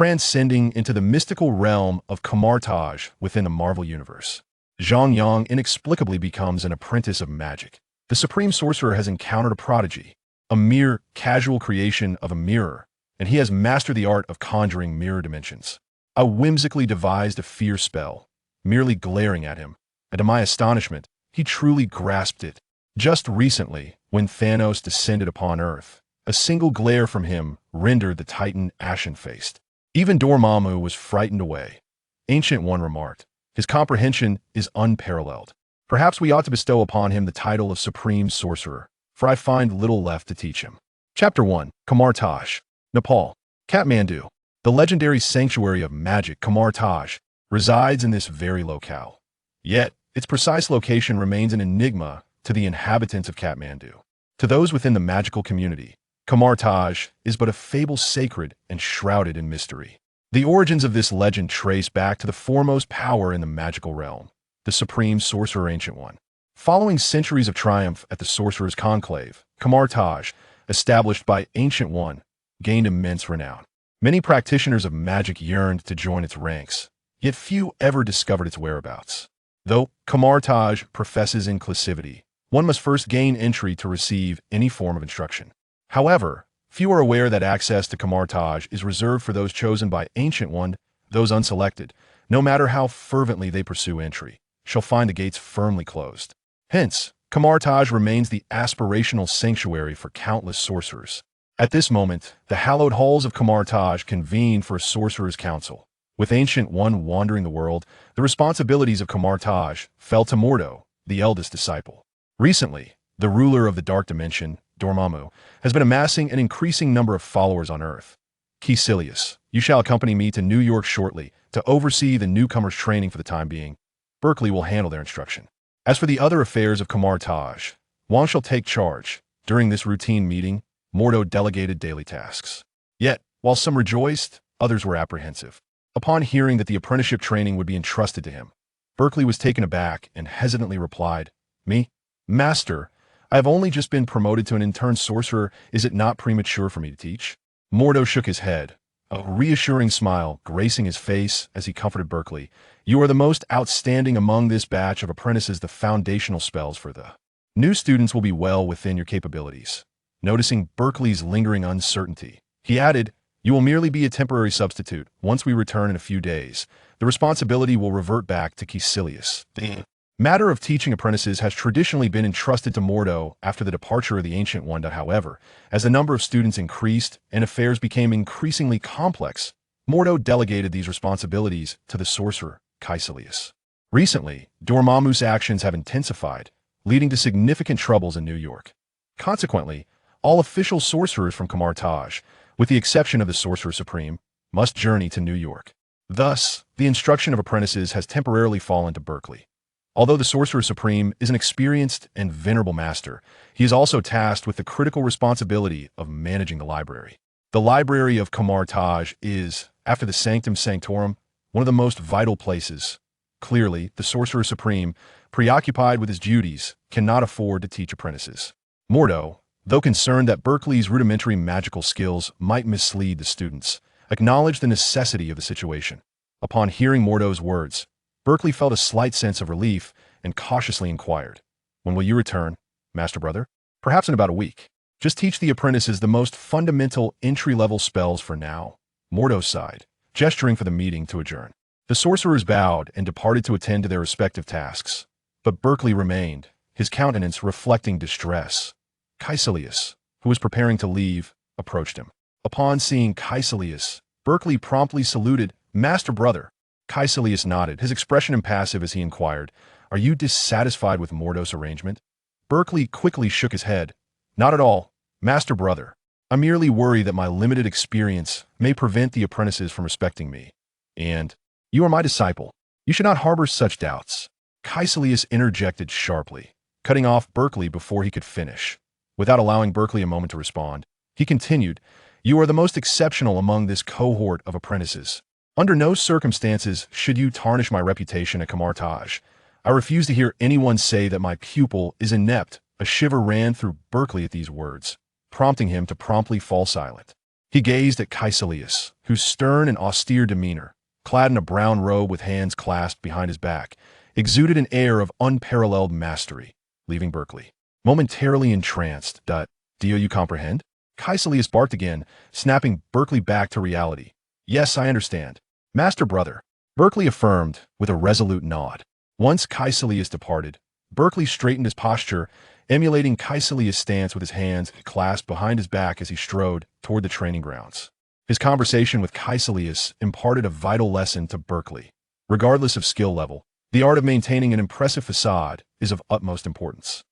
transcending into the mystical realm of Kamar-Taj within the Marvel Universe. Zhang Yang inexplicably becomes an apprentice of magic. The Supreme Sorcerer has encountered a prodigy, a mere casual creation of a mirror, and he has mastered the art of conjuring mirror dimensions. I whimsically devised a fear spell, merely glaring at him, and to my astonishment, he truly grasped it. Just recently, when Thanos descended upon Earth, a single glare from him rendered the Titan ashen-faced. Even Dormammu was frightened away. Ancient One remarked, "His comprehension is unparalleled. Perhaps we ought to bestow upon him the title of Supreme Sorcerer, for I find little left to teach him." Chapter 1. Kamar-Taj, Nepal. Kathmandu, the legendary sanctuary of magic Kamar-Taj, resides in this very locale. Yet, its precise location remains an enigma to the inhabitants of Kathmandu. To those within the magical community, Kamar-Taj is but a fable sacred and shrouded in mystery. The origins of this legend trace back to the foremost power in the magical realm, the Supreme Sorcerer Ancient One. Following centuries of triumph at the Sorcerer's Conclave, Kamar-Taj, established by Ancient One, gained immense renown. Many practitioners of magic yearned to join its ranks, yet few ever discovered its whereabouts. Though Kamar-Taj professes inclusivity, one must first gain entry to receive any form of instruction. However, few are aware that access to Kamar-Taj is reserved for those chosen by Ancient One. Those unselected, no matter how fervently they pursue entry, shall find the gates firmly closed. Hence, Kamar-Taj remains the aspirational sanctuary for countless sorcerers. At this moment, the hallowed halls of Kamar-Taj convene for a sorcerer's council. With Ancient One wandering the world, the responsibilities of Kamar-Taj fell to Mordo, the eldest disciple. Recently, the ruler of the Dark Dimension, Dormammu, has been amassing an increasing number of followers on Earth. Caecilius, you shall accompany me to New York shortly to oversee the newcomers' training for the time being. Berkeley will handle their instruction. As for the other affairs of Kamar-Taj, Wang shall take charge. During this routine meeting, Mordo delegated daily tasks. Yet, while some rejoiced, others were apprehensive. Upon hearing that the apprenticeship training would be entrusted to him, Berkeley was taken aback and hesitantly replied, "Me? Master, I have only just been promoted to an intern sorcerer. Is it not premature for me to teach?" Mordo shook his head, a reassuring smile gracing his face as he comforted Berkeley. "You are the most outstanding among this batch of apprentices. The foundational spells for the new students will be well within your capabilities." Noticing Berkeley's lingering uncertainty, he added, "You will merely be a temporary substitute. Once we return in a few days, the responsibility will revert back to Caecilius." The matter of teaching apprentices has traditionally been entrusted to Mordo after the departure of the Ancient One. However, as the number of students increased and affairs became increasingly complex, Mordo delegated these responsibilities to the sorcerer, Caecilius. Recently, Dormammu's actions have intensified, leading to significant troubles in New York. Consequently, all official sorcerers from Kamar-Taj, with the exception of the Sorcerer Supreme, must journey to New York. Thus, the instruction of apprentices has temporarily fallen to Berkeley. Although the Sorcerer Supreme is an experienced and venerable master, he is also tasked with the critical responsibility of managing the library. The library of Kamar-Taj is, after the Sanctum Sanctorum, one of the most vital places. Clearly, the Sorcerer Supreme, preoccupied with his duties, cannot afford to teach apprentices. Mordo, though concerned that Berkeley's rudimentary magical skills might mislead the students, acknowledged the necessity of the situation. Upon hearing Mordo's words, Berkeley felt a slight sense of relief and cautiously inquired, "When will you return, Master Brother?" "Perhaps in about a week. Just teach the apprentices the most fundamental entry-level spells for now." Mordo sighed, gesturing for the meeting to adjourn. The sorcerers bowed and departed to attend to their respective tasks. But Berkeley remained, his countenance reflecting distress. Caecilius, who was preparing to leave, approached him. Upon seeing Caecilius, Berkeley promptly saluted, "Master Brother." Caecilius nodded, his expression impassive as he inquired, "Are you dissatisfied with Mordo's arrangement?" Berkeley quickly shook his head. "Not at all, Master Brother. I merely worry that my limited experience may prevent the apprentices from respecting me. And you are my disciple. You should not harbor such doubts." Caecilius interjected sharply, cutting off Berkeley before he could finish. Without allowing Berkeley a moment to respond, he continued, "You are the most exceptional among this cohort of apprentices. Under no circumstances should you tarnish my reputation at Kamar-Taj. I refuse to hear anyone say that my pupil is inept." A shiver ran through Berkeley at these words, prompting him to promptly fall silent. He gazed at Caecilius, whose stern and austere demeanor, clad in a brown robe with hands clasped behind his back, exuded an air of unparalleled mastery, leaving Berkeley momentarily entranced. Do you comprehend? Caecilius barked again, snapping Berkeley back to reality. Yes, I understand. Master brother, Berkeley affirmed with a resolute nod. Once Caecilius departed, Berkeley straightened his posture, emulating Caecilius' stance with his hands clasped behind his back as he strode toward the training grounds. His conversation with Caecilius imparted a vital lesson to Berkeley. Regardless of skill level, the art of maintaining an impressive facade is of utmost importance.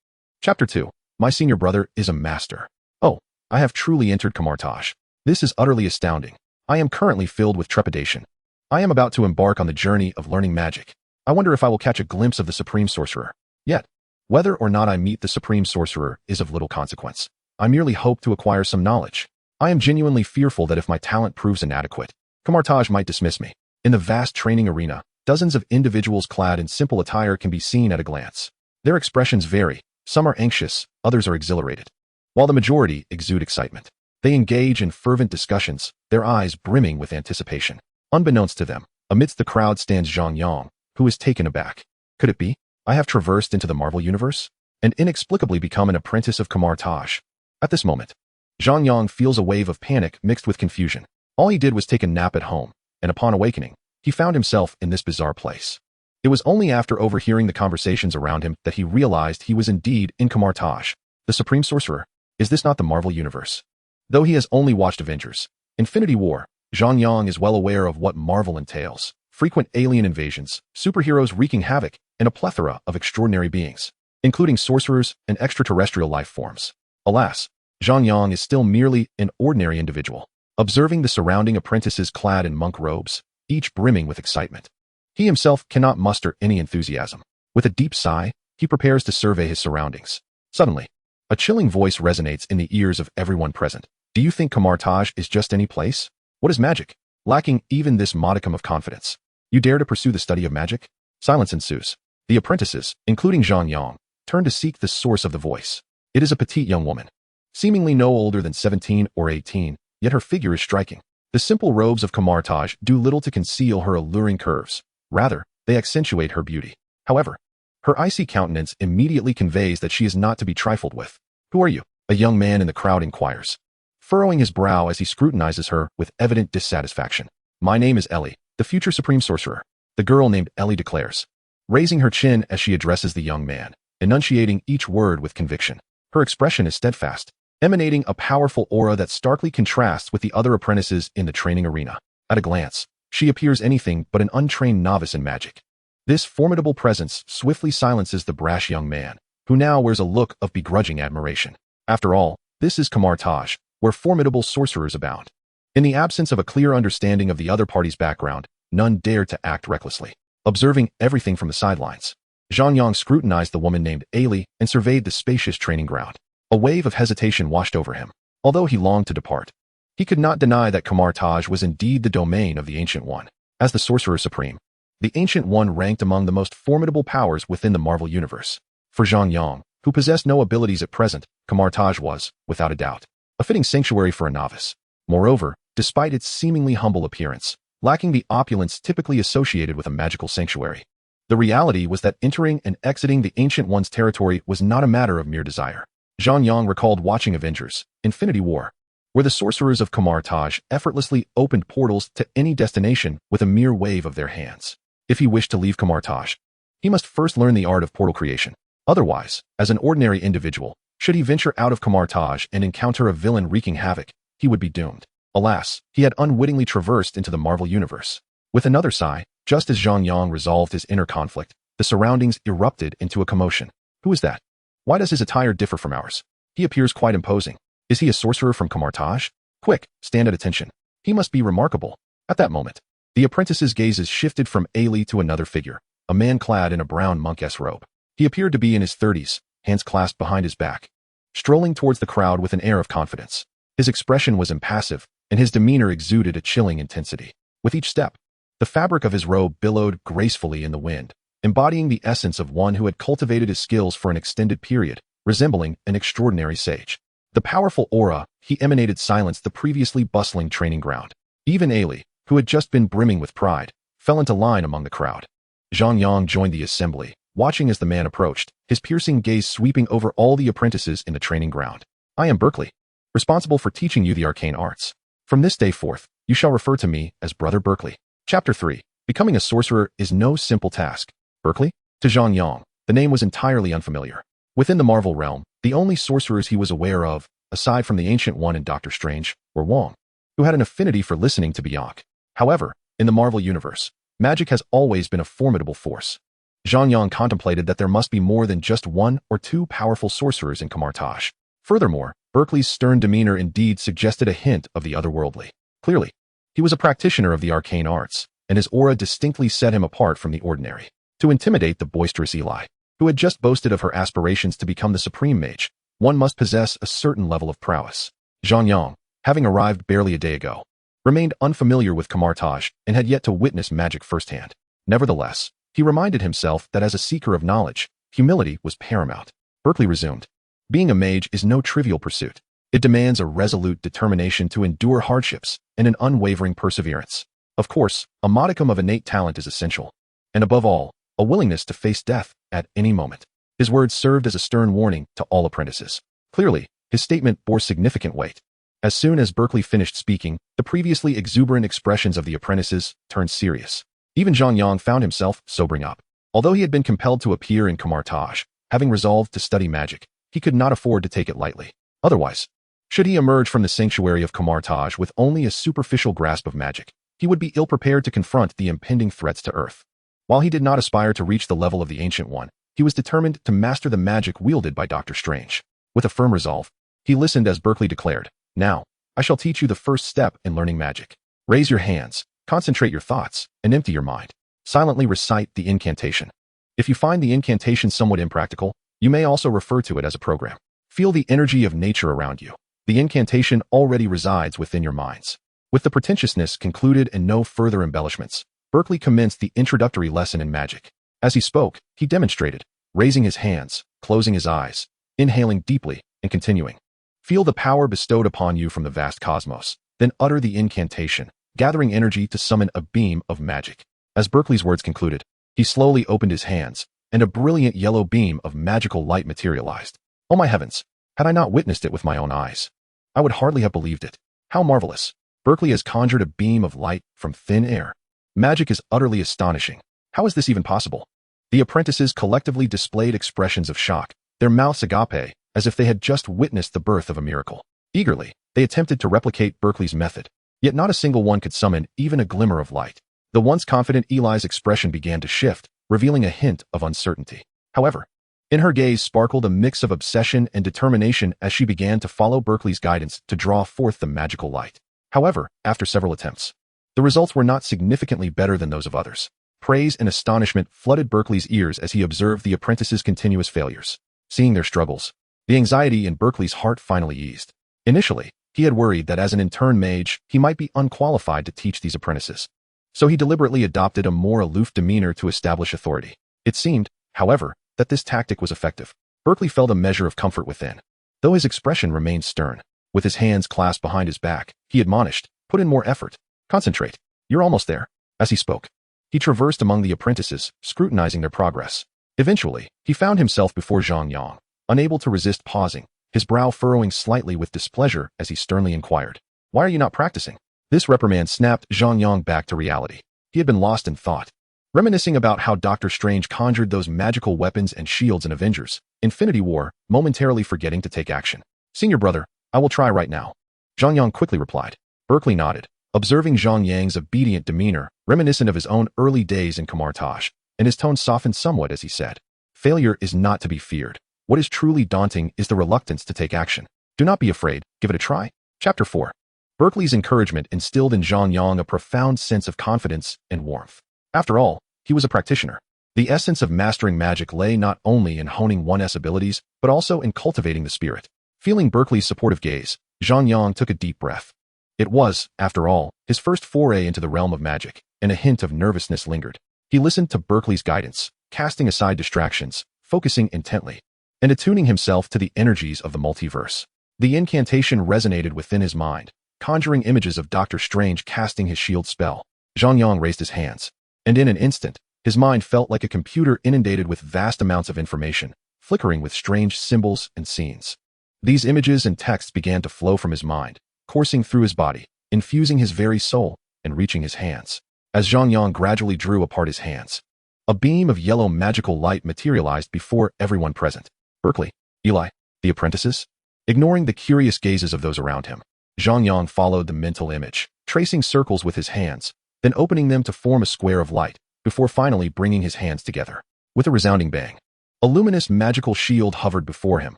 Chapter 2. My senior brother is a master. Oh, I have truly entered Kamar-Taj. This is utterly astounding. I am currently filled with trepidation. I am about to embark on the journey of learning magic. I wonder if I will catch a glimpse of the Supreme Sorcerer. Yet, whether or not I meet the Supreme Sorcerer is of little consequence. I merely hope to acquire some knowledge. I am genuinely fearful that if my talent proves inadequate, Kamar-Taj might dismiss me. In the vast training arena, dozens of individuals clad in simple attire can be seen at a glance. Their expressions vary. Some are anxious, others are exhilarated, while the majority exude excitement. They engage in fervent discussions, their eyes brimming with anticipation. Unbeknownst to them, amidst the crowd stands Zhang Yang, who is taken aback. Could it be? I have traversed into the Marvel Universe and inexplicably become an apprentice of Kamar-Taj. At this moment, Zhang Yang feels a wave of panic mixed with confusion. All he did was take a nap at home, and upon awakening, he found himself in this bizarre place. It was only after overhearing the conversations around him that he realized he was indeed in Kamar-Taj. The Supreme Sorcerer? Is this not the Marvel Universe? Though he has only watched Avengers, Infinity War, Zhang Yang is well aware of what Marvel entails. Frequent alien invasions, superheroes wreaking havoc, and a plethora of extraordinary beings, including sorcerers and extraterrestrial life forms. Alas, Zhang Yang is still merely an ordinary individual, observing the surrounding apprentices clad in monk robes, each brimming with excitement. He himself cannot muster any enthusiasm. With a deep sigh, he prepares to survey his surroundings. Suddenly, a chilling voice resonates in the ears of everyone present. Do you think Kamar-Taj is just any place? What is magic? Lacking even this modicum of confidence, you dare to pursue the study of magic? Silence ensues. The apprentices, including Zhang Yang, turn to seek the source of the voice. It is a petite young woman, seemingly no older than 17 or 18, yet her figure is striking. The simple robes of Kamar-Taj do little to conceal her alluring curves. Rather, they accentuate her beauty. However, her icy countenance immediately conveys that she is not to be trifled with. Who are you? A young man in the crowd inquires, furrowing his brow as he scrutinizes her with evident dissatisfaction. My name is Ellie, the future Supreme Sorcerer, the girl named Ellie declares, raising her chin as she addresses the young man, enunciating each word with conviction. Her expression is steadfast, emanating a powerful aura that starkly contrasts with the other apprentices in the training arena. At a glance, she appears anything but an untrained novice in magic. This formidable presence swiftly silences the brash young man, who now wears a look of begrudging admiration. After all, this is Kamar-Taj, where formidable sorcerers abound. In the absence of a clear understanding of the other party's background, none dared to act recklessly. Observing everything from the sidelines, Zhang Yang scrutinized the woman named Ellie and surveyed the spacious training ground. A wave of hesitation washed over him. Although he longed to depart, he could not deny that Kamar-Taj was indeed the domain of the Ancient One. As the Sorcerer Supreme, the Ancient One ranked among the most formidable powers within the Marvel Universe. For Zhang Yang, who possessed no abilities at present, Kamar-Taj was, without a doubt, a fitting sanctuary for a novice. Moreover, despite its seemingly humble appearance, lacking the opulence typically associated with a magical sanctuary, the reality was that entering and exiting the Ancient One's territory was not a matter of mere desire. Zhang Yang recalled watching Avengers, Infinity War, where the sorcerers of Kamar-Taj effortlessly opened portals to any destination with a mere wave of their hands. If he wished to leave Kamar-Taj, he must first learn the art of portal creation. Otherwise, as an ordinary individual, should he venture out of Kamar-Taj and encounter a villain wreaking havoc, he would be doomed. Alas, he had unwittingly traversed into the Marvel Universe. With another sigh, just as Zhang Yang resolved his inner conflict, the surroundings erupted into a commotion. Who is that? Why does his attire differ from ours? He appears quite imposing. Is he a sorcerer from Kamar-Taj? Quick, stand at attention. He must be remarkable. At that moment, the apprentice's gazes shifted from Ellie to another figure, a man clad in a brown monk's robe. He appeared to be in his 30s, hands clasped behind his back, strolling towards the crowd with an air of confidence. His expression was impassive, and his demeanor exuded a chilling intensity. With each step, the fabric of his robe billowed gracefully in the wind, embodying the essence of one who had cultivated his skills for an extended period, resembling an extraordinary sage. The powerful aura he emanated silenced the previously bustling training ground. Even Ellie, who had just been brimming with pride, fell into line among the crowd. Zhang Yang joined the assembly, watching as the man approached, his piercing gaze sweeping over all the apprentices in the training ground. I am Berkeley, responsible for teaching you the arcane arts. From this day forth, you shall refer to me as Brother Berkeley. Chapter 3. Becoming a sorcerer is no simple task. Berkeley? To Zhang Yang, the name was entirely unfamiliar. Within the Marvel realm, the only sorcerers he was aware of, aside from the Ancient One and Doctor Strange, were Wong, who had an affinity for listening to Bianc. However, in the Marvel universe, magic has always been a formidable force. Zhang Yang contemplated that there must be more than just one or two powerful sorcerers in Kamar-Taj. Furthermore, Berkeley's stern demeanor indeed suggested a hint of the otherworldly. Clearly, he was a practitioner of the arcane arts, and his aura distinctly set him apart from the ordinary. To intimidate the boisterous Eli, who had just boasted of her aspirations to become the Supreme Mage, one must possess a certain level of prowess. Zhang Yang, having arrived barely a day ago, remained unfamiliar with Kamar-Taj and had yet to witness magic firsthand. Nevertheless, he reminded himself that as a seeker of knowledge, humility was paramount. Berkeley resumed. Being a mage is no trivial pursuit. It demands a resolute determination to endure hardships and an unwavering perseverance. Of course, a modicum of innate talent is essential. And above all, a willingness to face death at any moment. His words served as a stern warning to all apprentices. Clearly, his statement bore significant weight. As soon as Berkeley finished speaking, the previously exuberant expressions of the apprentices turned serious. Even Zhang Yang found himself sobering up. Although he had been compelled to appear in Kamar-Taj, having resolved to study magic, he could not afford to take it lightly. Otherwise, should he emerge from the sanctuary of Kamar-Taj with only a superficial grasp of magic, he would be ill-prepared to confront the impending threats to Earth. While he did not aspire to reach the level of the Ancient One, he was determined to master the magic wielded by Doctor Strange. With a firm resolve, he listened as Berkeley declared, "Now, I shall teach you the first step in learning magic. Raise your hands, concentrate your thoughts, and empty your mind. Silently recite the incantation. If you find the incantation somewhat impractical, you may also refer to it as a program. Feel the energy of nature around you. The incantation already resides within your minds." With the pretentiousness concluded and no further embellishments, Berkeley commenced the introductory lesson in magic. As he spoke, he demonstrated, raising his hands, closing his eyes, inhaling deeply, and continuing. Feel the power bestowed upon you from the vast cosmos, then utter the incantation, gathering energy to summon a beam of magic. As Berkeley's words concluded, he slowly opened his hands, and a brilliant yellow beam of magical light materialized. Oh my heavens, had I not witnessed it with my own eyes, I would hardly have believed it. How marvelous! Berkeley has conjured a beam of light from thin air. Magic is utterly astonishing. How is this even possible? The apprentices collectively displayed expressions of shock, their mouths agape, as if they had just witnessed the birth of a miracle. Eagerly, they attempted to replicate Berkeley's method, yet not a single one could summon even a glimmer of light. The once confident Eli's expression began to shift, revealing a hint of uncertainty. However, in her gaze sparkled a mix of obsession and determination as she began to follow Berkeley's guidance to draw forth the magical light. However, after several attempts, the results were not significantly better than those of others. Praise and astonishment flooded Berkeley's ears as he observed the apprentices' continuous failures. Seeing their struggles, the anxiety in Berkeley's heart finally eased. Initially, he had worried that as an intern mage, he might be unqualified to teach these apprentices. So he deliberately adopted a more aloof demeanor to establish authority. It seemed, however, that this tactic was effective. Berkeley felt a measure of comfort within, though his expression remained stern. With his hands clasped behind his back, he admonished, "Put in more effort. Concentrate. You're almost there." As he spoke, he traversed among the apprentices, scrutinizing their progress. Eventually, he found himself before Zhang Yang, unable to resist pausing, his brow furrowing slightly with displeasure as he sternly inquired, "Why are you not practicing?" This reprimand snapped Zhang Yang back to reality. He had been lost in thought, reminiscing about how Doctor Strange conjured those magical weapons and shields in Avengers, Infinity War, momentarily forgetting to take action. "Senior brother, I will try right now," Zhang Yang quickly replied. Berkeley nodded, observing Zhang Yang's obedient demeanor, reminiscent of his own early days in Kamar-Taj, and his tone softened somewhat as he said, "Failure is not to be feared. What is truly daunting is the reluctance to take action. Do not be afraid, give it a try." Chapter 4. Berkeley's encouragement instilled in Zhang Yang a profound sense of confidence and warmth. After all, he was a practitioner. The essence of mastering magic lay not only in honing one's abilities, but also in cultivating the spirit. Feeling Berkeley's supportive gaze, Zhang Yang took a deep breath. It was, after all, his first foray into the realm of magic, and a hint of nervousness lingered. He listened to Berkeley's guidance, casting aside distractions, focusing intently, and attuning himself to the energies of the multiverse. The incantation resonated within his mind, conjuring images of Doctor Strange casting his shield spell. Zhang Yang raised his hands, and in an instant, his mind felt like a computer inundated with vast amounts of information, flickering with strange symbols and scenes. These images and texts began to flow from his mind, coursing through his body, infusing his very soul, and reaching his hands. As Zhang Yang gradually drew apart his hands, a beam of yellow magical light materialized before everyone present. Berkeley, Eli, the apprentices? Ignoring the curious gazes of those around him, Zhang Yang followed the mental image, tracing circles with his hands, then opening them to form a square of light, before finally bringing his hands together. With a resounding bang, a luminous magical shield hovered before him,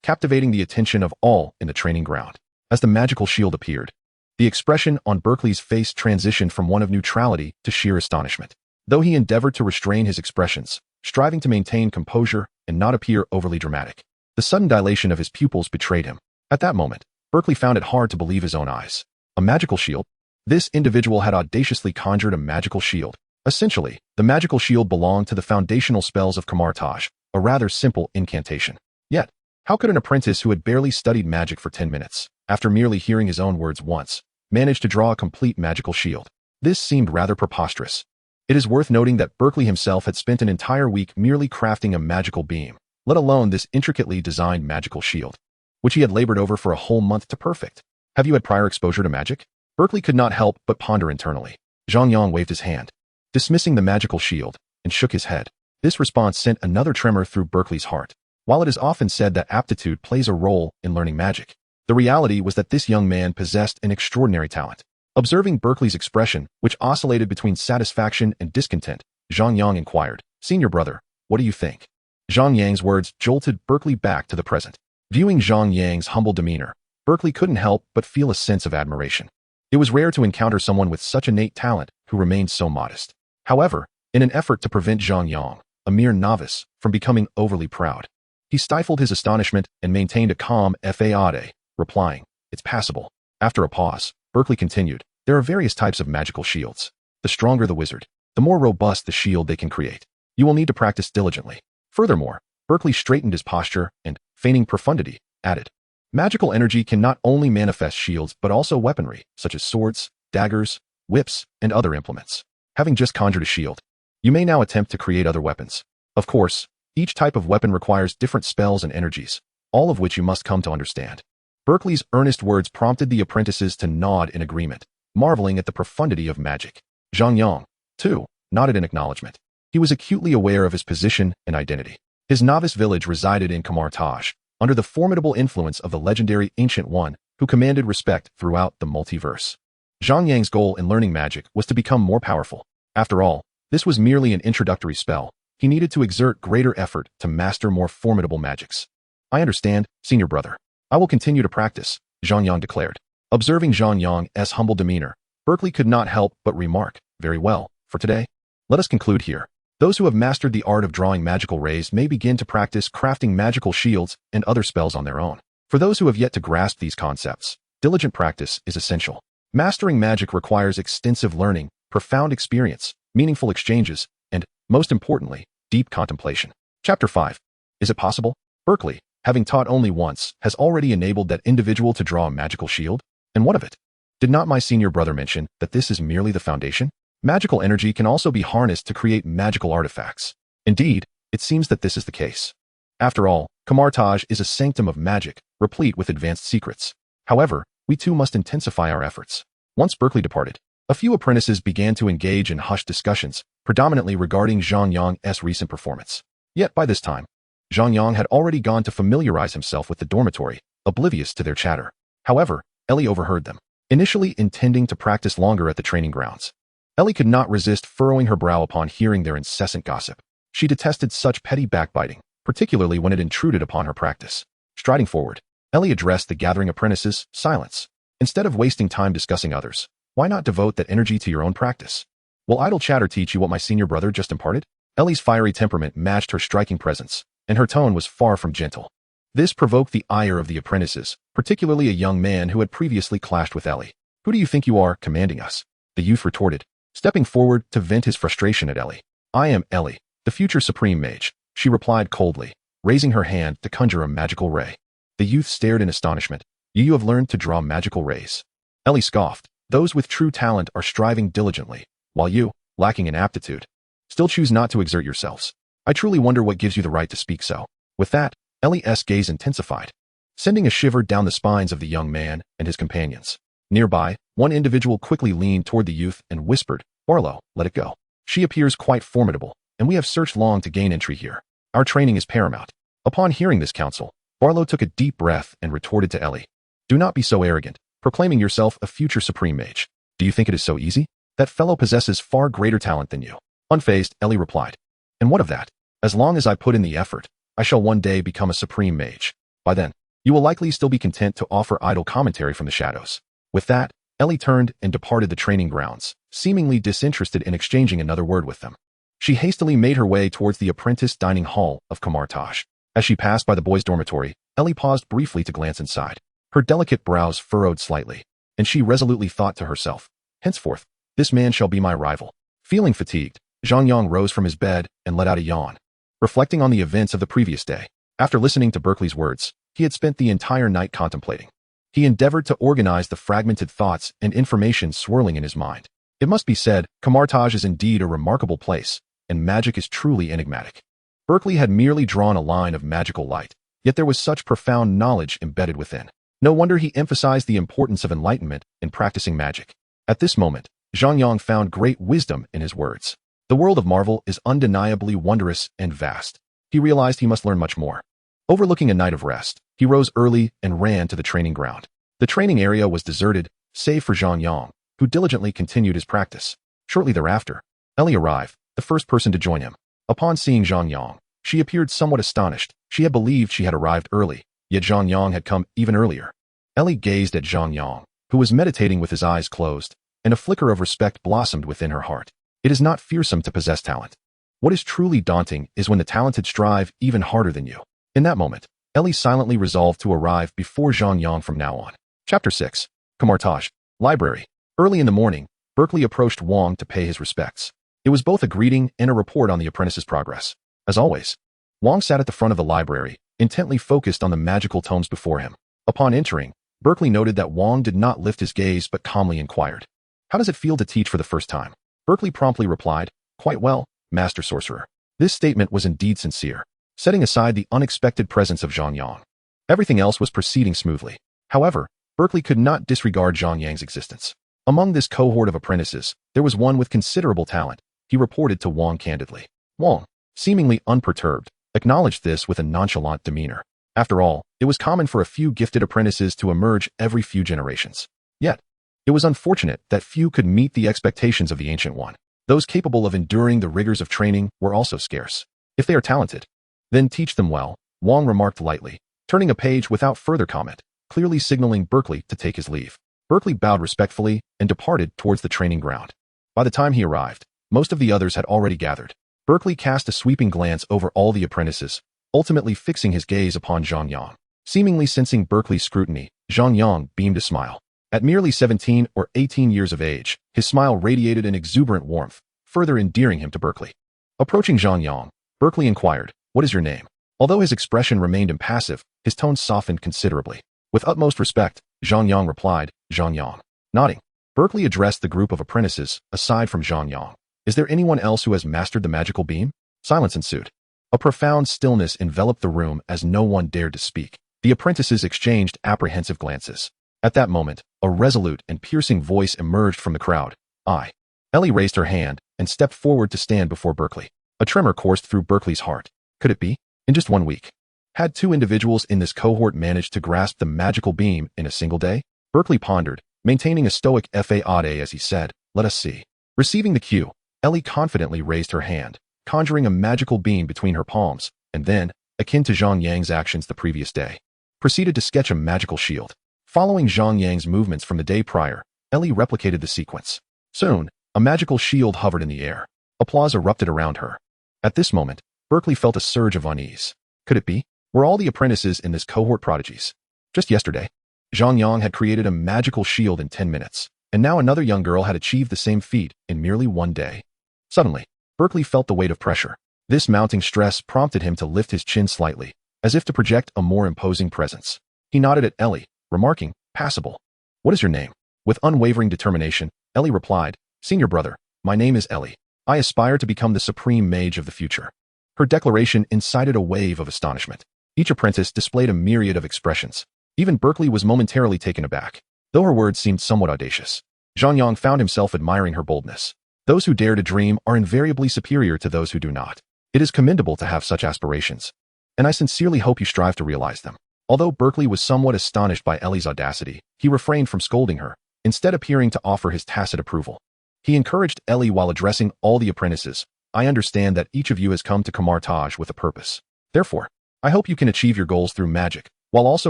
captivating the attention of all in the training ground. As the magical shield appeared, the expression on Berkeley's face transitioned from one of neutrality to sheer astonishment. Though he endeavored to restrain his expressions, striving to maintain composure and not appear overly dramatic, the sudden dilation of his pupils betrayed him. At that moment, Berkeley found it hard to believe his own eyes. A magical shield? This individual had audaciously conjured a magical shield. Essentially, the magical shield belonged to the foundational spells of Kamar-Taj, a rather simple incantation. Yet, how could an apprentice who had barely studied magic for 10 minutes, after merely hearing his own words once, manage to draw a complete magical shield? This seemed rather preposterous. It is worth noting that Berkeley himself had spent an entire week merely crafting a magical beam, let alone this intricately designed magical shield, which he had labored over for a whole month to perfect. Have you had prior exposure to magic? Berkeley could not help but ponder internally. Zhang Yang waved his hand, dismissing the magical shield, and shook his head. This response sent another tremor through Berkeley's heart. While it is often said that aptitude plays a role in learning magic, the reality was that this young man possessed an extraordinary talent. Observing Berkeley's expression, which oscillated between satisfaction and discontent, Zhang Yang inquired, "Senior brother, what do you think?" Zhang Yang's words jolted Berkeley back to the present. Viewing Zhang Yang's humble demeanor, Berkeley couldn't help but feel a sense of admiration. It was rare to encounter someone with such innate talent who remained so modest. However, in an effort to prevent Zhang Yang, a mere novice, from becoming overly proud, he stifled his astonishment and maintained a calm faade, replying, "It's passable." After a pause, Berkeley continued, "There are various types of magical shields. The stronger the wizard, the more robust the shield they can create. You will need to practice diligently." Furthermore, Berkeley straightened his posture and, feigning profundity, added, "Magical energy can not only manifest shields but also weaponry, such as swords, daggers, whips, and other implements. Having just conjured a shield, you may now attempt to create other weapons. Of course, each type of weapon requires different spells and energies, all of which you must come to understand." Berkeley's earnest words prompted the apprentices to nod in agreement, marveling at the profundity of magic. Zhang Yang, too, nodded in acknowledgement. He was acutely aware of his position and identity. His novice village resided in Kamar-Taj, under the formidable influence of the legendary Ancient One, who commanded respect throughout the multiverse. Zhang Yang's goal in learning magic was to become more powerful. After all, this was merely an introductory spell. He needed to exert greater effort to master more formidable magics. "I understand, senior brother. I will continue to practice," Zhang Yang declared. Observing Zhang Yang's humble demeanor, Berkeley could not help but remark, "Very well, for today, let us conclude here. Those who have mastered the art of drawing magical rays may begin to practice crafting magical shields and other spells on their own. For those who have yet to grasp these concepts, diligent practice is essential. Mastering magic requires extensive learning, profound experience, meaningful exchanges, and, most importantly, deep contemplation." Chapter 5. Is it possible? Berkeley, having taught only once, has already enabled that individual to draw a magical shield? And what of it? Did not my senior brother mention that this is merely the foundation? Magical energy can also be harnessed to create magical artifacts. Indeed, it seems that this is the case. After all, Kamar-Taj is a sanctum of magic, replete with advanced secrets. However, we too must intensify our efforts. Once Berkeley departed, a few apprentices began to engage in hushed discussions, predominantly regarding Zhang Yang's recent performance. Yet by this time, Zhang Yang had already gone to familiarize himself with the dormitory, oblivious to their chatter. However, Ellie overheard them, initially intending to practice longer at the training grounds. Ellie could not resist furrowing her brow upon hearing their incessant gossip. She detested such petty backbiting, particularly when it intruded upon her practice. Striding forward, Ellie addressed the gathering apprentices, "Silence. Instead of wasting time discussing others, why not devote that energy to your own practice? Will idle chatter teach you what my senior brother just imparted?" Ellie's fiery temperament matched her striking presence, and her tone was far from gentle. This provoked the ire of the apprentices, particularly a young man who had previously clashed with Ellie. "Who do you think you are, commanding us?" the youth retorted, stepping forward to vent his frustration at Ellie. "I am Ellie, the future Supreme Mage," she replied coldly, raising her hand to conjure a magical ray. The youth stared in astonishment, You have learned to draw magical rays. Ellie scoffed. Those with true talent are striving diligently, while you, lacking in aptitude, still choose not to exert yourselves. I truly wonder what gives you the right to speak so. With that, Ellie's gaze intensified, sending a shiver down the spines of the young man and his companions. Nearby, one individual quickly leaned toward the youth and whispered, Barlow, let it go. She appears quite formidable, and we have searched long to gain entry here. Our training is paramount. Upon hearing this counsel, Barlow took a deep breath and retorted to Ellie. Do not be so arrogant, proclaiming yourself a future supreme mage. Do you think it is so easy? That fellow possesses far greater talent than you. Unfazed, Ellie replied. And what of that? As long as I put in the effort, I shall one day become a supreme mage. By then, you will likely still be content to offer idle commentary from the shadows. With that, Ellie turned and departed the training grounds, seemingly disinterested in exchanging another word with them. She hastily made her way towards the apprentice dining hall of Kamar-Taj. As she passed by the boys' dormitory, Ellie paused briefly to glance inside. Her delicate brows furrowed slightly, and she resolutely thought to herself, henceforth, this man shall be my rival. Feeling fatigued, Zhang Yang rose from his bed and let out a yawn. Reflecting on the events of the previous day, after listening to Berkeley's words, he had spent the entire night contemplating. He endeavored to organize the fragmented thoughts and information swirling in his mind. It must be said, Kamar-Taj is indeed a remarkable place, and magic is truly enigmatic. Berkeley had merely drawn a line of magical light, yet there was such profound knowledge embedded within. No wonder he emphasized the importance of enlightenment in practicing magic. At this moment, Zhang Yang found great wisdom in his words. The world of Marvel is undeniably wondrous and vast. He realized he must learn much more. Overlooking a night of rest, he rose early and ran to the training ground. The training area was deserted, save for Zhang Yang, who diligently continued his practice. Shortly thereafter, Ellie arrived, the first person to join him. Upon seeing Zhang Yang, she appeared somewhat astonished. She had believed she had arrived early, yet Zhang Yang had come even earlier. Ellie gazed at Zhang Yang, who was meditating with his eyes closed, and a flicker of respect blossomed within her heart. It is not fearsome to possess talent. What is truly daunting is when the talented strive even harder than you. In that moment, Ellie silently resolved to arrive before Zhang Yang from now on. Chapter 6. Kamar-Taj. Library. Early in the morning, Berkeley approached Wang to pay his respects. It was both a greeting and a report on the apprentice's progress. As always, Wang sat at the front of the library, intently focused on the magical tomes before him. Upon entering, Berkeley noted that Wang did not lift his gaze but calmly inquired, How does it feel to teach for the first time? Berkeley promptly replied, Quite well, Master Sorcerer. This statement was indeed sincere, setting aside the unexpected presence of Zhang Yang. Everything else was proceeding smoothly. However, Berkeley could not disregard Zhang Yang's existence. Among this cohort of apprentices, there was one with considerable talent, he reported to Wang candidly. Wang, seemingly unperturbed, acknowledged this with a nonchalant demeanor. After all, it was common for a few gifted apprentices to emerge every few generations. Yet, it was unfortunate that few could meet the expectations of the Ancient One. Those capable of enduring the rigors of training were also scarce. If they are talented, then teach them well, Wang remarked lightly, turning a page without further comment, clearly signaling Berkeley to take his leave. Berkeley bowed respectfully and departed towards the training ground. By the time he arrived, most of the others had already gathered. Berkeley cast a sweeping glance over all the apprentices, ultimately fixing his gaze upon Zhang Yang. Seemingly sensing Berkeley's scrutiny, Zhang Yang beamed a smile. At merely 17 or 18 years of age, his smile radiated an exuberant warmth, further endearing him to Berkeley. Approaching Zhang Yang, Berkeley inquired, What is your name? Although his expression remained impassive, his tone softened considerably. With utmost respect, Zhang Yang replied, Zhang Yang. Nodding, Berkeley addressed the group of apprentices, aside from Zhang Yang. Is there anyone else who has mastered the magical beam? Silence ensued. A profound stillness enveloped the room as no one dared to speak. The apprentices exchanged apprehensive glances. At that moment, a resolute and piercing voice emerged from the crowd. I. Ellie raised her hand and stepped forward to stand before Berkeley. A tremor coursed through Berkeley's heart. Could it be? In just 1 week, had 2 individuals in this cohort managed to grasp the magical beam in a single day? Berkeley pondered, maintaining a stoic facade as he said, Let us see. Receiving the cue, Ellie confidently raised her hand, conjuring a magical beam between her palms, and then, akin to Zhang Yang's actions the previous day, proceeded to sketch a magical shield. Following Zhang Yang's movements from the day prior, Ellie replicated the sequence. Soon, a magical shield hovered in the air. Applause erupted around her. At this moment, Berkeley felt a surge of unease. Could it be? Were all the apprentices in this cohort prodigies? Just yesterday, Zhang Yang had created a magical shield in 10 minutes, and now another young girl had achieved the same feat in merely 1 day. Suddenly, Berkeley felt the weight of pressure. This mounting stress prompted him to lift his chin slightly, as if to project a more imposing presence. He nodded at Ellie, remarking, "Passable. What is your name?" With unwavering determination, Ellie replied, "Senior brother, my name is Ellie. I aspire to become the supreme mage of the future." Her declaration incited a wave of astonishment. Each apprentice displayed a myriad of expressions. Even Berkeley was momentarily taken aback, though her words seemed somewhat audacious. Zhang Yang found himself admiring her boldness. Those who dare to dream are invariably superior to those who do not. It is commendable to have such aspirations, and I sincerely hope you strive to realize them. Although Berkeley was somewhat astonished by Ellie's audacity, he refrained from scolding her, instead appearing to offer his tacit approval. He encouraged Ellie while addressing all the apprentices. "I understand that each of you has come to Kamar-Taj with a purpose. Therefore, I hope you can achieve your goals through magic, while also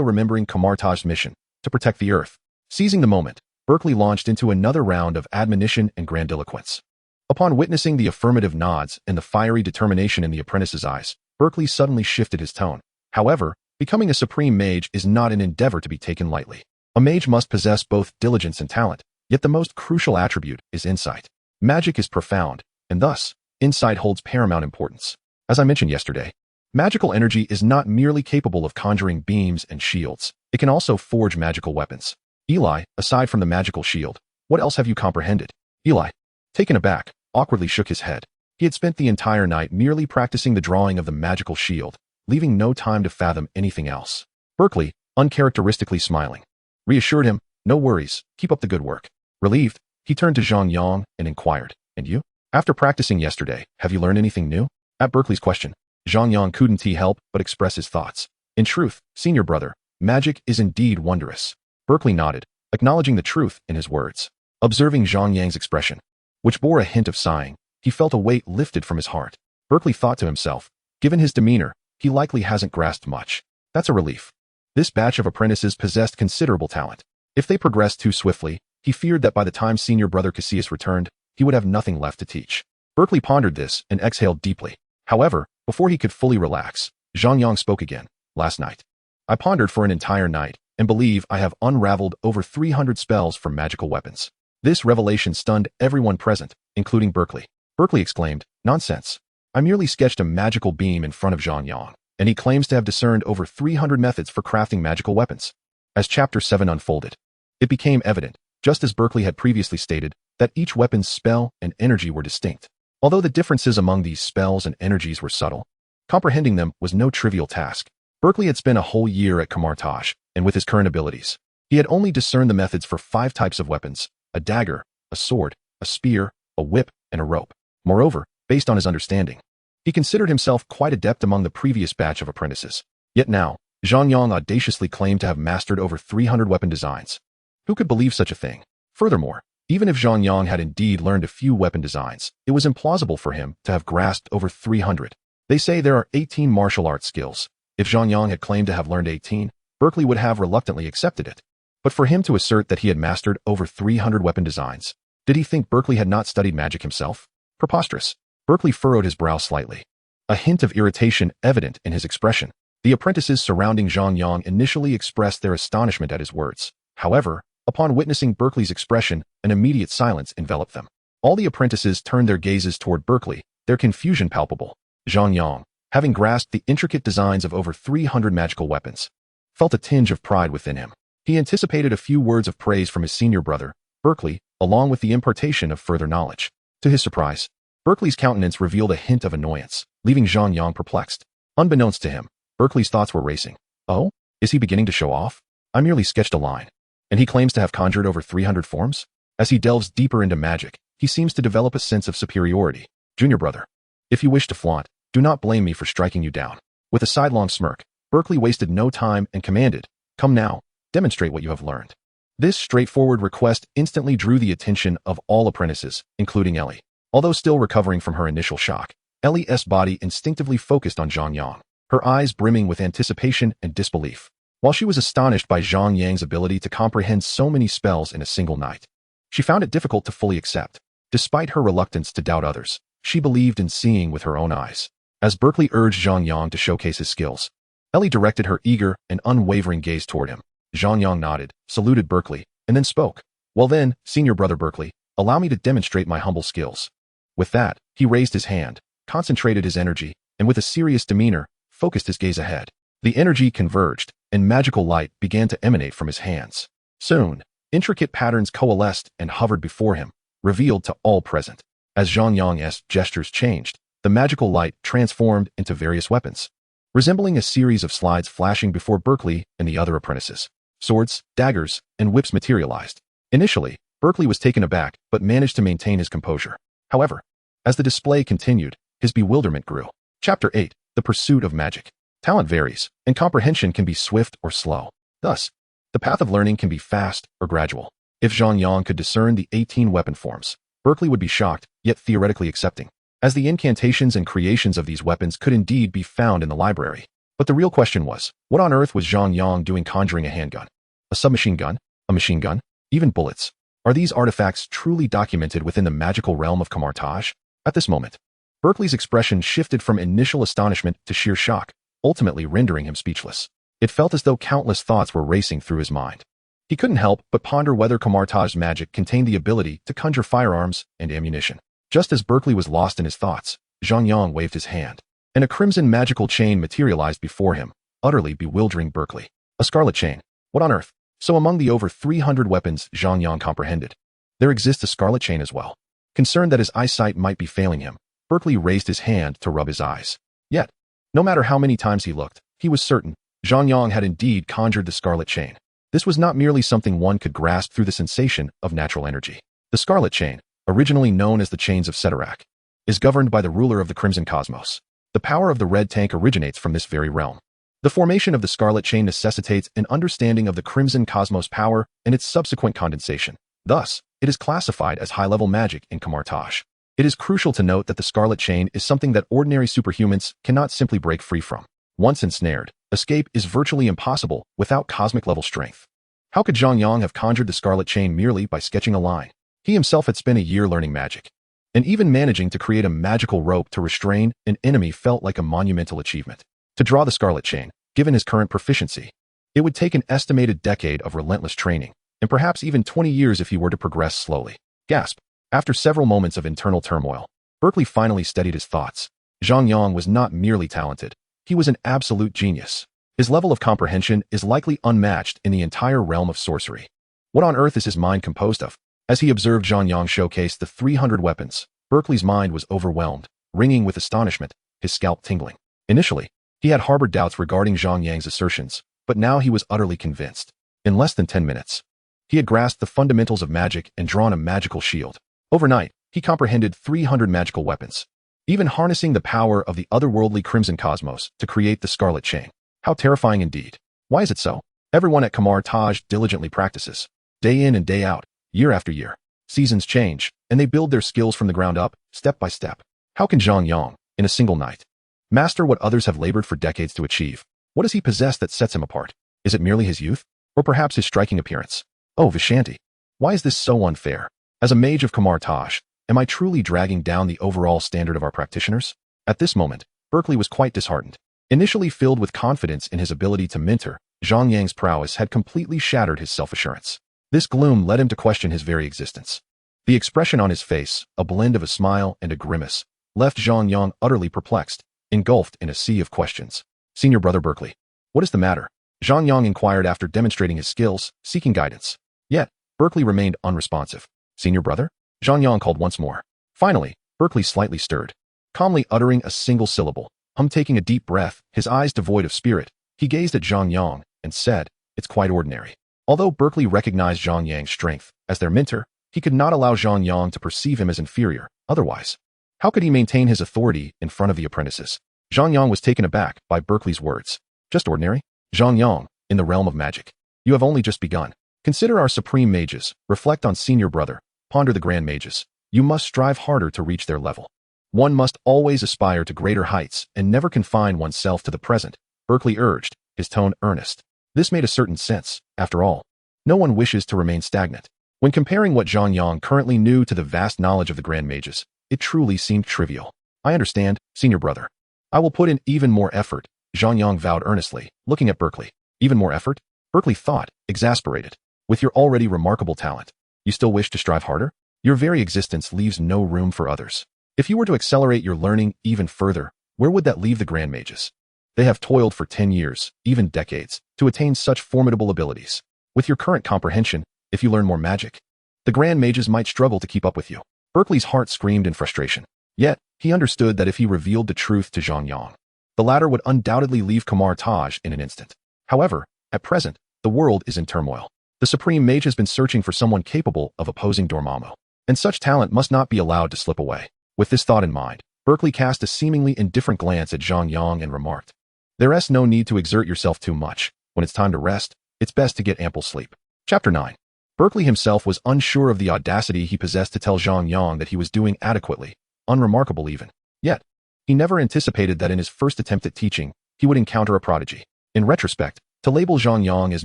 remembering Kamar-Taj's mission, to protect the Earth." Seizing the moment, Berkeley launched into another round of admonition and grandiloquence. Upon witnessing the affirmative nods and the fiery determination in the apprentice's eyes, Berkeley suddenly shifted his tone. However, becoming a supreme mage is not an endeavor to be taken lightly. A mage must possess both diligence and talent, yet the most crucial attribute is insight. Magic is profound, and thus, insight holds paramount importance. As I mentioned yesterday, magical energy is not merely capable of conjuring beams and shields, it can also forge magical weapons. Eli, aside from the magical shield, what else have you comprehended? Eli, taken aback, awkwardly shook his head. He had spent the entire night merely practicing the drawing of the magical shield, leaving no time to fathom anything else. Berkeley, uncharacteristically smiling, reassured him, "No worries, keep up the good work." Relieved, he turned to Zhang Yang and inquired, "And you? After practicing yesterday, have you learned anything new?" At Berkeley's question, Zhang Yang couldn't help but express his thoughts. "In truth, senior brother, magic is indeed wondrous." Berkeley nodded, acknowledging the truth in his words. Observing Zhang Yang's expression, which bore a hint of sighing, he felt a weight lifted from his heart. Berkeley thought to himself, given his demeanor, he likely hasn't grasped much. That's a relief. This batch of apprentices possessed considerable talent. If they progressed too swiftly, he feared that by the time senior brother Cassius returned, he would have nothing left to teach. Berkeley pondered this and exhaled deeply. However, before he could fully relax, Zhang Yang spoke again. "Last night, I pondered for an entire night, and believe I have unraveled over 300 spells from magical weapons." This revelation stunned everyone present, including Berkeley. Berkeley exclaimed, "Nonsense. I merely sketched a magical beam in front of Zhang Yang, and he claims to have discerned over 300 methods for crafting magical weapons." As Chapter 7 unfolded, it became evident, just as Berkeley had previously stated, that each weapon's spell and energy were distinct. Although the differences among these spells and energies were subtle, comprehending them was no trivial task. Berkeley had spent a whole year at Kamar-Taj, and with his current abilities, he had only discerned the methods for 5 types of weapons: a dagger, a sword, a spear, a whip, and a rope. Moreover, based on his understanding, he considered himself quite adept among the previous batch of apprentices. Yet now, Zhang Yang audaciously claimed to have mastered over 300 weapon designs. Who could believe such a thing? Furthermore, even if Zhang Yang had indeed learned a few weapon designs, it was implausible for him to have grasped over 300. They say there are 18 martial arts skills. If Zhang Yang had claimed to have learned 18, Berkeley would have reluctantly accepted it. But for him to assert that he had mastered over 300 weapon designs, did he think Berkeley had not studied magic himself? Preposterous. Berkeley furrowed his brow slightly, a hint of irritation evident in his expression. The apprentices surrounding Zhang Yang initially expressed their astonishment at his words. However, upon witnessing Berkeley's expression, an immediate silence enveloped them. All the apprentices turned their gazes toward Berkeley, their confusion palpable. Zhang Yang, having grasped the intricate designs of over 300 magical weapons, felt a tinge of pride within him. He anticipated a few words of praise from his senior brother, Berkeley, along with the impartation of further knowledge. To his surprise, Berkeley's countenance revealed a hint of annoyance, leaving Zhang Yang perplexed. Unbeknownst to him, Berkeley's thoughts were racing. Oh? Is he beginning to show off? I merely sketched a line, and he claims to have conjured over 300 forms? As he delves deeper into magic, he seems to develop a sense of superiority. Junior brother, if you wish to flaunt, do not blame me for striking you down. With a sidelong smirk, Berkeley wasted no time and commanded, "Come now, demonstrate what you have learned." This straightforward request instantly drew the attention of all apprentices, including Ellie. Although still recovering from her initial shock, Ellie's body instinctively focused on Zhang Yang, her eyes brimming with anticipation and disbelief. While she was astonished by Zhang Yang's ability to comprehend so many spells in a single night, she found it difficult to fully accept. Despite her reluctance to doubt others, she believed in seeing with her own eyes. As Berkeley urged Zhang Yang to showcase his skills, Ellie directed her eager and unwavering gaze toward him. Zhang Yang nodded, saluted Berkeley, and then spoke. "Well then, senior brother Berkeley, allow me to demonstrate my humble skills." With that, he raised his hand, concentrated his energy, and with a serious demeanor, focused his gaze ahead. The energy converged, and magical light began to emanate from his hands. Soon, intricate patterns coalesced and hovered before him, revealed to all present. As Zhang Yang's gestures changed, the magical light transformed into various weapons, resembling a series of slides flashing before Berkeley and the other apprentices. Swords, daggers, and whips materialized. Initially, Berkeley was taken aback but managed to maintain his composure. However, as the display continued, his bewilderment grew. Chapter 8. The Pursuit of Magic. Talent varies, and comprehension can be swift or slow. Thus, the path of learning can be fast or gradual. If Zhang Yang could discern the 18 weapon forms, Berkeley would be shocked, yet theoretically accepting, as the incantations and creations of these weapons could indeed be found in the library. But the real question was, what on earth was Zhang Yang doing conjuring a handgun? A submachine gun? A machine gun? Even bullets? Are these artifacts truly documented within the magical realm of Kamar-Taj? At this moment, Berkeley's expression shifted from initial astonishment to sheer shock, ultimately rendering him speechless. It felt as though countless thoughts were racing through his mind. He couldn't help but ponder whether Kamar-Taj's magic contained the ability to conjure firearms and ammunition. Just as Berkeley was lost in his thoughts, Zhang Yang waved his hand, and a crimson magical chain materialized before him, utterly bewildering Berkeley. A scarlet chain. What on earth? So among the over 300 weapons Zhang Yang comprehended, there exists a scarlet chain as well. Concerned that his eyesight might be failing him, Berkeley raised his hand to rub his eyes. Yet, no matter how many times he looked, he was certain Zhang Yang had indeed conjured the scarlet chain. This was not merely something one could grasp through the sensation of natural energy. The scarlet chain, originally known as the Chains of Chitauri, is governed by the ruler of the Crimson Cosmos. The power of the red tank originates from this very realm. The formation of the scarlet chain necessitates an understanding of the Crimson Cosmos power and its subsequent condensation. Thus, it is classified as high-level magic in Kamar-Taj. It is crucial to note that the scarlet chain is something that ordinary superhumans cannot simply break free from. Once ensnared, escape is virtually impossible without cosmic-level strength. How could Zhang Yang have conjured the scarlet chain merely by sketching a line? He himself had spent a year learning magic, and even managing to create a magical rope to restrain an enemy felt like a monumental achievement. To draw the scarlet chain, given his current proficiency, it would take an estimated decade of relentless training, and perhaps even 20 years if he were to progress slowly. Gasp! After several moments of internal turmoil, Berkeley finally steadied his thoughts. Zhang Yang was not merely talented, he was an absolute genius. His level of comprehension is likely unmatched in the entire realm of sorcery. What on earth is his mind composed of? As he observed Zhang Yang showcase the 300 weapons, Berkeley's mind was overwhelmed, ringing with astonishment, his scalp tingling. Initially, he had harbored doubts regarding Zhang Yang's assertions, but now he was utterly convinced. In less than 10 minutes, he had grasped the fundamentals of magic and drawn a magical shield. Overnight, he comprehended 300 magical weapons, even harnessing the power of the otherworldly Crimson Cosmos to create the Scarlet Chain. How terrifying indeed. Why is it so? Everyone at Kamar-Taj diligently practices, day in and day out, year after year. Seasons change, and they build their skills from the ground up, step by step. How can Zhang Yang, in a single night, master what others have labored for decades to achieve? What does he possess that sets him apart? Is it merely his youth? Or perhaps his striking appearance? Oh, Vishanti. Why is this so unfair? As a mage of Kamar-Taj, am I truly dragging down the overall standard of our practitioners? At this moment, Berkeley was quite disheartened. Initially filled with confidence in his ability to mentor, Zhang Yang's prowess had completely shattered his self-assurance. This gloom led him to question his very existence. The expression on his face, a blend of a smile and a grimace, left Zhang Yang utterly perplexed, engulfed in a sea of questions. Senior brother Berkeley, what is the matter? Zhang Yang inquired after demonstrating his skills, seeking guidance. Yet, Berkeley remained unresponsive. Senior brother? Zhang Yang called once more. Finally, Berkeley slightly stirred. Calmly uttering a single syllable, taking a deep breath, his eyes devoid of spirit, he gazed at Zhang Yang and said, "It's quite ordinary." Although Berkeley recognized Zhang Yang's strength as their mentor, he could not allow Zhang Yang to perceive him as inferior. Otherwise, how could he maintain his authority in front of the apprentices? Zhang Yang was taken aback by Berkeley's words. Just ordinary? Zhang Yang, in the realm of magic, you have only just begun. Consider our supreme mages, reflect on senior brother, ponder the grand mages. You must strive harder to reach their level. One must always aspire to greater heights and never confine oneself to the present, Berkeley urged, his tone earnest. This made a certain sense. After all, no one wishes to remain stagnant. When comparing what Zhang Yang currently knew to the vast knowledge of the grand mages, it truly seemed trivial. I understand, senior brother. I will put in even more effort, Zhang Yang vowed earnestly, looking at Berkeley. Even more effort? Berkeley thought, exasperated. With your already remarkable talent, you still wish to strive harder? Your very existence leaves no room for others. If you were to accelerate your learning even further, where would that leave the grand mages? They have toiled for 10 years, even decades, to attain such formidable abilities. With your current comprehension, if you learn more magic, the Grand Mages might struggle to keep up with you. Berkeley's heart screamed in frustration. Yet, he understood that if he revealed the truth to Zhang Yang, the latter would undoubtedly leave Kamar-Taj in an instant. However, at present, the world is in turmoil. The Supreme Mage has been searching for someone capable of opposing Dormammu, and such talent must not be allowed to slip away. With this thought in mind, Berkeley cast a seemingly indifferent glance at Zhang Yang and remarked, "There's no need to exert yourself too much. When it's time to rest, it's best to get ample sleep." Chapter 9. Berkeley himself was unsure of the audacity he possessed to tell Zhang Yang that he was doing adequately, unremarkable even. Yet, he never anticipated that in his first attempt at teaching, he would encounter a prodigy. In retrospect, to label Zhang Yang as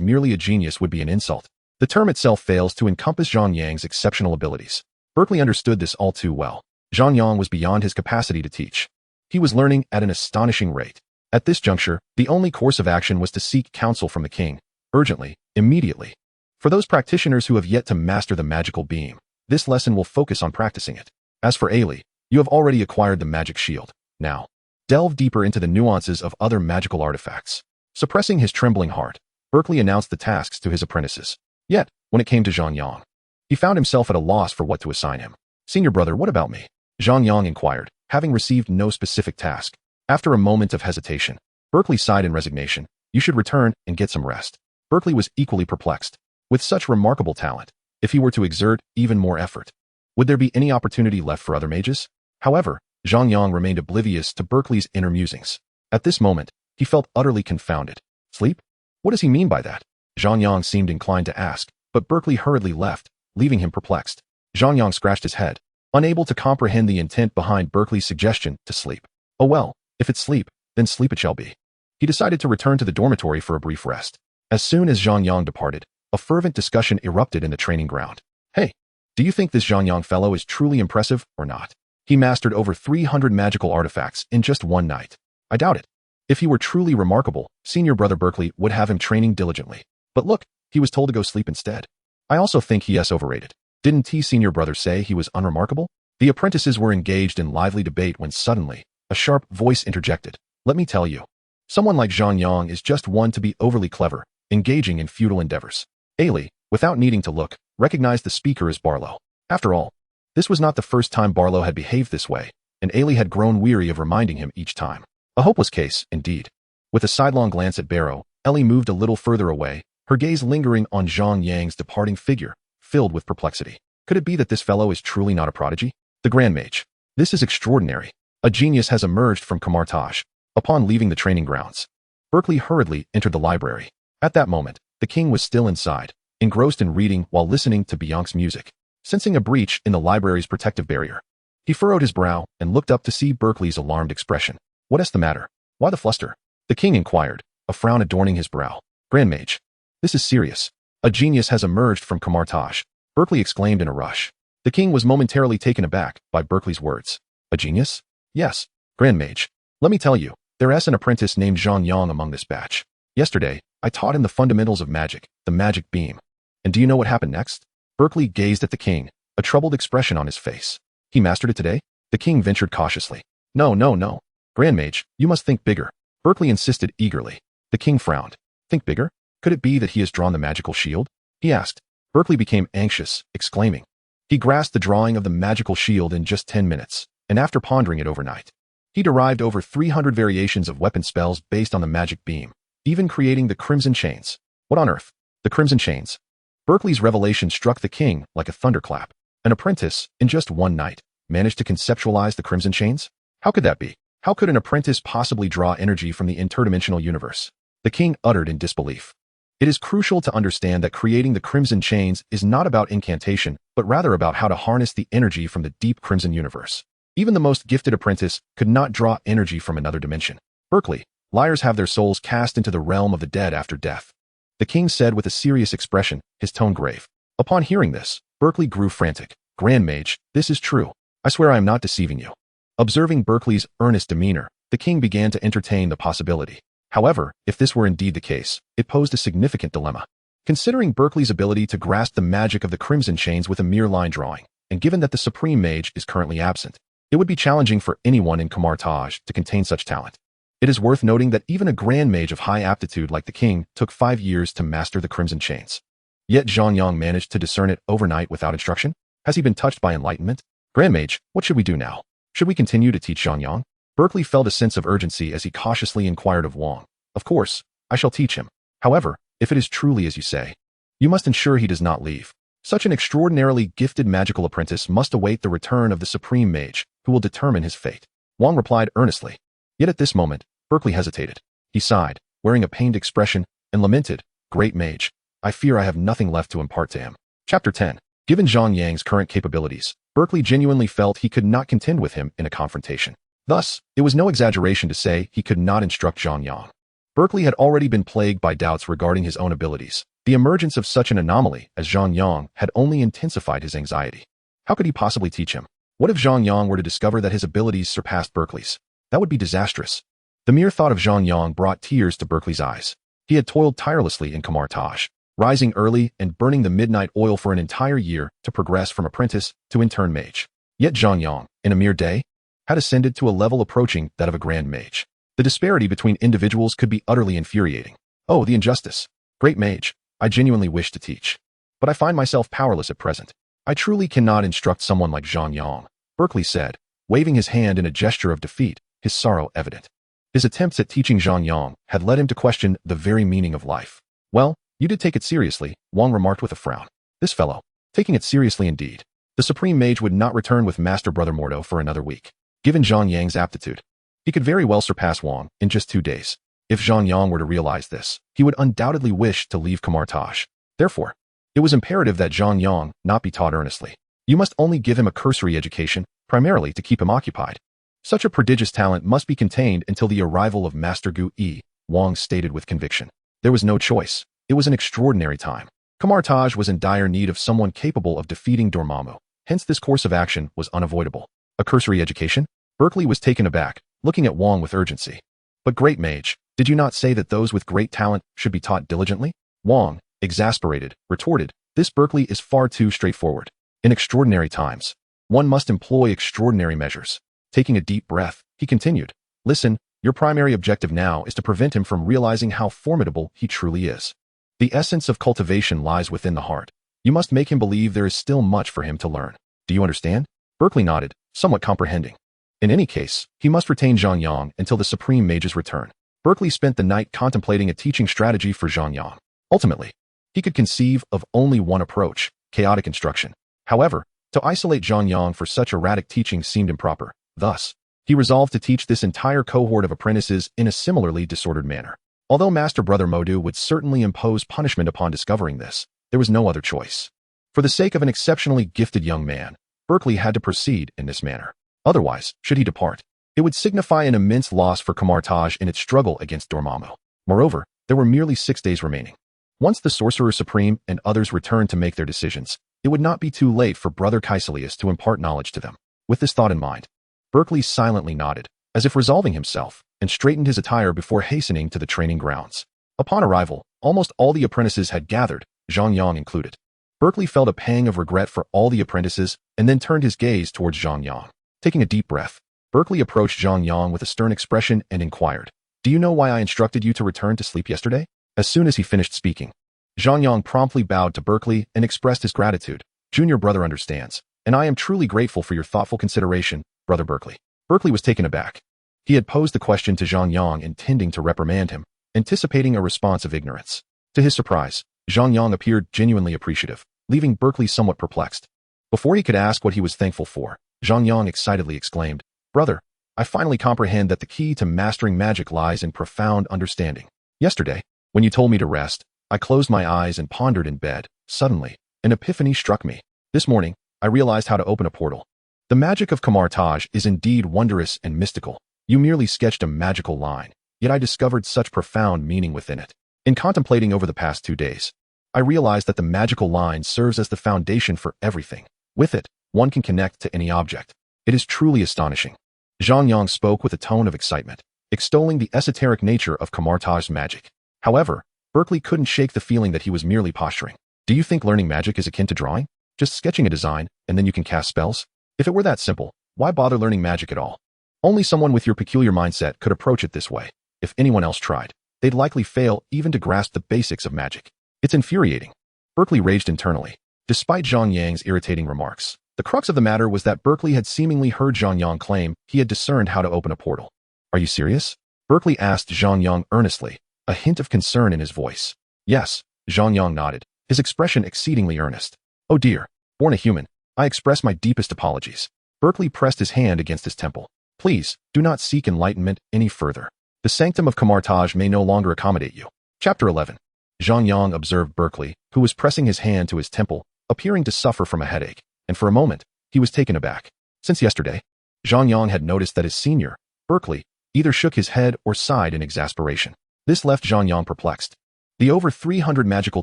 merely a genius would be an insult. The term itself fails to encompass Zhang Yang's exceptional abilities. Berkeley understood this all too well. Zhang Yang was beyond his capacity to teach. He was learning at an astonishing rate. At this juncture, the only course of action was to seek counsel from the king, urgently, immediately. For those practitioners who have yet to master the magical beam, this lesson will focus on practicing it. As for Ellie, you have already acquired the magic shield. Now, delve deeper into the nuances of other magical artifacts. Suppressing his trembling heart, Berkeley announced the tasks to his apprentices. Yet, when it came to Zhang Yang, he found himself at a loss for what to assign him. "Senior brother, what about me?" Zhang Yang inquired, having received no specific task. After a moment of hesitation, Berkeley sighed in resignation. "You should return and get some rest." Berkeley was equally perplexed. With such remarkable talent, if he were to exert even more effort, would there be any opportunity left for other mages? However, Zhang Yang remained oblivious to Berkeley's inner musings. At this moment, he felt utterly confounded. "Sleep? What does he mean by that?" Zhang Yang seemed inclined to ask, but Berkeley hurriedly left, leaving him perplexed. Zhang Yang scratched his head, unable to comprehend the intent behind Berkeley's suggestion to sleep. Oh well, if it's sleep, then sleep it shall be. He decided to return to the dormitory for a brief rest. As soon as Zhang Yang departed, a fervent discussion erupted in the training ground. "Hey, do you think this Zhang Yang fellow is truly impressive or not? He mastered over 300 magical artifacts in just one night. I doubt it. If he were truly remarkable, senior brother Berkeley would have him training diligently. But look, he was told to go sleep instead. I also think he is overrated. Didn't senior brother say he was unremarkable?" The apprentices were engaged in lively debate when suddenly, a sharp voice interjected. "Let me tell you, someone like Zhang Yang is just one to be overly clever, engaging in futile endeavors." Ellie, without needing to look, recognized the speaker as Barlow. After all, this was not the first time Barlow had behaved this way, and Ellie had grown weary of reminding him each time. A hopeless case, indeed. With a sidelong glance at Barrow, Ellie moved a little further away, her gaze lingering on Zhang Yang's departing figure, filled with perplexity. Could it be that this fellow is truly not a prodigy? The Grand Mage. This is extraordinary. A genius has emerged from Kamar-Taj. Upon leaving the training grounds, Berkeley hurriedly entered the library. At that moment, the king was still inside, engrossed in reading while listening to Bianca's music. Sensing a breach in the library's protective barrier, he furrowed his brow and looked up to see Berkeley's alarmed expression. "What is the matter? Why the fluster?" the king inquired, a frown adorning his brow. "Grand Mage, this is serious. A genius has emerged from Kamar-Taj," Berkeley exclaimed in a rush. The king was momentarily taken aback by Berkeley's words. "A genius?" "Yes, Grand Mage. Let me tell you, there is an apprentice named Zhang Yang among this batch. Yesterday, I taught him the fundamentals of magic, the magic beam. And do you know what happened next?" Berkeley gazed at the king, a troubled expression on his face. "He mastered it today?" the king ventured cautiously. No. Grand Mage, you must think bigger," Berkeley insisted eagerly. The king frowned. "Think bigger? Could it be that he has drawn the magical shield?" he asked. Berkeley became anxious, exclaiming. He grasped the drawing of the magical shield in just 10 minutes, and after pondering it overnight, he derived over 300 variations of weapon spells based on the magic beam, even creating the Crimson Chains. What on earth? The Crimson Chains? Berkeley's revelation struck the king like a thunderclap. An apprentice, in just one night, managed to conceptualize the Crimson Chains? How could that be? How could an apprentice possibly draw energy from the interdimensional universe? The king uttered in disbelief. It is crucial to understand that creating the Crimson Chains is not about incantation, but rather about how to harness the energy from the deep Crimson universe. Even the most gifted apprentice could not draw energy from another dimension. "Berkeley, liars have their souls cast into the realm of the dead after death," the king said with a serious expression, his tone grave. Upon hearing this, Berkeley grew frantic. "Grand Mage, this is true. I swear I am not deceiving you." Observing Berkeley's earnest demeanor, the king began to entertain the possibility. However, if this were indeed the case, it posed a significant dilemma. Considering Berkeley's ability to grasp the magic of the Crimson Chains with a mere line drawing, and given that the Supreme Mage is currently absent, it would be challenging for anyone in Kamar-Taj to contain such talent. It is worth noting that even a grand mage of high aptitude like the king took 5 years to master the Crimson Chains. Yet Zhang Yang managed to discern it overnight without instruction? Has he been touched by enlightenment? Grand mage, what should we do now? Should we continue to teach Zhang Yang? Berkeley felt a sense of urgency as he cautiously inquired of Wang. Of course, I shall teach him. However, if it is truly as you say, you must ensure he does not leave. Such an extraordinarily gifted magical apprentice must await the return of the Supreme Mage, who will determine his fate. Wang replied earnestly. Yet at this moment, Berkeley hesitated. He sighed, wearing a pained expression, and lamented, Great Mage, I fear I have nothing left to impart to him. Chapter 10. Given Zhang Yang's current capabilities, Berkeley genuinely felt he could not contend with him in a confrontation. Thus, it was no exaggeration to say he could not instruct Zhang Yang. Berkeley had already been plagued by doubts regarding his own abilities. The emergence of such an anomaly as Zhang Yang had only intensified his anxiety. How could he possibly teach him? What if Zhang Yang were to discover that his abilities surpassed Berkeley's? That would be disastrous. The mere thought of Zhang Yang brought tears to Berkeley's eyes. He had toiled tirelessly in Kamar-Taj, rising early and burning the midnight oil for an entire year to progress from apprentice to intern mage. Yet Zhang Yang, in a mere day, had ascended to a level approaching that of a grand mage. The disparity between individuals could be utterly infuriating. Oh, the injustice. Great mage, I genuinely wish to teach. But I find myself powerless at present. I truly cannot instruct someone like Zhang Yang, Berkeley said, waving his hand in a gesture of defeat, his sorrow evident. His attempts at teaching Zhang Yang had led him to question the very meaning of life. Well, you did take it seriously, Wang remarked with a frown. This fellow, taking it seriously indeed. The Supreme Mage would not return with Master Brother Mordo for another week. Given Zhang Yang's aptitude, he could very well surpass Wang in just 2 days. If Zhang Yang were to realize this, he would undoubtedly wish to leave Kamar-Taj. Therefore, it was imperative that Zhang Yang not be taught earnestly. You must only give him a cursory education, primarily to keep him occupied. Such a prodigious talent must be contained until the arrival of Master Gu Yi, Wang stated with conviction. There was no choice. It was an extraordinary time. Kamar-Taj was in dire need of someone capable of defeating Dormammu. Hence this course of action was unavoidable. A cursory education? Berkeley was taken aback, looking at Wang with urgency. But great mage, did you not say that those with great talent should be taught diligently? Wang, exasperated, retorted, this Berkeley is far too straightforward. In extraordinary times, one must employ extraordinary measures. Taking a deep breath, he continued, listen, your primary objective now is to prevent him from realizing how formidable he truly is. The essence of cultivation lies within the heart. You must make him believe there is still much for him to learn. Do you understand? Berkeley nodded, somewhat comprehending. In any case, he must retain Zhang Yang until the Supreme Mage's return. Berkeley spent the night contemplating a teaching strategy for Zhang Yang. Ultimately, he could conceive of only one approach, chaotic instruction. However, to isolate Zhang Yang for such erratic teaching seemed improper. Thus, he resolved to teach this entire cohort of apprentices in a similarly disordered manner. Although Master Brother Modu would certainly impose punishment upon discovering this, there was no other choice. For the sake of an exceptionally gifted young man, Berkeley had to proceed in this manner. Otherwise, should he depart, it would signify an immense loss for Kamar-Taj in its struggle against Dormammu. Moreover, there were merely 6 days remaining. Once the Sorcerer Supreme and others returned to make their decisions, it would not be too late for Brother Kaiselius to impart knowledge to them. With this thought in mind, Berkeley silently nodded, as if resolving himself, and straightened his attire before hastening to the training grounds. Upon arrival, almost all the apprentices had gathered, Zhang Yang included. Berkeley felt a pang of regret for all the apprentices and then turned his gaze towards Zhang Yang. Taking a deep breath, Berkeley approached Zhang Yang with a stern expression and inquired, do you know why I instructed you to return to sleep yesterday? As soon as he finished speaking, Zhang Yang promptly bowed to Berkeley and expressed his gratitude. Junior brother understands, and I am truly grateful for your thoughtful consideration, Brother Berkeley. Berkeley was taken aback. He had posed the question to Zhang Yang intending to reprimand him, anticipating a response of ignorance. To his surprise, Zhang Yang appeared genuinely appreciative, leaving Berkeley somewhat perplexed. Before he could ask what he was thankful for, Zhang Yang excitedly exclaimed, Brother, I finally comprehend that the key to mastering magic lies in profound understanding. Yesterday, when you told me to rest, I closed my eyes and pondered in bed. Suddenly, an epiphany struck me. This morning, I realized how to open a portal. The magic of Kamar-Taj is indeed wondrous and mystical. You merely sketched a magical line, yet I discovered such profound meaning within it. In contemplating over the past 2 days, I realized that the magical line serves as the foundation for everything. With it, one can connect to any object. It is truly astonishing. Zhang Yang spoke with a tone of excitement, extolling the esoteric nature of Kamar-Taj's magic. However, Berkeley couldn't shake the feeling that he was merely posturing. Do you think learning magic is akin to drawing? Just sketching a design, and then you can cast spells? If it were that simple, why bother learning magic at all? Only someone with your peculiar mindset could approach it this way. If anyone else tried, they'd likely fail even to grasp the basics of magic. It's infuriating. Berkeley raged internally. Despite Zhang Yang's irritating remarks, the crux of the matter was that Berkeley had seemingly heard Zhang Yang claim he had discerned how to open a portal. Are you serious? Berkeley asked Zhang Yang earnestly, a hint of concern in his voice. Yes, Zhang Yang nodded, his expression exceedingly earnest. Oh dear, born a human, I express my deepest apologies. Berkeley pressed his hand against his temple. Please, do not seek enlightenment any further. The sanctum of Kamar-Taj may no longer accommodate you. Chapter 11. Zhang Yang observed Berkeley, who was pressing his hand to his temple, appearing to suffer from a headache, and for a moment, he was taken aback. Since yesterday, Zhang Yang had noticed that his senior, Berkeley, either shook his head or sighed in exasperation. This left Zhang Yang perplexed. The over 300 magical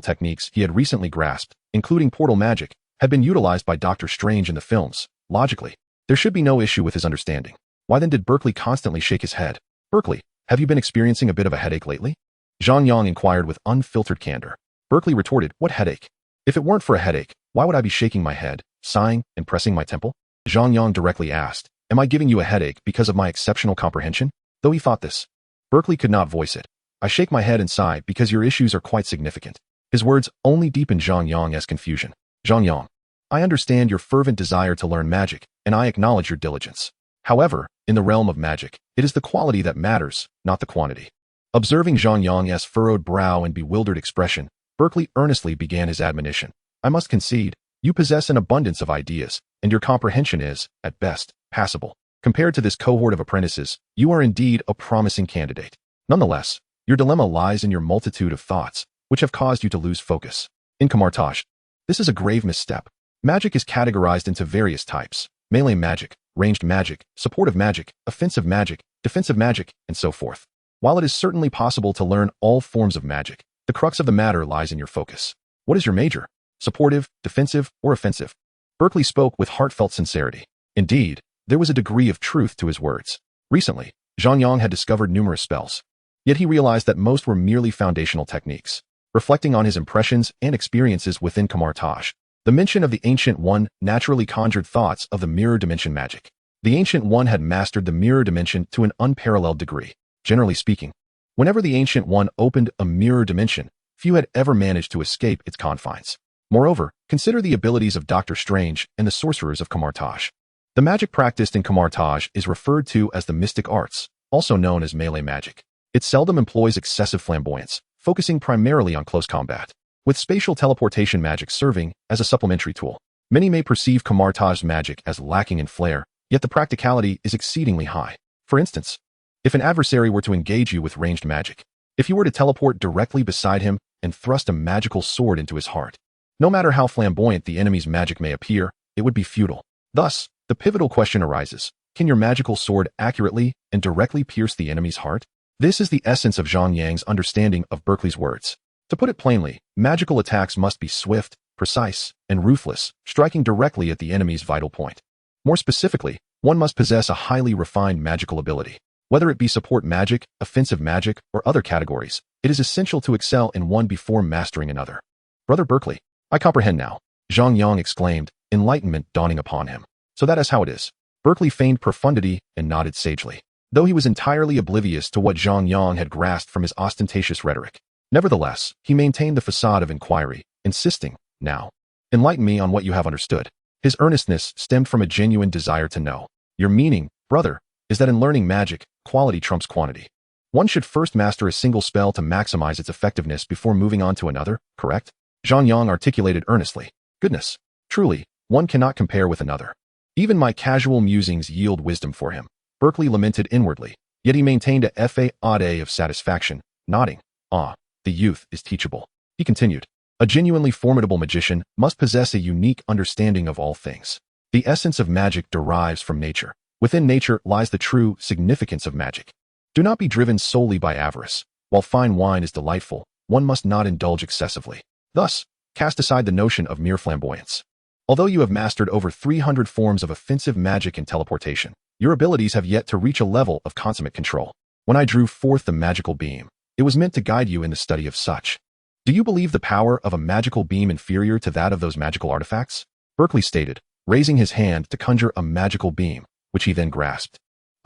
techniques he had recently grasped, including portal magic, had been utilized by Doctor Strange in the films. Logically, there should be no issue with his understanding. Why then did Berkeley constantly shake his head? Berkeley, have you been experiencing a bit of a headache lately? Zhang Yang inquired with unfiltered candor. Berkeley retorted, what headache? If it weren't for a headache, why would I be shaking my head, sighing, and pressing my temple? Zhang Yang directly asked, am I giving you a headache because of my exceptional comprehension? Though he thought this, Berkeley could not voice it. I shake my head and sigh because your issues are quite significant. His words only deepened Zhang Yang's confusion. Zhang Yang, I understand your fervent desire to learn magic, and I acknowledge your diligence. However, in the realm of magic, it is the quality that matters, not the quantity. Observing Zhang Yang's furrowed brow and bewildered expression, Berkeley earnestly began his admonition. I must concede, you possess an abundance of ideas, and your comprehension is, at best, passable. Compared to this cohort of apprentices, you are indeed a promising candidate. Nonetheless, your dilemma lies in your multitude of thoughts, which have caused you to lose focus. In Kamar-Taj, this is a grave misstep. Magic is categorized into various types: melee magic, ranged magic, supportive magic, offensive magic, defensive magic, and so forth. While it is certainly possible to learn all forms of magic, the crux of the matter lies in your focus. What is your major? Supportive, defensive, or offensive? Berkeley spoke with heartfelt sincerity. Indeed, there was a degree of truth to his words. Recently, Zhang Yang had discovered numerous spells. Yet he realized that most were merely foundational techniques. Reflecting on his impressions and experiences within Kamar-Taj, the mention of the Ancient One naturally conjured thoughts of the mirror dimension magic. The Ancient One had mastered the mirror dimension to an unparalleled degree. Generally speaking, whenever the Ancient One opened a mirror dimension, few had ever managed to escape its confines. Moreover, consider the abilities of Doctor Strange and the sorcerers of Kamar-Taj. The magic practiced in Kamar-Taj is referred to as the mystic arts, also known as melee magic. It seldom employs excessive flamboyance, focusing primarily on close combat, with spatial teleportation magic serving as a supplementary tool. Many may perceive Kamar-Taj's magic as lacking in flair, yet the practicality is exceedingly high. For instance, if an adversary were to engage you with ranged magic, if you were to teleport directly beside him and thrust a magical sword into his heart, no matter how flamboyant the enemy's magic may appear, it would be futile. Thus, the pivotal question arises, can your magical sword accurately and directly pierce the enemy's heart? This is the essence of Zhang Yang's understanding of Berkeley's words. To put it plainly, magical attacks must be swift, precise, and ruthless, striking directly at the enemy's vital point. More specifically, one must possess a highly refined magical ability. Whether it be support magic, offensive magic, or other categories, it is essential to excel in one before mastering another. Brother Berkeley, I comprehend now, Zhang Yang exclaimed, enlightenment dawning upon him. So that is how it is. Berkeley feigned profundity and nodded sagely, though he was entirely oblivious to what Zhang Yang had grasped from his ostentatious rhetoric. Nevertheless, he maintained the facade of inquiry, insisting, now, enlighten me on what you have understood. His earnestness stemmed from a genuine desire to know. Your meaning, brother, is that in learning magic, quality trumps quantity. One should first master a single spell to maximize its effectiveness before moving on to another, correct? Zhang Yang articulated earnestly. Goodness, truly, one cannot compare with another. Even my casual musings yield wisdom for him. Berkeley lamented inwardly, yet he maintained a fa of satisfaction, nodding. Ah, the youth is teachable. He continued. A genuinely formidable magician must possess a unique understanding of all things. The essence of magic derives from nature. Within nature lies the true significance of magic. Do not be driven solely by avarice. While fine wine is delightful, one must not indulge excessively. Thus, cast aside the notion of mere flamboyance. Although you have mastered over 300 forms of offensive magic and teleportation, your abilities have yet to reach a level of consummate control. When I drew forth the magical beam, it was meant to guide you in the study of such. Do you believe the power of a magical beam inferior to that of those magical artifacts? Berkeley stated, raising his hand to conjure a magical beam, which he then grasped.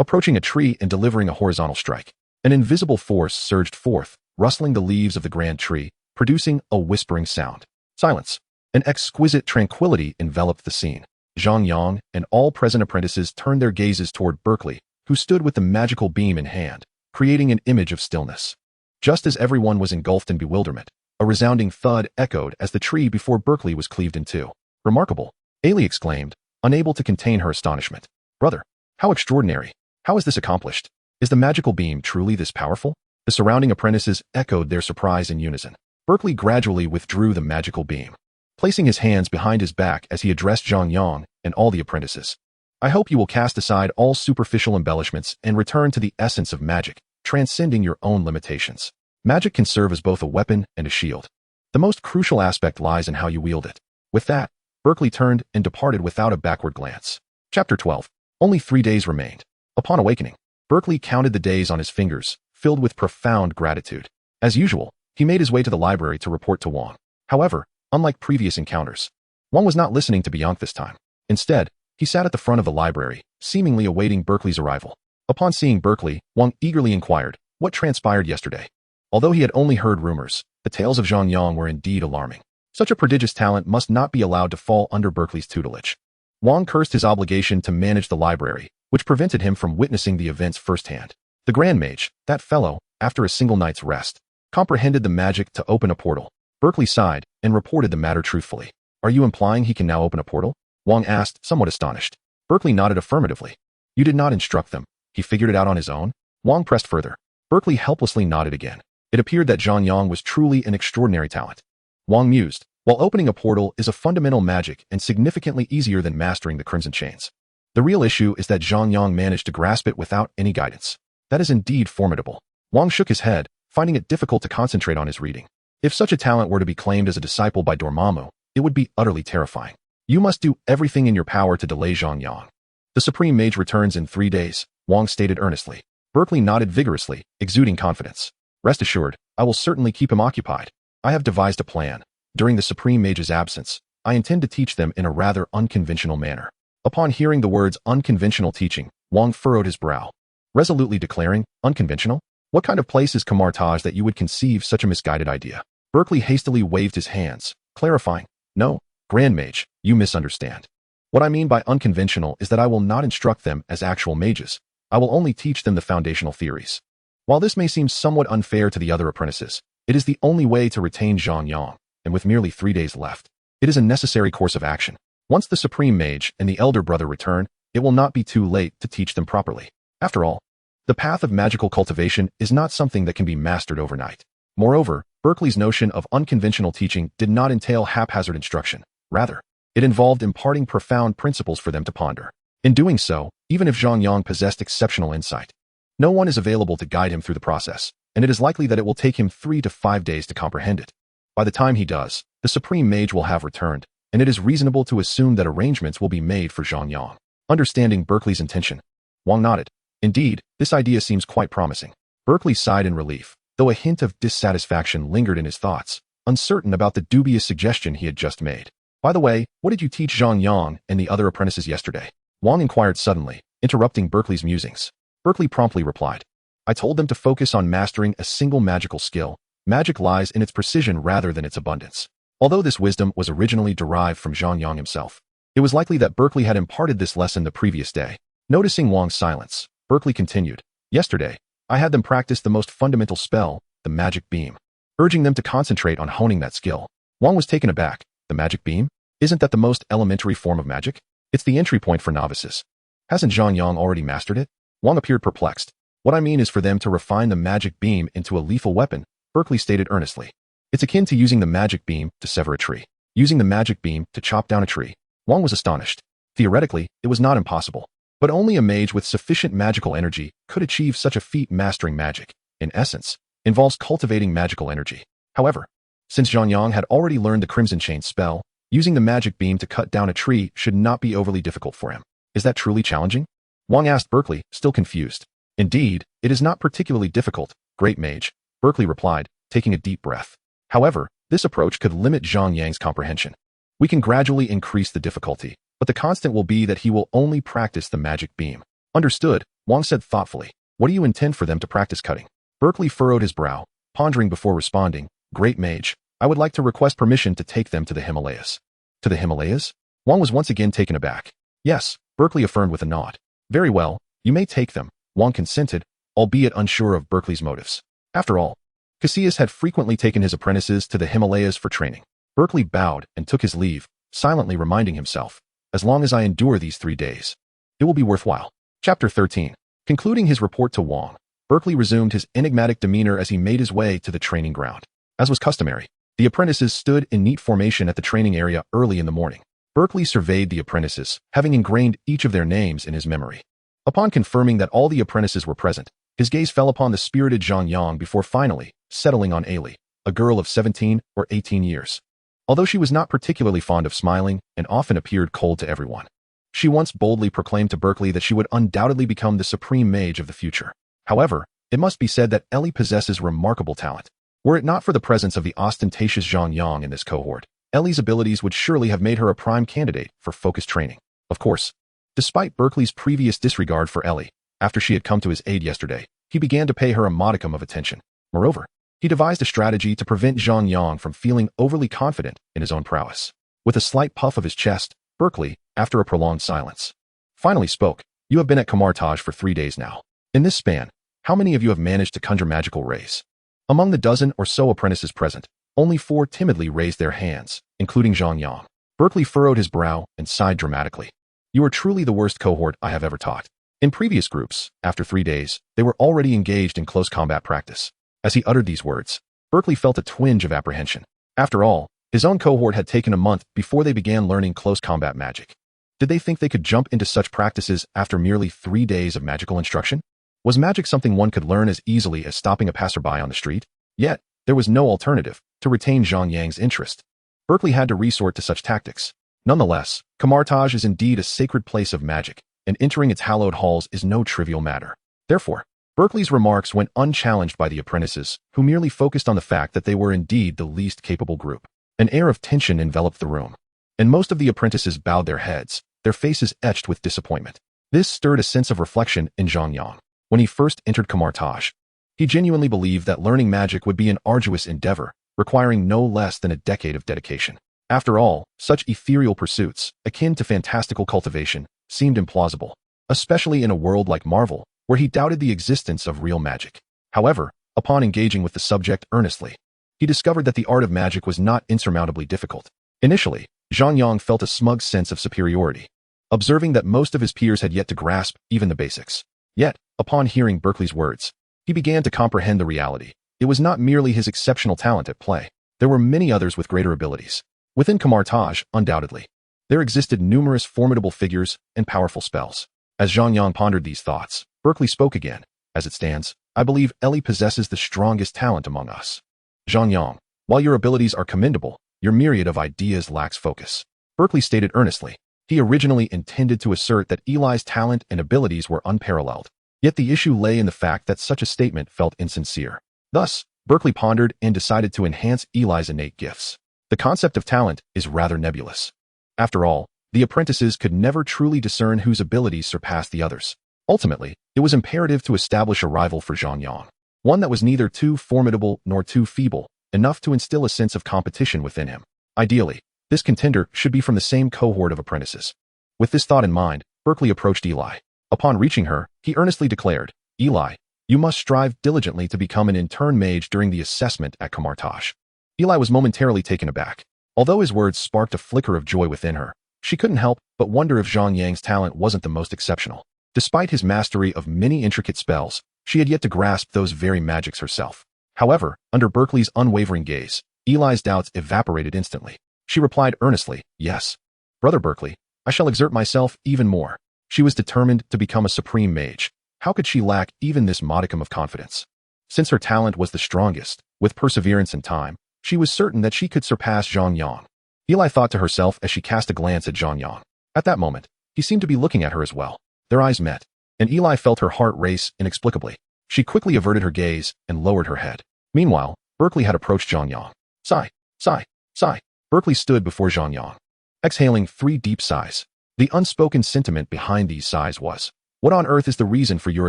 approaching a tree and delivering a horizontal strike. An invisible force surged forth, rustling the leaves of the grand tree, producing a whispering sound. Silence. An exquisite tranquility enveloped the scene. Zhang Yang and all present apprentices turned their gazes toward Berkeley, who stood with the magical beam in hand, creating an image of stillness. Just as everyone was engulfed in bewilderment, a resounding thud echoed as the tree before Berkeley was cleaved in two. Remarkable, Ellie exclaimed, unable to contain her astonishment. Brother, how extraordinary! How is this accomplished? Is the magical beam truly this powerful? The surrounding apprentices echoed their surprise in unison. Berkeley gradually withdrew the magical beam, placing his hands behind his back as he addressed Zhang Yang and all the apprentices. I hope you will cast aside all superficial embellishments and return to the essence of magic, transcending your own limitations. Magic can serve as both a weapon and a shield. The most crucial aspect lies in how you wield it. With that, Berkeley turned and departed without a backward glance. Chapter 12. Only 3 days remained. Upon awakening, Berkeley counted the days on his fingers, filled with profound gratitude. As usual, he made his way to the library to report to Wang. However, unlike previous encounters, Wang was not listening to Bianca this time. Instead, he sat at the front of the library, seemingly awaiting Berkeley's arrival. Upon seeing Berkeley, Wang eagerly inquired, what transpired yesterday? Although he had only heard rumors, the tales of Zhang Yang were indeed alarming. Such a prodigious talent must not be allowed to fall under Berkeley's tutelage. Wang cursed his obligation to manage the library, which prevented him from witnessing the events firsthand. The Grand Mage, that fellow, after a single night's rest, comprehended the magic to open a portal. Berkeley sighed and reported the matter truthfully. Are you implying he can now open a portal? Wang asked, somewhat astonished. Berkeley nodded affirmatively. You did not instruct them. He figured it out on his own? Wang pressed further. Berkeley helplessly nodded again. It appeared that Zhang Yang was truly an extraordinary talent. Wang mused, while opening a portal is a fundamental magic and significantly easier than mastering the Crimson Chains. The real issue is that Zhang Yang managed to grasp it without any guidance. That is indeed formidable. Wang shook his head, finding it difficult to concentrate on his reading. If such a talent were to be claimed as a disciple by Dormammu, it would be utterly terrifying. You must do everything in your power to delay Zhang Yang. The Supreme Mage returns in 3 days, Wang stated earnestly. Berkeley nodded vigorously, exuding confidence. Rest assured, I will certainly keep him occupied. I have devised a plan. During the Supreme Mage's absence, I intend to teach them in a rather unconventional manner. Upon hearing the words unconventional teaching, Wang furrowed his brow, resolutely declaring, unconventional? What kind of place is Kamar-Taj that you would conceive such a misguided idea? Berkeley hastily waved his hands, clarifying, no, Grand Mage, you misunderstand. What I mean by unconventional is that I will not instruct them as actual mages. I will only teach them the foundational theories. While this may seem somewhat unfair to the other apprentices, it is the only way to retain Zhang Yang, and with merely 3 days left, it is a necessary course of action. Once the Supreme Mage and the elder brother return, it will not be too late to teach them properly. After all, the path of magical cultivation is not something that can be mastered overnight. Moreover, Berkeley's notion of unconventional teaching did not entail haphazard instruction. Rather, it involved imparting profound principles for them to ponder. In doing so, even if Zhang Yang possessed exceptional insight, no one is available to guide him through the process, and it is likely that it will take him 3 to 5 days to comprehend it. By the time he does, the Supreme Mage will have returned, and it is reasonable to assume that arrangements will be made for Zhang Yang. Understanding Berkeley's intention, Wang nodded. Indeed, this idea seems quite promising. Berkeley sighed in relief, though a hint of dissatisfaction lingered in his thoughts, uncertain about the dubious suggestion he had just made. By the way, what did you teach Zhang Yang and the other apprentices yesterday? Wang inquired suddenly, interrupting Berkeley's musings. Berkeley promptly replied. I told them to focus on mastering a single magical skill. Magic lies in its precision rather than its abundance. Although this wisdom was originally derived from Zhang Yang himself, it was likely that Berkeley had imparted this lesson the previous day. Noticing Wang's silence, Berkeley continued. Yesterday, I had them practice the most fundamental spell, the magic beam, urging them to concentrate on honing that skill. Wang was taken aback. The magic beam? Isn't that the most elementary form of magic? It's the entry point for novices. Hasn't Zhang Yang already mastered it? Wang appeared perplexed. What I mean is for them to refine the magic beam into a lethal weapon, Berkeley stated earnestly. It's akin to using the magic beam to sever a tree. Using the magic beam to chop down a tree. Wang was astonished. Theoretically, it was not impossible. But only a mage with sufficient magical energy could achieve such a feat. Mastering magic, in essence, involves cultivating magical energy. However, since Zhang Yang had already learned the Crimson Chain spell, using the magic beam to cut down a tree should not be overly difficult for him. Is that truly challenging? Wang asked Berkeley, still confused. Indeed, it is not particularly difficult, great mage, Berkeley replied, taking a deep breath. However, this approach could limit Zhang Yang's comprehension. We can gradually increase the difficulty, but the constant will be that he will only practice the magic beam. Understood, Wang said thoughtfully. What do you intend for them to practice cutting? Berkeley furrowed his brow, pondering before responding. Great mage, I would like to request permission to take them to the Himalayas. To the Himalayas? Wang was once again taken aback. Yes, Berkeley affirmed with a nod. Very well, you may take them, Wang consented, albeit unsure of Berkeley's motives. After all, Cassius had frequently taken his apprentices to the Himalayas for training. Berkeley bowed and took his leave, silently reminding himself, as long as I endure these 3 days, it will be worthwhile. Chapter 13. Concluding his report to Wang, Berkeley resumed his enigmatic demeanor as he made his way to the training ground. As was customary, the apprentices stood in neat formation at the training area early in the morning. Berkeley surveyed the apprentices, having ingrained each of their names in his memory. Upon confirming that all the apprentices were present, his gaze fell upon the spirited Zhang Yang before finally settling on Ellie, a girl of 17 or 18 years. Although she was not particularly fond of smiling and often appeared cold to everyone, she once boldly proclaimed to Berkeley that she would undoubtedly become the supreme mage of the future. However, it must be said that Ellie possesses remarkable talent. Were it not for the presence of the ostentatious Zhang Yang in this cohort, Ellie's abilities would surely have made her a prime candidate for focused training. Of course, despite Berkeley's previous disregard for Ellie, after she had come to his aid yesterday, he began to pay her a modicum of attention. Moreover, he devised a strategy to prevent Zhang Yang from feeling overly confident in his own prowess. With a slight puff of his chest, Berkeley, after a prolonged silence, finally spoke. You have been at Kamar-Taj for 3 days now. In this span, how many of you have managed to conjure magical rays? Among the dozen or so apprentices present, only 4 timidly raised their hands, including Zhang Yang. Berkeley furrowed his brow and sighed dramatically. You are truly the worst cohort I have ever taught. In previous groups, after 3 days, they were already engaged in close combat practice. As he uttered these words, Berkeley felt a twinge of apprehension. After all, his own cohort had taken a month before they began learning close combat magic. Did they think they could jump into such practices after merely 3 days of magical instruction? Was magic something one could learn as easily as stopping a passerby on the street? Yet, there was no alternative to retain Zhang Yang's interest. Berkeley had to resort to such tactics. Nonetheless, Kamar-Taj is indeed a sacred place of magic, and entering its hallowed halls is no trivial matter. Therefore, Berkeley's remarks went unchallenged by the apprentices, who merely focused on the fact that they were indeed the least capable group. An air of tension enveloped the room, and most of the apprentices bowed their heads, their faces etched with disappointment. This stirred a sense of reflection in Zhang Yang. When he first entered Kamar-Taj, he genuinely believed that learning magic would be an arduous endeavor, requiring no less than a decade of dedication. After all, such ethereal pursuits, akin to fantastical cultivation, seemed implausible, especially in a world like Marvel, where he doubted the existence of real magic. However, upon engaging with the subject earnestly, he discovered that the art of magic was not insurmountably difficult. Initially, Zhang Yang felt a smug sense of superiority, observing that most of his peers had yet to grasp even the basics. Yet, upon hearing Berkeley's words, he began to comprehend the reality. It was not merely his exceptional talent at play. There were many others with greater abilities. Within Kamar-Taj, undoubtedly, there existed numerous formidable figures and powerful spells. As Zhang Yang pondered these thoughts, Berkeley spoke again. As it stands, I believe Ellie possesses the strongest talent among us. Zhang Yang, while your abilities are commendable, your myriad of ideas lacks focus. Berkeley stated earnestly. He originally intended to assert that Eli's talent and abilities were unparalleled. Yet the issue lay in the fact that such a statement felt insincere. Thus, Berkeley pondered and decided to enhance Eli's innate gifts. The concept of talent is rather nebulous. After all, the apprentices could never truly discern whose abilities surpassed the others. Ultimately, it was imperative to establish a rival for Zhang Yang, one that was neither too formidable nor too feeble, enough to instill a sense of competition within him. Ideally, this contender should be from the same cohort of apprentices. With this thought in mind, Berkeley approached Eli. Upon reaching her, he earnestly declared, Eli, you must strive diligently to become an intern mage during the assessment at Kamar-Taj. Eli was momentarily taken aback. Although his words sparked a flicker of joy within her, she couldn't help but wonder if Zhang Yang's talent wasn't the most exceptional. Despite his mastery of many intricate spells, she had yet to grasp those very magics herself. However, under Berkeley's unwavering gaze, Eli's doubts evaporated instantly. She replied earnestly, yes. Brother Berkeley, I shall exert myself even more. She was determined to become a supreme mage. How could she lack even this modicum of confidence? Since her talent was the strongest, with perseverance and time, she was certain that she could surpass Zhang Yang. Eli thought to herself as she cast a glance at Zhang Yang. At that moment, he seemed to be looking at her as well. Their eyes met, and Eli felt her heart race inexplicably. She quickly averted her gaze and lowered her head. Meanwhile, Berkeley had approached Zhang Yang. Sigh, sigh, sigh. Berkeley stood before Zhang Yang, exhaling 3 deep sighs. The unspoken sentiment behind these sighs was, What on earth is the reason for your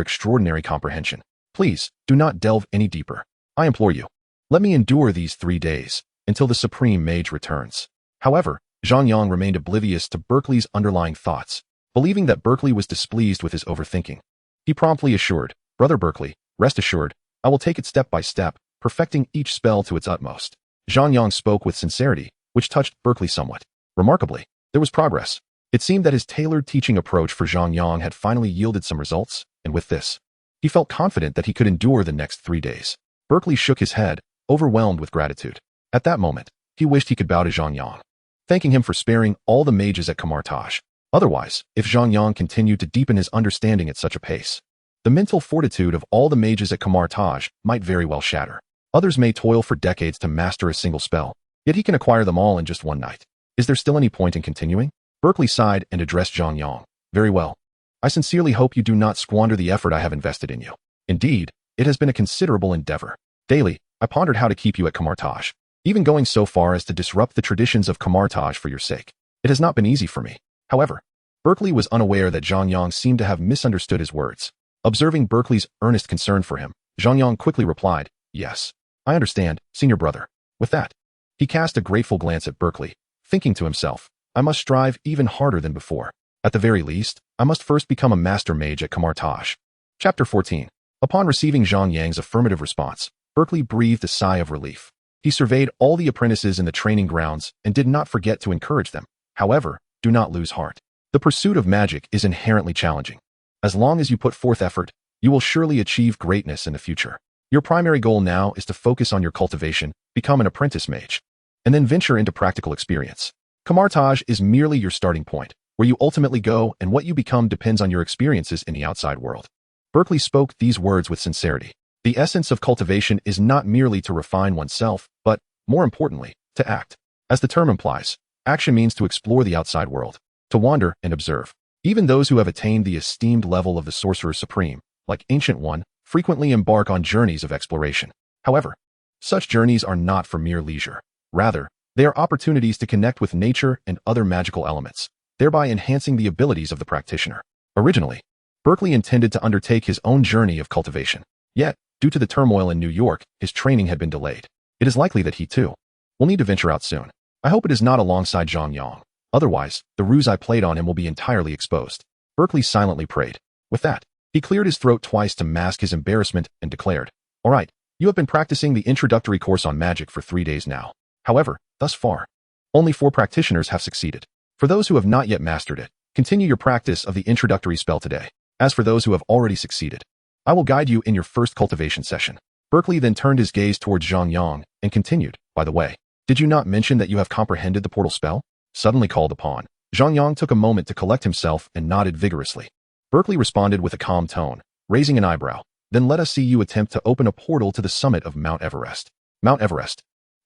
extraordinary comprehension? Please, do not delve any deeper. I implore you. Let me endure these 3 days, until the Supreme Mage returns. However, Zhang Yang remained oblivious to Berkeley's underlying thoughts, believing that Berkeley was displeased with his overthinking. He promptly assured, Brother Berkeley, rest assured, I will take it step by step, perfecting each spell to its utmost. Zhang Yang spoke with sincerity, which touched Berkeley somewhat. Remarkably, there was progress. It seemed that his tailored teaching approach for Zhang Yang had finally yielded some results, and with this, he felt confident that he could endure the next 3 days. Berkeley shook his head, overwhelmed with gratitude. At that moment, he wished he could bow to Zhang Yang, thanking him for sparing all the mages at Kamar-Taj. Otherwise, if Zhang Yang continued to deepen his understanding at such a pace, the mental fortitude of all the mages at Kamar-Taj might very well shatter. Others may toil for decades to master a single spell, yet he can acquire them all in just one night. Is there still any point in continuing? Berkeley sighed and addressed Zhang Yang. Very well. I sincerely hope you do not squander the effort I have invested in you. Indeed, it has been a considerable endeavor. Daily, I pondered how to keep you at Kamar-Taj, even going so far as to disrupt the traditions of Kamar-Taj for your sake. It has not been easy for me. However, Berkeley was unaware that Zhang Yang seemed to have misunderstood his words. Observing Berkeley's earnest concern for him, Zhang Yang quickly replied, Yes, I understand, senior brother. With that, he cast a grateful glance at Berkeley, thinking to himself, I must strive even harder than before. At the very least, I must first become a master mage at Kamar-Taj. Chapter 14. Upon receiving Zhang Yang's affirmative response, Berkeley breathed a sigh of relief. He surveyed all the apprentices in the training grounds and did not forget to encourage them. However, do not lose heart. The pursuit of magic is inherently challenging. As long as you put forth effort, you will surely achieve greatness in the future. Your primary goal now is to focus on your cultivation, become an apprentice mage, and then venture into practical experience. Kamar-Taj is merely your starting point. Where you ultimately go and what you become depends on your experiences in the outside world. Berkeley spoke these words with sincerity. The essence of cultivation is not merely to refine oneself, but, more importantly, to act. As the term implies, action means to explore the outside world, to wander and observe. Even those who have attained the esteemed level of the Sorcerer Supreme, like Ancient One, frequently embark on journeys of exploration. However, such journeys are not for mere leisure. Rather, they are opportunities to connect with nature and other magical elements, thereby enhancing the abilities of the practitioner. Originally, Berkeley intended to undertake his own journey of cultivation. Yet, due to the turmoil in New York, his training had been delayed. It is likely that he, too, will need to venture out soon. I hope it is not alongside Zhang Yang. Otherwise, the ruse I played on him will be entirely exposed. Berkeley silently prayed. With that, he cleared his throat twice to mask his embarrassment and declared, All right, you have been practicing the introductory course on magic for 3 days now. However, thus far, only 4 practitioners have succeeded. For those who have not yet mastered it, continue your practice of the introductory spell today. As for those who have already succeeded, I will guide you in your first cultivation session. Berkeley then turned his gaze towards Zhang Yang and continued, By the way, did you not mention that you have comprehended the portal spell? Suddenly called upon, Zhang Yang took a moment to collect himself and nodded vigorously. Berkeley responded with a calm tone, raising an eyebrow. Then let us see you attempt to open a portal to the summit of Mount Everest. Mount Everest.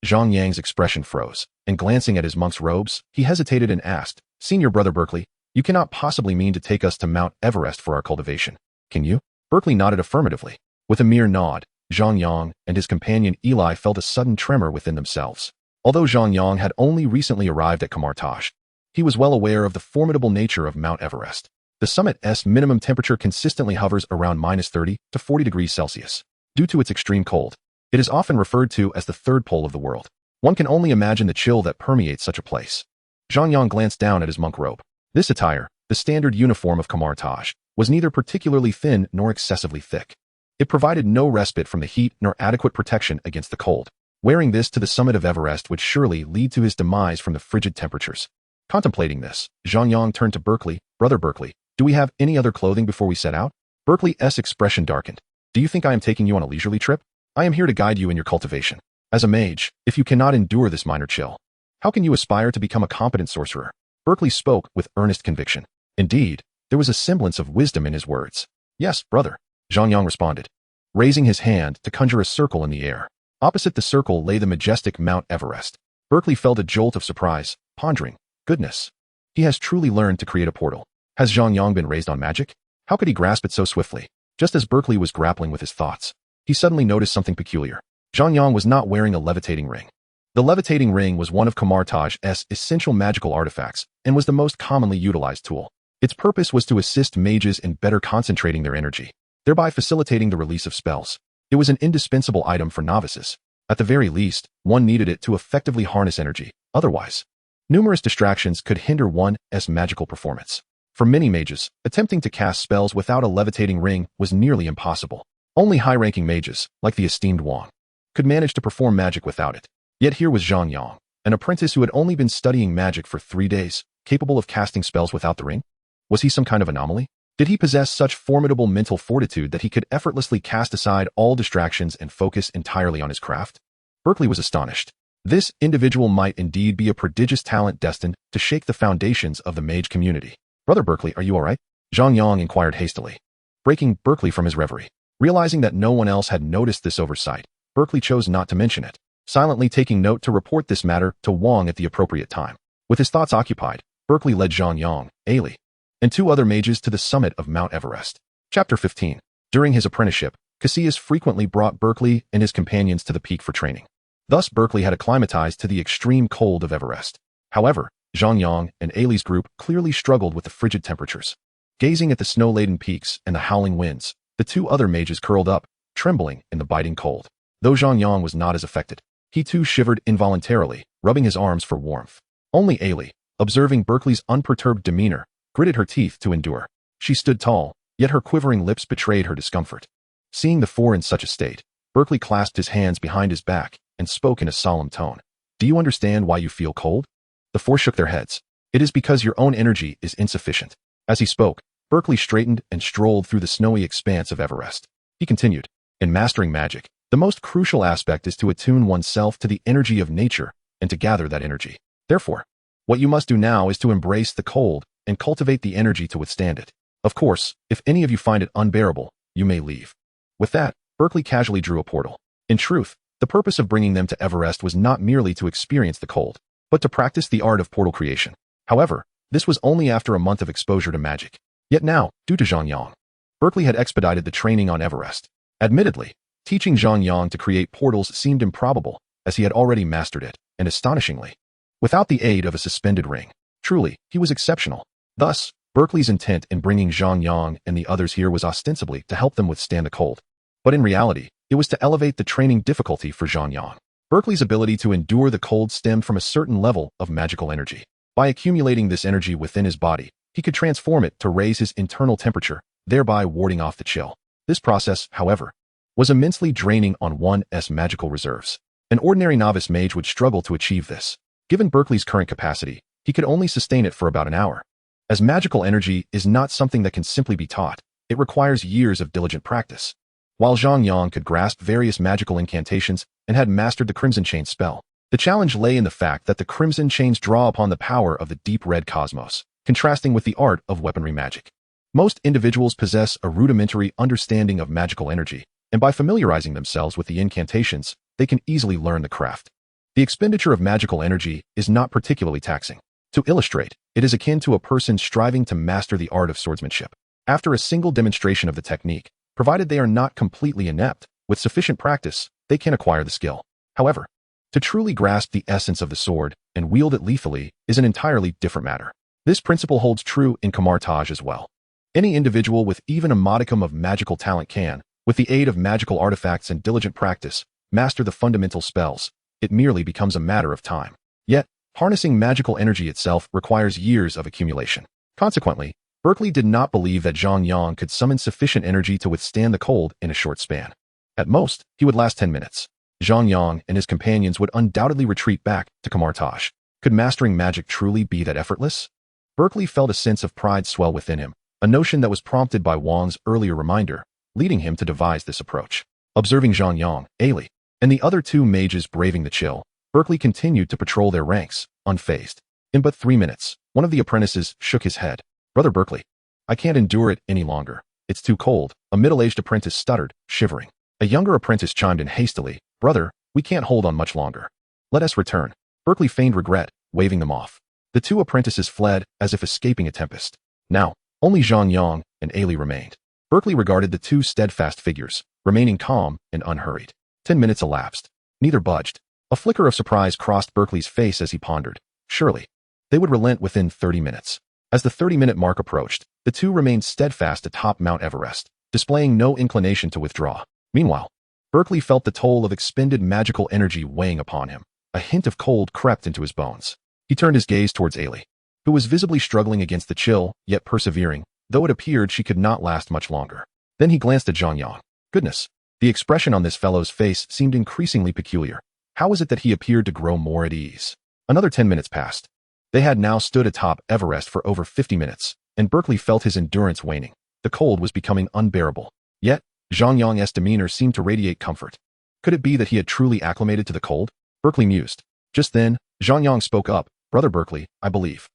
Zhang Yang's expression froze, and glancing at his monk's robes, he hesitated and asked, Senior Brother Berkeley, you cannot possibly mean to take us to Mount Everest for our cultivation, can you? Berkeley nodded affirmatively. With a mere nod, Zhang Yang and his companion Eli felt a sudden tremor within themselves. Although Zhang Yang had only recently arrived at Kamar-Taj, he was well aware of the formidable nature of Mount Everest. The summit's minimum temperature consistently hovers around -30 to 40 degrees Celsius. Due to its extreme cold, it is often referred to as the third pole of the world. One can only imagine the chill that permeates such a place. Zhang Yang glanced down at his monk robe. This attire, the standard uniform of Kamar-Taj, was neither particularly thin nor excessively thick. It provided no respite from the heat nor adequate protection against the cold. Wearing this to the summit of Everest would surely lead to his demise from the frigid temperatures. Contemplating this, Zhang Yang turned to Berkeley. Brother Berkeley, do we have any other clothing before we set out? Berkeley's expression darkened. Do you think I am taking you on a leisurely trip? I am here to guide you in your cultivation. As a mage, if you cannot endure this minor chill, how can you aspire to become a competent sorcerer? Berkeley spoke with earnest conviction. Indeed, there was a semblance of wisdom in his words. Yes, brother, Zhang Yang responded, raising his hand to conjure a circle in the air. Opposite the circle lay the majestic Mount Everest. Berkeley felt a jolt of surprise, pondering, goodness, he has truly learned to create a portal. Has Zhang Yang been raised on magic? How could he grasp it so swiftly? Just as Berkeley was grappling with his thoughts, he suddenly noticed something peculiar. Zhang Yang was not wearing a levitating ring. The levitating ring was one of Kamar-Taj's essential magical artifacts and was the most commonly utilized tool. Its purpose was to assist mages in better concentrating their energy, thereby facilitating the release of spells. It was an indispensable item for novices. At the very least, one needed it to effectively harness energy. Otherwise, numerous distractions could hinder one's magical performance. For many mages, attempting to cast spells without a levitating ring was nearly impossible. Only high-ranking mages, like the esteemed Wang, could manage to perform magic without it. Yet here was Zhang Yang, an apprentice who had only been studying magic for 3 days, capable of casting spells without the ring? Was he some kind of anomaly? Did he possess such formidable mental fortitude that he could effortlessly cast aside all distractions and focus entirely on his craft? Berkeley was astonished. This individual might indeed be a prodigious talent destined to shake the foundations of the mage community. Brother Berkeley, are you all right? Zhang Yang inquired hastily, breaking Berkeley from his reverie. Realizing that no one else had noticed this oversight, Berkeley chose not to mention it, silently taking note to report this matter to Wang at the appropriate time. With his thoughts occupied, Berkeley led Zhang Yang, Ellie, and 2 other mages to the summit of Mount Everest. Chapter 15. During his apprenticeship, Cassius frequently brought Berkeley and his companions to the peak for training. Thus, Berkeley had acclimatized to the extreme cold of Everest. However, Zhang Yang and Ellie's group clearly struggled with the frigid temperatures. Gazing at the snow-laden peaks and the howling winds, the 2 other mages curled up, trembling in the biting cold. Though Zhang Yang was not as affected, he too shivered involuntarily, rubbing his arms for warmth. Only Ellie, observing Berkeley's unperturbed demeanor, gritted her teeth to endure. She stood tall, yet her quivering lips betrayed her discomfort. Seeing the 4 in such a state, Berkeley clasped his hands behind his back and spoke in a solemn tone. Do you understand why you feel cold? The 4 shook their heads. It is because your own energy is insufficient. As he spoke, Berkeley straightened and strolled through the snowy expanse of Everest. He continued, in mastering magic, the most crucial aspect is to attune oneself to the energy of nature and to gather that energy. Therefore, what you must do now is to embrace the cold and cultivate the energy to withstand it. Of course, if any of you find it unbearable, you may leave. With that, Berkeley casually drew a portal. In truth, the purpose of bringing them to Everest was not merely to experience the cold, but to practice the art of portal creation. However, this was only after a month of exposure to magic. Yet now, due to Zhang Yang, Berkeley had expedited the training on Everest. Admittedly, teaching Zhang Yang to create portals seemed improbable, as he had already mastered it, and astonishingly, without the aid of a suspended ring. Truly, he was exceptional. Thus, Berkeley's intent in bringing Zhang Yang and the others here was ostensibly to help them withstand the cold. But in reality, it was to elevate the training difficulty for Zhang Yang. Berkeley's ability to endure the cold stemmed from a certain level of magical energy. By accumulating this energy within his body, he could transform it to raise his internal temperature, thereby warding off the chill. This process, however, was immensely draining on one's magical reserves. An ordinary novice mage would struggle to achieve this. Given Berkeley's current capacity, he could only sustain it for about an hour. As magical energy is not something that can simply be taught, it requires years of diligent practice. While Zhang Yang could grasp various magical incantations and had mastered the Crimson Chain spell, the challenge lay in the fact that the Crimson Chains draw upon the power of the deep red cosmos, contrasting with the art of weaponry magic. Most individuals possess a rudimentary understanding of magical energy, and by familiarizing themselves with the incantations, they can easily learn the craft. The expenditure of magical energy is not particularly taxing. To illustrate, it is akin to a person striving to master the art of swordsmanship. After a single demonstration of the technique, provided they are not completely inept, with sufficient practice, they can acquire the skill. However, to truly grasp the essence of the sword and wield it lethally is an entirely different matter. This principle holds true in Kamar-Taj as well. Any individual with even a modicum of magical talent can, with the aid of magical artifacts and diligent practice, master the fundamental spells. It merely becomes a matter of time. Yet, harnessing magical energy itself requires years of accumulation. Consequently, Berkeley did not believe that Zhang Yang could summon sufficient energy to withstand the cold in a short span. At most, he would last 10 minutes. Zhang Yang and his companions would undoubtedly retreat back to Kamar-Taj. Could mastering magic truly be that effortless? Berkeley felt a sense of pride swell within him, a notion that was prompted by Wang's earlier reminder, leading him to devise this approach. Observing Zhang Yang, Ellie, and the other 2 mages braving the chill, Berkeley continued to patrol their ranks, unfazed. In but 3 minutes, one of the apprentices shook his head. Brother Berkeley, I can't endure it any longer. It's too cold, a middle-aged apprentice stuttered, shivering. A younger apprentice chimed in hastily. Brother, we can't hold on much longer. Let us return. Berkeley feigned regret, waving them off. The 2 apprentices fled as if escaping a tempest. Now, only Zhang Yang and Ellie remained. Berkeley regarded the 2 steadfast figures, remaining calm and unhurried. 10 minutes elapsed. Neither budged. A flicker of surprise crossed Berkeley's face as he pondered. Surely, they would relent within 30 minutes. As the 30-minute mark approached, the two remained steadfast atop Mount Everest, displaying no inclination to withdraw. Meanwhile, Berkeley felt the toll of expended magical energy weighing upon him. A hint of cold crept into his bones. He turned his gaze towards Ellie, who was visibly struggling against the chill, yet persevering, though it appeared she could not last much longer. Then he glanced at Zhang Yang. Goodness, the expression on this fellow's face seemed increasingly peculiar. How was it that he appeared to grow more at ease? Another 10 minutes passed. They had now stood atop Everest for over 50 minutes, and Berkeley felt his endurance waning. The cold was becoming unbearable. Yet, Zhang Yang's demeanor seemed to radiate comfort. Could it be that he had truly acclimated to the cold? Berkeley mused. Just then, Zhang Yang spoke up. Brother Berkeley, I believe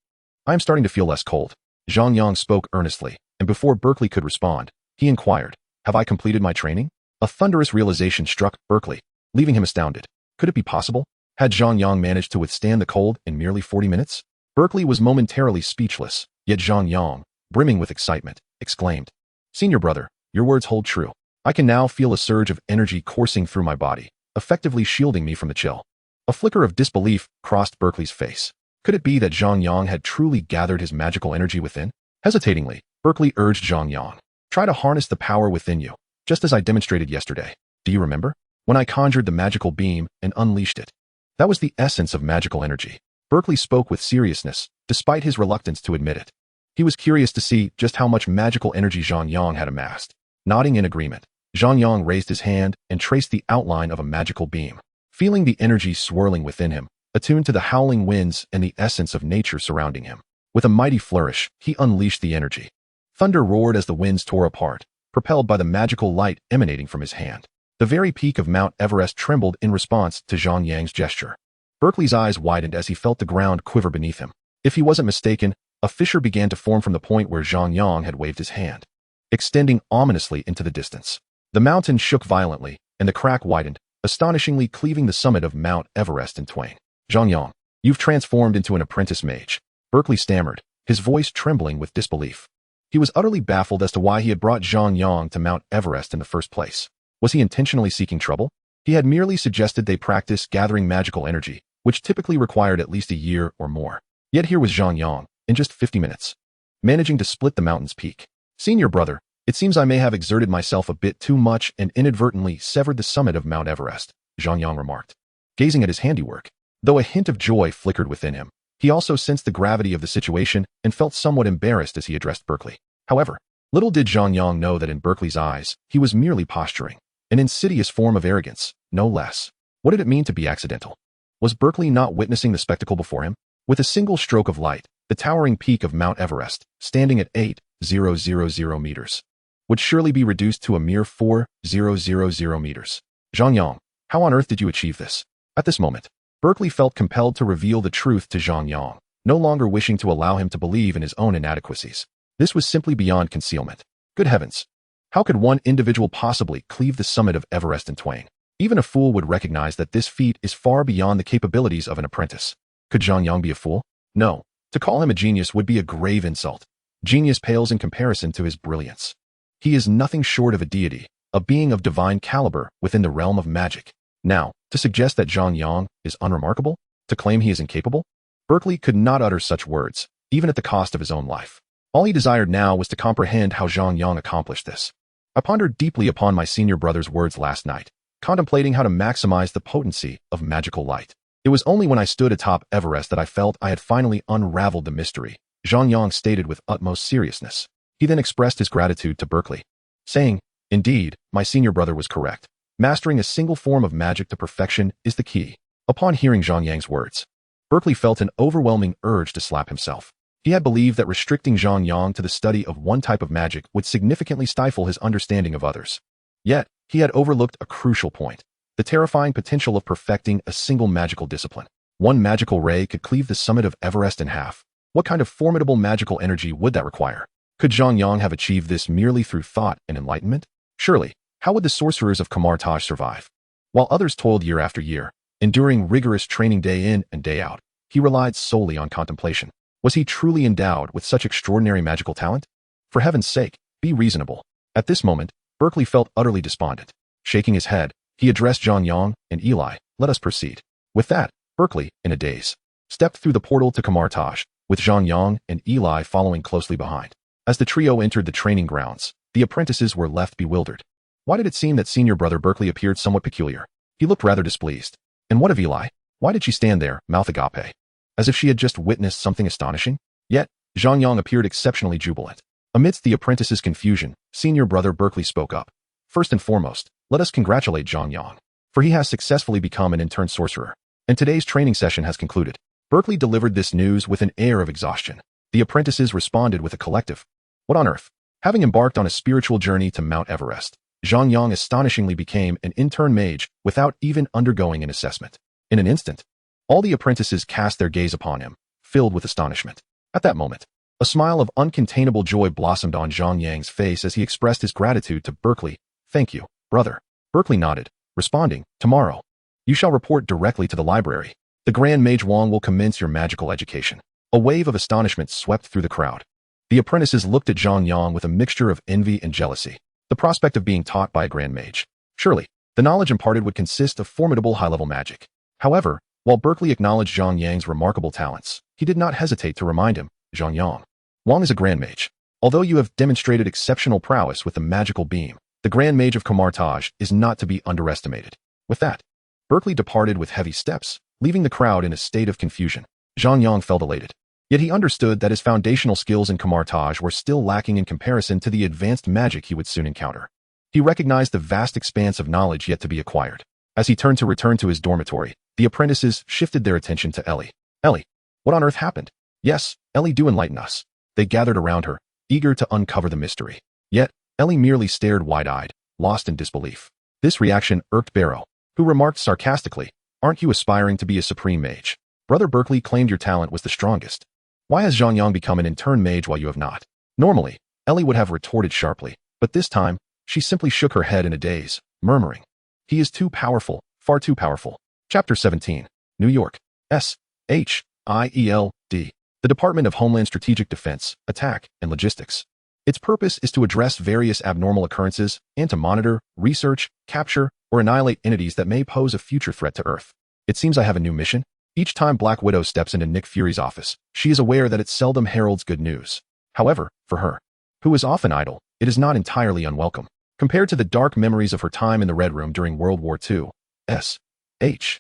I am starting to feel less cold. Zhang Yang spoke earnestly, and before Berkeley could respond, he inquired, have I completed my training? A thunderous realization struck Berkeley, leaving him astounded. Could it be possible? Had Zhang Yang managed to withstand the cold in merely 40 minutes? Berkeley was momentarily speechless, yet Zhang Yang, brimming with excitement, exclaimed, Senior brother, your words hold true. I can now feel a surge of energy coursing through my body, effectively shielding me from the chill. A flicker of disbelief crossed Berkeley's face. Could it be that Zhang Yang had truly gathered his magical energy within? Hesitatingly, Berkeley urged Zhang Yang, try to harness the power within you, just as I demonstrated yesterday. Do you remember? When I conjured the magical beam and unleashed it. That was the essence of magical energy. Berkeley spoke with seriousness, despite his reluctance to admit it. He was curious to see just how much magical energy Zhang Yang had amassed. Nodding in agreement, Zhang Yang raised his hand and traced the outline of a magical beam. Feeling the energy swirling within him, attuned to the howling winds and the essence of nature surrounding him. With a mighty flourish, he unleashed the energy. Thunder roared as the winds tore apart, propelled by the magical light emanating from his hand. The very peak of Mount Everest trembled in response to Zhang Yang's gesture. Berkeley's eyes widened as he felt the ground quiver beneath him. If he wasn't mistaken, a fissure began to form from the point where Zhang Yang had waved his hand, extending ominously into the distance. The mountain shook violently, and the crack widened, astonishingly cleaving the summit of Mount Everest in twain. Zhang Yang, you've transformed into an apprentice mage. Berkeley stammered, his voice trembling with disbelief. He was utterly baffled as to why he had brought Zhang Yang to Mount Everest in the first place. Was he intentionally seeking trouble? He had merely suggested they practice gathering magical energy, which typically required at least a year or more. Yet here was Zhang Yang, in just 50 minutes, managing to split the mountain's peak. Senior brother, it seems I may have exerted myself a bit too much and inadvertently severed the summit of Mount Everest, Zhang Yang remarked, gazing at his handiwork. Though a hint of joy flickered within him, he also sensed the gravity of the situation and felt somewhat embarrassed as he addressed Berkeley. However, little did Zhang Yang know that in Berkeley's eyes, he was merely posturing, an insidious form of arrogance, no less. What did it mean to be accidental? Was Berkeley not witnessing the spectacle before him? With a single stroke of light, the towering peak of Mount Everest, standing at 8,000 meters, would surely be reduced to a mere 4,000 meters. Zhang Yang, how on earth did you achieve this? At this moment, Berkeley felt compelled to reveal the truth to Zhang Yang, no longer wishing to allow him to believe in his own inadequacies. This was simply beyond concealment. Good heavens! How could one individual possibly cleave the summit of Everest in twain? Even a fool would recognize that this feat is far beyond the capabilities of an apprentice. Could Zhang Yang be a fool? No. To call him a genius would be a grave insult. Genius pales in comparison to his brilliance. He is nothing short of a deity, a being of divine caliber within the realm of magic. Now, to suggest that Zhang Yang is unremarkable? To claim he is incapable? Berkeley could not utter such words, even at the cost of his own life. All he desired now was to comprehend how Zhang Yang accomplished this. I pondered deeply upon my senior brother's words last night, contemplating how to maximize the potency of magical light. It was only when I stood atop Everest that I felt I had finally unraveled the mystery, Zhang Yang stated with utmost seriousness. He then expressed his gratitude to Berkeley, saying, indeed, my senior brother was correct. Mastering a single form of magic to perfection is the key. Upon hearing Zhang Yang's words, Berkeley felt an overwhelming urge to slap himself. He had believed that restricting Zhang Yang to the study of one type of magic would significantly stifle his understanding of others. Yet, he had overlooked a crucial point, the terrifying potential of perfecting a single magical discipline. One magical ray could cleave the summit of Everest in half. What kind of formidable magical energy would that require? Could Zhang Yang have achieved this merely through thought and enlightenment? Surely, how would the sorcerers of Kamar-Taj survive? While others toiled year after year, enduring rigorous training day in and day out, he relied solely on contemplation. Was he truly endowed with such extraordinary magical talent? For heaven's sake, be reasonable. At this moment, Berkeley felt utterly despondent. Shaking his head, he addressed Zhang Yang and Eli, let us proceed. With that, Berkeley, in a daze, stepped through the portal to Kamar-Taj, with Zhang Yang and Eli following closely behind. As the trio entered the training grounds, the apprentices were left bewildered. Why did it seem that senior brother Berkeley appeared somewhat peculiar? He looked rather displeased. And what of Eli? Why did she stand there, mouth agape? As if she had just witnessed something astonishing? Yet, Zhang Yang appeared exceptionally jubilant. Amidst the apprentices' confusion, senior brother Berkeley spoke up. First and foremost, let us congratulate Zhang Yang, for he has successfully become an intern sorcerer, and today's training session has concluded. Berkeley delivered this news with an air of exhaustion. The apprentices responded with a collective, "What on earth?" Having embarked on a spiritual journey to Mount Everest, Zhang Yang astonishingly became an intern mage without even undergoing an assessment. In an instant, all the apprentices cast their gaze upon him, filled with astonishment. At that moment, a smile of uncontainable joy blossomed on Zhang Yang's face as he expressed his gratitude to Berkeley. "Thank you, brother." Berkeley nodded, responding, "Tomorrow, you shall report directly to the library. The Grand Mage Wang will commence your magical education." A wave of astonishment swept through the crowd. The apprentices looked at Zhang Yang with a mixture of envy and jealousy. The prospect of being taught by a Grand Mage. Surely, the knowledge imparted would consist of formidable high-level magic. However, while Berkeley acknowledged Zhang Yang's remarkable talents, he did not hesitate to remind him, "Zhang Yang, Wang is a Grand Mage. Although you have demonstrated exceptional prowess with the magical beam, the Grand Mage of Kamar-Taj is not to be underestimated." With that, Berkeley departed with heavy steps, leaving the crowd in a state of confusion. Zhang Yang felt elated. Yet he understood that his foundational skills in Kamar-Taj were still lacking in comparison to the advanced magic he would soon encounter. He recognized the vast expanse of knowledge yet to be acquired. As he turned to return to his dormitory, the apprentices shifted their attention to Ellie. "Ellie, what on earth happened?" "Yes, Ellie, do enlighten us." They gathered around her, eager to uncover the mystery. Yet, Ellie merely stared wide-eyed, lost in disbelief. This reaction irked Barrow, who remarked sarcastically, "Aren't you aspiring to be a supreme mage? Brother Berkeley claimed your talent was the strongest. Why has Zhang Yang become an intern mage while you have not?" Normally, Ellie would have retorted sharply, but this time, she simply shook her head in a daze, murmuring, "He is too powerful, far too powerful." Chapter 17. New York. SHIELD. The Department of Homeland Strategic Defense, Attack, and Logistics. Its purpose is to address various abnormal occurrences and to monitor, research, capture, or annihilate entities that may pose a future threat to Earth. It seems I have a new mission. Each time Black Widow steps into Nick Fury's office, she is aware that it seldom heralds good news. However, for her, who is often idle, it is not entirely unwelcome. Compared to the dark memories of her time in the Red Room during World War II, SHIELD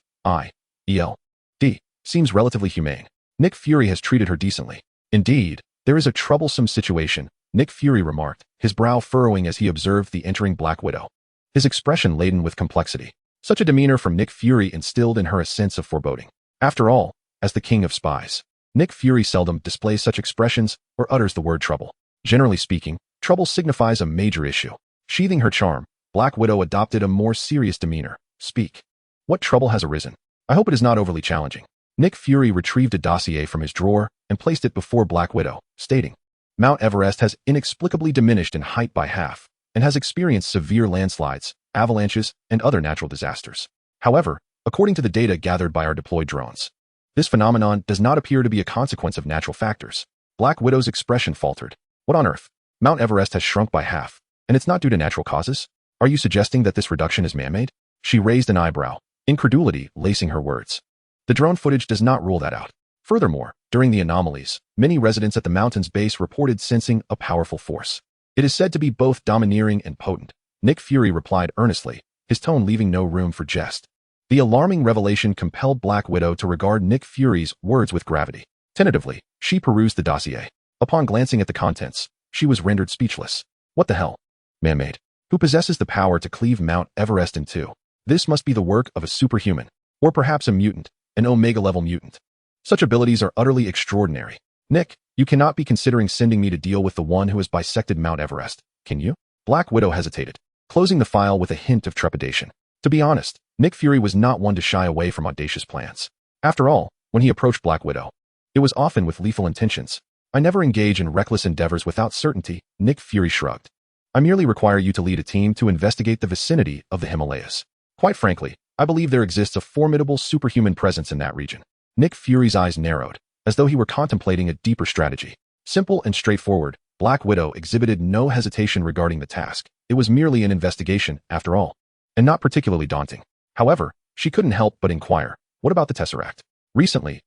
seems relatively humane. Nick Fury has treated her decently. Indeed, there is a troublesome situation, Nick Fury remarked, his brow furrowing as he observed the entering Black Widow. His expression laden with complexity. Such a demeanor from Nick Fury instilled in her a sense of foreboding. After all, as the king of spies, Nick Fury seldom displays such expressions or utters the word trouble. Generally speaking, trouble signifies a major issue. Sheathing her charm, Black Widow adopted a more serious demeanor. "Speak. What trouble has arisen? I hope it is not overly challenging." Nick Fury retrieved a dossier from his drawer and placed it before Black Widow, stating, "Mount Everest has inexplicably diminished in height by half and has experienced severe landslides, avalanches, and other natural disasters. However, according to the data gathered by our deployed drones, this phenomenon does not appear to be a consequence of natural factors." Black Widow's expression faltered. "What on earth? Mount Everest has shrunk by half, and it's not due to natural causes? Are you suggesting that this reduction is man-made?" She raised an eyebrow, incredulity lacing her words. The drone footage does not rule that out. Furthermore, during the anomalies, many residents at the mountain's base reported sensing a powerful force. It is said to be both domineering and potent. Nick Fury replied earnestly, his tone leaving no room for jest. The alarming revelation compelled Black Widow to regard Nick Fury's words with gravity. Tentatively, she perused the dossier. Upon glancing at the contents, she was rendered speechless. What the hell? Man-made. Who possesses the power to cleave Mount Everest in two? This must be the work of a superhuman, or perhaps a mutant, an Omega-level mutant. Such abilities are utterly extraordinary. Nick, you cannot be considering sending me to deal with the one who has bisected Mount Everest, can you? Black Widow hesitated, closing the file with a hint of trepidation. To be honest, Nick Fury was not one to shy away from audacious plans. After all, when he approached Black Widow, it was often with lethal intentions. "I never engage in reckless endeavors without certainty," Nick Fury shrugged. "I merely require you to lead a team to investigate the vicinity of the Himalayas. Quite frankly, I believe there exists a formidable superhuman presence in that region." Nick Fury's eyes narrowed, as though he were contemplating a deeper strategy. Simple and straightforward, Black Widow exhibited no hesitation regarding the task. It was merely an investigation, after all, and not particularly daunting. However, she couldn't help but inquire, what about the Tesseract? Recently,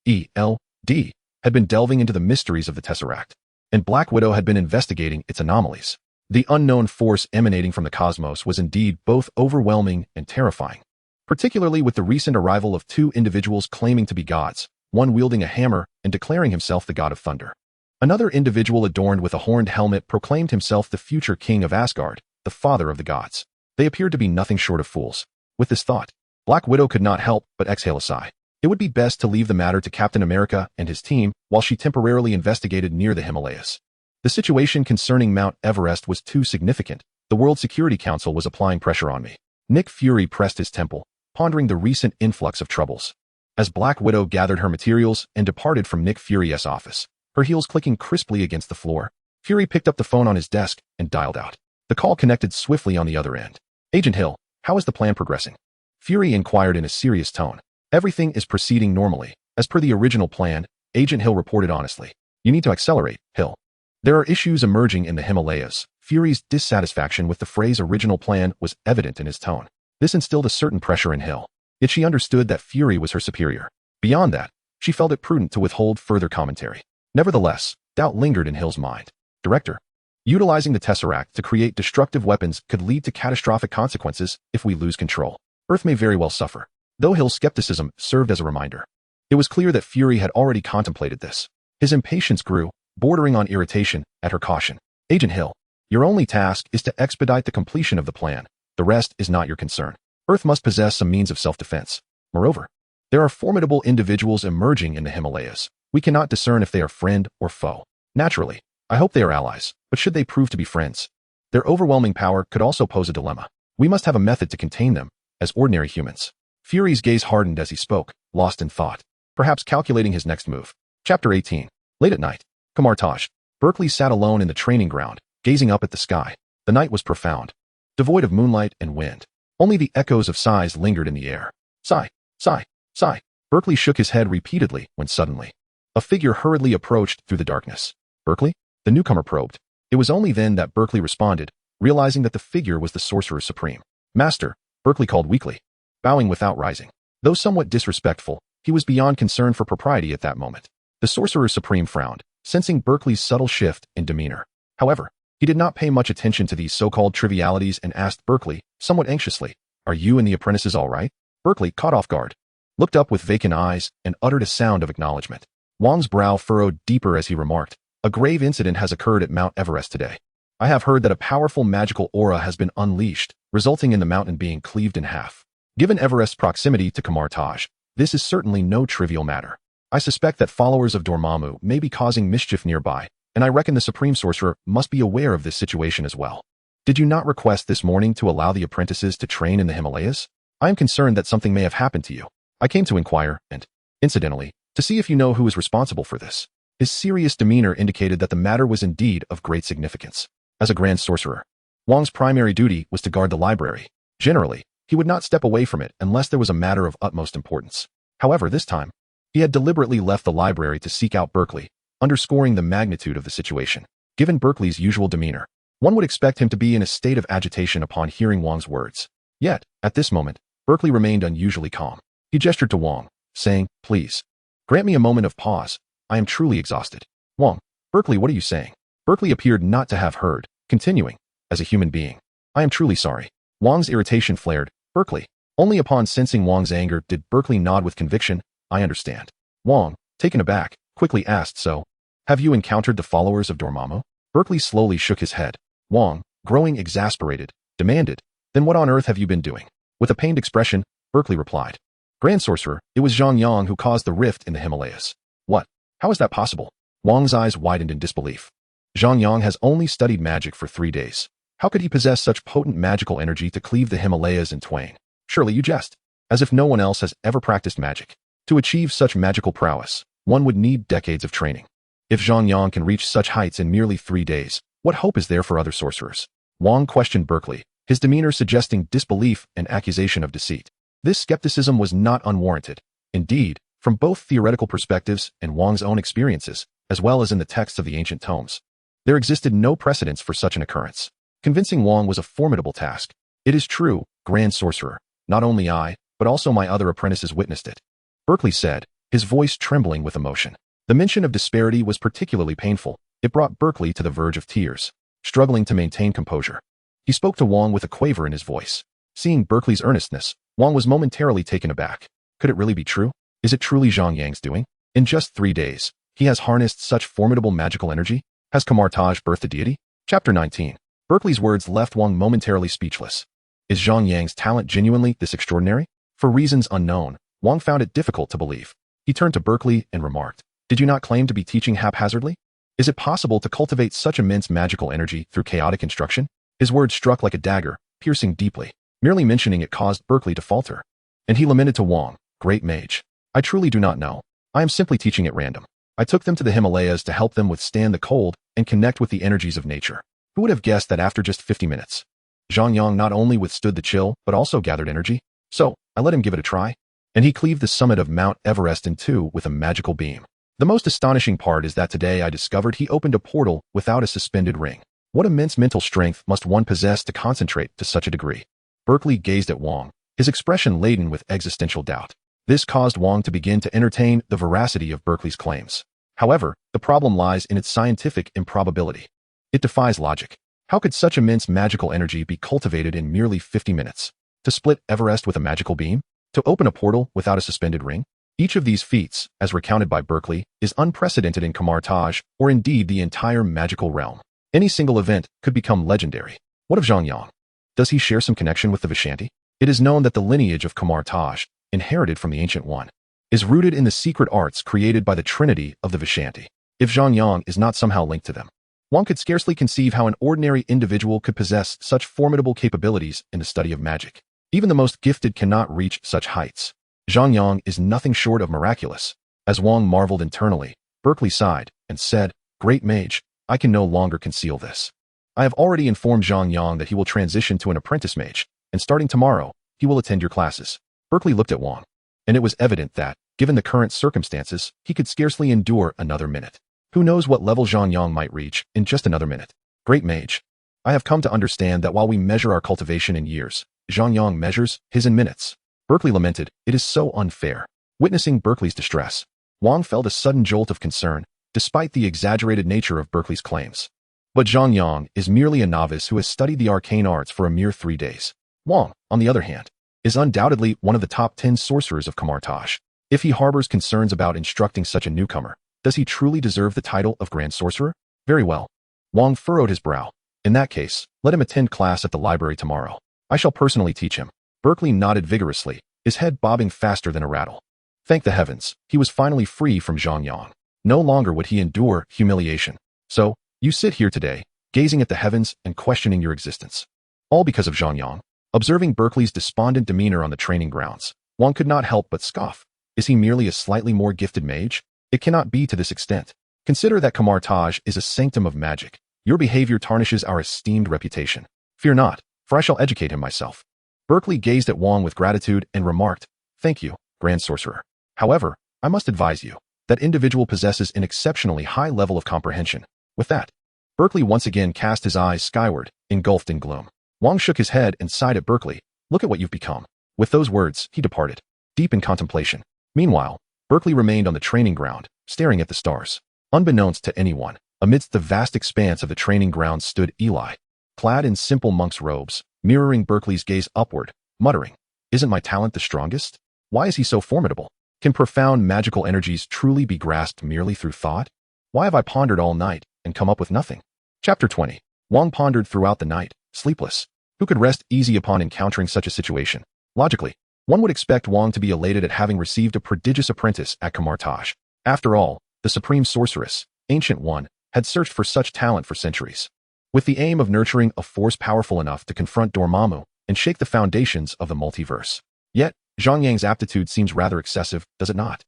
ELD, had been delving into the mysteries of the Tesseract, and Black Widow had been investigating its anomalies. The unknown force emanating from the cosmos was indeed both overwhelming and terrifying, particularly with the recent arrival of two individuals claiming to be gods, one wielding a hammer and declaring himself the god of thunder. Another individual adorned with a horned helmet proclaimed himself the future king of Asgard, the father of the gods. They appeared to be nothing short of fools. With this thought, Black Widow could not help but exhale a sigh. It would be best to leave the matter to Captain America and his team while she temporarily investigated near the Himalayas. The situation concerning Mount Everest was too significant. The World Security Council was applying pressure on me. Nick Fury pressed his temple, pondering the recent influx of troubles. As Black Widow gathered her materials and departed from Nick Fury's office, her heels clicking crisply against the floor, Fury picked up the phone on his desk and dialed out. The call connected swiftly on the other end. Agent Hill, how is the plan progressing? Fury inquired in a serious tone. Everything is proceeding normally. As per the original plan, Agent Hill reported honestly. You need to accelerate, Hill. There are issues emerging in the Himalayas. Fury's dissatisfaction with the phrase original plan was evident in his tone. This instilled a certain pressure in Hill. Yet she understood that Fury was her superior. Beyond that, she felt it prudent to withhold further commentary. Nevertheless, doubt lingered in Hill's mind. Director, utilizing the Tesseract to create destructive weapons could lead to catastrophic consequences if we lose control. Earth may very well suffer. Though Hill's skepticism served as a reminder, it was clear that Fury had already contemplated this. His impatience grew, bordering on irritation at her caution. Agent Hill, your only task is to expedite the completion of the plan. The rest is not your concern. Earth must possess some means of self-defense. Moreover, there are formidable individuals emerging in the Himalayas. We cannot discern if they are friend or foe. Naturally, I hope they are allies, but should they prove to be friends, their overwhelming power could also pose a dilemma. We must have a method to contain them, as ordinary humans. Fury's gaze hardened as he spoke, lost in thought, perhaps calculating his next move. Chapter 18. Late at night, Kamar-Taj. Berkeley sat alone in the training ground, gazing up at the sky. The night was profound, devoid of moonlight and wind. Only the echoes of sighs lingered in the air. Sigh, sigh, sigh. Berkeley shook his head repeatedly when suddenly a figure hurriedly approached through the darkness. Berkeley? The newcomer probed. It was only then that Berkeley responded, realizing that the figure was the Sorcerer Supreme. Master, Berkeley called weakly, bowing without rising. Though somewhat disrespectful, he was beyond concern for propriety at that moment. The Sorcerer Supreme frowned, sensing Berkeley's subtle shift in demeanor. However, he did not pay much attention to these so-called trivialities and asked Berkeley, somewhat anxiously, "Are you and the apprentices all right?" Berkeley, caught off guard, looked up with vacant eyes and uttered a sound of acknowledgement. Wong's brow furrowed deeper as he remarked, "A grave incident has occurred at Mount Everest today. I have heard that a powerful magical aura has been unleashed, resulting in the mountain being cleaved in half. Given Everest's proximity to Kamar-Taj, this is certainly no trivial matter. I suspect that followers of Dormammu may be causing mischief nearby, and I reckon the Supreme Sorcerer must be aware of this situation as well. Did you not request this morning to allow the apprentices to train in the Himalayas? I am concerned that something may have happened to you. I came to inquire and, incidentally, to see if you know who is responsible for this." His serious demeanor indicated that the matter was indeed of great significance. As a Grand Sorcerer, Wong's primary duty was to guard the library. Generally, he would not step away from it unless there was a matter of utmost importance. However, this time, he had deliberately left the library to seek out Berkeley, underscoring the magnitude of the situation. Given Berkeley's usual demeanor, one would expect him to be in a state of agitation upon hearing Wong's words. Yet, at this moment, Berkeley remained unusually calm. He gestured to Wong, saying, "Please, grant me a moment of pause. I am truly exhausted." "Wong, Berkeley, what are you saying?" Berkeley appeared not to have heard, continuing, "As a human being, I am truly sorry." Wong's irritation flared. "Berkeley." Only upon sensing Wong's anger did Berkeley nod with conviction, "I understand." Wong, taken aback, quickly asked, "So, have you encountered the followers of Dormammu?" Berkeley slowly shook his head. Wong, growing exasperated, demanded, "Then what on earth have you been doing?" With a pained expression, Berkeley replied, "Grand Sorcerer, it was Zhang Yang who caused the rift in the Himalayas." "What? How is that possible?" Wong's eyes widened in disbelief. Zhang Yang has only studied magic for 3 days. How could he possess such potent magical energy to cleave the Himalayas in twain? Surely you jest. As if no one else has ever practiced magic. To achieve such magical prowess, one would need decades of training. If Zhang Yang can reach such heights in merely 3 days, what hope is there for other sorcerers? Wong questioned Berkeley, his demeanor suggesting disbelief and accusation of deceit. This skepticism was not unwarranted. Indeed, from both theoretical perspectives and Wong's own experiences, as well as in the texts of the ancient tomes, there existed no precedence for such an occurrence. Convincing Wong was a formidable task. "It is true, Grand Sorcerer. Not only I, but also my other apprentices witnessed it," Berkeley said, his voice trembling with emotion. The mention of disparity was particularly painful. It brought Berkeley to the verge of tears, struggling to maintain composure. He spoke to Wang with a quaver in his voice. Seeing Berkeley's earnestness, Wang was momentarily taken aback. Could it really be true? Is it truly Zhang Yang's doing? In just 3 days, he has harnessed such formidable magical energy? Has Kamar-Taj birthed a deity? Chapter 19. Berkeley's words left Wang momentarily speechless. Is Zhang Yang's talent genuinely this extraordinary? For reasons unknown, Wang found it difficult to believe. He turned to Berkeley and remarked, "Did you not claim to be teaching haphazardly? Is it possible to cultivate such immense magical energy through chaotic instruction?" His words struck like a dagger, piercing deeply. Merely mentioning it caused Berkeley to falter. And he lamented to Wang, "Great mage. I truly do not know. I am simply teaching at random. I took them to the Himalayas to help them withstand the cold and connect with the energies of nature. Who would have guessed that after just 50 minutes, Zhang Yang not only withstood the chill, but also gathered energy? So, I let him give it a try. And he cleaved the summit of Mount Everest in two with a magical beam. The most astonishing part is that today I discovered he opened a portal without a suspended ring. What immense mental strength must one possess to concentrate to such a degree?" Berkeley gazed at Wang, his expression laden with existential doubt. This caused Wang to begin to entertain the veracity of Berkeley's claims. However, the problem lies in its scientific improbability. It defies logic. How could such immense magical energy be cultivated in merely 50 minutes? To split Everest with a magical beam? To open a portal without a suspended ring? Each of these feats, as recounted by Berkeley, is unprecedented in Kamar-Taj, or indeed the entire magical realm. Any single event could become legendary. What of Zhang Yang? Does he share some connection with the Vishanti? It is known that the lineage of Kamar-Taj, inherited from the Ancient One, is rooted in the secret arts created by the Trinity of the Vishanti. If Zhang Yang is not somehow linked to them, one could scarcely conceive how an ordinary individual could possess such formidable capabilities in the study of magic. Even the most gifted cannot reach such heights. Zhang Yang is nothing short of miraculous. As Wang marveled internally, Berkeley sighed and said, "Great mage, I can no longer conceal this. I have already informed Zhang Yang that he will transition to an apprentice mage, and starting tomorrow, he will attend your classes." Berkeley looked at Wang, and it was evident that, given the current circumstances, he could scarcely endure another minute. Who knows what level Zhang Yang might reach in just another minute? "Great mage, I have come to understand that while we measure our cultivation in years, Zhang Yang measures his in minutes." Berkeley lamented, "It is so unfair." Witnessing Berkeley's distress, Wang felt a sudden jolt of concern, despite the exaggerated nature of Berkeley's claims. But Zhang Yang is merely a novice who has studied the arcane arts for a mere 3 days. Wang, on the other hand, is undoubtedly one of the top 10 sorcerers of Kamar-Taj. If he harbors concerns about instructing such a newcomer, does he truly deserve the title of Grand Sorcerer? Very well. Wang furrowed his brow. In that case, let him attend class at the library tomorrow. I shall personally teach him. Berkeley nodded vigorously, his head bobbing faster than a rattle. Thank the heavens, he was finally free from Zhang Yang. No longer would he endure humiliation. "So, you sit here today, gazing at the heavens and questioning your existence. All because of Zhang Yang." Observing Berkeley's despondent demeanor on the training grounds, one could not help but scoff. Is he merely a slightly more gifted mage? It cannot be to this extent. Consider that Kamar-Taj is a sanctum of magic. Your behavior tarnishes our esteemed reputation. Fear not, for I shall educate him myself. Berkeley gazed at Wang with gratitude and remarked, "Thank you, Grand Sorcerer. However, I must advise you, that individual possesses an exceptionally high level of comprehension." With that, Berkeley once again cast his eyes skyward, engulfed in gloom. Wang shook his head and sighed at Berkeley. "Look at what you've become." With those words, he departed, deep in contemplation. Meanwhile, Berkeley remained on the training ground, staring at the stars. Unbeknownst to anyone, amidst the vast expanse of the training ground stood Eli, clad in simple monk's robes, mirroring Berkeley's gaze upward, muttering, "Isn't my talent the strongest? Why is he so formidable? Can profound magical energies truly be grasped merely through thought? Why have I pondered all night and come up with nothing?" Chapter 20. Wang pondered throughout the night, sleepless. Who could rest easy upon encountering such a situation? Logically, one would expect Wang to be elated at having received a prodigious apprentice at Kamar-Taj. After all, the Supreme Sorceress, Ancient One, had searched for such talent for centuries, with the aim of nurturing a force powerful enough to confront Dormammu and shake the foundations of the multiverse. Yet, Zhang Yang's aptitude seems rather excessive, does it not?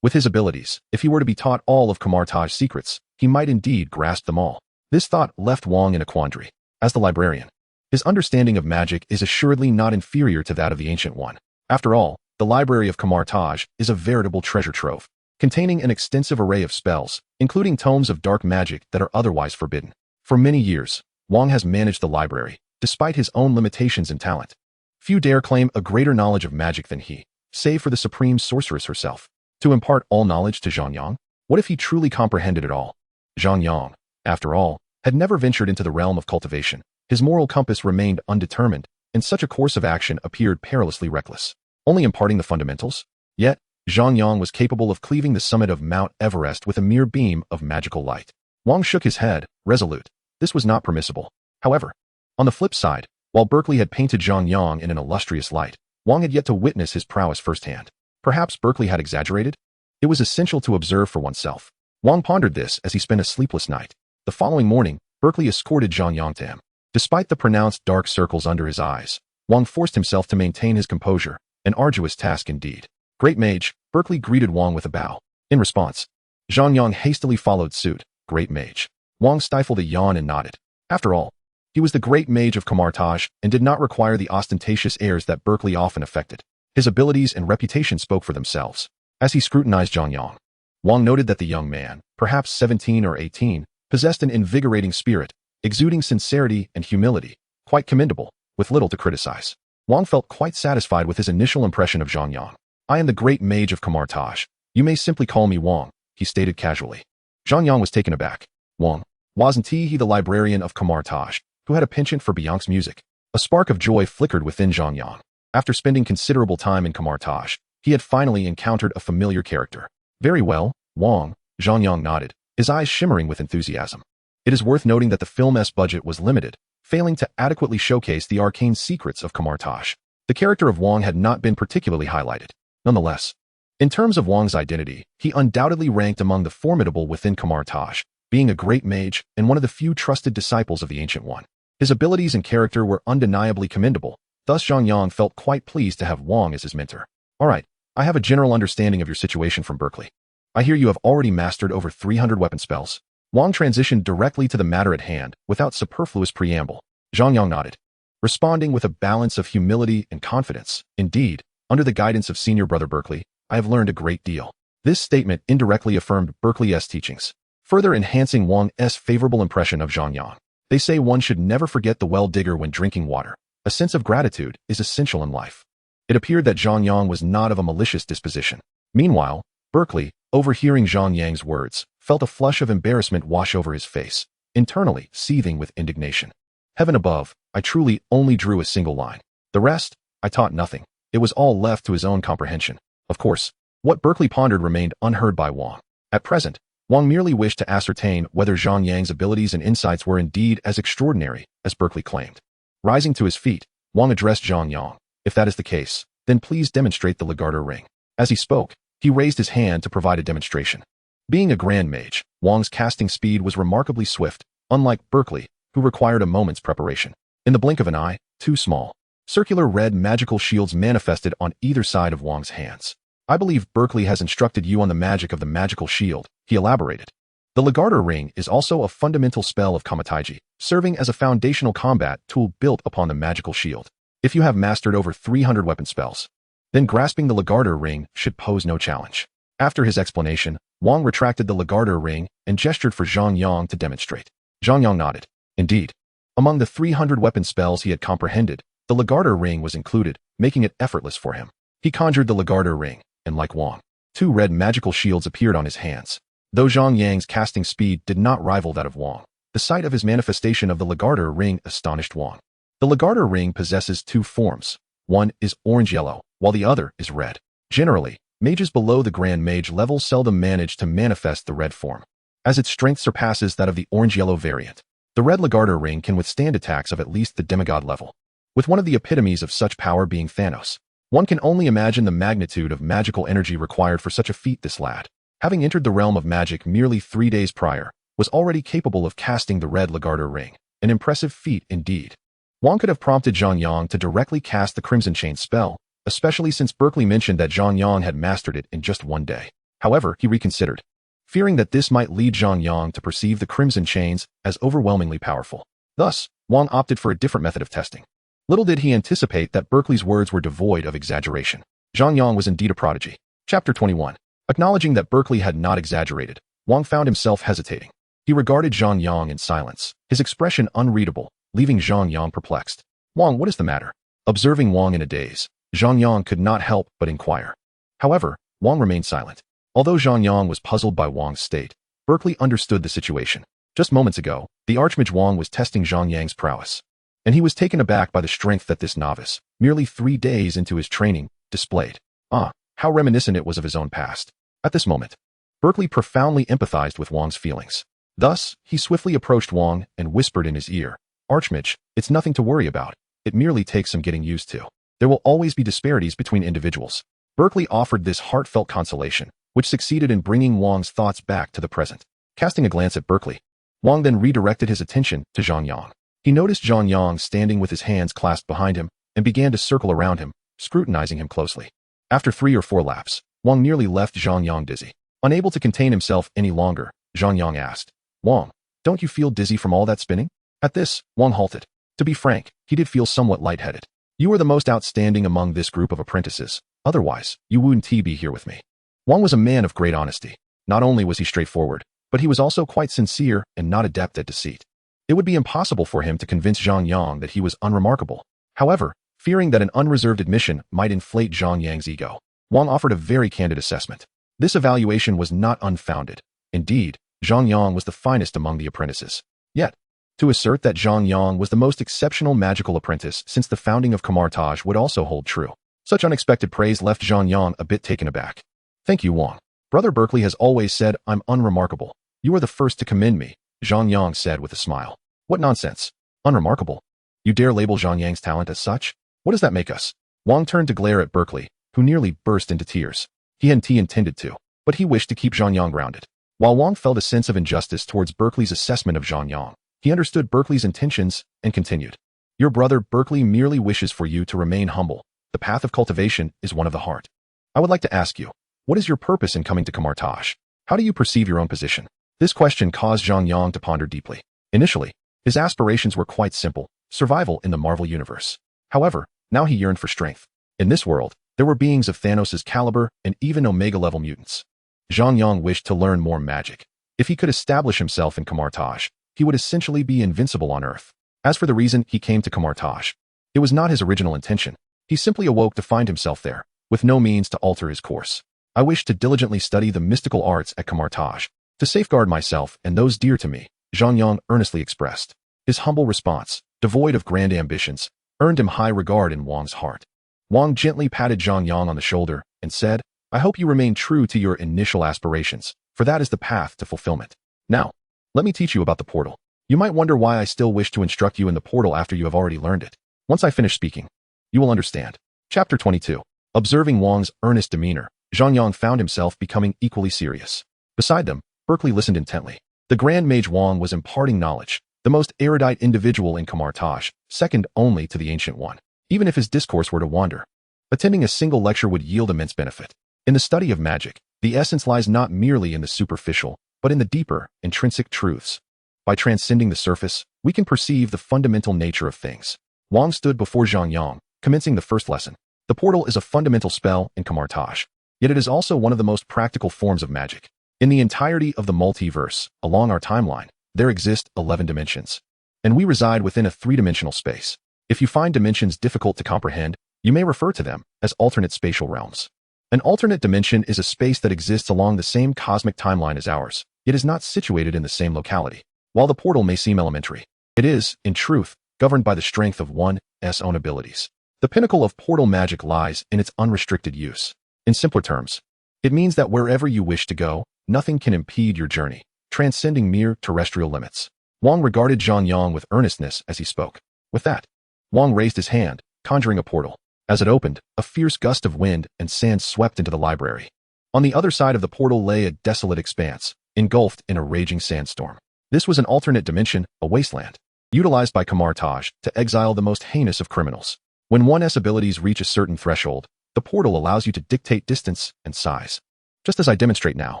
With his abilities, if he were to be taught all of Kamar-Taj's secrets, he might indeed grasp them all. This thought left Wang in a quandary. As the librarian, his understanding of magic is assuredly not inferior to that of the Ancient One. After all, the library of Kamar-Taj is a veritable treasure trove, containing an extensive array of spells, including tomes of dark magic that are otherwise forbidden. For many years, Wang has managed the library, despite his own limitations and talent. Few dare claim a greater knowledge of magic than he, save for the Supreme Sorceress herself. To impart all knowledge to Zhang Yang? What if he truly comprehended it all? Zhang Yang, after all, had never ventured into the realm of cultivation. His moral compass remained undetermined, and such a course of action appeared perilously reckless. Only imparting the fundamentals? Yet, Zhang Yang was capable of cleaving the summit of Mount Everest with a mere beam of magical light. Wang shook his head, resolute. This was not permissible. However, on the flip side, while Berkeley had painted Zhang Yang in an illustrious light, Wang had yet to witness his prowess firsthand. Perhaps Berkeley had exaggerated? It was essential to observe for oneself. Wang pondered this as he spent a sleepless night. The following morning, Berkeley escorted Zhang Yang to him. Despite the pronounced dark circles under his eyes, Wang forced himself to maintain his composure, an arduous task indeed. Great Mage, Berkeley greeted Wang with a bow. In response, Zhang Yang hastily followed suit. Great Mage. Wang stifled a yawn and nodded. After all, he was the Great Mage of Kamar-Taj and did not require the ostentatious airs that Berkeley often affected. His abilities and reputation spoke for themselves. As he scrutinized Zhang Yang, Wang noted that the young man, perhaps 17 or 18, possessed an invigorating spirit, exuding sincerity and humility, quite commendable, with little to criticize. Wang felt quite satisfied with his initial impression of Zhang Yang. I am the Great Mage of Kamar-Taj. You may simply call me Wang, he stated casually. Zhang Yang was taken aback. Wang, wasn't he the librarian of Kamar-Taj, who had a penchant for Bianca's music? A spark of joy flickered within Zhang Yang. After spending considerable time in Kamar-Taj, he had finally encountered a familiar character. Very well, Wang, Zhang Yang nodded, his eyes shimmering with enthusiasm. It is worth noting that the film's budget was limited, failing to adequately showcase the arcane secrets of Kamar-Taj. The character of Wang had not been particularly highlighted. Nonetheless, in terms of Wang's identity, he undoubtedly ranked among the formidable within Kamar-Taj, being a great mage and one of the few trusted disciples of the Ancient One. His abilities and character were undeniably commendable, thus Zhang Yang felt quite pleased to have Wang as his mentor. All right, I have a general understanding of your situation from Berkeley. I hear you have already mastered over 300 weapon spells. Wang transitioned directly to the matter at hand, without superfluous preamble. Zhang Yang nodded, responding with a balance of humility and confidence. Indeed, under the guidance of senior brother Berkeley, I have learned a great deal. This statement indirectly affirmed Berkeley's teachings, further enhancing Wang's favorable impression of Zhang Yang. They say one should never forget the well-digger when drinking water. A sense of gratitude is essential in life. It appeared that Zhang Yang was not of a malicious disposition. Meanwhile, Berkeley, overhearing Zhang Yang's words, felt a flush of embarrassment wash over his face, internally seething with indignation. Heaven above, I truly only drew a single line. The rest, I taught nothing. It was all left to his own comprehension. Of course, what Berkeley pondered remained unheard by Wang. At present, Wang merely wished to ascertain whether Zhang Yang's abilities and insights were indeed as extraordinary as Berkeley claimed. Rising to his feet, Wang addressed Zhang Yang. If that is the case, then please demonstrate the Legarder ring. As he spoke, he raised his hand to provide a demonstration. Being a grand mage, Wang's casting speed was remarkably swift, unlike Berkeley, who required a moment's preparation. In the blink of an eye, two small, circular red magical shields manifested on either side of Wang's hands. I believe Berkeley has instructed you on the magic of the magical shield, he elaborated. The Legarder ring is also a fundamental spell of Kamar-Taj, serving as a foundational combat tool built upon the magical shield. If you have mastered over 300 weapon spells, then grasping the Legarder ring should pose no challenge. After his explanation, Wang retracted the Legarder ring and gestured for Zhang Yang to demonstrate. Zhang Yang nodded. Indeed, among the 300 weapon spells he had comprehended, the Legarder ring was included, making it effortless for him. He conjured the Legarder ring, and like Wang, two red magical shields appeared on his hands. Though Zhang Yang's casting speed did not rival that of Wang, the sight of his manifestation of the Legarder ring astonished Wang. The Legarder ring possesses two forms. One is orange-yellow, while the other is red. Generally, mages below the Grand Mage level seldom manage to manifest the red form, as its strength surpasses that of the orange-yellow variant. The red Legarder ring can withstand attacks of at least the demigod level, with one of the epitomes of such power being Thanos. One can only imagine the magnitude of magical energy required for such a feat. This lad, having entered the realm of magic merely 3 days prior, was already capable of casting the red Legarder ring, an impressive feat indeed. Wang could have prompted Zhang Yang to directly cast the Crimson Chain spell, especially since Berkeley mentioned that Zhang Yang had mastered it in just 1 day. However, he reconsidered, fearing that this might lead Zhang Yang to perceive the Crimson Chains as overwhelmingly powerful. Thus, Wang opted for a different method of testing. Little did he anticipate that Berkeley's words were devoid of exaggeration. Zhang Yang was indeed a prodigy. Chapter 21. Acknowledging that Berkeley had not exaggerated, Wang found himself hesitating. He regarded Zhang Yang in silence, his expression unreadable, leaving Zhang Yang perplexed. Wang, what is the matter? Observing Wang in a daze, Zhang Yang could not help but inquire. However, Wang remained silent. Although Zhang Yang was puzzled by Wang's state, Berkeley understood the situation. Just moments ago, the Archmage Wang was testing Zhang Yang's prowess, and he was taken aback by the strength that this novice, merely 3 days into his training, displayed. How reminiscent it was of his own past. At this moment, Berkeley profoundly empathized with Wang's feelings. Thus, he swiftly approached Wang and whispered in his ear, "Archmage, it's nothing to worry about. It merely takes some getting used to. There will always be disparities between individuals." Berkeley offered this heartfelt consolation, which succeeded in bringing Wang's thoughts back to the present. Casting a glance at Berkeley, Wang then redirected his attention to Zhang Yang. He noticed Zhang Yang standing with his hands clasped behind him and began to circle around him, scrutinizing him closely. After 3 or 4 laps, Wang nearly left Zhang Yang dizzy. Unable to contain himself any longer, Zhang Yang asked, "Wang, don't you feel dizzy from all that spinning?" At this, Wang halted. To be frank, he did feel somewhat lightheaded. "You are the most outstanding among this group of apprentices. Otherwise, you wouldn't be here with me." Wang was a man of great honesty. Not only was he straightforward, but he was also quite sincere and not adept at deceit. It would be impossible for him to convince Zhang Yang that he was unremarkable. However, fearing that an unreserved admission might inflate Zhang Yang's ego, Wang offered a very candid assessment. This evaluation was not unfounded. Indeed, Zhang Yang was the finest among the apprentices. Yet, to assert that Zhang Yang was the most exceptional magical apprentice since the founding of Kamar-Taj would also hold true. Such unexpected praise left Zhang Yang a bit taken aback. "Thank you, Wang. Brother Berkeley has always said I'm unremarkable. You are the first to commend me," Zhang Yang said with a smile. "What nonsense. Unremarkable? You dare label Zhang Yang's talent as such? What does that make us?" Wang turned to glare at Berkeley, who nearly burst into tears. He hadn't intended to, but he wished to keep Zhang Yang grounded. While Wang felt a sense of injustice towards Berkeley's assessment of Zhang Yang, he understood Berkeley's intentions and continued. "Your brother Berkeley merely wishes for you to remain humble. The path of cultivation is one of the heart. I would like to ask you, what is your purpose in coming to Kamar-Taj? How do you perceive your own position?" This question caused Zhang Yang to ponder deeply. Initially, his aspirations were quite simple: survival in the Marvel Universe. However, now he yearned for strength. In this world, there were beings of Thanos' caliber and even Omega-level mutants. Zhang Yang wished to learn more magic. If he could establish himself in Kamar-Taj, he would essentially be invincible on Earth. As for the reason he came to Kamar-Taj, it was not his original intention. He simply awoke to find himself there, with no means to alter his course. "I wish to diligently study the mystical arts at Kamar-Taj, to safeguard myself and those dear to me," Zhang Yang earnestly expressed. His humble response, devoid of grand ambitions, earned him high regard in Wang's heart. Wang gently patted Zhang Yang on the shoulder and said, "I hope you remain true to your initial aspirations, for that is the path to fulfillment. Now, let me teach you about the portal. You might wonder why I still wish to instruct you in the portal after you have already learned it. Once I finish speaking, you will understand." Chapter 22. Observing Wang's earnest demeanor, Zhang Yang found himself becoming equally serious. Beside them, Berkeley listened intently. The Grand Mage Wang was imparting knowledge, the most erudite individual in Kamar-Taj, second only to the Ancient One. Even if his discourse were to wander, attending a single lecture would yield immense benefit. In the study of magic, the essence lies not merely in the superficial, but in the deeper, intrinsic truths. By transcending the surface, we can perceive the fundamental nature of things. Wang stood before Zhang Yang, commencing the first lesson. The portal is a fundamental spell in Kamar-Taj, yet it is also one of the most practical forms of magic. In the entirety of the multiverse, along our timeline, there exist 11 dimensions, and we reside within a 3-dimensional space. If you find dimensions difficult to comprehend, you may refer to them as alternate spatial realms. An alternate dimension is a space that exists along the same cosmic timeline as ours, yet is not situated in the same locality. While the portal may seem elementary, it is, in truth, governed by the strength of one's own abilities. The pinnacle of portal magic lies in its unrestricted use. In simpler terms, it means that wherever you wish to go, nothing can impede your journey, transcending mere terrestrial limits. Wang regarded Zhang Yang with earnestness as he spoke. With that, Wang raised his hand, conjuring a portal. As it opened, a fierce gust of wind and sand swept into the library. On the other side of the portal lay a desolate expanse, engulfed in a raging sandstorm. This was an alternate dimension, a wasteland, utilized by Kamar-Taj to exile the most heinous of criminals. When one's abilities reach a certain threshold, the portal allows you to dictate distance and size. Just as I demonstrate now,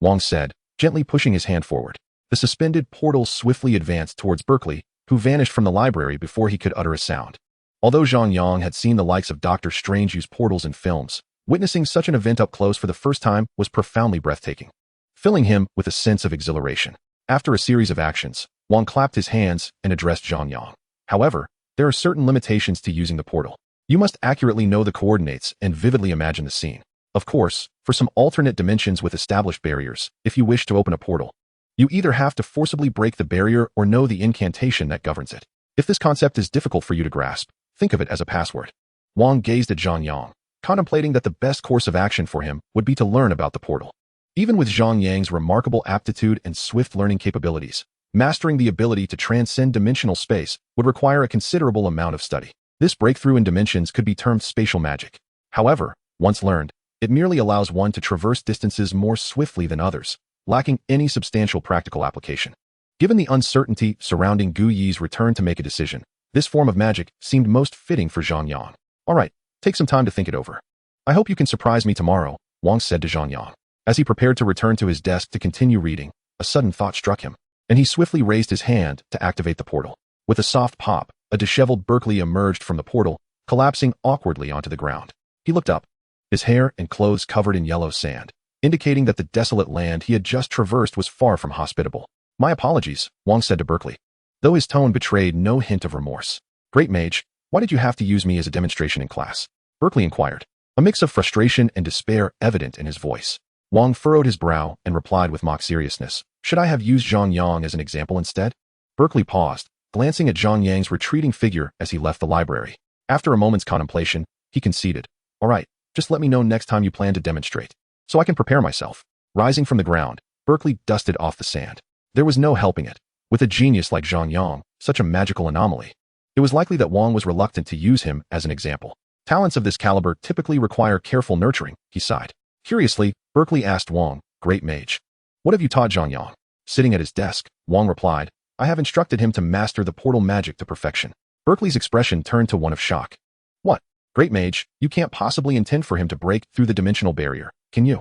Wang said, gently pushing his hand forward. The suspended portal swiftly advanced towards Berkeley, who vanished from the library before he could utter a sound. Although Zhang Yang had seen the likes of Doctor Strange use portals in films, witnessing such an event up close for the first time was profoundly breathtaking, filling him with a sense of exhilaration. After a series of actions, Wang clapped his hands and addressed Zhang Yang. However, there are certain limitations to using the portal. You must accurately know the coordinates and vividly imagine the scene. Of course, for some alternate dimensions with established barriers, if you wish to open a portal, you either have to forcibly break the barrier or know the incantation that governs it. If this concept is difficult for you to grasp, think of it as a password. Wang gazed at Zhang Yang, contemplating that the best course of action for him would be to learn about the portal. Even with Zhang Yang's remarkable aptitude and swift learning capabilities, mastering the ability to transcend dimensional space would require a considerable amount of study. This breakthrough in dimensions could be termed spatial magic. However, once learned, it merely allows one to traverse distances more swiftly than others, lacking any substantial practical application. Given the uncertainty surrounding Gu Yi's return to make a decision, this form of magic seemed most fitting for Zhang Yang. All right, take some time to think it over. I hope you can surprise me tomorrow, Wang said to Zhang Yang. As he prepared to return to his desk to continue reading, a sudden thought struck him, and he swiftly raised his hand to activate the portal. With a soft pop, a disheveled Berkeley emerged from the portal, collapsing awkwardly onto the ground. He looked up, his hair and clothes covered in yellow sand, indicating that the desolate land he had just traversed was far from hospitable. My apologies, Wang said to Berkeley, though his tone betrayed no hint of remorse. Great mage, why did you have to use me as a demonstration in class? Berkeley inquired, a mix of frustration and despair evident in his voice. Wang furrowed his brow and replied with mock seriousness, should I have used Zhang Yang as an example instead? Berkeley paused, glancing at Zhang Yang's retreating figure as he left the library. After a moment's contemplation, he conceded, all right, just let me know next time you plan to demonstrate, so I can prepare myself. Rising from the ground, Berkeley dusted off the sand. There was no helping it. With a genius like Zhang Yang, such a magical anomaly, it was likely that Wang was reluctant to use him as an example. Talents of this caliber typically require careful nurturing, he sighed. Curiously, Berkeley asked Wang, great mage, what have you taught Zhang Yang? Sitting at his desk, Wang replied, I have instructed him to master the portal magic to perfection. Berkeley's expression turned to one of shock. What? Great mage, you can't possibly intend for him to break through the dimensional barrier, can you?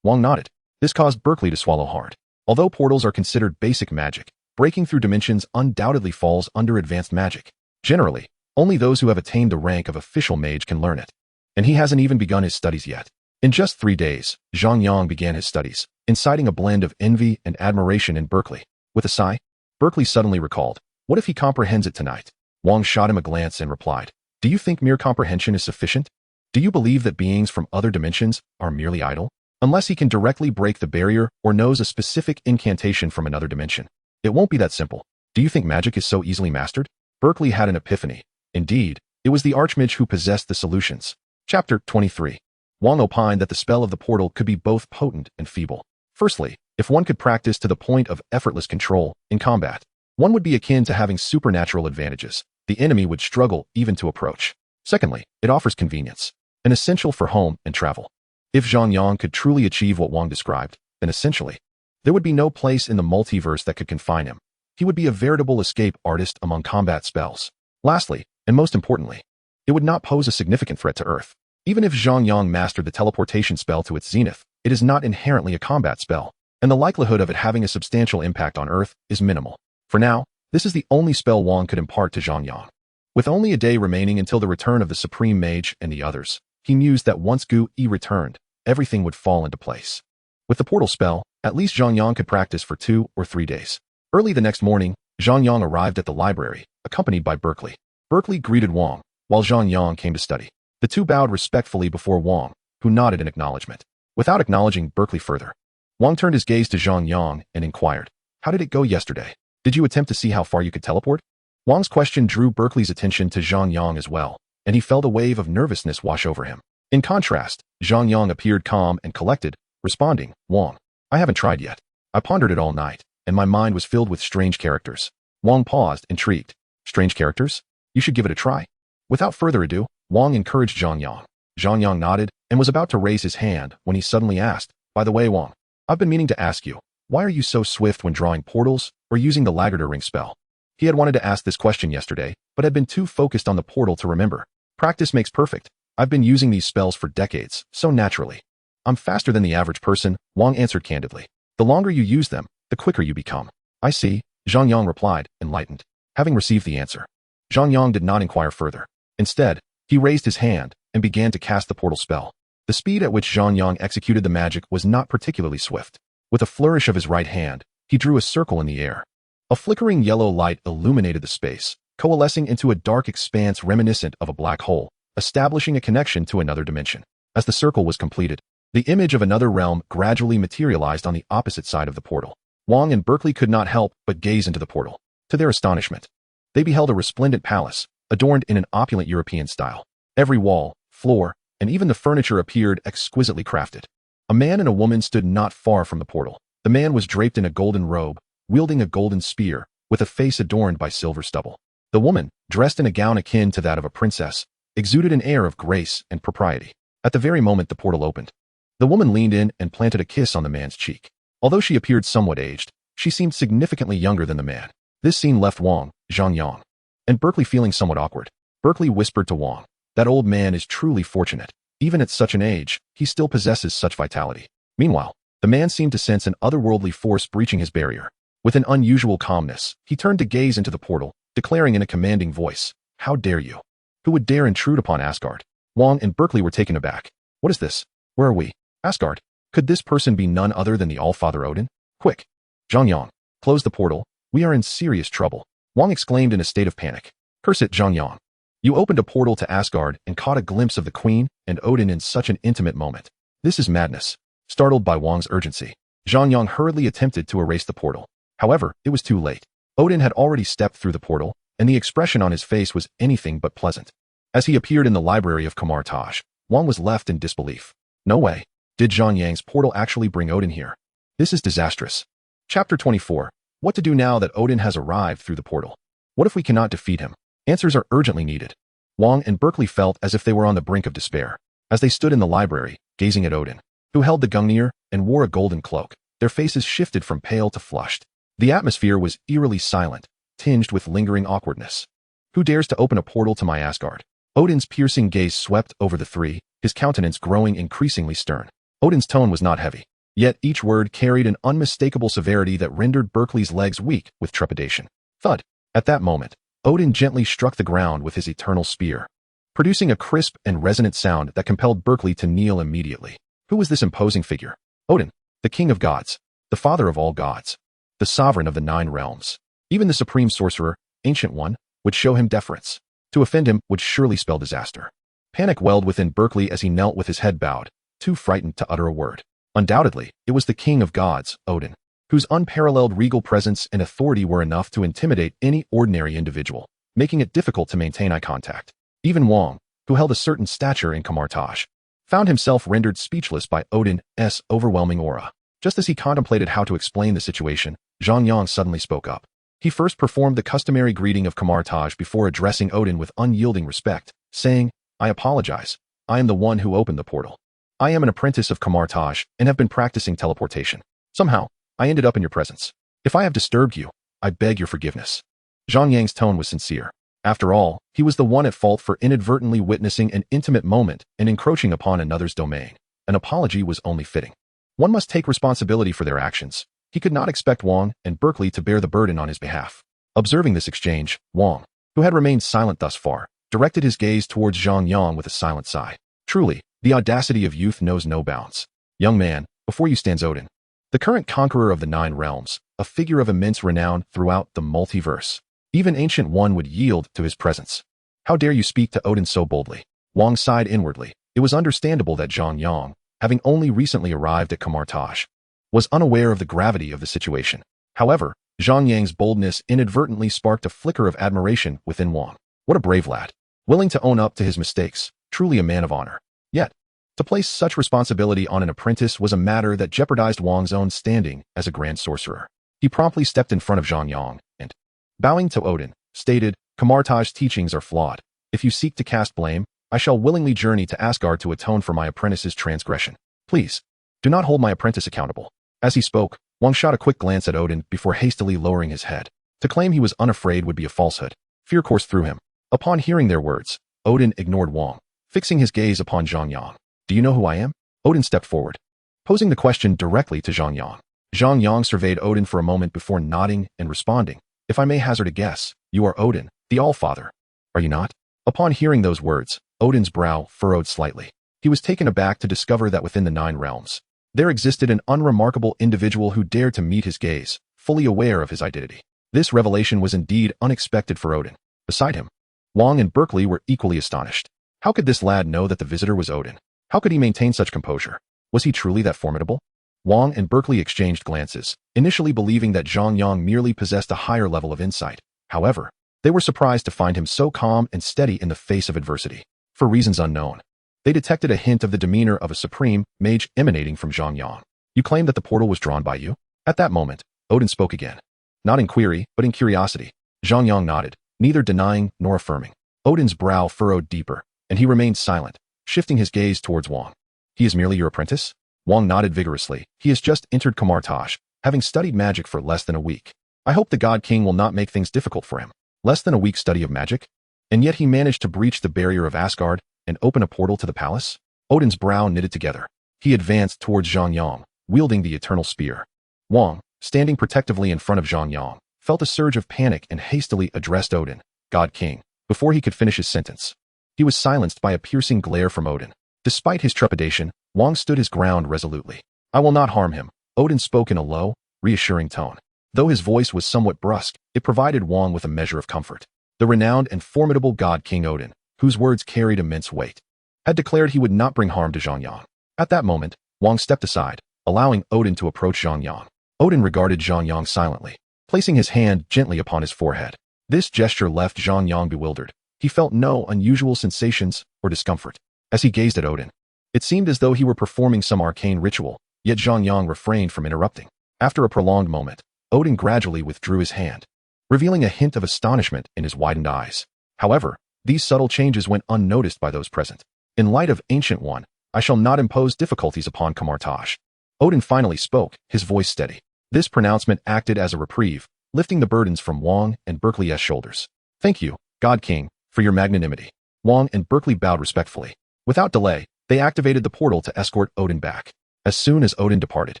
Wang nodded. This caused Berkeley to swallow hard. Although portals are considered basic magic, breaking through dimensions undoubtedly falls under advanced magic. Generally, only those who have attained the rank of official mage can learn it. And he hasn't even begun his studies yet. In just 3 days, Zhang Yang began his studies, inciting a blend of envy and admiration in Berkeley. With a sigh, Berkeley suddenly recalled, what if he comprehends it tonight? Wang shot him a glance and replied, do you think mere comprehension is sufficient? Do you believe that beings from other dimensions are merely idle? Unless he can directly break the barrier or knows a specific incantation from another dimension, it won't be that simple. Do you think magic is so easily mastered? Berkeley had an epiphany. Indeed, it was the Archmage who possessed the solutions. Chapter 23. Wang opined that the spell of the portal could be both potent and feeble. Firstly, if one could practice to the point of effortless control in combat, one would be akin to having supernatural advantages. The enemy would struggle even to approach. Secondly, it offers convenience, an essential for home and travel. If Zhang Yang could truly achieve what Wang described, then essentially, there would be no place in the multiverse that could confine him. He would be a veritable escape artist among combat spells. Lastly, and most importantly, it would not pose a significant threat to Earth. Even if Zhang Yang mastered the teleportation spell to its zenith, it is not inherently a combat spell, and the likelihood of it having a substantial impact on Earth is minimal. For now, this is the only spell Wang could impart to Zhang Yang. With only a day remaining until the return of the Supreme Mage and the others, he mused that once Gu Yi returned, everything would fall into place. With the portal spell, at least Zhang Yang could practice for 2 or 3 days. Early the next morning, Zhang Yang arrived at the library, accompanied by Berkeley. Berkeley greeted Wang, while Zhang Yang came to study. The two bowed respectfully before Wang, who nodded in acknowledgement. Without acknowledging Berkeley further, Wang turned his gaze to Zhang Yang and inquired, how did it go yesterday? Did you attempt to see how far you could teleport? Wang's question drew Berkeley's attention to Zhang Yang as well, and he felt a wave of nervousness wash over him. In contrast, Zhang Yang appeared calm and collected, responding, Wang, I haven't tried yet. I pondered it all night, and my mind was filled with strange characters. Wang paused, intrigued. Strange characters? You should give it a try. Without further ado, Wang encouraged Zhang Yang. Zhang Yang nodded and was about to raise his hand when he suddenly asked, by the way, Wang, I've been meaning to ask you, why are you so swift when drawing portals or using the Laggarder ring spell? He had wanted to ask this question yesterday, but had been too focused on the portal to remember. Practice makes perfect. I've been using these spells for decades, so naturally. I'm faster than the average person, Wang answered candidly. The longer you use them, the quicker you become. I see, Zhang Yang replied, enlightened. Having received the answer, Zhang Yang did not inquire further. Instead, he raised his hand and began to cast the portal spell. The speed at which Zhang Yang executed the magic was not particularly swift. With a flourish of his right hand, he drew a circle in the air. A flickering yellow light illuminated the space, coalescing into a dark expanse reminiscent of a black hole, establishing a connection to another dimension. As the circle was completed, The image of another realm gradually materialized on the opposite side of the portal. Wang and Berkeley could not help but gaze into the portal. To their astonishment, they beheld a resplendent palace, adorned in an opulent European style. Every wall, floor, and even the furniture appeared exquisitely crafted. A man and a woman stood not far from the portal. The man was draped in a golden robe, wielding a golden spear, with a face adorned by silver stubble. The woman, dressed in a gown akin to that of a princess, exuded an air of grace and propriety. At the very moment the portal opened, the woman leaned in and planted a kiss on the man's cheek. Although she appeared somewhat aged, she seemed significantly younger than the man. This scene left Wang, Zhang Yang, and Berkeley feeling somewhat awkward. Berkeley whispered to Wang, "That old man is truly fortunate. Even at such an age, he still possesses such vitality." Meanwhile, the man seemed to sense an otherworldly force breaching his barrier. With an unusual calmness, he turned to gaze into the portal, declaring in a commanding voice, "How dare you? Who would dare intrude upon Asgard?" Wang and Berkeley were taken aback. "What is this? Where are we? Asgard? Could this person be none other than the All-Father Odin? Quick! Zhang Yang, close the portal. We are in serious trouble." Wang exclaimed in a state of panic. "Curse it, Zhang Yang. You opened a portal to Asgard and caught a glimpse of the Queen and Odin in such an intimate moment. This is madness." Startled by Wang's urgency, Zhang Yang hurriedly attempted to erase the portal. However, it was too late. Odin had already stepped through the portal, and the expression on his face was anything but pleasant. As he appeared in the library of Kamar-Taj, Wang was left in disbelief. No way. Did Zhang Yang's portal actually bring Odin here? This is disastrous. Chapter 24. What to do now that Odin has arrived through the portal? What if we cannot defeat him? Answers are urgently needed. Wang and Berkeley felt as if they were on the brink of despair. As they stood in the library, gazing at Odin, who held the Gungnir and wore a golden cloak, their faces shifted from pale to flushed. The atmosphere was eerily silent, tinged with lingering awkwardness. Who dares to open a portal to my Asgard? Odin's piercing gaze swept over the three, his countenance growing increasingly stern. Odin's tone was not heavy, yet each word carried an unmistakable severity that rendered Berkeley's legs weak with trepidation. Thud! At that moment, Odin gently struck the ground with his eternal spear, producing a crisp and resonant sound that compelled Berkeley to kneel immediately. Who was this imposing figure? Odin, the king of gods, the father of all gods, the sovereign of the 9 realms. Even the supreme sorcerer, Ancient One, would show him deference. To offend him would surely spell disaster. Panic welled within Berkeley as he knelt with his head bowed, too frightened to utter a word. Undoubtedly, it was the king of gods, Odin, whose unparalleled regal presence and authority were enough to intimidate any ordinary individual, making it difficult to maintain eye contact. Even Wang, who held a certain stature in Kamar-Taj, found himself rendered speechless by Odin's overwhelming aura. Just as he contemplated how to explain the situation, Zhang Yang suddenly spoke up. He first performed the customary greeting of Kamar-Taj before addressing Odin with unyielding respect, saying, "I apologize. I am the one who opened the portal. I am an apprentice of Kamar-Taj and have been practicing teleportation. Somehow, I ended up in your presence. If I have disturbed you, I beg your forgiveness." Zhang Yang's tone was sincere. After all, he was the one at fault for inadvertently witnessing an intimate moment and encroaching upon another's domain. An apology was only fitting. One must take responsibility for their actions. He could not expect Wang and Berkeley to bear the burden on his behalf. Observing this exchange, Wang, who had remained silent thus far, directed his gaze towards Zhang Yang with a silent sigh. Truly, the audacity of youth knows no bounds. Young man, before you stands Odin, the current conqueror of the 9 realms, a figure of immense renown throughout the multiverse. Even Ancient One would yield to his presence. How dare you speak to Odin so boldly? Wang sighed inwardly. It was understandable that Zhang Yang, having only recently arrived at Kamar-Taj, was unaware of the gravity of the situation. However, Zhang Yang's boldness inadvertently sparked a flicker of admiration within Wang. What a brave lad, willing to own up to his mistakes, truly a man of honor. Yet, to place such responsibility on an apprentice was a matter that jeopardized Wang's own standing as a grand sorcerer. He promptly stepped in front of Zhang Yang and, bowing to Odin, stated, "Kamar-Taj's teachings are flawed. If you seek to cast blame, I shall willingly journey to Asgard to atone for my apprentice's transgression. Please, do not hold my apprentice accountable." As he spoke, Wang shot a quick glance at Odin before hastily lowering his head. To claim he was unafraid would be a falsehood. Fear coursed through him. Upon hearing their words, Odin ignored Wang, fixing his gaze upon Zhang Yang. "Do you know who I am?" Odin stepped forward, posing the question directly to Zhang Yang. Zhang Yang surveyed Odin for a moment before nodding and responding, "If I may hazard a guess, you are Odin, the All-Father, are you not?" Upon hearing those words, Odin's brow furrowed slightly. He was taken aback to discover that within the 9 realms, there existed an unremarkable individual who dared to meet his gaze, fully aware of his identity. This revelation was indeed unexpected for Odin. Beside him, Wang and Berkeley were equally astonished. How could this lad know that the visitor was Odin? How could he maintain such composure? Was he truly that formidable? Wang and Berkeley exchanged glances, initially believing that Zhang Yang merely possessed a higher level of insight. However, they were surprised to find him so calm and steady in the face of adversity. For reasons unknown, they detected a hint of the demeanor of a supreme mage emanating from Zhang Yang. You claim that the portal was drawn by you? At that moment, Odin spoke again. Not in query, but in curiosity. Zhang Yang nodded, neither denying nor affirming. Odin's brow furrowed deeper, and he remained silent, shifting his gaze towards Wang. He is merely your apprentice? Wang nodded vigorously. He has just entered Kamar-Taj, having studied magic for less than a week. I hope the God King will not make things difficult for him. Less than a week's study of magic? And yet he managed to breach the barrier of Asgard and open a portal to the palace? Odin's brow knitted together. He advanced towards Zhang Yang, wielding the eternal spear. Wang, standing protectively in front of Zhang Yang, felt a surge of panic and hastily addressed Odin, God King, before he could finish his sentence. He was silenced by a piercing glare from Odin. Despite his trepidation, Wang stood his ground resolutely. I will not harm him, Odin spoke in a low, reassuring tone. Though his voice was somewhat brusque, it provided Wang with a measure of comfort. The renowned and formidable God King Odin, whose words carried immense weight, had declared he would not bring harm to Zhang Yang. At that moment, Wang stepped aside, allowing Odin to approach Zhang Yang. Odin regarded Zhang Yang silently, placing his hand gently upon his forehead. This gesture left Zhang Yang bewildered. He felt no unusual sensations or discomfort. As he gazed at Odin, it seemed as though he were performing some arcane ritual, yet Zhang Yang refrained from interrupting. After a prolonged moment, Odin gradually withdrew his hand, revealing a hint of astonishment in his widened eyes. However, these subtle changes went unnoticed by those present. In light of Ancient One, I shall not impose difficulties upon Kamar-Taj. Odin finally spoke, his voice steady. This pronouncement acted as a reprieve, lifting the burdens from Wang and Berkeley's shoulders. Thank you, God King, for your magnanimity. Wang and Berkeley bowed respectfully. Without delay, they activated the portal to escort Odin back. As soon as Odin departed,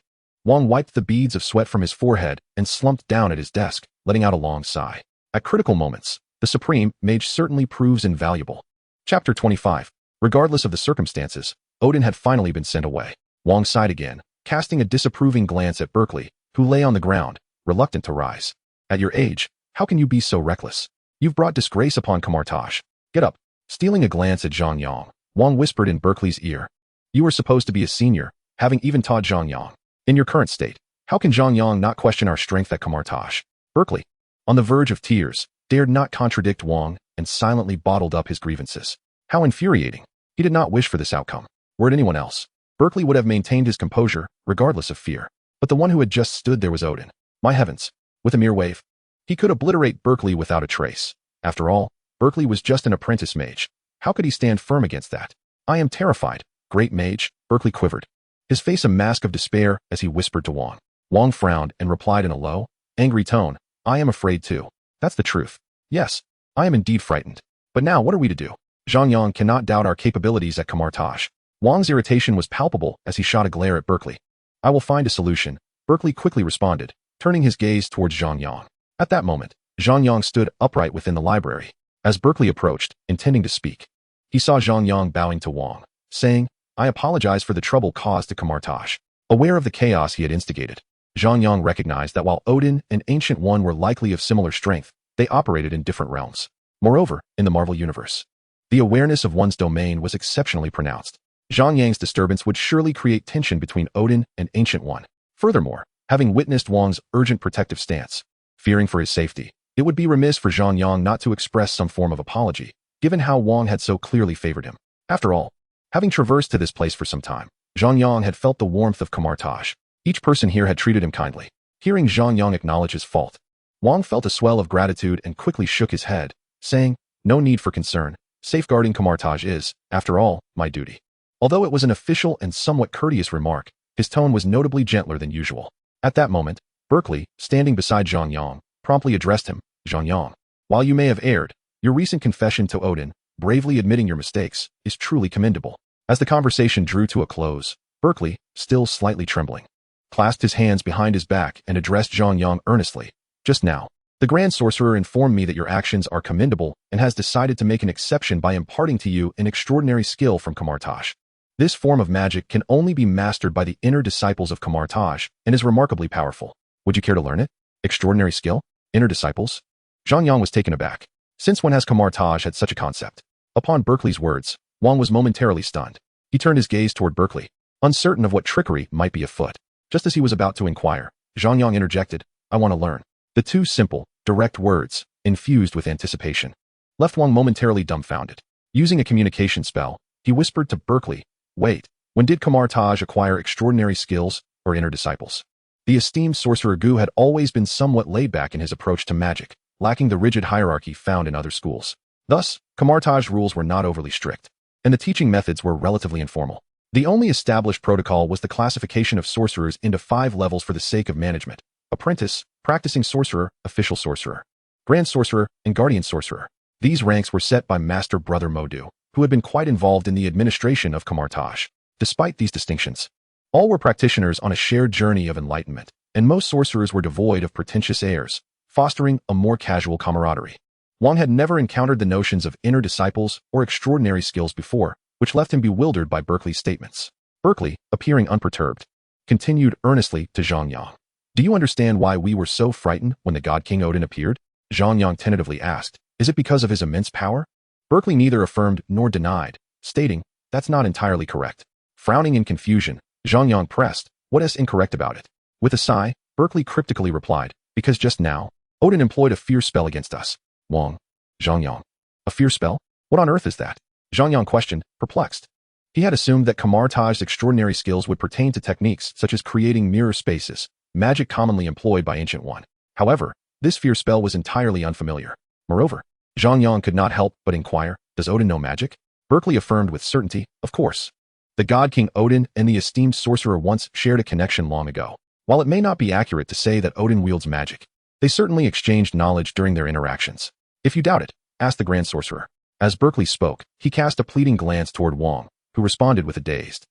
Wang wiped the beads of sweat from his forehead and slumped down at his desk, letting out a long sigh. At critical moments, the Supreme Mage certainly proves invaluable. Chapter 25. Regardless of the circumstances, Odin had finally been sent away. Wang sighed again, casting a disapproving glance at Berkeley, who lay on the ground, reluctant to rise. At your age, how can you be so reckless? You've brought disgrace upon Kamar-Taj. Get up. Stealing a glance at Zhang Yang, Wang whispered in Berkeley's ear. You were supposed to be a senior, having even taught Zhang Yang. In your current state, how can Zhang Yang not question our strength at Kamar-Taj? Berkeley, on the verge of tears, dared not contradict Wang and silently bottled up his grievances. How infuriating. He did not wish for this outcome. Were it anyone else, Berkeley would have maintained his composure, regardless of fear. But the one who had just stood there was Odin. My heavens. With a mere wave, he could obliterate Berkeley without a trace. After all, Berkeley was just an apprentice mage. How could he stand firm against that? I am terrified, great mage, Berkeley quivered, his face a mask of despair as he whispered to Wang. Wang frowned and replied in a low, angry tone, I am afraid too. That's the truth. Yes, I am indeed frightened. But now what are we to do? Zhang Yang cannot doubt our capabilities at Kamar-Taj. Wang's irritation was palpable as he shot a glare at Berkeley. I will find a solution, Berkeley quickly responded, turning his gaze towards Zhang Yang. At that moment, Zhang Yang stood upright within the library. As Berkeley approached, intending to speak, he saw Zhang Yang bowing to Wang, saying, I apologize for the trouble caused to Kamar-Taj. Aware of the chaos he had instigated, Zhang Yang recognized that while Odin and Ancient One were likely of similar strength, they operated in different realms. Moreover, in the Marvel Universe, the awareness of one's domain was exceptionally pronounced. Zhang Yang's disturbance would surely create tension between Odin and Ancient One. Furthermore, having witnessed Wang's urgent protective stance, fearing for his safety, it would be remiss for Zhang Yang not to express some form of apology, given how Wang had so clearly favored him. After all, having traversed to this place for some time, Zhang Yang had felt the warmth of Kamar-Taj. Each person here had treated him kindly. Hearing Zhang Yang acknowledge his fault, Wang felt a swell of gratitude and quickly shook his head, saying, no need for concern. Safeguarding Kamar-Taj is, after all, my duty. Although it was an official and somewhat courteous remark, his tone was notably gentler than usual. At that moment, Berkeley, standing beside Zhang Yang, promptly addressed him, Zhang Yang. While you may have erred, your recent confession to Odin, bravely admitting your mistakes, is truly commendable. As the conversation drew to a close, Berkeley, still slightly trembling, clasped his hands behind his back and addressed Zhang Yang earnestly. Just now, the Grand Sorcerer informed me that your actions are commendable and has decided to make an exception by imparting to you an extraordinary skill from Kamar-Taj. This form of magic can only be mastered by the inner disciples of Kamar-Taj and is remarkably powerful. Would you care to learn it? Extraordinary skill? Inner disciples? Zhang Yang was taken aback. Since when has Kamar-Taj had such a concept? Upon Berkeley's words, Wang was momentarily stunned. He turned his gaze toward Berkeley. uncertain of what trickery might be afoot. Just as he was about to inquire, Zhang Yang interjected, "I want to learn." The two simple, direct words, infused with anticipation, left Wang momentarily dumbfounded. Using a communication spell, he whispered to Berkeley, "Wait, when did Kamar-Taj acquire extraordinary skills or inner disciples?" The esteemed sorcerer Gu had always been somewhat laid back in his approach to magic, lacking the rigid hierarchy found in other schools. Thus, Kamar-Taj rules were not overly strict, and the teaching methods were relatively informal. The only established protocol was the classification of sorcerers into 5 levels for the sake of management: apprentice, practicing sorcerer, official sorcerer, grand sorcerer, and guardian sorcerer. These ranks were set by Master Brother Modu, who had been quite involved in the administration of Kamar-Taj. Despite these distinctions, all were practitioners on a shared journey of enlightenment, and most sorcerers were devoid of pretentious airs, fostering a more casual camaraderie. Wang had never encountered the notions of inner disciples or extraordinary skills before, which left him bewildered by Berkeley's statements. Berkeley, appearing unperturbed, continued earnestly to Zhang Yang. "Do you understand why we were so frightened when the God King Odin appeared?" Zhang Yang tentatively asked. "Is it because of his immense power?" Berkeley neither affirmed nor denied, stating, "That's not entirely correct." Frowning in confusion, Zhang Yang pressed, "What is incorrect about it?" With a sigh, Berkeley cryptically replied, "Because just now, Odin employed a fear spell against us." Wang. Zhang Yang. "A fear spell? What on earth is that?" Zhang Yang questioned, perplexed. He had assumed that Kamar-Taj's extraordinary skills would pertain to techniques such as creating mirror spaces, magic commonly employed by Ancient One. However, this fear spell was entirely unfamiliar. Moreover, Zhang Yang could not help but inquire, "Does Odin know magic?" Berkeley affirmed with certainty, "Of course. The God King Odin and the esteemed sorcerer once shared a connection long ago. While it may not be accurate to say that Odin wields magic, they certainly exchanged knowledge during their interactions. If you doubt it, ask the Grand Sorcerer." As Berkeley spoke, he cast a pleading glance toward Wang, who responded with a dazed,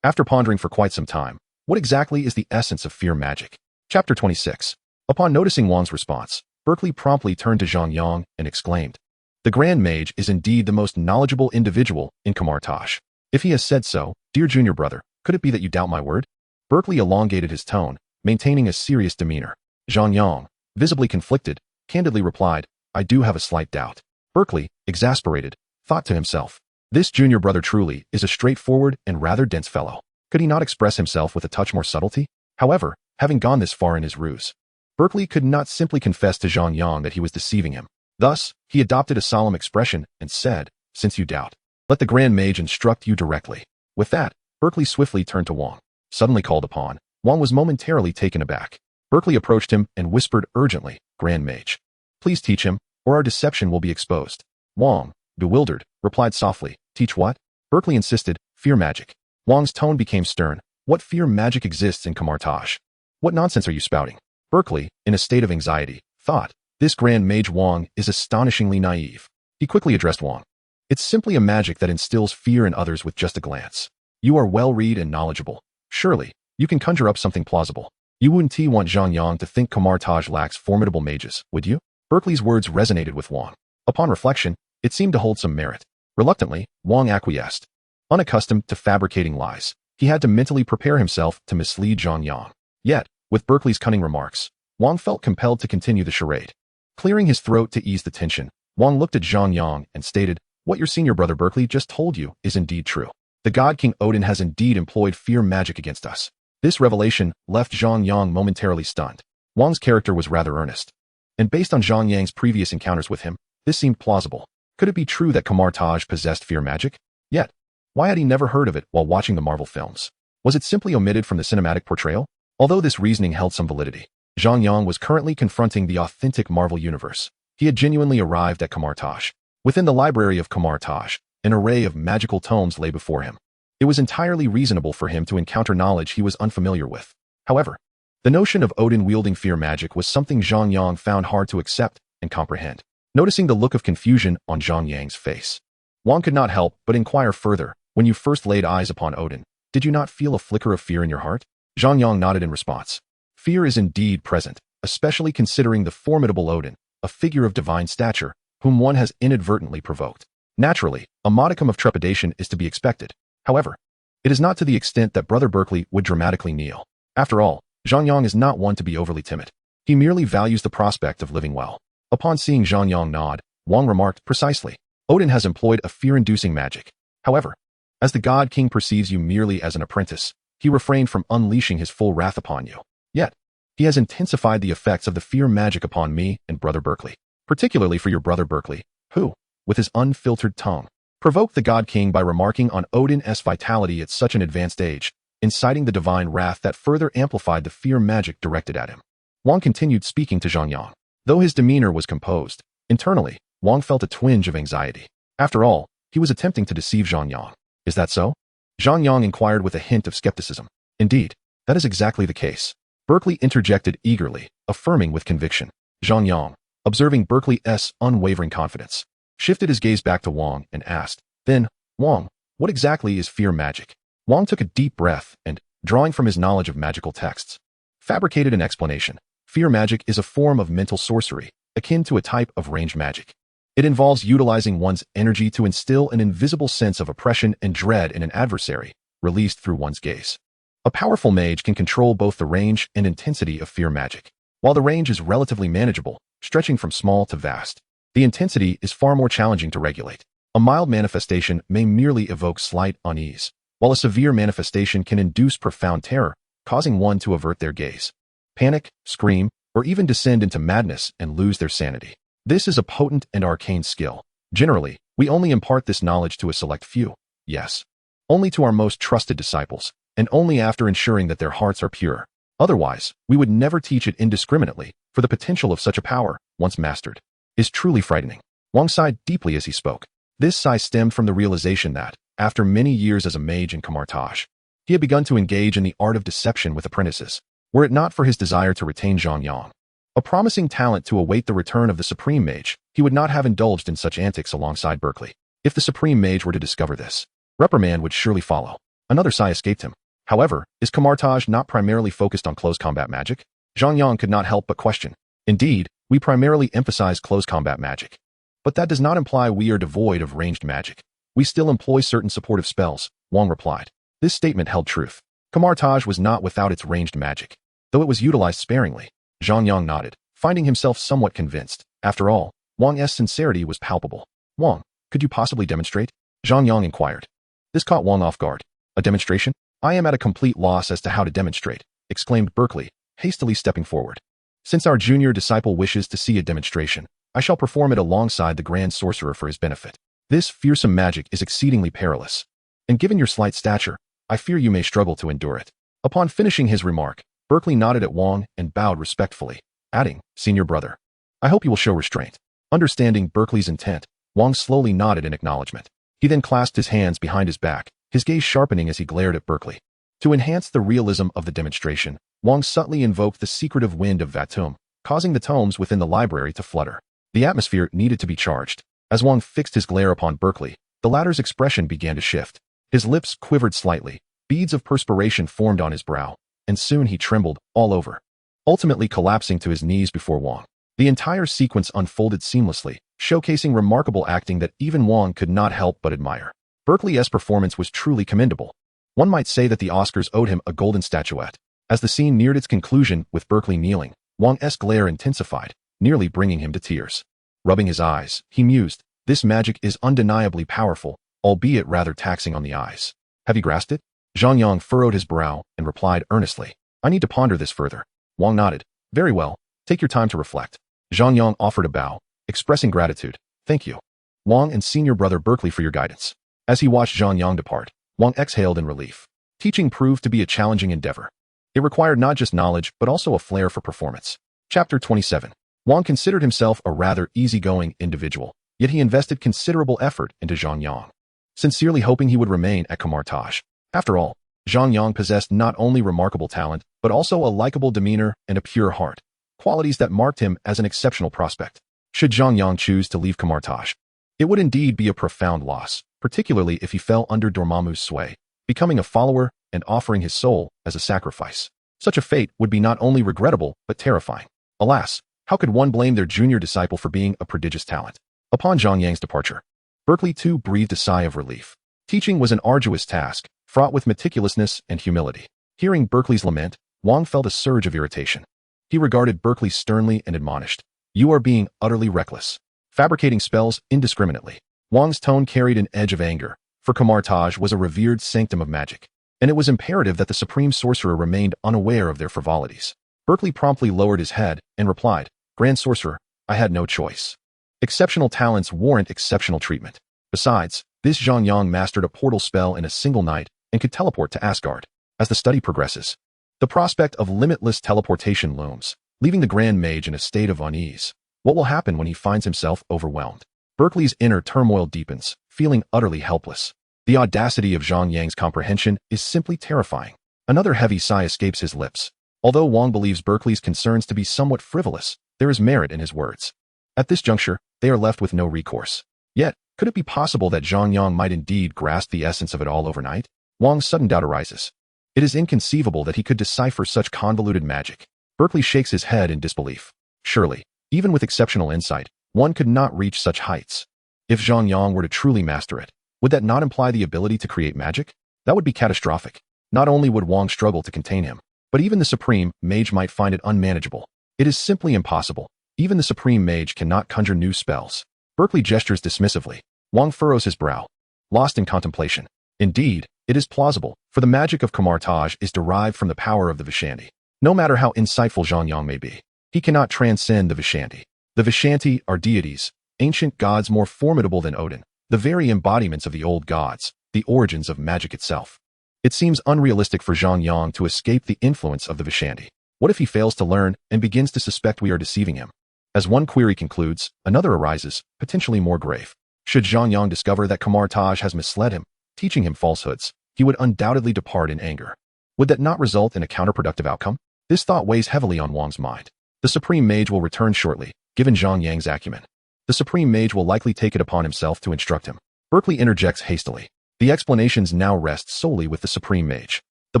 After pondering for quite some time, what exactly is the essence of fear magic? Chapter 26. Upon noticing Wang's response, Berkeley promptly turned to Zhang Yang and exclaimed, "The Grand Mage is indeed the most knowledgeable individual in Kamar-Taj. If he has said so, dear junior brother, could it be that you doubt my word?" Berkeley elongated his tone, maintaining a serious demeanor. Zhang Yang, visibly conflicted, candidly replied, "I do have a slight doubt." Berkeley, exasperated, thought to himself, "This junior brother truly is a straightforward and rather dense fellow. Could he not express himself with a touch more subtlety?" However, having gone this far in his ruse, Berkeley could not simply confess to Zhang Yang that he was deceiving him. Thus, he adopted a solemn expression and said, "Since you doubt, let the Grand Mage instruct you directly." With that, Berkeley swiftly turned to Wang. Suddenly called upon, Wang was momentarily taken aback. Berkeley approached him and whispered urgently, "Grand Mage, please teach him, or our deception will be exposed." Wang, bewildered, replied softly, "Teach what?" Berkeley insisted, "Fear magic." Wang's tone became stern. "What fear magic exists in Kamar-Taj? What nonsense are you spouting?" Berkeley, in a state of anxiety, thought, "This Grand Mage Wang is astonishingly naive." He quickly addressed Wang. "It's simply a magic that instills fear in others with just a glance. You are well-read and knowledgeable. Surely, you can conjure up something plausible. You wouldn't want Zhang Yang to think Kamar-Taj lacks formidable mages, would you?" Berkeley's words resonated with Wang. Upon reflection, it seemed to hold some merit. Reluctantly, Wang acquiesced. Unaccustomed to fabricating lies, he had to mentally prepare himself to mislead Zhang Yang. Yet, with Berkeley's cunning remarks, Wang felt compelled to continue the charade. Clearing his throat to ease the tension, Wang looked at Zhang Yang and stated, "What your senior brother Berkeley just told you is indeed true. The God King Odin has indeed employed fear magic against us." This revelation left Zhang Yang momentarily stunned. Wang's character was rather earnest, and based on Zhang Yang's previous encounters with him, this seemed plausible. Could it be true that Kamar-Taj possessed fear magic? Yet, why had he never heard of it while watching the Marvel films? Was it simply omitted from the cinematic portrayal? Although this reasoning held some validity, Zhang Yang was currently confronting the authentic Marvel universe. He had genuinely arrived at Kamar-Taj. Within the library of Kamar-Taj, an array of magical tomes lay before him. It was entirely reasonable for him to encounter knowledge he was unfamiliar with. However, the notion of Odin wielding fear magic was something Zhang Yang found hard to accept and comprehend. Noticing the look of confusion on Zhang Yang's face, Wang could not help but inquire further, "When you first laid eyes upon Odin, did you not feel a flicker of fear in your heart?" Zhang Yang nodded in response. "Fear is indeed present, especially considering the formidable Odin, a figure of divine stature, whom one has inadvertently provoked. Naturally, a modicum of trepidation is to be expected. However, it is not to the extent that Brother Berkeley would dramatically kneel. After all, Zhang Yang is not one to be overly timid. He merely values the prospect of living well." Upon seeing Zhang Yang nod, Wang remarked, "Precisely. Odin has employed a fear-inducing magic. However, As the God King perceives you merely as an apprentice, he refrained from unleashing his full wrath upon you. Yet, he has intensified the effects of the fear magic upon me and Brother Berkeley, particularly for your brother Berkeley, who, with his unfiltered tongue, provoked the God King by remarking on Odin's vitality at such an advanced age, inciting the divine wrath that further amplified the fear magic directed at him. Wang continued speaking to Zhang Yang. Though his demeanor was composed, internally, Wang felt a twinge of anxiety. After all, he was attempting to deceive Zhang Yang. Is that so? Zhang Yang inquired with a hint of skepticism. Indeed, that is exactly the case. Berkeley interjected eagerly, affirming with conviction. Zhang Yang, observing Berkeley's unwavering confidence, shifted his gaze back to Wang and asked, "Then, Wang, what exactly is fear magic?" Wang took a deep breath and, drawing from his knowledge of magical texts, fabricated an explanation. Fear magic is a form of mental sorcery, akin to a type of ranged magic. It involves utilizing one's energy to instill an invisible sense of oppression and dread in an adversary, released through one's gaze. A powerful mage can control both the range and intensity of fear magic. While the range is relatively manageable, stretching from small to vast, the intensity is far more challenging to regulate. A mild manifestation may merely evoke slight unease, while a severe manifestation can induce profound terror, causing one to avert their gaze, panic, scream, or even descend into madness and lose their sanity. This is a potent and arcane skill. Generally, we only impart this knowledge to a select few. Yes, only to our most trusted disciples, and only after ensuring that their hearts are pure. Otherwise, we would never teach it indiscriminately, for the potential of such a power, once mastered, is truly frightening. Wang sighed deeply as he spoke. This sigh stemmed from the realization that, after many years as a mage in Kamar-Taj, he had begun to engage in the art of deception with apprentices, were it not for his desire to retain Zhang Yang, a promising talent to await the return of the Supreme Mage. He would not have indulged in such antics alongside Berkeley. If the Supreme Mage were to discover this, reprimand would surely follow. Another sigh escaped him. However, is Kamar-Taj not primarily focused on close combat magic? Zhang Yang could not help but question. Indeed, we primarily emphasize close combat magic. But that does not imply we are devoid of ranged magic. We still employ certain supportive spells, Wang replied. This statement held truth. Kamar-Taj was not without its ranged magic, though it was utilized sparingly. Zhang Yang nodded, finding himself somewhat convinced. After all, Wang's sincerity was palpable. Wang, could you possibly demonstrate? Zhang Yang inquired. This caught Wang off guard. A demonstration? I am at a complete loss as to how to demonstrate, exclaimed Berkeley, hastily stepping forward. Since our junior disciple wishes to see a demonstration, I shall perform it alongside the Grand Sorcerer for his benefit. This fearsome magic is exceedingly perilous, and given your slight stature, I fear you may struggle to endure it. Upon finishing his remark, Berkeley nodded at Wang and bowed respectfully, adding, Senior brother, I hope you will show restraint. Understanding Berkeley's intent, Wang slowly nodded in acknowledgement. He then clasped his hands behind his back, his gaze sharpening as he glared at Berkeley. To enhance the realism of the demonstration, Wang subtly invoked the secretive wind of Vatum, causing the tomes within the library to flutter. The atmosphere needed to be charged. As Wang fixed his glare upon Berkeley, the latter's expression began to shift. His lips quivered slightly, beads of perspiration formed on his brow, and soon he trembled all over, ultimately collapsing to his knees before Wang. The entire sequence unfolded seamlessly, showcasing remarkable acting that even Wang could not help but admire. Berkeley's performance was truly commendable. One might say that the Oscars owed him a golden statuette. As the scene neared its conclusion with Berkeley kneeling, Wang's glare intensified, nearly bringing him to tears. Rubbing his eyes, he mused, this magic is undeniably powerful, albeit rather taxing on the eyes. Have you grasped it? Zhang Yang furrowed his brow and replied earnestly, I need to ponder this further. Wang nodded. Very well, take your time to reflect. Zhang Yang offered a bow, expressing gratitude. Thank you, Wang and senior brother Berkeley, for your guidance. As he watched Zhang Yang depart, Wang exhaled in relief. Teaching proved to be a challenging endeavor. It required not just knowledge, but also a flair for performance. Chapter 27. Wang considered himself a rather easygoing individual, yet he invested considerable effort into Zhang Yang, sincerely hoping he would remain at Kamar-Taj. After all, Zhang Yang possessed not only remarkable talent, but also a likable demeanor and a pure heart, qualities that marked him as an exceptional prospect. Should Zhang Yang choose to leave Kamar-Taj, it would indeed be a profound loss, particularly if he fell under Dormammu's sway, becoming a follower and offering his soul as a sacrifice. Such a fate would be not only regrettable, but terrifying. Alas, how could one blame their junior disciple for being a prodigious talent? Upon Zhang Yang's departure, Berkeley too breathed a sigh of relief. Teaching was an arduous task, fraught with meticulousness and humility. Hearing Berkeley's lament, Wang felt a surge of irritation. He regarded Berkeley sternly and admonished, You are being utterly reckless, fabricating spells indiscriminately. Wang's tone carried an edge of anger, for Kamar-Taj was a revered sanctum of magic, and it was imperative that the Supreme Sorcerer remained unaware of their frivolities. Berkeley promptly lowered his head and replied, "Grand Sorcerer, I had no choice. Exceptional talents warrant exceptional treatment. Besides, this Zhang Yang mastered a portal spell in a single night and could teleport to Asgard. As the study progresses, the prospect of limitless teleportation looms, leaving the Grand Mage in a state of unease. What will happen when he finds himself overwhelmed?" Berkeley's inner turmoil deepens, feeling utterly helpless. The audacity of Zhang Yang's comprehension is simply terrifying. Another heavy sigh escapes his lips. Although Wang believes Berkeley's concerns to be somewhat frivolous, there is merit in his words. At this juncture, they are left with no recourse. Yet, could it be possible that Zhang Yang might indeed grasp the essence of it all overnight? Wang's sudden doubt arises. It is inconceivable that he could decipher such convoluted magic. Berkeley shakes his head in disbelief. Surely, even with exceptional insight, one could not reach such heights. If Zhang Yang were to truly master it, would that not imply the ability to create magic? That would be catastrophic. Not only would Wang struggle to contain him, but even the Supreme Mage might find it unmanageable. It is simply impossible. Even the Supreme Mage cannot conjure new spells. Berkeley gestures dismissively. Wang furrows his brow, lost in contemplation. Indeed, it is plausible, for the magic of Kamar-Taj is derived from the power of the Vishanti. No matter how insightful Zhang Yang may be, he cannot transcend the Vishanti. The Vishanti are deities, ancient gods more formidable than Odin, the very embodiments of the old gods, the origins of magic itself. It seems unrealistic for Zhang Yang to escape the influence of the Vishanti. What if he fails to learn and begins to suspect we are deceiving him? As one query concludes, another arises, potentially more grave. Should Zhang Yang discover that Kamar-Taj has misled him, teaching him falsehoods, he would undoubtedly depart in anger. Would that not result in a counterproductive outcome? This thought weighs heavily on Wang's mind. The Supreme Mage will return shortly, given Zhang Yang's acumen. The Supreme Mage will likely take it upon himself to instruct him. Berkeley interjects hastily. The explanations now rest solely with the Supreme Mage. The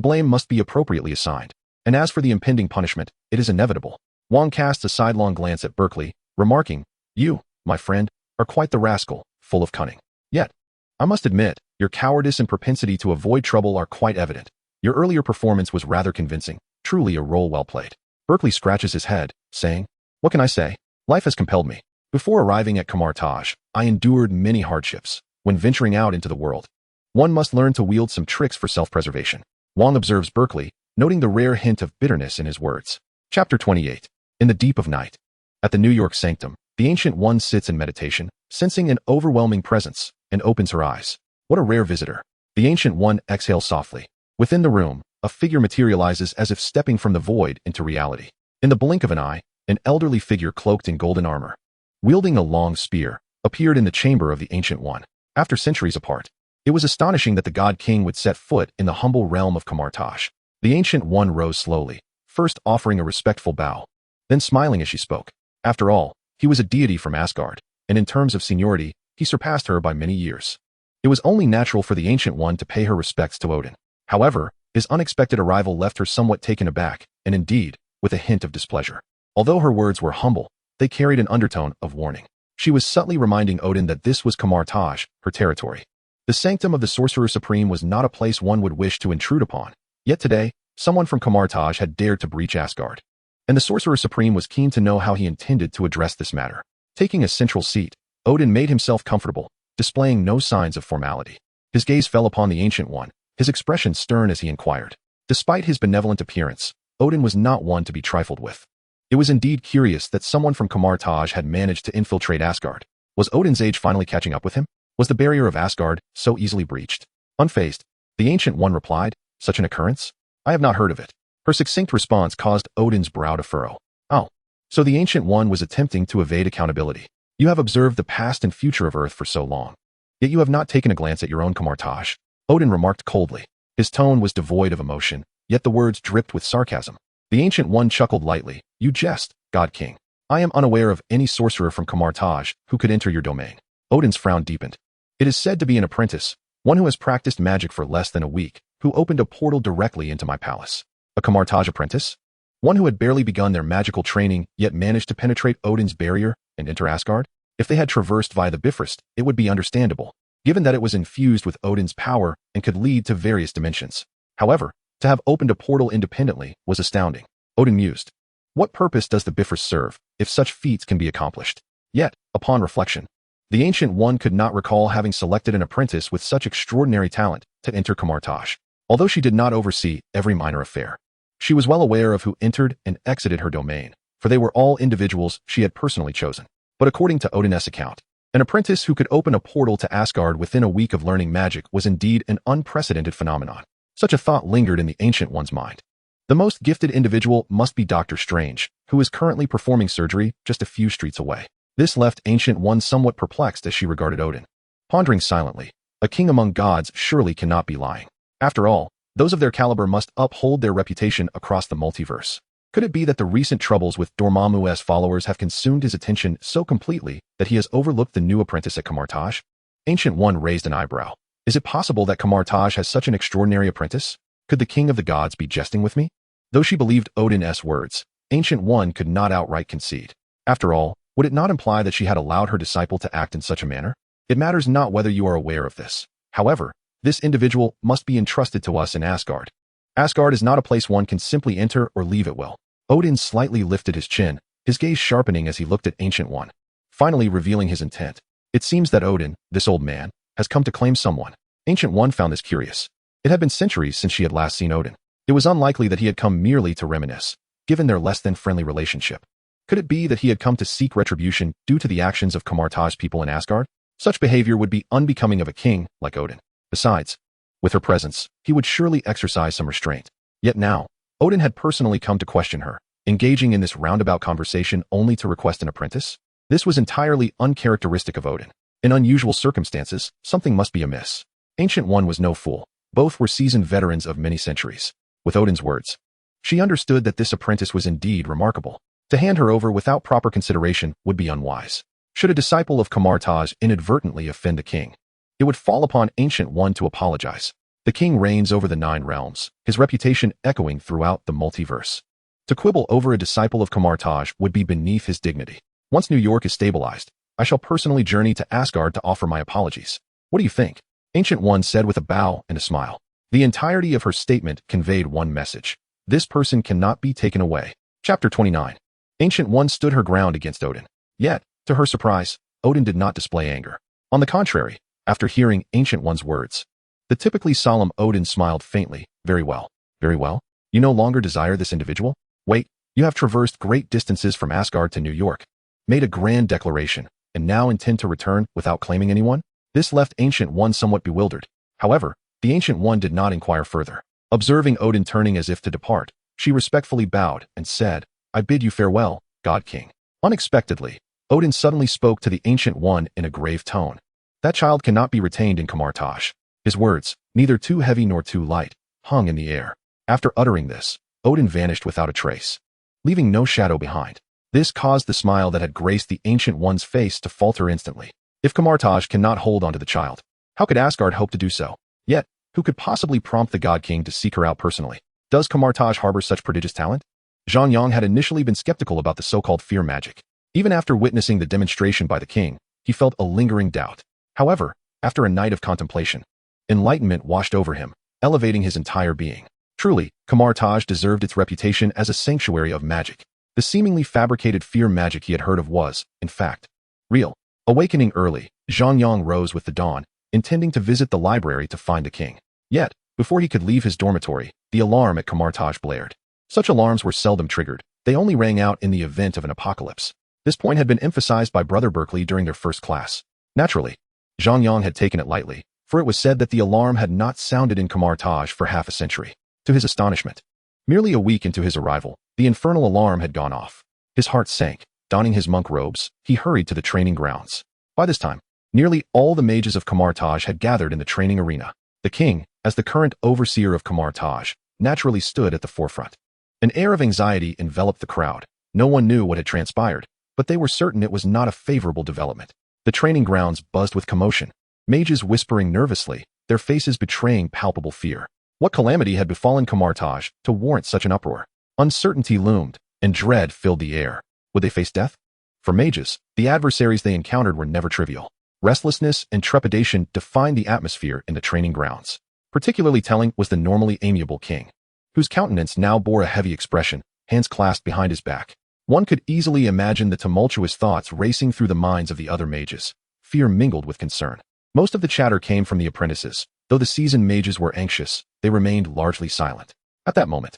blame must be appropriately assigned. And as for the impending punishment, it is inevitable. Wang casts a sidelong glance at Berkeley, remarking, "You, my friend, are quite the rascal, full of cunning. Yet, I must admit, your cowardice and propensity to avoid trouble are quite evident. Your earlier performance was rather convincing, truly a role well played." Berkeley scratches his head, saying, "What can I say? Life has compelled me. Before arriving at Kamar-Taj, I endured many hardships. When venturing out into the world, one must learn to wield some tricks for self-preservation." Wang observes Berkeley, noting the rare hint of bitterness in his words. Chapter 28. In the deep of night. At the New York Sanctum, the Ancient One sits in meditation, sensing an overwhelming presence, and opens her eyes. What a rare visitor. The Ancient One exhales softly. Within the room, a figure materializes as if stepping from the void into reality. In the blink of an eye, an elderly figure cloaked in golden armor, wielding a long spear, appeared in the chamber of the Ancient One. After centuries apart, it was astonishing that the God King would set foot in the humble realm of Kamar-Taj. The Ancient One rose slowly, first offering a respectful bow, then smiling as she spoke. After all, he was a deity from Asgard, and in terms of seniority, he surpassed her by many years. It was only natural for the Ancient One to pay her respects to Odin. However, his unexpected arrival left her somewhat taken aback, and indeed, with a hint of displeasure. Although her words were humble, they carried an undertone of warning. She was subtly reminding Odin that this was Kamar-Taj, her territory. The sanctum of the Sorcerer Supreme was not a place one would wish to intrude upon. Yet today, someone from Kamar-Taj had dared to breach Asgard. And the Sorcerer Supreme was keen to know how he intended to address this matter. Taking a central seat, Odin made himself comfortable, displaying no signs of formality. His gaze fell upon the Ancient One, his expression stern as he inquired. Despite his benevolent appearance, Odin was not one to be trifled with. It was indeed curious that someone from Kamar-Taj had managed to infiltrate Asgard. Was Odin's age finally catching up with him? Was the barrier of Asgard so easily breached? Unfazed, the Ancient One replied, "Such an occurrence? I have not heard of it." Her succinct response caused Odin's brow to furrow. "Oh, so the Ancient One was attempting to evade accountability. You have observed the past and future of Earth for so long, yet you have not taken a glance at your own Kamar-Taj," Odin remarked coldly. His tone was devoid of emotion, yet the words dripped with sarcasm. The Ancient One chuckled lightly. "You jest, God King. I am unaware of any sorcerer from Kamar-Taj who could enter your domain." Odin's frown deepened. "It is said to be an apprentice, one who has practiced magic for less than a week, who opened a portal directly into my palace." A Kamar-Taj apprentice? One who had barely begun their magical training, yet managed to penetrate Odin's barrier and enter Asgard? If they had traversed via the Bifrost, it would be understandable, given that it was infused with Odin's power and could lead to various dimensions. However, to have opened a portal independently was astounding. Odin mused. What purpose does the Bifrost serve, if such feats can be accomplished? Yet, upon reflection, The Ancient One could not recall having selected an apprentice with such extraordinary talent to enter Kamar-Taj. Although she did not oversee every minor affair, she was well aware of who entered and exited her domain, for they were all individuals she had personally chosen. But according to Odin's account, an apprentice who could open a portal to Asgard within a week of learning magic was indeed an unprecedented phenomenon. Such a thought lingered in the Ancient One's mind. The most gifted individual must be Dr. Strange, who is currently performing surgery just a few streets away. This left Ancient One somewhat perplexed as she regarded Odin. Pondering silently, a king among gods surely cannot be lying. After all, those of their caliber must uphold their reputation across the multiverse. Could it be that the recent troubles with Dormammu's followers have consumed his attention so completely that he has overlooked the new apprentice at Kamar-Taj? Ancient One raised an eyebrow. Is it possible that Kamar-Taj has such an extraordinary apprentice? Could the king of the gods be jesting with me? Though she believed Odin's words, Ancient One could not outright concede. After all, would it not imply that she had allowed her disciple to act in such a manner? It matters not whether you are aware of this. However, this individual must be entrusted to us in Asgard. Asgard is not a place one can simply enter or leave at will. Odin slightly lifted his chin, his gaze sharpening as he looked at Ancient One, finally revealing his intent. It seems that Odin, this old man, has come to claim someone. Ancient One found this curious. It had been centuries since she had last seen Odin. It was unlikely that he had come merely to reminisce, given their less-than-friendly relationship. Could it be that he had come to seek retribution due to the actions of Kamar-Taj people in Asgard? Such behavior would be unbecoming of a king like Odin. Besides, with her presence, he would surely exercise some restraint. Yet now, Odin had personally come to question her, engaging in this roundabout conversation only to request an apprentice? This was entirely uncharacteristic of Odin. In unusual circumstances, something must be amiss. Ancient One was no fool. Both were seasoned veterans of many centuries. With Odin's words, she understood that this apprentice was indeed remarkable. To hand her over without proper consideration would be unwise. Should a disciple of Kamar-Taj inadvertently offend the king, it would fall upon Ancient One to apologize. The king reigns over the 9 realms, his reputation echoing throughout the multiverse. To quibble over a disciple of Kamar-Taj would be beneath his dignity. Once New York is stabilized, I shall personally journey to Asgard to offer my apologies. What do you think? Ancient One said with a bow and a smile. The entirety of her statement conveyed one message. This person cannot be taken away. Chapter 29. Ancient One stood her ground against Odin. Yet, to her surprise, Odin did not display anger. On the contrary, after hearing Ancient One's words, the typically solemn Odin smiled faintly. Very well. Very well. You no longer desire this individual? Wait, you have traversed great distances from Asgard to New York, made a grand declaration, and now intend to return without claiming anyone? This left Ancient One somewhat bewildered. However, the Ancient One did not inquire further. Observing Odin turning as if to depart, she respectfully bowed and said, I bid you farewell, God King. Unexpectedly, Odin suddenly spoke to the Ancient One in a grave tone. That child cannot be retained in Kamar-Taj. His words, neither too heavy nor too light, hung in the air. After uttering this, Odin vanished without a trace, leaving no shadow behind. This caused the smile that had graced the Ancient One's face to falter instantly. If Kamar-Taj cannot hold onto the child, how could Asgard hope to do so? Yet, who could possibly prompt the God King to seek her out personally? Does Kamar-Taj harbor such prodigious talent? Zhang Yang had initially been skeptical about the so-called fear magic. Even after witnessing the demonstration by the king, he felt a lingering doubt. However, after a night of contemplation, enlightenment washed over him, elevating his entire being. Truly, Kamar-Taj deserved its reputation as a sanctuary of magic. The seemingly fabricated fear magic he had heard of was, in fact, real. Awakening early, Zhang Yang rose with the dawn, intending to visit the library to find the king. Yet, before he could leave his dormitory, the alarm at Kamar-Taj blared. Such alarms were seldom triggered. They only rang out in the event of an apocalypse. This point had been emphasized by Brother Berkeley during their first class. Naturally, Zhang Yang had taken it lightly, for it was said that the alarm had not sounded in Kamar-Taj for half a century. To his astonishment, merely a week into his arrival, the infernal alarm had gone off. His heart sank. Donning his monk robes, he hurried to the training grounds. By this time, nearly all the mages of Kamar-Taj had gathered in the training arena. The king, as the current overseer of Kamar-Taj, naturally stood at the forefront. An air of anxiety enveloped the crowd. No one knew what had transpired, but they were certain it was not a favorable development. The training grounds buzzed with commotion, mages whispering nervously, their faces betraying palpable fear. What calamity had befallen Kamar-Taj to warrant such an uproar? Uncertainty loomed, and dread filled the air. Would they face death? For mages, the adversaries they encountered were never trivial. Restlessness and trepidation defined the atmosphere in the training grounds. Particularly telling was the normally amiable king, whose countenance now bore a heavy expression, hands clasped behind his back. One could easily imagine the tumultuous thoughts racing through the minds of the other mages. fear mingled with concern. Most of the chatter came from the apprentices. Though the seasoned mages were anxious, they remained largely silent. At that moment,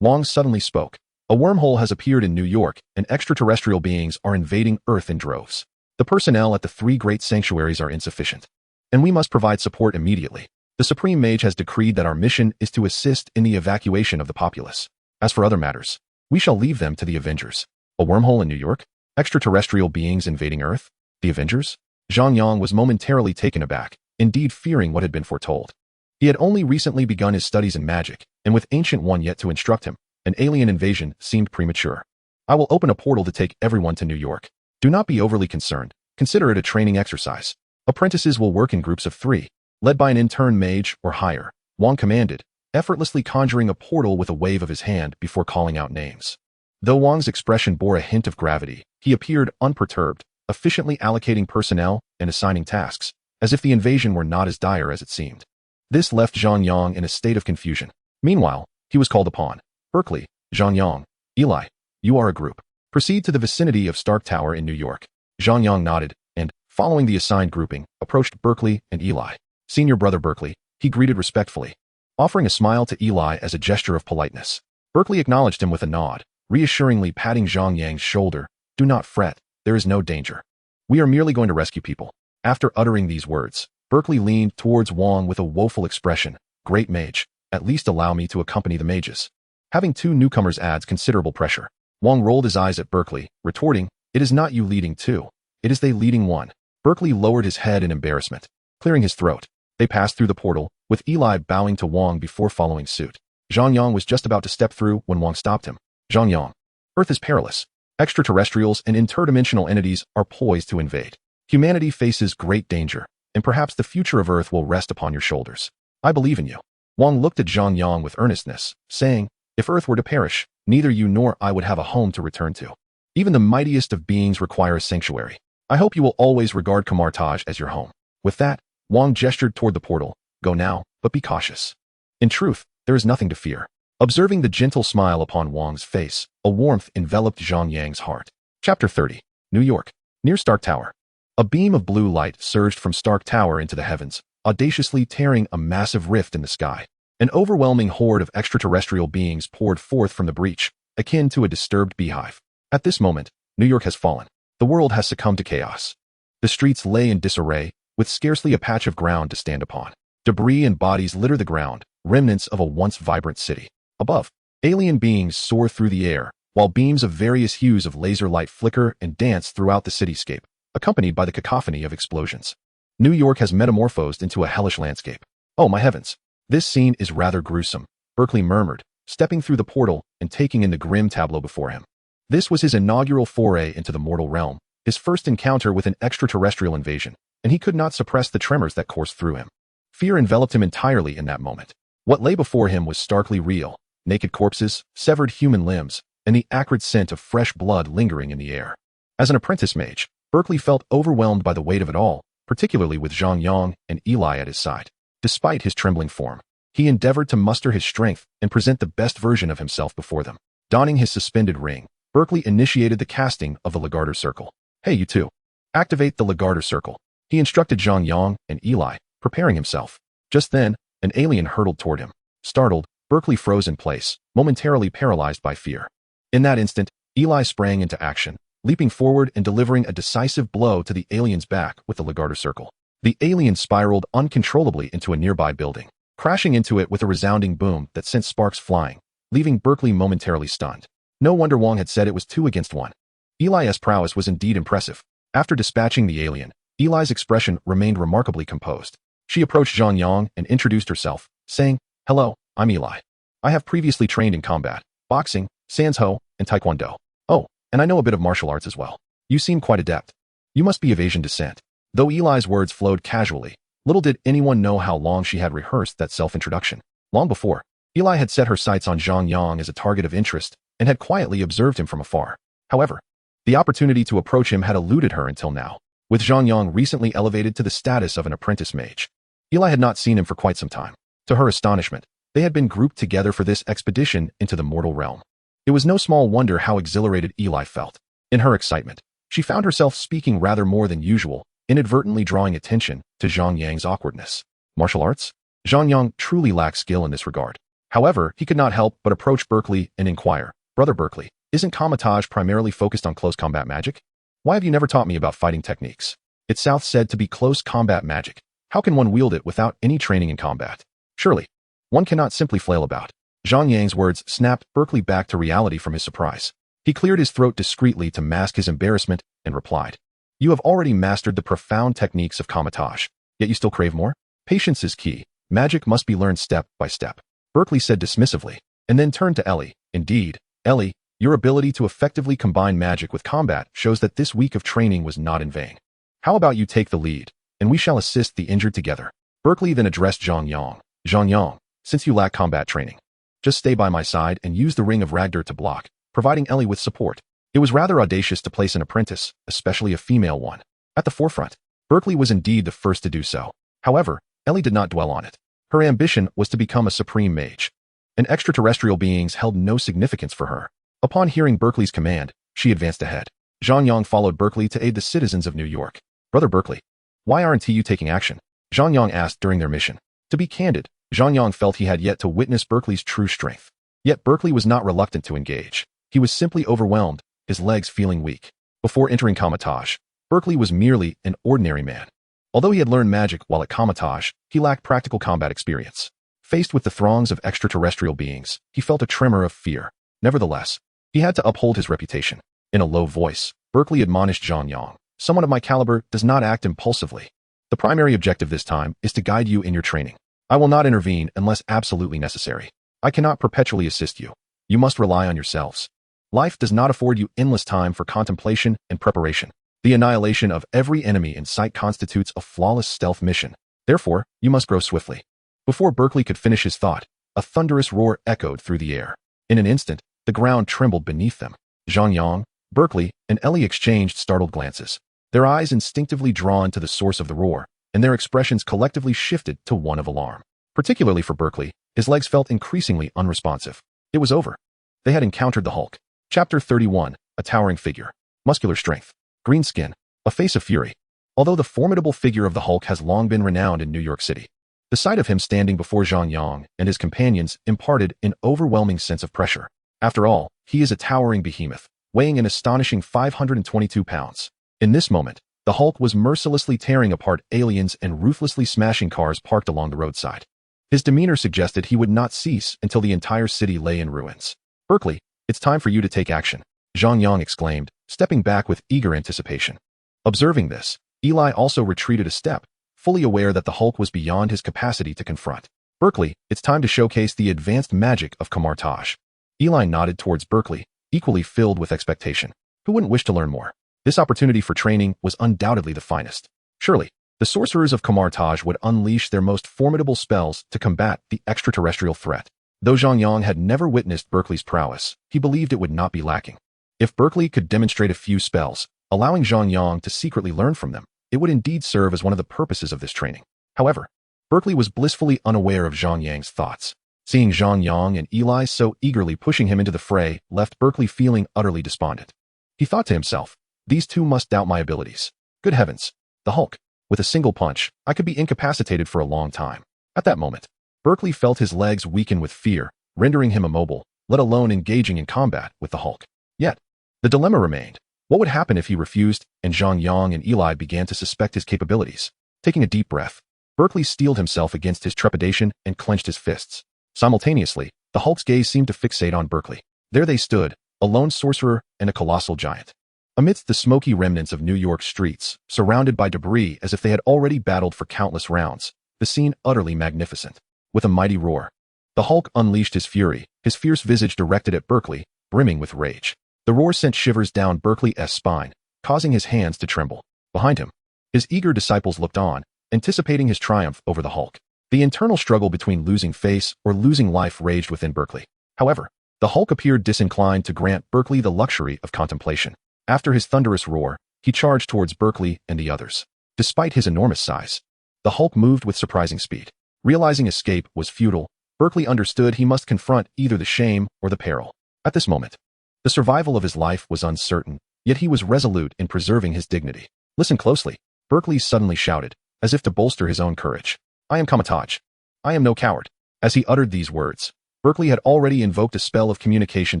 Wang suddenly spoke. A wormhole has appeared in New York, and extraterrestrial beings are invading Earth in droves. The personnel at the 3 great sanctuaries are insufficient, and we must provide support immediately. The Supreme Mage has decreed that our mission is to assist in the evacuation of the populace. As for other matters, we shall leave them to the Avengers. A wormhole in New York? Extraterrestrial beings invading Earth? The Avengers? Zhang Yang was momentarily taken aback, indeed fearing what had been foretold. He had only recently begun his studies in magic, and with Ancient One yet to instruct him, an alien invasion seemed premature. I will open a portal to take everyone to New York. Do not be overly concerned. Consider it a training exercise. Apprentices will work in groups of 3, led by an intern mage or higher, Wang commanded, effortlessly conjuring a portal with a wave of his hand before calling out names. Though Wang's expression bore a hint of gravity, he appeared unperturbed, efficiently allocating personnel and assigning tasks, as if the invasion were not as dire as it seemed. This left Zhang Yang in a state of confusion. Meanwhile, he was called upon. Berkeley, Zhang Yang, Eli, you are a group. Proceed to the vicinity of Stark Tower in New York. Zhang Yang nodded, and, following the assigned grouping, approached Berkeley and Eli. Senior brother Berkeley, he greeted respectfully, offering a smile to Eli as a gesture of politeness. Berkeley acknowledged him with a nod, reassuringly patting Zhang Yang's shoulder. Do not fret, there is no danger. We are merely going to rescue people. After uttering these words, Berkeley leaned towards Wang with a woeful expression. Great mage, at least allow me to accompany the mages. Having 2 newcomers adds considerable pressure. Wang rolled his eyes at Berkeley, retorting, it is not you leading 2. It is they leading 1. Berkeley lowered his head in embarrassment, clearing his throat. They passed through the portal, with Eli bowing to Wang before following suit. Zhang Yang was just about to step through when Wang stopped him. Zhang Yang. Earth is perilous. Extraterrestrials and interdimensional entities are poised to invade. Humanity faces great danger, and perhaps the future of Earth will rest upon your shoulders. I believe in you. Wang looked at Zhang Yang with earnestness, saying, if Earth were to perish, neither you nor I would have a home to return to. Even the mightiest of beings require a sanctuary. I hope you will always regard Kamar-Taj as your home. With that, Wang gestured toward the portal. Go now, but be cautious. In truth, there is nothing to fear. Observing the gentle smile upon Wang's face, a warmth enveloped Zhang Yang's heart. Chapter 30. New York. Near Stark Tower. A beam of blue light surged from Stark Tower into the heavens, audaciously tearing a massive rift in the sky. An overwhelming horde of extraterrestrial beings poured forth from the breach, akin to a disturbed beehive. At this moment, New York has fallen. The world has succumbed to chaos. The streets lay in disarray, with scarcely a patch of ground to stand upon. Debris and bodies litter the ground, remnants of a once vibrant city. Above, alien beings soar through the air, while beams of various hues of laser light flicker and dance throughout the cityscape, accompanied by the cacophony of explosions. New York has metamorphosed into a hellish landscape. Oh my heavens! This scene is rather gruesome, Berkeley murmured, stepping through the portal and taking in the grim tableau before him. This was his inaugural foray into the mortal realm, his first encounter with an extraterrestrial invasion, and he could not suppress the tremors that coursed through him. Fear enveloped him entirely in that moment. What lay before him was starkly real: naked corpses, severed human limbs, and the acrid scent of fresh blood lingering in the air. As an apprentice mage, Berkeley felt overwhelmed by the weight of it all, particularly with Zhang Yang and Eli at his side. Despite his trembling form, he endeavored to muster his strength and present the best version of himself before them. Donning his suspended ring, Berkeley initiated the casting of the Lagarder Circle. Hey, you two. Activate the Lagarder Circle. He instructed Zhang Yang and Eli, preparing himself. Just then, an alien hurtled toward him. Startled, Berkeley froze in place, momentarily paralyzed by fear. In that instant, Eli sprang into action, leaping forward and delivering a decisive blow to the alien's back with the Lagarder Circle. The alien spiraled uncontrollably into a nearby building, crashing into it with a resounding boom that sent sparks flying, leaving Berkeley momentarily stunned. No wonder Wang had said it was 2 against 1. Eli's prowess was indeed impressive. After dispatching the alien, Eli's expression remained remarkably composed. She approached Zhang Yang and introduced herself, saying, "Hello, I'm Eli. I have previously trained in combat, boxing, sanzho, and taekwondo. Oh, and I know a bit of martial arts as well. You seem quite adept. You must be of Asian descent." Though Eli's words flowed casually, little did anyone know how long she had rehearsed that self-introduction. Long before, Eli had set her sights on Zhang Yang as a target of interest and had quietly observed him from afar. However, the opportunity to approach him had eluded her until now. With Zhang Yang recently elevated to the status of an apprentice mage, Eli had not seen him for quite some time. To her astonishment, they had been grouped together for this expedition into the mortal realm. It was no small wonder how exhilarated Eli felt. In her excitement, she found herself speaking rather more than usual, inadvertently drawing attention to Zhang Yang's awkwardness. Martial arts? Zhang Yang truly lacked skill in this regard. However, he could not help but approach Berkeley and inquire, "Brother Berkeley, isn't Kamar-Taj primarily focused on close combat magic? Why have you never taught me about fighting techniques? It's South said to be close combat magic. How can one wield it without any training in combat? Surely, one cannot simply flail about." Zhang Yang's words snapped Berkeley back to reality from his surprise. He cleared his throat discreetly to mask his embarrassment and replied, "You have already mastered the profound techniques of Kamar-Taj, yet you still crave more? Patience is key. Magic must be learned step by step." Berkeley said dismissively, and then turned to Ellie. "Indeed, Ellie, your ability to effectively combine magic with combat shows that this week of training was not in vain. How about you take the lead, and we shall assist the injured together." Berkeley then addressed Zhang Yang. "Zhang Yang, since you lack combat training, just stay by my side and use the Ring of Ragnar to block, providing Ellie with support." It was rather audacious to place an apprentice, especially a female one, at the forefront. Berkeley was indeed the first to do so. However, Ellie did not dwell on it. Her ambition was to become a supreme mage, and extraterrestrial beings held no significance for her. Upon hearing Berkeley's command, she advanced ahead. Zhang Yang followed Berkeley to aid the citizens of New York. "Brother Berkeley, why aren't you taking action?" Zhang Yang asked during their mission. To be candid, Zhang Yang felt he had yet to witness Berkeley's true strength. Yet Berkeley was not reluctant to engage. He was simply overwhelmed, his legs feeling weak. Before entering Kamar-Taj, Berkeley was merely an ordinary man. Although he had learned magic while at Kamar-Taj, he lacked practical combat experience. Faced with the throngs of extraterrestrial beings, he felt a tremor of fear. Nevertheless, he had to uphold his reputation. In a low voice, Berkeley admonished Zhang Yang, "Someone of my caliber does not act impulsively. The primary objective this time is to guide you in your training. I will not intervene unless absolutely necessary. I cannot perpetually assist you. You must rely on yourselves. Life does not afford you endless time for contemplation and preparation. The annihilation of every enemy in sight constitutes a flawless stealth mission. Therefore, you must grow swiftly." Before Berkeley could finish his thought, a thunderous roar echoed through the air. In an instant, the ground trembled beneath them. Zhang Yang, Berkeley, and Ellie exchanged startled glances, their eyes instinctively drawn to the source of the roar, and their expressions collectively shifted to one of alarm. Particularly for Berkeley, his legs felt increasingly unresponsive. It was over. They had encountered the Hulk. Chapter 31, a towering figure. Muscular strength. Green skin. A face of fury. Although the formidable figure of the Hulk has long been renowned in New York City, the sight of him standing before Zhang Yang and his companions imparted an overwhelming sense of pressure. After all, he is a towering behemoth, weighing an astonishing 522 pounds. In this moment, the Hulk was mercilessly tearing apart aliens and ruthlessly smashing cars parked along the roadside. His demeanor suggested he would not cease until the entire city lay in ruins. "Berkeley, it's time for you to take action," Zhang Yang exclaimed, stepping back with eager anticipation. Observing this, Eli also retreated a step, fully aware that the Hulk was beyond his capacity to confront. "Berkeley, it's time to showcase the advanced magic of Kamar-Taj." Eli nodded towards Berkeley, equally filled with expectation. Who wouldn't wish to learn more? This opportunity for training was undoubtedly the finest. Surely, the sorcerers of Kamar-Taj would unleash their most formidable spells to combat the extraterrestrial threat. Though Zhang Yang had never witnessed Berkeley's prowess, he believed it would not be lacking. If Berkeley could demonstrate a few spells, allowing Zhang Yang to secretly learn from them, it would indeed serve as one of the purposes of this training. However, Berkeley was blissfully unaware of Zhang Yang's thoughts. Seeing Zhang Yang and Eli so eagerly pushing him into the fray left Berkeley feeling utterly despondent. He thought to himself, "These two must doubt my abilities. Good heavens, the Hulk. With a single punch, I could be incapacitated for a long time." At that moment, Berkeley felt his legs weaken with fear, rendering him immobile, let alone engaging in combat with the Hulk. Yet, the dilemma remained. What would happen if he refused and Zhang Yang and Eli began to suspect his capabilities? Taking a deep breath, Berkeley steeled himself against his trepidation and clenched his fists. Simultaneously, the Hulk's gaze seemed to fixate on Berkeley. There they stood, a lone sorcerer and a colossal giant. Amidst the smoky remnants of New York streets, surrounded by debris as if they had already battled for countless rounds, the scene utterly magnificent. With a mighty roar, the Hulk unleashed his fury, his fierce visage directed at Berkeley, brimming with rage. The roar sent shivers down Berkeley's spine, causing his hands to tremble. Behind him, his eager disciples looked on, anticipating his triumph over the Hulk. The internal struggle between losing face or losing life raged within Berkeley. However, the Hulk appeared disinclined to grant Berkeley the luxury of contemplation. After his thunderous roar, he charged towards Berkeley and the others. Despite his enormous size, the Hulk moved with surprising speed. Realizing escape was futile, Berkeley understood he must confront either the shame or the peril. At this moment, the survival of his life was uncertain, yet he was resolute in preserving his dignity. "Listen closely," Berkeley suddenly shouted, as if to bolster his own courage. I am Kamar-Taj. I am no coward. As he uttered these words, Berkeley had already invoked a spell of communication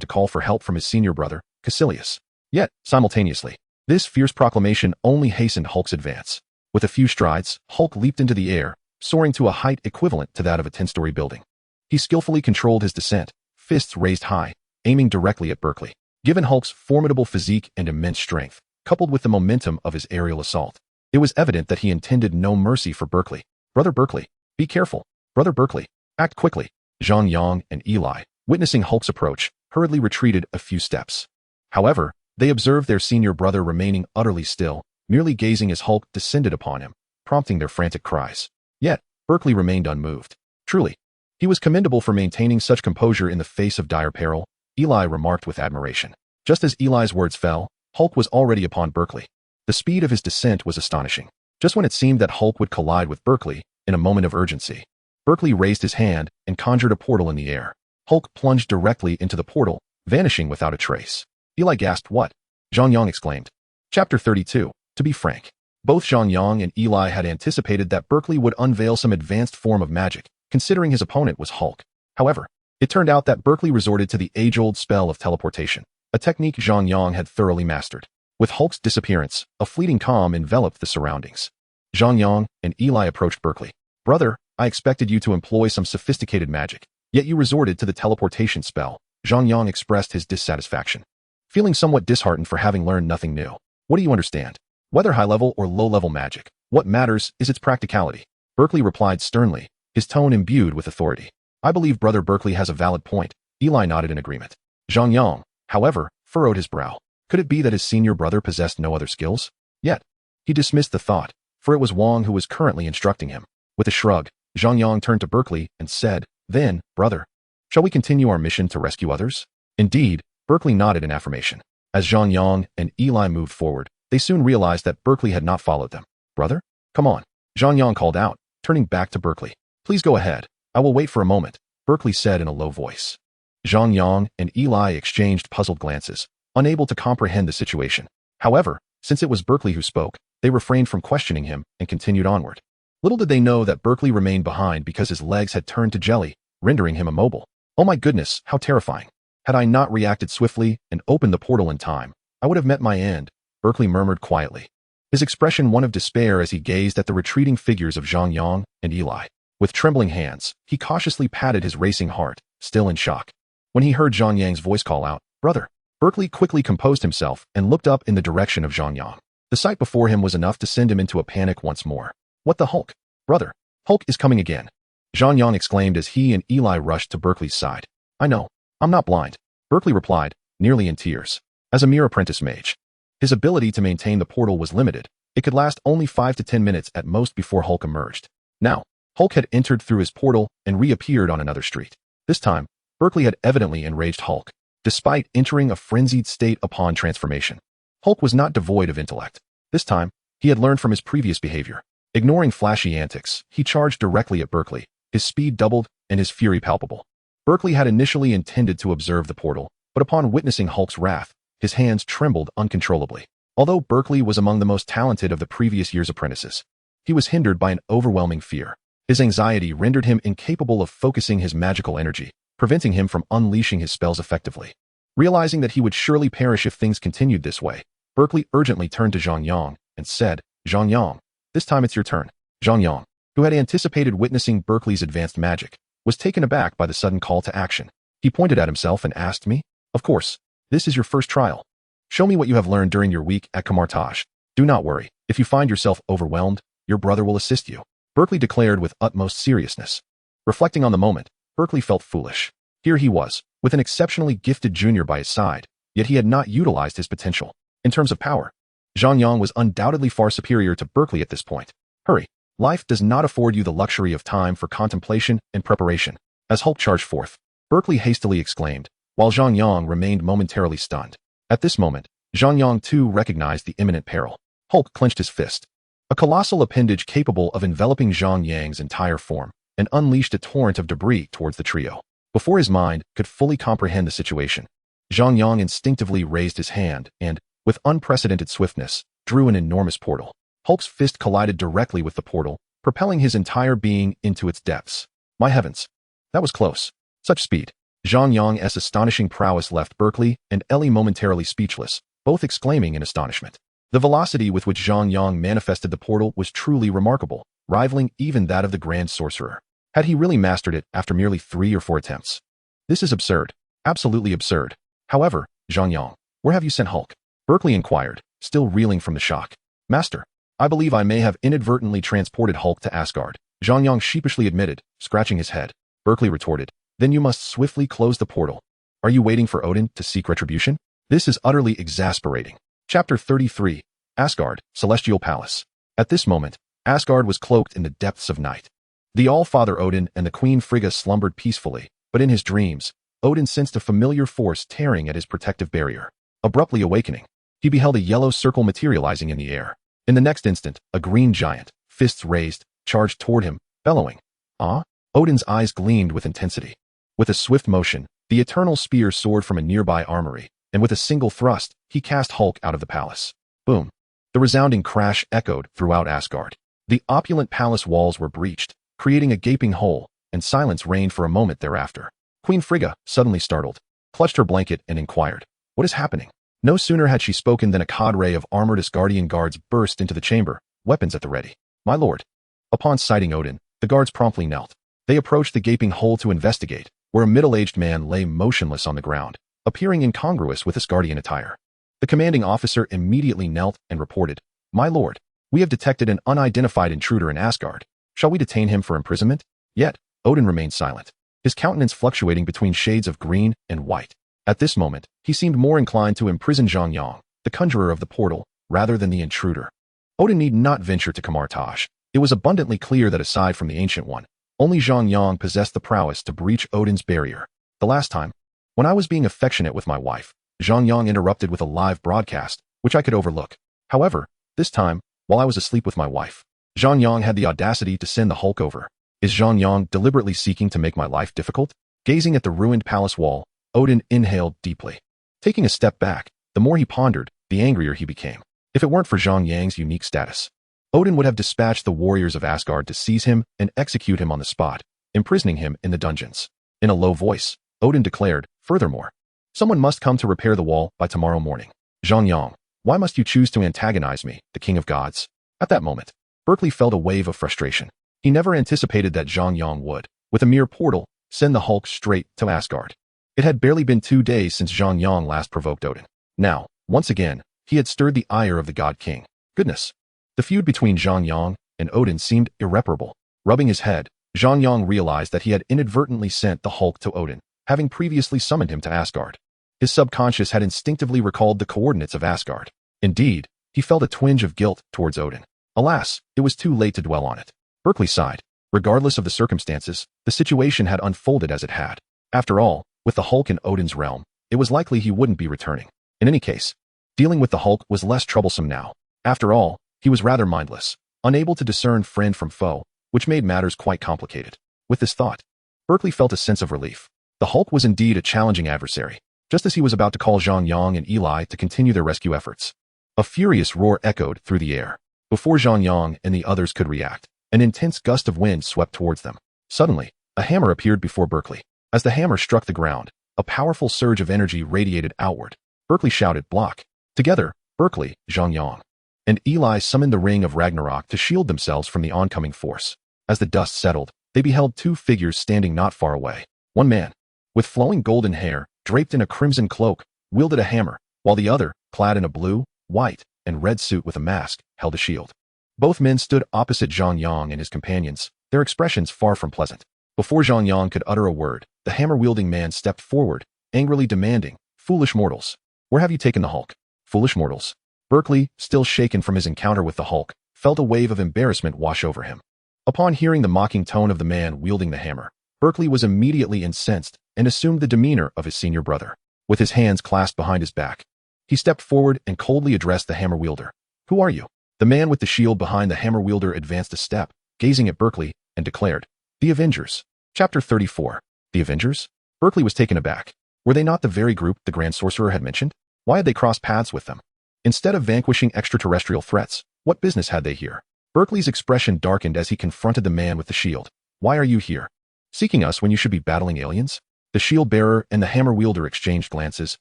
to call for help from his senior brother, Caecilius. Yet, simultaneously, this fierce proclamation only hastened Hulk's advance. With a few strides, Hulk leaped into the air, soaring to a height equivalent to that of a 10-story building. He skillfully controlled his descent, fists raised high, aiming directly at Berkeley. Given Hulk's formidable physique and immense strength, coupled with the momentum of his aerial assault, it was evident that he intended no mercy for Berkeley. Brother Berkeley, be careful. Brother Berkeley, act quickly. Zhang Yang and Eli, witnessing Hulk's approach, hurriedly retreated a few steps. However, they observed their senior brother remaining utterly still, merely gazing as Hulk descended upon him, prompting their frantic cries. Yet, Berkeley remained unmoved. Truly, he was commendable for maintaining such composure in the face of dire peril, Eli remarked with admiration. Just as Eli's words fell, Hulk was already upon Berkeley. The speed of his descent was astonishing. Just when it seemed that Hulk would collide with Berkeley, in a moment of urgency, Berkeley raised his hand and conjured a portal in the air. Hulk plunged directly into the portal, vanishing without a trace. Eli gasped, "What?" Zhang Yang exclaimed. Chapter 32. To be frank, both Zhang Yang and Eli had anticipated that Berkeley would unveil some advanced form of magic, considering his opponent was Hulk. However, it turned out that Berkeley resorted to the age-old spell of teleportation, a technique Zhang Yang had thoroughly mastered. With Hulk's disappearance, a fleeting calm enveloped the surroundings. Zhang Yang and Eli approached Berkeley. "Brother, I expected you to employ some sophisticated magic, yet you resorted to the teleportation spell." Zhang Yang expressed his dissatisfaction. Feeling somewhat disheartened for having learned nothing new. "What do you understand? Whether high-level or low-level magic, what matters is its practicality," Berkeley replied sternly, his tone imbued with authority. "I believe Brother Berkeley has a valid point." Eli nodded in agreement. Zhang Yang, however, furrowed his brow. Could it be that his senior brother possessed no other skills? Yet, he dismissed the thought, for it was Wang who was currently instructing him. With a shrug, Zhang Yang turned to Berkeley and said, "Then, brother, shall we continue our mission to rescue others?" Indeed, Berkeley nodded in affirmation. As Zhang Yang and Eli moved forward, they soon realized that Berkeley had not followed them. "Brother? Come on," Zhang Yang called out, turning back to Berkeley. "Please go ahead. I will wait for a moment," Berkeley said in a low voice. Zhang Yang and Eli exchanged puzzled glances, unable to comprehend the situation. However, since it was Berkeley who spoke, they refrained from questioning him and continued onward. Little did they know that Berkeley remained behind because his legs had turned to jelly, rendering him immobile. "Oh my goodness, how terrifying. Had I not reacted swiftly and opened the portal in time, I would have met my end," Berkeley murmured quietly, his expression one of despair as he gazed at the retreating figures of Zhang Yang and Eli. With trembling hands, he cautiously patted his racing heart, still in shock. When he heard Zhang Yang's voice call out, "Brother," Berkeley quickly composed himself and looked up in the direction of Zhang Yang. The sight before him was enough to send him into a panic once more. "What the Hulk? Brother, Hulk is coming again," Zhang Yang exclaimed as he and Eli rushed to Berkeley's side. "I know. I'm not blind," Berkeley replied, nearly in tears. As a mere apprentice mage, his ability to maintain the portal was limited. It could last only 5 to 10 minutes at most before Hulk emerged. Now, Hulk had entered through his portal and reappeared on another street. This time, Berkeley had evidently enraged Hulk, despite entering a frenzied state upon transformation. Hulk was not devoid of intellect. This time, he had learned from his previous behavior. Ignoring flashy antics, he charged directly at Berkeley, his speed doubled and his fury palpable. Berkeley had initially intended to observe the portal, but upon witnessing Hulk's wrath, his hands trembled uncontrollably. Although Berkeley was among the most talented of the previous year's apprentices, he was hindered by an overwhelming fear. His anxiety rendered him incapable of focusing his magical energy, preventing him from unleashing his spells effectively. Realizing that he would surely perish if things continued this way, Berkeley urgently turned to Zhang Yang and said, "Zhang Yang, this time it's your turn." Zhang Yang, who had anticipated witnessing Berkeley's advanced magic, was taken aback by the sudden call to action. He pointed at himself and asked me, "Of course, this is your first trial. Show me what you have learned during your week at Kamar-Taj. Do not worry, if you find yourself overwhelmed, your brother will assist you," Berkeley declared with utmost seriousness. Reflecting on the moment, Berkeley felt foolish. Here he was, with an exceptionally gifted junior by his side, yet he had not utilized his potential. In terms of power, Zhang Yang was undoubtedly far superior to Berkeley at this point. Hurry, life does not afford you the luxury of time for contemplation and preparation. As Hulk charged forth, Berkeley hastily exclaimed, while Zhang Yang remained momentarily stunned. At this moment, Zhang Yang too recognized the imminent peril. Hulk clenched his fist, a colossal appendage capable of enveloping Zhang Yang's entire form, and unleashed a torrent of debris towards the trio. Before his mind could fully comprehend the situation, Zhang Yang instinctively raised his hand and, with unprecedented swiftness, drew an enormous portal. Hulk's fist collided directly with the portal, propelling his entire being into its depths. My heavens! That was close. Such speed. Zhang Yang's astonishing prowess left Berkeley and Ellie momentarily speechless, both exclaiming in astonishment. The velocity with which Zhang Yang manifested the portal was truly remarkable, rivaling even that of the Grand Sorcerer. Had he really mastered it after merely 3 or 4 attempts? This is absurd. Absolutely absurd. However, Zhang Yang, where have you sent Hulk? Berkeley inquired, still reeling from the shock. Master, I believe I may have inadvertently transported Hulk to Asgard, Zhang Yang sheepishly admitted, scratching his head. Berkeley retorted, then you must swiftly close the portal. Are you waiting for Odin to seek retribution? This is utterly exasperating. Chapter 33, Asgard, Celestial Palace. At this moment, Asgard was cloaked in the depths of night. The All-Father Odin and the Queen Frigga slumbered peacefully, but in his dreams, Odin sensed a familiar force tearing at his protective barrier. Abruptly awakening, he beheld a yellow circle materializing in the air. In the next instant, a green giant, fists raised, charged toward him, bellowing. Ah? Odin's eyes gleamed with intensity. With a swift motion, the eternal spear soared from a nearby armory, and with a single thrust, he cast Hulk out of the palace. Boom. The resounding crash echoed throughout Asgard. The opulent palace walls were breached, creating a gaping hole, and silence reigned for a moment thereafter. Queen Frigga, suddenly startled, clutched her blanket and inquired, what is happening? No sooner had she spoken than a cadre of armored Asgardian guards burst into the chamber, weapons at the ready. My lord. Upon sighting Odin, the guards promptly knelt. They approached the gaping hole to investigate, where a middle-aged man lay motionless on the ground, appearing incongruous with Asgardian attire. The commanding officer immediately knelt and reported, My lord, we have detected an unidentified intruder in Asgard. Shall we detain him for imprisonment? Yet, Odin remained silent, his countenance fluctuating between shades of green and white. At this moment, he seemed more inclined to imprison Zhang Yang, the conjurer of the portal, rather than the intruder. Odin need not venture to Kamar-Taj. It was abundantly clear that aside from the Ancient One, only Zhang Yang possessed the prowess to breach Odin's barrier. The last time, when I was being affectionate with my wife, Zhang Yang interrupted with a live broadcast, which I could overlook. However, this time, while I was asleep with my wife, Zhang Yang had the audacity to send the Hulk over. Is Zhang Yang deliberately seeking to make my life difficult? Gazing at the ruined palace wall, Odin inhaled deeply. Taking a step back, the more he pondered, the angrier he became. If it weren't for Zhang Yang's unique status, Odin would have dispatched the warriors of Asgard to seize him and execute him on the spot, imprisoning him in the dungeons. In a low voice, Odin declared, furthermore, someone must come to repair the wall by tomorrow morning. Zhang Yang, why must you choose to antagonize me, the king of gods? At that moment, Berkeley felt a wave of frustration. He never anticipated that Zhang Yang would, with a mere portal, send the Hulk straight to Asgard. It had barely been 2 days since Zhang Yang last provoked Odin. Now, once again, he had stirred the ire of the God King. Goodness. The feud between Zhang Yang and Odin seemed irreparable. Rubbing his head, Zhang Yang realized that he had inadvertently sent the Hulk to Odin, having previously summoned him to Asgard. His subconscious had instinctively recalled the coordinates of Asgard. Indeed, he felt a twinge of guilt towards Odin. Alas, it was too late to dwell on it. Berkeley sighed. Regardless of the circumstances, the situation had unfolded as it had. After all, with the Hulk in Odin's realm, it was likely he wouldn't be returning. In any case, dealing with the Hulk was less troublesome now. After all, he was rather mindless, unable to discern friend from foe, which made matters quite complicated. With this thought, Berkeley felt a sense of relief. The Hulk was indeed a challenging adversary, just as he was about to call Zhang Yang and Eli to continue their rescue efforts. A furious roar echoed through the air. Before Zhang Yang and the others could react, an intense gust of wind swept towards them. Suddenly, a hammer appeared before Berkeley. As the hammer struck the ground, a powerful surge of energy radiated outward. Berkeley shouted, block. Together, Berkeley, Zhang Yang, and Eli summoned the Ring of Ragnarok to shield themselves from the oncoming force. As the dust settled, they beheld 2 figures standing not far away. One man, with flowing golden hair, draped in a crimson cloak, wielded a hammer, while the other, clad in a blue, white, and red suit with a mask, held a shield. Both men stood opposite Zhang Yang and his companions, their expressions far from pleasant. Before Zhang Yang could utter a word, the hammer-wielding man stepped forward, angrily demanding, foolish mortals, where have you taken the Hulk? Foolish mortals. Berkeley, still shaken from his encounter with the Hulk, felt a wave of embarrassment wash over him. Upon hearing the mocking tone of the man wielding the hammer, Berkeley was immediately incensed and assumed the demeanor of his senior brother. With his hands clasped behind his back, he stepped forward and coldly addressed the hammer wielder. Who are you? The man with the shield behind the hammer wielder advanced a step, gazing at Berkeley, and declared, The Avengers. Chapter 34. The Avengers? Berkeley was taken aback. Were they not the very group the Grand Sorcerer had mentioned? Why had they crossed paths with them? Instead of vanquishing extraterrestrial threats, What business had they here? Berkeley's expression darkened as he confronted the man with the shield. Why are you here? Seeking us when you should be battling aliens? The shield-bearer and the hammer-wielder exchanged glances,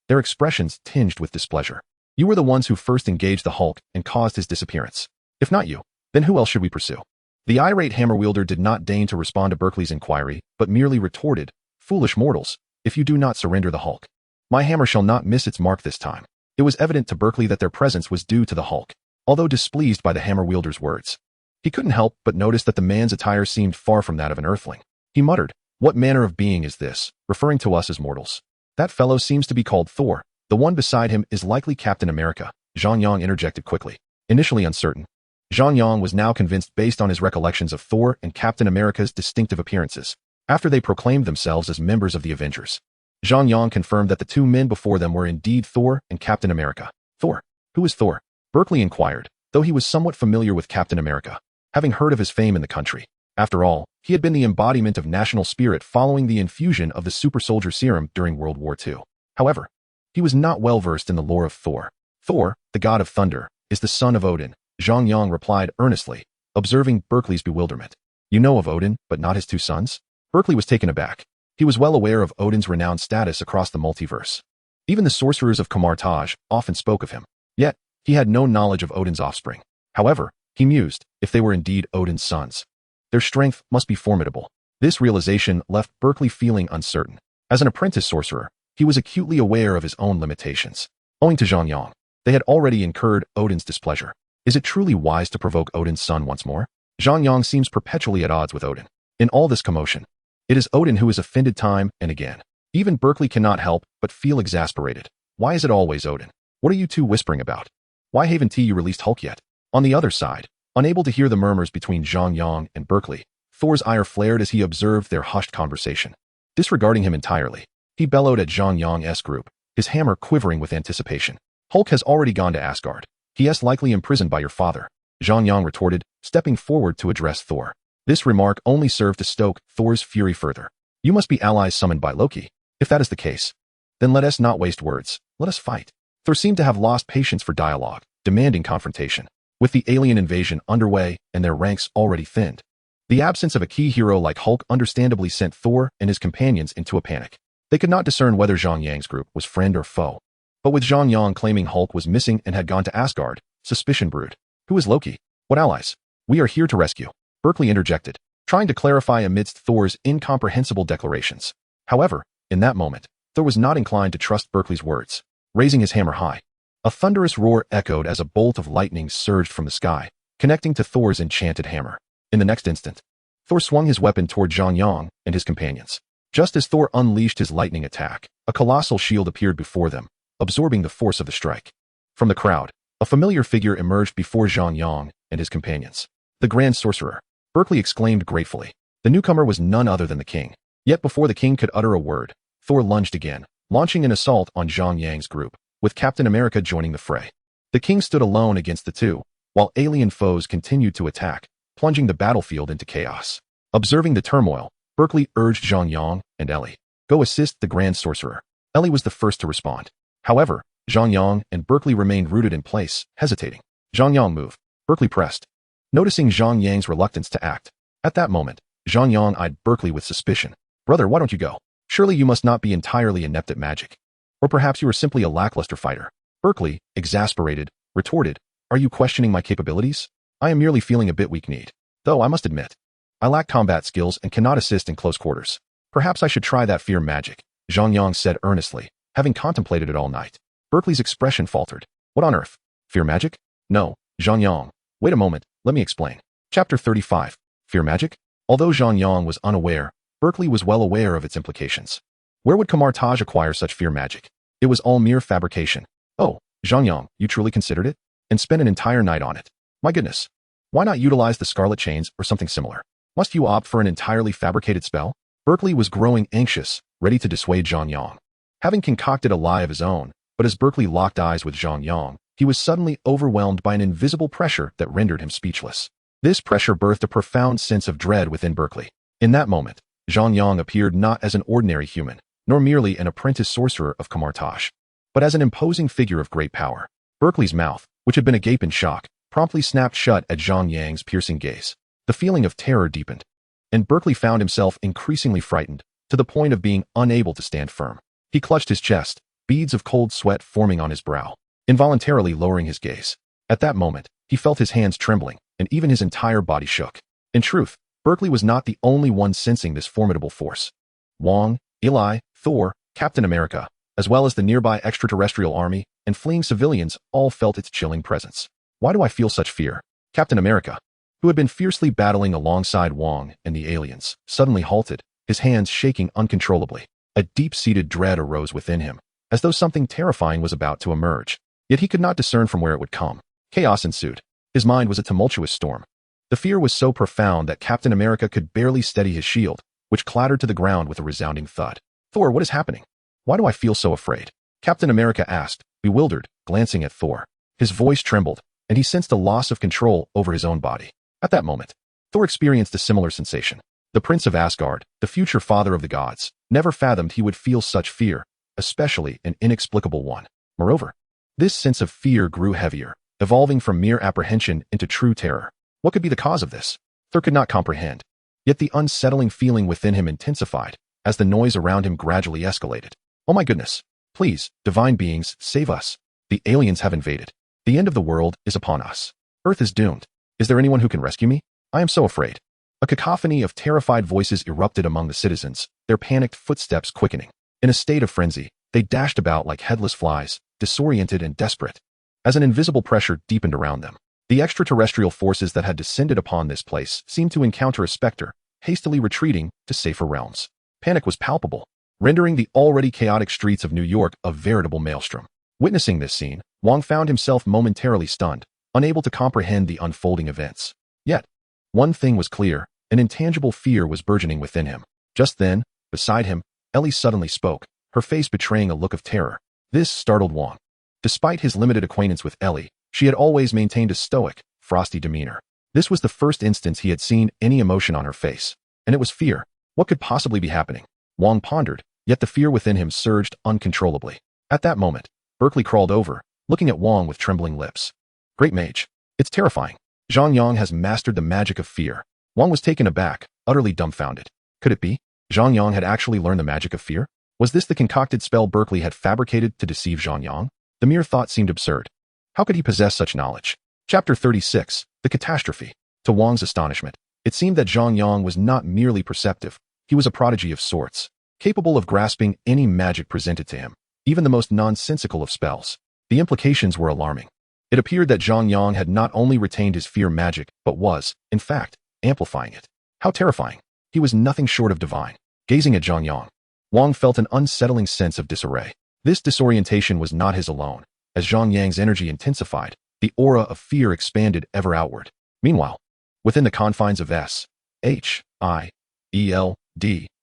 their expressions tinged with displeasure. You were the ones who first engaged the Hulk and caused his disappearance. If not you, then who else should we pursue? The irate hammer-wielder did not deign to respond to Berkeley's inquiry, but merely retorted, Foolish mortals, if you do not surrender the Hulk, my hammer shall not miss its mark this time. It was evident to Berkeley that their presence was due to the Hulk, although displeased by the hammer-wielder's words. He couldn't help but notice that the man's attire seemed far from that of an earthling. He muttered, What manner of being is this, referring to us as mortals? That fellow seems to be called Thor. The one beside him is likely Captain America, Zhang Yang interjected quickly. Initially uncertain, Zhang Yang was now convinced based on his recollections of Thor and Captain America's distinctive appearances, after they proclaimed themselves as members of the Avengers. Zhang Yang confirmed that the two men before them were indeed Thor and Captain America. Thor? Who is Thor? Berkeley inquired, though he was somewhat familiar with Captain America, having heard of his fame in the country. After all, he had been the embodiment of national spirit following the infusion of the super soldier serum during World War II. However, he was not well versed in the lore of Thor. Thor, the god of thunder, is the son of Odin, Zhang Yang replied earnestly, observing Berkeley's bewilderment. You know of Odin, but not his two sons? Berkeley was taken aback. He was well aware of Odin's renowned status across the multiverse. Even the sorcerers of Kamar-Taj often spoke of him. Yet, he had no knowledge of Odin's offspring. However, he mused, if they were indeed Odin's sons, their strength must be formidable. This realization left Berkeley feeling uncertain. As an apprentice sorcerer, he was acutely aware of his own limitations. Owing to Zhang Yang, they had already incurred Odin's displeasure. Is it truly wise to provoke Odin's son once more? Zhang Yang seems perpetually at odds with Odin. In all this commotion, it is Odin who is offended time and again. Even Berkeley cannot help but feel exasperated. Why is it always Odin? What are you two whispering about? Why haven't you released Hulk yet? On the other side, unable to hear the murmurs between Zhang Yang and Berkeley, Thor's ire flared as he observed their hushed conversation. Disregarding him entirely, he bellowed at Zhang Yang's group, his hammer quivering with anticipation. Hulk has already gone to Asgard. He is likely imprisoned by your father, Zhang Yang retorted, stepping forward to address Thor. This remark only served to stoke Thor's fury further. You must be allies summoned by Loki. If that is the case, then let us not waste words. Let us fight. Thor seemed to have lost patience for dialogue, demanding confrontation. With the alien invasion underway and their ranks already thinned, the absence of a key hero like Hulk understandably sent Thor and his companions into a panic. They could not discern whether Zhang Yang's group was friend or foe. But with Zhang Yang claiming Hulk was missing and had gone to Asgard, suspicion brewed. Who is Loki? What allies? We are here to rescue, Berkeley interjected, trying to clarify amidst Thor's incomprehensible declarations. However, in that moment, Thor was not inclined to trust Berkeley's words. Raising his hammer high, a thunderous roar echoed as a bolt of lightning surged from the sky, connecting to Thor's enchanted hammer. In the next instant, Thor swung his weapon toward Zhang Yang and his companions. Just as Thor unleashed his lightning attack, a colossal shield appeared before them, absorbing the force of the strike. From the crowd, a familiar figure emerged before Zhang Yang and his companions. The Grand Sorcerer, Berkeley exclaimed gratefully. The newcomer was none other than the king. Yet before the king could utter a word, Thor lunged again, launching an assault on Zhang Yang's group, with Captain America joining the fray. The king stood alone against the two, while alien foes continued to attack, plunging the battlefield into chaos. Observing the turmoil, Berkeley urged Zhang Yang and Ellie, go assist the Grand Sorcerer. Ellie was the first to respond. However, Zhang Yang and Berkeley remained rooted in place, hesitating. Zhang Yang moved. Berkeley pressed. Noticing Zhang Yang's reluctance to act, at that moment, Zhang Yang eyed Berkeley with suspicion. Brother, why don't you go? Surely you must not be entirely inept at magic. Or perhaps you are simply a lackluster fighter. Berkeley, exasperated, retorted, are you questioning my capabilities? I am merely feeling a bit weak-kneed. Though I must admit, I lack combat skills and cannot assist in close quarters. Perhaps I should try that fear magic, Zhang Yang said earnestly, having contemplated it all night. Berkeley's expression faltered. What on earth? Fear magic? No, Zhang Yang. Wait a moment, let me explain. Chapter 35. Fear magic? Although Zhang Yang was unaware, Berkeley was well aware of its implications. Where would Kamar-Taj acquire such fear magic? It was all mere fabrication. Oh, Zhang Yang, you truly considered it? And spent an entire night on it? My goodness. Why not utilize the scarlet chains or something similar? Must you opt for an entirely fabricated spell? Berkeley was growing anxious, ready to dissuade Zhang Yang. Having concocted a lie of his own, but as Berkeley locked eyes with Zhang Yang, he was suddenly overwhelmed by an invisible pressure that rendered him speechless. This pressure birthed a profound sense of dread within Berkeley. In that moment, Zhang Yang appeared not as an ordinary human, nor merely an apprentice sorcerer of Kamar-Taj, but as an imposing figure of great power. Berkeley's mouth, which had been agape in shock, promptly snapped shut at Zhang Yang's piercing gaze. The feeling of terror deepened, and Berkeley found himself increasingly frightened, to the point of being unable to stand firm. He clutched his chest, beads of cold sweat forming on his brow, involuntarily lowering his gaze. At that moment, he felt his hands trembling, and even his entire body shook. In truth, Berkeley was not the only one sensing this formidable force. Wong, Eli, Thor, Captain America, as well as the nearby extraterrestrial army and fleeing civilians all felt its chilling presence. Why do I feel such fear? Captain America, who had been fiercely battling alongside Wong and the aliens, suddenly halted, his hands shaking uncontrollably. A deep-seated dread arose within him, as though something terrifying was about to emerge. Yet he could not discern from where it would come. Chaos ensued. His mind was a tumultuous storm. The fear was so profound that Captain America could barely steady his shield, which clattered to the ground with a resounding thud. Thor, what is happening? Why do I feel so afraid? Captain America asked, bewildered, glancing at Thor. His voice trembled, and he sensed a loss of control over his own body. At that moment, Thor experienced a similar sensation. The Prince of Asgard, the future father of the gods, never fathomed he would feel such fear, especially an inexplicable one. Moreover, this sense of fear grew heavier, evolving from mere apprehension into true terror. What could be the cause of this? Thor could not comprehend. Yet the unsettling feeling within him intensified, as the noise around him gradually escalated. Oh my goodness! Please, divine beings, save us. The aliens have invaded. The end of the world is upon us. Earth is doomed. Is there anyone who can rescue me? I am so afraid. A cacophony of terrified voices erupted among the citizens, their panicked footsteps quickening. In a state of frenzy, they dashed about like headless flies, disoriented and desperate. As an invisible pressure deepened around them, the extraterrestrial forces that had descended upon this place seemed to encounter a specter, hastily retreating to safer realms. Panic was palpable, rendering the already chaotic streets of New York a veritable maelstrom. Witnessing this scene, Wong found himself momentarily stunned, unable to comprehend the unfolding events. Yet, one thing was clear, an intangible fear was burgeoning within him. Just then, beside him, Ellie suddenly spoke, her face betraying a look of terror. This startled Wong. Despite his limited acquaintance with Ellie, she had always maintained a stoic, frosty demeanor. This was the first instance he had seen any emotion on her face, and it was fear. What could possibly be happening? Wong pondered, yet the fear within him surged uncontrollably. At that moment, Berkeley crawled over, looking at Wong with trembling lips. Great mage. It's terrifying. Zhang Yang has mastered the magic of fear. Wong was taken aback, utterly dumbfounded. Could it be? Zhang Yang had actually learned the magic of fear? Was this the concocted spell Berkeley had fabricated to deceive Zhang Yang? The mere thought seemed absurd. How could he possess such knowledge? Chapter 36, The Catastrophe. To Wong's astonishment, it seemed that Zhang Yang was not merely perceptive. He was a prodigy of sorts, capable of grasping any magic presented to him, even the most nonsensical of spells. The implications were alarming. It appeared that Zhang Yang had not only retained his fear magic, but was, in fact, amplifying it. How terrifying. He was nothing short of divine. Gazing at Zhang Yang, Wong felt an unsettling sense of disarray. This disorientation was not his alone. As Zhang Yang's energy intensified, the aura of fear expanded ever outward. Meanwhile, within the confines of S.H.I.E.L.D.,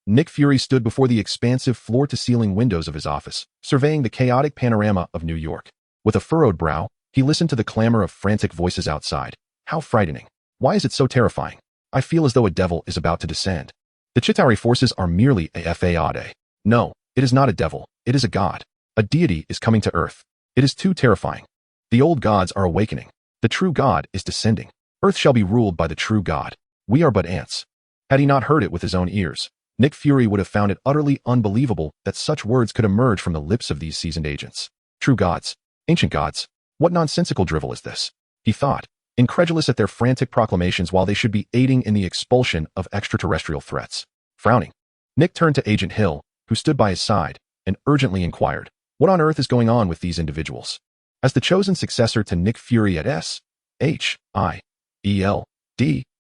Nick Fury stood before the expansive floor-to-ceiling windows of his office, surveying the chaotic panorama of New York. With a furrowed brow, he listened to the clamor of frantic voices outside. How frightening. Why is it so terrifying? I feel as though a devil is about to descend. The Chitauri forces are merely a fade. No, it is not a devil, it is a god. A deity is coming to Earth. It is too terrifying. The old gods are awakening. The true God is descending. Earth shall be ruled by the true God. We are but ants. Had he not heard it with his own ears, Nick Fury would have found it utterly unbelievable that such words could emerge from the lips of these seasoned agents. True gods. Ancient gods. What nonsensical drivel is this? He thought, incredulous at their frantic proclamations while they should be aiding in the expulsion of extraterrestrial threats. Frowning, Nick turned to Agent Hill, who stood by his side, and urgently inquired, what on earth is going on with these individuals? As the chosen successor to Nick Fury at S.H.I.E.L.D.,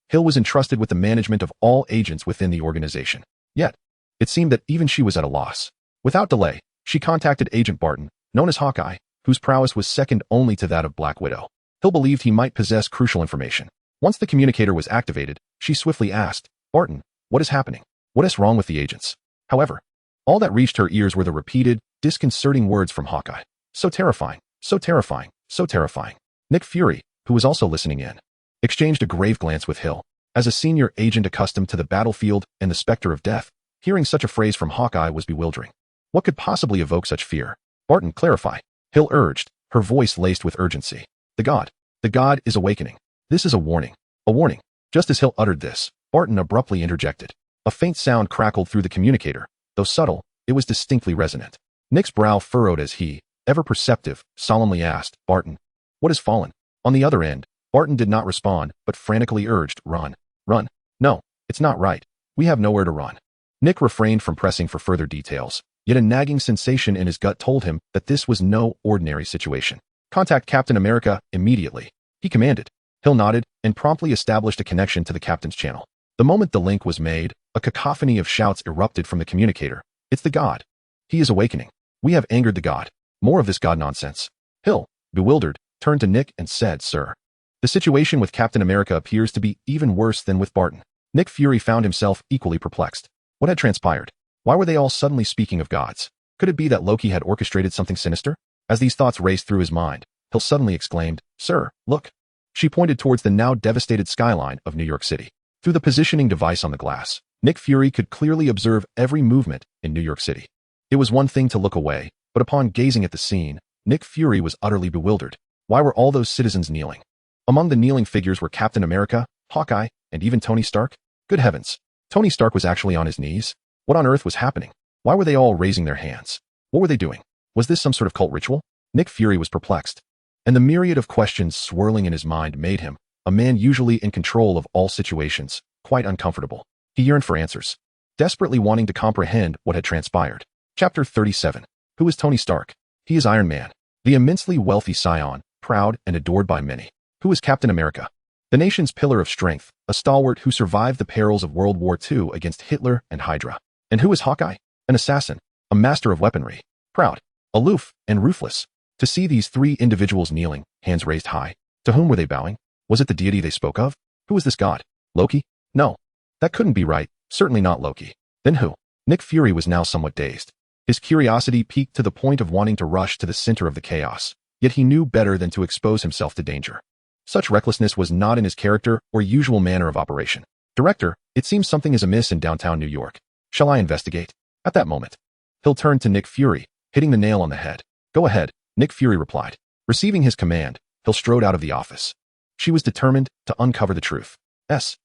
Hill was entrusted with the management of all agents within the organization. Yet, it seemed that even she was at a loss. Without delay, she contacted Agent Barton, known as Hawkeye, whose prowess was second only to that of Black Widow. Hill believed he might possess crucial information. Once the communicator was activated, she swiftly asked, Barton, what is happening? What is wrong with the agents? However, all that reached her ears were the repeated, disconcerting words from Hawkeye. So terrifying, so terrifying, so terrifying. Nick Fury, who was also listening in, exchanged a grave glance with Hill. As a senior agent accustomed to the battlefield and the specter of death, hearing such a phrase from Hawkeye was bewildering. What could possibly evoke such fear? Barton, clarify. Hill urged, her voice laced with urgency. The The god is awakening. This is a warning. A warning. Just as Hill uttered this, Barton abruptly interjected. A faint sound crackled through the communicator. Though subtle, it was distinctly resonant. Nick's brow furrowed as he, ever perceptive, solemnly asked, Barton, what has fallen? On the other end, Barton did not respond, but frantically urged, run. Run. No, it's not right. We have nowhere to run. Nick refrained from pressing for further details, yet a nagging sensation in his gut told him that this was no ordinary situation. Contact Captain America immediately, he commanded. Hill nodded and promptly established a connection to the captain's channel. The moment the link was made, a cacophony of shouts erupted from the communicator. It's the god. He is awakening. We have angered the god. More of this god nonsense. Hill, bewildered, turned to Nick and said, Sir, the situation with Captain America appears to be even worse than with Barton. Nick Fury found himself equally perplexed. What had transpired? Why were they all suddenly speaking of gods? Could it be that Loki had orchestrated something sinister? As these thoughts raced through his mind, Hill suddenly exclaimed, Sir, look. She pointed towards the now devastated skyline of New York City. Through the positioning device on the glass, Nick Fury could clearly observe every movement in New York City. It was one thing to look away, but upon gazing at the scene, Nick Fury was utterly bewildered. Why were all those citizens kneeling? Among the kneeling figures were Captain America, Hawkeye, and even Tony Stark. Good heavens, Tony Stark was actually on his knees? What on earth was happening? Why were they all raising their hands? What were they doing? Was this some sort of cult ritual? Nick Fury was perplexed, and the myriad of questions swirling in his mind made him, a man usually in control of all situations, quite uncomfortable. He yearned for answers, desperately wanting to comprehend what had transpired. Chapter 37. Who is Tony Stark? He is Iron Man, the immensely wealthy scion, proud and adored by many. Who is Captain America? The nation's pillar of strength, a stalwart who survived the perils of World War II against Hitler and Hydra. And who is Hawkeye? An assassin, a master of weaponry, proud, aloof, and ruthless. To see these three individuals kneeling, hands raised high, to whom were they bowing? Was it the deity they spoke of? Who was this god? Loki? No. That couldn't be right, certainly not Loki. Then who? Nick Fury was now somewhat dazed. His curiosity piqued to the point of wanting to rush to the center of the chaos, yet he knew better than to expose himself to danger. Such recklessness was not in his character or usual manner of operation. Director, it seems something is amiss in downtown New York. Shall I investigate? At that moment, Hill turned to Nick Fury, hitting the nail on the head. Go ahead, Nick Fury replied. Receiving his command, Hill strode out of the office. She was determined to uncover the truth. S-H-I-E-L-D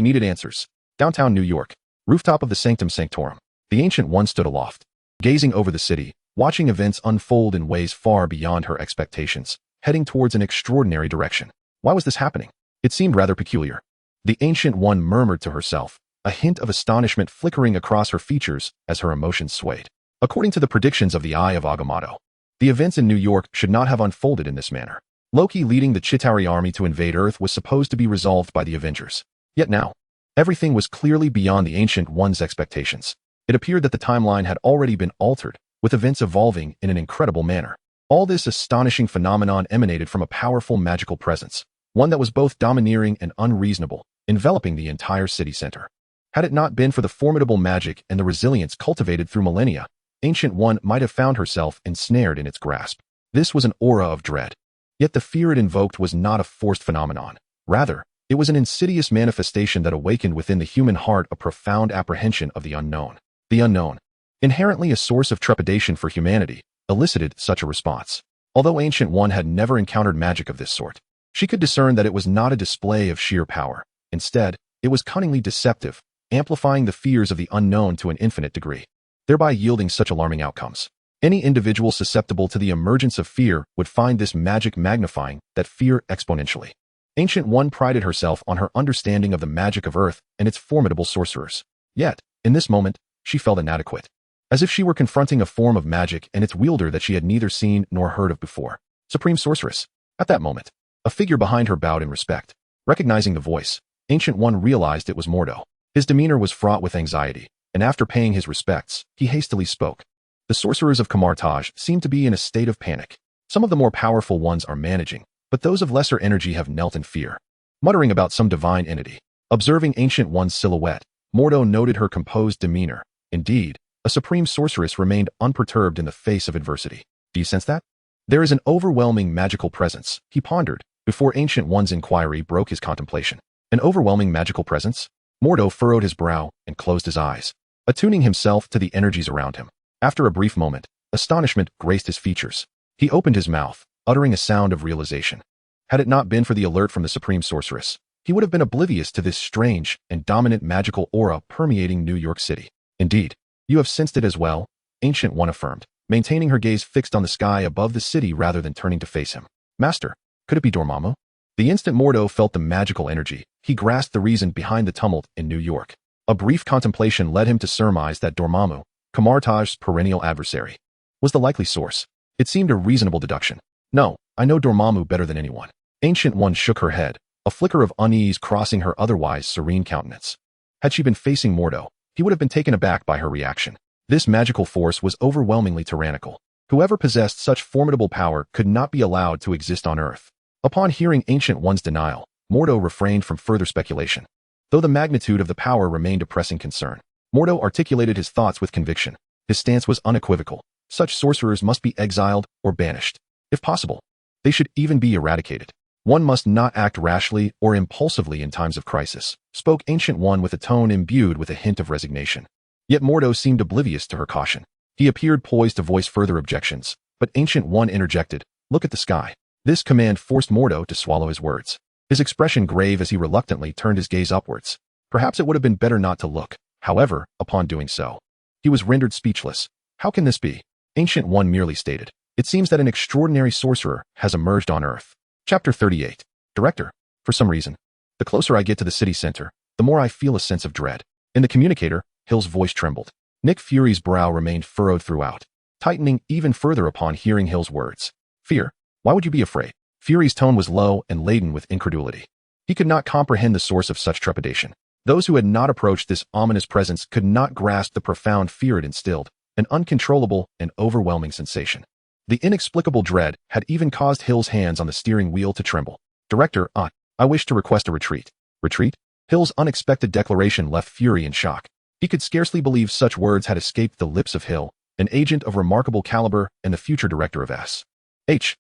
needed answers. Downtown New York, rooftop of the Sanctum Sanctorum. The Ancient One stood aloft, gazing over the city, watching events unfold in ways far beyond her expectations, heading towards an extraordinary direction. Why was this happening? It seemed rather peculiar. The Ancient One murmured to herself, a hint of astonishment flickering across her features as her emotions swayed. According to the predictions of the Eye of Agamotto, the events in New York should not have unfolded in this manner. Loki leading the Chitauri army to invade Earth was supposed to be resolved by the Avengers. Yet now, everything was clearly beyond the Ancient One's expectations. It appeared that the timeline had already been altered, with events evolving in an incredible manner. All this astonishing phenomenon emanated from a powerful magical presence, one that was both domineering and unreasonable, enveloping the entire city center. Had it not been for the formidable magic and the resilience cultivated through millennia, Ancient One might have found herself ensnared in its grasp. This was an aura of dread. Yet the fear it invoked was not a forced phenomenon. Rather, it was an insidious manifestation that awakened within the human heart a profound apprehension of the unknown. The unknown, inherently a source of trepidation for humanity, elicited such a response. Although Ancient One had never encountered magic of this sort, she could discern that it was not a display of sheer power. Instead, it was cunningly deceptive, amplifying the fears of the unknown to an infinite degree, thereby yielding such alarming outcomes. Any individual susceptible to the emergence of fear would find this magic magnifying that fear exponentially. Ancient One prided herself on her understanding of the magic of Earth and its formidable sorcerers. Yet, in this moment, she felt inadequate, as if she were confronting a form of magic and its wielder that she had neither seen nor heard of before. Supreme Sorceress. At that moment, a figure behind her bowed in respect. Recognizing the voice, Ancient One realized it was Mordo. His demeanor was fraught with anxiety, and after paying his respects, he hastily spoke. The sorcerers of Kamar-Taj seem to be in a state of panic. Some of the more powerful ones are managing, but those of lesser energy have knelt in fear, muttering about some divine entity. Observing Ancient One's silhouette, Mordo noted her composed demeanor. Indeed, a supreme sorceress remained unperturbed in the face of adversity. Do you sense that? There is an overwhelming magical presence, he pondered, before Ancient One's inquiry broke his contemplation. An overwhelming magical presence? Mordo furrowed his brow and closed his eyes, attuning himself to the energies around him. After a brief moment, astonishment graced his features. He opened his mouth, uttering a sound of realization. Had it not been for the alert from the Supreme Sorceress, he would have been oblivious to this strange and dominant magical aura permeating New York City. Indeed, you have sensed it as well, Ancient One affirmed, maintaining her gaze fixed on the sky above the city rather than turning to face him. Master, could it be Dormammu? The instant Mordo felt the magical energy, he grasped the reason behind the tumult in New York. A brief contemplation led him to surmise that Dormammu, Kamar-Taj's perennial adversary, was the likely source. It seemed a reasonable deduction. No, I know Dormammu better than anyone. Ancient One shook her head, a flicker of unease crossing her otherwise serene countenance. Had she been facing Mordo, he would have been taken aback by her reaction. This magical force was overwhelmingly tyrannical. Whoever possessed such formidable power could not be allowed to exist on Earth. Upon hearing Ancient One's denial, Mordo refrained from further speculation. Though the magnitude of the power remained a pressing concern, Mordo articulated his thoughts with conviction. His stance was unequivocal. Such sorcerers must be exiled or banished. If possible, they should even be eradicated. One must not act rashly or impulsively in times of crisis, spoke Ancient One with a tone imbued with a hint of resignation. Yet Mordo seemed oblivious to her caution. He appeared poised to voice further objections, but Ancient One interjected, "Look at the sky." This command forced Mordo to swallow his words. His expression grave as he reluctantly turned his gaze upwards. Perhaps it would have been better not to look. However, upon doing so, he was rendered speechless. How can this be? Ancient One merely stated, "It seems that an extraordinary sorcerer has emerged on Earth." Chapter 38. Director. For some reason, the closer I get to the city center, the more I feel a sense of dread. In the communicator, Hill's voice trembled. Nick Fury's brow remained furrowed throughout, tightening even further upon hearing Hill's words. Fear? Why would you be afraid? Fury's tone was low and laden with incredulity. He could not comprehend the source of such trepidation. Those who had not approached this ominous presence could not grasp the profound fear it instilled, an uncontrollable and overwhelming sensation. The inexplicable dread had even caused Hill's hands on the steering wheel to tremble. Director, I wish to request a retreat. Retreat? Hill's unexpected declaration left Fury in shock. He could scarcely believe such words had escaped the lips of Hill, an agent of remarkable caliber and the future director of S.H.I.E.L.D.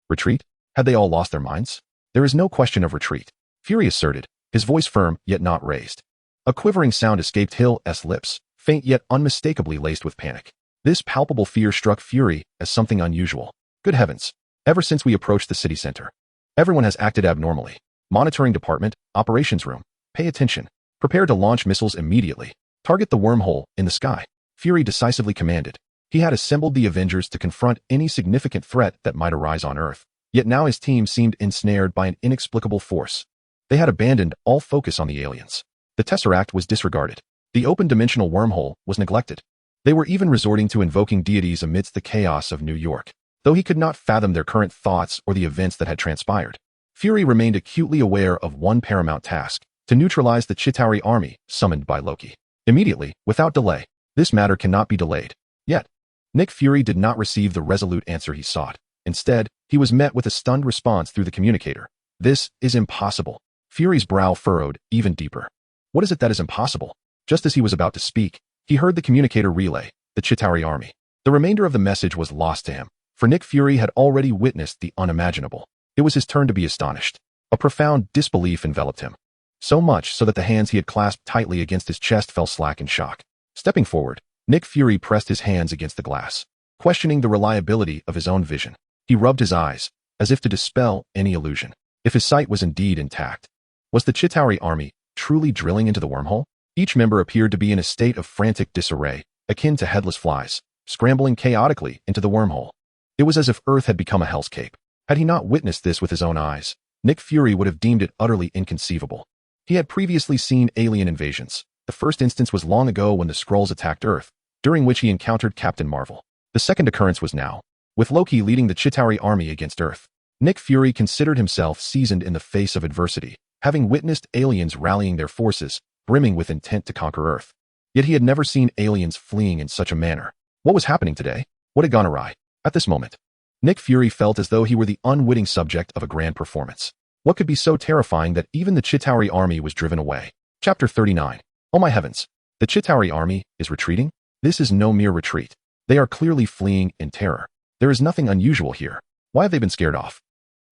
Retreat? Had they all lost their minds? There is no question of retreat, Fury asserted, his voice firm yet not raised. A quivering sound escaped Hill's lips, faint yet unmistakably laced with panic. This palpable fear struck Fury as something unusual. Good heavens! Ever since we approached the city center, everyone has acted abnormally. Monitoring department, operations room, pay attention. Prepare to launch missiles immediately. Target the wormhole in the sky. Fury decisively commanded. He had assembled the Avengers to confront any significant threat that might arise on Earth. Yet now his team seemed ensnared by an inexplicable force. They had abandoned all focus on the aliens. The Tesseract was disregarded. The open dimensional wormhole was neglected. They were even resorting to invoking deities amidst the chaos of New York, though he could not fathom their current thoughts or the events that had transpired. Fury remained acutely aware of one paramount task, to neutralize the Chitauri army summoned by Loki. Immediately, without delay. This matter cannot be delayed. Yet, Nick Fury did not receive the resolute answer he sought. Instead, he was met with a stunned response through the communicator. This is impossible. Fury's brow furrowed even deeper. What is it that is impossible? Just as he was about to speak, he heard the communicator relay, the Chitauri army. The remainder of the message was lost to him, for Nick Fury had already witnessed the unimaginable. It was his turn to be astonished. A profound disbelief enveloped him. So much so that the hands he had clasped tightly against his chest fell slack in shock. Stepping forward, Nick Fury pressed his hands against the glass, questioning the reliability of his own vision. He rubbed his eyes, as if to dispel any illusion. If his sight was indeed intact, was the Chitauri army truly drilling into the wormhole? Each member appeared to be in a state of frantic disarray, akin to headless flies, scrambling chaotically into the wormhole. It was as if Earth had become a hellscape. Had he not witnessed this with his own eyes, Nick Fury would have deemed it utterly inconceivable. He had previously seen alien invasions. The first instance was long ago when the Skrulls attacked Earth, during which he encountered Captain Marvel. The second occurrence was now, with Loki leading the Chitauri army against Earth. Nick Fury considered himself seasoned in the face of adversity, having witnessed aliens rallying their forces, brimming with intent to conquer Earth. Yet he had never seen aliens fleeing in such a manner. What was happening today? What had gone awry? At this moment, Nick Fury felt as though he were the unwitting subject of a grand performance. What could be so terrifying that even the Chitauri army was driven away? Chapter 39. Oh my heavens! The Chitauri army is retreating? This is no mere retreat. They are clearly fleeing in terror. There is nothing unusual here. Why have they been scared off?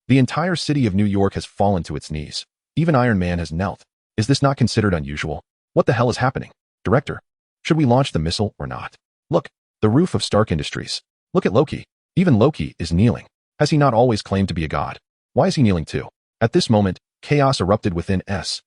The entire city of New York has fallen to its knees. Even Iron Man has knelt. Is this not considered unusual? What the hell is happening? Director, should we launch the missile or not? Look, the roof of Stark Industries. Look at Loki. Even Loki is kneeling. Has he not always claimed to be a god? Why is he kneeling too? At this moment, chaos erupted within S-H-I-E-L-D.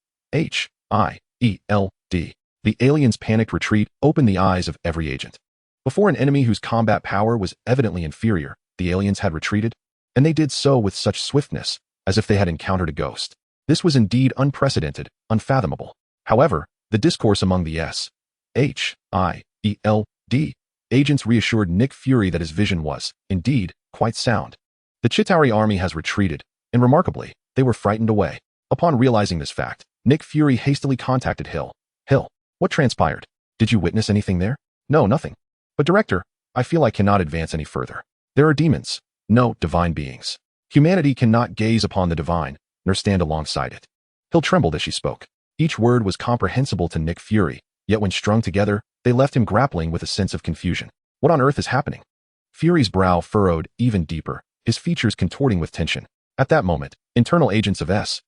The aliens' panicked retreat opened the eyes of every agent. Before an enemy whose combat power was evidently inferior, the aliens had retreated, and they did so with such swiftness, as if they had encountered a ghost. This was indeed unprecedented, unfathomable. However, the discourse among the S-H-I-E-L-D agents reassured Nick Fury that his vision was, indeed, quite sound. The Chitauri army has retreated, and remarkably, they were frightened away. Upon realizing this fact, Nick Fury hastily contacted Hill. Hill, what transpired? Did you witness anything there? No, nothing. But director, I feel I cannot advance any further. There are demons, no divine beings. Humanity cannot gaze upon the divine, nor stand alongside it. Hill trembled as she spoke. Each word was comprehensible to Nick Fury, yet when strung together, they left him grappling with a sense of confusion. What on earth is happening? Fury's brow furrowed even deeper, his features contorting with tension. At that moment, internal agents of S-H-I-E-L-D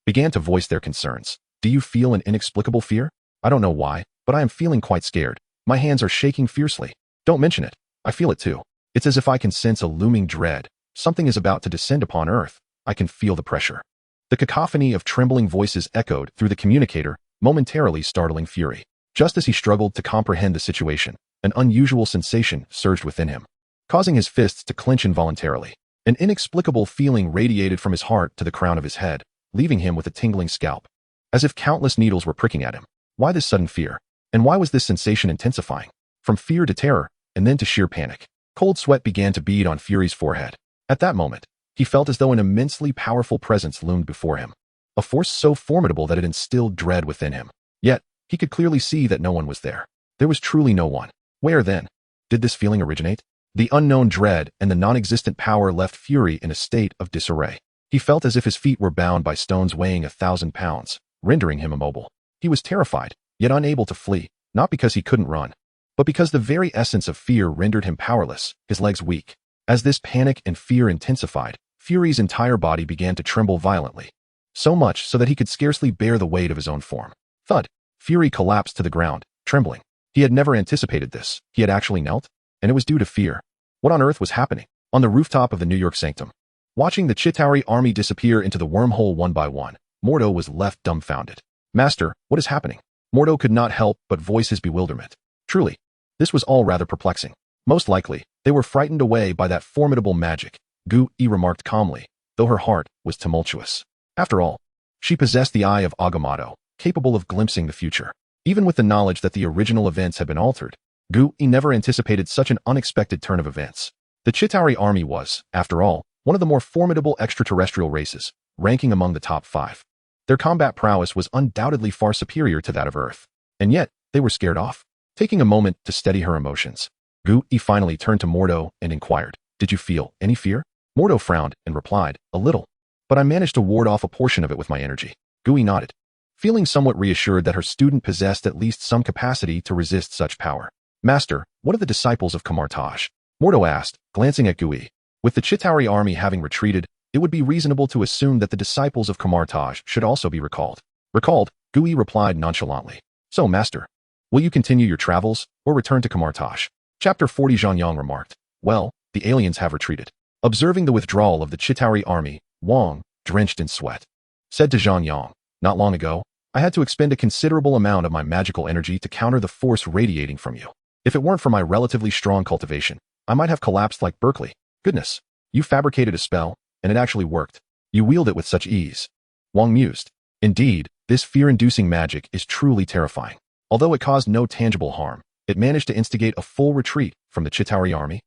began to voice their concerns. Do you feel an inexplicable fear? I don't know why, but I am feeling quite scared. My hands are shaking fiercely. Don't mention it. I feel it too. It's as if I can sense a looming dread. Something is about to descend upon Earth. I can feel the pressure. The cacophony of trembling voices echoed through the communicator, momentarily startling Fury. Just as he struggled to comprehend the situation, an unusual sensation surged within him, causing his fists to clench involuntarily. An inexplicable feeling radiated from his heart to the crown of his head, leaving him with a tingling scalp, as if countless needles were pricking at him. Why this sudden fear? And why was this sensation intensifying? From fear to terror, and then to sheer panic. Cold sweat began to bead on Fury's forehead. At that moment, he felt as though an immensely powerful presence loomed before him, a force so formidable that it instilled dread within him. Yet, he could clearly see that no one was there. There was truly no one. Where, then, did this feeling originate? The unknown dread and the non-existent power left Fury in a state of disarray. He felt as if his feet were bound by stones weighing 1,000 pounds, rendering him immobile. He was terrified, yet unable to flee, not because he couldn't run, but because the very essence of fear rendered him powerless, his legs weak. As this panic and fear intensified, Fury's entire body began to tremble violently, so much so that he could scarcely bear the weight of his own form. Thud! Fury collapsed to the ground, trembling. He had never anticipated this. He had actually knelt, and it was due to fear. What on earth was happening? On the rooftop of the New York Sanctum, watching the Chitauri army disappear into the wormhole one by one, Mordo was left dumbfounded. Master, what is happening? Mordo could not help but voice his bewilderment. Truly, this was all rather perplexing. Most likely, they were frightened away by that formidable magic, Gu-E remarked calmly, though her heart was tumultuous. After all, she possessed the eye of Agamotto, capable of glimpsing the future. Even with the knowledge that the original events had been altered, Gu-E never anticipated such an unexpected turn of events. The Chitauri army was, after all, one of the more formidable extraterrestrial races, ranking among the top 5. Their combat prowess was undoubtedly far superior to that of Earth, and yet they were scared off. Taking a moment to steady her emotions, Gu-E finally turned to Mordo and inquired, "Did you feel any fear?" Mordo frowned and replied, "A little, but I managed to ward off a portion of it with my energy." Gu-E nodded, feeling somewhat reassured that her student possessed at least some capacity to resist such power. "Master, what of the disciples of Kamar-Taj?" Mordo asked, glancing at Gu-E. With the Chitauri army having retreated, it would be reasonable to assume that the disciples of Kamar-Taj should also be recalled. Recalled, Gu-E replied nonchalantly. "So, Master, will you continue your travels, or return to Kamar-Taj?" Chapter 40. Zhang Yang remarked, "Well, the aliens have retreated." Observing the withdrawal of the Chitauri army, Wang, drenched in sweat, said to Zhang Yang, "Not long ago, I had to expend a considerable amount of my magical energy to counter the force radiating from you. If it weren't for my relatively strong cultivation, I might have collapsed like Berkeley. Goodness, you fabricated a spell, and it actually worked. You wield it with such ease." Wang mused. Indeed, this fear-inducing magic is truly terrifying. Although it caused no tangible harm, it managed to instigate a full retreat from the Chitauri army.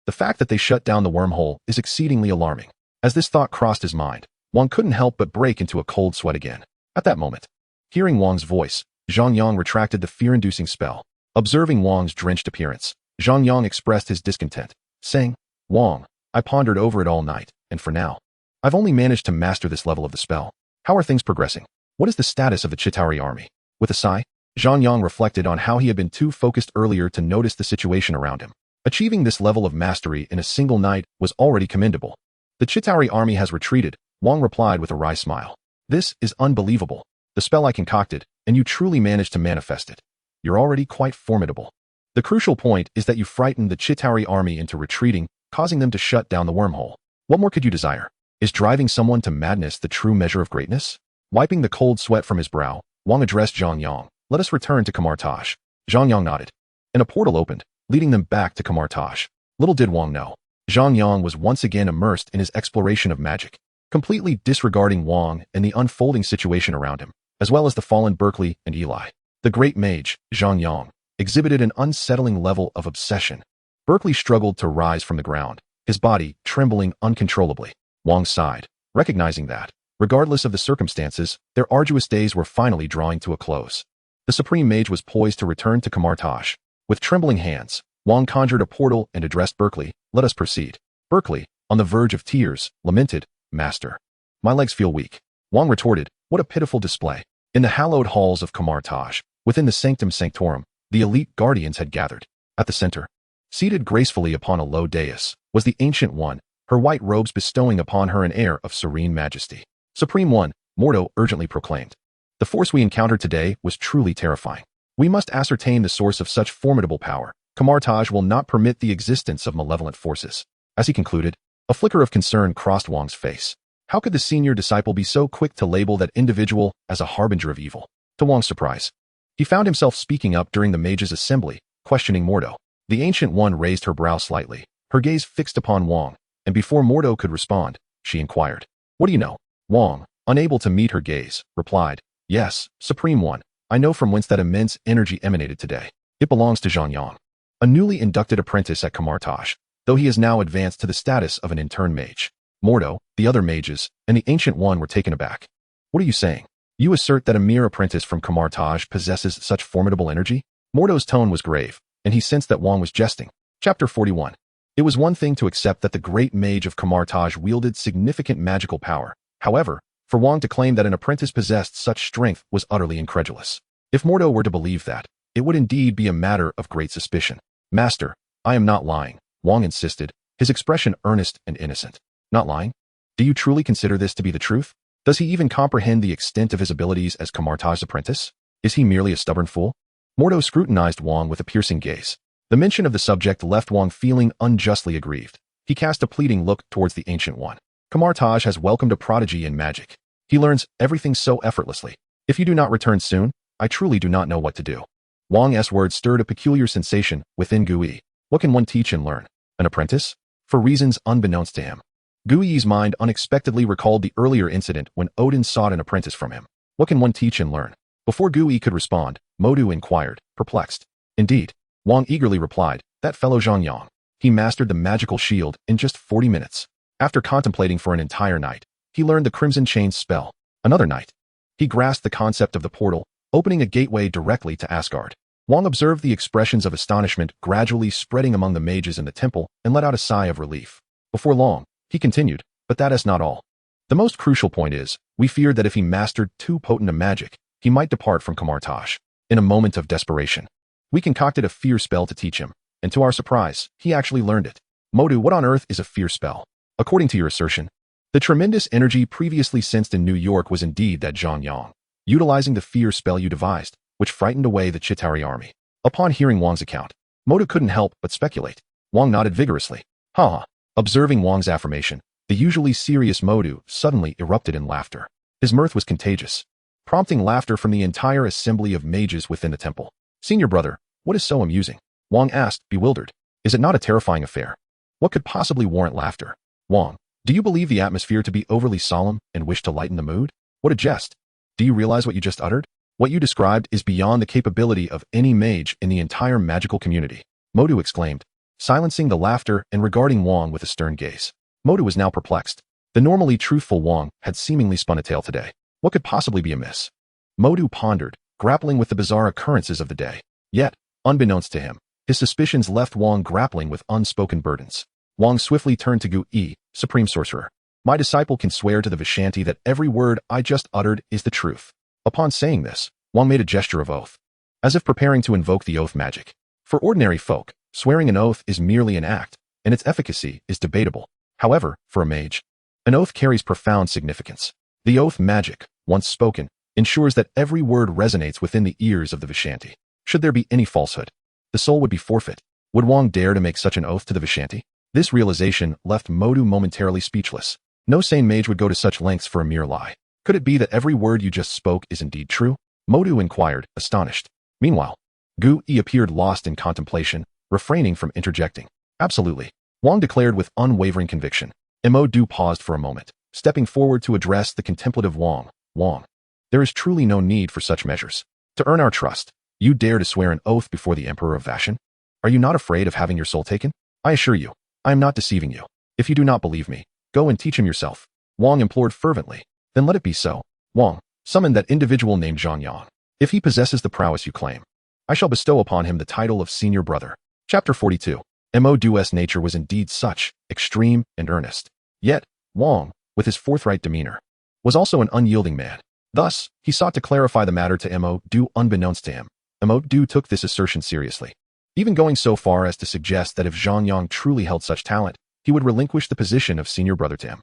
The fact that they shut down the wormhole is exceedingly alarming. As this thought crossed his mind, Wang couldn't help but break into a cold sweat again. At that moment, hearing Wang's voice, Zhang Yang retracted the fear-inducing spell. Observing Wang's drenched appearance, Zhang Yang expressed his discontent, saying, "Wang, I pondered over it all night, and for now, I've only managed to master this level of the spell. How are things progressing? What is the status of the Chitauri army?" With a sigh, Zhang Yang reflected on how he had been too focused earlier to notice the situation around him. Achieving this level of mastery in a single night was already commendable. "The Chitauri army has retreated," Wang replied with a wry smile. "This is unbelievable. The spell I concocted, and you truly managed to manifest it. You're already quite formidable." The crucial point is that you frightened the Chitauri army into retreating, causing them to shut down the wormhole. What more could you desire? Is driving someone to madness the true measure of greatness? Wiping the cold sweat from his brow, Wang addressed Zhang Yang. Let us return to Kamar-Taj. Zhang Yang nodded, and a portal opened, leading them back to Kamar-Taj. Little did Wang know, Zhang Yang was once again immersed in his exploration of magic, completely disregarding Wang and the unfolding situation around him, as well as the fallen Berkeley and Eli. The great mage, Zhang Yang, exhibited an unsettling level of obsession. Berkeley struggled to rise from the ground, his body trembling uncontrollably. Wang sighed, recognizing that, regardless of the circumstances, their arduous days were finally drawing to a close. The Supreme Mage was poised to return to Kamar-Taj. With trembling hands, Wang conjured a portal and addressed Berkeley. Let us proceed. Berkeley, on the verge of tears, lamented, Master, my legs feel weak. Wang retorted, what a pitiful display. In the hallowed halls of Kamar-Taj, within the Sanctum Sanctorum, the elite guardians had gathered. At the center, seated gracefully upon a low dais, was the Ancient One, her white robes bestowing upon her an air of serene majesty. Supreme One, Mordo urgently proclaimed. The force we encountered today was truly terrifying. We must ascertain the source of such formidable power. Kamar-Taj will not permit the existence of malevolent forces. As he concluded, a flicker of concern crossed Wang's face. How could the senior disciple be so quick to label that individual as a harbinger of evil? To Wang's surprise, he found himself speaking up during the mage's assembly, questioning Mordo. The Ancient One raised her brow slightly, her gaze fixed upon Wang, and before Mordo could respond, she inquired, what do you know? Wang, unable to meet her gaze, replied, yes, Supreme One, I know from whence that immense energy emanated today. It belongs to Zhang Yang, a newly inducted apprentice at Kamar-Taj, though he has now advanced to the status of an intern mage. Mordo, the other mages, and the Ancient One were taken aback. What are you saying? You assert that a mere apprentice from Kamar-Taj possesses such formidable energy? Mordo's tone was grave, and he sensed that Wang was jesting. Chapter 41. It was one thing to accept that the great mage of Kamar-Taj wielded significant magical power. However, for Wang to claim that an apprentice possessed such strength was utterly incredulous. If Mordo were to believe that, it would indeed be a matter of great suspicion. Master, I am not lying, Wang insisted, his expression earnest and innocent. Not lying? Do you truly consider this to be the truth? Does he even comprehend the extent of his abilities as Kamar-Taj's apprentice? Is he merely a stubborn fool? Mordo scrutinized Wang with a piercing gaze. The mention of the subject left Wang feeling unjustly aggrieved. He cast a pleading look towards the Ancient One. Kamar-Taj has welcomed a prodigy in magic. He learns everything so effortlessly. If you do not return soon, I truly do not know what to do. Wang's words stirred a peculiar sensation within Gui. What can one teach and learn? An apprentice? For reasons unbeknownst to him, Gui's mind unexpectedly recalled the earlier incident when Odin sought an apprentice from him. What can one teach and learn? Before Gui could respond, Modu inquired, perplexed. Indeed, Wang eagerly replied, that fellow Zhang Yang. He mastered the magical shield in just 40 minutes. After contemplating for an entire night, he learned the Crimson Chains spell. Another night, he grasped the concept of the portal, opening a gateway directly to Asgard. Wang observed the expressions of astonishment gradually spreading among the mages in the temple and let out a sigh of relief. Before long, he continued, but that is not all. The most crucial point is, we feared that if he mastered too potent a magic, he might depart from Kamar-Taj. In a moment of desperation, we concocted a fear spell to teach him, and to our surprise, he actually learned it. Modu, what on earth is a fear spell? According to your assertion, the tremendous energy previously sensed in New York was indeed that Zhang Yang, utilizing the fear spell you devised, which frightened away the Chitauri army. Upon hearing Wang's account, Modu couldn't help but speculate. Wang nodded vigorously. Ha! Observing Wang's affirmation, the usually serious Modu suddenly erupted in laughter. His mirth was contagious, prompting laughter from the entire assembly of mages within the temple. Senior brother, what is so amusing? Wang asked, bewildered. Is it not a terrifying affair? What could possibly warrant laughter? Wang, do you believe the atmosphere to be overly solemn and wish to lighten the mood? What a jest! Do you realize what you just uttered? What you described is beyond the capability of any mage in the entire magical community. Modu exclaimed, silencing the laughter and regarding Wang with a stern gaze. Modu was now perplexed. The normally truthful Wang had seemingly spun a tale today. What could possibly be amiss? Modu pondered, grappling with the bizarre occurrences of the day. Yet, unbeknownst to him, his suspicions left Wang grappling with unspoken burdens. Wang swiftly turned to Gui, Supreme Sorcerer. My disciple can swear to the Vishanti that every word I just uttered is the truth. Upon saying this, Wang made a gesture of oath, as if preparing to invoke the oath magic. For ordinary folk, swearing an oath is merely an act, and its efficacy is debatable. However, for a mage, an oath carries profound significance. The oath magic, once spoken, ensures that every word resonates within the ears of the Vishanti. Should there be any falsehood, the soul would be forfeit. Would Wang dare to make such an oath to the Vishanti? This realization left Modu momentarily speechless. No sane mage would go to such lengths for a mere lie. Could it be that every word you just spoke is indeed true? Modu inquired, astonished. Meanwhile, Gu Yi appeared lost in contemplation, refraining from interjecting. Absolutely, Wang declared with unwavering conviction. Modu paused for a moment, stepping forward to address the contemplative Wang. Wang, there is truly no need for such measures. To earn our trust, you dare to swear an oath before the Emperor of Vashan? Are you not afraid of having your soul taken? I assure you, I am not deceiving you. If you do not believe me, go and teach him yourself. Wang implored fervently. Then let it be so. Wang, summon that individual named Zhang Yang. If he possesses the prowess you claim, I shall bestow upon him the title of senior brother. Chapter 42. Modu's nature was indeed such, extreme and earnest. Yet, Wang, with his forthright demeanor, was also an unyielding man. Thus, he sought to clarify the matter to Modu unbeknownst to him. Modu took this assertion seriously, even going so far as to suggest that if Zhang Yang truly held such talent, he would relinquish the position of senior brother to him.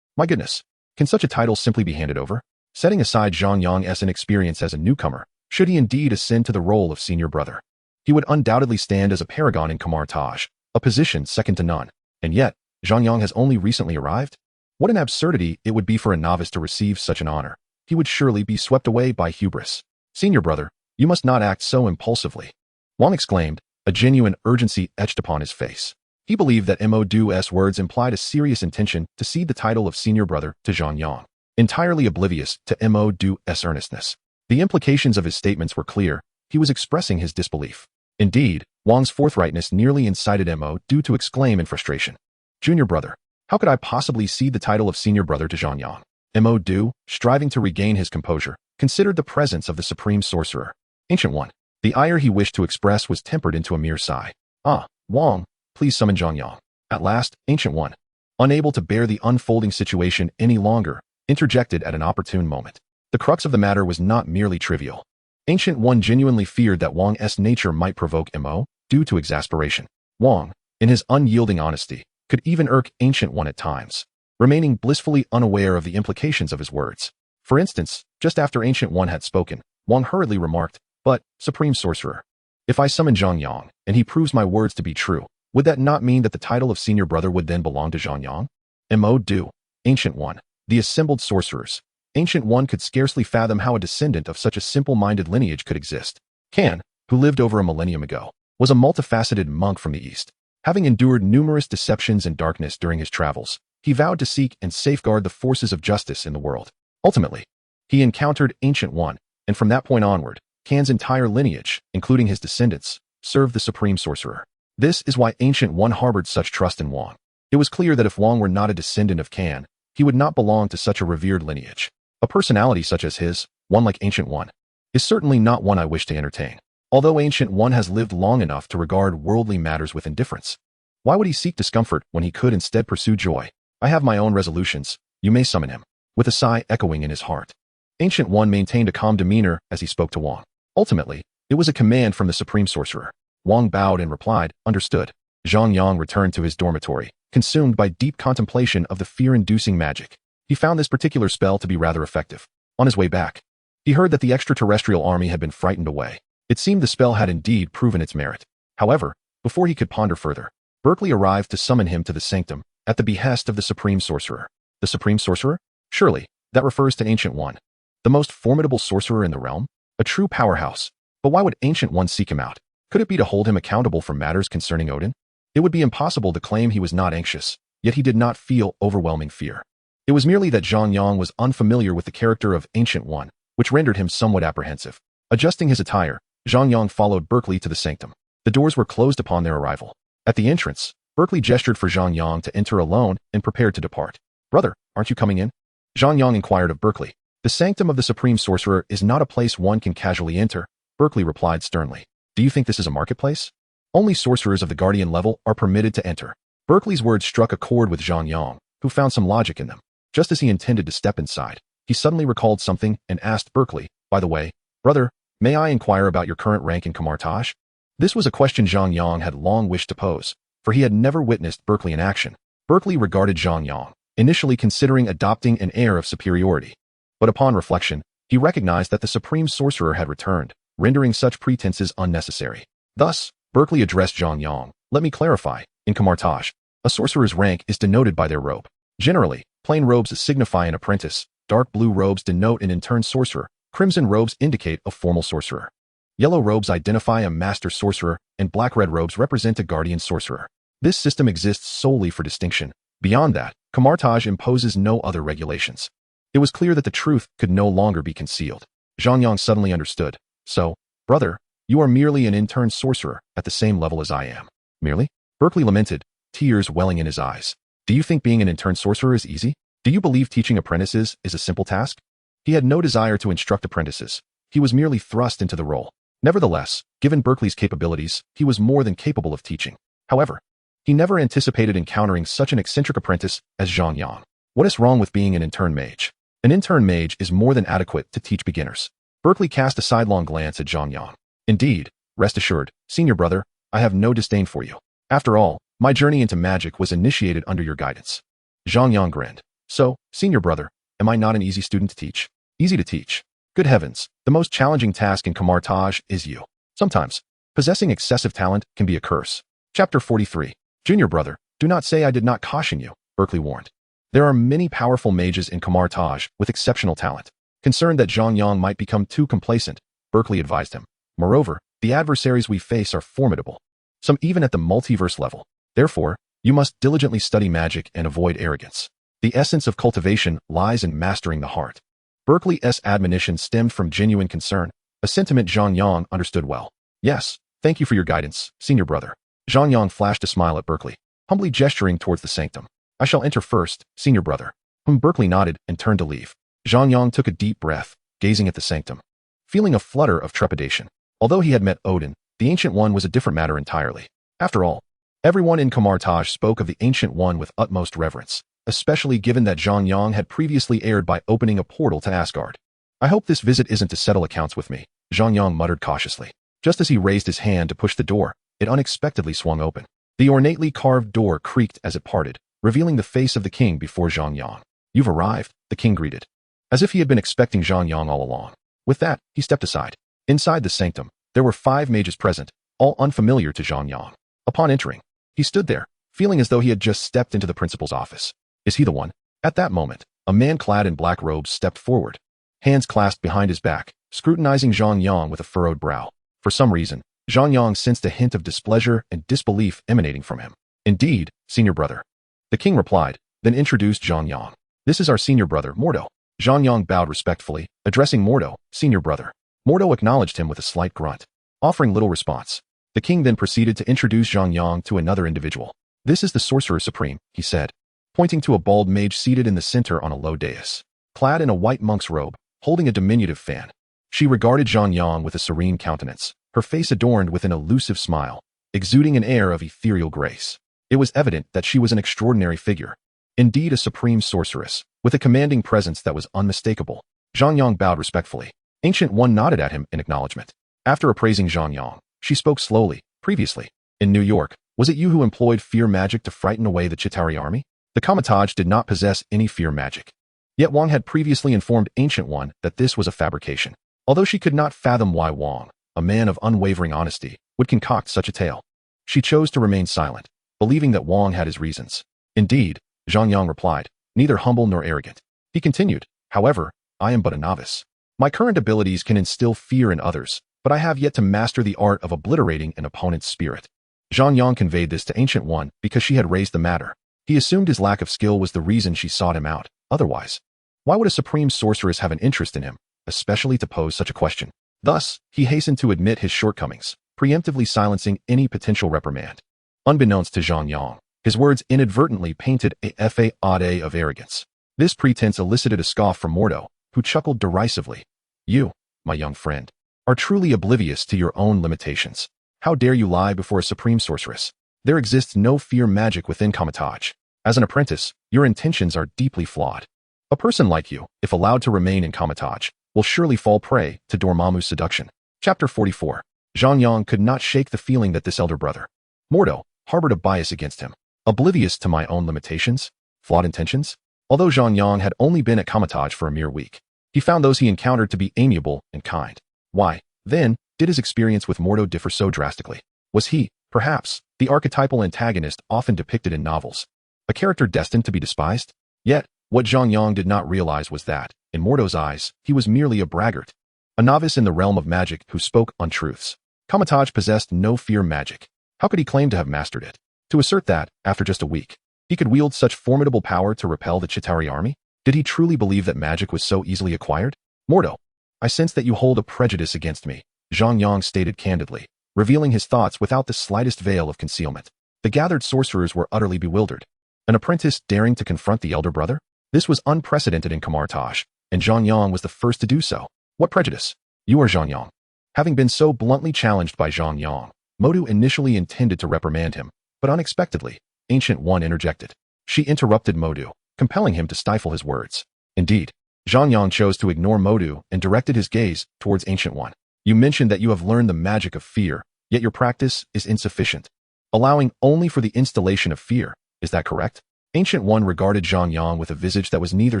My goodness, can such a title simply be handed over? Setting aside Zhang Yang's inexperience as a newcomer, should he indeed ascend to the role of senior brother, he would undoubtedly stand as a paragon in Kamar-Taj, a position second to none. And yet, Zhang Yang has only recently arrived? What an absurdity it would be for a novice to receive such an honor. He would surely be swept away by hubris. Senior brother, you must not act so impulsively. Wang exclaimed, a genuine urgency etched upon his face. He believed that Modu's words implied a serious intention to cede the title of senior brother to Zhang Yang, entirely oblivious to Modu's earnestness. The implications of his statements were clear. He was expressing his disbelief. Indeed, Wang's forthrightness nearly incited Modu to exclaim in frustration. Junior brother, how could I possibly cede the title of senior brother to Zhang Yang? Modu, striving to regain his composure, considered the presence of the Supreme Sorcerer. Ancient One. The ire he wished to express was tempered into a mere sigh. Ah, Wang, please summon Zhang Yang. At last, Ancient One, unable to bear the unfolding situation any longer, interjected at an opportune moment. The crux of the matter was not merely trivial. Ancient One genuinely feared that Wang's nature might provoke Mo, due to exasperation. Wang, in his unyielding honesty, could even irk Ancient One at times, remaining blissfully unaware of the implications of his words. For instance, just after Ancient One had spoken, Wang hurriedly remarked, but, Supreme Sorcerer, if I summon Zhang Yang, and he proves my words to be true, would that not mean that the title of senior brother would then belong to Zhang Yang? Modu, Ancient One, the assembled sorcerers. Ancient One could scarcely fathom how a descendant of such a simple-minded lineage could exist. Kan, who lived over a millennium ago, was a multifaceted monk from the East. Having endured numerous deceptions and darkness during his travels, he vowed to seek and safeguard the forces of justice in the world. Ultimately, he encountered Ancient One, and from that point onward, Kan's entire lineage, including his descendants, served the Supreme Sorcerer. This is why Ancient One harbored such trust in Wang. It was clear that if Wang were not a descendant of Kan, he would not belong to such a revered lineage. A personality such as his, one like Ancient One, is certainly not one I wish to entertain. Although Ancient One has lived long enough to regard worldly matters with indifference, why would he seek discomfort when he could instead pursue joy? I have my own resolutions. You may summon him. With a sigh echoing in his heart, Ancient One maintained a calm demeanor as he spoke to Wang. Ultimately, it was a command from the Supreme Sorcerer. Wang bowed and replied, understood. Zhang Yang returned to his dormitory, consumed by deep contemplation of the fear-inducing magic. He found this particular spell to be rather effective. On his way back, he heard that the extraterrestrial army had been frightened away. It seemed the spell had indeed proven its merit. However, before he could ponder further, Berkeley arrived to summon him to the sanctum, at the behest of the Supreme Sorcerer. The Supreme Sorcerer? Surely, that refers to Ancient One. The most formidable sorcerer in the realm? A true powerhouse. But why would Ancient One seek him out? Could it be to hold him accountable for matters concerning Odin? It would be impossible to claim he was not anxious, yet he did not feel overwhelming fear. It was merely that Zhang Yang was unfamiliar with the character of Ancient One, which rendered him somewhat apprehensive. Adjusting his attire, Zhang Yang followed Berkeley to the sanctum. The doors were closed upon their arrival. At the entrance, Berkeley gestured for Zhang Yang to enter alone and prepared to depart. Brother, aren't you coming in? Zhang Yang inquired of Berkeley. The sanctum of the Supreme Sorcerer is not a place one can casually enter, Berkeley replied sternly. Do you think this is a marketplace? Only sorcerers of the Guardian level are permitted to enter. Berkeley's words struck a chord with Zhang Yang, who found some logic in them. Just as he intended to step inside, he suddenly recalled something and asked Berkeley, by the way, brother, may I inquire about your current rank in Kamar-Taj? This was a question Zhang Yang had long wished to pose, for he had never witnessed Berkeley in action. Berkeley regarded Zhang Yang, initially considering adopting an air of superiority. But upon reflection, he recognized that the Supreme Sorcerer had returned, rendering such pretenses unnecessary. Thus, Berkeley addressed Zhang Yang. Let me clarify. In Kamar-Taj, a sorcerer's rank is denoted by their robe. Generally, plain robes signify an apprentice, dark blue robes denote an intern sorcerer, crimson robes indicate a formal sorcerer. Yellow robes identify a master sorcerer, and black-red robes represent a guardian sorcerer. This system exists solely for distinction. Beyond that, Kamar-Taj imposes no other regulations. It was clear that the truth could no longer be concealed. Zhang Yang suddenly understood. So, brother, you are merely an intern sorcerer at the same level as I am. Merely? Berkeley lamented, tears welling in his eyes. Do you think being an intern sorcerer is easy? Do you believe teaching apprentices is a simple task? He had no desire to instruct apprentices. He was merely thrust into the role. Nevertheless, given Berkeley's capabilities, he was more than capable of teaching. However, he never anticipated encountering such an eccentric apprentice as Zhang Yang. What is wrong with being an intern mage? An intern mage is more than adequate to teach beginners. Berkeley cast a sidelong glance at Zhang Yang. Indeed, rest assured, senior brother, I have no disdain for you. After all, my journey into magic was initiated under your guidance. Zhang Yang grinned. So, senior brother, am I not an easy student to teach? Easy to teach. Good heavens, the most challenging task in Kamar-Taj is you. Sometimes, possessing excessive talent can be a curse. Chapter 43. Junior brother, do not say I did not caution you, Berkeley warned. There are many powerful mages in Kamar-Taj with exceptional talent. Concerned that Zhang Yang might become too complacent, Berkeley advised him. Moreover, the adversaries we face are formidable, some even at the multiverse level. Therefore, you must diligently study magic and avoid arrogance. The essence of cultivation lies in mastering the heart. Berkeley's admonition stemmed from genuine concern, a sentiment Zhang Yang understood well. Yes, thank you for your guidance, senior brother. Zhang Yang flashed a smile at Berkeley, humbly gesturing towards the sanctum. I shall enter first, senior brother. Berkeley nodded and turned to leave. Zhang Yang took a deep breath, gazing at the sanctum, feeling a flutter of trepidation. Although he had met Odin, the Ancient One was a different matter entirely. After all, everyone in Kamar-Taj spoke of the Ancient One with utmost reverence, especially given that Zhang Yang had previously erred by opening a portal to Asgard. I hope this visit isn't to settle accounts with me, Zhang Yang muttered cautiously. Just as he raised his hand to push the door, it unexpectedly swung open. The ornately carved door creaked as it parted, revealing the face of the king before Zhang Yang. You've arrived, the king greeted, as if he had been expecting Zhang Yang all along. With that, he stepped aside. Inside the sanctum, there were 5 mages present, all unfamiliar to Zhang Yang. Upon entering, he stood there, feeling as though he had just stepped into the principal's office. Is he the one? At that moment, a man clad in black robes stepped forward, hands clasped behind his back, scrutinizing Zhang Yang with a furrowed brow. For some reason, Zhang Yang sensed a hint of displeasure and disbelief emanating from him. Indeed, senior brother. The king replied, then introduced Zhang Yang. This is our senior brother, Mordo. Zhang Yang bowed respectfully, addressing Mordo, senior brother. Mordo acknowledged him with a slight grunt, offering little response. The king then proceeded to introduce Zhang Yang to another individual. This is the Sorcerer Supreme, he said, pointing to a bald mage seated in the center on a low dais, clad in a white monk's robe, holding a diminutive fan. She regarded Zhang Yang with a serene countenance, her face adorned with an elusive smile, exuding an air of ethereal grace. It was evident that she was an extraordinary figure, indeed a supreme sorceress, with a commanding presence that was unmistakable. Zhang Yang bowed respectfully. Ancient One nodded at him in acknowledgement. After appraising Zhang Yang, she spoke slowly. Previously, in New York, was it you who employed fear magic to frighten away the Chitauri army? The Kamar-Taj did not possess any fear magic. Yet Wang had previously informed Ancient One that this was a fabrication. Although she could not fathom why Wang, a man of unwavering honesty, would concoct such a tale, she chose to remain silent, believing that Wang had his reasons. Indeed, Zhang Yang replied, neither humble nor arrogant. He continued, however, I am but a novice. My current abilities can instill fear in others, but I have yet to master the art of obliterating an opponent's spirit. Zhang Yang conveyed this to Ancient One because she had raised the matter. He assumed his lack of skill was the reason she sought him out. Otherwise, why would a supreme sorceress have an interest in him, especially to pose such a question? Thus, he hastened to admit his shortcomings, preemptively silencing any potential reprimand. Unbeknownst to Zhang Yang, his words inadvertently painted a facade of arrogance. This pretense elicited a scoff from Mordo, who chuckled derisively. You, my young friend, are truly oblivious to your own limitations. How dare you lie before a supreme sorceress? There exists no fear magic within Kamar-Taj. As an apprentice, your intentions are deeply flawed. A person like you, if allowed to remain in Kamar-Taj, will surely fall prey to Dormammu's seduction. Chapter 44. Zhang Yang could not shake the feeling that this elder brother, Mordo, harbored a bias against him. Oblivious to my own limitations? Flawed intentions? Although Zhang Yang had only been at Kamar-Taj for a mere week, he found those he encountered to be amiable and kind. Why, then, did his experience with Mordo differ so drastically? Was he, perhaps, the archetypal antagonist often depicted in novels? A character destined to be despised? Yet, what Zhang Yang did not realize was that, in Mordo's eyes, he was merely a braggart. A novice in the realm of magic who spoke untruths. Kamar-Taj possessed no fear magic. How could he claim to have mastered it? To assert that, after just a week, he could wield such formidable power to repel the Chitauri army? Did he truly believe that magic was so easily acquired? Mordo, I sense that you hold a prejudice against me, Zhang Yang stated candidly, revealing his thoughts without the slightest veil of concealment. The gathered sorcerers were utterly bewildered. An apprentice daring to confront the elder brother? This was unprecedented in Kamar-Taj, and Zhang Yang was the first to do so. What prejudice? You are Zhang Yang. Having been so bluntly challenged by Zhang Yang, Modu initially intended to reprimand him, but unexpectedly, Ancient One interjected. She interrupted Modu, compelling him to stifle his words. Indeed, Zhang Yang chose to ignore Modu and directed his gaze towards Ancient One. You mentioned that you have learned the magic of fear, yet your practice is insufficient, allowing only for the installation of fear. Is that correct? Ancient One regarded Zhang Yang with a visage that was neither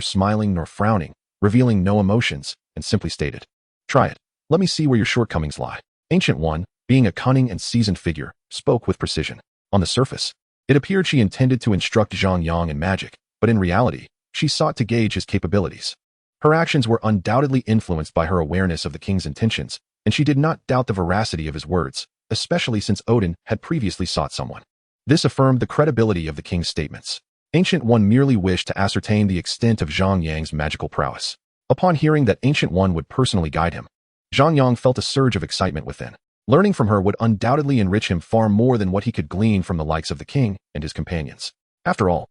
smiling nor frowning, revealing no emotions, and simply stated, "Try it. Let me see where your shortcomings lie." Ancient One, being a cunning and seasoned figure, spoke with precision. On the surface, it appeared she intended to instruct Zhang Yang in magic, but in reality, she sought to gauge his capabilities. Her actions were undoubtedly influenced by her awareness of the king's intentions, and she did not doubt the veracity of his words, especially since Odin had previously sought someone. This affirmed the credibility of the king's statements. Ancient One merely wished to ascertain the extent of Zhang Yang's magical prowess. Upon hearing that Ancient One would personally guide him, Zhang Yang felt a surge of excitement within. Learning from her would undoubtedly enrich him far more than what he could glean from the likes of the king and his companions. After all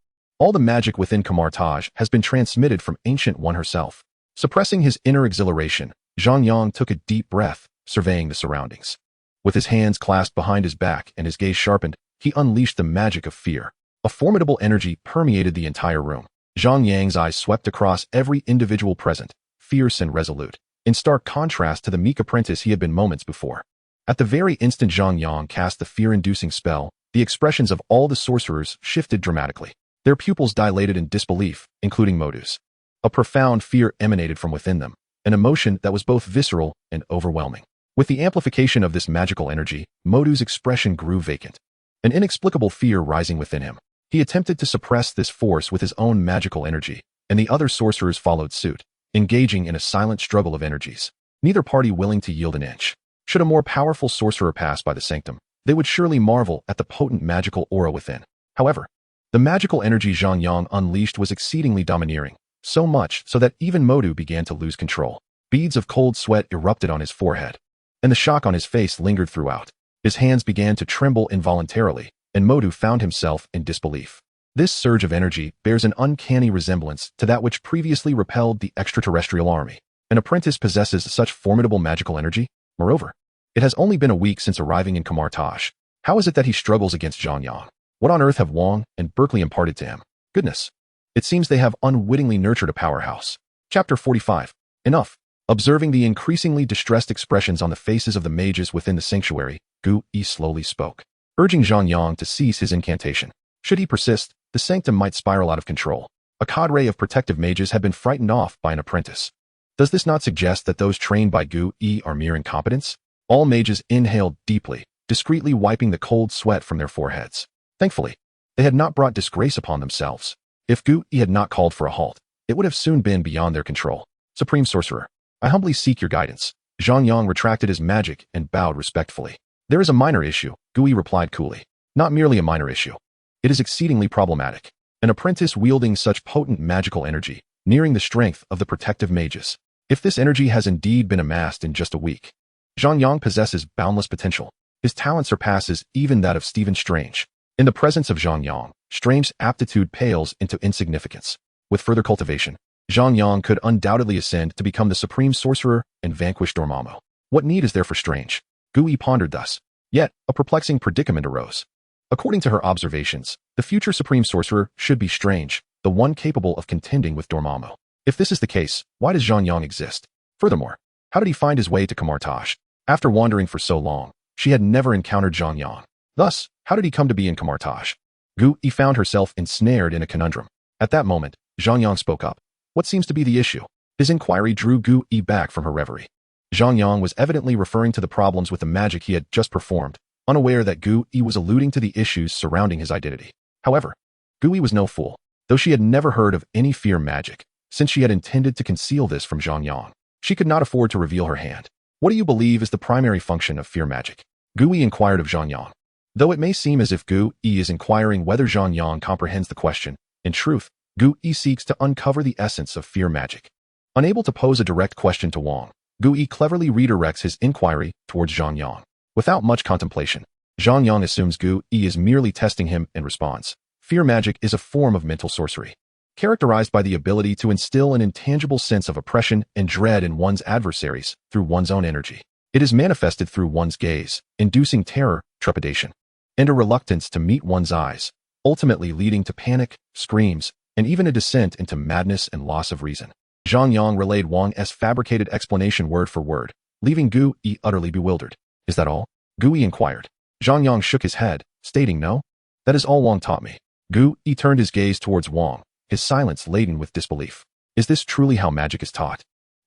the magic within Kamar-Taj has been transmitted from Ancient One herself. Suppressing his inner exhilaration, Zhang Yang took a deep breath, surveying the surroundings. With his hands clasped behind his back and his gaze sharpened, he unleashed the magic of fear. A formidable energy permeated the entire room. Zhang Yang's eyes swept across every individual present, fierce and resolute, in stark contrast to the meek apprentice he had been moments before. At the very instant Zhang Yang cast the fear-inducing spell, the expressions of all the sorcerers shifted dramatically. Their pupils dilated in disbelief, including Modu's. A profound fear emanated from within them, an emotion that was both visceral and overwhelming. With the amplification of this magical energy, Modu's expression grew vacant, an inexplicable fear rising within him. He attempted to suppress this force with his own magical energy, and the other sorcerers followed suit, engaging in a silent struggle of energies, neither party willing to yield an inch. Should a more powerful sorcerer pass by the sanctum, they would surely marvel at the potent magical aura within. However, the magical energy Zhang Yang unleashed was exceedingly domineering, so much so that even Modu began to lose control. Beads of cold sweat erupted on his forehead, and the shock on his face lingered throughout. His hands began to tremble involuntarily, and Modu found himself in disbelief. This surge of energy bears an uncanny resemblance to that which previously repelled the extraterrestrial army. An apprentice possesses such formidable magical energy. Moreover, it has only been a week since arriving in Kamar-Taj. How is it that he struggles against Zhang Yang? What on earth have Wang and Berkeley imparted to him? Goodness. It seems they have unwittingly nurtured a powerhouse. Chapter 45. Enough. Observing the increasingly distressed expressions on the faces of the mages within the sanctuary, Gu Yi slowly spoke, urging Zhang Yang to cease his incantation. Should he persist, the sanctum might spiral out of control. A cadre of protective mages had been frightened off by an apprentice. Does this not suggest that those trained by Gu Yi are mere incompetents? All mages inhaled deeply, discreetly wiping the cold sweat from their foreheads. Thankfully, they had not brought disgrace upon themselves. If Gu Yi had not called for a halt, it would have soon been beyond their control. Supreme Sorcerer, I humbly seek your guidance. Zhang Yang retracted his magic and bowed respectfully. There is a minor issue, Gu Yi replied coolly. Not merely a minor issue. It is exceedingly problematic. An apprentice wielding such potent magical energy, nearing the strength of the protective mages. If this energy has indeed been amassed in just a week, Zhang Yang possesses boundless potential. His talent surpasses even that of Stephen Strange. In the presence of Zhang Yang, Strange's aptitude pales into insignificance. With further cultivation, Zhang Yang could undoubtedly ascend to become the Supreme Sorcerer and vanquish Dormammu. What need is there for Strange? Gu Yi pondered thus. Yet, a perplexing predicament arose. According to her observations, the future Supreme Sorcerer should be Strange, the one capable of contending with Dormammu. If this is the case, why does Zhang Yang exist? Furthermore, how did he find his way to Kamar-Taj? After wandering for so long, she had never encountered Zhang Yang. Thus, how did he come to be in Kamar-Taj? Gu Yi found herself ensnared in a conundrum. At that moment, Zhang Yang spoke up. What seems to be the issue? His inquiry drew Gu Yi back from her reverie. Zhang Yang was evidently referring to the problems with the magic he had just performed, unaware that Gu-Yi was alluding to the issues surrounding his identity. However, Gu-Yi was no fool, though she had never heard of any fear magic, since she had intended to conceal this from Zhang Yang. She could not afford to reveal her hand. What do you believe is the primary function of fear magic? Gu-Yi inquired of Zhang Yang. Though it may seem as if Gu-Yi is inquiring whether Zhang Yang comprehends the question, in truth, Gu-Yi seeks to uncover the essence of fear magic. Unable to pose a direct question to Wang, Gu-Yi cleverly redirects his inquiry towards Zhang Yang. Without much contemplation, Zhang Yang assumes Gu-Yi is merely testing him and responds. Fear magic is a form of mental sorcery, characterized by the ability to instill an intangible sense of oppression and dread in one's adversaries through one's own energy. It is manifested through one's gaze, inducing terror, trepidation, and a reluctance to meet one's eyes, ultimately leading to panic, screams, and even a descent into madness and loss of reason. Zhang Yang relayed Wang's fabricated explanation word for word, leaving Gu-Yi utterly bewildered. Is that all? Gu-Yi inquired. Zhang Yang shook his head, stating no. That is all Wang taught me. Gu-Yi turned his gaze towards Wang, his silence laden with disbelief. Is this truly how magic is taught?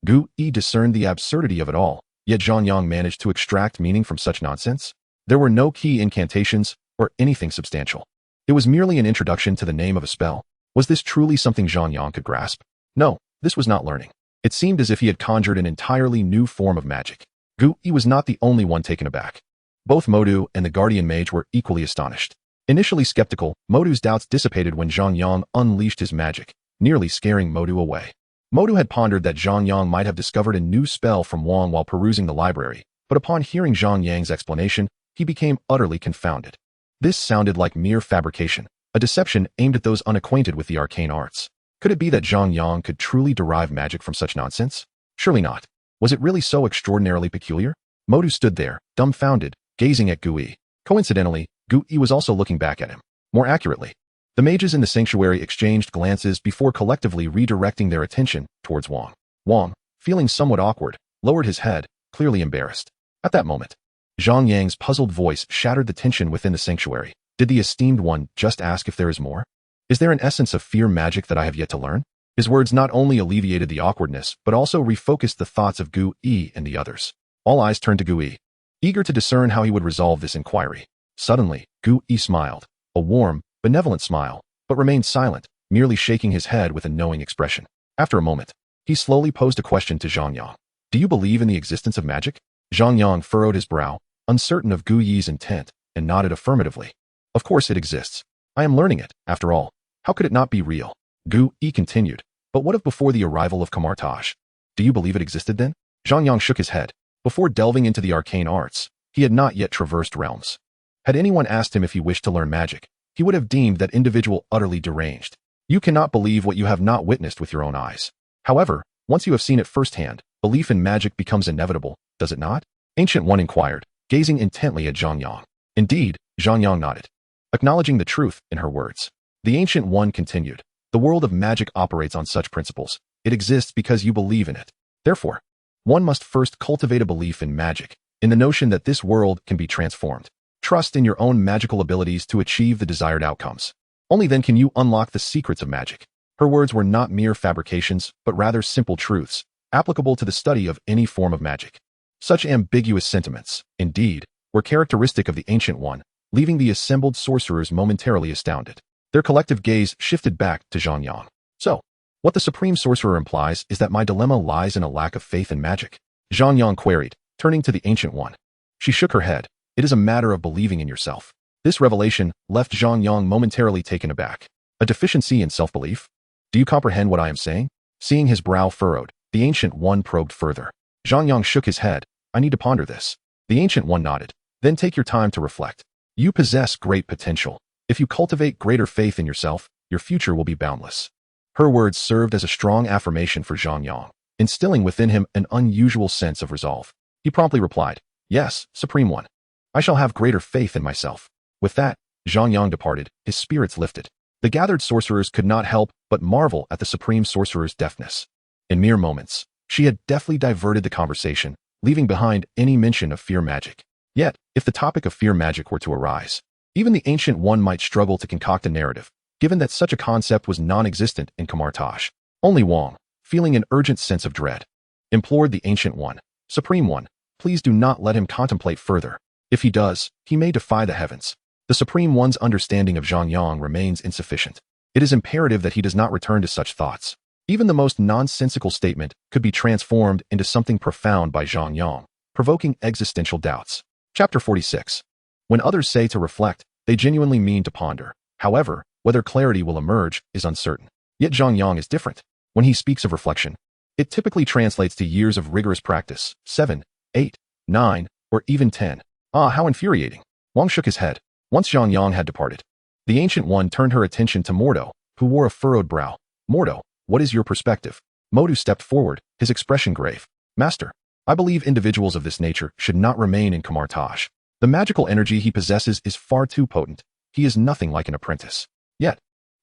Gu-Yi discerned the absurdity of it all, yet Zhang Yang managed to extract meaning from such nonsense. There were no key incantations or anything substantial. It was merely an introduction to the name of a spell. Was this truly something Zhang Yang could grasp? No, this was not learning. It seemed as if he had conjured an entirely new form of magic. Gu-Yi was not the only one taken aback. Both Modu and the guardian mage were equally astonished. Initially skeptical, Modu's doubts dissipated when Zhang Yang unleashed his magic, nearly scaring Modu away. Modu had pondered that Zhang Yang might have discovered a new spell from Wang while perusing the library, but upon hearing Zhang Yang's explanation, he became utterly confounded. This sounded like mere fabrication, a deception aimed at those unacquainted with the arcane arts. Could it be that Zhang Yang could truly derive magic from such nonsense? Surely not. Was it really so extraordinarily peculiar? Modu stood there, dumbfounded, gazing at Gu-Yi. Coincidentally, Gu-Yi was also looking back at him. More accurately, the mages in the sanctuary exchanged glances before collectively redirecting their attention towards Wang. Wang, feeling somewhat awkward, lowered his head, clearly embarrassed. At that moment, Zhang Yang's puzzled voice shattered the tension within the sanctuary. Did the esteemed one just ask if there is more? Is there an essence of fear magic that I have yet to learn? His words not only alleviated the awkwardness, but also refocused the thoughts of Gu-Yi and the others. All eyes turned to Gu-Yi, eager to discern how he would resolve this inquiry. Suddenly, Gu-Yi smiled, a warm, benevolent smile, but remained silent, merely shaking his head with a knowing expression. After a moment, he slowly posed a question to Zhang Yang. Do you believe in the existence of magic? Zhang Yang furrowed his brow, uncertain of Gu-Yi's intent, and nodded affirmatively. Of course it exists. I am learning it, after all. How could it not be real? Gu-Yi continued. But what of before the arrival of Kamar-Taj? Do you believe it existed then? Zhang Yang shook his head. Before delving into the arcane arts, he had not yet traversed realms. Had anyone asked him if he wished to learn magic, he would have deemed that individual utterly deranged. You cannot believe what you have not witnessed with your own eyes. However, once you have seen it firsthand, belief in magic becomes inevitable, does it not? Ancient One inquired, gazing intently at Zhang Yang. Indeed, Zhang Yang nodded, acknowledging the truth in her words. The Ancient One continued. The world of magic operates on such principles. It exists because you believe in it. Therefore, one must first cultivate a belief in magic, in the notion that this world can be transformed. Trust in your own magical abilities to achieve the desired outcomes. Only then can you unlock the secrets of magic. Her words were not mere fabrications, but rather simple truths, applicable to the study of any form of magic. Such ambiguous sentiments, indeed, were characteristic of the Ancient One, leaving the assembled sorcerers momentarily astounded. Their collective gaze shifted back to Zhang Yang. So, what the Supreme Sorcerer implies is that my dilemma lies in a lack of faith in magic? Zhang Yang queried, turning to the Ancient One. She shook her head. It is a matter of believing in yourself. This revelation left Zhang Yang momentarily taken aback. A deficiency in self-belief? Do you comprehend what I am saying? Seeing his brow furrowed, the Ancient One probed further. Zhang Yang shook his head. I need to ponder this. The Ancient One nodded. Then take your time to reflect. You possess great potential. If you cultivate greater faith in yourself, your future will be boundless. Her words served as a strong affirmation for Zhang Yang, instilling within him an unusual sense of resolve. He promptly replied, Yes, Supreme One. I shall have greater faith in myself. With that, Zhang Yang departed, his spirits lifted. The gathered sorcerers could not help but marvel at the Supreme Sorcerer's deftness. In mere moments, she had deftly diverted the conversation, leaving behind any mention of fear magic. Yet, if the topic of fear magic were to arise, even the Ancient One might struggle to concoct a narrative, given that such a concept was non-existent in Kamar-Taj. Only Wang, feeling an urgent sense of dread, implored the Ancient One, Supreme One, please do not let him contemplate further. If he does, he may defy the heavens. The Supreme One's understanding of Zhang Yang remains insufficient. It is imperative that he does not return to such thoughts. Even the most nonsensical statement could be transformed into something profound by Zhang Yang, provoking existential doubts. Chapter 46. When others say to reflect, they genuinely mean to ponder. However, whether clarity will emerge is uncertain. Yet Zhang Yang is different. When he speaks of reflection, it typically translates to years of rigorous practice, 7, 8, 9, or even 10. Ah, how infuriating. Wang shook his head. Once Zhang Yang had departed, the Ancient One turned her attention to Mordo, who wore a furrowed brow. Mordo, what is your perspective? Modu stepped forward, his expression grave. Master, I believe individuals of this nature should not remain in Kamar-Taj. The magical energy he possesses is far too potent. He is nothing like an apprentice. Yet,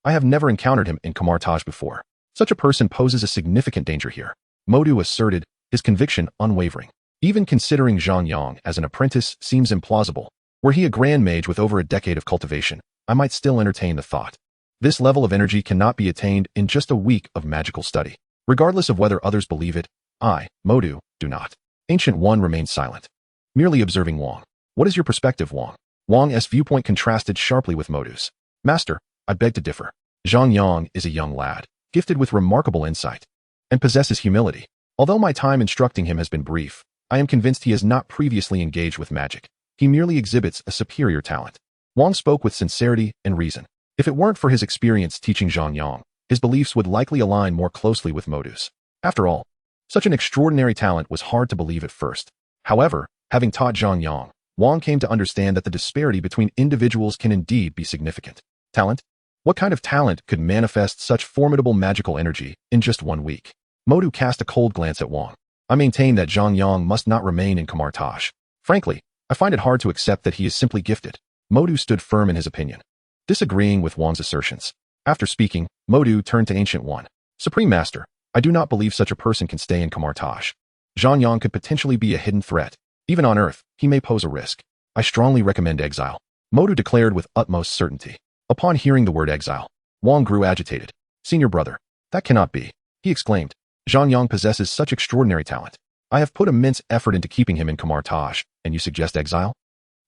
I have never encountered him in Kamar-Taj before. Such a person poses a significant danger here. Modu asserted, his conviction unwavering. Even considering Zhang Yang as an apprentice seems implausible. Were he a grand mage with over a decade of cultivation, I might still entertain the thought. This level of energy cannot be attained in just a week of magical study. Regardless of whether others believe it, I, Modu, do not. Ancient One remained silent, merely observing Wang. What is your perspective, Wang? Wang's viewpoint contrasted sharply with Modu's. Master, I beg to differ. Zhang Yang is a young lad, gifted with remarkable insight, and possesses humility. Although my time instructing him has been brief, I am convinced he has not previously engaged with magic. He merely exhibits a superior talent. Wang spoke with sincerity and reason. If it weren't for his experience teaching Zhang Yang, his beliefs would likely align more closely with Modu's. After all, such an extraordinary talent was hard to believe at first. However, having taught Zhang Yang, Wang came to understand that the disparity between individuals can indeed be significant. Talent? What kind of talent could manifest such formidable magical energy in just 1 week? Modu cast a cold glance at Wang. I maintain that Zhang Yang must not remain in Kamar-Taj. Frankly, I find it hard to accept that he is simply gifted. Modu stood firm in his opinion, disagreeing with Wang's assertions. After speaking, Modu turned to Ancient One. Supreme Master, I do not believe such a person can stay in Kamar-Taj. Zhang Yang could potentially be a hidden threat. Even on Earth, he may pose a risk. I strongly recommend exile. Modu declared with utmost certainty. Upon hearing the word exile, Wang grew agitated. Senior brother, that cannot be, he exclaimed. Zhang Yang possesses such extraordinary talent. I have put immense effort into keeping him in Kamar-Taj, and you suggest exile?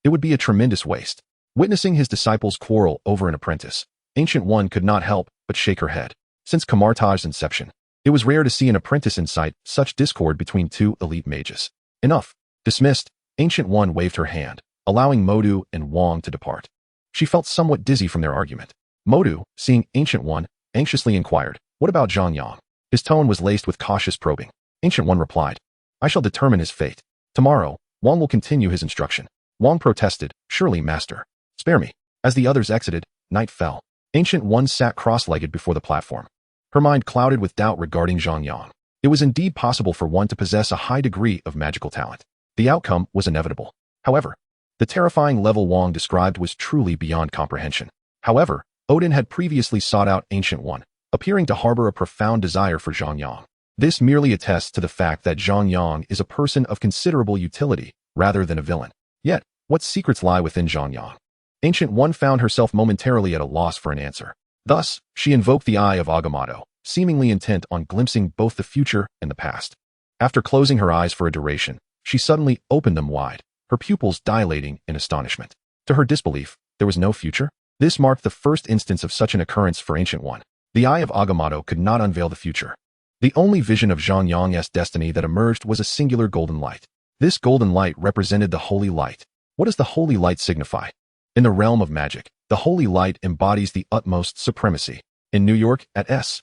It would be a tremendous waste. Witnessing his disciples quarrel over an apprentice, Ancient One could not help but shake her head. Since Kamar-Taj's inception, it was rare to see an apprentice incite such discord between two elite mages. Enough. Dismissed, Ancient One waved her hand, allowing Modu and Wang to depart. She felt somewhat dizzy from their argument. Modu, seeing Ancient One, anxiously inquired, what about Zhang Yang? His tone was laced with cautious probing. Ancient One replied, I shall determine his fate. Tomorrow, Wang will continue his instruction. Wang protested, surely, master. Spare me. As the others exited, night fell. Ancient One sat cross-legged before the platform. Her mind clouded with doubt regarding Zhang Yang. It was indeed possible for one to possess a high degree of magical talent. The outcome was inevitable. However, the terrifying level Wang described was truly beyond comprehension. However, Odin had previously sought out Ancient One, appearing to harbor a profound desire for Zhang Yang. This merely attests to the fact that Zhang Yang is a person of considerable utility, rather than a villain. Yet, what secrets lie within Zhang Yang? Ancient One found herself momentarily at a loss for an answer. Thus, she invoked the Eye of Agamotto, seemingly intent on glimpsing both the future and the past. After closing her eyes for a duration, she suddenly opened them wide, her pupils dilating in astonishment. To her disbelief, there was no future. This marked the first instance of such an occurrence for Ancient One. The Eye of Agamotto could not unveil the future. The only vision of Zhang Yang's destiny that emerged was a singular golden light. This golden light represented the holy light. What does the holy light signify? In the realm of magic, the holy light embodies the utmost supremacy. In New York, at S.H.I.E.L.D.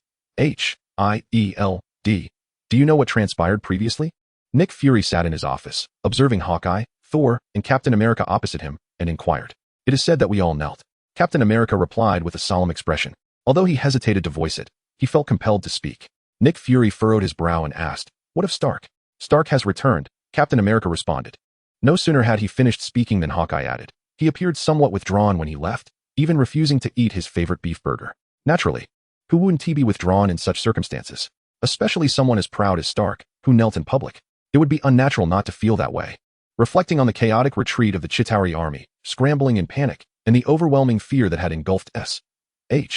Do you know what transpired previously? Nick Fury sat in his office, observing Hawkeye, Thor, and Captain America opposite him, and inquired. It is said that we all knelt. Captain America replied with a solemn expression. Although he hesitated to voice it, he felt compelled to speak. Nick Fury furrowed his brow and asked, what of Stark? Stark has returned, Captain America responded. No sooner had he finished speaking than Hawkeye added. He appeared somewhat withdrawn when he left, even refusing to eat his favorite beef burger. Naturally, who wouldn't he be withdrawn in such circumstances? Especially someone as proud as Stark, who knelt in public. It would be unnatural not to feel that way. Reflecting on the chaotic retreat of the Chitauri army, scrambling in panic, and the overwhelming fear that had engulfed S.H.I.E.L.D.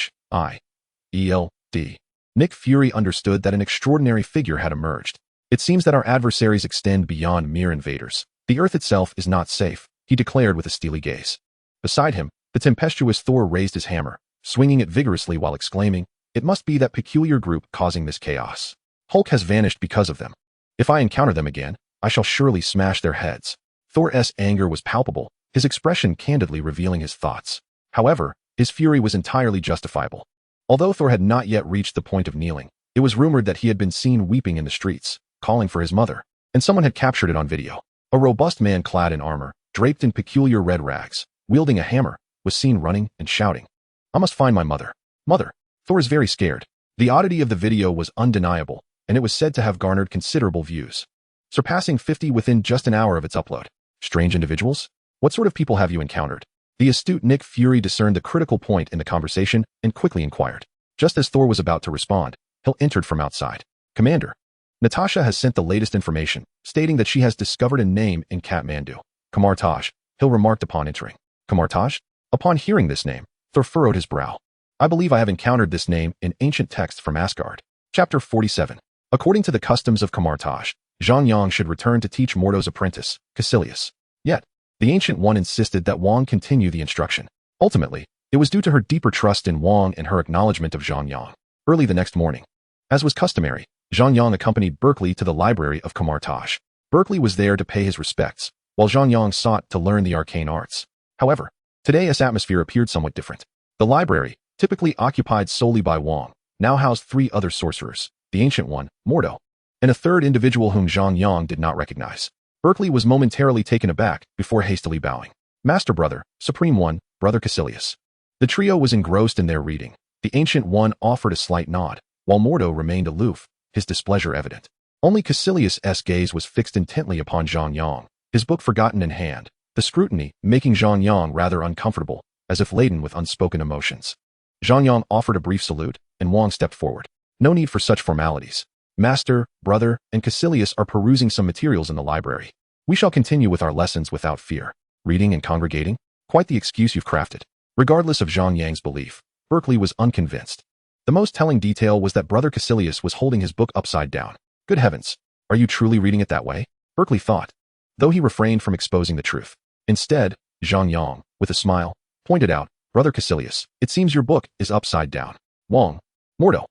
Nick Fury understood that an extraordinary figure had emerged. It seems that our adversaries extend beyond mere invaders. The Earth itself is not safe, he declared with a steely gaze. Beside him, the tempestuous Thor raised his hammer, swinging it vigorously while exclaiming, "It must be that peculiar group causing this chaos. Hulk has vanished because of them. If I encounter them again, I shall surely smash their heads." Thor's anger was palpable, his expression candidly revealing his thoughts. However, his fury was entirely justifiable. Although Thor had not yet reached the point of kneeling, it was rumored that he had been seen weeping in the streets, calling for his mother, and someone had captured it on video. A robust man clad in armor, draped in peculiar red rags, wielding a hammer, was seen running and shouting, "I must find my mother. Mother." Thor is very scared. The oddity of the video was undeniable, and it was said to have garnered considerable views, surpassing 50 within just an hour of its upload. Strange individuals? What sort of people have you encountered? The astute Nick Fury discerned the critical point in the conversation and quickly inquired. Just as Thor was about to respond, Hill entered from outside. "Commander, Natasha has sent the latest information, stating that she has discovered a name in Kathmandu. Kamar-Taj," Hill remarked upon entering. "Kamar-Taj?" Upon hearing this name, Thor furrowed his brow. "I believe I have encountered this name in ancient texts from Asgard." Chapter 47. According to the customs of Kamar-Taj, Zhang Yang should return to teach Mordo's apprentice, Caecilius. Yet, the Ancient One insisted that Wang continue the instruction. Ultimately, it was due to her deeper trust in Wang and her acknowledgement of Zhang Yang. Early the next morning, as was customary, Zhang Yang accompanied Berkeley to the library of Kamar-Taj. Berkeley was there to pay his respects, while Zhang Yang sought to learn the arcane arts. However, today's atmosphere appeared somewhat different. The library, typically occupied solely by Wang, now housed 3 other sorcerers, the Ancient One, Mordo, and a third individual whom Zhang Yang did not recognize. Berkeley was momentarily taken aback before hastily bowing. "Master Brother, Supreme One, Brother Caecilius." The trio was engrossed in their reading. The Ancient One offered a slight nod, while Mordo remained aloof, his displeasure evident. Only Caecilius' gaze was fixed intently upon Zhang Yang, his book forgotten in hand, the scrutiny making Zhang Yang rather uncomfortable, as if laden with unspoken emotions. Zhang Yang offered a brief salute, and Wang stepped forward. "No need for such formalities. Master, Brother, and Caecilius are perusing some materials in the library. We shall continue with our lessons without fear. Reading and congregating? Quite the excuse you've crafted." Regardless of Zhang Yang's belief, Berkeley was unconvinced. The most telling detail was that Brother Caecilius was holding his book upside down. Good heavens, are you truly reading it that way? Berkeley thought, though he refrained from exposing the truth. Instead, Zhang Yang, with a smile, pointed out, "Brother Caecilius, it seems your book is upside down." Wang. Mordo.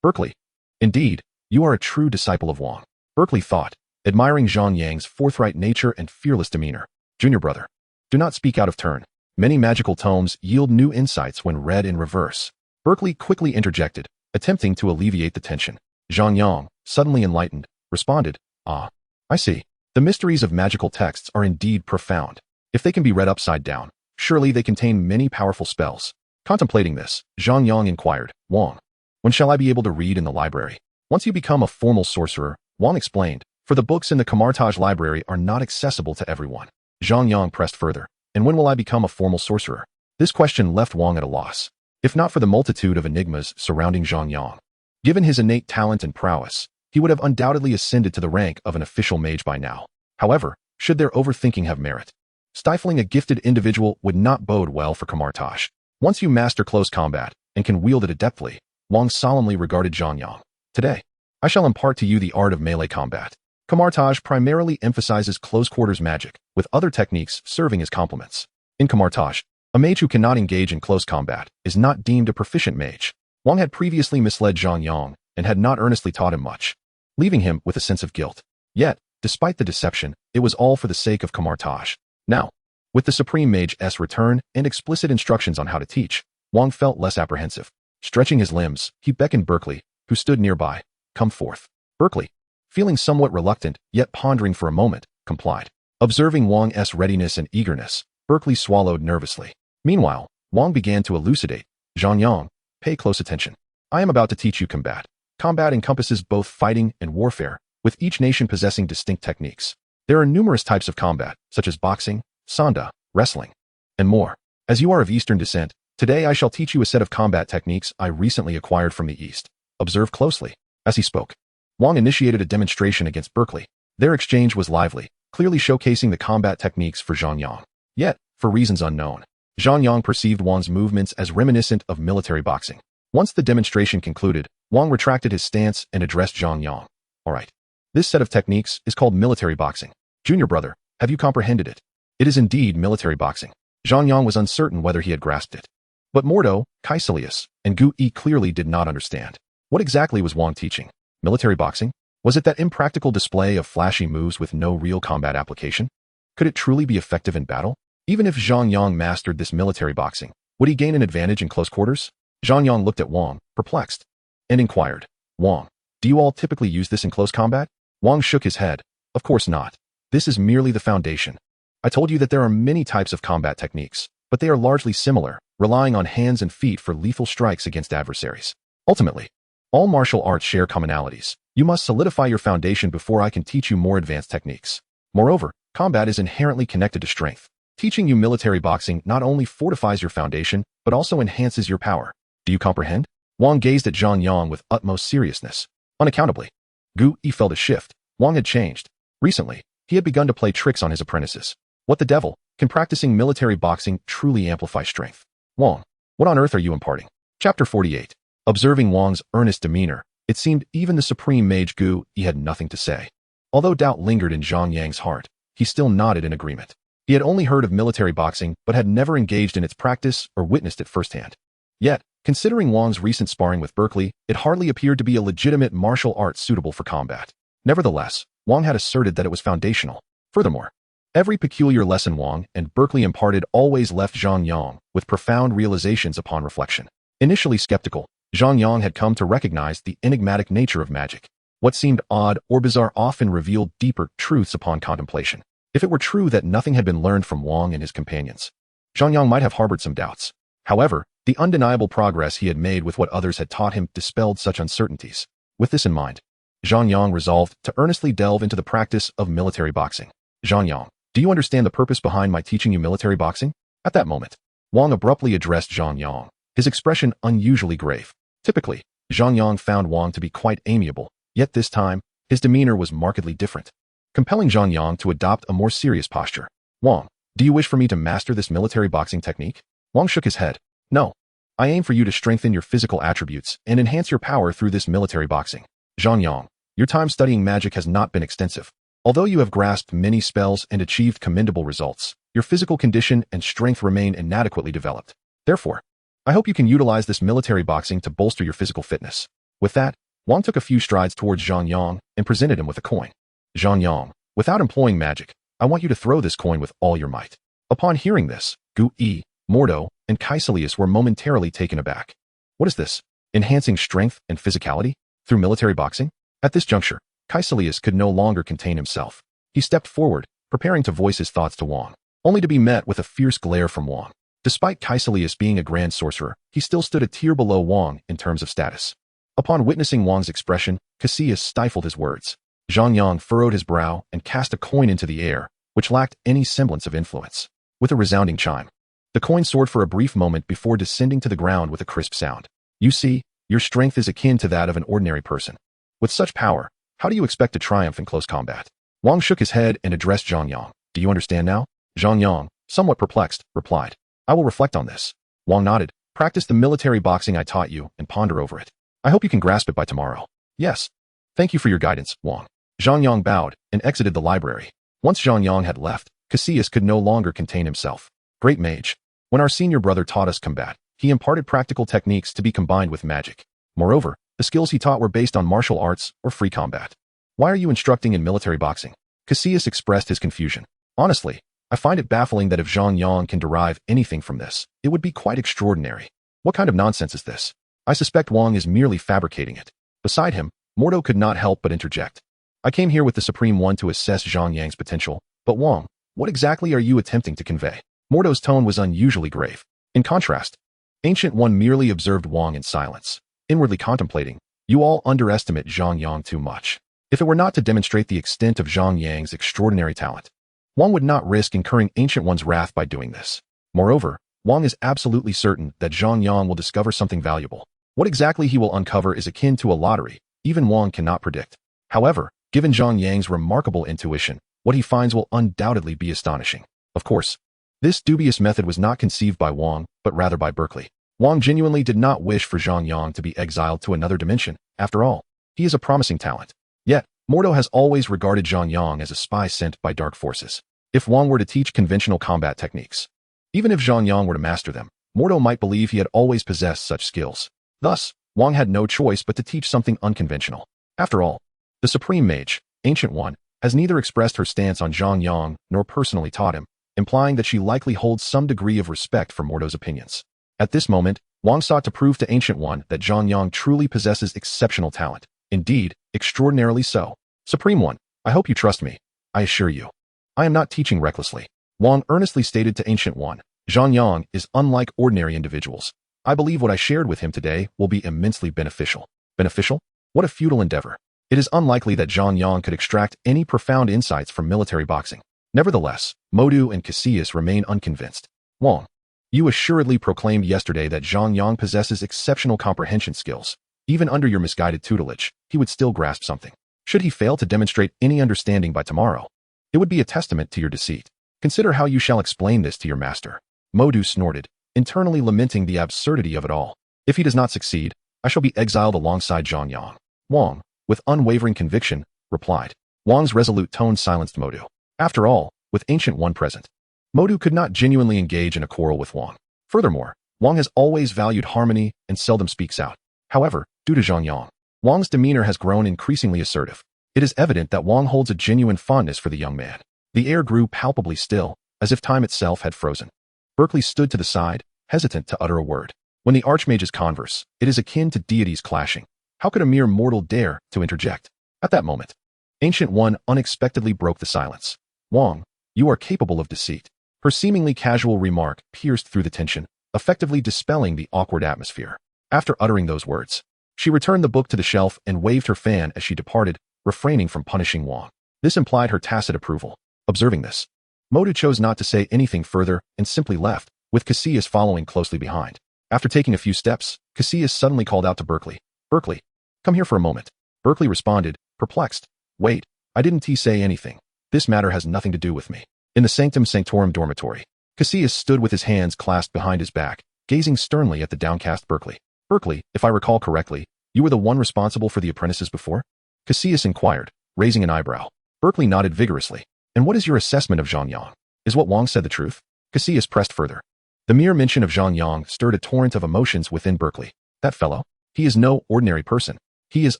Berkeley. "Indeed, you are a true disciple of Wang," Berkeley thought, admiring Zhang Yang's forthright nature and fearless demeanor. "Junior brother, do not speak out of turn. Many magical tomes yield new insights when read in reverse." Berkeley quickly interjected, attempting to alleviate the tension. Zhang Yang, suddenly enlightened, responded, "Ah, I see. The mysteries of magical texts are indeed profound. If they can be read upside down, surely they contain many powerful spells." Contemplating this, Zhang Yang inquired, "Wang, when shall I be able to read in the library?" "Once you become a formal sorcerer," Wang explained, "for the books in the Kamar-Taj library are not accessible to everyone." Zhang Yang pressed further, "And when will I become a formal sorcerer?" This question left Wang at a loss, if not for the multitude of enigmas surrounding Zhang Yang. Given his innate talent and prowess, he would have undoubtedly ascended to the rank of an official mage by now. However, should their overthinking have merit, stifling a gifted individual would not bode well for Kamar-Taj. Once you master close combat and can wield it adeptly, Wang solemnly regarded Zhang Yang. "Today, I shall impart to you the art of melee combat." Kamar-Taj primarily emphasizes close-quarters magic, with other techniques serving as complements. In Kamar-Taj, a mage who cannot engage in close combat is not deemed a proficient mage. Wang had previously misled Zhang Yang and had not earnestly taught him much, leaving him with a sense of guilt. Yet, despite the deception, it was all for the sake of Kamar-Taj. Now, with the Supreme Mage's return and explicit instructions on how to teach, Wang felt less apprehensive. Stretching his limbs, he beckoned Berkeley, who stood nearby. "Come forth." Berkeley, feeling somewhat reluctant, yet pondering for a moment, complied. Observing Wang's readiness and eagerness, Berkeley swallowed nervously. Meanwhile, Wang began to elucidate. "Zhang Yang, pay close attention. I am about to teach you combat. Combat encompasses both fighting and warfare, with each nation possessing distinct techniques. There are numerous types of combat, such as boxing, sanda, wrestling, and more. As you are of Eastern descent, today I shall teach you a set of combat techniques I recently acquired from the East. Observe closely." As he spoke, Wang initiated a demonstration against Berkeley. Their exchange was lively, clearly showcasing the combat techniques for Zhang Yang. Yet, for reasons unknown, Zhang Yang perceived Wang's movements as reminiscent of military boxing. Once the demonstration concluded, Wang retracted his stance and addressed Zhang Yang. "All right. This set of techniques is called military boxing. Junior brother, have you comprehended it?" It is indeed military boxing. Zhang Yang was uncertain whether he had grasped it. But Mordo, Kaisilius, and Gu Yi clearly did not understand. What exactly was Wang teaching? Military boxing? Was it that impractical display of flashy moves with no real combat application? Could it truly be effective in battle? Even if Zhang Yang mastered this military boxing, would he gain an advantage in close quarters? Zhang Yang looked at Wang, perplexed, and inquired, Wang, do you all typically use this in close combat? Wang shook his head. Of course not. This is merely the foundation. I told you that there are many types of combat techniques, but they are largely similar, relying on hands and feet for lethal strikes against adversaries. Ultimately, all martial arts share commonalities. You must solidify your foundation before I can teach you more advanced techniques. Moreover, combat is inherently connected to strength. Teaching you military boxing not only fortifies your foundation, but also enhances your power. Do you comprehend? Wang gazed at Zhang Yang with utmost seriousness. Unaccountably, Gu Yi felt a shift. Wang had changed. Recently, he had begun to play tricks on his apprentices. What the devil? Can practicing military boxing truly amplify strength? Wang, what on earth are you imparting? Chapter 48. Observing Wang's earnest demeanor, it seemed even the supreme mage Gu Yi had nothing to say. Although doubt lingered in Zhang Yang's heart, he still nodded in agreement. He had only heard of military boxing, but had never engaged in its practice or witnessed it firsthand. Yet, considering Wang's recent sparring with Berkeley, it hardly appeared to be a legitimate martial art suitable for combat. Nevertheless, Wang had asserted that it was foundational. Furthermore, every peculiar lesson Wang and Berkeley imparted always left Zhang Yang with profound realizations upon reflection. Initially skeptical, Zhang Yang had come to recognize the enigmatic nature of magic. What seemed odd or bizarre often revealed deeper truths upon contemplation. If it were true that nothing had been learned from Wang and his companions, Zhang Yang might have harbored some doubts. However, the undeniable progress he had made with what others had taught him dispelled such uncertainties. With this in mind, Zhang Yang resolved to earnestly delve into the practice of military boxing. Zhang Yang, do you understand the purpose behind my teaching you military boxing? At that moment, Wang abruptly addressed Zhang Yang, his expression unusually grave. Typically, Zhang Yang found Wang to be quite amiable, yet this time, his demeanor was markedly different, compelling Zhang Yang to adopt a more serious posture. Wang, do you wish for me to master this military boxing technique? Wang shook his head. No. I aim for you to strengthen your physical attributes and enhance your power through this military boxing. Zhang Yang, your time studying magic has not been extensive. Although you have grasped many spells and achieved commendable results, your physical condition and strength remain inadequately developed. Therefore, I hope you can utilize this military boxing to bolster your physical fitness. With that, Wang took a few strides towards Zhang Yang and presented him with a coin. Zhang Yang, without employing magic, I want you to throw this coin with all your might. Upon hearing this, Gu Yi, Mordo, and Kaisilius were momentarily taken aback. What is this? Enhancing strength and physicality through military boxing? At this juncture, Kaisilius could no longer contain himself. He stepped forward, preparing to voice his thoughts to Wang, only to be met with a fierce glare from Wang. Despite Kaisilius being a grand sorcerer, he still stood a tier below Wang in terms of status. Upon witnessing Wang's expression, Cassius stifled his words. Zhang Yang furrowed his brow and cast a coin into the air, which lacked any semblance of influence. With a resounding chime, the coin soared for a brief moment before descending to the ground with a crisp sound. You see, your strength is akin to that of an ordinary person. With such power, how do you expect to triumph in close combat? Wang shook his head and addressed Zhang Yang. Do you understand now? Zhang Yang, somewhat perplexed, replied. I will reflect on this. Wang nodded. Practice the military boxing I taught you and ponder over it. I hope you can grasp it by tomorrow. Yes. Thank you for your guidance, Wang. Zhang Yang bowed and exited the library. Once Zhang Yang had left, Cassius could no longer contain himself. Great mage. When our senior brother taught us combat, he imparted practical techniques to be combined with magic. Moreover, the skills he taught were based on martial arts or free combat. Why are you instructing in military boxing? Cassius expressed his confusion. Honestly, I find it baffling that if Zhang Yang can derive anything from this, it would be quite extraordinary. What kind of nonsense is this? I suspect Wang is merely fabricating it. Beside him, Mordo could not help but interject. I came here with the Supreme One to assess Zhang Yang's potential, but Wang, what exactly are you attempting to convey? Mordo's tone was unusually grave. In contrast, Ancient One merely observed Wang in silence, inwardly contemplating, you all underestimate Zhang Yang too much. If it were not to demonstrate the extent of Zhang Yang's extraordinary talent, Wang would not risk incurring Ancient One's wrath by doing this. Moreover, Wang is absolutely certain that Zhang Yang will discover something valuable. What exactly he will uncover is akin to a lottery, even Wang cannot predict. However, given Zhang Yang's remarkable intuition, what he finds will undoubtedly be astonishing. Of course, this dubious method was not conceived by Wang, but rather by Berkeley. Wang genuinely did not wish for Zhang Yang to be exiled to another dimension. After all, he is a promising talent. Yet, Mordo has always regarded Zhang Yang as a spy sent by dark forces. if Wang were to teach conventional combat techniques. Even if Zhang Yang were to master them, mortal might believe he had always possessed such skills. Thus, Wang had no choice but to teach something unconventional. After all, the Supreme Mage, Ancient One, has neither expressed her stance on Zhang Yang nor personally taught him, implying that she likely holds some degree of respect for Mordo's opinions. At this moment, Wang sought to prove to Ancient One that Zhang Yang truly possesses exceptional talent. Indeed, extraordinarily so. Supreme One, I hope you trust me. I assure you. I am not teaching recklessly. Wang earnestly stated to Ancient One, Zhang Yang is unlike ordinary individuals. I believe what I shared with him today will be immensely beneficial. Beneficial? What a futile endeavor. It is unlikely that Zhang Yang could extract any profound insights from military boxing. Nevertheless, Modu and Casillas remain unconvinced. Wang, you assuredly proclaimed yesterday that Zhang Yang possesses exceptional comprehension skills. Even under your misguided tutelage, he would still grasp something. Should he fail to demonstrate any understanding by tomorrow, it would be a testament to your deceit. Consider how you shall explain this to your master. Modu snorted, internally lamenting the absurdity of it all. If he does not succeed, I shall be exiled alongside Zhang Yang. Wang, with unwavering conviction, replied. Wang's resolute tone silenced Modu. After all, with Ancient One present, Modu could not genuinely engage in a quarrel with Wang. Furthermore, Wang has always valued harmony and seldom speaks out. However, due to Zhang Yang, Wang's demeanor has grown increasingly assertive. It is evident that Wang holds a genuine fondness for the young man. The air grew palpably still, as if time itself had frozen. Berkeley stood to the side, hesitant to utter a word. When the archmages converse, it is akin to deities clashing. How could a mere mortal dare to interject? At that moment, Ancient One unexpectedly broke the silence. Wang, you are capable of deceit. Her seemingly casual remark pierced through the tension, effectively dispelling the awkward atmosphere. After uttering those words, she returned the book to the shelf and waved her fan as she departed, refraining from punishing Wang. This implied her tacit approval. Observing this, Modu chose not to say anything further and simply left, with Casillas following closely behind. After taking a few steps, Casillas suddenly called out to Berkeley. Berkeley, come here for a moment. Berkeley responded, perplexed. Wait, I didn't say anything. This matter has nothing to do with me. In the Sanctum Sanctorum dormitory, Casillas stood with his hands clasped behind his back, gazing sternly at the downcast Berkeley. Berkeley, if I recall correctly, you were the one responsible for the apprentices before? Casillas inquired, raising an eyebrow. Berkeley nodded vigorously. And what is your assessment of Zhang Yang? Is what Wang said the truth? Casillas pressed further. The mere mention of Zhang Yang stirred a torrent of emotions within Berkeley. That fellow? He is no ordinary person. He is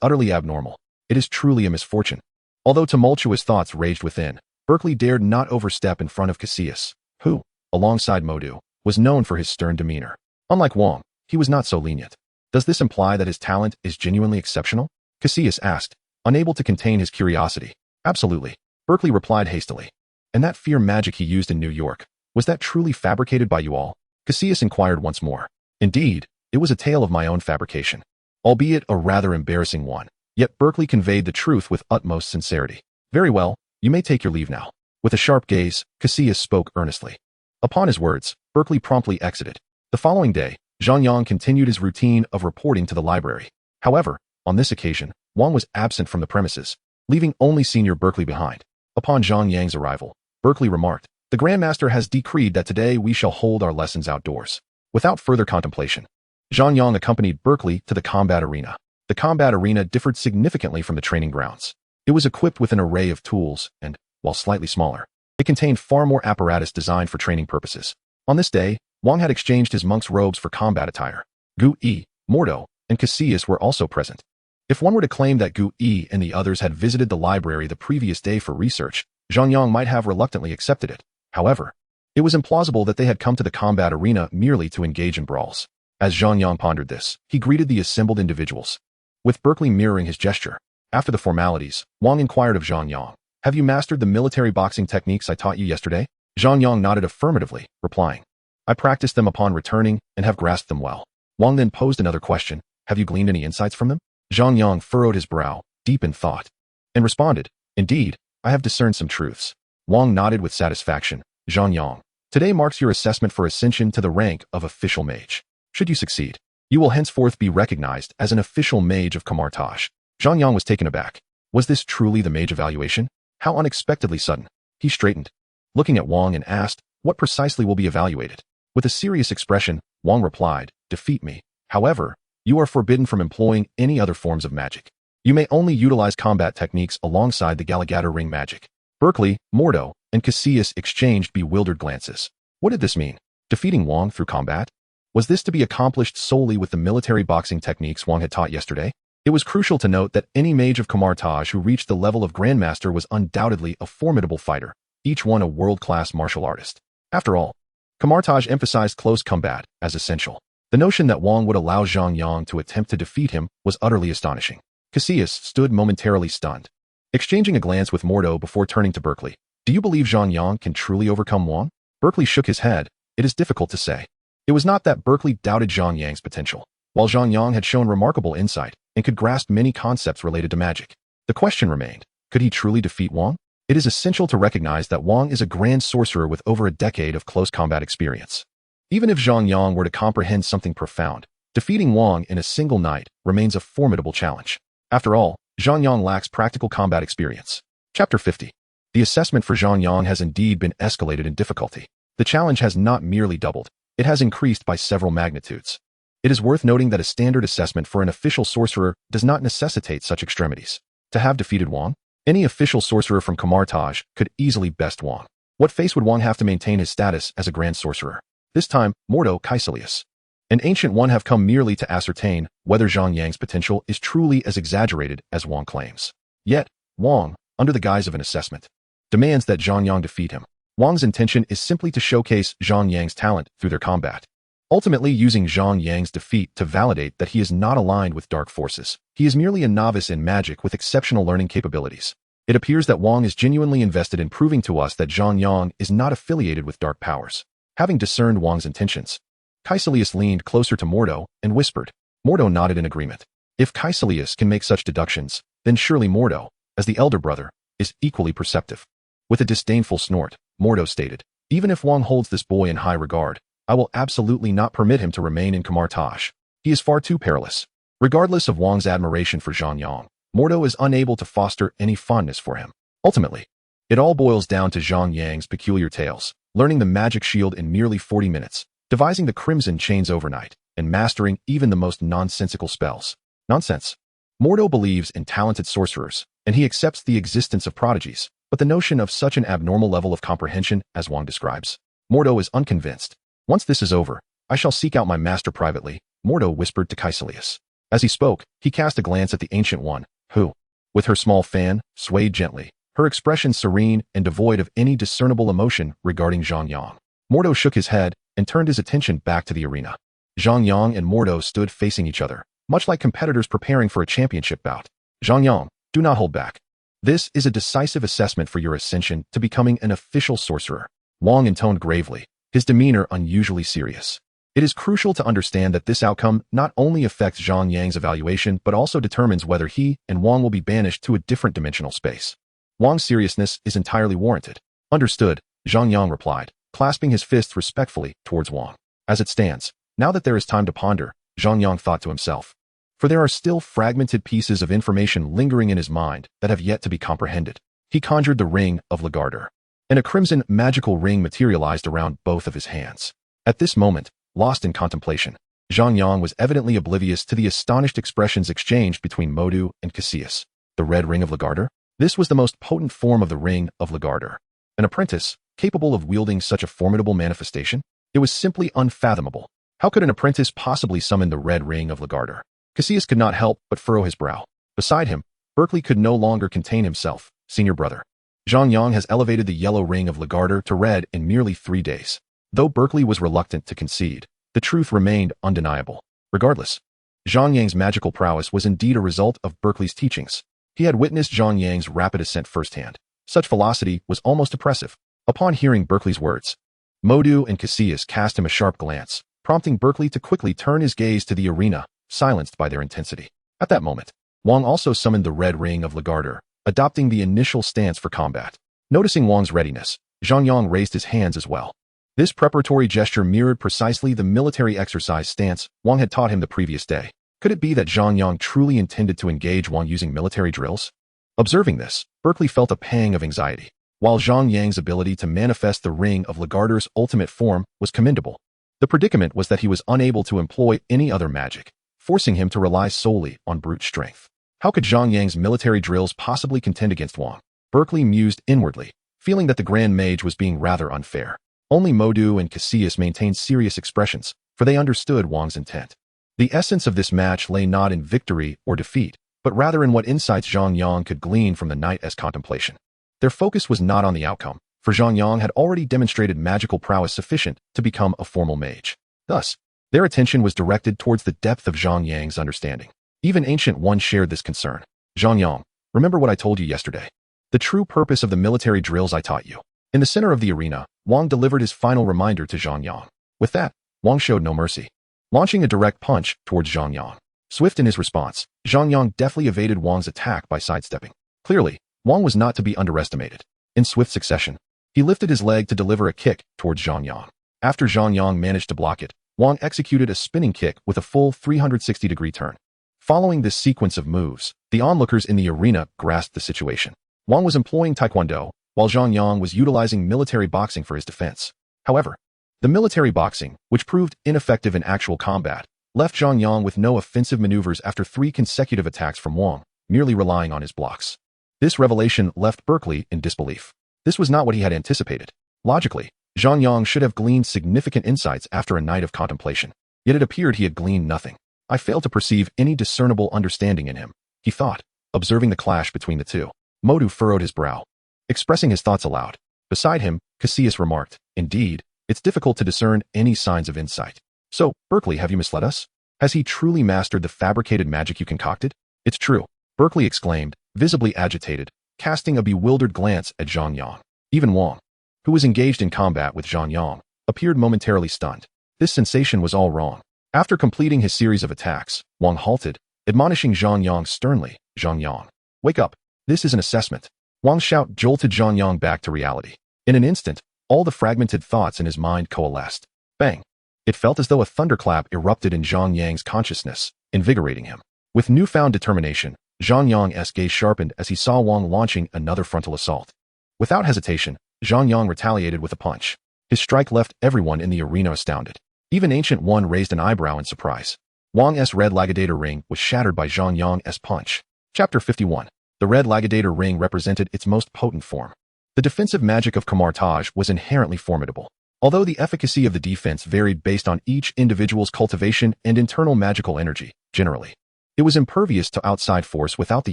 utterly abnormal. It is truly a misfortune. Although tumultuous thoughts raged within, Berkeley dared not overstep in front of Casillas, who, alongside Modu, was known for his stern demeanor. Unlike Wang, he was not so lenient. Does this imply that his talent is genuinely exceptional? Casillas asked, unable to contain his curiosity. Absolutely. Berkeley replied hastily. And that fear magic he used in New York, was that truly fabricated by you all? Casillas inquired once more. Indeed, it was a tale of my own fabrication, albeit a rather embarrassing one. Yet Berkeley conveyed the truth with utmost sincerity. Very well, you may take your leave now. With a sharp gaze, Casillas spoke earnestly. Upon his words, Berkeley promptly exited. The following day, Zhang Yang continued his routine of reporting to the library. However, on this occasion, Wang was absent from the premises, leaving only Senior Berkeley behind. Upon Zhang Yang's arrival, Berkeley remarked, the Grandmaster has decreed that today we shall hold our lessons outdoors. Without further contemplation, Zhang Yang accompanied Berkeley to the combat arena. The combat arena differed significantly from the training grounds. It was equipped with an array of tools and, while slightly smaller, it contained far more apparatus designed for training purposes. On this day, Wang had exchanged his monk's robes for combat attire. Gu Yi, Mordo, and Casillas were also present. If one were to claim that Gu Yi and the others had visited the library the previous day for research, Zhang Yang might have reluctantly accepted it. However, it was implausible that they had come to the combat arena merely to engage in brawls. As Zhang Yang pondered this, he greeted the assembled individuals, with Berkeley mirroring his gesture. After the formalities, Wang inquired of Zhang Yang, have you mastered the military boxing techniques I taught you yesterday? Zhang Yang nodded affirmatively, replying, I practiced them upon returning and have grasped them well. Wang then posed another question, have you gleaned any insights from them? Zhang Yang furrowed his brow, deep in thought, and responded, indeed, I have discerned some truths. Wang nodded with satisfaction. Zhang Yang, today marks your assessment for ascension to the rank of official mage. Should you succeed, you will henceforth be recognized as an official mage of Kamar-Taj. Zhang Yang was taken aback. Was this truly the mage evaluation? How unexpectedly sudden. He straightened, looking at Wang, and asked, what precisely will be evaluated? With a serious expression, Wang replied, defeat me. However, you are forbidden from employing any other forms of magic. You may only utilize combat techniques alongside the Galligator ring magic. Berkeley, Mordo, and Cassius exchanged bewildered glances. What did this mean? Defeating Wang through combat? Was this to be accomplished solely with the military boxing techniques Wang had taught yesterday? It was crucial to note that any mage of Kamar-Taj who reached the level of Grandmaster was undoubtedly a formidable fighter, each one a world-class martial artist. After all, Kamar-Taj emphasized close combat as essential. The notion that Wang would allow Zhang Yang to attempt to defeat him was utterly astonishing. Cassius stood momentarily stunned, exchanging a glance with Mordo before turning to Berkeley. Do you believe Zhang Yang can truly overcome Wang? Berkeley shook his head. It is difficult to say. It was not that Berkeley doubted Zhang Yang's potential. While Zhang Yang had shown remarkable insight and could grasp many concepts related to magic, the question remained, could he truly defeat Wang? It is essential to recognize that Wang is a grand sorcerer with over a decade of close combat experience. Even if Zhang Yang were to comprehend something profound, defeating Wang in a single night remains a formidable challenge. After all, Zhang Yang lacks practical combat experience. Chapter 50. The assessment for Zhang Yang has indeed been escalated in difficulty. The challenge has not merely doubled, it has increased by several magnitudes. It is worth noting that a standard assessment for an official sorcerer does not necessitate such extremities. To have defeated Wang, any official sorcerer from Kamar-Taj could easily best Wang. What face would Wang have to maintain his status as a grand sorcerer? This time, Mordo Caecilius. An ancient one have come merely to ascertain whether Zhang Yang's potential is truly as exaggerated as Wang claims. Yet, Wang, under the guise of an assessment, demands that Zhang Yang defeat him. Wang's intention is simply to showcase Zhang Yang's talent through their combat, ultimately using Zhang Yang's defeat to validate that he is not aligned with dark forces. He is merely a novice in magic with exceptional learning capabilities. It appears that Wang is genuinely invested in proving to us that Zhang Yang is not affiliated with dark powers. Having discerned Wang's intentions, Caecilius leaned closer to Mordo and whispered. Mordo nodded in agreement. If Caecilius can make such deductions, then surely Mordo, as the elder brother, is equally perceptive. With a disdainful snort, Mordo stated, even if Wang holds this boy in high regard, I will absolutely not permit him to remain in Kamar-Taj. He is far too perilous. Regardless of Wang's admiration for Zhang Yang, Mordo is unable to foster any fondness for him. Ultimately, it all boils down to Zhang Yang's peculiar tales, learning the magic shield in merely 40 minutes, devising the crimson chains overnight, and mastering even the most nonsensical spells. Nonsense. Mordo believes in talented sorcerers, and he accepts the existence of prodigies, but the notion of such an abnormal level of comprehension as Wang describes. Mordo is unconvinced. Once this is over, I shall seek out my master privately, Mordo whispered to Caecilius. As he spoke, he cast a glance at the Ancient One, who, with her small fan, swayed gently, her expression serene and devoid of any discernible emotion regarding Zhang Yang. Mordo shook his head and turned his attention back to the arena. Zhang Yang and Mordo stood facing each other, much like competitors preparing for a championship bout. Zhang Yang, do not hold back. This is a decisive assessment for your ascension to becoming an official sorcerer. Wang intoned gravely, his demeanor unusually serious. It is crucial to understand that this outcome not only affects Zhang Yang's evaluation but also determines whether he and Wang will be banished to a different dimensional space. Wang's seriousness is entirely warranted. Understood, Zhang Yang replied, clasping his fists respectfully towards Wang. As it stands, now that there is time to ponder, Zhang Yang thought to himself, for there are still fragmented pieces of information lingering in his mind that have yet to be comprehended. He conjured the ring of Lagarder, and a crimson magical ring materialized around both of his hands. At this moment, lost in contemplation, Zhang Yang was evidently oblivious to the astonished expressions exchanged between Mordo and Cassius. The red ring of Lagarder? This was the most potent form of the ring of Lagarder. An apprentice, capable of wielding such a formidable manifestation? It was simply unfathomable. How could an apprentice possibly summon the red ring of Lagarder? Cassius could not help but furrow his brow. Beside him, Berkeley could no longer contain himself. Senior brother. Zhang Yang has elevated the yellow ring of Lagarder to red in merely 3 days. Though Berkeley was reluctant to concede, the truth remained undeniable. Regardless, Zhang Yang's magical prowess was indeed a result of Berkeley's teachings. He had witnessed Zhang Yang's rapid ascent firsthand. Such velocity was almost oppressive. Upon hearing Berkeley's words, Mordo and Cassius cast him a sharp glance, prompting Berkeley to quickly turn his gaze to the arena, silenced by their intensity. At that moment, Wang also summoned the red ring of Lagarder, adopting the initial stance for combat. Noticing Wang's readiness, Zhang Yang raised his hands as well. This preparatory gesture mirrored precisely the military exercise stance Wang had taught him the previous day. Could it be that Zhang Yang truly intended to engage Wang using military drills? Observing this, Berkeley felt a pang of anxiety. While Zhang Yang's ability to manifest the ring of Lagarder's ultimate form was commendable, the predicament was that he was unable to employ any other magic, forcing him to rely solely on brute strength. How could Zhang Yang's military drills possibly contend against Wang? Berkeley mused inwardly, feeling that the Grand Mage was being rather unfair. Only Modu and Cassius maintained serious expressions, for they understood Wang's intent. The essence of this match lay not in victory or defeat, but rather in what insights Zhang Yang could glean from the night as contemplation. Their focus was not on the outcome, for Zhang Yang had already demonstrated magical prowess sufficient to become a formal mage. Thus, their attention was directed towards the depth of Zhang Yang's understanding. Even Ancient One shared this concern. Zhang Yang, remember what I told you yesterday? The true purpose of the military drills I taught you. In the center of the arena, Wang delivered his final reminder to Zhang Yang. With that, Wang showed no mercy, launching a direct punch towards Zhang Yang. Swift in his response, Zhang Yang deftly evaded Wang's attack by sidestepping. Clearly, Wang was not to be underestimated. In swift succession, he lifted his leg to deliver a kick towards Zhang Yang. After Zhang Yang managed to block it, Wang executed a spinning kick with a full 360-degree turn. Following this sequence of moves, the onlookers in the arena grasped the situation. Wang was employing Taekwondo, while Zhang Yang was utilizing military boxing for his defense. However, the military boxing, which proved ineffective in actual combat, left Zhang Yang with no offensive maneuvers after 3 consecutive attacks from Wang, merely relying on his blocks. This revelation left Berkeley in disbelief. This was not what he had anticipated. Logically, Zhang Yang should have gleaned significant insights after a night of contemplation. Yet it appeared he had gleaned nothing. I failed to perceive any discernible understanding in him, he thought, observing the clash between the two. Modu furrowed his brow, expressing his thoughts aloud. Beside him, Cassius remarked, indeed, it's difficult to discern any signs of insight. So, Berkeley, have you misled us? Has he truly mastered the fabricated magic you concocted? It's true, Berkeley exclaimed, visibly agitated, casting a bewildered glance at Zhang Yang. Even Wang, who was engaged in combat with Zhang Yang, appeared momentarily stunned. This sensation was all wrong. After completing his series of attacks, Wang halted, admonishing Zhang Yang sternly, Zhang Yang, wake up. This is an assessment. Wang's shout jolted Zhang Yang back to reality. In an instant, all the fragmented thoughts in his mind coalesced. Bang! It felt as though a thunderclap erupted in Zhang Yang's consciousness, invigorating him. With newfound determination, Zhang Yang's gaze sharpened as he saw Wang launching another frontal assault. Without hesitation, Zhang Yang retaliated with a punch. His strike left everyone in the arena astounded. Even Ancient One raised an eyebrow in surprise. Wang's red Lagadator ring was shattered by Zhang Yang's punch. Chapter 51. The red Lagadator ring represented its most potent form. The defensive magic of Kamar-Taj was inherently formidable. Although the efficacy of the defense varied based on each individual's cultivation and internal magical energy, generally, it was impervious to outside force without the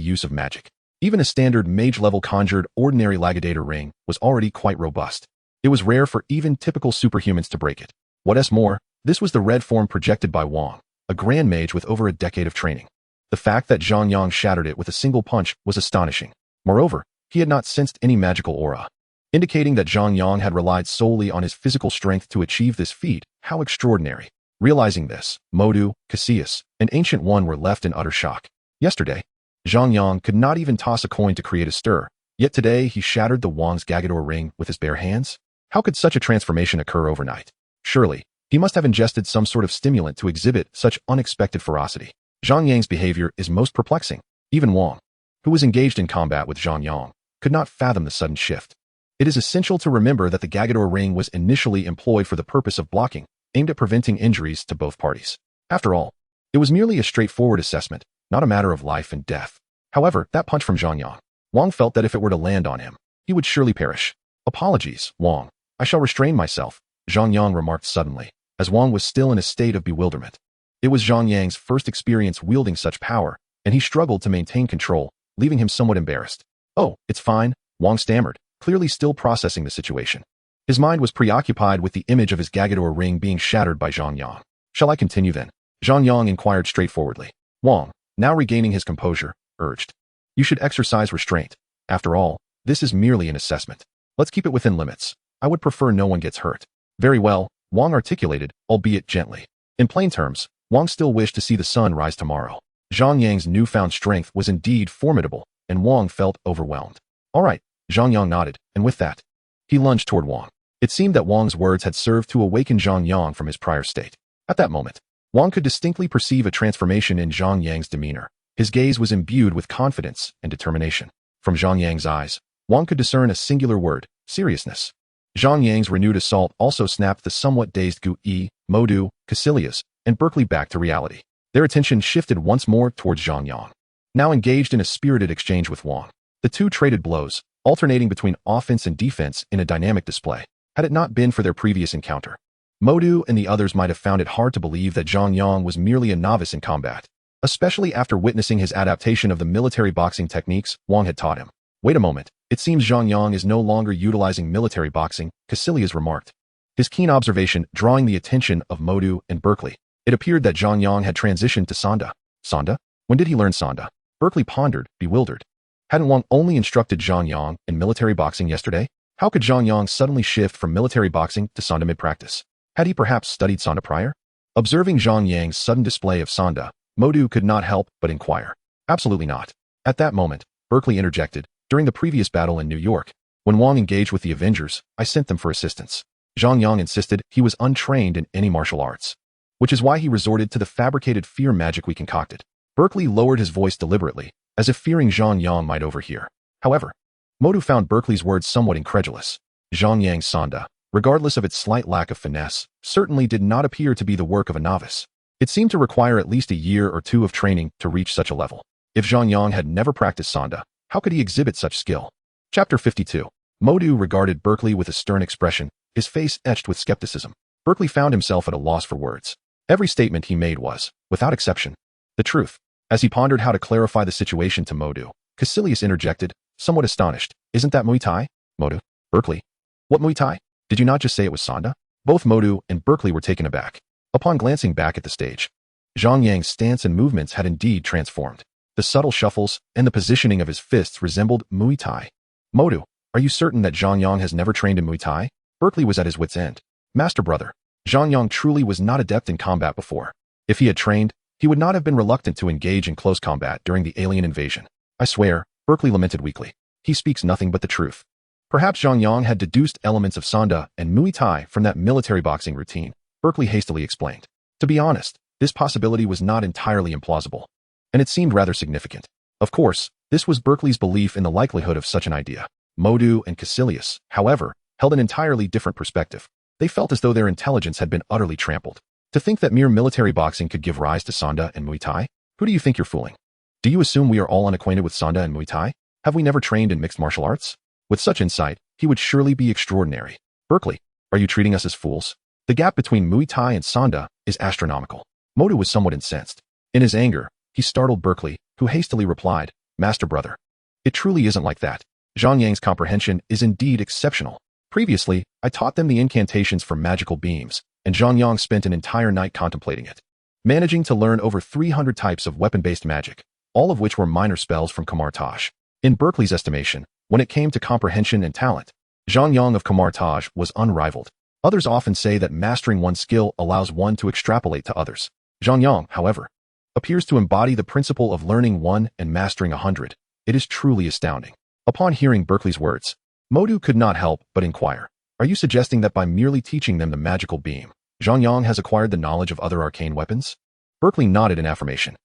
use of magic. Even a standard mage-level conjured ordinary Lagadator ring was already quite robust. It was rare for even typical superhumans to break it. What's more, this was the red form projected by Wang, a grand mage with over a decade of training. The fact that Zhang Yang shattered it with a single punch was astonishing. Moreover, he had not sensed any magical aura, indicating that Zhang Yang had relied solely on his physical strength to achieve this feat. How extraordinary. Realizing this, Modu, Cassius, and Ancient One were left in utter shock. Yesterday, Zhang Yang could not even toss a coin to create a stir, yet today he shattered the Wang's Gagador ring with his bare hands? How could such a transformation occur overnight? Surely, he must have ingested some sort of stimulant to exhibit such unexpected ferocity. Zhang Yang's behavior is most perplexing. Even Wang, who was engaged in combat with Zhang Yang, could not fathom the sudden shift. It is essential to remember that the Gagador ring was initially employed for the purpose of blocking, aimed at preventing injuries to both parties. After all, it was merely a straightforward assessment, not a matter of life and death. However, that punch from Zhang Yang, Wang felt that if it were to land on him, he would surely perish. Apologies, Wang. I shall restrain myself, Zhang Yang remarked suddenly, as Wang was still in a state of bewilderment. It was Zhang Yang's first experience wielding such power, and he struggled to maintain control, leaving him somewhat embarrassed. Oh, it's fine, Wang stammered, clearly still processing the situation. His mind was preoccupied with the image of his Gagador ring being shattered by Zhang Yang. Shall I continue then? Zhang Yang inquired straightforwardly. Wang, now regaining his composure, urged. You should exercise restraint. After all, this is merely an assessment. Let's keep it within limits. I would prefer no one gets hurt. Very well, Wang articulated, albeit gently. In plain terms, Wang still wished to see the sun rise tomorrow. Zhang Yang's newfound strength was indeed formidable, and Wang felt overwhelmed. All right, Zhang Yang nodded, and with that, he lunged toward Wang. It seemed that Wang's words had served to awaken Zhang Yang from his prior state. At that moment, Wang could distinctly perceive a transformation in Zhang Yang's demeanor. His gaze was imbued with confidence and determination. From Zhang Yang's eyes, Wang could discern a singular word, seriousness. Zhang Yang's renewed assault also snapped the somewhat dazed Gu-Yi, Modu, Cassilius, and Berkeley back to reality. Their attention shifted once more towards Zhang Yang, now engaged in a spirited exchange with Wang. The two traded blows, alternating between offense and defense in a dynamic display. Had it not been for their previous encounter, Modu and the others might have found it hard to believe that Zhang Yang was merely a novice in combat, especially after witnessing his adaptation of the military boxing techniques Wang had taught him. Wait a moment, it seems Zhang Yang is no longer utilizing military boxing, Caecilius remarked, his keen observation drawing the attention of Modu and Berkeley. It appeared that Zhang Yang had transitioned to Sanda. Sanda? When did he learn Sanda? Berkeley pondered, bewildered. Hadn't Wang only instructed Zhang Yang in military boxing yesterday? How could Zhang Yang suddenly shift from military boxing to Sanda mid-practice? Had he perhaps studied Sanda prior? Observing Zhang Yang's sudden display of Sanda, Modu could not help but inquire. Absolutely not. At that moment, Berkeley interjected, during the previous battle in New York, when Wang engaged with the Avengers, I sent them for assistance. Zhang Yang insisted he was untrained in any martial arts, which is why he resorted to the fabricated fear magic we concocted. Berkeley lowered his voice deliberately, as if fearing Zhang Yang might overhear. However, Modu found Berkeley's words somewhat incredulous. Zhang Yang's Sanda, regardless of its slight lack of finesse, certainly did not appear to be the work of a novice. It seemed to require at least a year or two of training to reach such a level. If Zhang Yang had never practiced Sanda, how could he exhibit such skill? Chapter 52. Modu regarded Berkeley with a stern expression, his face etched with skepticism. Berkeley found himself at a loss for words. Every statement he made was, without exception, the truth. As he pondered how to clarify the situation to Modu, Caecilius interjected, somewhat astonished, isn't that Muay Thai? Modu? Berkeley? What Muay Thai? Did you not just say it was Sanda? Both Modu and Berkeley were taken aback. Upon glancing back at the stage, Zhang Yang's stance and movements had indeed transformed. The subtle shuffles and the positioning of his fists resembled Muay Thai. Modu, are you certain that Zhang Yang has never trained in Muay Thai? Berkeley was at his wit's end. Master brother, Zhang Yang truly was not adept in combat before. If he had trained, he would not have been reluctant to engage in close combat during the alien invasion. I swear, Berkeley lamented weakly. He speaks nothing but the truth. Perhaps Zhang Yang had deduced elements of Sanda and Muay Thai from that military boxing routine, Berkeley hastily explained. To be honest, this possibility was not entirely implausible, and it seemed rather significant. Of course, this was Berkeley's belief in the likelihood of such an idea. Modu and Caecilius, however, held an entirely different perspective. They felt as though their intelligence had been utterly trampled. To think that mere military boxing could give rise to Sanda and Muay Thai? Who do you think you're fooling? Do you assume we are all unacquainted with Sanda and Muay Thai? Have we never trained in mixed martial arts? With such insight, he would surely be extraordinary. Berkeley, are you treating us as fools? The gap between Muay Thai and Sanda is astronomical. Modu was somewhat incensed. In his anger, he startled Berkeley, who hastily replied, Master brother, it truly isn't like that. Zhang Yang's comprehension is indeed exceptional. Previously, I taught them the incantations for magical beams, and Zhang Yang spent an entire night contemplating it, managing to learn over 300 types of weapon-based magic, all of which were minor spells from Kamar-Taj. In Berkeley's estimation, when it came to comprehension and talent, Zhang Yang of Kamar-Taj was unrivaled. Others often say that mastering one skill allows one to extrapolate to others. Zhang Yang, however, appears to embody the principle of learning one and mastering 100. It is truly astounding. Upon hearing Berkeley's words, Modu could not help but inquire, are you suggesting that by merely teaching them the magical beam, Zhang Yang has acquired the knowledge of other arcane weapons? Berkeley nodded in affirmation.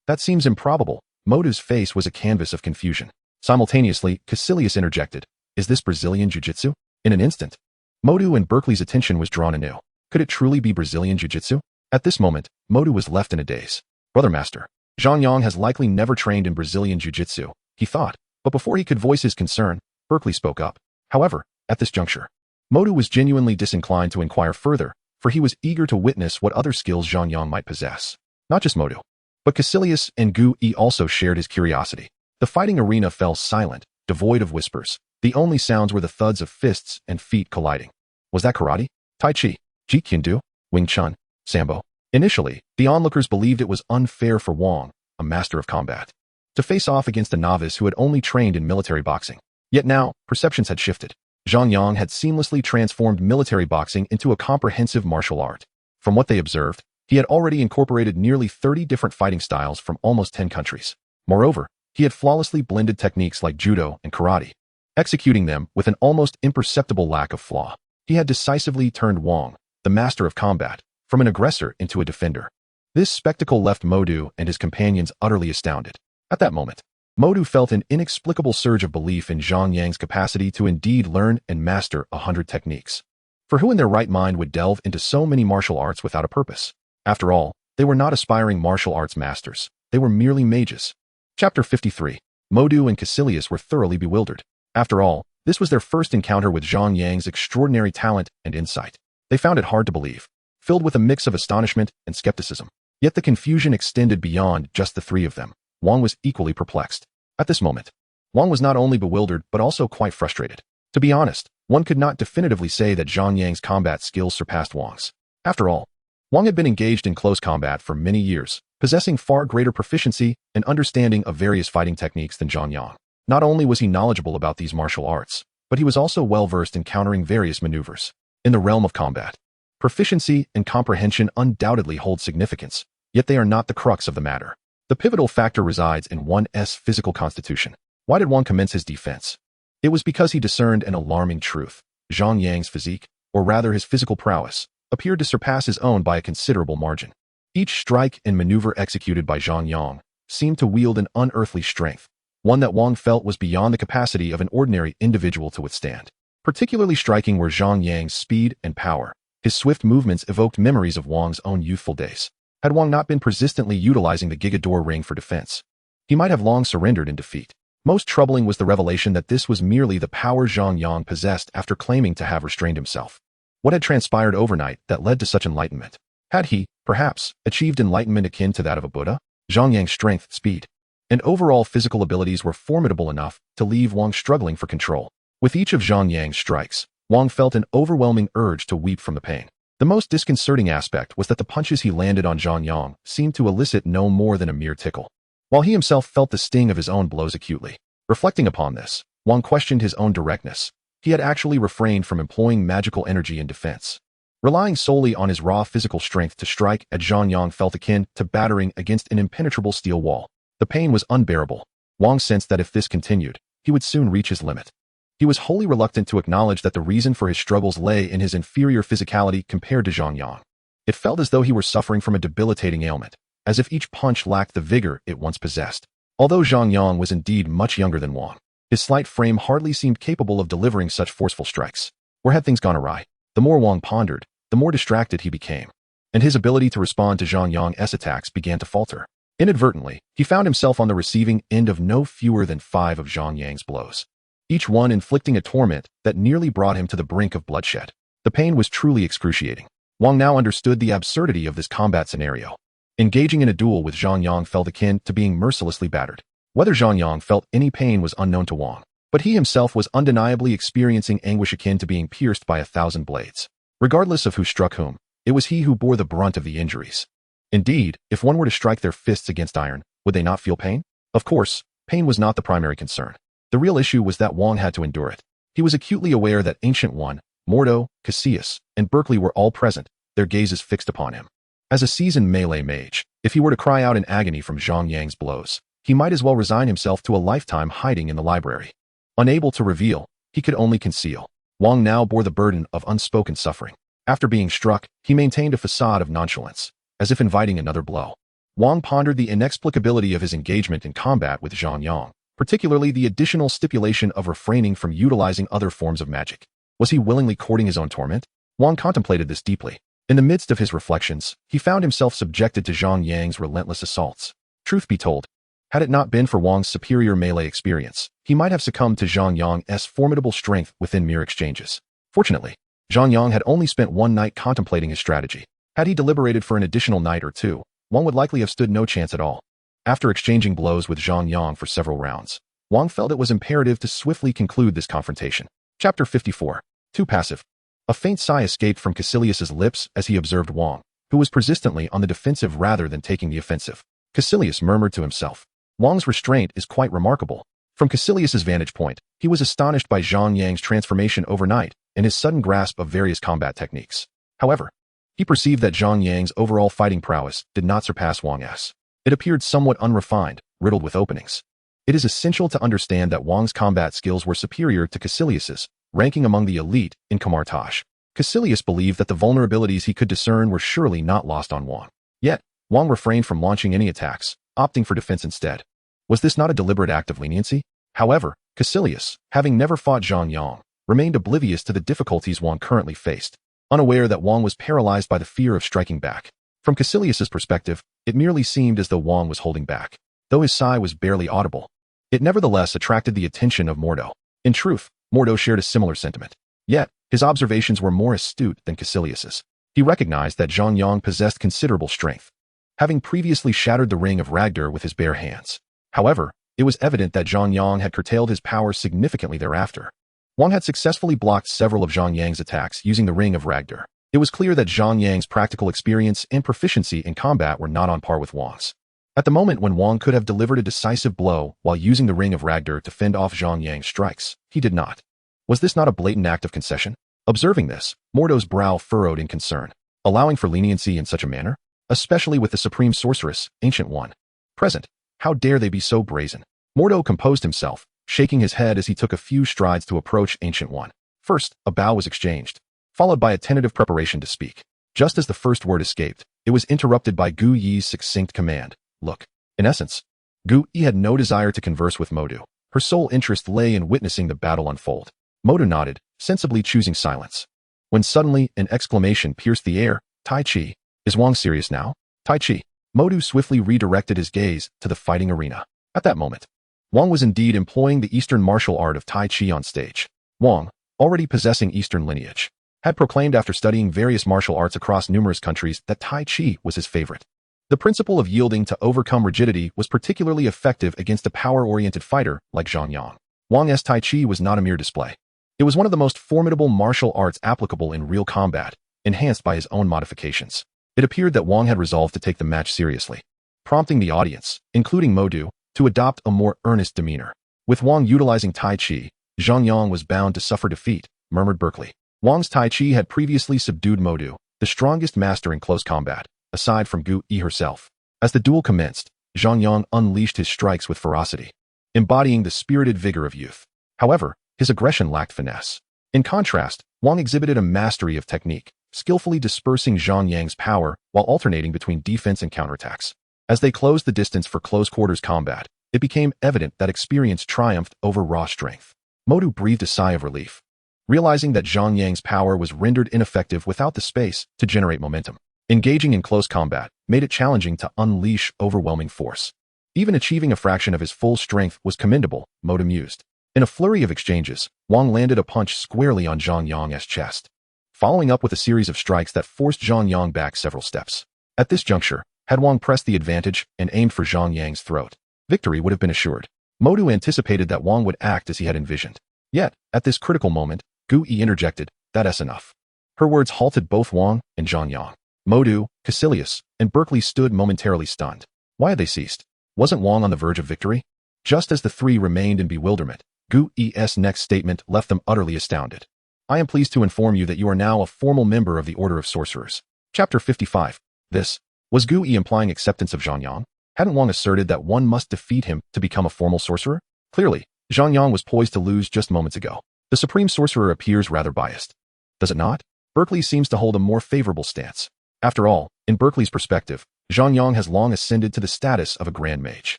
That seems improbable. Modu's face was a canvas of confusion. Simultaneously, Caecilius interjected, is this Brazilian jiu-jitsu? In an instant, Modu and Berkeley's attention was drawn anew. Could it truly be Brazilian jiu-jitsu? At this moment, Modu was left in a daze. Brother master, Zhang Yang has likely never trained in Brazilian jiu-jitsu, he thought, but before he could voice his concern, Berkeley spoke up. However, at this juncture, Modu was genuinely disinclined to inquire further, for he was eager to witness what other skills Zhang Yang might possess. Not just Modu, but Caecilius and Gu-E also shared his curiosity. The fighting arena fell silent, devoid of whispers. The only sounds were the thuds of fists and feet colliding. Was that karate? Tai Chi? Jeet Kune Do? Wing Chun? Sambo? Initially, the onlookers believed it was unfair for Wang, a master of combat, to face off against a novice who had only trained in military boxing. Yet now, perceptions had shifted. Zhang Yang had seamlessly transformed military boxing into a comprehensive martial art. From what they observed, he had already incorporated nearly 30 different fighting styles from almost 10 countries. Moreover, he had flawlessly blended techniques like judo and karate, executing them with an almost imperceptible lack of flaw. He had decisively turned Wang, the master of combat, from an aggressor into a defender. This spectacle left Modu and his companions utterly astounded. At that moment, Modu felt an inexplicable surge of belief in Zhang Yang's capacity to indeed learn and master 100 techniques. For who in their right mind would delve into so many martial arts without a purpose? After all, they were not aspiring martial arts masters. They were merely mages. Chapter 53. Modu and Caecilius were thoroughly bewildered. After all, this was their first encounter with Zhang Yang's extraordinary talent and insight. They found it hard to believe, filled with a mix of astonishment and skepticism. Yet the confusion extended beyond just the three of them. Wang was equally perplexed. At this moment, Wang was not only bewildered but also quite frustrated. To be honest, one could not definitively say that Zhang Yang's combat skills surpassed Wang's. After all, Wang had been engaged in close combat for many years, possessing far greater proficiency and understanding of various fighting techniques than Zhang Yang. Not only was he knowledgeable about these martial arts, but he was also well-versed in countering various maneuvers. In the realm of combat, proficiency and comprehension undoubtedly hold significance, yet they are not the crux of the matter. The pivotal factor resides in one's physical constitution. Why did Wang commence his defense? It was because he discerned an alarming truth. Zhang Yang's physique, or rather his physical prowess, appeared to surpass his own by a considerable margin. Each strike and maneuver executed by Zhang Yang seemed to wield an unearthly strength, one that Wang felt was beyond the capacity of an ordinary individual to withstand. Particularly striking were Zhang Yang's speed and power. His swift movements evoked memories of Wang's own youthful days. Had Wang not been persistently utilizing the Giga-Door ring for defense, he might have long surrendered in defeat. Most troubling was the revelation that this was merely the power Zhang Yang possessed after claiming to have restrained himself. What had transpired overnight that led to such enlightenment? Had he, perhaps, achieved enlightenment akin to that of a Buddha? Zhang Yang's strength, speed, and overall physical abilities were formidable enough to leave Wang struggling for control. With each of Zhang Yang's strikes, Wang felt an overwhelming urge to weep from the pain. The most disconcerting aspect was that the punches he landed on Zhang Yang seemed to elicit no more than a mere tickle, while he himself felt the sting of his own blows acutely. Reflecting upon this, Wang questioned his own directness. He had actually refrained from employing magical energy in defense. Relying solely on his raw physical strength to strike at Zhang Yang felt akin to battering against an impenetrable steel wall. The pain was unbearable. Wang sensed that if this continued, he would soon reach his limit. He was wholly reluctant to acknowledge that the reason for his struggles lay in his inferior physicality compared to Zhang Yang. It felt as though he were suffering from a debilitating ailment, as if each punch lacked the vigor it once possessed. Although Zhang Yang was indeed much younger than Wang, his slight frame hardly seemed capable of delivering such forceful strikes. Or had things gone awry? The more Wang pondered, the more distracted he became, and his ability to respond to Zhang Yang's attacks began to falter. Inadvertently, he found himself on the receiving end of no fewer than 5 of Zhang Yang's blows, each one inflicting a torment that nearly brought him to the brink of bloodshed. The pain was truly excruciating. Wang now understood the absurdity of this combat scenario. Engaging in a duel with Zhang Yang felt akin to being mercilessly battered. Whether Zhang Yang felt any pain was unknown to Wang, but he himself was undeniably experiencing anguish akin to being pierced by 1,000 blades. Regardless of who struck whom, it was he who bore the brunt of the injuries. Indeed, if one were to strike their fists against iron, would they not feel pain? Of course, pain was not the primary concern. The real issue was that Wang had to endure it. He was acutely aware that Ancient One, Mordo, Cassius, and Berkeley were all present, their gazes fixed upon him. As a seasoned melee mage, if he were to cry out in agony from Zhang Yang's blows, he might as well resign himself to a lifetime hiding in the library. Unable to reveal, he could only conceal. Wang now bore the burden of unspoken suffering. After being struck, he maintained a facade of nonchalance, as if inviting another blow. Wang pondered the inexplicability of his engagement in combat with Zhang Yang, particularly the additional stipulation of refraining from utilizing other forms of magic. Was he willingly courting his own torment? Wang contemplated this deeply. In the midst of his reflections, he found himself subjected to Zhang Yang's relentless assaults. Truth be told, had it not been for Wang's superior melee experience, he might have succumbed to Zhang Yang's formidable strength within mere exchanges. Fortunately, Zhang Yang had only spent one night contemplating his strategy. Had he deliberated for an additional night or two, Wang would likely have stood no chance at all. After exchanging blows with Zhang Yang for several rounds, Wang felt it was imperative to swiftly conclude this confrontation. Chapter 54. Too passive. A faint sigh escaped from Cassilius's lips as he observed Wang, who was persistently on the defensive rather than taking the offensive. Cassilius murmured to himself, Wang's restraint is quite remarkable. From Cassilius's vantage point, he was astonished by Zhang Yang's transformation overnight and his sudden grasp of various combat techniques. However, he perceived that Zhang Yang's overall fighting prowess did not surpass Wang's. It appeared somewhat unrefined, riddled with openings. It is essential to understand that Wang's combat skills were superior to Cassilius's, ranking among the elite in Kamar-Taj. Cassilius believed that the vulnerabilities he could discern were surely not lost on Wang. Yet, Wang refrained from launching any attacks, opting for defense instead. Was this not a deliberate act of leniency? However, Cassilius, having never fought Zhang Yang, remained oblivious to the difficulties Wang currently faced, unaware that Wang was paralyzed by the fear of striking back. From Cassilius's perspective, it merely seemed as though Wang was holding back. Though his sigh was barely audible, it nevertheless attracted the attention of Mordo. In truth, Mordo shared a similar sentiment. Yet, his observations were more astute than Caecilius's. He recognized that Zhang Yang possessed considerable strength, having previously shattered the ring of Ragnar with his bare hands. However, it was evident that Zhang Yang had curtailed his power significantly thereafter. Wang had successfully blocked several of Zhang Yang's attacks using the ring of Ragnar. It was clear that Zhang Yang's practical experience and proficiency in combat were not on par with Wang's. At the moment when Wang could have delivered a decisive blow while using the ring of Ragnar to fend off Zhang Yang's strikes, he did not. Was this not a blatant act of concession? Observing this, Mordo's brow furrowed in concern. Allowing for leniency in such a manner? Especially with the Supreme Sorceress, Ancient One, present. How dare they be so brazen? Mordo composed himself, shaking his head as he took a few strides to approach Ancient One. First, a bow was exchanged, followed by a tentative preparation to speak. Just as the first word escaped, it was interrupted by Gu Yi's succinct command. Look. In essence, Gu Yi had no desire to converse with Modu. Her sole interest lay in witnessing the battle unfold. Modu nodded, sensibly choosing silence. When suddenly an exclamation pierced the air. Tai Chi. Is Wang serious now? Tai Chi. Modu swiftly redirected his gaze to the fighting arena. At that moment, Wang was indeed employing the Eastern martial art of Tai Chi on stage. Wang, already possessing Eastern lineage, had proclaimed after studying various martial arts across numerous countries that Tai Chi was his favorite. The principle of yielding to overcome rigidity was particularly effective against a power-oriented fighter like Zhang Yang. Wang's Tai Chi was not a mere display. It was one of the most formidable martial arts applicable in real combat, enhanced by his own modifications. It appeared that Wang had resolved to take the match seriously, prompting the audience, including Modu, to adopt a more earnest demeanor. With Wang utilizing Tai Chi, Zhang Yang was bound to suffer defeat, murmured Berkeley. Wang's Tai Chi had previously subdued Modu, the strongest master in close combat, aside from Gu Yi herself. As the duel commenced, Zhang Yang unleashed his strikes with ferocity, embodying the spirited vigor of youth. However, his aggression lacked finesse. In contrast, Wang exhibited a mastery of technique, skillfully dispersing Zhang Yang's power while alternating between defense and counterattacks. As they closed the distance for close-quarters combat, it became evident that experience triumphed over raw strength. Modu breathed a sigh of relief, realizing that Zhang Yang's power was rendered ineffective without the space to generate momentum. Engaging in close combat made it challenging to unleash overwhelming force. Even achieving a fraction of his full strength was commendable, Modu mused. In a flurry of exchanges, Wang landed a punch squarely on Zhang Yang's chest, following up with a series of strikes that forced Zhang Yang back several steps. At this juncture, had Wang pressed the advantage and aimed for Zhang Yang's throat, victory would have been assured. Modu anticipated that Wang would act as he had envisioned. Yet, at this critical moment, Gu Yi interjected, "That's enough." Her words halted both Wang and Zhang Yang. Modu, Caecilius, and Berkeley stood momentarily stunned. Why had they ceased? Wasn't Wang on the verge of victory? Just as the three remained in bewilderment, Gu Yi's next statement left them utterly astounded. I am pleased to inform you that you are now a formal member of the Order of Sorcerers. Chapter 55. This. Was Gu Yi implying acceptance of Zhang Yang? Hadn't Wang asserted that one must defeat him to become a formal sorcerer? Clearly, Zhang Yang was poised to lose just moments ago. The Supreme Sorcerer appears rather biased. Does it not? Berkeley seems to hold a more favorable stance. After all, in Berkeley's perspective, Zhang Yang has long ascended to the status of a Grand Mage.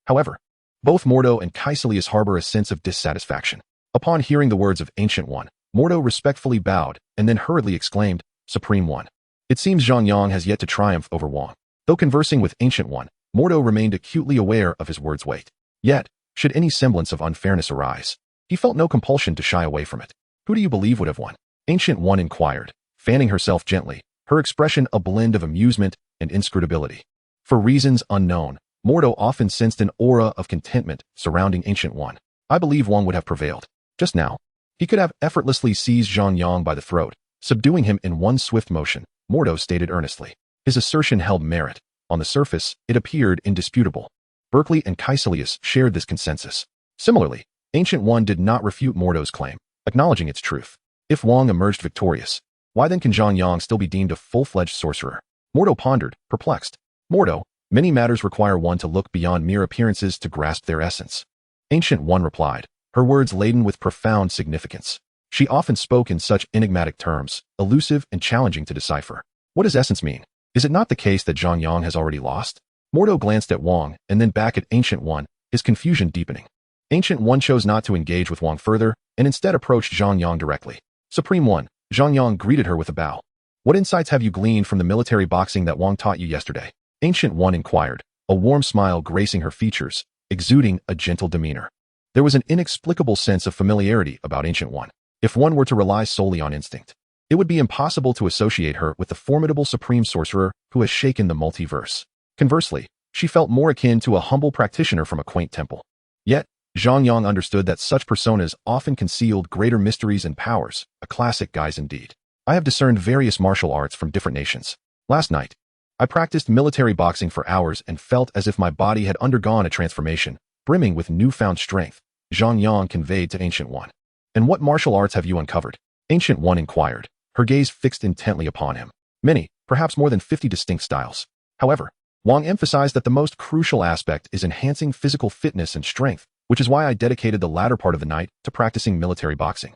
However, both Mordo and Caecilius harbor a sense of dissatisfaction. Upon hearing the words of Ancient One, Mordo respectfully bowed and then hurriedly exclaimed, "Supreme One." It seems Zhang Yang has yet to triumph over Wang. Though conversing with Ancient One, Mordo remained acutely aware of his words' weight. Yet, should any semblance of unfairness arise, he felt no compulsion to shy away from it. Who do you believe would have won? Ancient One inquired, fanning herself gently, her expression a blend of amusement and inscrutability. For reasons unknown, Mordo often sensed an aura of contentment surrounding Ancient One. I believe Wang would have prevailed. Just now, he could have effortlessly seized Zhang Yang by the throat, subduing him in one swift motion, Mordo stated earnestly. His assertion held merit. On the surface, it appeared indisputable. Berkeley and Caecilius shared this consensus. Similarly, Ancient One did not refute Mordo's claim, acknowledging its truth. If Wang emerged victorious, why then can Zhang Yang still be deemed a full-fledged sorcerer? Mordo pondered, perplexed. Mordo, many matters require one to look beyond mere appearances to grasp their essence. Ancient One replied, her words laden with profound significance. She often spoke in such enigmatic terms, elusive and challenging to decipher. What does essence mean? Is it not the case that Zhang Yang has already lost? Mordo glanced at Wang and then back at Ancient One, his confusion deepening. Ancient One chose not to engage with Wang further and instead approached Zhang Yang directly. Supreme One, Zhang Yang greeted her with a bow. What insights have you gleaned from the military boxing that Wang taught you yesterday? Ancient One inquired, a warm smile gracing her features, exuding a gentle demeanor. There was an inexplicable sense of familiarity about Ancient One. If one were to rely solely on instinct, it would be impossible to associate her with the formidable supreme sorcerer who has shaken the multiverse. Conversely, she felt more akin to a humble practitioner from a quaint temple. Yet, Zhang Yang understood that such personas often concealed greater mysteries and powers, a classic guise indeed. I have discerned various martial arts from different nations. Last night, I practiced military boxing for hours and felt as if my body had undergone a transformation, brimming with newfound strength, Zhang Yang conveyed to Ancient One. And what martial arts have you uncovered? Ancient One inquired, her gaze fixed intently upon him. Many, perhaps more than 50 distinct styles. However, Wang emphasized that the most crucial aspect is enhancing physical fitness and strength, which is why I dedicated the latter part of the night to practicing military boxing.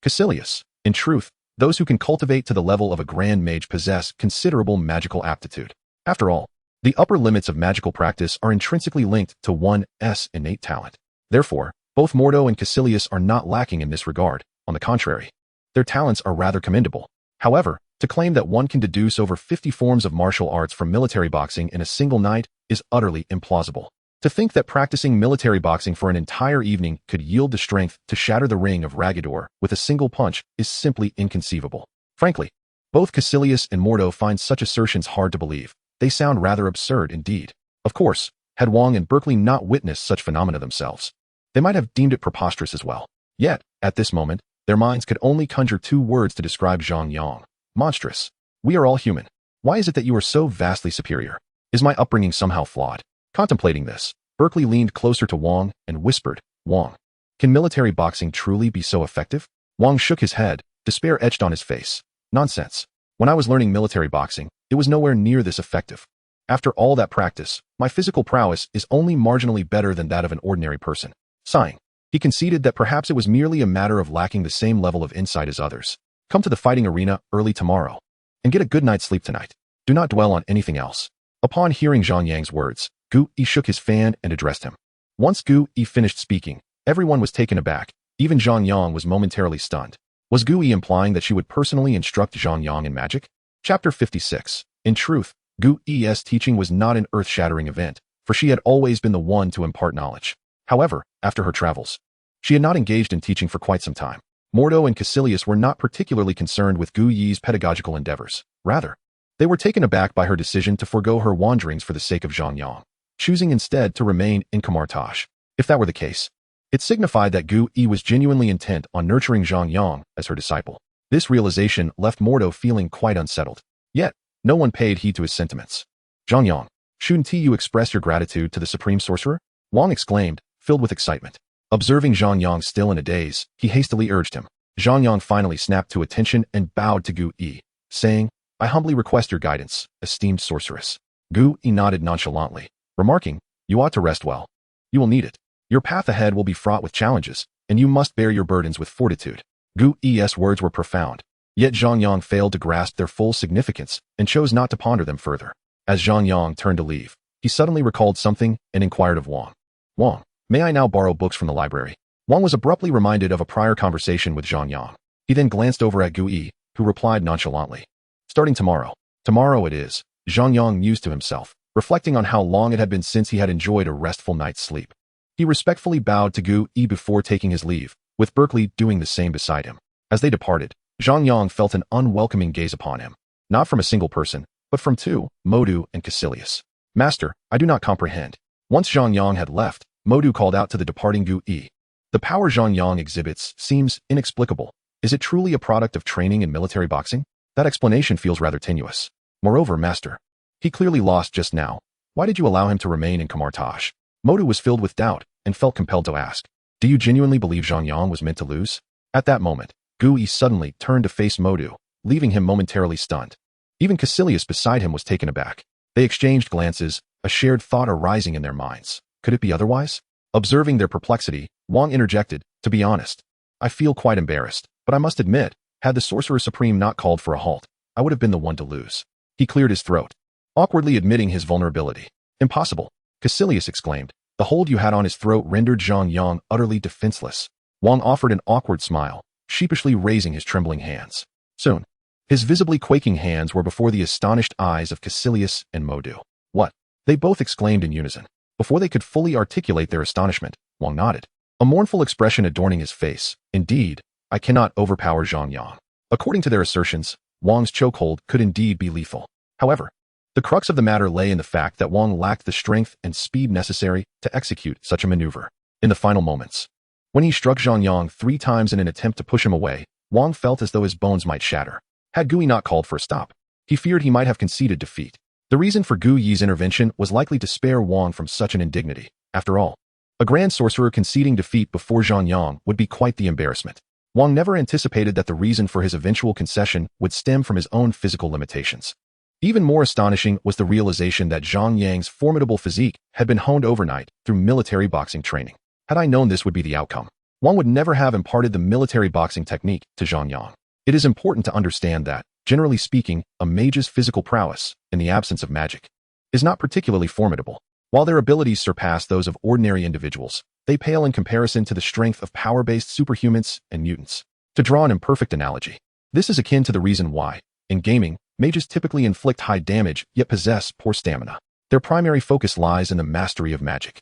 Caecilius, in truth, those who can cultivate to the level of a grand mage possess considerable magical aptitude. After all, the upper limits of magical practice are intrinsically linked to one's innate talent. Therefore, both Mordo and Caecilius are not lacking in this regard. On the contrary, their talents are rather commendable. However, to claim that one can deduce over 50 forms of martial arts from military boxing in a single night is utterly implausible. To think that practicing military boxing for an entire evening could yield the strength to shatter the ring of Ragador with a single punch is simply inconceivable. Frankly, both Caecilius and Mordo find such assertions hard to believe. They sound rather absurd indeed. Of course, had Wang and Berkeley not witnessed such phenomena themselves, they might have deemed it preposterous as well. Yet, at this moment, their minds could only conjure two words to describe Zhang Yang. Monstrous. We are all human. Why is it that you are so vastly superior? Is my upbringing somehow flawed? Contemplating this, Berkeley leaned closer to Wang and whispered, Wang, can military boxing truly be so effective? Wang shook his head, despair etched on his face. Nonsense. When I was learning military boxing, it was nowhere near this effective. After all that practice, my physical prowess is only marginally better than that of an ordinary person. Sighing, he conceded that perhaps it was merely a matter of lacking the same level of insight as others. Come to the fighting arena early tomorrow, and get a good night's sleep tonight. Do not dwell on anything else. Upon hearing Zhang Yang's words, Gu Yi shook his fan and addressed him. Once Gu Yi finished speaking, everyone was taken aback. Even Zhang Yang was momentarily stunned. Was Gu Yi implying that she would personally instruct Zhang Yang in magic? Chapter 56. In truth, Gu Yi's teaching was not an earth-shattering event, for she had always been the one to impart knowledge. However, after her travels, she had not engaged in teaching for quite some time. Mordo and Caecilius were not particularly concerned with Gu Yi's pedagogical endeavors. Rather, they were taken aback by her decision to forego her wanderings for the sake of Zhang Yang, choosing instead to remain in Kamar-Taj. If that were the case, it signified that Gu Yi was genuinely intent on nurturing Zhang Yang as her disciple. This realization left Mordo feeling quite unsettled. Yet, no one paid heed to his sentiments. Zhang Yang, shouldn't you express your gratitude to the Supreme Sorcerer? Wang exclaimed, filled with excitement. Observing Zhang Yang still in a daze, he hastily urged him. Zhang Yang finally snapped to attention and bowed to Gu Yi, saying, I humbly request your guidance, esteemed sorceress. Gu Yi nodded nonchalantly, remarking, you ought to rest well. You will need it. Your path ahead will be fraught with challenges, and you must bear your burdens with fortitude. Gu Yi's words were profound, yet Zhang Yang failed to grasp their full significance and chose not to ponder them further. As Zhang Yang turned to leave, he suddenly recalled something and inquired of Wang. Wang, may I now borrow books from the library? Wang was abruptly reminded of a prior conversation with Zhang Yang. He then glanced over at Gu Yi, who replied nonchalantly. Starting tomorrow. Tomorrow it is, Zhang Yang mused to himself, reflecting on how long it had been since he had enjoyed a restful night's sleep. He respectfully bowed to Gu Yi before taking his leave, with Berkeley doing the same beside him. As they departed, Zhang Yang felt an unwelcoming gaze upon him, not from a single person, but from two, Modu and Caecilius. Master, I do not comprehend. Once Zhang Yang had left, Modu called out to the departing Gu Yi. The power Zhang Yang exhibits seems inexplicable. Is it truly a product of training in military boxing? That explanation feels rather tenuous. Moreover, Master, he clearly lost just now. Why did you allow him to remain in Kamar-Taj? Modu was filled with doubt and felt compelled to ask. Do you genuinely believe Zhang Yang was meant to lose? At that moment, Gu Yi suddenly turned to face Modu, leaving him momentarily stunned. Even Caecilius beside him was taken aback. They exchanged glances, a shared thought arising in their minds. Could it be otherwise? Observing their perplexity, Wang interjected, to be honest, I feel quite embarrassed, but I must admit, had the Sorcerer Supreme not called for a halt, I would have been the one to lose. He cleared his throat, awkwardly admitting his vulnerability. Impossible, Caecilius exclaimed. The hold you had on his throat rendered Zhang Yang utterly defenseless. Wang offered an awkward smile, sheepishly raising his trembling hands. Soon, his visibly quaking hands were before the astonished eyes of Caecilius and Modu. What? They both exclaimed in unison. Before they could fully articulate their astonishment, Wang nodded. a mournful expression adorning his face. Indeed, I cannot overpower Zhang Yang. According to their assertions, Wang's chokehold could indeed be lethal. However, the crux of the matter lay in the fact that Wang lacked the strength and speed necessary to execute such a maneuver. In the final moments, when he struck Zhang Yang 3 times in an attempt to push him away, Wang felt as though his bones might shatter. Had Gu Yi not called for a stop, he feared he might have conceded defeat. The reason for Gu Yi's intervention was likely to spare Wang from such an indignity. After all, a grand sorcerer conceding defeat before Zhang Yang would be quite the embarrassment. Wang never anticipated that the reason for his eventual concession would stem from his own physical limitations. Even more astonishing was the realization that Zhang Yang's formidable physique had been honed overnight through military boxing training. Had I known this would be the outcome, Wang would never have imparted the military boxing technique to Zhang Yang. It is important to understand that, generally speaking, a mage's physical prowess, in the absence of magic, is not particularly formidable. While their abilities surpass those of ordinary individuals, they pale in comparison to the strength of power-based superhumans and mutants. To draw an imperfect analogy, this is akin to the reason why, in gaming, mages typically inflict high damage yet possess poor stamina. Their primary focus lies in the mastery of magic.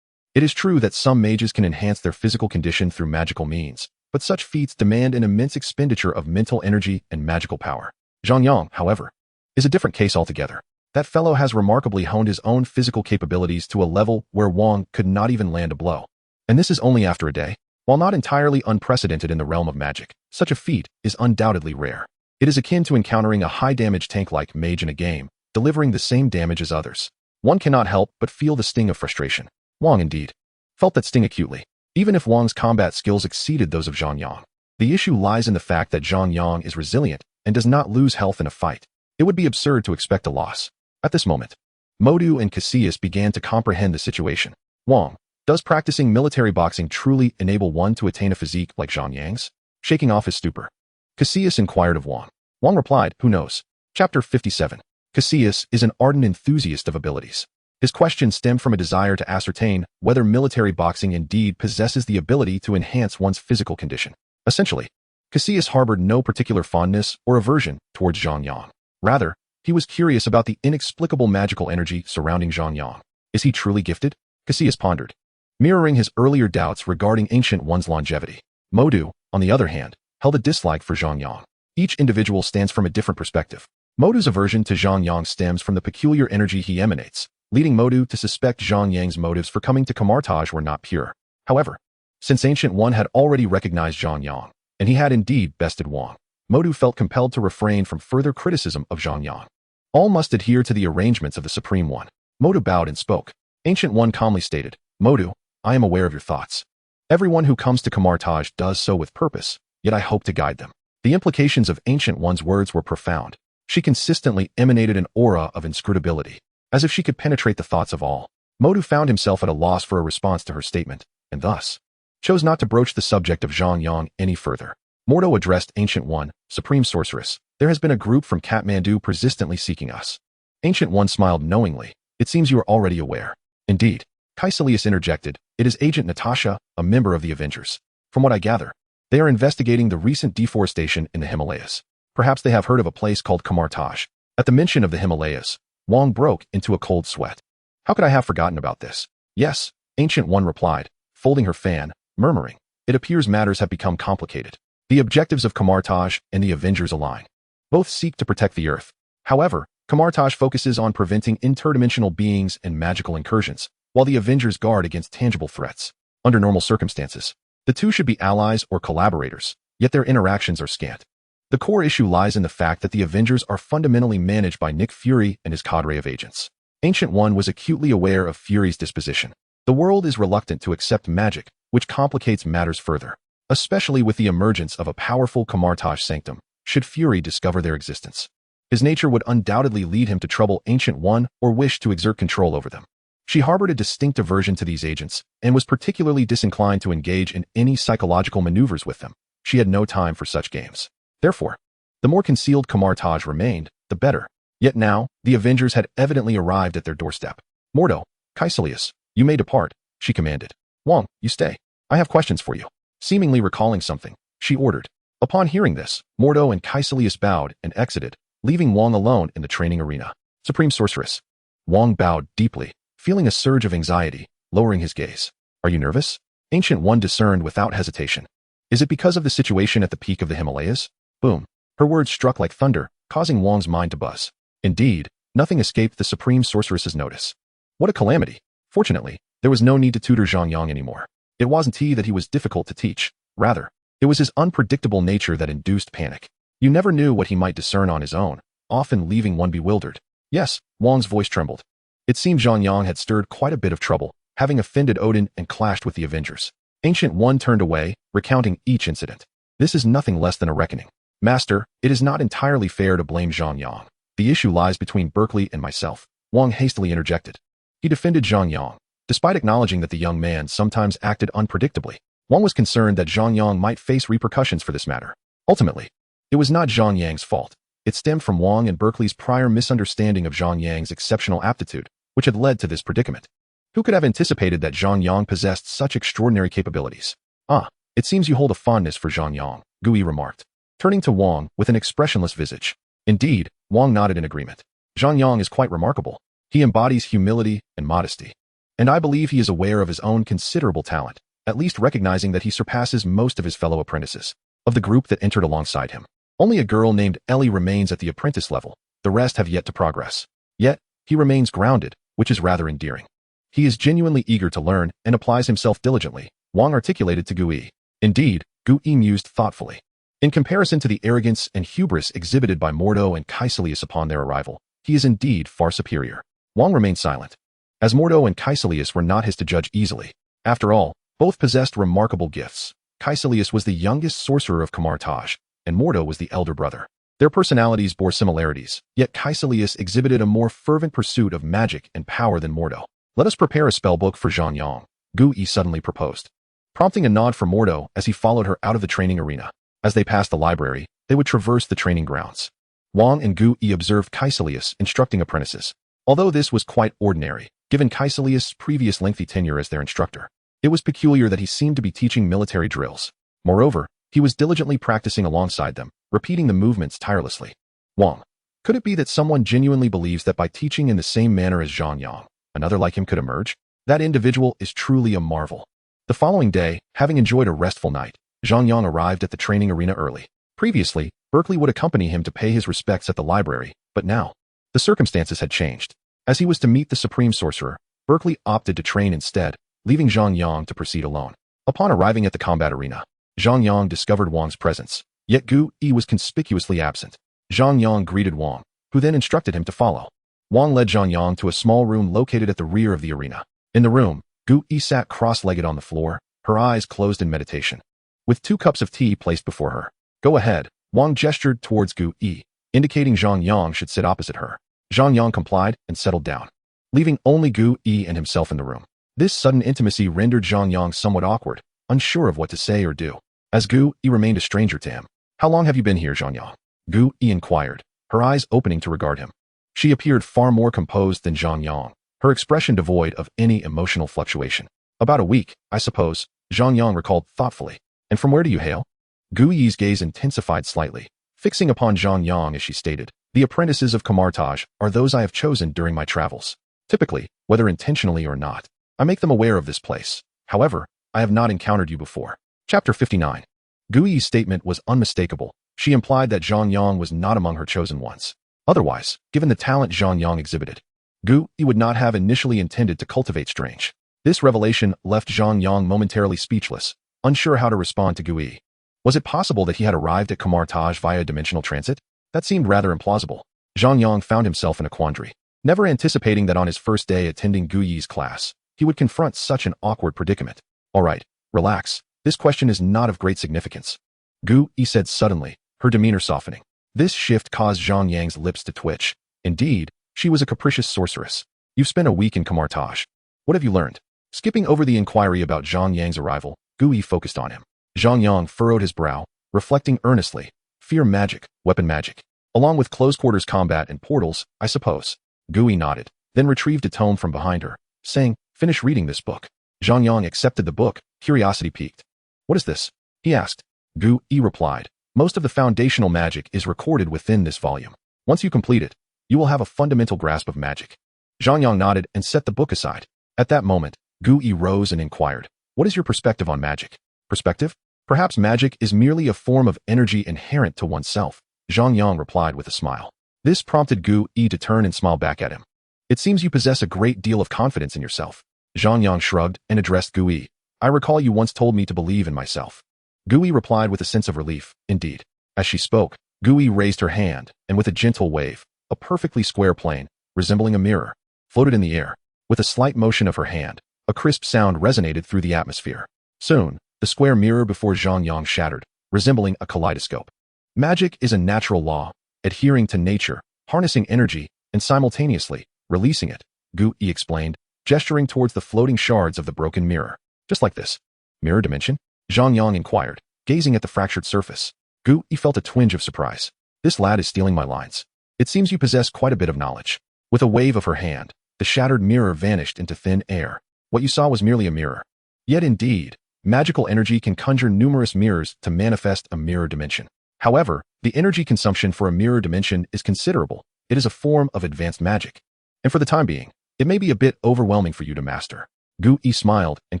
It is true that some mages can enhance their physical condition through magical means, but such feats demand an immense expenditure of mental energy and magical power. Zhang Yang, however, is a different case altogether. That fellow has remarkably honed his own physical capabilities to a level where Wang could not even land a blow. And this is only after a day. While not entirely unprecedented in the realm of magic, such a feat is undoubtedly rare. It is akin to encountering a high-damage tank-like mage in a game, delivering the same damage as others. One cannot help but feel the sting of frustration. Wang, indeed, felt that sting acutely, even if Wang's combat skills exceeded those of Zhang Yang. The issue lies in the fact that Zhang Yang is resilient and does not lose health in a fight. It would be absurd to expect a loss. At this moment, Modu and Cassius began to comprehend the situation. Wang, does practicing military boxing truly enable one to attain a physique like Zhang Yang's? Shaking off his stupor, Cassius inquired of Wang. Wang replied, who knows? Chapter 57. Cassius is an ardent enthusiast of abilities. His question stemmed from a desire to ascertain whether military boxing indeed possesses the ability to enhance one's physical condition. Essentially, Cassius harbored no particular fondness or aversion towards Zhang Yang. Rather, he was curious about the inexplicable magical energy surrounding Zhang Yang. Is he truly gifted? Cassius pondered, mirroring his earlier doubts regarding Ancient One's longevity. Modu, on the other hand, held a dislike for Zhang Yang. Each individual stands from a different perspective. Modu's aversion to Zhang Yang stems from the peculiar energy he emanates, leading Modu to suspect Zhang Yang's motives for coming to Kamar-Taj were not pure. However, since Ancient One had already recognized Zhang Yang, and he had indeed bested Wang, Modu felt compelled to refrain from further criticism of Zhang Yang. All must adhere to the arrangements of the Supreme One. Modu bowed and spoke. Ancient One calmly stated, Modu, I am aware of your thoughts. Everyone who comes to Kamar-Taj does so with purpose, yet I hope to guide them. The implications of Ancient One's words were profound. She consistently emanated an aura of inscrutability, as if she could penetrate the thoughts of all. Modu found himself at a loss for a response to her statement, and thus chose not to broach the subject of Zhang Yang any further. Mordo addressed Ancient One, Supreme Sorceress. There has been a group from Kathmandu persistently seeking us. Ancient One smiled knowingly. It seems you are already aware. Indeed, Caecilius interjected. It is Agent Natasha, a member of the Avengers. From what I gather, they are investigating the recent deforestation in the Himalayas. Perhaps they have heard of a place called Kamar-Taj. At the mention of the Himalayas, Wang broke into a cold sweat. How could I have forgotten about this? Yes, Ancient One replied, folding her fan, murmuring. It appears matters have become complicated. The objectives of Kamar-Taj and the Avengers align. Both seek to protect the Earth. However, Kamar-Taj focuses on preventing interdimensional beings and magical incursions, while the Avengers guard against tangible threats. Under normal circumstances, the two should be allies or collaborators, yet their interactions are scant. The core issue lies in the fact that the Avengers are fundamentally managed by Nick Fury and his cadre of agents. Ancient One was acutely aware of Fury's disposition. The world is reluctant to accept magic, which complicates matters further, especially with the emergence of a powerful Kamar-Taj sanctum, should Fury discover their existence. His nature would undoubtedly lead him to trouble Ancient One or wish to exert control over them. She harbored a distinct aversion to these agents and was particularly disinclined to engage in any psychological maneuvers with them. She had no time for such games. Therefore, the more concealed Kamar-Taj remained, the better. Yet now, the Avengers had evidently arrived at their doorstep. Mordo, Caecilius, you may depart, she commanded. Wang, you stay. I have questions for you. Seemingly recalling something, she ordered. Upon hearing this, Mordo and Caecilius bowed and exited, leaving Wang alone in the training arena. Supreme Sorceress. Wang bowed deeply, feeling a surge of anxiety, lowering his gaze. Are you nervous? Ancient One discerned without hesitation. Is it because of the situation at the peak of the Himalayas? Boom. Her words struck like thunder, causing Wang's mind to buzz. Indeed, nothing escaped the Supreme Sorceress's notice. What a calamity. Fortunately, there was no need to tutor Zhang Yang anymore. It wasn't he that he was difficult to teach. Rather, it was his unpredictable nature that induced panic. You never knew what he might discern on his own, often leaving one bewildered. Yes, Wang's voice trembled. It seemed Zhang Yang had stirred quite a bit of trouble, having offended Odin and clashed with the Avengers. Ancient One turned away, recounting each incident. This is nothing less than a reckoning. Master, it is not entirely fair to blame Zhang Yang. The issue lies between Berkeley and myself. Wang hastily interjected. He defended Zhang Yang. Despite acknowledging that the young man sometimes acted unpredictably, Wang was concerned that Zhang Yang might face repercussions for this matter. Ultimately, it was not Zhang Yang's fault. It stemmed from Wang and Berkeley's prior misunderstanding of Zhang Yang's exceptional aptitude, which had led to this predicament. Who could have anticipated that Zhang Yang possessed such extraordinary capabilities? Ah, it seems you hold a fondness for Zhang Yang, Gui remarked, turning to Wang with an expressionless visage. Indeed, Wang nodded in agreement. Zhang Yang is quite remarkable. He embodies humility and modesty. And I believe he is aware of his own considerable talent, at least recognizing that he surpasses most of his fellow apprentices. Of the group that entered alongside him, only a girl named Ellie remains at the apprentice level. The rest have yet to progress. Yet, he remains grounded, which is rather endearing. He is genuinely eager to learn and applies himself diligently, Wang articulated to Gui. Indeed, Gui mused thoughtfully. In comparison to the arrogance and hubris exhibited by Mordo and Caecilius upon their arrival, he is indeed far superior. Wang remained silent. As Mordo and Caecilius were not his to judge easily. After all, both possessed remarkable gifts. Caecilius was the youngest sorcerer of Kamar-Taj, and Mordo was the elder brother. Their personalities bore similarities, yet Caecilius exhibited a more fervent pursuit of magic and power than Mordo. Let us prepare a spellbook for Zhang Yang, Gui suddenly proposed, prompting a nod for Mordo as he followed her out of the training arena. As they passed the library, they would traverse the training grounds. Wang and Gui observed Caecilius instructing apprentices. Although this was quite ordinary, given Caecilius' previous lengthy tenure as their instructor, it was peculiar that he seemed to be teaching military drills. Moreover, he was diligently practicing alongside them, repeating the movements tirelessly. Wang, could it be that someone genuinely believes that by teaching in the same manner as Zhang Yang, another like him could emerge? That individual is truly a marvel. The following day, having enjoyed a restful night, Zhang Yang arrived at the training arena early. Previously, Berkeley would accompany him to pay his respects at the library, but now, the circumstances had changed. As he was to meet the Supreme Sorcerer, Berkeley opted to train instead, leaving Zhang Yang to proceed alone. Upon arriving at the combat arena, Zhang Yang discovered Wang's presence, yet Gui was conspicuously absent. Zhang Yang greeted Wang, who then instructed him to follow. Wang led Zhang Yang to a small room located at the rear of the arena. In the room, Gui sat cross-legged on the floor, her eyes closed in meditation. With 2 cups of tea placed before her. Go ahead, Wang gestured towards Gui, indicating Zhang Yang should sit opposite her. Zhang Yang complied and settled down, leaving only Gui and himself in the room. This sudden intimacy rendered Zhang Yang somewhat awkward, unsure of what to say or do, as Gui remained a stranger to him. How long have you been here, Zhang Yang? Gui inquired, her eyes opening to regard him. She appeared far more composed than Zhang Yang, her expression devoid of any emotional fluctuation. About a week, I suppose, Zhang Yang recalled thoughtfully. And from where do you hail? Gui's gaze intensified slightly, fixing upon Zhang Yang as she stated, the apprentices of Kamar-Taj are those I have chosen during my travels. Typically, whether intentionally or not, I make them aware of this place. However, I have not encountered you before. Chapter 59. Gui's statement was unmistakable. She implied that Zhang Yang was not among her chosen ones. Otherwise, given the talent Zhang Yang exhibited, Gui would not have initially intended to cultivate strange. This revelation left Zhang Yang momentarily speechless, unsure how to respond to Gui. Was it possible that he had arrived at Kamar-Taj via dimensional transit? That seemed rather implausible. Zhang Yang found himself in a quandary, never anticipating that on his first day attending Gui's class, he would confront such an awkward predicament. All right, relax. This question is not of great significance, Gui said suddenly, her demeanor softening. This shift caused Zhang Yang's lips to twitch. Indeed, she was a capricious sorceress. You've spent a week in Kamar-Taj. What have you learned? Skipping over the inquiry about Zhang Yang's arrival, Gui focused on him. Zhang Yang furrowed his brow, reflecting earnestly. Fear magic, weapon magic, along with close-quarters combat and portals, I suppose. Gui nodded, then retrieved a tome from behind her, saying, finish reading this book. Zhang Yang accepted the book, curiosity piqued. What is this? He asked. Gui replied, most of the foundational magic is recorded within this volume. Once you complete it, you will have a fundamental grasp of magic. Zhang Yang nodded and set the book aside. At that moment, Gui rose and inquired, What is your perspective on magic? Perspective? Perhaps magic is merely a form of energy inherent to oneself, Zhang Yang replied with a smile. This prompted Gu Yi to turn and smile back at him. It seems you possess a great deal of confidence in yourself. Zhang Yang shrugged and addressed Gu Yi. I recall you once told me to believe in myself. Gu Yi replied with a sense of relief. Indeed. As she spoke, Gu Yi raised her hand, and with a gentle wave, a perfectly square plane, resembling a mirror, floated in the air. With a slight motion of her hand, a crisp sound resonated through the atmosphere. Soon, the square mirror before Zhang Yang shattered, resembling a kaleidoscope. Magic is a natural law, adhering to nature, harnessing energy, and simultaneously releasing it, Gu Yi explained, gesturing towards the floating shards of the broken mirror. Just like this. Mirror dimension? Zhang Yang inquired, gazing at the fractured surface. Gu Yi felt a twinge of surprise. This lad is stealing my lines. It seems you possess quite a bit of knowledge. With a wave of her hand, the shattered mirror vanished into thin air. What you saw was merely a mirror. Yet indeed, magical energy can conjure numerous mirrors to manifest a mirror dimension. However, the energy consumption for a mirror dimension is considerable. It is a form of advanced magic. And for the time being, it may be a bit overwhelming for you to master. Gu Yi smiled and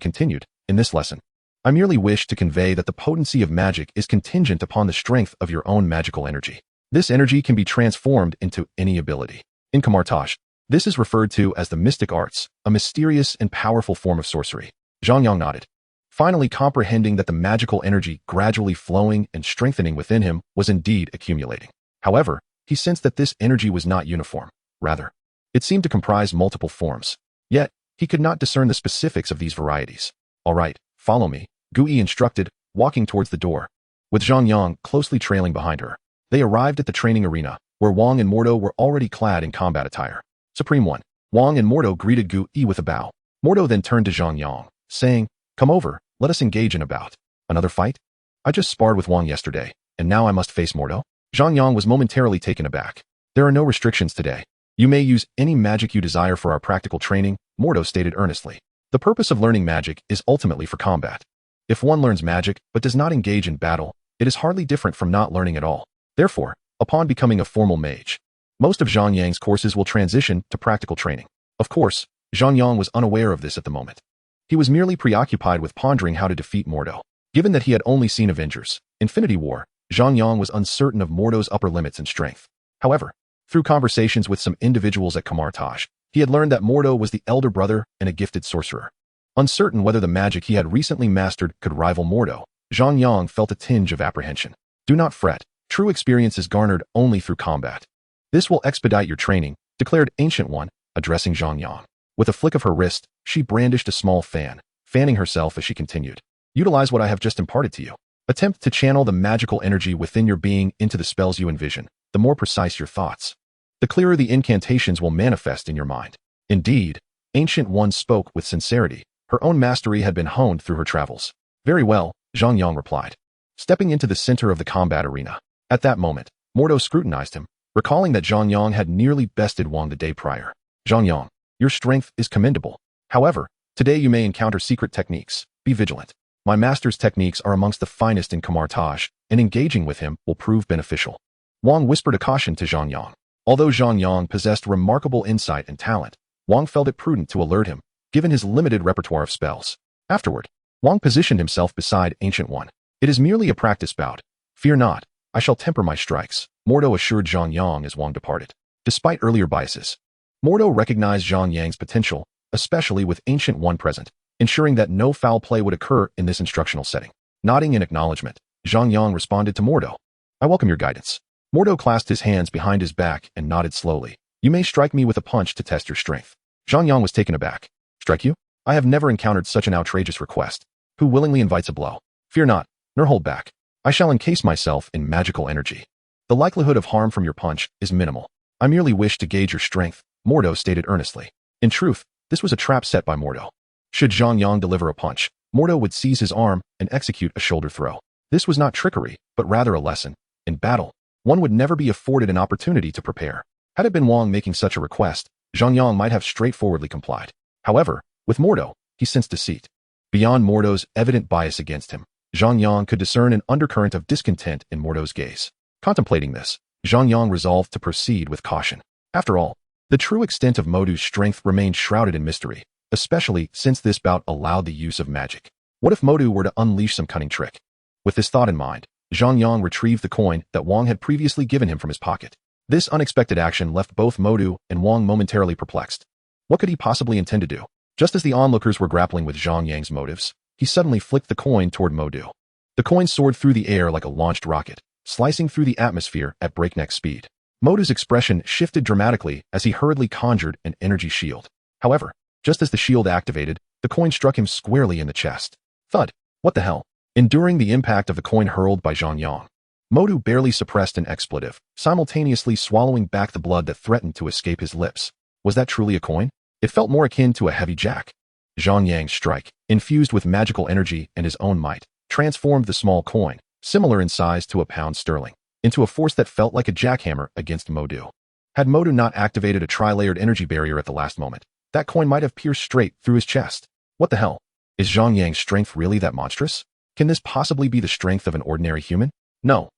continued, in this lesson, I merely wish to convey that the potency of magic is contingent upon the strength of your own magical energy. This energy can be transformed into any ability. In Kamar-Taj, this is referred to as the mystic arts, a mysterious and powerful form of sorcery. Zhang Yang nodded, finally comprehending that the magical energy gradually flowing and strengthening within him was indeed accumulating. However, he sensed that this energy was not uniform. Rather, it seemed to comprise multiple forms. Yet, he could not discern the specifics of these varieties. All right, follow me, Gu Yi instructed, walking towards the door. With Zhang Yang closely trailing behind her, they arrived at the training arena, where Wang and Mordo were already clad in combat attire. Supreme One. Wang and Mordo greeted Gu Yi with a bow. Mordo then turned to Zhang Yang, saying, Come over, let us engage in a bout. Another fight? I just sparred with Wang yesterday, and now I must face Mordo? Zhang Yang was momentarily taken aback. There are no restrictions today. You may use any magic you desire for our practical training, Mordo stated earnestly. The purpose of learning magic is ultimately for combat. If one learns magic but does not engage in battle, it is hardly different from not learning at all. Therefore, upon becoming a formal mage, most of Zhang Yang's courses will transition to practical training. Of course, Zhang Yang was unaware of this at the moment. He was merely preoccupied with pondering how to defeat Mordo. Given that he had only seen Avengers, Infinity War, Zhang Yang was uncertain of Mordo's upper limits and strength. However, through conversations with some individuals at Kamar-Taj, he had learned that Mordo was the elder brother and a gifted sorcerer. Uncertain whether the magic he had recently mastered could rival Mordo, Zhang Yang felt a tinge of apprehension. Do not fret. True experience is garnered only through combat. This will expedite your training, declared Ancient One, addressing Zhang Yang. With a flick of her wrist, she brandished a small fan, fanning herself as she continued. Utilize what I have just imparted to you. Attempt to channel the magical energy within your being into the spells you envision. The more precise your thoughts, the clearer the incantations will manifest in your mind. Indeed, Ancient One spoke with sincerity. Her own mastery had been honed through her travels. Very well, Zhang Yang replied, stepping into the center of the combat arena. At that moment, Mordo scrutinized him, recalling that Zhang Yang had nearly bested Wang the day prior. Zhang Yang, your strength is commendable. However, today you may encounter secret techniques. Be vigilant. My master's techniques are amongst the finest in Kamar-Taj, and engaging with him will prove beneficial. Wang whispered a caution to Zhang Yang. Although Zhang Yang possessed remarkable insight and talent, Wang felt it prudent to alert him, given his limited repertoire of spells. Afterward, Wang positioned himself beside Ancient One. It is merely a practice bout. Fear not, I shall temper my strikes, Mordo assured Zhang Yang as Wang departed. Despite earlier biases, Mordo recognized Zhang Yang's potential, especially with Ancient One present, ensuring that no foul play would occur in this instructional setting. Nodding in acknowledgement, Zhang Yang responded to Mordo. I welcome your guidance. Mordo clasped his hands behind his back and nodded slowly. You may strike me with a punch to test your strength. Zhang Yang was taken aback. Strike you? I have never encountered such an outrageous request. Who willingly invites a blow? Fear not, nor hold back. I shall encase myself in magical energy. The likelihood of harm from your punch is minimal. I merely wish to gauge your strength, Mordo stated earnestly. In truth, this was a trap set by Mordo. Should Zhang Yang deliver a punch, Mordo would seize his arm and execute a shoulder throw. This was not trickery, but rather a lesson. In battle, one would never be afforded an opportunity to prepare. Had it been Wang making such a request, Zhang Yang might have straightforwardly complied. However, with Mordo, he sensed deceit. Beyond Mordo's evident bias against him, Zhang Yang could discern an undercurrent of discontent in Mordo's gaze. Contemplating this, Zhang Yang resolved to proceed with caution. After all, the true extent of Mordo's strength remained shrouded in mystery, especially since this bout allowed the use of magic. What if Modu were to unleash some cunning trick? With this thought in mind, Zhang Yang retrieved the coin that Wang had previously given him from his pocket. This unexpected action left both Modu and Wang momentarily perplexed. What could he possibly intend to do? Just as the onlookers were grappling with Zhang Yang's motives, he suddenly flicked the coin toward Modu. The coin soared through the air like a launched rocket, slicing through the atmosphere at breakneck speed. Modu's expression shifted dramatically as he hurriedly conjured an energy shield. However, just as the shield activated, the coin struck him squarely in the chest. Thud! What the hell? Enduring the impact of the coin hurled by Zhang Yang, Modu barely suppressed an expletive, simultaneously swallowing back the blood that threatened to escape his lips. Was that truly a coin? It felt more akin to a heavy jack. Zhang Yang's strike, infused with magical energy and his own might, transformed the small coin, similar in size to a pound sterling, into a force that felt like a jackhammer against Modu. Had Modu not activated a tri-layered energy barrier at the last moment, that coin might have pierced straight through his chest. What the hell? Is Zhang Yang's strength really that monstrous? Can this possibly be the strength of an ordinary human? No,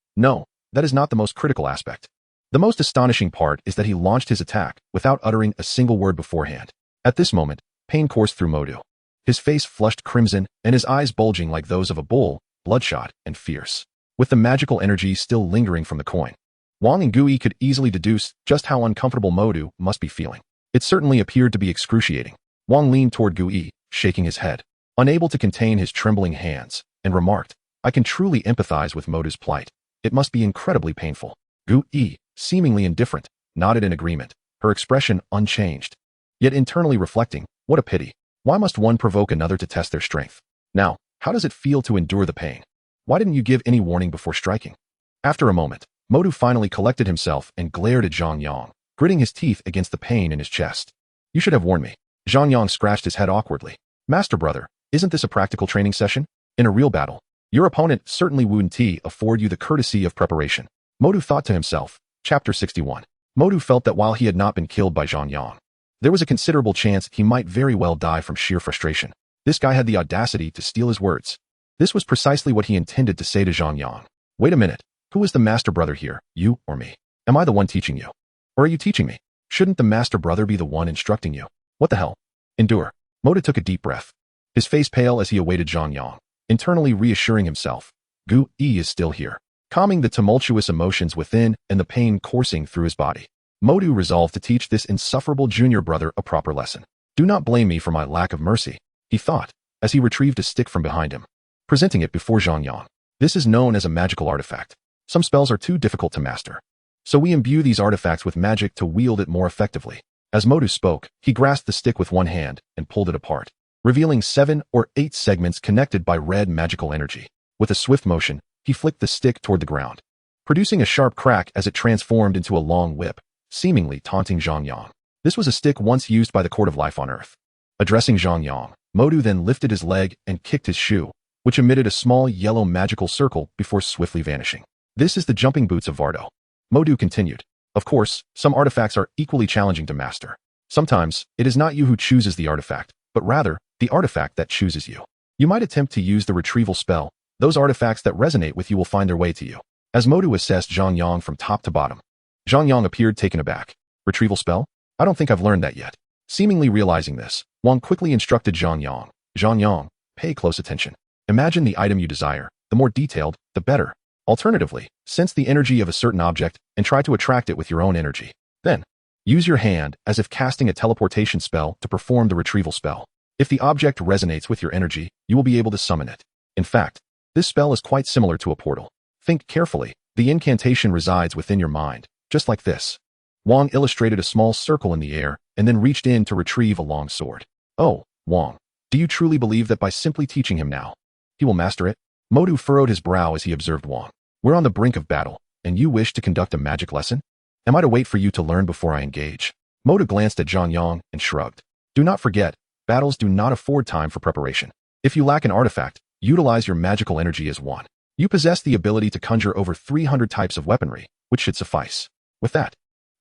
that is not the most critical aspect. The most astonishing part is that he launched his attack without uttering a single word beforehand. At this moment, pain coursed through Modu. His face flushed crimson and his eyes bulging like those of a bull, bloodshot and fierce. With the magical energy still lingering from the coin, Wang and Gui could easily deduce just how uncomfortable Modu must be feeling. It certainly appeared to be excruciating. Wang leaned toward Gui, shaking his head, unable to contain his trembling hands, and remarked, "I can truly empathize with Modu's plight. It must be incredibly painful." Gui, seemingly indifferent, nodded in agreement, her expression unchanged. Yet internally reflecting, what a pity. Why must one provoke another to test their strength? Now, how does it feel to endure the pain? Why didn't you give any warning before striking? After a moment, Modu finally collected himself and glared at Zhang Yang, gritting his teeth against the pain in his chest. "You should have warned me." Zhang Yang scratched his head awkwardly. "Master brother, isn't this a practical training session? In a real battle, your opponent certainly wouldn't afford you the courtesy of preparation." Modu thought to himself. Chapter 61. Modu felt that while he had not been killed by Zhang Yang, there was a considerable chance he might very well die from sheer frustration. This guy had the audacity to steal his words. This was precisely what he intended to say to Zhang Yang. "Wait a minute. Who is the master brother here, you or me? Am I the one teaching you? Or are you teaching me? Shouldn't the master brother be the one instructing you? What the hell?" Endure. Modu took a deep breath, his face pale as he awaited Zhang Yang, internally reassuring himself. Gui is still here, calming the tumultuous emotions within and the pain coursing through his body. Modu resolved to teach this insufferable junior brother a proper lesson. "Do not blame me for my lack of mercy," he thought, as he retrieved a stick from behind him, presenting it before Zhang Yang. "This is known as a magical artifact. Some spells are too difficult to master, so we imbue these artifacts with magic to wield it more effectively." As Modu spoke, he grasped the stick with one hand and pulled it apart, revealing 7 or 8 segments connected by red magical energy. With a swift motion, he flicked the stick toward the ground, producing a sharp crack as it transformed into a long whip, seemingly taunting Zhang Yang. This was a stick once used by the Court of Life on Earth. Addressing Zhang Yang, Modu then lifted his leg and kicked his shoe, which emitted a small yellow magical circle before swiftly vanishing. "This is the jumping boots of Vardo," Modu continued. "Of course, some artifacts are equally challenging to master. Sometimes, it is not you who chooses the artifact, but rather, the artifact that chooses you. You might attempt to use the retrieval spell. Those artifacts that resonate with you will find their way to you." As Modu assessed Zhang Yang from top to bottom, Zhang Yang appeared taken aback. "Retrieval spell? I don't think I've learned that yet." Seemingly realizing this, Wang quickly instructed Zhang Yang. "Zhang Yang, pay close attention. Imagine the item you desire. The more detailed, the better. Alternatively, sense the energy of a certain object and try to attract it with your own energy. Then, use your hand as if casting a teleportation spell to perform the retrieval spell. If the object resonates with your energy, you will be able to summon it. In fact, this spell is quite similar to a portal. Think carefully. The incantation resides within your mind, just like this." Wang illustrated a small circle in the air and then reached in to retrieve a long sword. "Oh, Wang, do you truly believe that by simply teaching him now, he will master it?" Modu furrowed his brow as he observed Wang. "We're on the brink of battle, and you wish to conduct a magic lesson? Am I to wait for you to learn before I engage?" Modu glanced at Zhang Yang and shrugged. "Do not forget, battles do not afford time for preparation. If you lack an artifact, utilize your magical energy as one. You possess the ability to conjure over 300 types of weaponry, which should suffice." With that,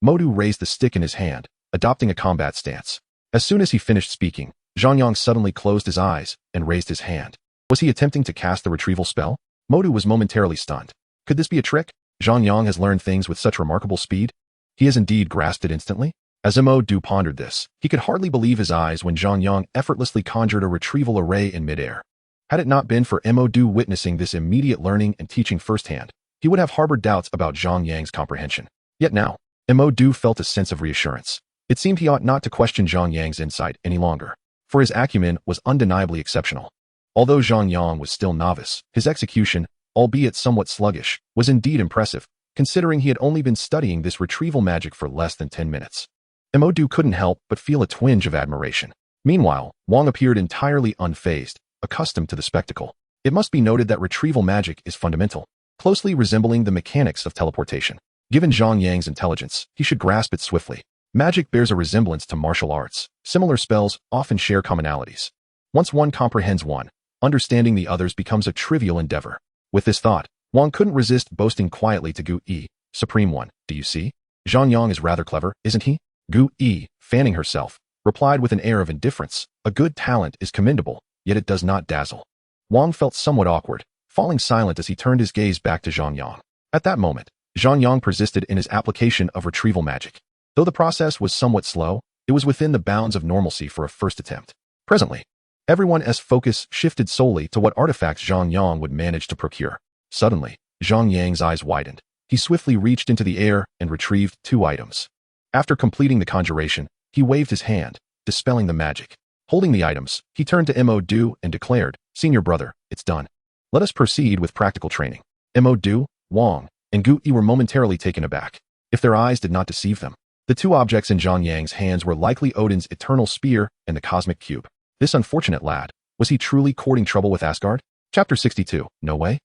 Modu raised the stick in his hand, adopting a combat stance. As soon as he finished speaking, Zhang Yang suddenly closed his eyes and raised his hand. Was he attempting to cast the retrieval spell? Modu was momentarily stunned. Could this be a trick? Zhang Yang has learned things with such remarkable speed. He has indeed grasped it instantly. As Modu pondered this, he could hardly believe his eyes when Zhang Yang effortlessly conjured a retrieval array in midair. Had it not been for Modou witnessing this immediate learning and teaching firsthand, he would have harbored doubts about Zhang Yang's comprehension. Yet now, Modou felt a sense of reassurance. It seemed he ought not to question Zhang Yang's insight any longer, for his acumen was undeniably exceptional. Although Zhang Yang was still novice, his execution, albeit somewhat sluggish, was indeed impressive, considering he had only been studying this retrieval magic for less than 10 minutes. Modou couldn't help but feel a twinge of admiration. Meanwhile, Wang appeared entirely unfazed, accustomed to the spectacle. It must be noted that retrieval magic is fundamental, closely resembling the mechanics of teleportation. Given Zhang Yang's intelligence, he should grasp it swiftly. Magic bears a resemblance to martial arts. Similar spells often share commonalities. Once one comprehends one, understanding the others becomes a trivial endeavor. With this thought, Wang couldn't resist boasting quietly to Gu Yi, Supreme One. Do you see? Zhang Yang is rather clever, isn't he? Gu Yi, fanning herself, replied with an air of indifference. A good talent is commendable, yet it does not dazzle. Wang felt somewhat awkward, falling silent as he turned his gaze back to Zhang Yang. At that moment, Zhang Yang persisted in his application of retrieval magic. Though the process was somewhat slow, it was within the bounds of normalcy for a first attempt. Presently, everyone's focus shifted solely to what artifacts Zhang Yang would manage to procure. Suddenly, Zhang Yang's eyes widened. He swiftly reached into the air and retrieved 2 items. After completing the conjuration, he waved his hand, dispelling the magic. Holding the items, he turned to Modou and declared, "Senior brother, it's done. Let us proceed with practical training." Modou, Wang, and Gu Yi were momentarily taken aback. If their eyes did not deceive them, the 2 objects in Zhang Yang's hands were likely Odin's eternal spear and the cosmic cube. This unfortunate lad, was he truly courting trouble with Asgard? Chapter 62, No way?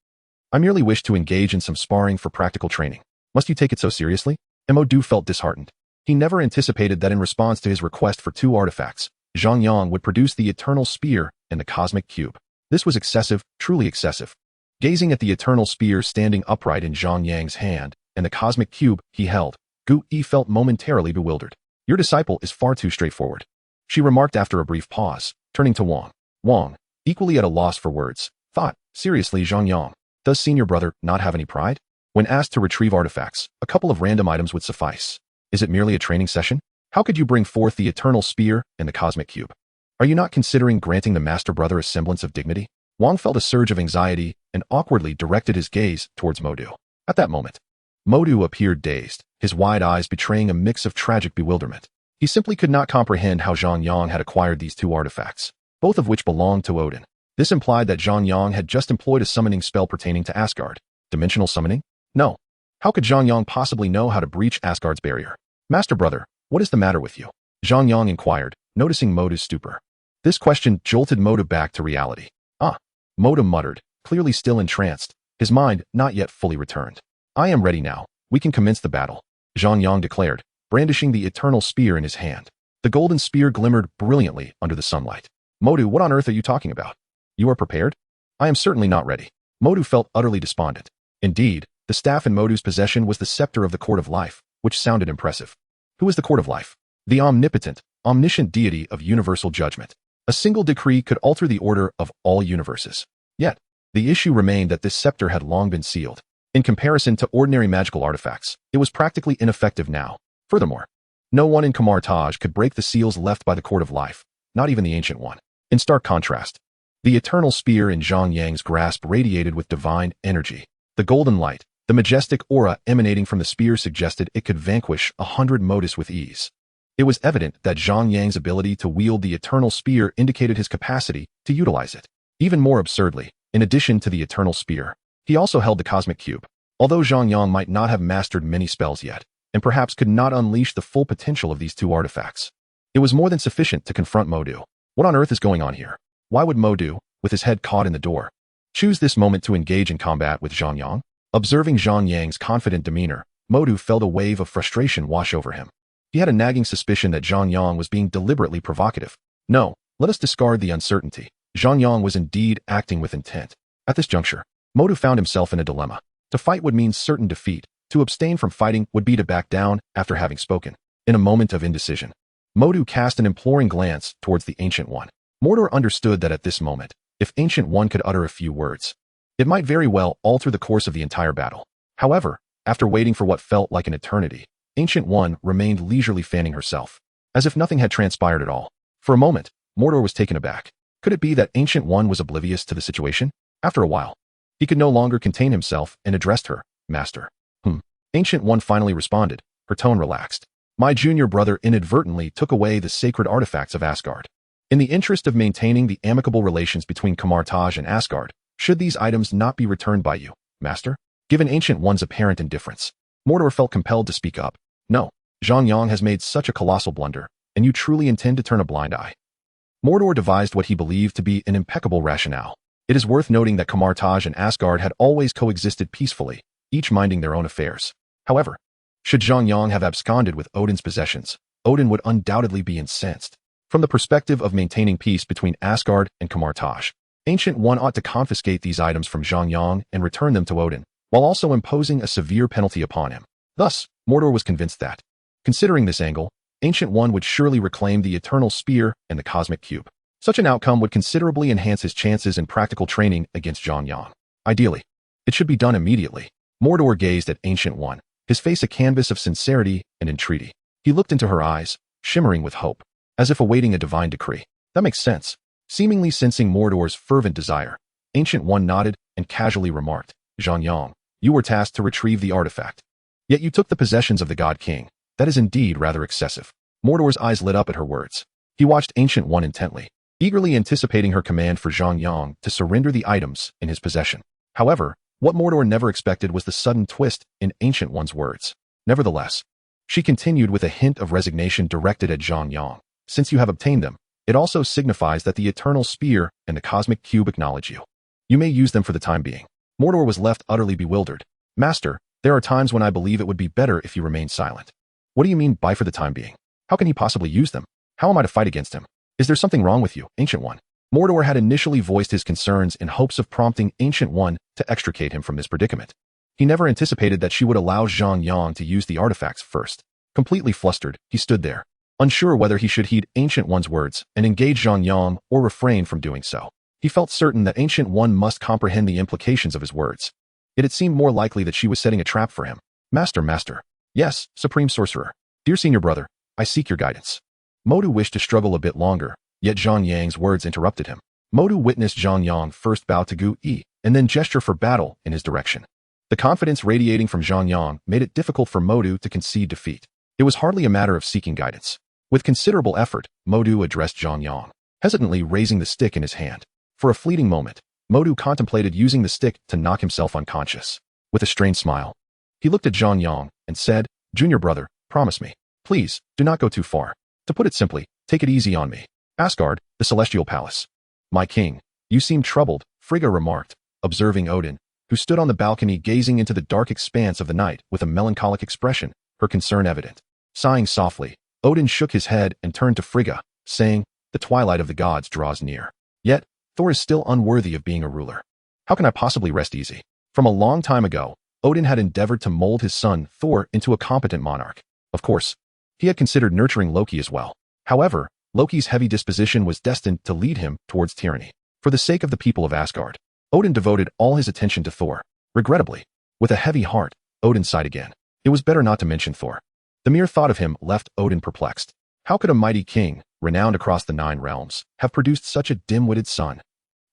I merely wish to engage in some sparring for practical training. Must you take it so seriously? Modou felt disheartened. He never anticipated that in response to his request for 2 artifacts, Zhang Yang would produce the eternal spear and the cosmic cube. This was excessive, truly excessive. Gazing at the eternal spear standing upright in Zhang Yang's hand and the cosmic cube he held, Gu Yi felt momentarily bewildered. Your disciple is far too straightforward, she remarked after a brief pause, turning to Wang. Wang, equally at a loss for words, thought, seriously Zhang Yang, does senior brother not have any pride? When asked to retrieve artifacts, a couple of random items would suffice. Is it merely a training session? How could you bring forth the eternal spear and the cosmic cube? Are you not considering granting the master brother a semblance of dignity? Wang felt a surge of anxiety and awkwardly directed his gaze towards Modou. At that moment, Modou appeared dazed, his wide eyes betraying a mix of tragic bewilderment. He simply could not comprehend how Zhang Yang had acquired these 2 artifacts, both of which belonged to Odin. This implied that Zhang Yang had just employed a summoning spell pertaining to Asgard. Dimensional summoning? No. How could Zhang Yang possibly know how to breach Asgard's barrier? Master brother, what is the matter with you? Zhang Yang inquired, noticing Modou's stupor. This question jolted Modou back to reality. Modou muttered, clearly still entranced, his mind not yet fully returned. I am ready now. We can commence the battle, Zhang Yang declared, brandishing the eternal spear in his hand. The golden spear glimmered brilliantly under the sunlight. Modou, what on earth are you talking about? You are prepared? I am certainly not ready. Modou felt utterly despondent. Indeed, the staff in Modou's possession was the scepter of the Court of Life, which sounded impressive. Who is the Court of Life? The omnipotent, omniscient deity of universal judgment. A single decree could alter the order of all universes. Yet, the issue remained that this scepter had long been sealed. In comparison to ordinary magical artifacts, it was practically ineffective now. Furthermore, no one in Kamar-Taj could break the seals left by the Court of Life, not even the Ancient One. In stark contrast, the eternal spear in Zhang Yang's grasp radiated with divine energy. The golden light, the majestic aura emanating from the spear suggested it could vanquish 100 Modus with ease. It was evident that Zhang Yang's ability to wield the eternal spear indicated his capacity to utilize it. Even more absurdly, in addition to the eternal spear, he also held the cosmic cube. Although Zhang Yang might not have mastered many spells yet, and perhaps could not unleash the full potential of these 2 artifacts, it was more than sufficient to confront Modou. What on earth is going on here? Why would Modou, with his head caught in the door, choose this moment to engage in combat with Zhang Yang? Observing Zhang Yang's confident demeanor, Modou felt a wave of frustration wash over him. He had a nagging suspicion that Zhang Yang was being deliberately provocative. No, let us discard the uncertainty. Zhang Yang was indeed acting with intent. At this juncture, Modou found himself in a dilemma. To fight would mean certain defeat. To abstain from fighting would be to back down after having spoken. In a moment of indecision, Modou cast an imploring glance towards the Ancient One. Mordor understood that at this moment, if Ancient One could utter a few words, it might very well alter the course of the entire battle. However, after waiting for what felt like an eternity, Ancient One remained leisurely fanning herself, as if nothing had transpired at all. For a moment, Mordor was taken aback. Could it be that Ancient One was oblivious to the situation? After a while, he could no longer contain himself and addressed her, Master. Ancient One finally responded, her tone relaxed. My junior brother inadvertently took away the sacred artifacts of Asgard. In the interest of maintaining the amicable relations between Kamar-Taj and Asgard, should these items not be returned by you, Master? Given Ancient One's apparent indifference, Mordor felt compelled to speak up. No, Zhang Yang has made such a colossal blunder, and you truly intend to turn a blind eye. Mordor devised what he believed to be an impeccable rationale. It is worth noting that Kamar-Taj and Asgard had always coexisted peacefully, each minding their own affairs. However, should Zhang Yang have absconded with Odin's possessions, Odin would undoubtedly be incensed. From the perspective of maintaining peace between Asgard and Kamar-Taj, Ancient One ought to confiscate these items from Zhang Yang and return them to Odin, while also imposing a severe penalty upon him. Thus, Mordor was convinced that, considering this angle, Ancient One would surely reclaim the Eternal Spear and the Cosmic Cube. Such an outcome would considerably enhance his chances in practical training against Zhang Yang. Ideally, it should be done immediately. Mordor gazed at Ancient One, his face a canvas of sincerity and entreaty. He looked into her eyes, shimmering with hope, as if awaiting a divine decree. That makes sense. Seemingly sensing Mordor's fervent desire, Ancient One nodded and casually remarked, Zhang Yang, you were tasked to retrieve the artifact. Yet you took the possessions of the God King. That is indeed rather excessive. Mordor's eyes lit up at her words. He watched Ancient One intently, eagerly anticipating her command for Zhang Yang to surrender the items in his possession. However, what Mordor never expected was the sudden twist in Ancient One's words. Nevertheless, she continued with a hint of resignation directed at Zhang Yang. Since you have obtained them, it also signifies that the Eternal Spear and the Cosmic Cube acknowledge you. You may use them for the time being. Mordor was left utterly bewildered. Master, there are times when I believe it would be better if you remain silent. What do you mean by for the time being? How can he possibly use them? How am I to fight against him? Is there something wrong with you, Ancient One? Mordor had initially voiced his concerns in hopes of prompting Ancient One to extricate him from this predicament. He never anticipated that she would allow Zhang Yang to use the artifacts first. Completely flustered, he stood there, unsure whether he should heed Ancient One's words and engage Zhang Yang or refrain from doing so. He felt certain that Ancient One must comprehend the implications of his words. Yet it seemed more likely that she was setting a trap for him. Master. Yes, Supreme Sorcerer. Dear Senior Brother, I seek your guidance. Modu wished to struggle a bit longer, yet Zhang Yang's words interrupted him. Modu witnessed Zhang Yang first bow to Gu-Yi and then gesture for battle in his direction. The confidence radiating from Zhang Yang made it difficult for Modu to concede defeat. It was hardly a matter of seeking guidance. With considerable effort, Modu addressed Zhang Yang, hesitantly raising the stick in his hand. For a fleeting moment, Modu contemplated using the stick to knock himself unconscious. With a strained smile, he looked at Zhang Yang and said, Junior brother, promise me. Please, do not go too far. To put it simply, take it easy on me. Asgard, the Celestial Palace. My king, you seem troubled, Frigga remarked, observing Odin, who stood on the balcony gazing into the dark expanse of the night with a melancholic expression, her concern evident. Sighing softly, Odin shook his head and turned to Frigga, saying, the twilight of the gods draws near. Yet, Thor is still unworthy of being a ruler. How can I possibly rest easy? From a long time ago, Odin had endeavored to mold his son, Thor, into a competent monarch. Of course, he had considered nurturing Loki as well. However, Loki's heavy disposition was destined to lead him towards tyranny. For the sake of the people of Asgard, Odin devoted all his attention to Thor. Regrettably, with a heavy heart, Odin sighed again. It was better not to mention Thor. The mere thought of him left Odin perplexed. How could a mighty king, renowned across the 9 realms, have produced such a dim-witted son?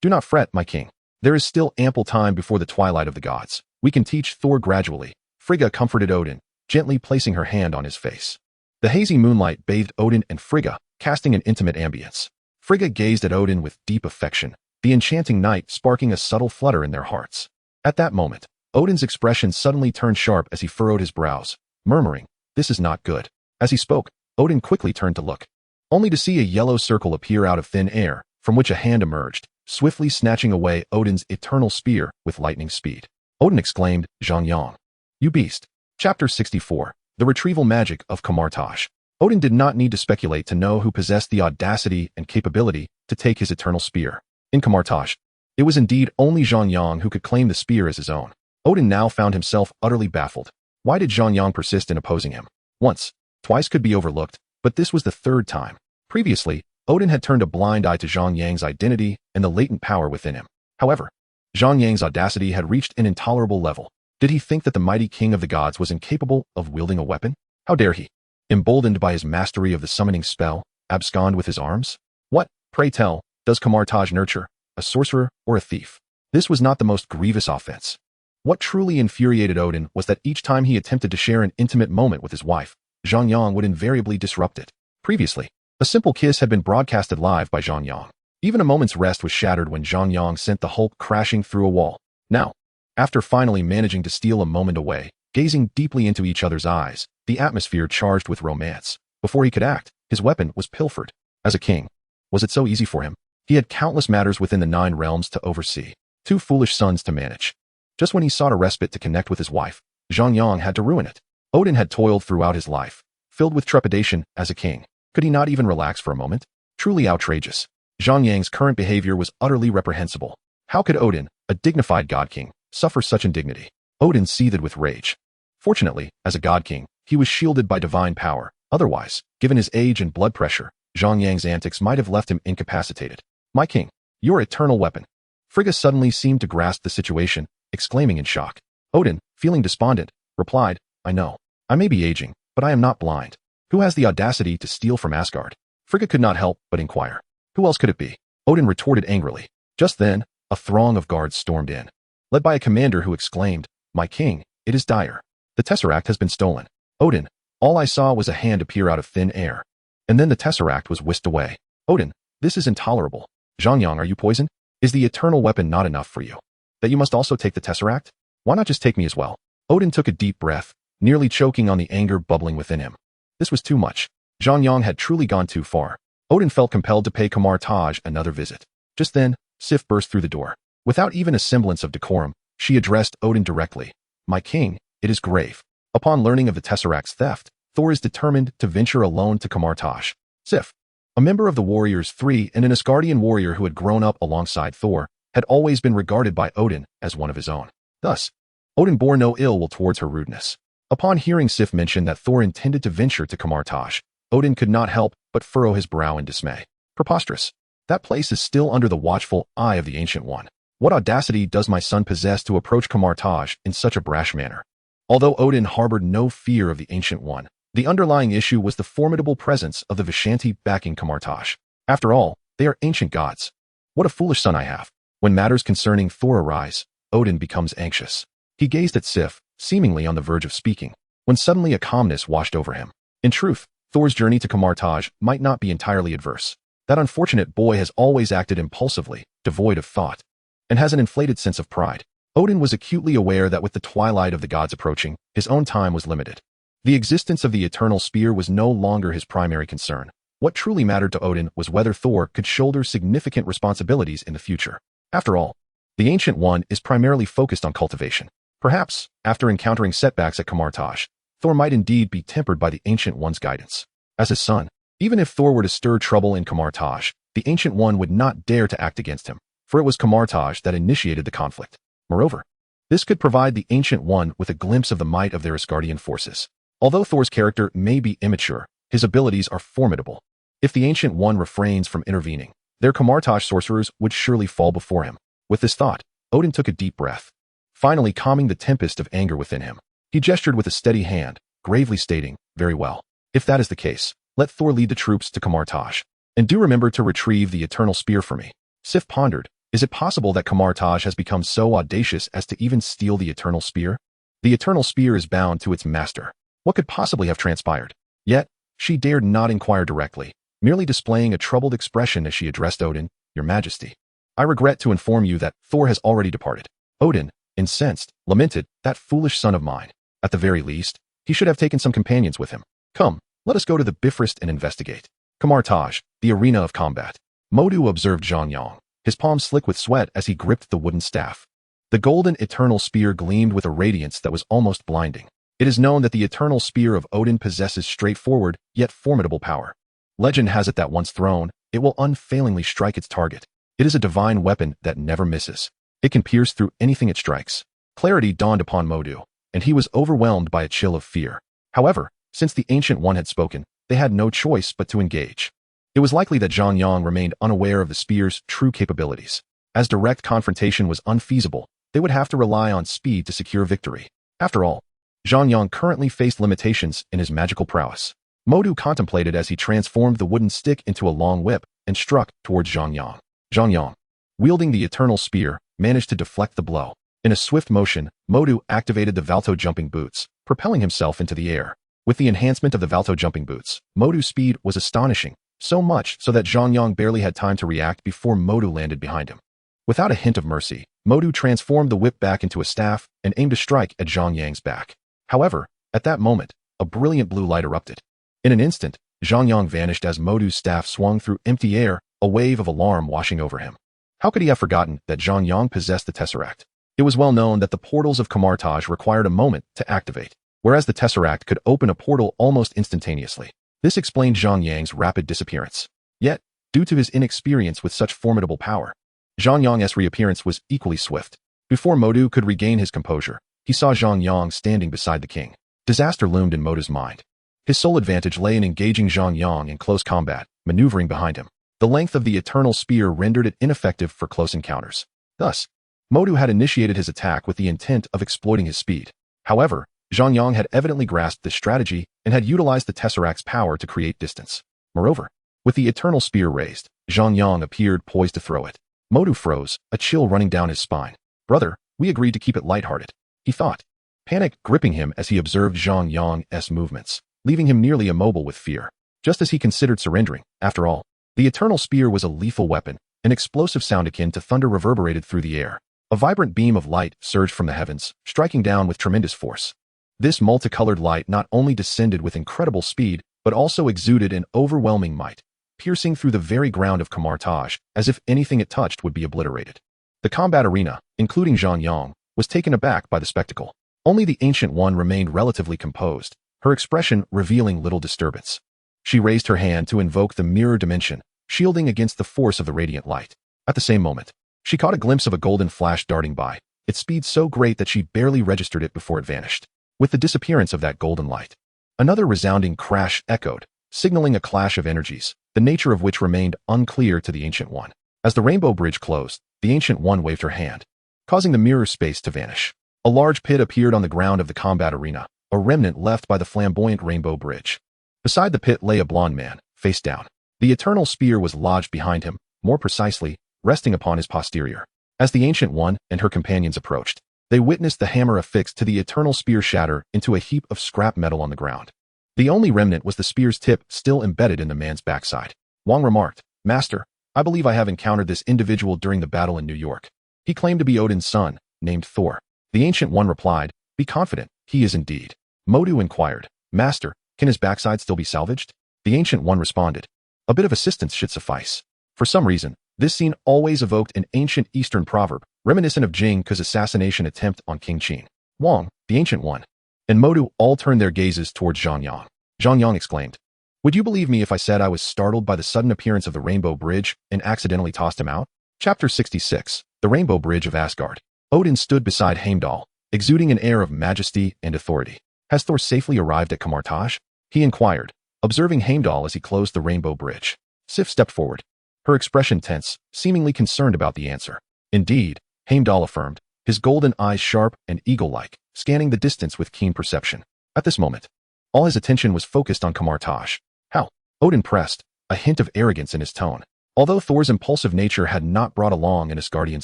Do not fret, my king. There is still ample time before the twilight of the gods. We can teach Thor gradually. Frigga comforted Odin, gently placing her hand on his face. The hazy moonlight bathed Odin and Frigga, casting an intimate ambience. Frigga gazed at Odin with deep affection, the enchanting night sparking a subtle flutter in their hearts. At that moment, Odin's expression suddenly turned sharp as he furrowed his brows, murmuring, this is not good. As he spoke, Odin quickly turned to look, only to see a yellow circle appear out of thin air, from which a hand emerged, swiftly snatching away Odin's eternal spear with lightning speed. Odin exclaimed, Zhang Yang, you beast. Chapter 64, The Retrieval Magic of Kamar-Taj. Odin did not need to speculate to know who possessed the audacity and capability to take his eternal spear. In Kamar-Taj, it was indeed only Zhang Yang who could claim the spear as his own. Odin now found himself utterly baffled. Why did Zhang Yang persist in opposing him? Once, twice could be overlooked, but this was the third time. Previously, Odin had turned a blind eye to Zhang Yang's identity and the latent power within him. However, Zhang Yang's audacity had reached an intolerable level. Did he think that the mighty king of the gods was incapable of wielding a weapon? How dare he, emboldened by his mastery of the summoning spell, abscond with his arms? What, pray tell, Does Kamar-Taj nurture a sorcerer or a thief? This was not the most grievous offense. What truly infuriated Odin was that each time he attempted to share an intimate moment with his wife, Zhang Yang would invariably disrupt it. Previously, a simple kiss had been broadcasted live by Zhang Yang. Even a moment's rest was shattered when Zhang Yang sent the Hulk crashing through a wall. Now, after finally managing to steal a moment away, gazing deeply into each other's eyes, the atmosphere charged with romance. Before he could act, his weapon was pilfered. As a king, was it so easy for him? He had countless matters within the 9 realms to oversee, 2 foolish sons to manage. Just when he sought a respite to connect with his wife, Zhang Yang had to ruin it. Odin had toiled throughout his life, filled with trepidation as a king. Could he not even relax for a moment? Truly outrageous. Zhang Yang's current behavior was utterly reprehensible. How could Odin, a dignified god king, suffer such indignity? Odin seethed with rage. Fortunately, as a god king, he was shielded by divine power. Otherwise, given his age and blood pressure, Zhang Yang's antics might have left him incapacitated. My king, your eternal weapon. Frigga suddenly seemed to grasp the situation, exclaiming in shock. Odin, feeling despondent, replied, I know. I may be aging, but I am not blind. Who has the audacity to steal from Asgard? Frigga could not help but inquire. Who else could it be? Odin retorted angrily. Just then, a throng of guards stormed in, led by a commander who exclaimed, My king, it is dire. The Tesseract has been stolen. Odin, all I saw was a hand appear out of thin air. And then the Tesseract was whisked away. Odin, this is intolerable. Zhang Yang, are you poisoned? Is the eternal weapon not enough for you? That you must also take the Tesseract? Why not just take me as well? Odin took a deep breath, nearly choking on the anger bubbling within him. This was too much. Zhang Yang had truly gone too far. Odin felt compelled to pay Kamar-Taj another visit. Just then, Sif burst through the door. Without even a semblance of decorum, she addressed Odin directly. My king, it is grave. Upon learning of the Tesseract's theft, Thor is determined to venture alone to Kamar-Taj. Sif, a member of the Warriors 3 and an Asgardian warrior who had grown up alongside Thor, had always been regarded by Odin as one of his own. Thus, Odin bore no ill will towards her rudeness. Upon hearing Sif mention that Thor intended to venture to Kamar-Taj, Odin could not help but furrow his brow in dismay. Preposterous. That place is still under the watchful eye of the Ancient One. What audacity does my son possess to approach Kamar-Taj in such a brash manner? Although Odin harbored no fear of the Ancient One, the underlying issue was the formidable presence of the Vishanti backing Kamar-Taj. After all, they are ancient gods. What a foolish son I have. When matters concerning Thor arise, Odin becomes anxious. He gazed at Sif, seemingly on the verge of speaking, when suddenly a calmness washed over him. In truth, Thor's journey to Kamar-Taj might not be entirely adverse. That unfortunate boy has always acted impulsively, devoid of thought, and has an inflated sense of pride. Odin was acutely aware that with the twilight of the gods approaching, his own time was limited. The existence of the eternal spear was no longer his primary concern. What truly mattered to Odin was whether Thor could shoulder significant responsibilities in the future. After all, the Ancient One is primarily focused on cultivation. Perhaps, after encountering setbacks at Kamar-Taj, Thor might indeed be tempered by the Ancient One's guidance. As his son, even if Thor were to stir trouble in Kamar-Taj, the Ancient One would not dare to act against him, for it was Kamar-Taj that initiated the conflict. Moreover, this could provide the Ancient One with a glimpse of the might of their Asgardian forces. Although Thor's character may be immature, his abilities are formidable. If the Ancient One refrains from intervening, their Kamar-Taj sorcerers would surely fall before him. With this thought, Odin took a deep breath, finally calming the tempest of anger within him. He gestured with a steady hand, gravely stating, Very well. If that is the case, let Thor lead the troops to Kamar-Taj. And do remember to retrieve the eternal spear for me. Sif pondered, is it possible that Kamar-Taj has become so audacious as to even steal the eternal spear? The eternal spear is bound to its master. What could possibly have transpired? Yet, she dared not inquire directly, merely displaying a troubled expression as she addressed Odin, Your Majesty. I regret to inform you that Thor has already departed. Odin, incensed, lamented, That foolish son of mine. At the very least, he should have taken some companions with him. Come, let us go to the Bifrost and investigate. Kamar-Taj, the arena of combat. Modu observed Zhang Yang, his palms slick with sweat as he gripped the wooden staff. The golden eternal spear gleamed with a radiance that was almost blinding. It is known that the eternal spear of Odin possesses straightforward, yet formidable power. Legend has it that once thrown, it will unfailingly strike its target. It is a divine weapon that never misses. It can pierce through anything it strikes. Clarity dawned upon Modu, and he was overwhelmed by a chill of fear. However, since the Ancient One had spoken, they had no choice but to engage. It was likely that Zhang Yang remained unaware of the spear's true capabilities. As direct confrontation was unfeasible, they would have to rely on speed to secure victory. After all, Zhang Yang currently faced limitations in his magical prowess. Modu contemplated as he transformed the wooden stick into a long whip and struck towards Zhang Yang. Zhang Yang, wielding the eternal spear, managed to deflect the blow. In a swift motion, Modu activated the Valto jumping boots, propelling himself into the air. With the enhancement of the Valto jumping boots, Modu's speed was astonishing, so much so that Zhang Yang barely had time to react before Modu landed behind him. Without a hint of mercy, Modu transformed the whip back into a staff and aimed a strike at Zhang Yang's back. However, at that moment, a brilliant blue light erupted. In an instant, Zhang Yang vanished as Modu's staff swung through empty air, a wave of alarm washing over him. How could he have forgotten that Zhang Yang possessed the Tesseract? It was well known that the portals of Kamar-Taj required a moment to activate, whereas the Tesseract could open a portal almost instantaneously. This explained Zhang Yang's rapid disappearance. Yet, due to his inexperience with such formidable power, Zhang Yang's reappearance was equally swift. Before Modu could regain his composure, he saw Zhang Yang standing beside the king. Disaster loomed in Modu's mind. His sole advantage lay in engaging Zhang Yang in close combat, maneuvering behind him. The length of the eternal spear rendered it ineffective for close encounters. Thus, Modu had initiated his attack with the intent of exploiting his speed. However, Zhang Yang had evidently grasped this strategy and had utilized the Tesseract's power to create distance. Moreover, with the eternal spear raised, Zhang Yang appeared poised to throw it. Modu froze, a chill running down his spine. Brother, we agreed to keep it lighthearted, he thought, panic gripping him as he observed Zhang Yang's movements, leaving him nearly immobile with fear. Just as he considered surrendering, after all, the eternal spear was a lethal weapon. An explosive sound akin to thunder reverberated through the air. A vibrant beam of light surged from the heavens, striking down with tremendous force. This multicolored light not only descended with incredible speed, but also exuded an overwhelming might, piercing through the very ground of Kamar-Taj, as if anything it touched would be obliterated. The combat arena, including Zhang Yang, was taken aback by the spectacle. Only the Ancient One remained relatively composed, her expression revealing little disturbance. She raised her hand to invoke the mirror dimension, shielding against the force of the radiant light. At the same moment, she caught a glimpse of a golden flash darting by, its speed so great that she barely registered it before it vanished. With the disappearance of that golden light, another resounding crash echoed, signaling a clash of energies, the nature of which remained unclear to the Ancient One. As the rainbow bridge closed, the Ancient One waved her hand, causing the mirror space to vanish. A large pit appeared on the ground of the combat arena, a remnant left by the flamboyant rainbow bridge. Beside the pit lay a blond man, face down. The eternal spear was lodged behind him, more precisely, resting upon his posterior. As the Ancient One and her companions approached, they witnessed the hammer affixed to the eternal spear shatter into a heap of scrap metal on the ground. The only remnant was the spear's tip still embedded in the man's backside. Wang remarked, "Master, I believe I have encountered this individual during the battle in New York. He claimed to be Odin's son, named Thor." The Ancient One replied, "Be confident, he is indeed." Modu inquired, "Master, can his backside still be salvaged?" The Ancient One responded, "A bit of assistance should suffice." For some reason, this scene always evoked an ancient Eastern proverb, reminiscent of Jing Ke's assassination attempt on King Qin. Wang, the Ancient One, and Modu all turned their gazes towards Zhang Yang. Zhang Yang exclaimed, "Would you believe me if I said I was startled by the sudden appearance of the Rainbow Bridge and accidentally tossed him out?" Chapter 66, The Rainbow Bridge of Asgard. Odin stood beside Heimdall, exuding an air of majesty and authority. "Has Thor safely arrived at Kamar-Taj?" he inquired, observing Heimdall as he closed the Rainbow Bridge. Sif stepped forward, her expression tense, seemingly concerned about the answer. "Indeed," Heimdall affirmed, his golden eyes sharp and eagle-like, scanning the distance with keen perception. At this moment, all his attention was focused on Kamar-Taj. "How?" Odin pressed, a hint of arrogance in his tone. Although Thor's impulsive nature had not brought along an Asgardian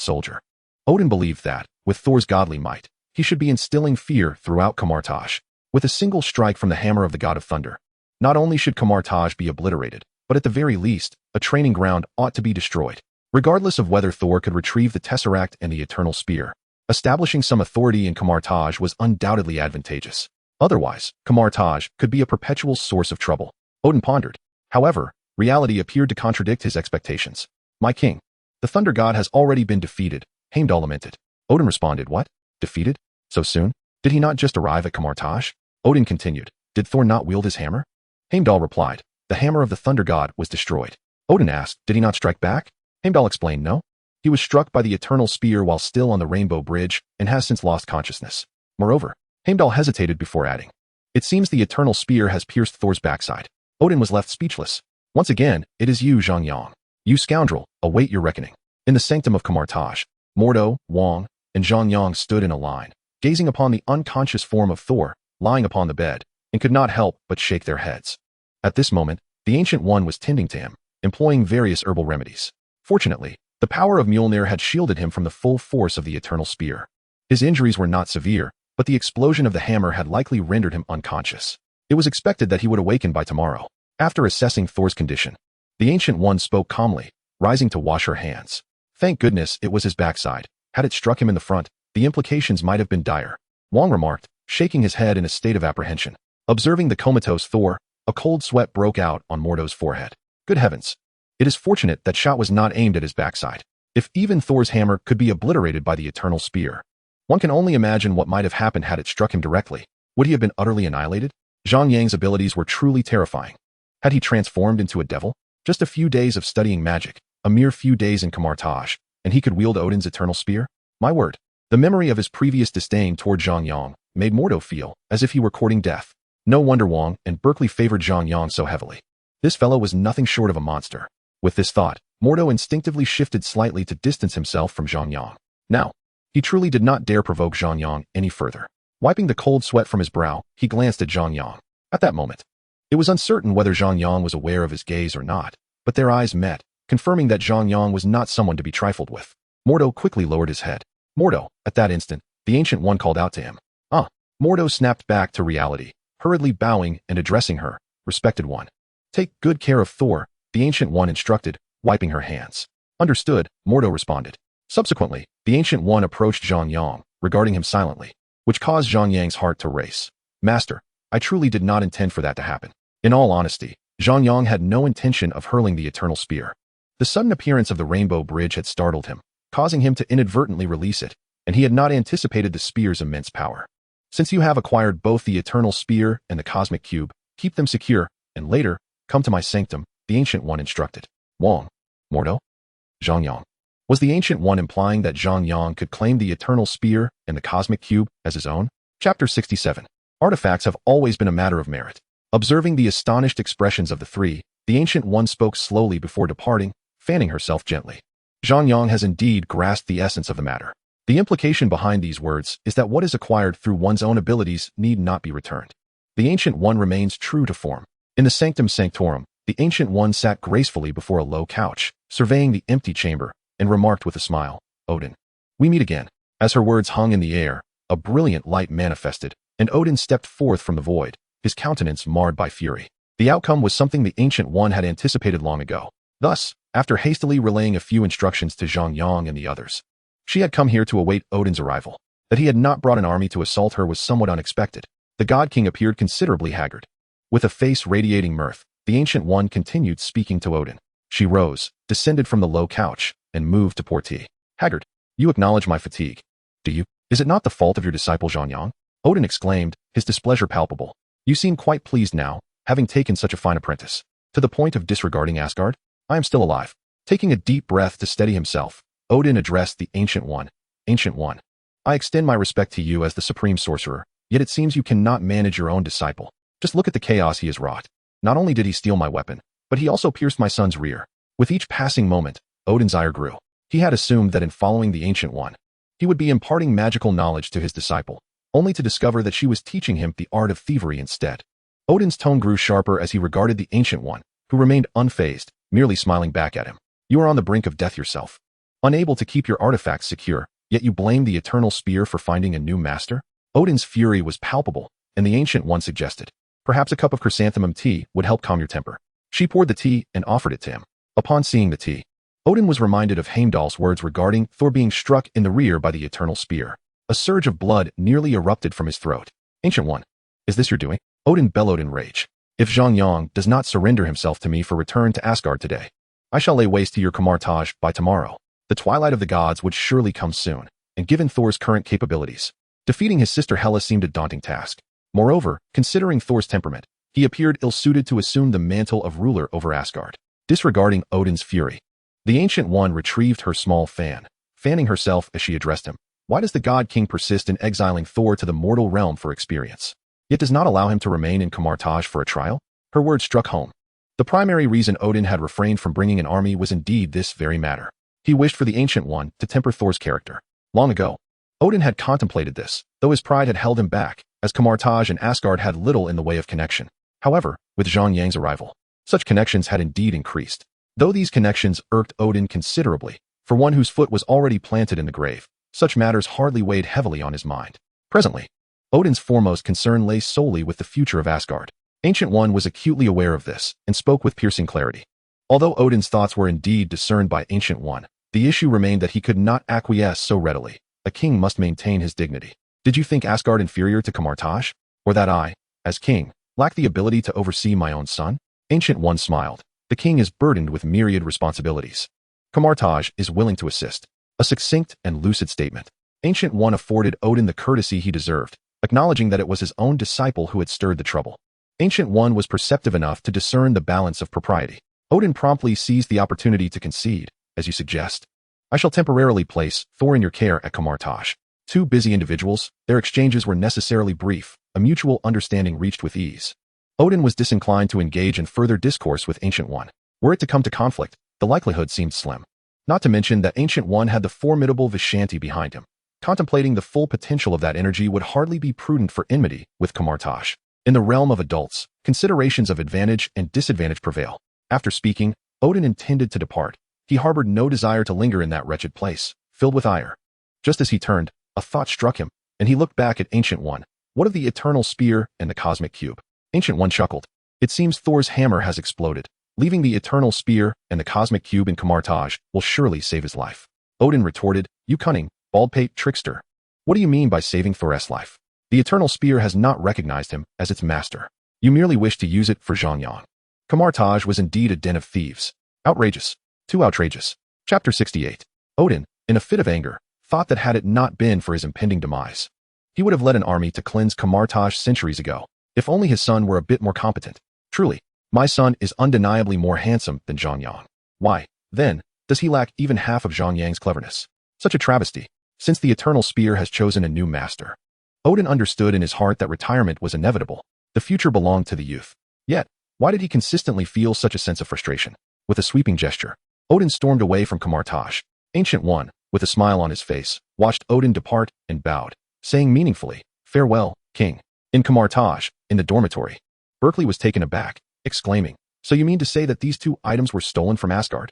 soldier, Odin believed that, with Thor's godly might, he should be instilling fear throughout Kamar-Taj. With a single strike from the hammer of the god of thunder, not only should Kamar-Taj be obliterated, but at the very least, a training ground ought to be destroyed. Regardless of whether Thor could retrieve the Tesseract and the Eternal Spear, establishing some authority in Kamar-Taj was undoubtedly advantageous. Otherwise, Kamar-Taj could be a perpetual source of trouble. Odin pondered. However, reality appeared to contradict his expectations. "My king, the thunder god has already been defeated," Heimdall lamented. Odin responded, "What? Defeated? So soon? Did he not just arrive at Kamar-Taj?" Odin continued, "Did Thor not wield his hammer?" Heimdall replied, "The hammer of the thunder god was destroyed." Odin asked, "Did he not strike back?" Heimdall explained, "No. He was struck by the eternal spear while still on the Rainbow Bridge and has since lost consciousness." Moreover, Heimdall hesitated before adding, "It seems the eternal spear has pierced Thor's backside." Odin was left speechless. "Once again, it is you, Zhang Yang. You scoundrel, await your reckoning." In the sanctum of Kamar-Taj, Mordo, Wang, and Zhang Yang stood in a line, gazing upon the unconscious form of Thor, lying upon the bed, and could not help but shake their heads. At this moment, the Ancient One was tending to him, employing various herbal remedies. Fortunately, The power of Mjolnir had shielded him from the full force of the eternal spear. His injuries were not severe, but the explosion of the hammer had likely rendered him unconscious. It was expected that he would awaken by tomorrow. After assessing Thor's condition, the Ancient One spoke calmly, rising to wash her hands. Thank goodness it was his backside. Had it struck him in the front, the implications might have been dire. Wong remarked, shaking his head in a state of apprehension. Observing the comatose Thor, a cold sweat broke out on Mordo's forehead. Good heavens. It is fortunate that shot was not aimed at his backside. If even Thor's hammer could be obliterated by the eternal spear, one can only imagine what might have happened had it struck him directly. Would he have been utterly annihilated? Zhang Yang's abilities were truly terrifying. Had he transformed into a devil? Just a few days of studying magic, a mere few days in Kamar-Taj, and he could wield Odin's eternal spear? My word. The memory of his previous disdain toward Zhang Yang made Mordo feel as if he were courting death. No wonder Wong and Berkeley favored Zhang Yang so heavily. This fellow was nothing short of a monster. With this thought, Mordo instinctively shifted slightly to distance himself from Zhang Yang. Now, he truly did not dare provoke Zhang Yang any further. Wiping the cold sweat from his brow, he glanced at Zhang Yang. At that moment, it was uncertain whether Zhang Yang was aware of his gaze or not, but their eyes met, confirming that Zhang Yang was not someone to be trifled with. Mordo quickly lowered his head. Mordo, at that instant, the Ancient One called out to him. Ah! Mordo snapped back to reality, hurriedly bowing and addressing her. Respected one. Take good care of Thor, the Ancient One instructed, wiping her hands. Understood, Mordo responded. Subsequently, the Ancient One approached Zhang Yang, regarding him silently, which caused Zhang Yang's heart to race. Master, I truly did not intend for that to happen. In all honesty, Zhang Yang had no intention of hurling the eternal spear. The sudden appearance of the rainbow bridge had startled him, causing him to inadvertently release it, and he had not anticipated the spear's immense power. Since you have acquired both the eternal spear and the cosmic cube, keep them secure, and later, come to my sanctum, the Ancient One instructed. Wong. Mordo? Zhang Yang. Was the Ancient One implying that Zhang Yang could claim the eternal spear and the cosmic cube as his own? Chapter 67. Artifacts have always been a matter of merit. Observing the astonished expressions of the three, the Ancient One spoke slowly before departing, fanning herself gently. Zhang Yang has indeed grasped the essence of the matter. The implication behind these words is that what is acquired through one's own abilities need not be returned. The Ancient One remains true to form. In the Sanctum Sanctorum, the Ancient One sat gracefully before a low couch, surveying the empty chamber, and remarked with a smile, Odin. We meet again. As her words hung in the air, a brilliant light manifested, and Odin stepped forth from the void, his countenance marred by fury. The outcome was something the Ancient One had anticipated long ago. Thus, after hastily relaying a few instructions to Zhang Yang and the others, she had come here to await Odin's arrival. That he had not brought an army to assault her was somewhat unexpected. The God King appeared considerably haggard. With a face radiating mirth, the Ancient One continued speaking to Odin. She rose, descended from the low couch, and moved to pour tea. Haggard, you acknowledge my fatigue. Do you? Is it not the fault of your disciple Zhang Yang? Odin exclaimed, his displeasure palpable. You seem quite pleased now, having taken such a fine apprentice. To the point of disregarding Asgard? I am still alive. Taking a deep breath to steady himself, Odin addressed the Ancient One. Ancient One, I extend my respect to you as the Supreme Sorcerer, yet it seems you cannot manage your own disciple. Just look at the chaos he has wrought. Not only did he steal my weapon, but he also pierced my son's rear. With each passing moment, Odin's ire grew. He had assumed that in following the Ancient One, he would be imparting magical knowledge to his disciple, only to discover that she was teaching him the art of thievery instead. Odin's tone grew sharper as he regarded the Ancient One, who remained unfazed, merely smiling back at him. You are on the brink of death yourself. Unable to keep your artifacts secure, yet you blame the eternal spear for finding a new master? Odin's fury was palpable, and the Ancient One suggested, perhaps a cup of chrysanthemum tea would help calm your temper. She poured the tea and offered it to him. Upon seeing the tea, Odin was reminded of Heimdall's words regarding Thor being struck in the rear by the eternal spear. A surge of blood nearly erupted from his throat. Ancient One, is this your doing? Odin bellowed in rage. If Zhang Yang does not surrender himself to me for return to Asgard today, I shall lay waste to your Kamar-Taj by tomorrow. The twilight of the gods would surely come soon, and given Thor's current capabilities, defeating his sister Hela seemed a daunting task. Moreover, considering Thor's temperament, he appeared ill-suited to assume the mantle of ruler over Asgard. Disregarding Odin's fury, the Ancient One retrieved her small fan, fanning herself as she addressed him. Why does the God King persist in exiling Thor to the mortal realm for experience, yet does not allow him to remain in Kamar-Taj for a trial? Her words struck home. The primary reason Odin had refrained from bringing an army was indeed this very matter. He wished for the Ancient One to temper Thor's character. Long ago, Odin had contemplated this, though his pride had held him back, as Kamar-Taj and Asgard had little in the way of connection. However, with Zhang Yang's arrival, such connections had indeed increased. Though these connections irked Odin considerably, For one whose foot was already planted in the grave, such matters hardly weighed heavily on his mind. Presently, Odin's foremost concern lay solely with the future of Asgard. Ancient One was acutely aware of this, and spoke with piercing clarity. Although Odin's thoughts were indeed discerned by Ancient One, the issue remained that he could not acquiesce so readily. A king must maintain his dignity. Did you think Asgard inferior to Kamar-Taj? Or that I, as king, lack the ability to oversee my own son? Ancient One smiled. The king is burdened with myriad responsibilities. Kamar-Taj is willing to assist. A succinct and lucid statement. Ancient One afforded Odin the courtesy he deserved, acknowledging that it was his own disciple who had stirred the trouble. Ancient One was perceptive enough to discern the balance of propriety. Odin promptly seized the opportunity to concede. As you suggest, I shall temporarily place Thor in your care at Kamar-Taj. Two busy individuals, their exchanges were necessarily brief, a mutual understanding reached with ease. Odin was disinclined to engage in further discourse with Ancient One. Were it to come to conflict, the likelihood seemed slim. Not to mention that Ancient One had the formidable Vishanti behind him. Contemplating the full potential of that energy would hardly be prudent for enmity with Kamar-Taj. In the realm of adults, considerations of advantage and disadvantage prevail. After speaking, Odin intended to depart. He harbored no desire to linger in that wretched place, filled with ire. Just as he turned, a thought struck him, and he looked back at Ancient One. What of the eternal spear and the cosmic cube? Ancient One chuckled. It seems Thor's hammer has exploded. Leaving the eternal spear and the cosmic cube in Kamar-Taj will surely save his life. Odin retorted, you cunning, bald-pate trickster. What do you mean by saving Thor's life? The eternal spear has not recognized him as its master. You merely wish to use it for Zhang Yang. Kamar-Taj was indeed a den of thieves. Outrageous. Too outrageous. Chapter 68. Odin, in a fit of anger, thought that had it not been for his impending demise, he would have led an army to cleanse Kamar-Taj centuries ago, if only his son were a bit more competent. Truly, my son is undeniably more handsome than Zhang Yang. Why, then, does he lack even half of Zhang Yang's cleverness? Such a travesty, since the eternal spear has chosen a new master. Odin understood in his heart that retirement was inevitable. The future belonged to the youth. Yet, why did he consistently feel such a sense of frustration? With a sweeping gesture, Odin stormed away from Kamar-Taj. Ancient One, with a smile on his face, watched Odin depart and bowed, saying meaningfully, farewell, king. In Kamar-Taj, in the dormitory, Berkeley was taken aback, exclaiming, so you mean to say that these two items were stolen from Asgard?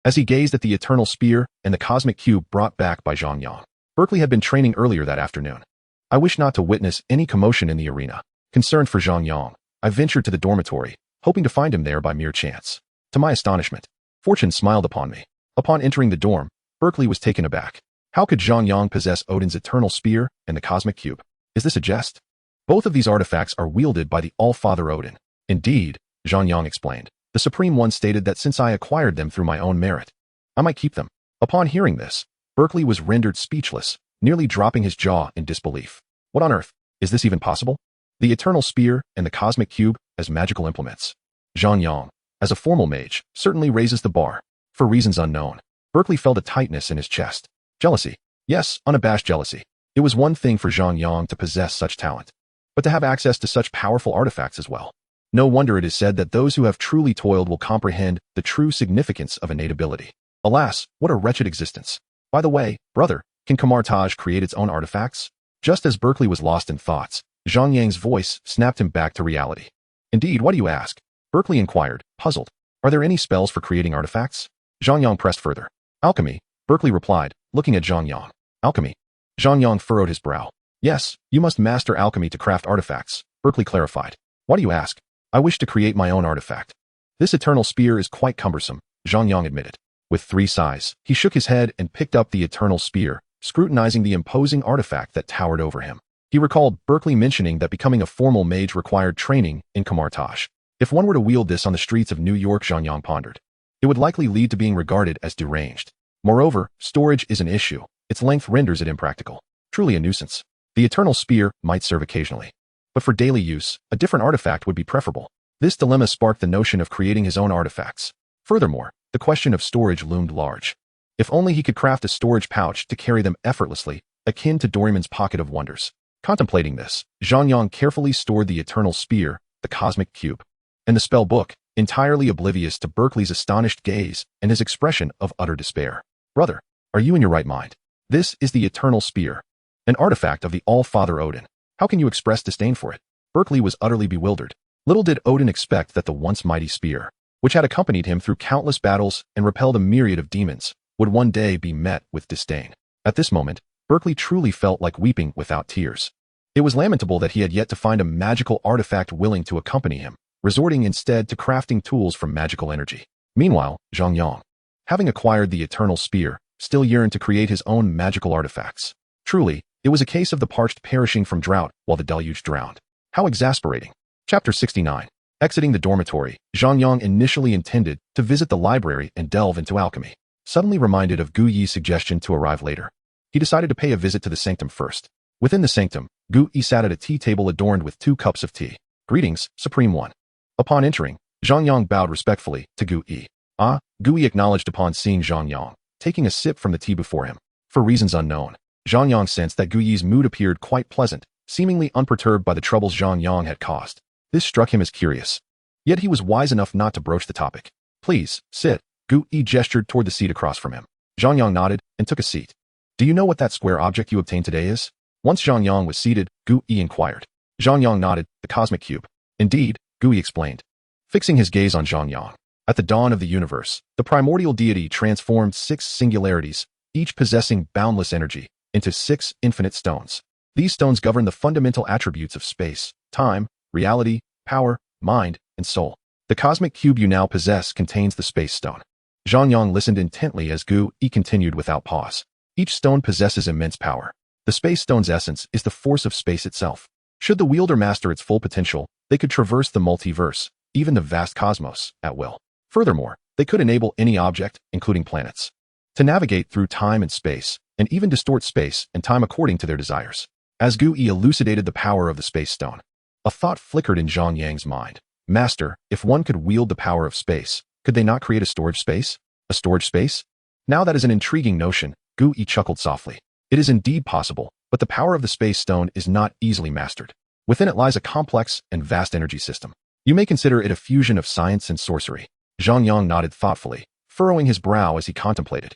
As he gazed at the eternal spear and the cosmic cube brought back by Zhang Yang, Berkeley had been training earlier that afternoon. I wish not to witness any commotion in the arena. Concerned for Zhang Yang, I ventured to the dormitory, hoping to find him there by mere chance. To my astonishment, fortune smiled upon me. Upon entering the dorm, Berkeley was taken aback. How could Zhang Yang possess Odin's eternal spear and the cosmic cube? Is this a jest? Both of these artifacts are wielded by the All-Father Odin. Indeed, Zhang Yang explained. The Supreme One stated that since I acquired them through my own merit, I might keep them. Upon hearing this, Berkeley was rendered speechless, nearly dropping his jaw in disbelief. What on earth? Is this even possible? The eternal spear and the cosmic cube as magical implements. Zhang Yang, as a formal mage, certainly raises the bar. For reasons unknown, Berkeley felt a tightness in his chest. Jealousy. Yes, unabashed jealousy. It was one thing for Zhang Yang to possess such talent, but to have access to such powerful artifacts as well. No wonder it is said that those who have truly toiled will comprehend the true significance of innate ability. Alas, what a wretched existence. By the way, brother, can Kamar-Taj create its own artifacts? Just as Berkeley was lost in thoughts, Zhang Yang's voice snapped him back to reality. Indeed, why do you ask? Berkeley inquired, puzzled. Are there any spells for creating artifacts? Zhang Yang pressed further. Alchemy, Berkeley replied, looking at Zhang Yang. Alchemy. Zhang Yang furrowed his brow. Yes, you must master alchemy to craft artifacts, Berkeley clarified. Why do you ask? I wish to create my own artifact. This eternal spear is quite cumbersome, Zhang Yang admitted. With 3 sighs, he shook his head and picked up the eternal spear, scrutinizing the imposing artifact that towered over him. He recalled Berkeley mentioning that becoming a formal mage required training in Kamar-Taj. If one were to wield this on the streets of New York, Zhang Yang pondered, it would likely lead to being regarded as deranged. Moreover, storage is an issue. Its length renders it impractical. Truly a nuisance. The eternal spear might serve occasionally, but for daily use, a different artifact would be preferable. This dilemma sparked the notion of creating his own artifacts. Furthermore, the question of storage loomed large. If only he could craft a storage pouch to carry them effortlessly, akin to Doraemon's pocket of wonders. Contemplating this, Zhang Yang carefully stored the eternal spear, the cosmic cube, and the spell book, entirely oblivious to Berkeley's astonished gaze and his expression of utter despair. Brother, are you in your right mind? This is the eternal spear, an artifact of the All-Father Odin. How can you express disdain for it? Berkeley was utterly bewildered. Little did Odin expect that the once mighty spear, which had accompanied him through countless battles and repelled a myriad of demons, would one day be met with disdain. At this moment, Berkeley truly felt like weeping without tears. It was lamentable that he had yet to find a magical artifact willing to accompany him, resorting instead to crafting tools from magical energy. Meanwhile, Zhang Yang, having acquired the eternal spear, still yearned to create his own magical artifacts. Truly, it was a case of the parched perishing from drought while the deluge drowned. How exasperating. Chapter 69. Exiting the dormitory, Zhang Yang initially intended to visit the library and delve into alchemy. Suddenly reminded of Gu Yi's suggestion to arrive later, he decided to pay a visit to the sanctum first. Within the sanctum, Gu Yi sat at a tea table adorned with 2 cups of tea. Greetings, Supreme One. Upon entering, Zhang Yang bowed respectfully to Gu Yi. Ah, Gu Yi acknowledged upon seeing Zhang Yang, taking a sip from the tea before him. For reasons unknown, Zhang Yang sensed that Gu Yi's mood appeared quite pleasant, seemingly unperturbed by the troubles Zhang Yang had caused. This struck him as curious. Yet he was wise enough not to broach the topic. Please, sit. Gu Yi gestured toward the seat across from him. Zhang Yang nodded and took a seat. Do you know what that square object you obtained today is? Once Zhang Yang was seated, Gu Yi inquired. Zhang Yang nodded, the cosmic cube. Indeed, Gu Yi explained, fixing his gaze on Zhang Yang. At the dawn of the universe, the primordial deity transformed 6 singularities, each possessing boundless energy, into 6 infinite stones. These stones govern the fundamental attributes of space, time, reality, power, mind, and soul. The cosmic cube you now possess contains the space stone. Zhang Yang listened intently as Gu Yi continued without pause. Each stone possesses immense power. The space stone's essence is the force of space itself. Should the wielder master its full potential, they could traverse the multiverse, even the vast cosmos, at will. Furthermore, they could enable any object, including planets, to navigate through time and space, and even distort space and time according to their desires. As Gu Yi elucidated the power of the space stone, a thought flickered in Zhang Yang's mind. Master, if one could wield the power of space, could they not create a storage space? A storage space? Now that is an intriguing notion, Gu Yi chuckled softly. It is indeed possible, but the power of the space stone is not easily mastered. Within it lies a complex and vast energy system. You may consider it a fusion of science and sorcery. Zhang Yang nodded thoughtfully, furrowing his brow as he contemplated.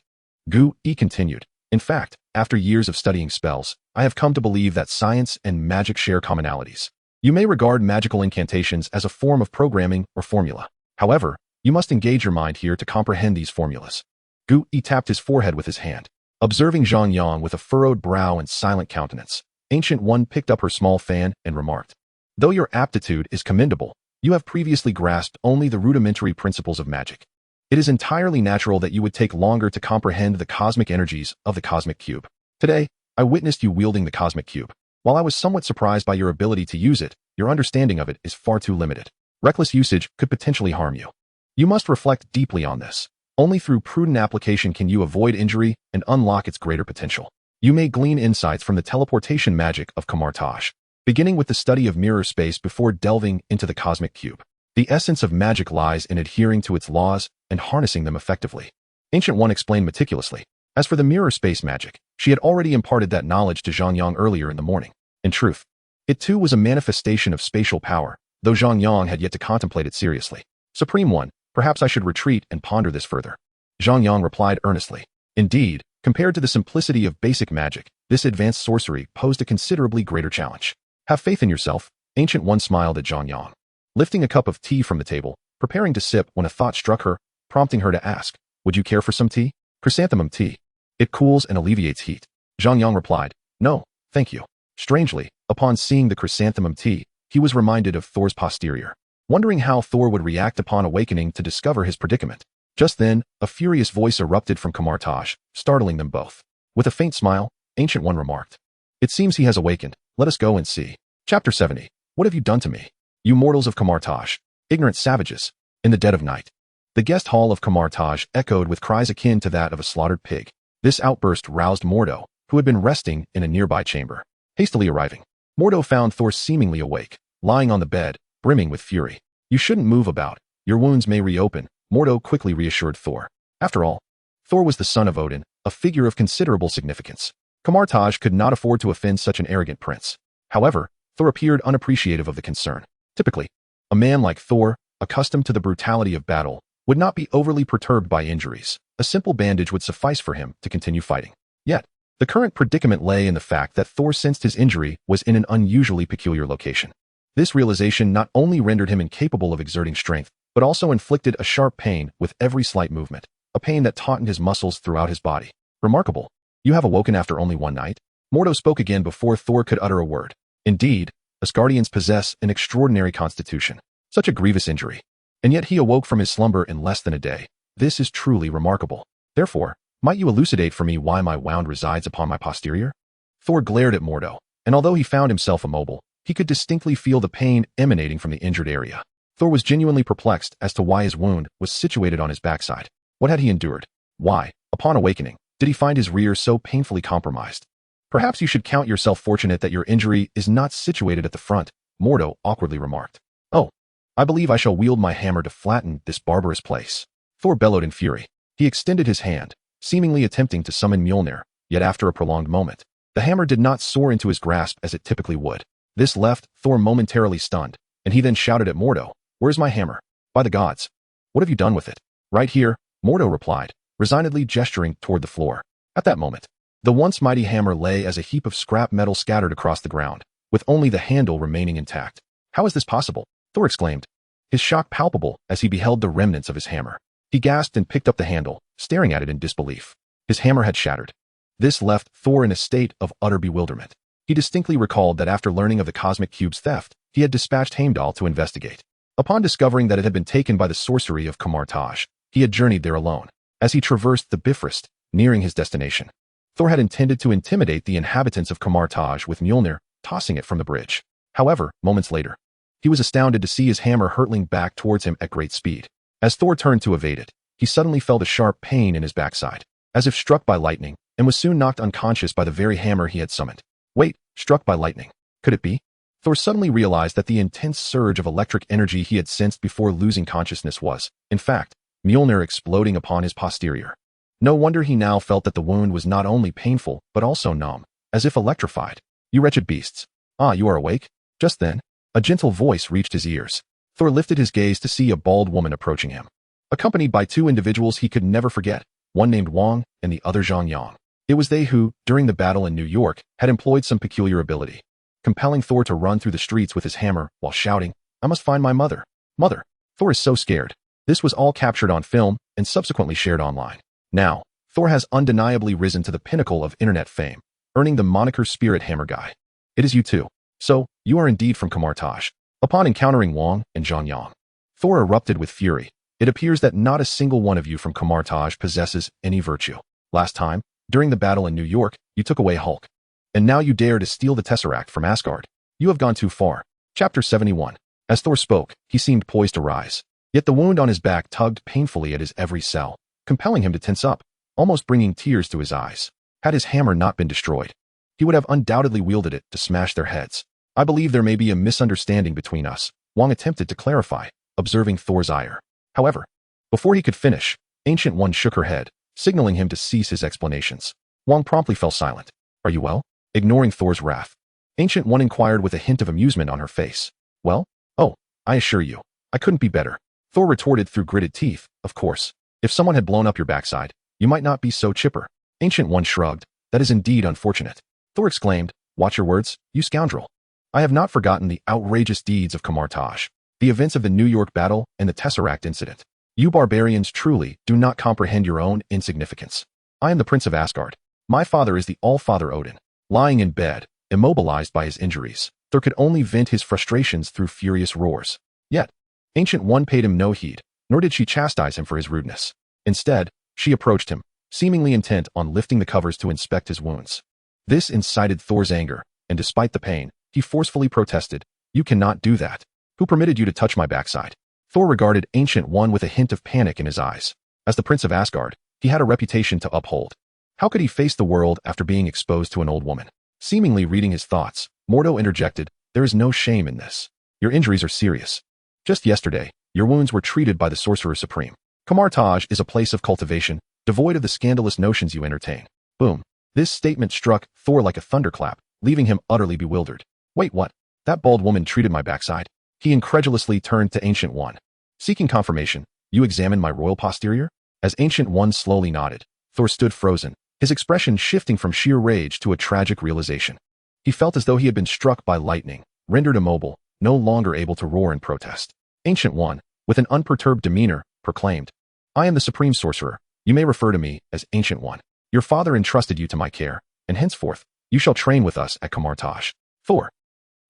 Gu Yi continued. In fact, after years of studying spells, I have come to believe that science and magic share commonalities. You may regard magical incantations as a form of programming or formula. However, you must engage your mind here to comprehend these formulas. Gu Yi tapped his forehead with his hand. Observing Zhang Yang with a furrowed brow and silent countenance, Ancient One picked up her small fan and remarked, though your aptitude is commendable, you have previously grasped only the rudimentary principles of magic. It is entirely natural that you would take longer to comprehend the cosmic energies of the cosmic cube. Today, I witnessed you wielding the cosmic cube. While I was somewhat surprised by your ability to use it, your understanding of it is far too limited. Reckless usage could potentially harm you. You must reflect deeply on this. Only through prudent application can you avoid injury and unlock its greater potential. You may glean insights from the teleportation magic of Kamar-Taj, beginning with the study of mirror space before delving into the cosmic cube. The essence of magic lies in adhering to its laws and harnessing them effectively. Ancient One explained meticulously. As for the mirror space magic, she had already imparted that knowledge to Zhang Yang earlier in the morning. In truth, it too was a manifestation of spatial power, though Zhang Yang had yet to contemplate it seriously. Supreme One, perhaps I should retreat and ponder this further. Zhang Yang replied earnestly. Indeed, compared to the simplicity of basic magic, this advanced sorcery posed a considerably greater challenge. Have faith in yourself, Ancient One smiled at Zhang Yang, lifting a cup of tea from the table, preparing to sip when a thought struck her, prompting her to ask, would you care for some tea? Chrysanthemum tea. It cools and alleviates heat. Zhang Yang replied, no, thank you. Strangely, upon seeing the chrysanthemum tea, he was reminded of Thor's posterior, wondering how Thor would react upon awakening to discover his predicament. Just then, a furious voice erupted from Kamar-Taj, startling them both. With a faint smile, Ancient One remarked, it seems he has awakened. Let us go and see. Chapter 70. What have you done to me? You mortals of Kamar-Taj, ignorant savages. In the dead of night, the guest hall of Kamar-Taj echoed with cries akin to that of a slaughtered pig. This outburst roused Mordo, who had been resting in a nearby chamber. Hastily arriving, Mordo found Thor seemingly awake, lying on the bed, brimming with fury. You shouldn't move about. Your wounds may reopen, Mordo quickly reassured Thor. After all, Thor was the son of Odin, a figure of considerable significance. Kamar-Taj could not afford to offend such an arrogant prince. However, Thor appeared unappreciative of the concern. Typically, a man like Thor, accustomed to the brutality of battle, would not be overly perturbed by injuries. A simple bandage would suffice for him to continue fighting. Yet, the current predicament lay in the fact that Thor sensed his injury was in an unusually peculiar location. This realization not only rendered him incapable of exerting strength, but also inflicted a sharp pain with every slight movement. a pain that tautened his muscles throughout his body. Remarkable. You have awoken after only one night? Mordo spoke again before Thor could utter a word. Indeed, Asgardians possess an extraordinary constitution. Such a grievous injury. And yet he awoke from his slumber in less than a day. This is truly remarkable. Therefore, might you elucidate for me why my wound resides upon my posterior? Thor glared at Mordo, and although he found himself immobile, he could distinctly feel the pain emanating from the injured area. Thor was genuinely perplexed as to why his wound was situated on his backside. What had he endured? Why, upon awakening, did he find his rear so painfully compromised? Perhaps you should count yourself fortunate that your injury is not situated at the front, Mordo awkwardly remarked. Oh, I believe I shall wield my hammer to flatten this barbarous place. Thor bellowed in fury. He extended his hand, seemingly attempting to summon Mjolnir, yet after a prolonged moment, the hammer did not soar into his grasp as it typically would. This left Thor momentarily stunned, and he then shouted at Mordo, "Where's my hammer? By the gods! What have you done with it?" "Right here," Mordo replied, resignedly gesturing toward the floor. At that moment, the once mighty hammer lay as a heap of scrap metal scattered across the ground, with only the handle remaining intact. "How is this possible?" Thor exclaimed, his shock palpable as he beheld the remnants of his hammer. He gasped and picked up the handle, staring at it in disbelief. His hammer had shattered. This left Thor in a state of utter bewilderment. He distinctly recalled that after learning of the Cosmic Cube's theft, he had dispatched Heimdall to investigate. Upon discovering that it had been taken by the sorcery of Kamar-Taj, he had journeyed there alone. As he traversed the Bifrost, nearing his destination, Thor had intended to intimidate the inhabitants of Kamar-Taj with Mjolnir, tossing it from the bridge. However, moments later, he was astounded to see his hammer hurtling back towards him at great speed. As Thor turned to evade it, he suddenly felt a sharp pain in his backside, as if struck by lightning, and was soon knocked unconscious by the very hammer he had summoned. Wait, struck by lightning. Could it be? Thor suddenly realized that the intense surge of electric energy he had sensed before losing consciousness was, in fact, Mjolnir exploding upon his posterior. No wonder he now felt that the wound was not only painful, but also numb, as if electrified. "You wretched beasts. Ah, you are awake?" Just then, a gentle voice reached his ears. Thor lifted his gaze to see a bald woman approaching him, accompanied by two individuals he could never forget, one named Wang and the other Zhang Yang. It was they who, during the battle in New York, had employed some peculiar ability, compelling Thor to run through the streets with his hammer while shouting, "I must find my mother. Mother!" Thor is so scared. This was all captured on film and subsequently shared online. Now, Thor has undeniably risen to the pinnacle of internet fame, earning the moniker Spirit Hammer Guy. It is you too. So, you are indeed from Kamar-Taj. Upon encountering Wang and Zhang Yang, Thor erupted with fury. It appears that not a single one of you from Kamar-Taj possesses any virtue. Last time, during the battle in New York, you took away Hulk. And now you dare to steal the Tesseract from Asgard. You have gone too far. Chapter 71. As Thor spoke, he seemed poised to rise. Yet the wound on his back tugged painfully at his every cell, compelling him to tense up, almost bringing tears to his eyes. Had his hammer not been destroyed, he would have undoubtedly wielded it to smash their heads. "I believe there may be a misunderstanding between us," Wang attempted to clarify, observing Thor's ire. However, before he could finish, Ancient One shook her head, signaling him to cease his explanations. Wang promptly fell silent. "Are you well?" Ignoring Thor's wrath, Ancient One inquired with a hint of amusement on her face. "Well? Oh, I assure you, I couldn't be better," Thor retorted through gritted teeth. "Of course, if someone had blown up your backside, you might not be so chipper." Ancient One shrugged. "That is indeed unfortunate." Thor exclaimed, "Watch your words, you scoundrel. I have not forgotten the outrageous deeds of Kamar-Taj, the events of the New York battle and the Tesseract incident. You barbarians truly do not comprehend your own insignificance. I am the Prince of Asgard. My father is the All-Father Odin." Lying in bed, immobilized by his injuries, Thor could only vent his frustrations through furious roars. Yet, Ancient One paid him no heed, nor did she chastise him for his rudeness. Instead, she approached him, seemingly intent on lifting the covers to inspect his wounds. This incited Thor's anger, and despite the pain, he forcefully protested, "You cannot do that. Who permitted you to touch my backside?" Thor regarded Ancient One with a hint of panic in his eyes. As the Prince of Asgard, he had a reputation to uphold. How could he face the world after being exposed to an old woman? Seemingly reading his thoughts, Mordo interjected, "There is no shame in this. Your injuries are serious. Just yesterday, your wounds were treated by the Sorcerer Supreme. Kamar-Taj is a place of cultivation, devoid of the scandalous notions you entertain." Boom. This statement struck Thor like a thunderclap, leaving him utterly bewildered. "Wait, what? That bald woman treated my backside?" He incredulously turned to Ancient One. Seeking confirmation, "You examined my royal posterior?" As Ancient One slowly nodded, Thor stood frozen, his expression shifting from sheer rage to a tragic realization. He felt as though he had been struck by lightning, rendered immobile, no longer able to roar in protest. Ancient One, with an unperturbed demeanor, proclaimed, "I am the Supreme Sorcerer. You may refer to me as Ancient One. Your father entrusted you to my care, and henceforth, you shall train with us at Kamar-Taj. Thor.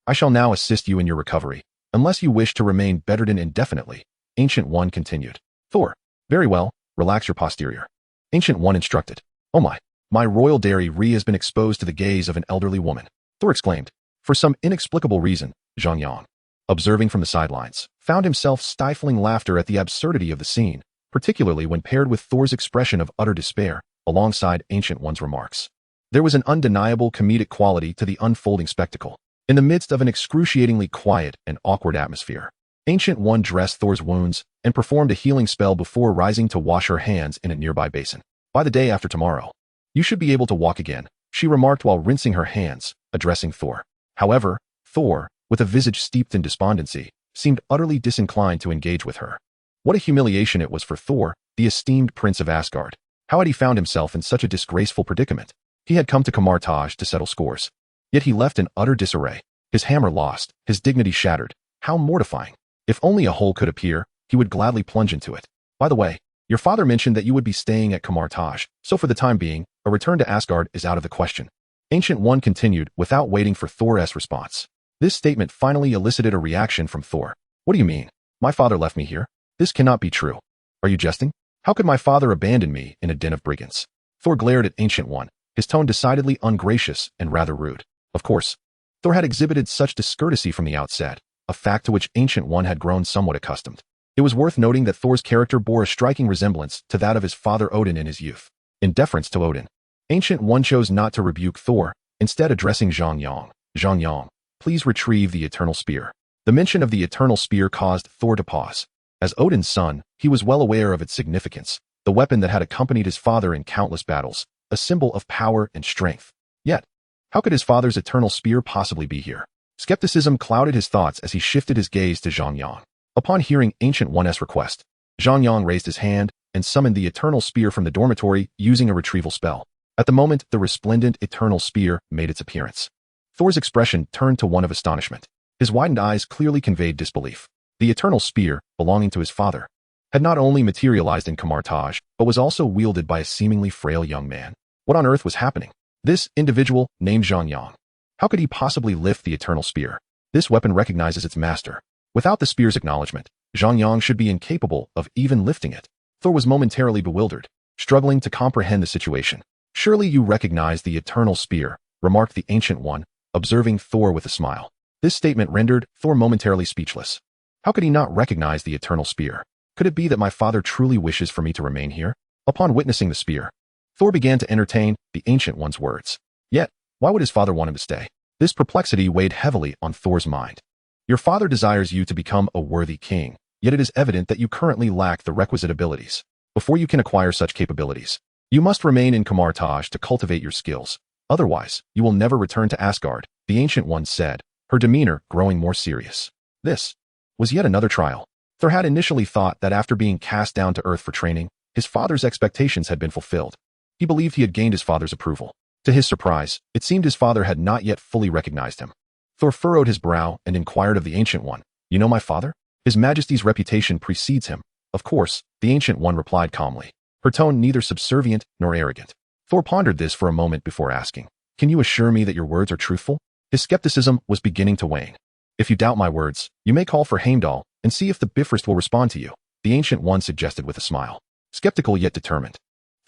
I shall now assist you in your recovery, unless you wish to remain bedridden indefinitely, Ancient One continued. Thor. Very well, relax your posterior. Ancient One instructed. Oh my royal dairy has been exposed to the gaze of an elderly woman. Thor exclaimed. For some inexplicable reason, Zhang Yang, observing from the sidelines, found himself stifling laughter at the absurdity of the scene, particularly when paired with Thor's expression of utter despair, alongside Ancient One's remarks. There was an undeniable comedic quality to the unfolding spectacle. In the midst of an excruciatingly quiet and awkward atmosphere, Ancient One dressed Thor's wounds and performed a healing spell before rising to wash her hands in a nearby basin. By the day after tomorrow, you should be able to walk again, she remarked while rinsing her hands, addressing Thor. However, Thor, with a visage steeped in despondency, seemed utterly disinclined to engage with her. What a humiliation it was for Thor, the esteemed prince of Asgard. How had he found himself in such a disgraceful predicament? He had come to Kamar-Taj to settle scores. Yet he left in utter disarray. His hammer lost, his dignity shattered. How mortifying. If only a hole could appear, he would gladly plunge into it. By the way, your father mentioned that you would be staying at Kamar-Taj, so for the time being, a return to Asgard is out of the question. Ancient One continued without waiting for Thor's response. This statement finally elicited a reaction from Thor. What do you mean? My father left me here? This cannot be true. Are you jesting? How could my father abandon me in a den of brigands? Thor glared at Ancient One, his tone decidedly ungracious and rather rude. Of course, Thor had exhibited such discourtesy from the outset, a fact to which Ancient One had grown somewhat accustomed. It was worth noting that Thor's character bore a striking resemblance to that of his father Odin in his youth. In deference to Odin, Ancient One chose not to rebuke Thor, instead addressing Zhang Yang. Zhang Yang, please retrieve the Eternal Spear. The mention of the Eternal Spear caused Thor to pause. As Odin's son, he was well aware of its significance, the weapon that had accompanied his father in countless battles, a symbol of power and strength. Yet, how could his father's Eternal Spear possibly be here? Skepticism clouded his thoughts as he shifted his gaze to Zhang Yang. Upon hearing Ancient One's request, Zhang Yang raised his hand and summoned the Eternal Spear from the dormitory using a retrieval spell. At the moment, the resplendent Eternal Spear made its appearance. Thor's expression turned to one of astonishment. His widened eyes clearly conveyed disbelief. The Eternal Spear, belonging to his father, had not only materialized in Kamar-Taj, but was also wielded by a seemingly frail young man. What on earth was happening? This individual, named Zhang Yang. How could he possibly lift the Eternal Spear? This weapon recognizes its master. Without the spear's acknowledgement, Zhang Yang should be incapable of even lifting it. Thor was momentarily bewildered, struggling to comprehend the situation. Surely you recognize the Eternal Spear, remarked the Ancient One, observing Thor with a smile. This statement rendered Thor momentarily speechless. How could he not recognize the Eternal Spear? Could it be that my father truly wishes for me to remain here? Upon witnessing the spear, Thor began to entertain the Ancient One's words. Yet, why would his father want him to stay? This perplexity weighed heavily on Thor's mind. Your father desires you to become a worthy king, yet it is evident that you currently lack the requisite abilities. Before you can acquire such capabilities, you must remain in Kamar-Taj to cultivate your skills. Otherwise, you will never return to Asgard, the Ancient One said, her demeanor growing more serious. This was yet another trial. Thor had initially thought that after being cast down to earth for training, his father's expectations had been fulfilled. He believed he had gained his father's approval. To his surprise, it seemed his father had not yet fully recognized him. Thor furrowed his brow and inquired of the Ancient One, "You know my father? His Majesty's reputation precedes him." "Of course," the Ancient One replied calmly, her tone neither subservient nor arrogant. Thor pondered this for a moment before asking, "Can you assure me that your words are truthful?" His skepticism was beginning to wane. "If you doubt my words, you may call for Heimdall and see if the Bifrost will respond to you," the Ancient One suggested with a smile. Skeptical yet determined,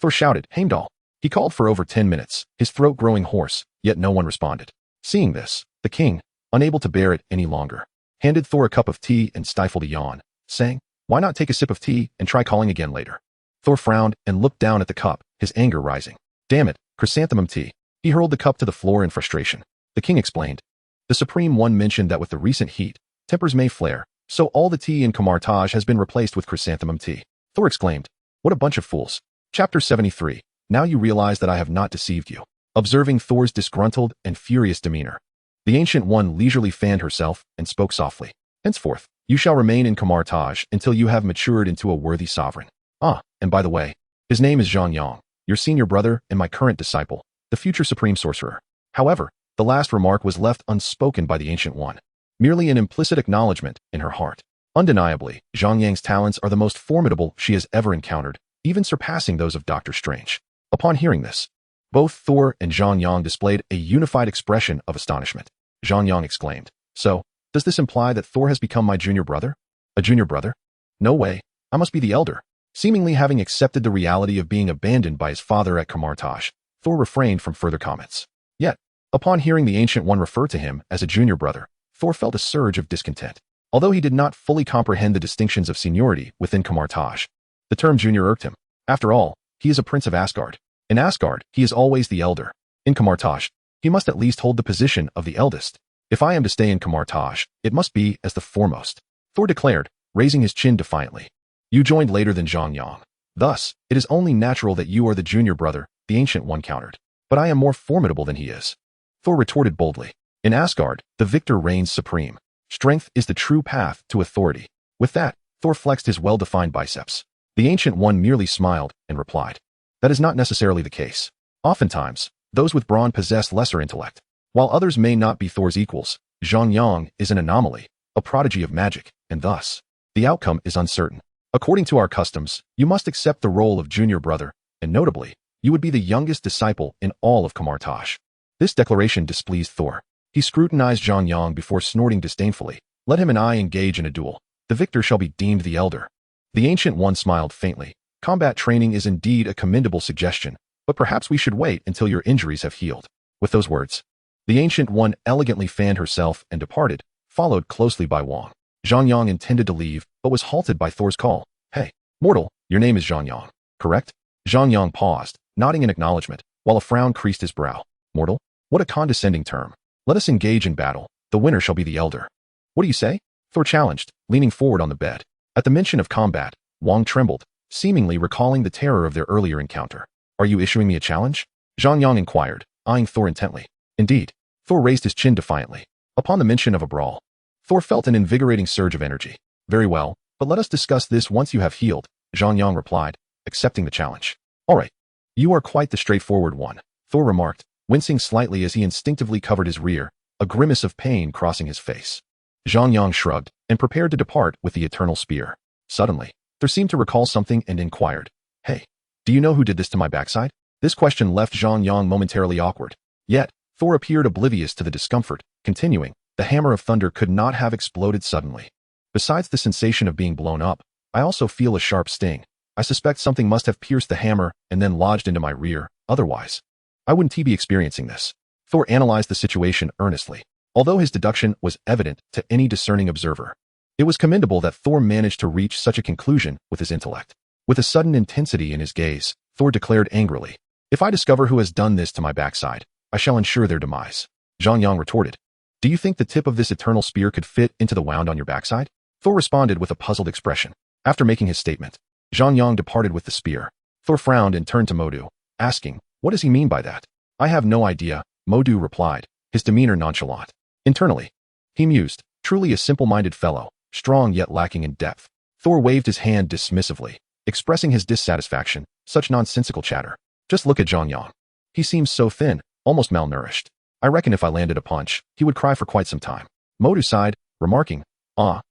Thor shouted, "Heimdall!" He called for over 10 minutes, his throat growing hoarse, yet no one responded. Seeing this, the king, unable to bear it any longer, handed Thor a cup of tea and stifled a yawn, saying, "Why not take a sip of tea and try calling again later?" Thor frowned and looked down at the cup, his anger rising. "Damn it, chrysanthemum tea." He hurled the cup to the floor in frustration. The king explained. "The Supreme One mentioned that with the recent heat, tempers may flare, so all the tea in Kamar-Taj has been replaced with chrysanthemum tea." Thor exclaimed, "What a bunch of fools." Chapter 73. Now you realize that I have not deceived you. Observing Thor's disgruntled and furious demeanor, the Ancient One leisurely fanned herself and spoke softly. "Henceforth, you shall remain in Kamar-Taj until you have matured into a worthy sovereign. And by the way, his name is Zhang Yang, your senior brother and my current disciple, the future Supreme Sorcerer." However, the last remark was left unspoken by the Ancient One, merely an implicit acknowledgement in her heart. Undeniably, Zhang Yang's talents are the most formidable she has ever encountered, even surpassing those of Doctor Strange. Upon hearing this, both Thor and Zhang Yang displayed a unified expression of astonishment. Zhang Yang exclaimed, "So, does this imply that Thor has become my junior brother? A junior brother? No way, I must be the elder." Seemingly having accepted the reality of being abandoned by his father at Kamar-Taj, Thor refrained from further comments. Yet, upon hearing the Ancient One refer to him as a junior brother, Thor felt a surge of discontent. Although he did not fully comprehend the distinctions of seniority within Kamar-Taj, the term junior irked him. After all, he is a prince of Asgard. In Asgard, he is always the elder. In Kamar-Taj, he must at least hold the position of the eldest. If I am to stay in Kamar-Taj, it must be as the foremost, Thor declared, raising his chin defiantly. You joined later than Zhang Yang. Thus, it is only natural that you are the junior brother, the Ancient One countered. But I am more formidable than he is. Thor retorted boldly. In Asgard, the victor reigns supreme. Strength is the true path to authority. With that, Thor flexed his well-defined biceps. The Ancient One merely smiled and replied, that is not necessarily the case. Oftentimes, those with brawn possess lesser intellect. While others may not be Thor's equals, Zhang Yang is an anomaly, a prodigy of magic, and thus, the outcome is uncertain. According to our customs, you must accept the role of junior brother, and notably, you would be the youngest disciple in all of Kamar-Taj. This declaration displeased Thor. He scrutinized Zhang Yang before snorting disdainfully. Let him and I engage in a duel. The victor shall be deemed the elder. The Ancient One smiled faintly. Combat training is indeed a commendable suggestion, but perhaps we should wait until your injuries have healed. With those words, the Ancient One elegantly fanned herself and departed, followed closely by Wang. Zhang Yang intended to leave, but was halted by Thor's call. Hey, mortal, your name is Zhang Yang, correct? Zhang Yang paused, nodding in acknowledgement, while a frown creased his brow. Mortal? What a condescending term. Let us engage in battle. The winner shall be the elder. What do you say? Thor challenged, leaning forward on the bed. At the mention of combat, Wang trembled, seemingly recalling the terror of their earlier encounter. Are you issuing me a challenge? Zhang Yang inquired, eyeing Thor intently. Indeed. Thor raised his chin defiantly. Upon the mention of a brawl, Thor felt an invigorating surge of energy. Very well, but let us discuss this once you have healed, Zhang Yang replied, accepting the challenge. All right. You are quite the straightforward one, Thor remarked, wincing slightly as he instinctively covered his rear, a grimace of pain crossing his face. Zhang Yang shrugged and prepared to depart with the eternal spear. Suddenly, Thor seemed to recall something and inquired, Hey, do you know who did this to my backside? This question left Zhang Yang momentarily awkward. Yet, Thor appeared oblivious to the discomfort, continuing, the hammer of thunder could not have exploded suddenly. Besides the sensation of being blown up, I also feel a sharp sting. I suspect something must have pierced the hammer and then lodged into my rear, otherwise, I wouldn't be experiencing this. Thor analyzed the situation earnestly. Although his deduction was evident to any discerning observer, it was commendable that Thor managed to reach such a conclusion with his intellect. With a sudden intensity in his gaze, Thor declared angrily, If I discover who has done this to my backside, I shall ensure their demise. Zhang Yang retorted, Do you think the tip of this eternal spear could fit into the wound on your backside? Thor responded with a puzzled expression. After making his statement, Zhang Yang departed with the spear. Thor frowned and turned to Modu, asking, What does he mean by that? I have no idea, Modu replied, his demeanor nonchalant. Internally, he mused, truly a simple-minded fellow, strong yet lacking in depth. Thor waved his hand dismissively, expressing his dissatisfaction. Such nonsensical chatter. Just look at Zhang Yang. He seems so thin, almost malnourished. I reckon if I landed a punch, he would cry for quite some time. Modu sighed, remarking,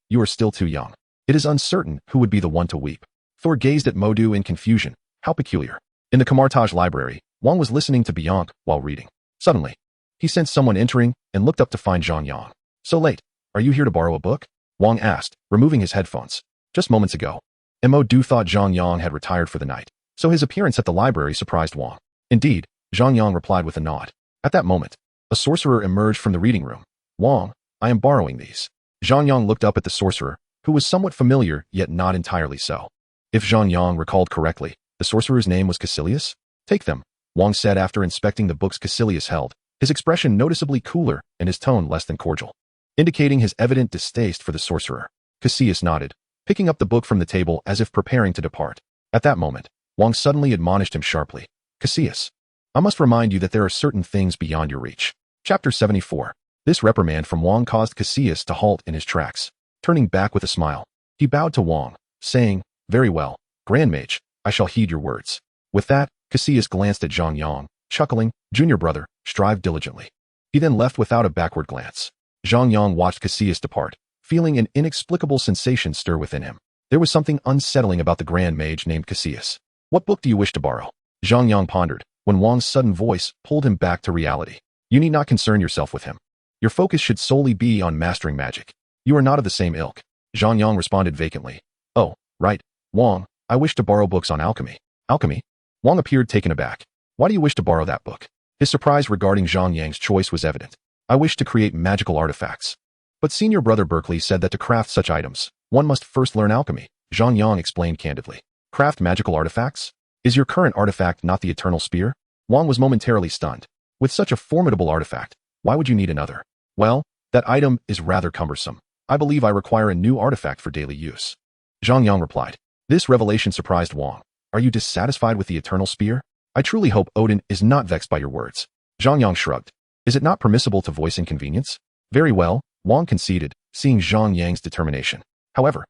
You are still too young. It is uncertain who would be the one to weep. Thor gazed at Modu in confusion. How peculiar. In the Kamar-Taj library, Wang was listening to Bianca while reading. Suddenly, he sensed someone entering and looked up to find Zhang Yang. So late, are you here to borrow a book? Wang asked, removing his headphones. Just moments ago. Modu thought Zhang Yang had retired for the night, so his appearance at the library surprised Wang. Indeed, Zhang Yang replied with a nod. At that moment, a sorcerer emerged from the reading room. Wang, I am borrowing these. Zhang Yang looked up at the sorcerer, who was somewhat familiar yet not entirely so. If Zhang Yang recalled correctly, the sorcerer's name was Caecilius? Take them, Wang said after inspecting the books Caecilius held, his expression noticeably cooler and his tone less than cordial, indicating his evident distaste for the sorcerer. Caecilius nodded, picking up the book from the table as if preparing to depart. At that moment, Wang suddenly admonished him sharply. Caecilius, I must remind you that there are certain things beyond your reach. Chapter 74. This reprimand from Wang caused Caecilius to halt in his tracks. Turning back with a smile, he bowed to Wang, saying, Very well, Grand Mage, I shall heed your words. With that, Caecilius glanced at Zhang Yang, chuckling, Junior brother, strive diligently. He then left without a backward glance. Zhang Yang watched Caecilius depart, feeling an inexplicable sensation stir within him. There was something unsettling about the Grand Mage named Caecilius. What book do you wish to borrow? Zhang Yang pondered, when Wang's sudden voice pulled him back to reality. You need not concern yourself with him. Your focus should solely be on mastering magic. You are not of the same ilk. Zhang Yang responded vacantly. Oh, right. Wang, I wish to borrow books on alchemy. Alchemy? Wang appeared taken aback. Why do you wish to borrow that book? His surprise regarding Zhang Yang's choice was evident. I wish to create magical artifacts. But senior brother Berkeley said that to craft such items, one must first learn alchemy. Zhang Yang explained candidly. Craft magical artifacts? Is your current artifact not the eternal spear? Wang was momentarily stunned. With such a formidable artifact, why would you need another? Well, that item is rather cumbersome. I believe I require a new artifact for daily use. Zhang Yang replied. This revelation surprised Wang. Are you dissatisfied with the eternal spear? I truly hope Odin is not vexed by your words. Zhang Yang shrugged. Is it not permissible to voice inconvenience? Very well, Wang conceded, seeing Zhang Yang's determination. However,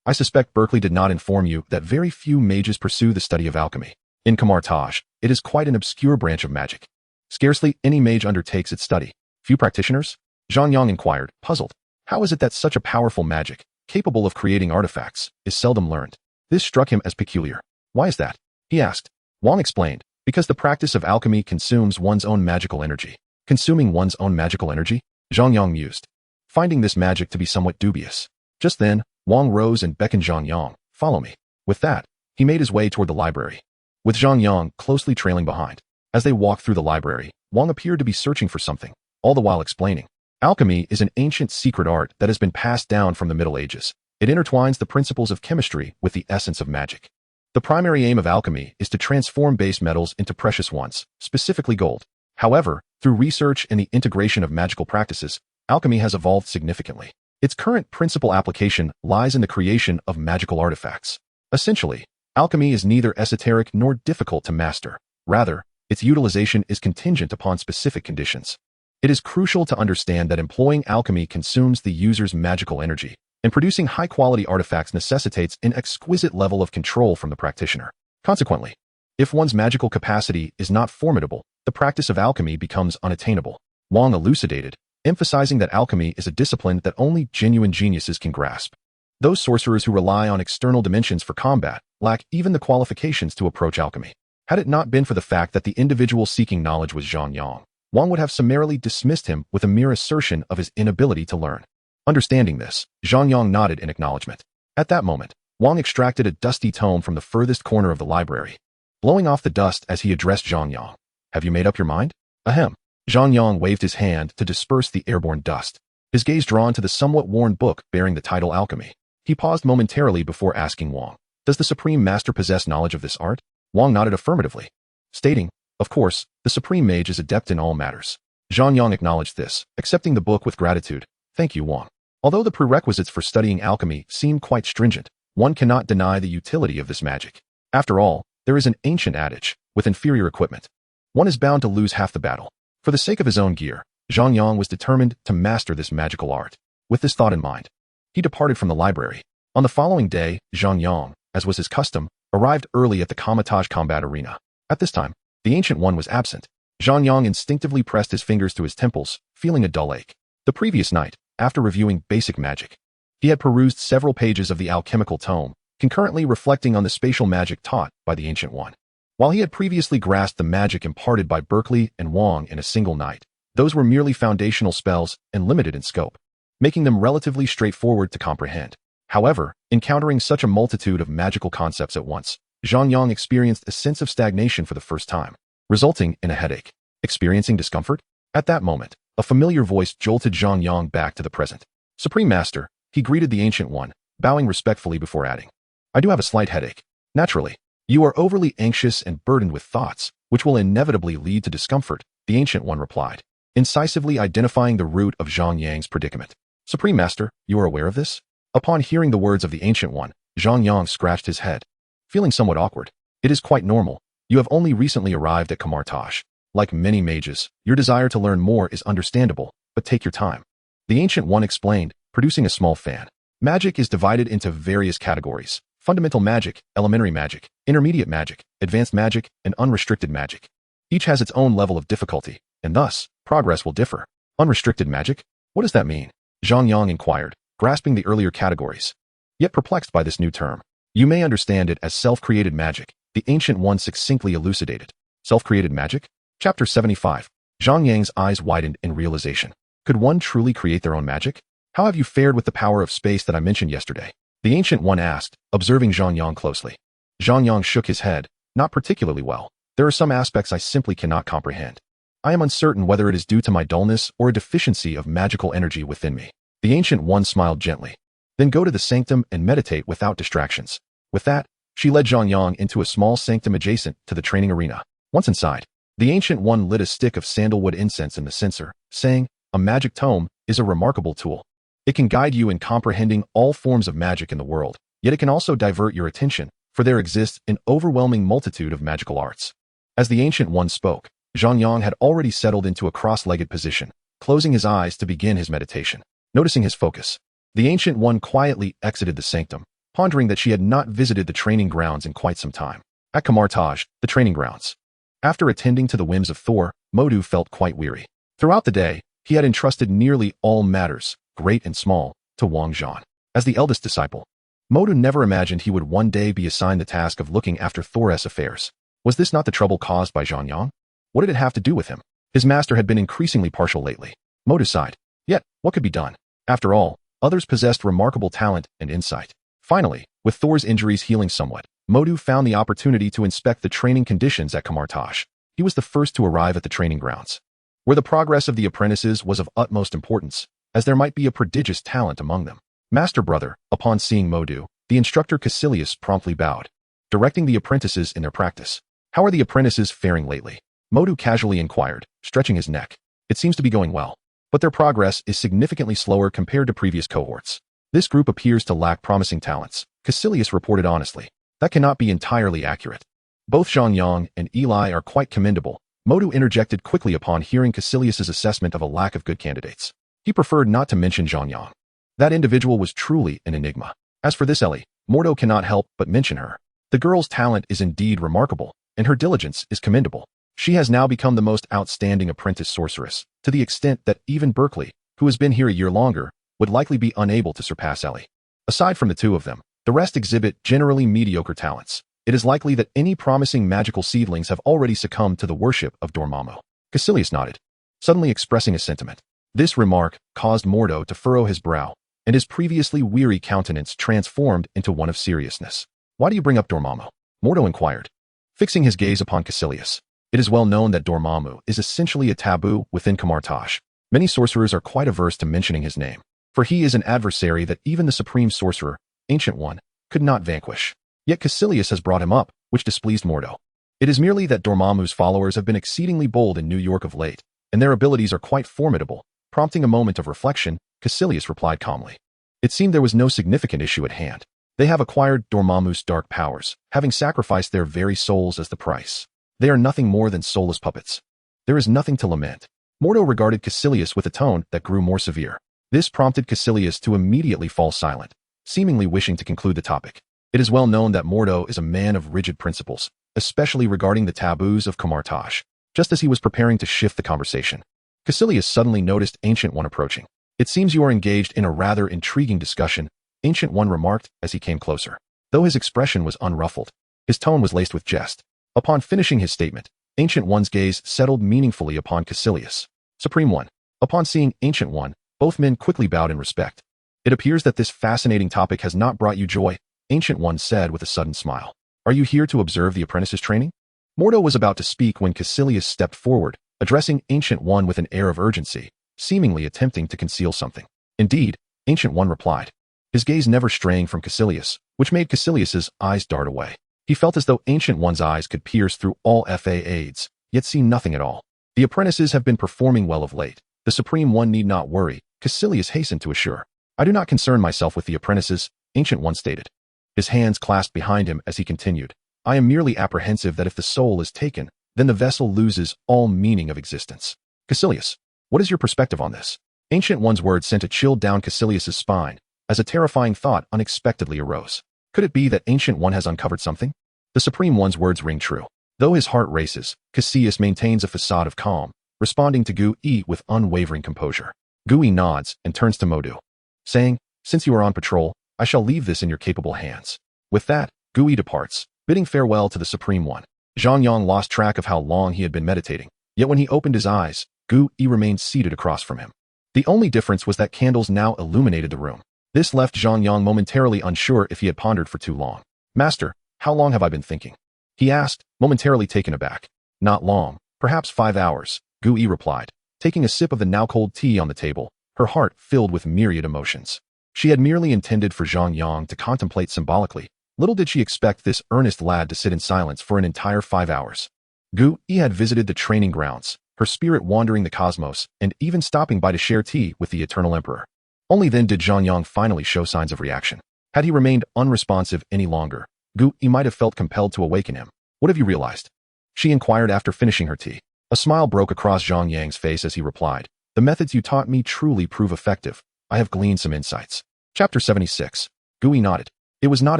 I suspect Berkeley did not inform you that very few mages pursue the study of alchemy. In Kamar-Taj, it is quite an obscure branch of magic. Scarcely any mage undertakes its study. Few practitioners? Zhang Yang inquired, puzzled. How is it that such a powerful magic, capable of creating artifacts, is seldom learned? This struck him as peculiar. Why is that? He asked. Wang explained, because the practice of alchemy consumes one's own magical energy. Consuming one's own magical energy? Zhang Yang mused, finding this magic to be somewhat dubious. Just then, Wang rose and beckoned Zhang Yang, follow me. With that, he made his way toward the library, with Zhang Yang closely trailing behind. As they walked through the library, Wang appeared to be searching for something, all the while explaining. Alchemy is an ancient secret art that has been passed down from the Middle Ages. It intertwines the principles of chemistry with the essence of magic. The primary aim of alchemy is to transform base metals into precious ones, specifically gold. However, through research and the integration of magical practices, alchemy has evolved significantly. Its current principal application lies in the creation of magical artifacts. Essentially, alchemy is neither esoteric nor difficult to master. Rather, its utilization is contingent upon specific conditions. It is crucial to understand that employing alchemy consumes the user's magical energy, and producing high-quality artifacts necessitates an exquisite level of control from the practitioner. Consequently, if one's magical capacity is not formidable, the practice of alchemy becomes unattainable. Wang elucidated, emphasizing that alchemy is a discipline that only genuine geniuses can grasp. Those sorcerers who rely on external dimensions for combat lack even the qualifications to approach alchemy. Had it not been for the fact that the individual seeking knowledge was Zhang Yang, Wang would have summarily dismissed him with a mere assertion of his inability to learn. Understanding this, Zhang Yang nodded in acknowledgement. At that moment, Wang extracted a dusty tome from the furthest corner of the library, blowing off the dust as he addressed Zhang Yang. Have you made up your mind? Ahem. Zhang Yang waved his hand to disperse the airborne dust, his gaze drawn to the somewhat worn book bearing the title Alchemy. He paused momentarily before asking Wang, does the Supreme Master possess knowledge of this art? Wang nodded affirmatively, stating, of course, the Supreme Mage is adept in all matters. Zhang Yang acknowledged this, accepting the book with gratitude. Thank you, Wang. Although the prerequisites for studying alchemy seem quite stringent, one cannot deny the utility of this magic. After all, there is an ancient adage, with inferior equipment, one is bound to lose half the battle. For the sake of his own gear, Zhang Yang was determined to master this magical art. With this thought in mind, he departed from the library. On the following day, Zhang Yang, as was his custom, arrived early at the Kamar-Taj combat arena. At this time, the Ancient One was absent. Zhang Yang instinctively pressed his fingers to his temples, feeling a dull ache. The previous night, after reviewing basic magic, he had perused several pages of the alchemical tome, concurrently reflecting on the spatial magic taught by the Ancient One. While he had previously grasped the magic imparted by Berkeley and Wang in a single night, those were merely foundational spells and limited in scope, making them relatively straightforward to comprehend. However, encountering such a multitude of magical concepts at once, Zhang Yang experienced a sense of stagnation for the first time, resulting in a headache. Experiencing discomfort? At that moment, a familiar voice jolted Zhang Yang back to the present. Supreme Master, he greeted the Ancient One, bowing respectfully before adding, I do have a slight headache. Naturally, you are overly anxious and burdened with thoughts, which will inevitably lead to discomfort, the Ancient One replied, incisively identifying the root of Zhang Yang's predicament. Supreme Master, you are aware of this? Upon hearing the words of the Ancient One, Zhang Yang scratched his head, feeling somewhat awkward. It is quite normal. You have only recently arrived at Kamar-Taj. Like many mages, your desire to learn more is understandable, but take your time. The Ancient One explained, producing a small fan. Magic is divided into various categories: fundamental magic, elementary magic, intermediate magic, advanced magic, and unrestricted magic. Each has its own level of difficulty, and thus, progress will differ. Unrestricted magic? What does that mean? Zhang Yang inquired, grasping the earlier categories, yet perplexed by this new term. You may understand it as self-created magic, The Ancient One succinctly elucidated. Self-created magic? Chapter 75. Zhang Yang's eyes widened in realization. Could one truly create their own magic? How have you fared with the power of space that I mentioned yesterday? The Ancient One asked, observing Zhang Yang closely. Zhang Yang shook his head. Not particularly well. There are some aspects I simply cannot comprehend. I am uncertain whether it is due to my dullness or a deficiency of magical energy within me. The Ancient One smiled gently. Then go to the sanctum and meditate without distractions. With that, she led Zhang Yang into a small sanctum adjacent to the training arena. Once inside, the Ancient One lit a stick of sandalwood incense in the censer, saying, "A magic tome is a remarkable tool. It can guide you in comprehending all forms of magic in the world, yet it can also divert your attention, for there exists an overwhelming multitude of magical arts." As the Ancient One spoke, Zhang Yang had already settled into a cross-legged position, closing his eyes to begin his meditation. Noticing his focus, the Ancient One quietly exited the sanctum, pondering that she had not visited the training grounds in quite some time. At Kamar-Taj, the training grounds. After attending to the whims of Thor, Modu felt quite weary. Throughout the day, he had entrusted nearly all matters, great and small, to Wang Zhan. As the eldest disciple, Modu never imagined he would one day be assigned the task of looking after Thor's affairs. Was this not the trouble caused by Zhang Yang? What did it have to do with him? His master had been increasingly partial lately. Modu sighed. Yet, what could be done? After all, others possessed remarkable talent and insight. Finally, with Thor's injuries healing somewhat, Modu found the opportunity to inspect the training conditions at Kamar-Taj. He was the first to arrive at the training grounds, where the progress of the apprentices was of utmost importance, as there might be a prodigious talent among them. Master brother, upon seeing Modu, the instructor Caecilius promptly bowed, directing the apprentices in their practice. How are the apprentices faring lately? Modu casually inquired, stretching his neck. It seems to be going well, but their progress is significantly slower compared to previous cohorts. This group appears to lack promising talents, Caecilius reported honestly. That cannot be entirely accurate. Both Zhang Yang and Eli are quite commendable. Modu interjected quickly upon hearing Caecilius's assessment of a lack of good candidates. He preferred not to mention Zhang Yang. That individual was truly an enigma. As for this Ellie, Mordo cannot help but mention her. The girl's talent is indeed remarkable, and her diligence is commendable. She has now become the most outstanding apprentice sorceress, to the extent that even Berkeley, who has been here a year longer, would likely be unable to surpass Ellie. Aside from the two of them, the rest exhibit generally mediocre talents. It is likely that any promising magical seedlings have already succumbed to the worship of Dormammu. Caecilius nodded, suddenly expressing a sentiment. This remark caused Mordo to furrow his brow, and his previously weary countenance transformed into one of seriousness. Why do you bring up Dormammu? Mordo inquired, fixing his gaze upon Caecilius. It is well known that Dormammu is essentially a taboo within Kamar-Taj. Many sorcerers are quite averse to mentioning his name, for he is an adversary that even the Supreme Sorcerer, Ancient One, could not vanquish. Yet Caecilius has brought him up, which displeased Mordo. It is merely that Dormammu's followers have been exceedingly bold in New York of late, and their abilities are quite formidable. Prompting a moment of reflection, Caecilius replied calmly. It seemed there was no significant issue at hand. They have acquired Dormammu's dark powers, having sacrificed their very souls as the price. They are nothing more than soulless puppets. There is nothing to lament. Mordo regarded Caecilius with a tone that grew more severe. This prompted Caecilius to immediately fall silent, seemingly wishing to conclude the topic. It is well known that Mordo is a man of rigid principles, especially regarding the taboos of Kamar-Taj. Just as he was preparing to shift the conversation, Caecilius suddenly noticed Ancient One approaching. It seems you are engaged in a rather intriguing discussion, Ancient One remarked as he came closer. Though his expression was unruffled, his tone was laced with jest. Upon finishing his statement, Ancient One's gaze settled meaningfully upon Caecilius. Supreme One. Upon seeing Ancient One, both men quickly bowed in respect. It appears that this fascinating topic has not brought you joy, Ancient One said with a sudden smile. Are you here to observe the apprentice's training? Mordo was about to speak when Caecilius stepped forward, addressing Ancient One with an air of urgency, seemingly attempting to conceal something. Indeed, Ancient One replied, his gaze never straying from Caecilius, which made Caecilius's eyes dart away. He felt as though Ancient One's eyes could pierce through all facades, yet see nothing at all. The apprentices have been performing well of late. The Supreme One need not worry, Caecilius hastened to assure. I do not concern myself with the apprentices, Ancient One stated. His hands clasped behind him as he continued. I am merely apprehensive that if the soul is taken, then the vessel loses all meaning of existence. Caecilius, what is your perspective on this? Ancient One's words sent a chill down Caecilius's spine, as a terrifying thought unexpectedly arose. Could it be that Ancient One has uncovered something? The Supreme One's words ring true. Though his heart races, Caecilius maintains a facade of calm, responding to Gu-E with unwavering composure. Gu-E nods and turns to Modu, saying, since you are on patrol, I shall leave this in your capable hands. With that, Gu-E departs, bidding farewell to the Supreme One. Zhang Yang lost track of how long he had been meditating, yet when he opened his eyes, Gu Yi remained seated across from him. The only difference was that candles now illuminated the room. This left Zhang Yang momentarily unsure if he had pondered for too long. "Master, how long have I been thinking?" he asked, momentarily taken aback. "Not long, perhaps 5 hours," Gu Yi replied, taking a sip of the now-cold tea on the table, her heart filled with myriad emotions. She had merely intended for Zhang Yang to contemplate symbolically. Little did she expect this earnest lad to sit in silence for an entire 5 hours. Gu Yi had visited the training grounds, her spirit wandering the cosmos, and even stopping by to share tea with the Eternal Emperor. Only then did Zhang Yang finally show signs of reaction. Had he remained unresponsive any longer, Gu Yi might have felt compelled to awaken him. "What have you realized?" she inquired after finishing her tea. A smile broke across Zhang Yang's face as he replied, "The methods you taught me truly prove effective. I have gleaned some insights." Chapter 76. Gu Yi nodded. "It was not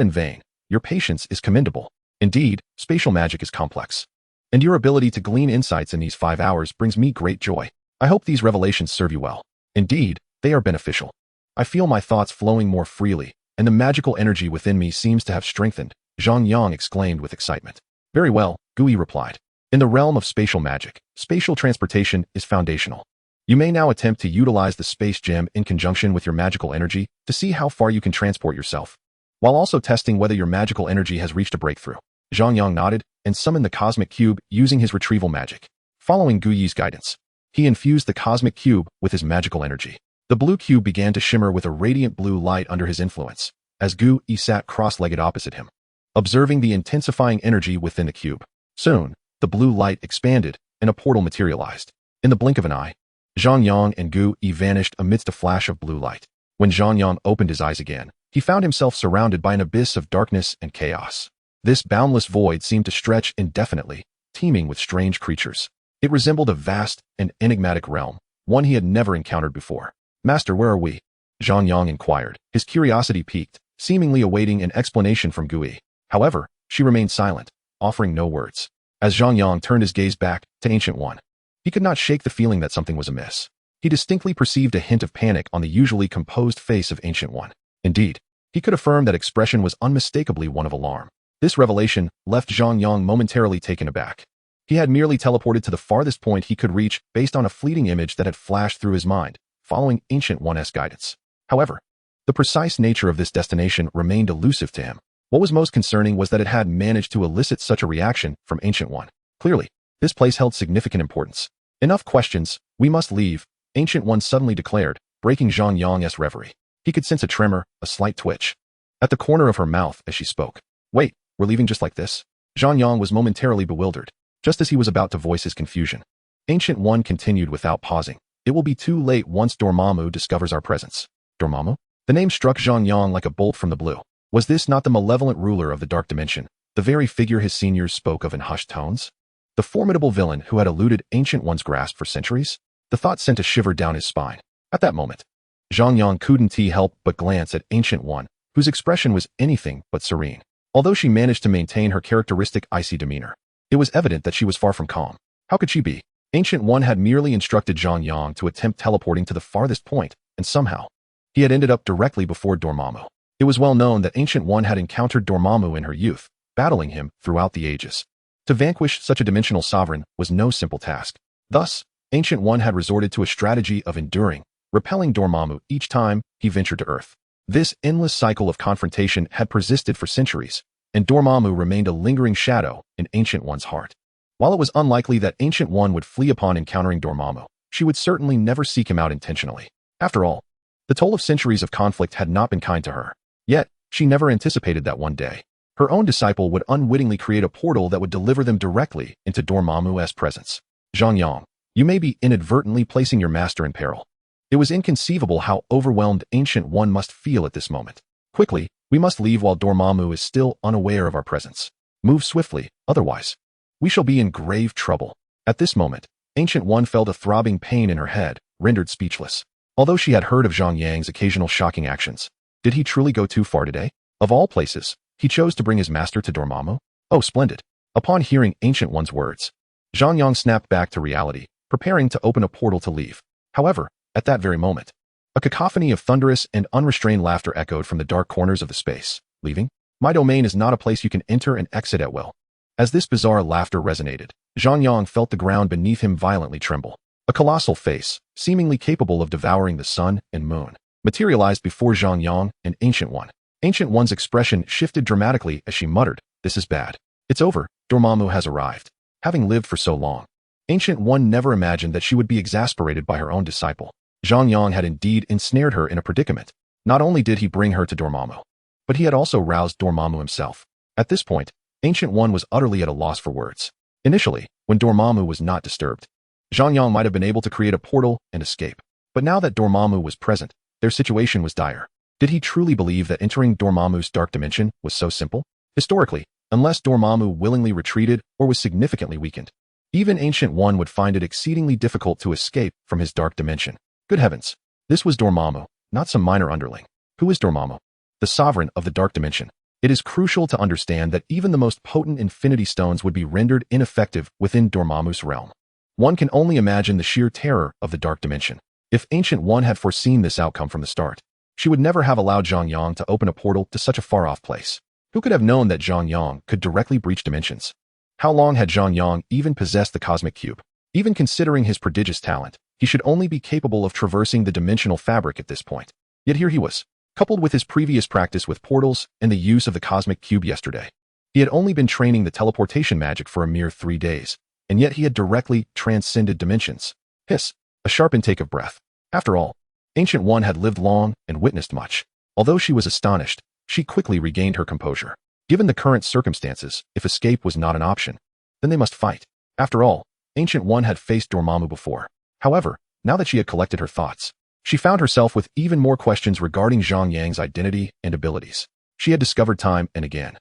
in vain. Your patience is commendable. Indeed, spatial magic is complex. And your ability to glean insights in these 5 hours brings me great joy. I hope these revelations serve you well. Indeed, they are beneficial. I feel my thoughts flowing more freely, and the magical energy within me seems to have strengthened," Zhang Yang exclaimed with excitement. "Very well," Gu Yi replied. "In the realm of spatial magic, spatial transportation is foundational. You may now attempt to utilize the space gem in conjunction with your magical energy to see how far you can transport yourself, while also testing whether your magical energy has reached a breakthrough." Zhang Yang nodded and summoned the cosmic cube using his retrieval magic. Following Gu Yi's guidance, he infused the cosmic cube with his magical energy. The blue cube began to shimmer with a radiant blue light under his influence, as Gu Yi sat cross-legged opposite him, observing the intensifying energy within the cube. Soon, the blue light expanded, and a portal materialized. In the blink of an eye, Zhang Yang and Gu Yi vanished amidst a flash of blue light. When Zhang Yang opened his eyes again, he found himself surrounded by an abyss of darkness and chaos. This boundless void seemed to stretch indefinitely, teeming with strange creatures. It resembled a vast and enigmatic realm, one he had never encountered before. "Master, where are we?" Zhang Yang inquired, his curiosity piqued, seemingly awaiting an explanation from Gu Yi. However, she remained silent, offering no words. As Zhang Yang turned his gaze back to Ancient One, he could not shake the feeling that something was amiss. He distinctly perceived a hint of panic on the usually composed face of Ancient One. Indeed, he could affirm that expression was unmistakably one of alarm. This revelation left Zhang Yang momentarily taken aback. He had merely teleported to the farthest point he could reach based on a fleeting image that had flashed through his mind, following Ancient One's guidance. However, the precise nature of this destination remained elusive to him. What was most concerning was that it had managed to elicit such a reaction from Ancient One. Clearly, this place held significant importance. "Enough questions, we must leave," Ancient One suddenly declared, breaking Zhang Yang's reverie. He could sense a tremor, a slight twitch, at the corner of her mouth as she spoke. "Wait, we're leaving just like this?" Zhang Yang was momentarily bewildered, just as he was about to voice his confusion. Ancient One continued without pausing. "It will be too late once Dormammu discovers our presence." Dormammu? The name struck Zhang Yang like a bolt from the blue. Was this not the malevolent ruler of the dark dimension, the very figure his seniors spoke of in hushed tones? The formidable villain who had eluded Ancient One's grasp for centuries? The thought sent a shiver down his spine. At that moment, Zhang Yang couldn't help but glance at Ancient One, whose expression was anything but serene. Although she managed to maintain her characteristic icy demeanor, it was evident that she was far from calm. How could she be? Ancient One had merely instructed Zhang Yang to attempt teleporting to the farthest point, and somehow, he had ended up directly before Dormammu. It was well known that Ancient One had encountered Dormammu in her youth, battling him throughout the ages. To vanquish such a dimensional sovereign was no simple task. Thus, Ancient One had resorted to a strategy of enduring, repelling Dormammu each time he ventured to Earth. This endless cycle of confrontation had persisted for centuries, and Dormammu remained a lingering shadow in Ancient One's heart. While it was unlikely that Ancient One would flee upon encountering Dormammu, she would certainly never seek him out intentionally. After all, the toll of centuries of conflict had not been kind to her. Yet, she never anticipated that one day, her own disciple would unwittingly create a portal that would deliver them directly into Dormammu's presence. "Zhang Yang, you may be inadvertently placing your master in peril." It was inconceivable how overwhelmed Ancient One must feel at this moment. "Quickly, we must leave while Dormammu is still unaware of our presence. Move swiftly, otherwise, we shall be in grave trouble." At this moment, Ancient One felt a throbbing pain in her head, rendered speechless. Although she had heard of Zhang Yang's occasional shocking actions, did he truly go too far today? Of all places, he chose to bring his master to Dormammu? Oh, splendid. Upon hearing Ancient One's words, Zhang Yang snapped back to reality, preparing to open a portal to leave. However, at that very moment, a cacophony of thunderous and unrestrained laughter echoed from the dark corners of the space. "Leaving? My domain is not a place you can enter and exit at will. As this bizarre laughter resonated, Zhang Yang felt the ground beneath him violently tremble. A colossal face, seemingly capable of devouring the sun and moon, materialized before Zhang Yang, an Ancient One. Ancient One's expression shifted dramatically as she muttered, "This is bad. It's over. Dormammu has arrived." Having lived for so long, Ancient One never imagined that she would be exasperated by her own disciple. Zhang Yang had indeed ensnared her in a predicament. Not only did he bring her to Dormammu, but he had also roused Dormammu himself. At this point, Ancient One was utterly at a loss for words. Initially, when Dormammu was not disturbed, Zhang Yang might have been able to create a portal and escape. But now that Dormammu was present, their situation was dire. Did he truly believe that entering Dormammu's dark dimension was so simple? Historically, unless Dormammu willingly retreated or was significantly weakened, even Ancient One would find it exceedingly difficult to escape from his dark dimension. Good heavens! This was Dormammu, not some minor underling. Who is Dormammu? The sovereign of the dark dimension. It is crucial to understand that even the most potent infinity stones would be rendered ineffective within Dormammu's realm. One can only imagine the sheer terror of the dark dimension. If Ancient One had foreseen this outcome from the start, she would never have allowed Zhang Yang to open a portal to such a far-off place. Who could have known that Zhang Yang could directly breach dimensions? How long had Zhang Yang even possessed the cosmic cube? Even considering his prodigious talent, he should only be capable of traversing the dimensional fabric at this point. Yet here he was, coupled with his previous practice with portals and the use of the cosmic cube yesterday. He had only been training the teleportation magic for a mere 3 days, and yet he had directly transcended dimensions. Hiss, a sharp intake of breath. After all, Ancient One had lived long and witnessed much. Although she was astonished, she quickly regained her composure. Given the current circumstances, if escape was not an option, then they must fight. After all, Ancient One had faced Dormammu before. However, now that she had collected her thoughts, she found herself with even more questions regarding Zhang Yang's identity and abilities. She had discovered time and again.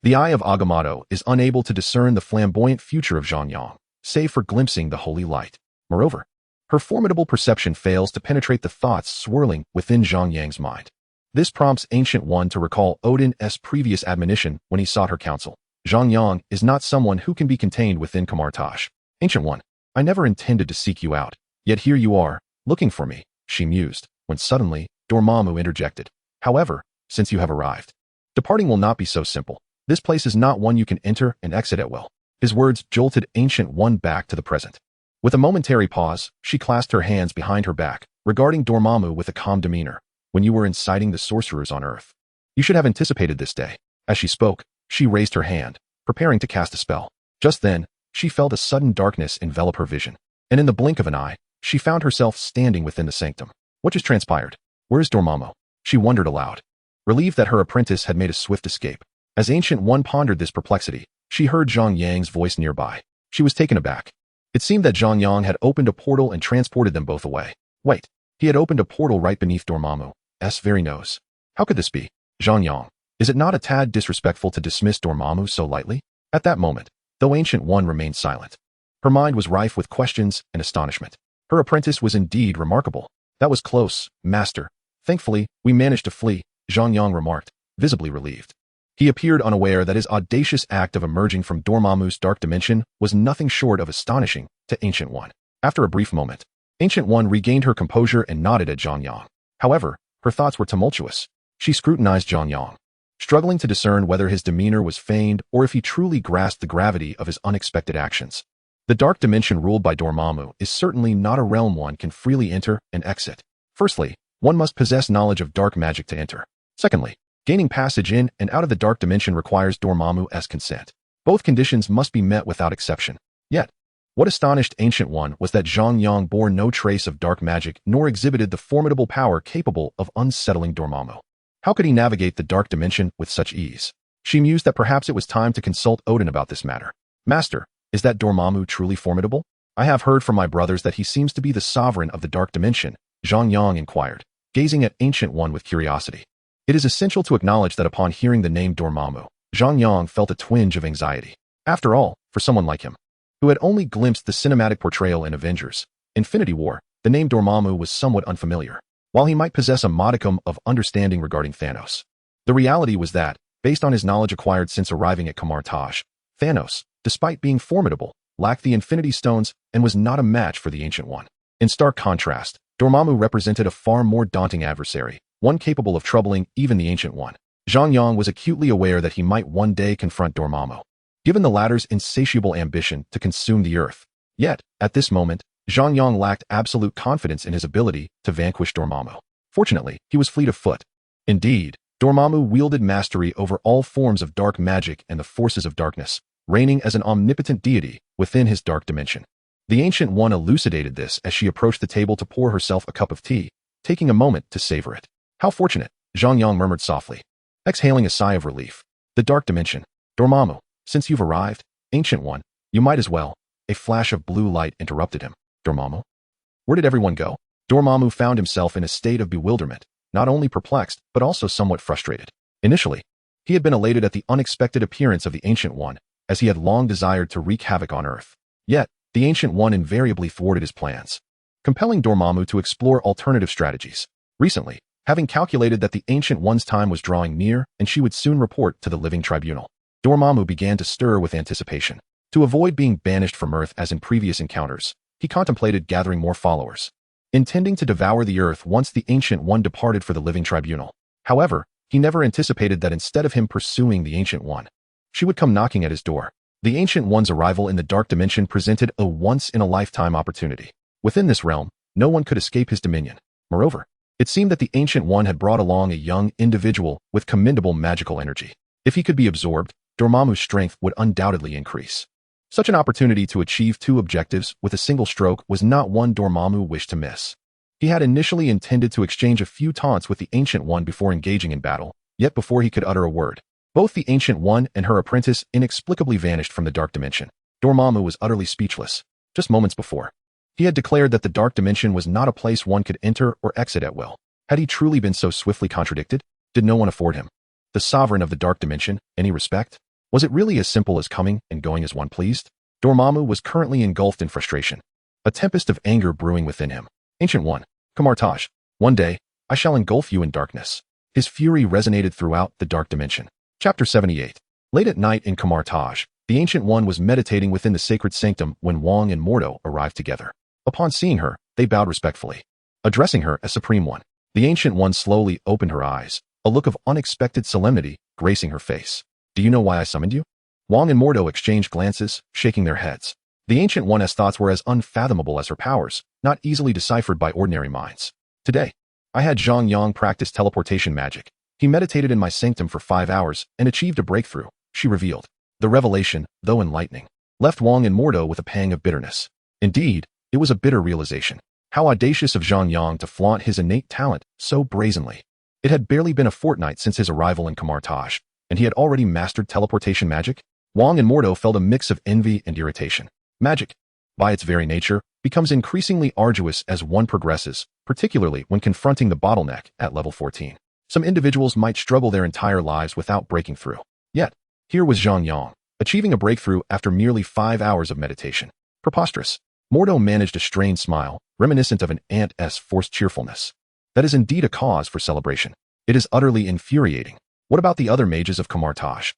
The eye of Agamotto is unable to discern the flamboyant future of Zhang Yang, save for glimpsing the holy light. Moreover, her formidable perception fails to penetrate the thoughts swirling within Zhang Yang's mind. This prompts Ancient One to recall Odin's previous admonition when he sought her counsel. Zhang Yang is not someone who can be contained within Kamar-Taj. Ancient One, I never intended to seek you out, yet here you are, looking for me, she mused, when suddenly, Dormammu interjected. However, since you have arrived, departing will not be so simple. This place is not one you can enter and exit at will. His words jolted Ancient One back to the present. With a momentary pause, she clasped her hands behind her back, regarding Dormammu with a calm demeanor. When you were inciting the sorcerers on Earth, you should have anticipated this day. As she spoke, she raised her hand, preparing to cast a spell. Just then, she felt a sudden darkness envelop her vision, and in the blink of an eye, she found herself standing within the sanctum. What just transpired? Where is Dormammu? She wondered aloud, relieved that her apprentice had made a swift escape. As Ancient One pondered this perplexity, she heard Zhang Yang's voice nearby. She was taken aback. It seemed that Zhang Yang had opened a portal and transported them both away. Wait, he had opened a portal right beneath Dormammu's very nose. How could this be? Zhang Yang, is it not a tad disrespectful to dismiss Dormammu so lightly? At that moment, though Ancient One remained silent, her mind was rife with questions and astonishment. Her apprentice was indeed remarkable. That was close, master. Thankfully, we managed to flee, Zhang Yang remarked, visibly relieved. He appeared unaware that his audacious act of emerging from Dormammu's dark dimension was nothing short of astonishing to Ancient One. After a brief moment, Ancient One regained her composure and nodded at Zhang Yang. However, her thoughts were tumultuous. She scrutinized Zhang Yang, struggling to discern whether his demeanor was feigned or if he truly grasped the gravity of his unexpected actions. The dark dimension ruled by Dormammu is certainly not a realm one can freely enter and exit. Firstly, one must possess knowledge of dark magic to enter. Secondly, gaining passage in and out of the dark dimension requires Dormammu's consent. Both conditions must be met without exception. Yet, what astonished Ancient One was that Zhang Yang bore no trace of dark magic nor exhibited the formidable power capable of unsettling Dormammu. How could he navigate the dark dimension with such ease? She mused that perhaps it was time to consult Odin about this matter. Master, is that Dormammu truly formidable? I have heard from my brothers that he seems to be the sovereign of the dark dimension, Zhang Yang inquired, gazing at Ancient One with curiosity. It is essential to acknowledge that upon hearing the name Dormammu, Zhang Yang felt a twinge of anxiety. After all, for someone like him, who had only glimpsed the cinematic portrayal in Avengers, Infinity War, the name Dormammu was somewhat unfamiliar. While he might possess a modicum of understanding regarding Thanos, the reality was that, based on his knowledge acquired since arriving at Kamar-Taj, Thanos, despite being formidable, lacked the Infinity Stones and was not a match for the Ancient One. In stark contrast, Dormammu represented a far more daunting adversary, one capable of troubling even the Ancient One. Zhang Yang was acutely aware that he might one day confront Dormammu, given the latter's insatiable ambition to consume the earth. Yet, at this moment, Zhang Yang lacked absolute confidence in his ability to vanquish Dormammu. Fortunately, he was fleet of foot. Indeed, Dormammu wielded mastery over all forms of dark magic and the forces of darkness, reigning as an omnipotent deity within his dark dimension. The Ancient One elucidated this as she approached the table to pour herself a cup of tea, taking a moment to savor it. How fortunate, Zhang Yang murmured softly, exhaling a sigh of relief. The dark dimension. Dormammu, since you've arrived, Ancient One, you might as well. A flash of blue light interrupted him. Dormammu? Where did everyone go? Dormammu found himself in a state of bewilderment, not only perplexed, but also somewhat frustrated. Initially, he had been elated at the unexpected appearance of the Ancient One, as he had long desired to wreak havoc on Earth. Yet, the Ancient One invariably thwarted his plans, compelling Dormammu to explore alternative strategies. Recently, having calculated that the Ancient One's time was drawing near and she would soon report to the living tribunal, Dormammu began to stir with anticipation. To avoid being banished from Earth as in previous encounters, he contemplated gathering more followers, intending to devour the Earth once the Ancient One departed for the living tribunal. However, he never anticipated that instead of him pursuing the Ancient One, she would come knocking at his door. The Ancient One's arrival in the Dark Dimension presented a once-in-a-lifetime opportunity. Within this realm, no one could escape his dominion. Moreover, it seemed that the Ancient One had brought along a young individual with commendable magical energy. If he could be absorbed, Dormammu's strength would undoubtedly increase. Such an opportunity to achieve two objectives with a single stroke was not one Dormammu wished to miss. He had initially intended to exchange a few taunts with the Ancient One before engaging in battle, yet before he could utter a word, both the Ancient One and her apprentice inexplicably vanished from the Dark Dimension. Dormammu was utterly speechless. Just moments before, he had declared that the Dark Dimension was not a place one could enter or exit at will. Had he truly been so swiftly contradicted? Did no one afford him, the sovereign of the Dark Dimension, any respect? Was it really as simple as coming and going as one pleased? Dormammu was currently engulfed in frustration, a tempest of anger brewing within him. Ancient One, Kamar-Taj, one day, I shall engulf you in darkness. His fury resonated throughout the Dark Dimension. Chapter 78. Late at night in Kamar-Taj, the Ancient One was meditating within the sacred sanctum when Wong and Mordo arrived together. Upon seeing her, they bowed respectfully, addressing her as Supreme One. The Ancient One slowly opened her eyes, a look of unexpected solemnity gracing her face. Do you know why I summoned you? Wong and Mordo exchanged glances, shaking their heads. The Ancient One's thoughts were as unfathomable as her powers, not easily deciphered by ordinary minds. Today, I had Zhang Yang practice teleportation magic. He meditated in my sanctum for 5 hours and achieved a breakthrough, she revealed. The revelation, though enlightening, left Wong and Mordo with a pang of bitterness. Indeed, it was a bitter realization. How audacious of Zhang Yang to flaunt his innate talent so brazenly. It had barely been a fortnight since his arrival in Kamar-Taj, and he had already mastered teleportation magic. Wong and Mordo felt a mix of envy and irritation. Magic, by its very nature, becomes increasingly arduous as one progresses, particularly when confronting the bottleneck at level 14. Some individuals might struggle their entire lives without breaking through. Yet, here was Zhang Yang, achieving a breakthrough after merely 5 hours of meditation. Preposterous. Mordo managed a strained smile, reminiscent of an ant's forced cheerfulness. That is indeed a cause for celebration. It is utterly infuriating. What about the other mages of Kamar-Taj?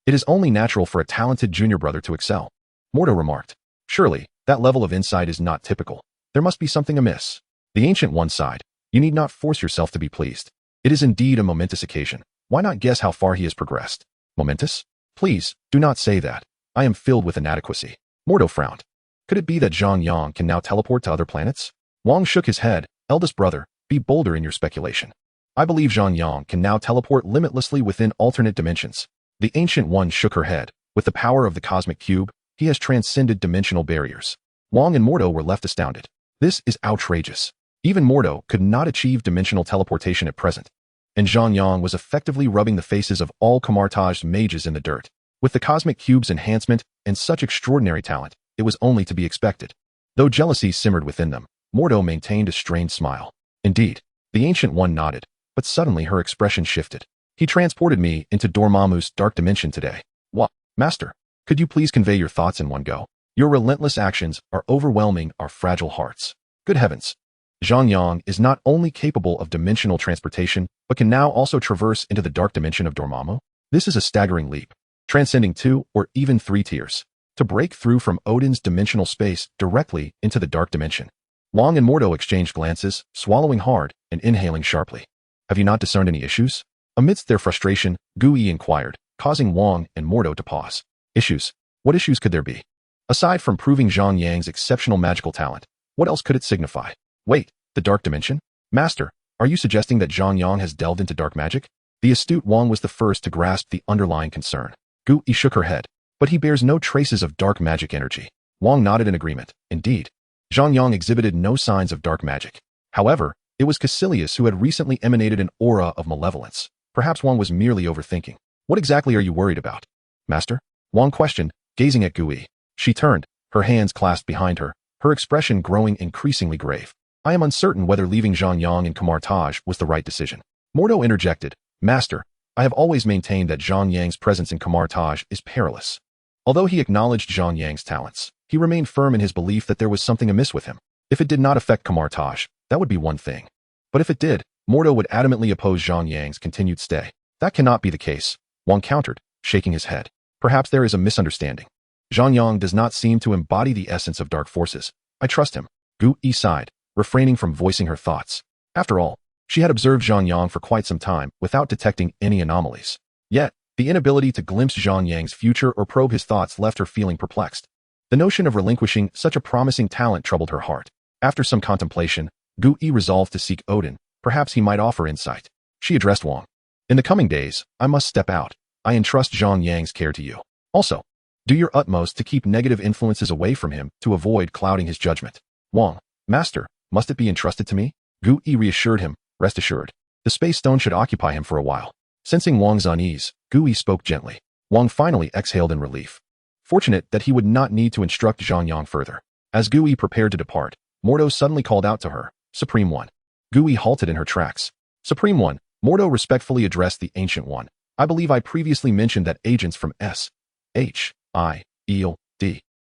It is only natural for a talented junior brother to excel. Mordo remarked. Surely, that level of insight is not typical. There must be something amiss. The Ancient One sighed. You need not force yourself to be pleased. It is indeed a momentous occasion. Why not guess how far he has progressed? Momentous? Please, do not say that. I am filled with inadequacy. Mordo frowned. Could it be that Zhang Yang can now teleport to other planets? Wong shook his head. Eldest brother, be bolder in your speculation. I believe Zhang Yang can now teleport limitlessly within alternate dimensions. The Ancient One shook her head. With the power of the cosmic cube, he has transcended dimensional barriers. Wong and Mordo were left astounded. This is outrageous. Even Mordo could not achieve dimensional teleportation at present. And Zhang Yang was effectively rubbing the faces of all Kamar-Taj mages in the dirt. With the cosmic cube's enhancement and such extraordinary talent, it was only to be expected. Though jealousy simmered within them, Mordo maintained a strained smile. Indeed, the Ancient One nodded, but suddenly her expression shifted. He transported me into Dormammu's dark dimension today. What, Master? Could you please convey your thoughts in one go? Your relentless actions are overwhelming our fragile hearts. Good heavens! Zhang Yang is not only capable of dimensional transportation, but can now also traverse into the dark dimension of Dormammu. This is a staggering leap, transcending 2 or even 3 tiers, to break through from Odin's dimensional space directly into the dark dimension. Wong and Mordo exchanged glances, swallowing hard and inhaling sharply. Have you not discerned any issues? Amidst their frustration, Gui inquired, causing Wang and Mordo to pause. Issues? What issues could there be? Aside from proving Zhang Yang's exceptional magical talent, what else could it signify? Wait, the dark dimension? Master, are you suggesting that Zhang Yang has delved into dark magic? The astute Wang was the first to grasp the underlying concern. Gui shook her head, but he bears no traces of dark magic energy. Wang nodded in agreement. Indeed, Zhang Yang exhibited no signs of dark magic. However, it was Caecilius who had recently emanated an aura of malevolence. Perhaps Wang was merely overthinking. What exactly are you worried about? Master? Wang questioned, gazing at Gui. She turned, her hands clasped behind her, her expression growing increasingly grave. I am uncertain whether leaving Zhang Yang in Kamar-Taj was the right decision. Mordo interjected, Master, I have always maintained that Zhang Yang's presence in Kamar-Taj is perilous. Although he acknowledged Zhang Yang's talents, he remained firm in his belief that there was something amiss with him. If it did not affect Kamar-Taj, that would be one thing. But if it did, Mordo would adamantly oppose Zhang Yang's continued stay. That cannot be the case, Wang countered, shaking his head. Perhaps there is a misunderstanding. Zhang Yang does not seem to embody the essence of dark forces. I trust him. Gui sighed, refraining from voicing her thoughts. After all, she had observed Zhang Yang for quite some time without detecting any anomalies. Yet, the inability to glimpse Zhang Yang's future or probe his thoughts left her feeling perplexed. The notion of relinquishing such a promising talent troubled her heart. After some contemplation, Gui resolved to seek Odin. Perhaps he might offer insight. She addressed Wang. In the coming days, I must step out. I entrust Zhang Yang's care to you. Also, do your utmost to keep negative influences away from him to avoid clouding his judgment. Wang, Master, must it be entrusted to me? Gui reassured him, rest assured. The space stone should occupy him for a while. Sensing Wang's unease, Gui spoke gently. Wang finally exhaled in relief. Fortunate that he would not need to instruct Zhang Yang further. As Gui prepared to depart, Mordo suddenly called out to her, Supreme One. Gui halted in her tracks. Supreme One, Mordo respectfully addressed the Ancient One. I believe I previously mentioned that agents from S.H.I.E.L.D.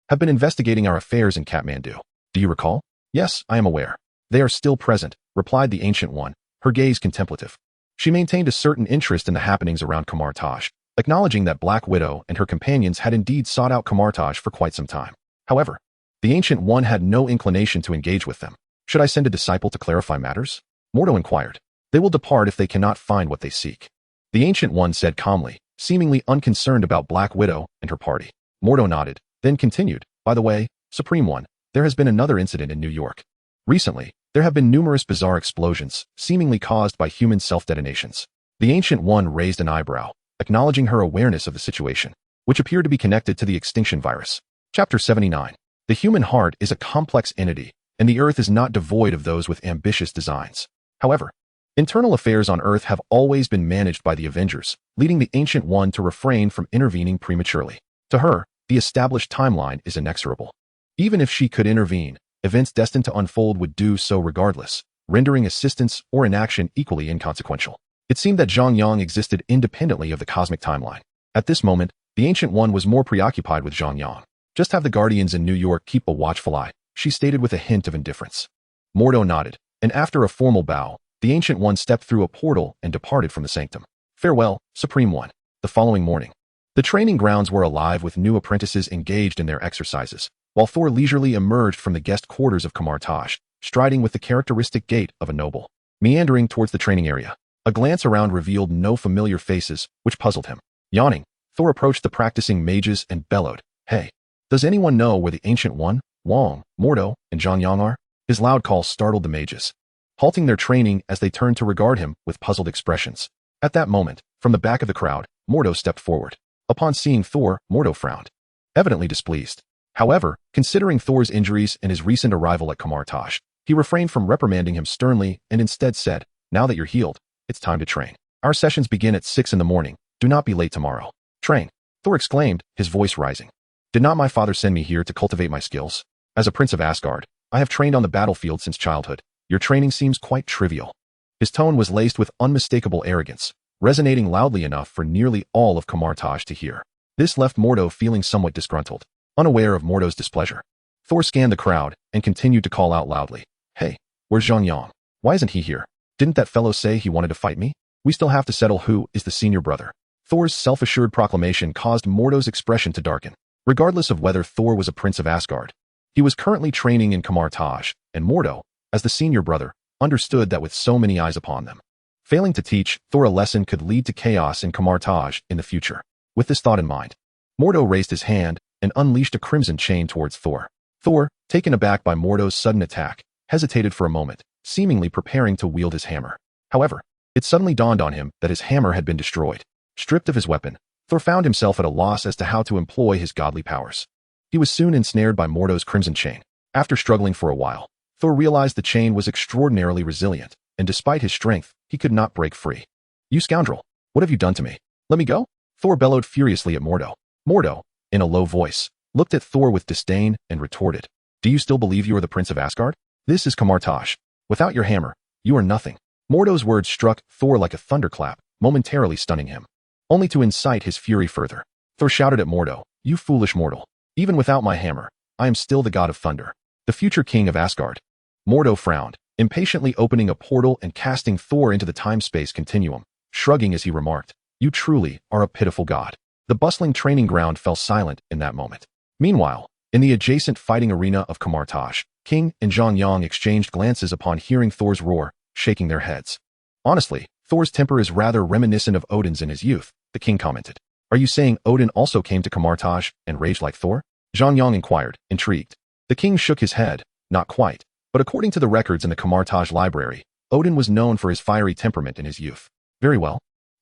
have been investigating our affairs in Kathmandu. Do you recall? Yes, I am aware. They are still present, replied the Ancient One, her gaze contemplative. She maintained a certain interest in the happenings around Kamar-Taj, acknowledging that Black Widow and her companions had indeed sought out Kamar-Taj for quite some time. However, the Ancient One had no inclination to engage with them. Should I send a disciple to clarify matters? Mordo inquired. They will depart if they cannot find what they seek. The Ancient One said calmly, seemingly unconcerned about Black Widow and her party. Mordo nodded, then continued, by the way, Supreme One, there has been another incident in New York. Recently, there have been numerous bizarre explosions, seemingly caused by human self-detonations. The Ancient One raised an eyebrow, acknowledging her awareness of the situation, which appeared to be connected to the extinction virus. Chapter 79. The human heart is a complex entity, and the Earth is not devoid of those with ambitious designs. However, internal affairs on Earth have always been managed by the Avengers, leading the Ancient One to refrain from intervening prematurely. To her, the established timeline is inexorable. Even if she could intervene, events destined to unfold would do so regardless, rendering assistance or inaction equally inconsequential. It seemed that Zhang Yang existed independently of the cosmic timeline. At this moment, the Ancient One was more preoccupied with Zhang Yang. Just have the Guardians in New York keep a watchful eye, she stated with a hint of indifference. Mordo nodded, and after a formal bow, the Ancient One stepped through a portal and departed from the sanctum. Farewell, Supreme One. The following morning, the training grounds were alive with new apprentices engaged in their exercises, while Thor leisurely emerged from the guest quarters of Kamar-Taj, striding with the characteristic gait of a noble. Meandering towards the training area, a glance around revealed no familiar faces, which puzzled him. Yawning, Thor approached the practicing mages and bellowed, Hey, does anyone know where the Ancient One, Wang, Mordo, and Zhang Yang are? His loud call startled the mages, halting their training as they turned to regard him with puzzled expressions. At that moment, from the back of the crowd, Mordo stepped forward. Upon seeing Thor, Mordo frowned, evidently displeased. However, considering Thor's injuries and his recent arrival at Kamar-Taj, he refrained from reprimanding him sternly and instead said, Now that you're healed, it's time to train. Our sessions begin at 6 in the morning. Do not be late tomorrow. Train, Thor exclaimed, his voice rising. Did not my father send me here to cultivate my skills? As a prince of Asgard, I have trained on the battlefield since childhood. Your training seems quite trivial. His tone was laced with unmistakable arrogance, resonating loudly enough for nearly all of Kamar-Taj to hear. This left Mordo feeling somewhat disgruntled, unaware of Mordo's displeasure. Thor scanned the crowd and continued to call out loudly, Hey, where's Zhang Yang? Why isn't he here? Didn't that fellow say he wanted to fight me? We still have to settle who is the senior brother. Thor's self-assured proclamation caused Mordo's expression to darken. Regardless of whether Thor was a prince of Asgard, he was currently training in Kamar-Taj, and Mordo, as the senior brother, understood that with so many eyes upon them, Failing to teach Thor a lesson could lead to chaos in Kamar-Taj in the future. With this thought in mind, Mordo raised his hand and unleashed a crimson chain towards Thor. Thor, taken aback by Mordo's sudden attack, hesitated for a moment, seemingly preparing to wield his hammer. However, it suddenly dawned on him that his hammer had been destroyed. Stripped of his weapon, Thor found himself at a loss as to how to employ his godly powers. He was soon ensnared by Mordo's crimson chain. After struggling for a while, Thor realized the chain was extraordinarily resilient, and despite his strength, he could not break free. "You scoundrel! What have you done to me? Let me go?" Thor bellowed furiously at Mordo. Mordo, in a low voice, looked at Thor with disdain and retorted, "Do you still believe you are the Prince of Asgard? This is Kamar-Taj. Without your hammer, you are nothing." Mordo's words struck Thor like a thunderclap, momentarily stunning him. Only to incite his fury further, Thor shouted at Mordo, "You foolish mortal! Even without my hammer, I am still the god of thunder, the future king of Asgard." Mordo frowned, impatiently opening a portal and casting Thor into the time-space continuum, shrugging as he remarked, "You truly are a pitiful god." The bustling training ground fell silent in that moment. Meanwhile, in the adjacent fighting arena of Kamar-Taj, King and Zhang Yang exchanged glances upon hearing Thor's roar, shaking their heads. "Honestly, Thor's temper is rather reminiscent of Odin's in his youth," the king commented. "Are you saying Odin also came to Kamar-Taj and raged like Thor?" Zhang Yang inquired, intrigued. The king shook his head, "Not quite. But according to the records in the Kamar-Taj library, Odin was known for his fiery temperament in his youth." "Very well."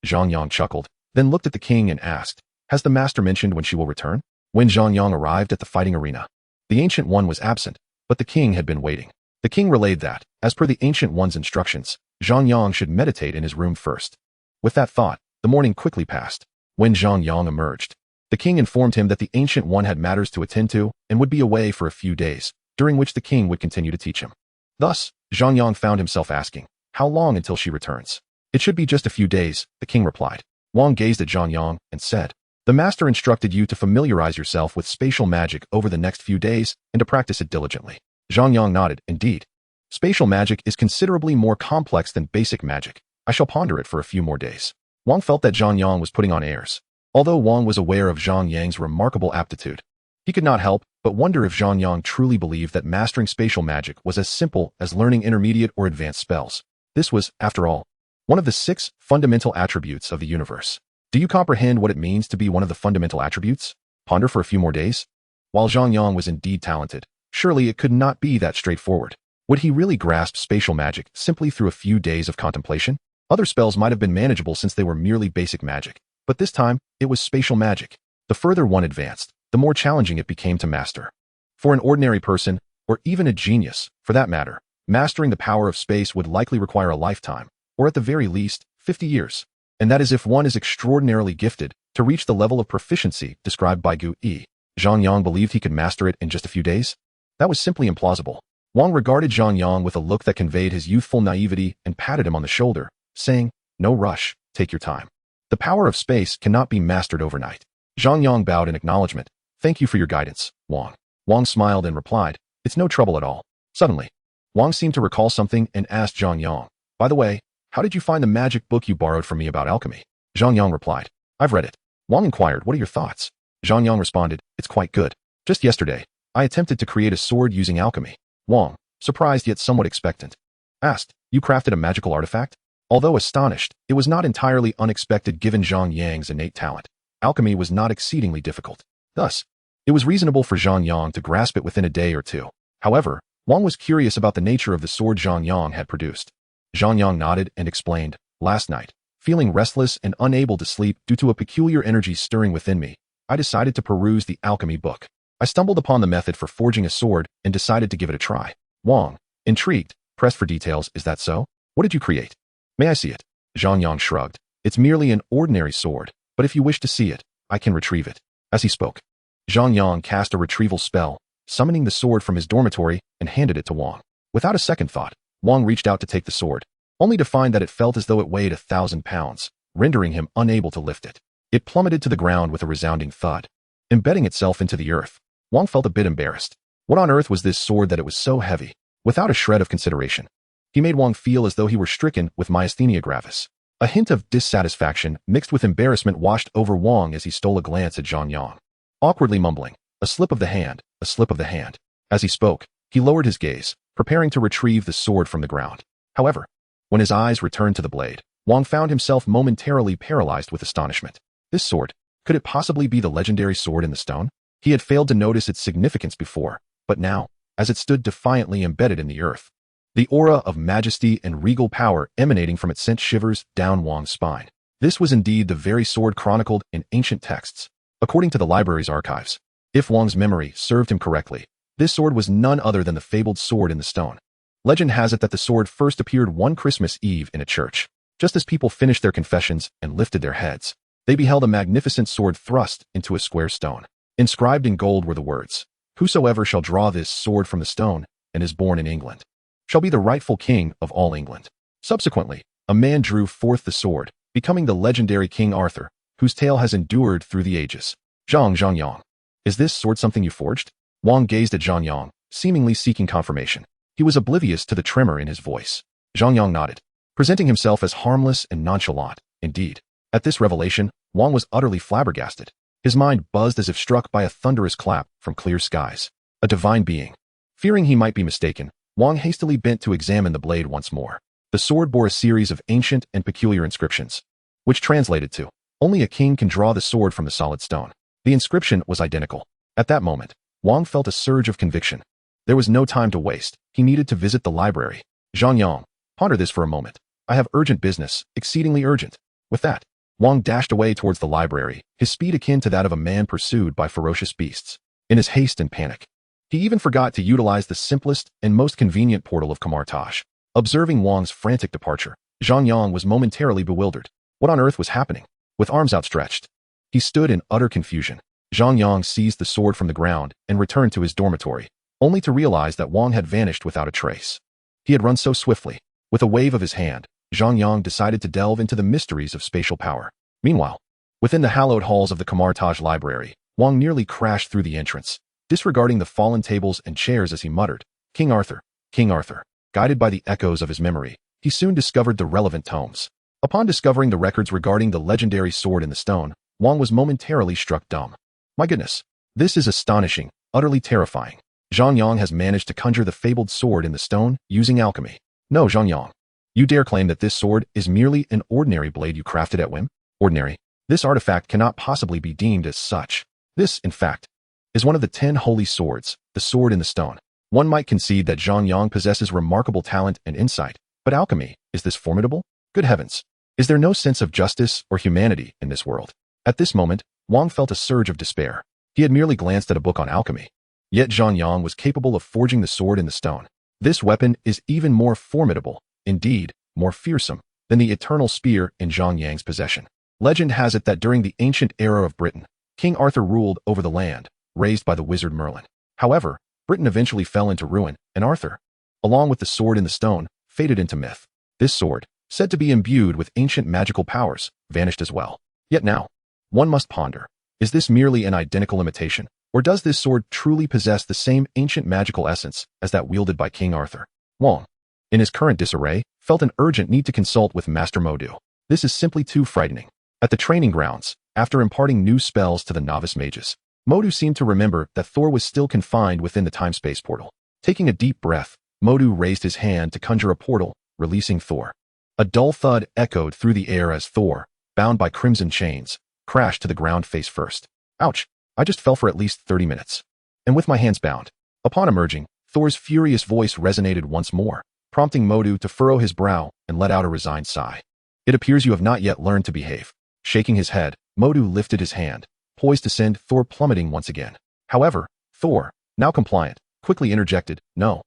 Zhang Yang chuckled, then looked at the king and asked, "Has the master mentioned when she will return?" When Zhang Yang arrived at the fighting arena, the Ancient One was absent, but the king had been waiting. The king relayed that, as per the Ancient One's instructions, Zhang Yang should meditate in his room first. With that thought, the morning quickly passed. When Zhang Yang emerged, the king informed him that the Ancient One had matters to attend to and would be away for a few days, during which the king would continue to teach him. Thus, Zhang Yang found himself asking, "How long until she returns?" "It should be just a few days," the king replied. Wang gazed at Zhang Yang and said, "The master instructed you to familiarize yourself with spatial magic over the next few days and to practice it diligently." Zhang Yang nodded, "Indeed. Spatial magic is considerably more complex than basic magic. I shall ponder it for a few more days." Wang felt that Zhang Yang was putting on airs. Although Wang was aware of Zhang Yang's remarkable aptitude, he could not help but wonder if Zhang Yang truly believed that mastering spatial magic was as simple as learning intermediate or advanced spells. This was, after all, one of the 6 fundamental attributes of the universe. Do you comprehend what it means to be one of the fundamental attributes? Ponder for a few more days? While Zhang Yang was indeed talented, surely it could not be that straightforward. Would he really grasp spatial magic simply through a few days of contemplation? Other spells might have been manageable since they were merely basic magic, but this time, it was spatial magic. The further one advanced, the more challenging it became to master. For an ordinary person, or even a genius, for that matter, mastering the power of space would likely require a lifetime, or at the very least, 50 years. And that is if one is extraordinarily gifted to reach the level of proficiency described by Gu Yi. Zhang Yang believed he could master it in just a few days? That was simply implausible. Wang regarded Zhang Yang with a look that conveyed his youthful naivety and patted him on the shoulder, saying, "No rush, take your time. The power of space cannot be mastered overnight." Zhang Yang bowed in acknowledgement. "Thank you for your guidance, Wang." Wang smiled and replied, "It's no trouble at all." Suddenly, Wang seemed to recall something and asked Zhang Yang, "By the way, how did you find the magic book you borrowed from me about alchemy?" Zhang Yang replied, "I've read it." Wang inquired, "What are your thoughts?" Zhang Yang responded, "It's quite good. Just yesterday, I attempted to create a sword using alchemy." Wang, surprised yet somewhat expectant, asked, "You crafted a magical artifact?" Although astonished, it was not entirely unexpected given Zhang Yang's innate talent. Alchemy was not exceedingly difficult. Thus, it was reasonable for Zhang Yang to grasp it within a day or two. However, Wang was curious about the nature of the sword Zhang Yang had produced. Zhang Yang nodded and explained, "Last night, feeling restless and unable to sleep due to a peculiar energy stirring within me, I decided to peruse the alchemy book. I stumbled upon the method for forging a sword and decided to give it a try." Wang, intrigued, pressed for details. "Is that so? What did you create? May I see it?" Zhang Yang shrugged. "It's merely an ordinary sword, but if you wish to see it, I can retrieve it." As he spoke, Zhang Yang cast a retrieval spell, summoning the sword from his dormitory and handed it to Wang. Without a second thought, Wang reached out to take the sword, only to find that it felt as though it weighed 1,000 pounds, rendering him unable to lift it. It plummeted to the ground with a resounding thud, embedding itself into the earth. Wang felt a bit embarrassed. What on earth was this sword that it was so heavy? Without a shred of consideration, he made Wang feel as though he were stricken with myasthenia gravis. A hint of dissatisfaction mixed with embarrassment washed over Wang as he stole a glance at Zhang Yang. Awkwardly mumbling, "A slip of the hand, a slip of the hand." As he spoke, he lowered his gaze, preparing to retrieve the sword from the ground. However, when his eyes returned to the blade, Wang found himself momentarily paralyzed with astonishment. This sword, could it possibly be the legendary sword in the stone? He had failed to notice its significance before, but now, as it stood defiantly embedded in the earth, the aura of majesty and regal power emanating from it sent shivers down Wang's spine. This was indeed the very sword chronicled in ancient texts. According to the library's archives, if Wang's memory served him correctly, this sword was none other than the fabled sword in the stone. Legend has it that the sword first appeared one Christmas Eve in a church. Just as people finished their confessions and lifted their heads, they beheld a magnificent sword thrust into a square stone. Inscribed in gold were the words, "Whosoever shall draw this sword from the stone and is born in England shall be the rightful king of all England." Subsequently, a man drew forth the sword, becoming the legendary King Arthur, whose tale has endured through the ages. Zhang Yang. Is this sword something you forged? Wang gazed at Zhang Yang, seemingly seeking confirmation. He was oblivious to the tremor in his voice. Zhang Yang nodded, presenting himself as harmless and nonchalant. Indeed, at this revelation, Wang was utterly flabbergasted. His mind buzzed as if struck by a thunderous clap from clear skies. A divine being. Fearing he might be mistaken, Wang hastily bent to examine the blade once more. The sword bore a series of ancient and peculiar inscriptions, which translated to, "Only a king can draw the sword from the solid stone." The inscription was identical. At that moment, Wang felt a surge of conviction. There was no time to waste. He needed to visit the library. Zhang Yang, ponder this for a moment. I have urgent business, exceedingly urgent. With that, Wang dashed away towards the library, his speed akin to that of a man pursued by ferocious beasts. In his haste and panic, he even forgot to utilize the simplest and most convenient portal of Kamar-Taj. Observing Wang's frantic departure, Zhang Yang was momentarily bewildered. What on earth was happening? With arms outstretched, he stood in utter confusion. Zhang Yang seized the sword from the ground and returned to his dormitory, only to realize that Wang had vanished without a trace. He had run so swiftly. With a wave of his hand, Zhang Yang decided to delve into the mysteries of spatial power. Meanwhile, within the hallowed halls of the Kamar-Taj library, Wang nearly crashed through the entrance, disregarding the fallen tables and chairs as he muttered, "King Arthur, King Arthur." Guided by the echoes of his memory, he soon discovered the relevant tomes. Upon discovering the records regarding the legendary sword in the stone, Wang was momentarily struck dumb. My goodness, this is astonishing, utterly terrifying. Zhang Yang has managed to conjure the fabled sword in the stone using alchemy. No, Zhang Yang. You dare claim that this sword is merely an ordinary blade you crafted at whim? Ordinary. This artifact cannot possibly be deemed as such. This, in fact, is one of the 10 holy swords, the sword in the stone. One might concede that Zhang Yang possesses remarkable talent and insight, but alchemy, is this formidable? Good heavens. Is there no sense of justice or humanity in this world? At this moment, Wang felt a surge of despair. He had merely glanced at a book on alchemy. Yet Zhang Yang was capable of forging the sword in the stone. This weapon is even more formidable, indeed, more fearsome, than the eternal spear in Zhang Yang's possession. Legend has it that during the ancient era of Britain, King Arthur ruled over the land, raised by the wizard Merlin. However, Britain eventually fell into ruin, and Arthur, along with the sword in the stone, faded into myth. This sword, said to be imbued with ancient magical powers, vanished as well. Yet now, one must ponder, is this merely an identical imitation, or does this sword truly possess the same ancient magical essence as that wielded by King Arthur? Wang, in his current disarray, felt an urgent need to consult with Master Modu. This is simply too frightening. At the training grounds, after imparting new spells to the novice mages, Modu seemed to remember that Thor was still confined within the time-space portal. Taking a deep breath, Modu raised his hand to conjure a portal, releasing Thor. A dull thud echoed through the air as Thor, bound by crimson chains, crashed to the ground face first. Ouch! I just fell for at least 30 minutes. And with my hands bound. Upon emerging, Thor's furious voice resonated once more, prompting Modu to furrow his brow and let out a resigned sigh. It appears you have not yet learned to behave. Shaking his head, Modu lifted his hand, poised to send Thor plummeting once again. However, Thor, now compliant, quickly interjected, No,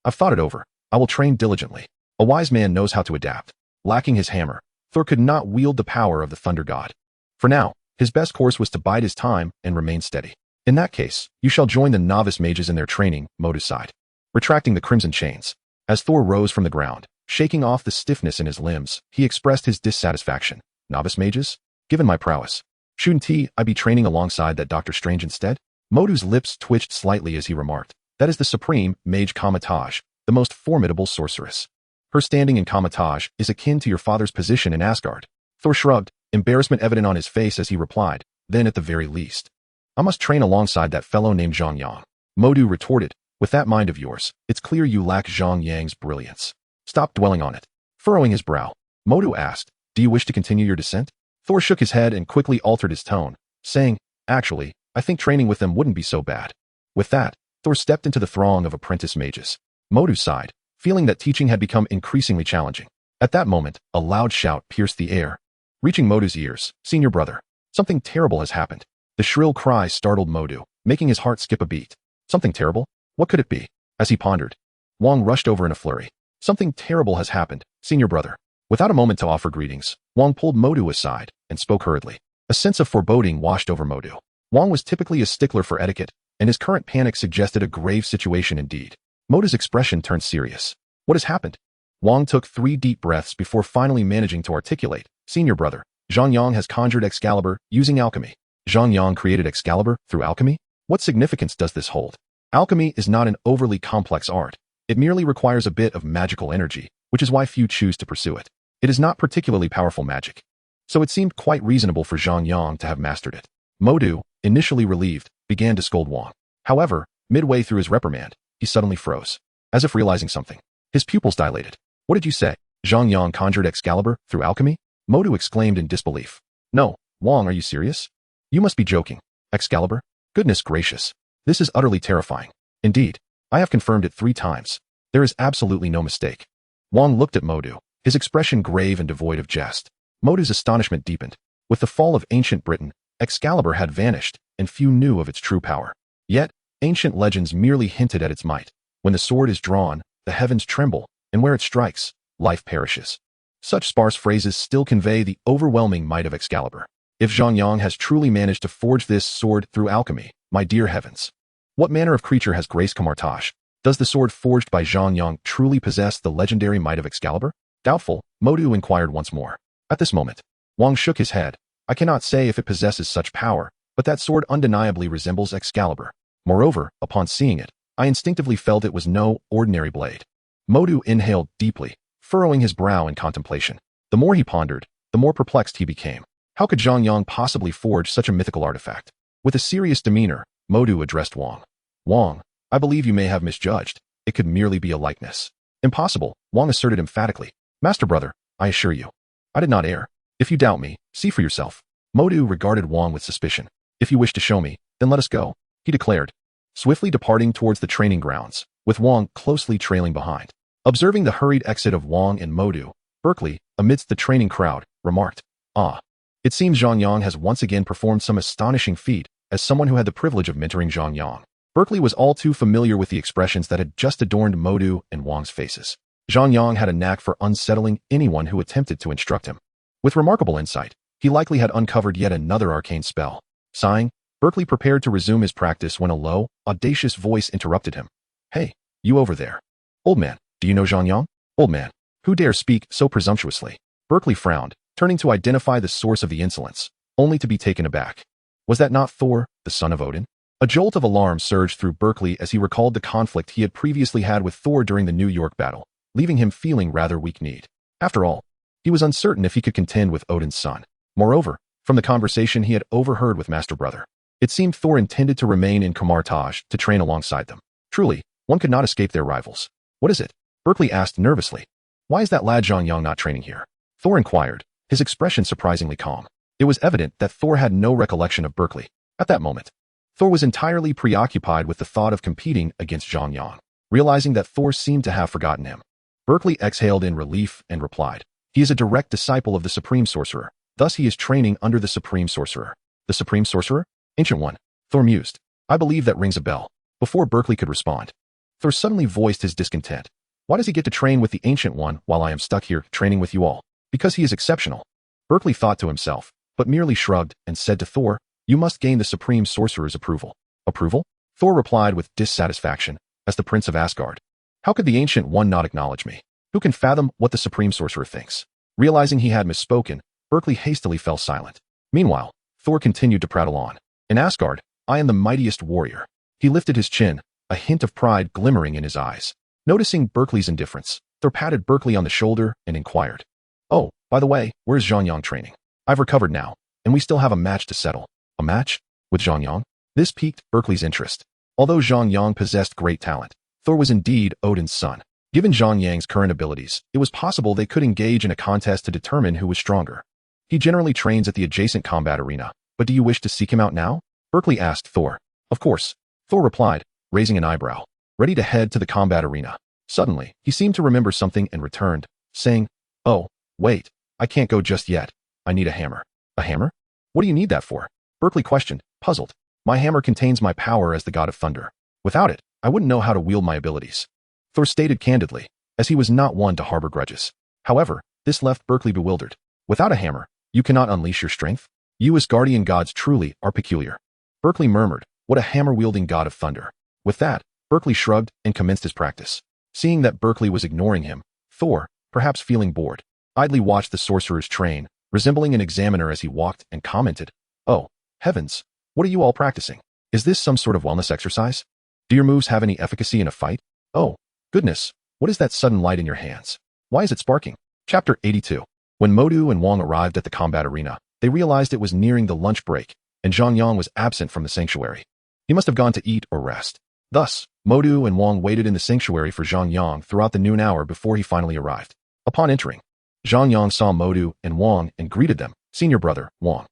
I've thought it over. I will train diligently. A wise man knows how to adapt. Lacking his hammer, Thor could not wield the power of the thunder god. For now, his best course was to bide his time and remain steady. In that case, you shall join the novice mages in their training, Modu sighed, retracting the crimson chains. As Thor rose from the ground, shaking off the stiffness in his limbs, he expressed his dissatisfaction. Novice mages? Given my prowess, shouldn't I be training alongside that Dr. Strange instead? Modu's lips twitched slightly as he remarked, That is the supreme mage Kamar-Taj, the most formidable sorceress. Her standing in Kamar-Taj is akin to your father's position in Asgard. Thor shrugged, embarrassment evident on his face as he replied, Then at the very least, I must train alongside that fellow named Zhang Yang. Modu retorted, With that mind of yours, it's clear you lack Zhang Yang's brilliance. Stop dwelling on it. Furrowing his brow, Modu asked, "Do you wish to continue your descent?" Thor shook his head and quickly altered his tone, saying, "Actually, I think training with them wouldn't be so bad." With that, Thor stepped into the throng of apprentice mages. Modu sighed, feeling that teaching had become increasingly challenging. At that moment, a loud shout pierced the air. Reaching Modu's ears, "Senior brother, something terrible has happened." The shrill cry startled Modu, making his heart skip a beat. Something terrible? What could it be? As he pondered, Wong rushed over in a flurry. "Something terrible has happened, senior brother." Without a moment to offer greetings, Wong pulled Modu aside and spoke hurriedly. A sense of foreboding washed over Modu. Wong was typically a stickler for etiquette, and his current panic suggested a grave situation indeed. Modu's expression turned serious. "What has happened?" Wong took 3 deep breaths before finally managing to articulate. "Senior brother, Zhang Yang has conjured Excalibur using alchemy." Zhang Yang created Excalibur through alchemy? What significance does this hold? Alchemy is not an overly complex art. It merely requires a bit of magical energy, which is why few choose to pursue it. It is not particularly powerful magic. So it seemed quite reasonable for Zhang Yang to have mastered it. Modu, initially relieved, began to scold Wong. However, midway through his reprimand, he suddenly froze, as if realizing something. His pupils dilated. "What did you say? Zhang Yang conjured Excalibur through alchemy?" Modu exclaimed in disbelief. "No, Wong, are you serious? You must be joking. Excalibur? Goodness gracious. This is utterly terrifying. Indeed, I have confirmed it 3 times. There is absolutely no mistake." Wong looked at Modu, his expression grave and devoid of jest. Modu's astonishment deepened. With the fall of ancient Britain, Excalibur had vanished, and few knew of its true power. Yet, ancient legends merely hinted at its might. When the sword is drawn, the heavens tremble, and where it strikes, life perishes. Such sparse phrases still convey the overwhelming might of Excalibur. If Zhang Yang has truly managed to forge this sword through alchemy, my dear heavens, what manner of creature has graced Kamar-Taj? Does the sword forged by Zhang Yang truly possess the legendary might of Excalibur? Doubtful, Modu inquired once more. At this moment, Wong shook his head. "I cannot say if it possesses such power, but that sword undeniably resembles Excalibur. Moreover, upon seeing it, I instinctively felt it was no ordinary blade." Modu inhaled deeply, furrowing his brow in contemplation. The more he pondered, the more perplexed he became. How could Zhang Yang possibly forge such a mythical artifact? With a serious demeanor, Modu addressed Wong. "Wong, I believe you may have misjudged. It could merely be a likeness." "Impossible," Wong asserted emphatically. "Master brother, I assure you, I did not err. If you doubt me, see for yourself." Modu regarded Wong with suspicion. "If you wish to show me, then let us go," he declared, swiftly departing towards the training grounds, with Wong closely trailing behind. Observing the hurried exit of Wong and Modu, Berkeley, amidst the training crowd, remarked, "Ah, it seems Zhang Yang has once again performed some astonishing feat." As someone who had the privilege of mentoring Zhang Yang, Berkeley was all too familiar with the expressions that had just adorned Modu and Wong's faces. Zhang Yang had a knack for unsettling anyone who attempted to instruct him. With remarkable insight, he likely had uncovered yet another arcane spell. Sighing, Berkeley prepared to resume his practice when a low, audacious voice interrupted him. "Hey, you over there. Old man, do you know Zhang Yang?" "Old man, who dare speak so presumptuously?" Berkeley frowned, turning to identify the source of the insolence, only to be taken aback. Was that not Thor, the son of Odin? A jolt of alarm surged through Berkeley as he recalled the conflict he had previously had with Thor during the New York battle, leaving him feeling rather weak-kneed. After all, he was uncertain if he could contend with Odin's son. Moreover, from the conversation he had overheard with Master Brother, it seemed Thor intended to remain in Kamar-Taj to train alongside them. Truly, one could not escape their rivals. "What is it?" Berkeley asked nervously. "Why is that lad Zhang Yang not training here?" Thor inquired, his expression surprisingly calm. It was evident that Thor had no recollection of Berkeley. At that moment, Thor was entirely preoccupied with the thought of competing against Zhang Yang. Realizing that Thor seemed to have forgotten him, Berkeley exhaled in relief and replied, "He is a direct disciple of the Supreme Sorcerer. Thus he is training under the Supreme Sorcerer." "The Supreme Sorcerer? Ancient One," Thor mused. "I believe that rings a bell." Before Berkeley could respond, Thor suddenly voiced his discontent. "Why does he get to train with the Ancient One while I am stuck here training with you all?" "Because he is exceptional." Berkeley thought to himself, but merely shrugged and said to Thor, "You must gain the Supreme Sorcerer's approval." "Approval?" Thor replied with dissatisfaction, "As the Prince of Asgard, how could the Ancient One not acknowledge me? Who can fathom what the Supreme Sorcerer thinks?" Realizing he had misspoken, Berkeley hastily fell silent. Meanwhile, Thor continued to prattle on. "In Asgard, I am the mightiest warrior." He lifted his chin, a hint of pride glimmering in his eyes. Noticing Berkeley's indifference, Thor patted Berkeley on the shoulder and inquired, "Oh, by the way, where's Zhang Yang training? I've recovered now, and we still have a match to settle." "A match? With Zhang Yang?" This piqued Berkeley's interest. Although Zhang Yang possessed great talent, Thor was indeed Odin's son. Given Zhang Yang's current abilities, it was possible they could engage in a contest to determine who was stronger. He generally trains at the adjacent combat arena, but do you wish to seek him out now? Berkeley asked Thor. Of course, Thor replied, raising an eyebrow, ready to head to the combat arena. Suddenly, he seemed to remember something and returned, saying, "Oh, wait, I can't go just yet. I need a hammer." A hammer? What do you need that for? Berkeley questioned, puzzled. My hammer contains my power as the god of thunder. Without it, I wouldn't know how to wield my abilities. Thor stated candidly, as he was not one to harbor grudges. However, this left Berkeley bewildered. Without a hammer, you cannot unleash your strength? You as guardian gods truly are peculiar. Berkeley murmured, what a hammer-wielding god of thunder. With that, Berkeley shrugged and commenced his practice. Seeing that Berkeley was ignoring him, Thor, perhaps feeling bored, idly watched the sorcerer's train, resembling an examiner as he walked, and commented, "Oh, heavens, what are you all practicing? Is this some sort of wellness exercise? Do your moves have any efficacy in a fight? Oh, goodness, what is that sudden light in your hands? Why is it sparking?" Chapter 82. When Modu and Wang arrived at the combat arena, they realized it was nearing the lunch break, and Zhang Yang was absent from the sanctuary. He must have gone to eat or rest. Thus, Modu and Wang waited in the sanctuary for Zhang Yang throughout the noon hour before he finally arrived. Upon entering, Zhang Yang saw Modu and Wang and greeted them, "Senior brother, Wang."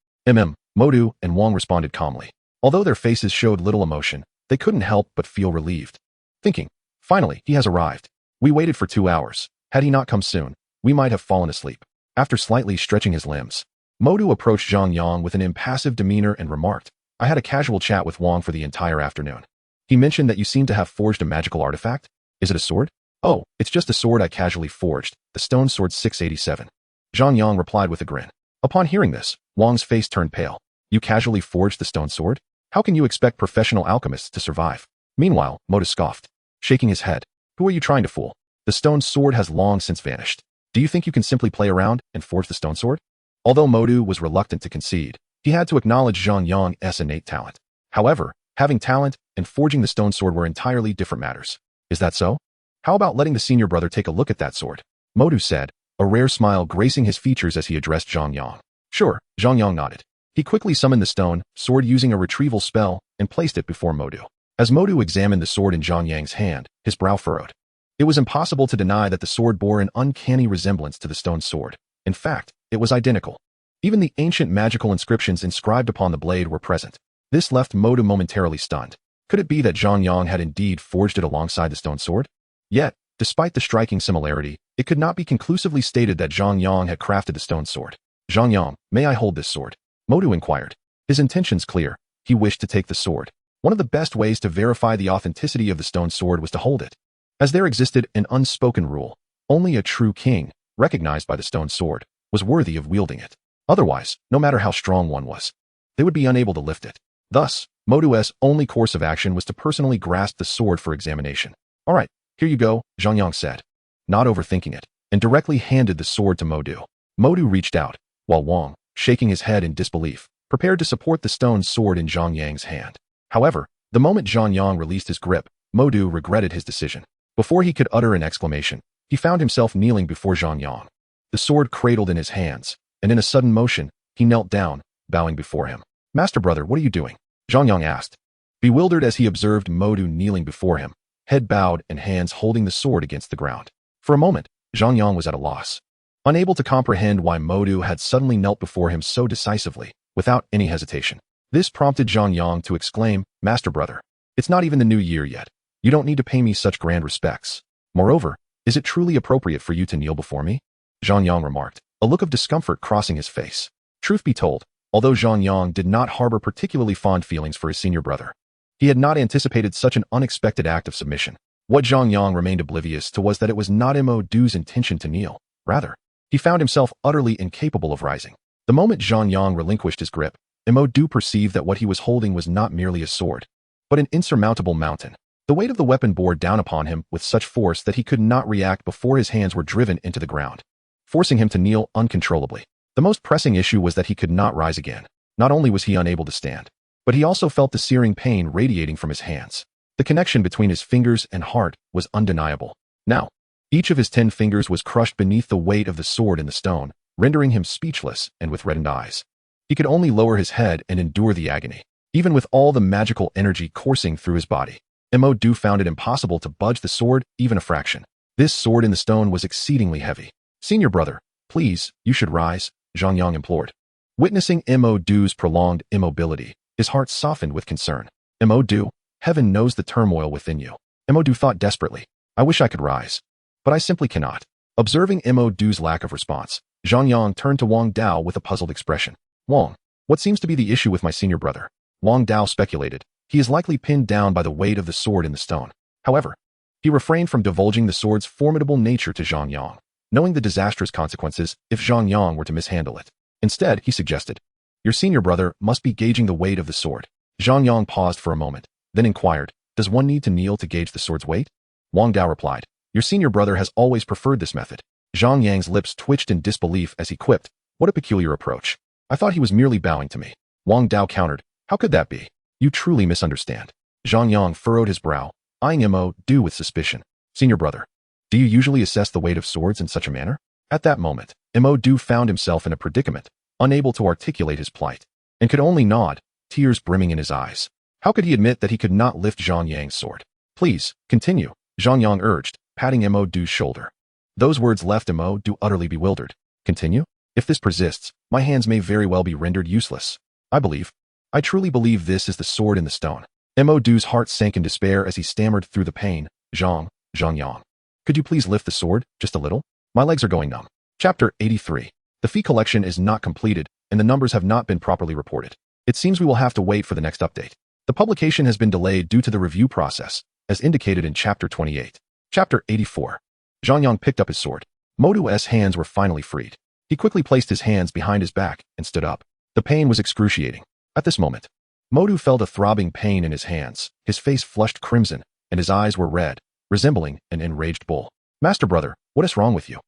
Modu and Wang responded calmly. Although their faces showed little emotion, they couldn't help but feel relieved. Thinking, finally, he has arrived. We waited for 2 hours. Had he not come soon, we might have fallen asleep. After slightly stretching his limbs, Modu approached Zhang Yang with an impassive demeanor and remarked, "I had a casual chat with Wang for the entire afternoon. He mentioned that you seem to have forged a magical artifact. Is it a sword?" "Oh, it's just a sword I casually forged, the stone sword 687. Zhang Yang replied with a grin. Upon hearing this, Wang's face turned pale. "You casually forged the stone sword? How can you expect professional alchemists to survive?" Meanwhile, Modu scoffed, shaking his head. "Who are you trying to fool? The stone sword has long since vanished. Do you think you can simply play around and forge the stone sword?" Although Modu was reluctant to concede, he had to acknowledge Zhang Yang's innate talent. However, having talent and forging the stone sword were entirely different matters. "Is that so? How about letting the senior brother take a look at that sword?" Modu said, a rare smile gracing his features as he addressed Zhang Yang. "Sure," Zhang Yang nodded. He quickly summoned the stone sword using a retrieval spell and placed it before Modu. As Modu examined the sword in Zhang Yang's hand, his brow furrowed. It was impossible to deny that the sword bore an uncanny resemblance to the stone sword. In fact, it was identical. Even the ancient magical inscriptions inscribed upon the blade were present. This left Modu momentarily stunned. Could it be that Zhang Yang had indeed forged it alongside the stone sword? Yet, despite the striking similarity, it could not be conclusively stated that Zhang Yang had crafted the stone sword. "Zhang Yang, may I hold this sword?" Modu inquired. His intentions clear. He wished to take the sword. One of the best ways to verify the authenticity of the stone sword was to hold it. As there existed an unspoken rule, only a true king, recognized by the stone sword, was worthy of wielding it. Otherwise, no matter how strong one was, they would be unable to lift it. Thus, Modu's only course of action was to personally grasp the sword for examination. "All right, here you go," Zhang Yang said, not overthinking it, and directly handed the sword to Modu. Modu reached out, while Wang, shaking his head in disbelief, prepared to support the stone sword in Zhang Yang's hand. However, the moment Zhang Yang released his grip, Modu regretted his decision. Before he could utter an exclamation, he found himself kneeling before Zhang Yang. The sword cradled in his hands, and in a sudden motion, he knelt down, bowing before him. "Master brother, what are you doing?" Zhang Yang asked, bewildered as he observed Modu kneeling before him, head bowed and hands holding the sword against the ground. For a moment, Zhang Yang was at a loss, unable to comprehend why Modu had suddenly knelt before him so decisively, without any hesitation. This prompted Zhang Yang to exclaim, "Master brother, it's not even the new year yet. You don't need to pay me such grand respects. Moreover, is it truly appropriate for you to kneel before me?" Zhang Yang remarked, a look of discomfort crossing his face. Truth be told, although Zhang Yang did not harbor particularly fond feelings for his senior brother, he had not anticipated such an unexpected act of submission. What Zhang Yang remained oblivious to was that it was not Modu's intention to kneel. Rather, he found himself utterly incapable of rising. The moment Zhang Yang relinquished his grip, Modu perceived that what he was holding was not merely a sword, but an insurmountable mountain. The weight of the weapon bore down upon him with such force that he could not react before his hands were driven into the ground, forcing him to kneel uncontrollably. The most pressing issue was that he could not rise again. Not only was he unable to stand, but he also felt the searing pain radiating from his hands. The connection between his fingers and heart was undeniable. Now, each of his 10 fingers was crushed beneath the weight of the sword in the stone, rendering him speechless and with reddened eyes. He could only lower his head and endure the agony, even with all the magical energy coursing through his body. Modu found it impossible to budge the sword even a fraction. This sword in the stone was exceedingly heavy. "Senior brother, please, you should rise," Zhang Yang implored. Witnessing Mo-Du's prolonged immobility, his heart softened with concern. "Mo-Du, heaven knows the turmoil within you." Mo-Du thought desperately. "I wish I could rise, but I simply cannot." Observing Mo-Du's lack of response, Zhang Yang turned to Wang Dao with a puzzled expression. "Wang, what seems to be the issue with my senior brother?" Wang Dao speculated. He is likely pinned down by the weight of the sword in the stone. However, he refrained from divulging the sword's formidable nature to Zhang Yang, knowing the disastrous consequences if Zhang Yang were to mishandle it. Instead, he suggested, "Your senior brother must be gauging the weight of the sword." Zhang Yang paused for a moment, then inquired, "Does one need to kneel to gauge the sword's weight?" Wang Dao replied, "Your senior brother has always preferred this method." Zhang Yang's lips twitched in disbelief as he quipped, "What a peculiar approach. I thought he was merely bowing to me." Wang Dao countered, "How could that be? You truly misunderstand." Zhang Yang furrowed his brow, eyeing Mo-Du with suspicion. "Senior brother, do you usually assess the weight of swords in such a manner?" At that moment, Mo-Du found himself in a predicament, unable to articulate his plight, and could only nod, tears brimming in his eyes. How could he admit that he could not lift Zhang Yang's sword? "Please, continue," Zhang Yang urged, patting Mo-Du's shoulder. Those words left Mo-Du utterly bewildered. "Continue? If this persists, my hands may very well be rendered useless. I truly believe this is the sword in the stone." Mo-Du's heart sank in despair as he stammered through the pain. Zhang Yang, could you please lift the sword, just a little? My legs are going numb." Chapter 83. The fee collection is not completed, and the numbers have not been properly reported. It seems we will have to wait for the next update. The publication has been delayed due to the review process, as indicated in Chapter 28. Chapter 84. Zhang Yang picked up his sword. Mo-Du's hands were finally freed. He quickly placed his hands behind his back and stood up. The pain was excruciating. At this moment, Mo-Du felt a throbbing pain in his hands, his face flushed crimson, and his eyes were red, resembling an enraged bull. "Master brother, what is wrong with you?"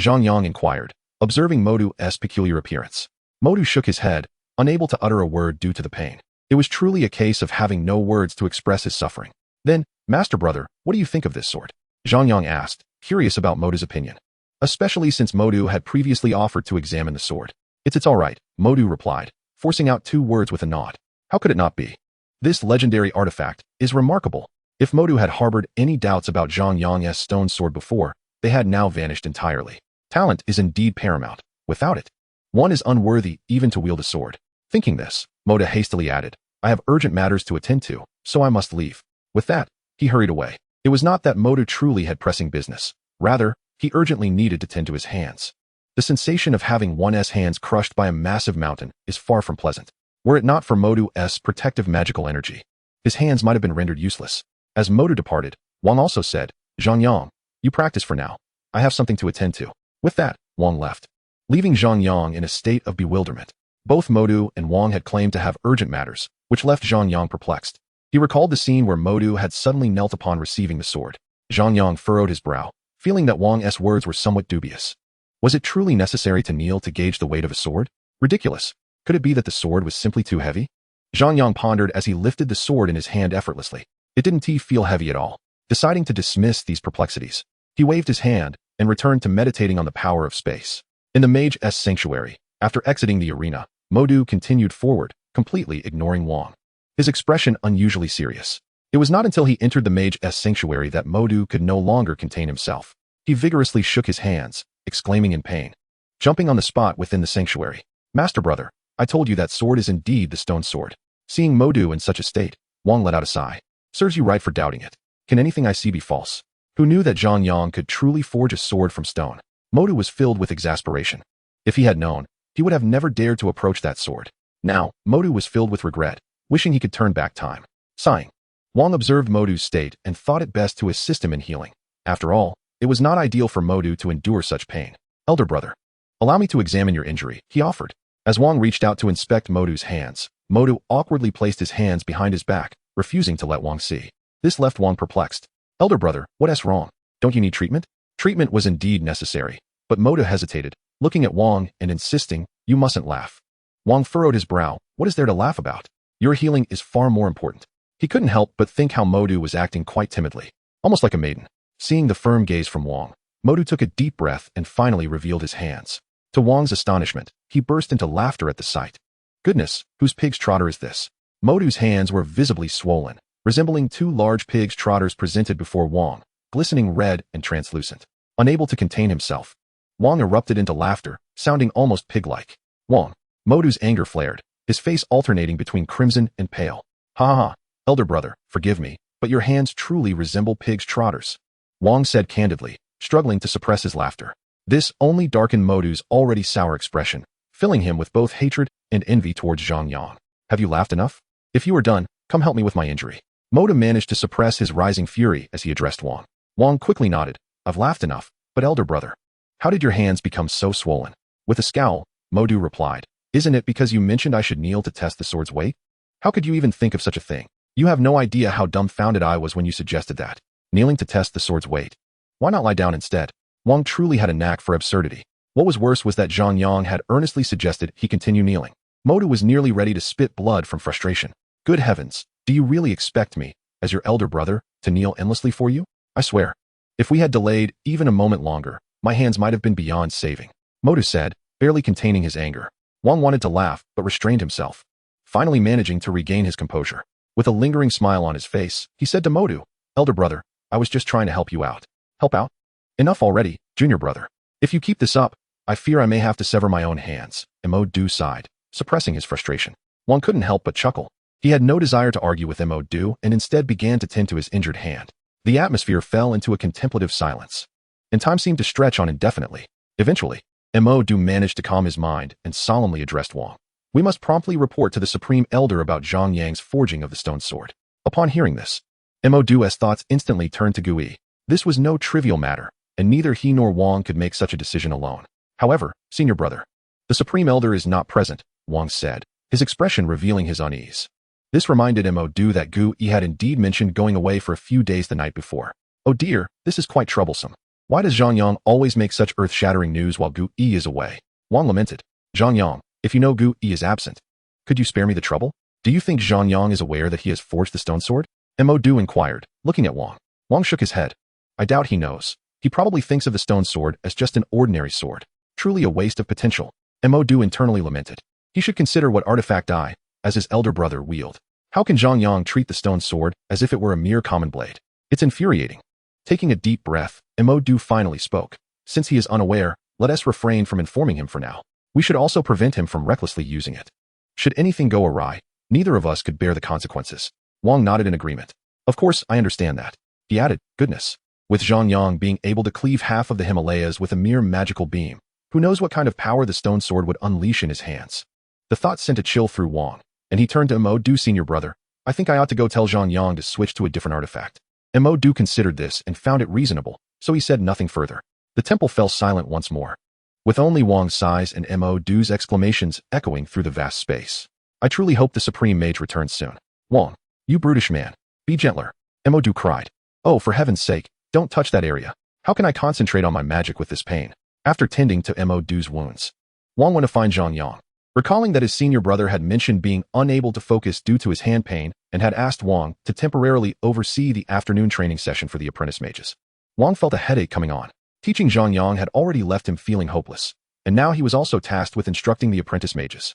Zhang Yang inquired, observing Mo-Du's peculiar appearance. Mo-Du shook his head, unable to utter a word due to the pain. It was truly a case of having no words to express his suffering. "Then, Master brother, what do you think of this sword?" Zhang Yang asked, curious about Mo-Du's opinion, especially since Mo-Du had previously offered to examine the sword. It's all right," Mo-Du replied, forcing out two words with a nod. How could it not be? This legendary artifact is remarkable. If Mo-Du had harbored any doubts about Zhang Yang's stone sword before, they had now vanished entirely. Talent is indeed paramount. Without it, one is unworthy even to wield a sword. Thinking this, Mo-Du hastily added, "I have urgent matters to attend to, so I must leave." With that, he hurried away. It was not that Mo-Du truly had pressing business. Rather, he urgently needed to tend to his hands. The sensation of having one's hands crushed by a massive mountain is far from pleasant. Were it not for Mo-Du's protective magical energy, his hands might have been rendered useless. As Mo-Du departed, Wang also said, "Zhang Yang, you practice for now. I have something to attend to." With that, Wang left, leaving Zhang Yang in a state of bewilderment. Both Mo-Du and Wang had claimed to have urgent matters, which left Zhang Yang perplexed. He recalled the scene where Mo-Du had suddenly knelt upon receiving the sword. Zhang Yang furrowed his brow, feeling that Wang's words were somewhat dubious. Was it truly necessary to kneel to gauge the weight of a sword? Ridiculous. Could it be that the sword was simply too heavy? Zhang Yang pondered as he lifted the sword in his hand effortlessly. It didn't feel heavy at all. Deciding to dismiss these perplexities, he waved his hand and returned to meditating on the power of space. In the Mage's sanctuary, after exiting the arena, Mo-Du continued forward, completely ignoring Wang. His expression unusually serious. It was not until he entered the Mage's sanctuary that Mo-Du could no longer contain himself. He vigorously shook his hands, exclaiming in pain. Jumping on the spot within the sanctuary, "Master brother, I told you that sword is indeed the stone sword." Seeing Mo-Du in such a state, Wang let out a sigh. "Serves you right for doubting it. Can anything I see be false?" Who knew that Zhang Yang could truly forge a sword from stone? Mo-Du was filled with exasperation. If he had known, he would have never dared to approach that sword. Now, Mo-Du was filled with regret, wishing he could turn back time. Sighing, Wang observed Mo-Du's state and thought it best to assist him in healing. After all, it was not ideal for Mo-Du to endure such pain. "Elder brother, allow me to examine your injury," he offered. As Wang reached out to inspect Mo-Du's hands, Mo-Du awkwardly placed his hands behind his back, refusing to let Wang see. This left Wang perplexed. "Elder brother, what's wrong? Don't you need treatment?" Treatment was indeed necessary, but Mo-Du hesitated, looking at Wang and insisting, "You mustn't laugh." Wang furrowed his brow. "What is there to laugh about? Your healing is far more important." He couldn't help but think how Mo-Du was acting quite timidly, almost like a maiden. Seeing the firm gaze from Wang, Mo-Du took a deep breath and finally revealed his hands. To Wang's astonishment, he burst into laughter at the sight. "Goodness, whose pig's trotter is this?" Mo-Du's hands were visibly swollen, resembling two large pig's trotters presented before Wang, glistening red and translucent. Unable to contain himself, Wang erupted into laughter, sounding almost pig-like. Wang. Modu's anger flared, his face alternating between crimson and pale. Ha ha ha, elder brother, forgive me, but your hands truly resemble pig's trotters. Wang said candidly, struggling to suppress his laughter. This only darkened Modu's already sour expression, filling him with both hatred and envy towards Zhang Yang. Have you laughed enough? If you are done, come help me with my injury. Modu managed to suppress his rising fury as he addressed Wang. Wang quickly nodded. I've laughed enough, but elder brother, how did your hands become so swollen? With a scowl, Modu replied, isn't it because you mentioned I should kneel to test the sword's weight? How could you even think of such a thing? You have no idea how dumbfounded I was when you suggested that. Kneeling to test the sword's weight. Why not lie down instead? Wang truly had a knack for absurdity. What was worse was that Zhang Yang had earnestly suggested he continue kneeling. Modu was nearly ready to spit blood from frustration. Good heavens, do you really expect me, as your elder brother, to kneel endlessly for you? I swear. If we had delayed even a moment longer, my hands might have been beyond saving. Modu said, barely containing his anger. Wang wanted to laugh, but restrained himself, finally managing to regain his composure. With a lingering smile on his face, he said to Modu, elder brother, I was just trying to help you out. Help out? Enough already, junior brother. If you keep this up, I fear I may have to sever my own hands. Modu sighed, suppressing his frustration. Wang couldn't help but chuckle. He had no desire to argue with Modu and instead began to tend to his injured hand. The atmosphere fell into a contemplative silence, and time seemed to stretch on indefinitely. Eventually, Modu managed to calm his mind and solemnly addressed Wang. We must promptly report to the Supreme Elder about Zhang Yang's forging of the stone sword. Upon hearing this, Modu's thoughts instantly turned to Gui. This was no trivial matter, and neither he nor Wang could make such a decision alone. However, senior brother, the Supreme Elder is not present, Wang said, his expression revealing his unease. This reminded Modu that Gui had indeed mentioned going away for a few days the night before. Oh dear, this is quite troublesome. Why does Zhang Yang always make such earth-shattering news while Gui is away? Wang lamented. Zhang Yang, if you know Gui is absent, could you spare me the trouble? Do you think Zhang Yang is aware that he has forged the stone sword? Modu inquired, looking at Wang. Wang shook his head. I doubt he knows. He probably thinks of the stone sword as just an ordinary sword. Truly a waste of potential. Modu internally lamented. He should consider what artifact I, as his elder brother, wield. How can Zhang Yang treat the stone sword as if it were a mere common blade? It's infuriating. Taking a deep breath, Modu finally spoke. Since he is unaware, let us refrain from informing him for now. We should also prevent him from recklessly using it. Should anything go awry, neither of us could bear the consequences. Wang nodded in agreement. Of course, I understand that. He added, goodness. With Zhang Yang being able to cleave half of the Himalayas with a mere magical beam, who knows what kind of power the stone sword would unleash in his hands? The thought sent a chill through Wang, and he turned to Modu, senior brother. I think I ought to go tell Zhang Yang to switch to a different artifact. Modu considered this and found it reasonable, so he said nothing further. The temple fell silent once more, with only Wang's sighs and Modu's exclamations echoing through the vast space. I truly hope the Supreme Mage returns soon. Wang, you brutish man, be gentler. Modu cried. Oh, for heaven's sake, don't touch that area. How can I concentrate on my magic with this pain? After tending to Modu's wounds, Wang went to find Zhang Yang. Recalling that his senior brother had mentioned being unable to focus due to his hand pain and had asked Wang to temporarily oversee the afternoon training session for the apprentice mages. Wang felt a headache coming on. Teaching Zhang Yang had already left him feeling hopeless, and now he was also tasked with instructing the apprentice mages.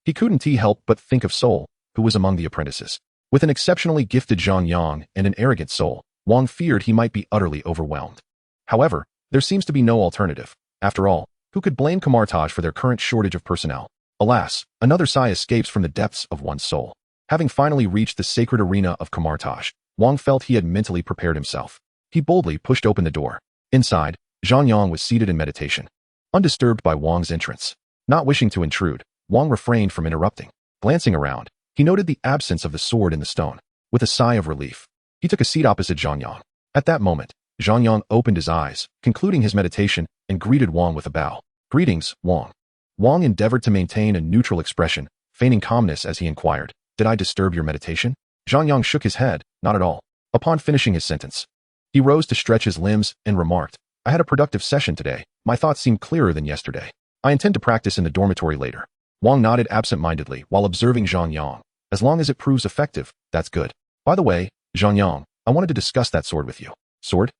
He couldn't help but think of Soul, who was among the apprentices. With an exceptionally gifted Zhang Yang and an arrogant Soul, Wang feared he might be utterly overwhelmed. However, there seems to be no alternative. After all, who could blame Kamar-Taj for their current shortage of personnel? Alas, another sigh escapes from the depths of one's soul. Having finally reached the sacred arena of Kamar-Taj, Wang felt he had mentally prepared himself. He boldly pushed open the door. Inside, Zhang Yang was seated in meditation, undisturbed by Wang's entrance. Not wishing to intrude, Wang refrained from interrupting. Glancing around, he noted the absence of the sword in the stone. With a sigh of relief, he took a seat opposite Zhang Yang. At that moment, Zhang Yang opened his eyes, concluding his meditation, and greeted Wang with a bow. Greetings, Wang. Wang endeavored to maintain a neutral expression, feigning calmness as he inquired, Did I disturb your meditation? Zhang Yang shook his head, not at all. Upon finishing his sentence, he rose to stretch his limbs and remarked, I had a productive session today. My thoughts seem clearer than yesterday. I intend to practice in the dormitory later. Wang nodded absent-mindedly while observing Zhang Yang. As long as it proves effective, that's good. By the way, Zhang Yang, I wanted to discuss that sword with you. Sword?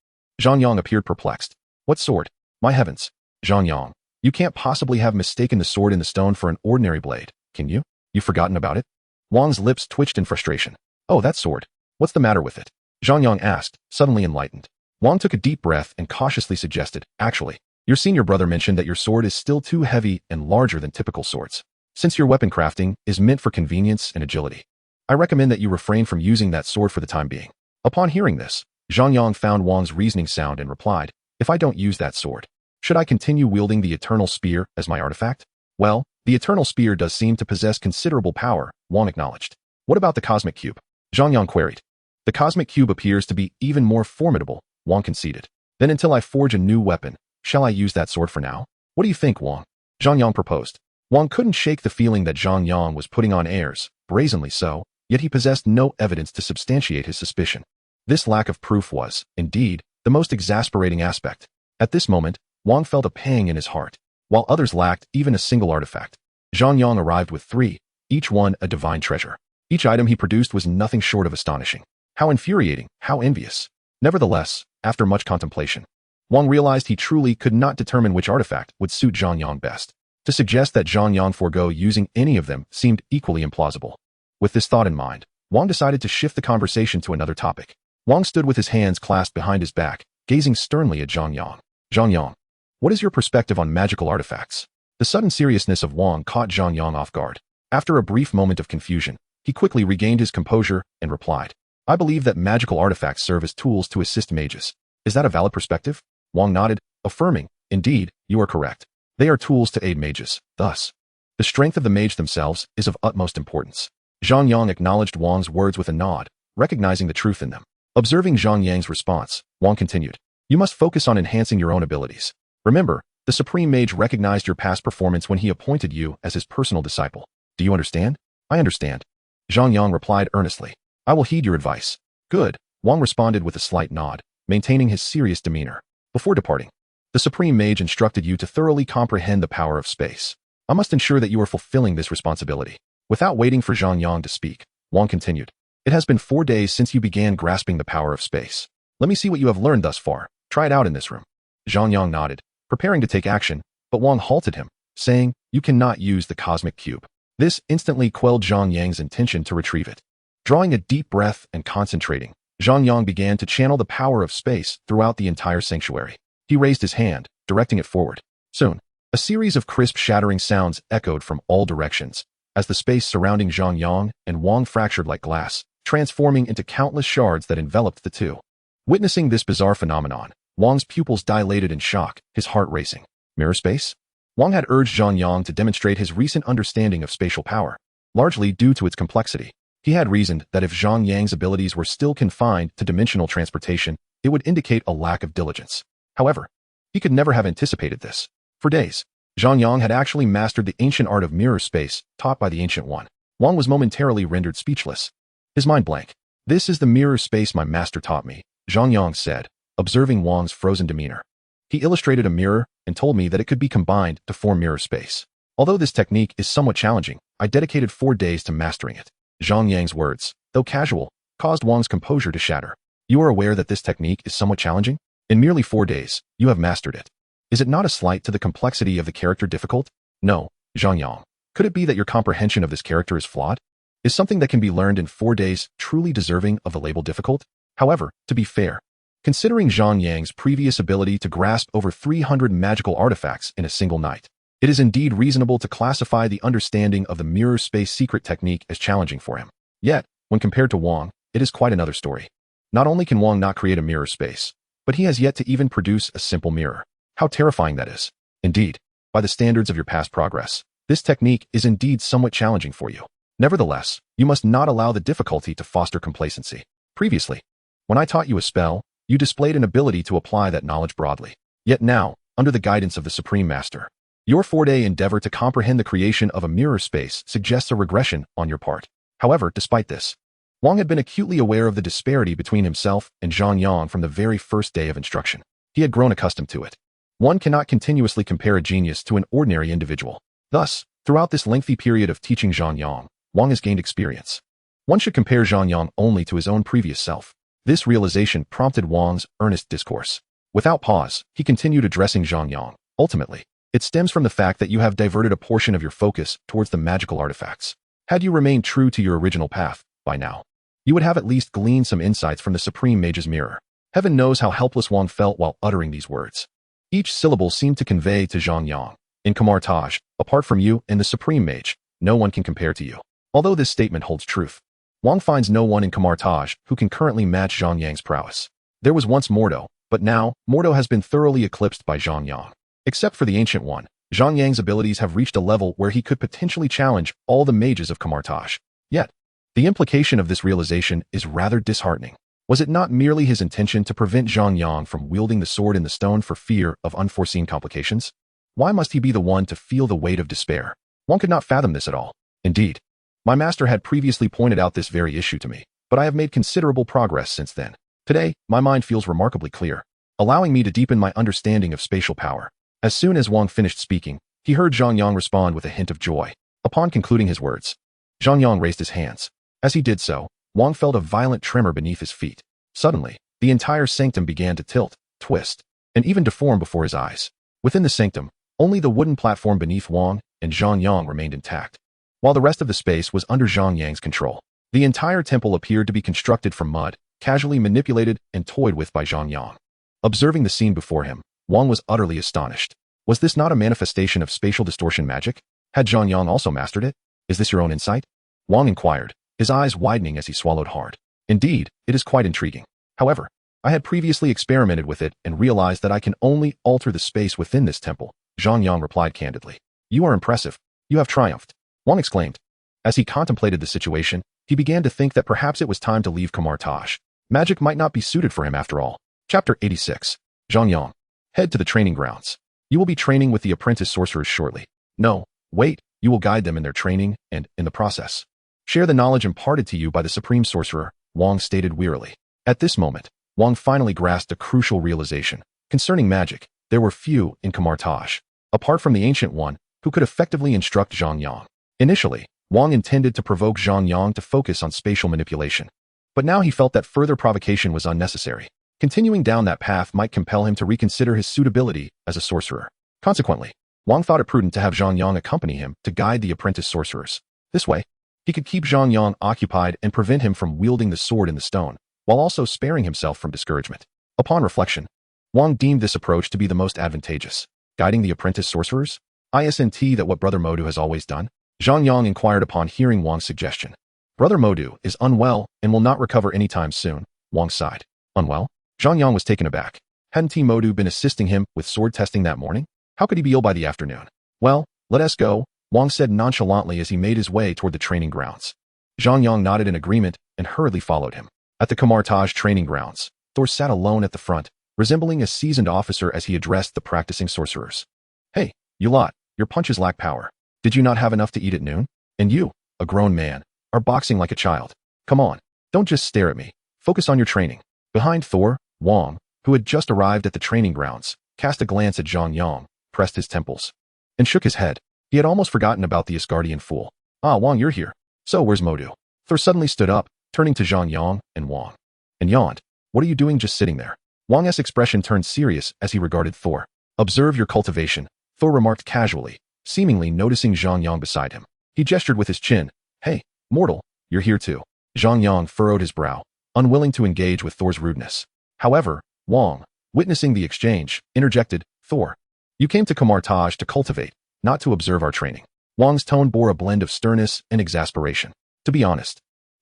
Zhang Yang appeared perplexed. What sword? My heavens. Zhang Yang, you can't possibly have mistaken the sword in the stone for an ordinary blade, can you? You've forgotten about it? Wang's lips twitched in frustration. Oh, that sword. What's the matter with it? Zhang Yang asked, suddenly enlightened. Wang took a deep breath and cautiously suggested, actually, your senior brother mentioned that your sword is still too heavy and larger than typical swords. Since your weapon crafting is meant for convenience and agility, I recommend that you refrain from using that sword for the time being. Upon hearing this, Zhang Yang found Wang's reasoning sound and replied, if I don't use that sword, should I continue wielding the Eternal Spear as my artifact? Well, the Eternal Spear does seem to possess considerable power, Wang acknowledged. What about the Cosmic Cube? Zhang Yang queried. The Cosmic Cube appears to be even more formidable, Wang conceded. Then until I forge a new weapon, shall I use that sword for now? What do you think, Wang? Zhang Yang proposed. Wang couldn't shake the feeling that Zhang Yang was putting on airs, brazenly so, yet he possessed no evidence to substantiate his suspicion. This lack of proof was, indeed, the most exasperating aspect. At this moment, Wang felt a pang in his heart. While others lacked even a single artifact, Zhang Yang arrived with 3, each one a divine treasure. Each item he produced was nothing short of astonishing. How infuriating, how envious. Nevertheless, after much contemplation, Wang realized he truly could not determine which artifact would suit Zhang Yang best. To suggest that Zhang Yang forego using any of them seemed equally implausible. With this thought in mind, Wang decided to shift the conversation to another topic. Wang stood with his hands clasped behind his back, gazing sternly at Zhang Yang. Zhang Yang, what is your perspective on magical artifacts? The sudden seriousness of Wang caught Zhang Yang off guard. After a brief moment of confusion, he quickly regained his composure and replied, I believe that magical artifacts serve as tools to assist mages. Is that a valid perspective? Wang nodded, affirming, indeed, you are correct. They are tools to aid mages. Thus, the strength of the mage themselves is of utmost importance. Zhang Yang acknowledged Wang's words with a nod, recognizing the truth in them. Observing Zhang Yang's response, Wang continued, you must focus on enhancing your own abilities. Remember, the Supreme Mage recognized your past performance when he appointed you as his personal disciple. Do you understand? I understand. Zhang Yang replied earnestly. I will heed your advice. Good, Wang responded with a slight nod, maintaining his serious demeanor. Before departing, the Supreme Mage instructed you to thoroughly comprehend the power of space. I must ensure that you are fulfilling this responsibility. Without waiting for Zhang Yang to speak, Wang continued. It has been 4 days since you began grasping the power of space. Let me see what you have learned thus far. Try it out in this room. Zhang Yang nodded, preparing to take action, but Wang halted him, saying, you cannot use the Cosmic Cube. This instantly quelled Zhang Yang's intention to retrieve it. Drawing a deep breath and concentrating, Zhang Yang began to channel the power of space throughout the entire sanctuary. He raised his hand, directing it forward. Soon, a series of crisp shattering sounds echoed from all directions, as the space surrounding Zhang Yang and Wang fractured like glass, transforming into countless shards that enveloped the two. Witnessing this bizarre phenomenon, Wang's pupils dilated in shock, his heart racing. Mirror space? Wang had urged Zhang Yang to demonstrate his recent understanding of spatial power, largely due to its complexity. He had reasoned that if Zhang Yang's abilities were still confined to dimensional transportation, it would indicate a lack of diligence. However, he could never have anticipated this. For days, Zhang Yang had actually mastered the ancient art of mirror space taught by the Ancient One. Wang was momentarily rendered speechless, his mind blank. This is the mirror space my master taught me, Zhang Yang said, observing Wang's frozen demeanor. He illustrated a mirror and told me that it could be combined to form mirror space. Although this technique is somewhat challenging, I dedicated 4 days to mastering it. Zhang Yang's words, though casual, caused Wang's composure to shatter. You are aware that this technique is somewhat challenging? In merely 4 days, you have mastered it. Is it not a slight to the complexity of the character difficult? No, Zhang Yang. Could it be that your comprehension of this character is flawed? Is something that can be learned in 4 days truly deserving of the label difficult? However, to be fair, considering Zhang Yang's previous ability to grasp over 300 magical artifacts in a single night, it is indeed reasonable to classify the understanding of the mirror space secret technique as challenging for him. Yet, when compared to Wang, it is quite another story. Not only can Wang not create a mirror space, but he has yet to even produce a simple mirror. How terrifying that is. Indeed, by the standards of your past progress, this technique is indeed somewhat challenging for you. Nevertheless, you must not allow the difficulty to foster complacency. Previously, when I taught you a spell, you displayed an ability to apply that knowledge broadly. Yet now, under the guidance of the Supreme Master, your 4-day endeavor to comprehend the creation of a mirror space suggests a regression on your part. However, despite this, Wang had been acutely aware of the disparity between himself and Zhang Yang from the very first day of instruction. He had grown accustomed to it. One cannot continuously compare a genius to an ordinary individual. Thus, throughout this lengthy period of teaching Zhang Yang, Wang has gained experience. One should compare Zhang Yang only to his own previous self. This realization prompted Wang's earnest discourse. Without pause, he continued addressing Zhang Yang. Ultimately, it stems from the fact that you have diverted a portion of your focus towards the magical artifacts. Had you remained true to your original path, by now, you would have at least gleaned some insights from the Supreme Mage's mirror. Heaven knows how helpless Wang felt while uttering these words. Each syllable seemed to convey to Zhang Yang, in Kamar-Taj, apart from you and the Supreme Mage, no one can compare to you. Although this statement holds truth, Wang finds no one in Kamar-Taj who can currently match Zhang Yang's prowess. There was once Mordo, but now, Mordo has been thoroughly eclipsed by Zhang Yang. Except for the Ancient One, Zhang Yang's abilities have reached a level where he could potentially challenge all the mages of Kamar-Taj. Yet, the implication of this realization is rather disheartening. Was it not merely his intention to prevent Zhang Yang from wielding the sword in the stone for fear of unforeseen complications? Why must he be the one to feel the weight of despair? One could not fathom this at all. Indeed, my master had previously pointed out this very issue to me, but I have made considerable progress since then. Today, my mind feels remarkably clear, allowing me to deepen my understanding of spatial power. As soon as Wang finished speaking, he heard Zhang Yang respond with a hint of joy. Upon concluding his words, Zhang Yang raised his hands. As he did so, Wang felt a violent tremor beneath his feet. Suddenly, the entire sanctum began to tilt, twist, and even deform before his eyes. Within the sanctum, only the wooden platform beneath Wang and Zhang Yang remained intact, while the rest of the space was under Zhang Yang's control. The entire temple appeared to be constructed from mud, casually manipulated and toyed with by Zhang Yang. Observing the scene before him, Wang was utterly astonished. Was this not a manifestation of spatial distortion magic? Had Zhang Yang also mastered it? Is this your own insight? Wang inquired, his eyes widening as he swallowed hard. Indeed, it is quite intriguing. However, I had previously experimented with it and realized that I can only alter the space within this temple. Zhang Yang replied candidly. You are impressive. You have triumphed. Wang exclaimed. As he contemplated the situation, he began to think that perhaps it was time to leave Kamar-Taj. Magic might not be suited for him after all. Chapter 86. Zhang Yang. Head to the training grounds. You will be training with the apprentice sorcerers shortly. No, wait, you will guide them in their training and, in the process, share the knowledge imparted to you by the Supreme Sorcerer, Wang stated wearily. At this moment, Wang finally grasped a crucial realization. Concerning magic, there were few in Kamar-Taj, apart from the Ancient One, who could effectively instruct Zhang Yang. Initially, Wang intended to provoke Zhang Yang to focus on spatial manipulation. But now he felt that further provocation was unnecessary. Continuing down that path might compel him to reconsider his suitability as a sorcerer. Consequently, Wang thought it prudent to have Zhang Yang accompany him to guide the apprentice sorcerers. This way, he could keep Zhang Yang occupied and prevent him from wielding the sword in the stone, while also sparing himself from discouragement. Upon reflection, Wang deemed this approach to be the most advantageous. Guiding the apprentice sorcerers? Isn't that what Brother Modu has always done? Zhang Yang inquired upon hearing Wang's suggestion. Brother Modu is unwell and will not recover anytime soon, Wang sighed. Unwell? Zhang Yang was taken aback. Hadn't Modu been assisting him with sword testing that morning? How could he be ill by the afternoon? Well, let us go, Wang said nonchalantly as he made his way toward the training grounds. Zhang Yang nodded in agreement and hurriedly followed him. At the Kamar-Taj training grounds, Thor sat alone at the front, resembling a seasoned officer as he addressed the practicing sorcerers. Hey, you lot, your punches lack power. Did you not have enough to eat at noon? And you, a grown man, are boxing like a child. Come on, don't just stare at me. Focus on your training. Behind Thor, Wang, who had just arrived at the training grounds, cast a glance at Zhang Yang, pressed his temples, and shook his head. He had almost forgotten about the Asgardian fool. Ah, Wang, you're here. So where's Modu? Thor suddenly stood up, turning to Zhang Yang and Wang, and yawned. What are you doing just sitting there? Wang's expression turned serious as he regarded Thor. Observe your cultivation, Thor remarked casually, seemingly noticing Zhang Yang beside him. He gestured with his chin. Hey, mortal, you're here too. Zhang Yang furrowed his brow, unwilling to engage with Thor's rudeness. However, Wang, witnessing the exchange, interjected, Thor, you came to Kamar-Taj to cultivate, not to observe our training. Wang's tone bore a blend of sternness and exasperation. To be honest,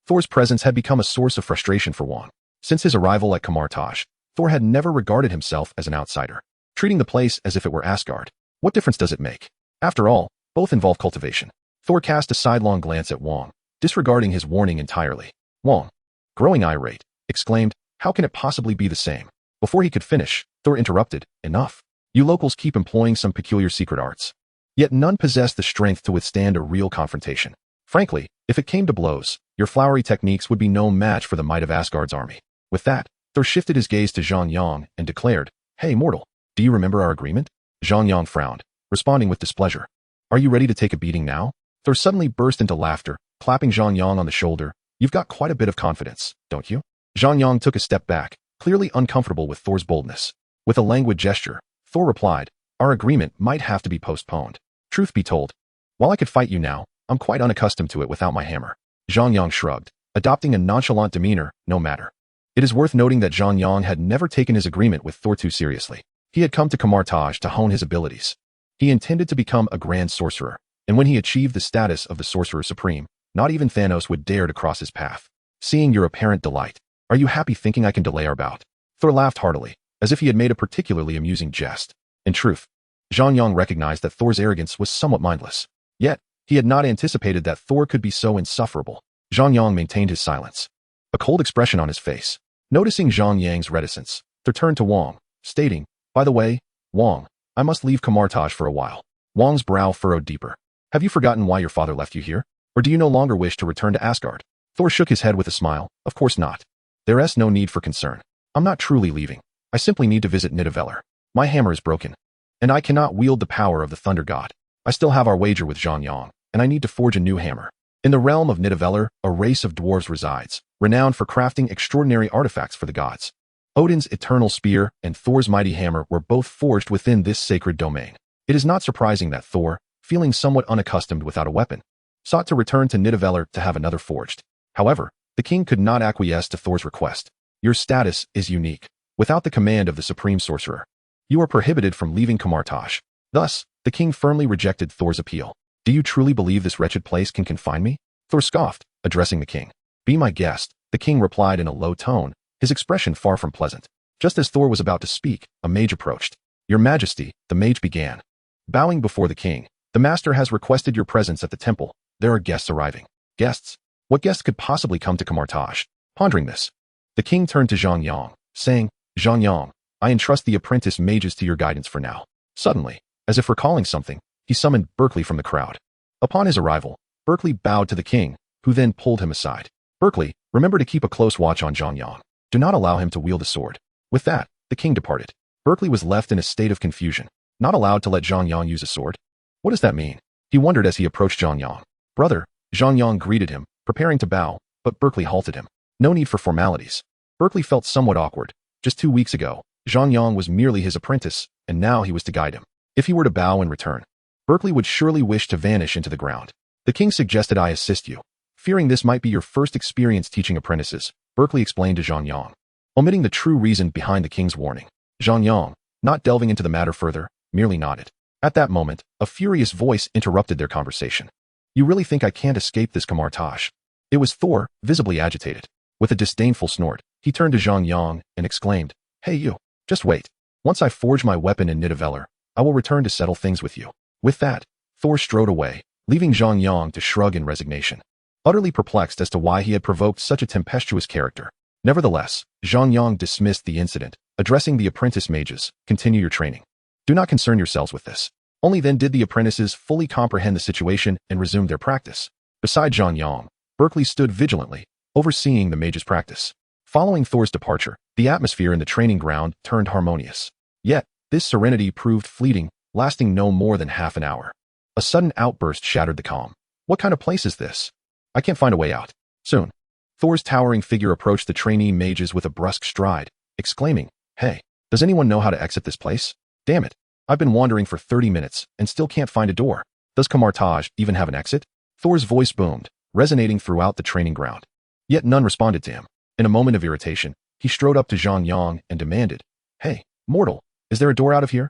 Thor's presence had become a source of frustration for Wang. Since his arrival at Kamar-Taj, Thor had never regarded himself as an outsider, treating the place as if it were Asgard. What difference does it make? After all, both involve cultivation. Thor cast a sidelong glance at Wang, disregarding his warning entirely. Wang, growing irate, exclaimed, how can it possibly be the same? Before he could finish, Thor interrupted, enough. You locals keep employing some peculiar secret arts. Yet none possess the strength to withstand a real confrontation. Frankly, if it came to blows, your flowery techniques would be no match for the might of Asgard's army. With that, Thor shifted his gaze to Zhang Yang and declared, Hey mortal, do you remember our agreement? Zhang Yang frowned, responding with displeasure. Are you ready to take a beating now? Thor suddenly burst into laughter, clapping Zhang Yang on the shoulder. You've got quite a bit of confidence, don't you? Zhang Yang took a step back, clearly uncomfortable with Thor's boldness. With a languid gesture, Thor replied, Our agreement might have to be postponed. Truth be told, while I could fight you now, I'm quite unaccustomed to it without my hammer. Zhang Yang shrugged, adopting a nonchalant demeanor, no matter. It is worth noting that Zhang Yang had never taken his agreement with Thor too seriously. He had come to Kamar-Taj to hone his abilities. He intended to become a grand sorcerer, and when he achieved the status of the Sorcerer Supreme, not even Thanos would dare to cross his path. Seeing your apparent delight, are you happy thinking I can delay our bout? Thor laughed heartily, as if he had made a particularly amusing jest. In truth, Zhang Yang recognized that Thor's arrogance was somewhat mindless. Yet, he had not anticipated that Thor could be so insufferable. Zhang Yang maintained his silence, a cold expression on his face. Noticing Zhang Yang's reticence, Thor turned to Wang, stating, "By the way, Wang, I must leave Kamar-Taj for a while." Wang's brow furrowed deeper. "Have you forgotten why your father left you here? Or do you no longer wish to return to Asgard?" Thor shook his head with a smile. "Of course not. There is no need for concern. I'm not truly leaving. I simply need to visit Nidavellir. My hammer is broken, and I cannot wield the power of the Thunder God. I still have our wager with Zhang Yang, and I need to forge a new hammer. In the realm of Nidavellir, a race of dwarves resides, renowned for crafting extraordinary artifacts for the gods. Odin's eternal spear and Thor's mighty hammer were both forged within this sacred domain. It is not surprising that Thor, feeling somewhat unaccustomed without a weapon, sought to return to Nidavellir to have another forged. However, the king could not acquiesce to Thor's request. Your status is unique. Without the command of the Supreme Sorcerer, you are prohibited from leaving Kamar-Taj. Thus, the king firmly rejected Thor's appeal. Do you truly believe this wretched place can confine me? Thor scoffed, addressing the king. Be my guest, the king replied in a low tone, his expression far from pleasant. Just as Thor was about to speak, a mage approached. Your Majesty, the mage began. Bowing before the king, the master has requested your presence at the temple. There are guests arriving. Guests? What guests could possibly come to Kamar-Taj? Pondering this, the king turned to Zhang Yang, saying, Zhang Yang, I entrust the apprentice mages to your guidance for now. Suddenly, as if recalling something, he summoned Berkeley from the crowd. Upon his arrival, Berkeley bowed to the king, who then pulled him aside. Berkeley, remember to keep a close watch on Zhang Yang. Do not allow him to wield a sword. With that, the king departed. Berkeley was left in a state of confusion, not allowed to let Zhang Yang use a sword. What does that mean? He wondered as he approached Zhang Yang. Brother, Zhang Yang greeted him, preparing to bow, but Berkeley halted him. No need for formalities. Berkeley felt somewhat awkward. Just 2 weeks ago, Zhang Yang was merely his apprentice, and now he was to guide him. If he were to bow in return, Berkeley would surely wish to vanish into the ground. The king suggested I assist you. Fearing this might be your first experience teaching apprentices, Berkeley explained to Zhang Yang, omitting the true reason behind the king's warning. Zhang Yang, not delving into the matter further, merely nodded. At that moment, a furious voice interrupted their conversation. You really think I can't escape this Kamar-Taj? It was Thor, visibly agitated. With a disdainful snort, he turned to Zhang Yang and exclaimed, Hey you, just wait. Once I forge my weapon in Nidavellir, I will return to settle things with you. With that, Thor strode away, leaving Zhang Yang to shrug in resignation, utterly perplexed as to why he had provoked such a tempestuous character. Nevertheless, Zhang Yang dismissed the incident, addressing the apprentice mages, continue your training. Do not concern yourselves with this. Only then did the apprentices fully comprehend the situation and resume their practice. Beside Zhang Yang, Berkeley stood vigilantly, overseeing the mages' practice. Following Thor's departure, the atmosphere in the training ground turned harmonious. Yet, this serenity proved fleeting, lasting no more than half an hour. A sudden outburst shattered the calm. What kind of place is this? I can't find a way out. Soon, Thor's towering figure approached the trainee mages with a brusque stride, exclaiming, Hey, does anyone know how to exit this place? Damn it, I've been wandering for 30 minutes and still can't find a door. Does Kamar-Taj even have an exit? Thor's voice boomed, resonating throughout the training ground. Yet none responded to him. In a moment of irritation, he strode up to Zhang Yang and demanded, Hey, mortal, is there a door out of here?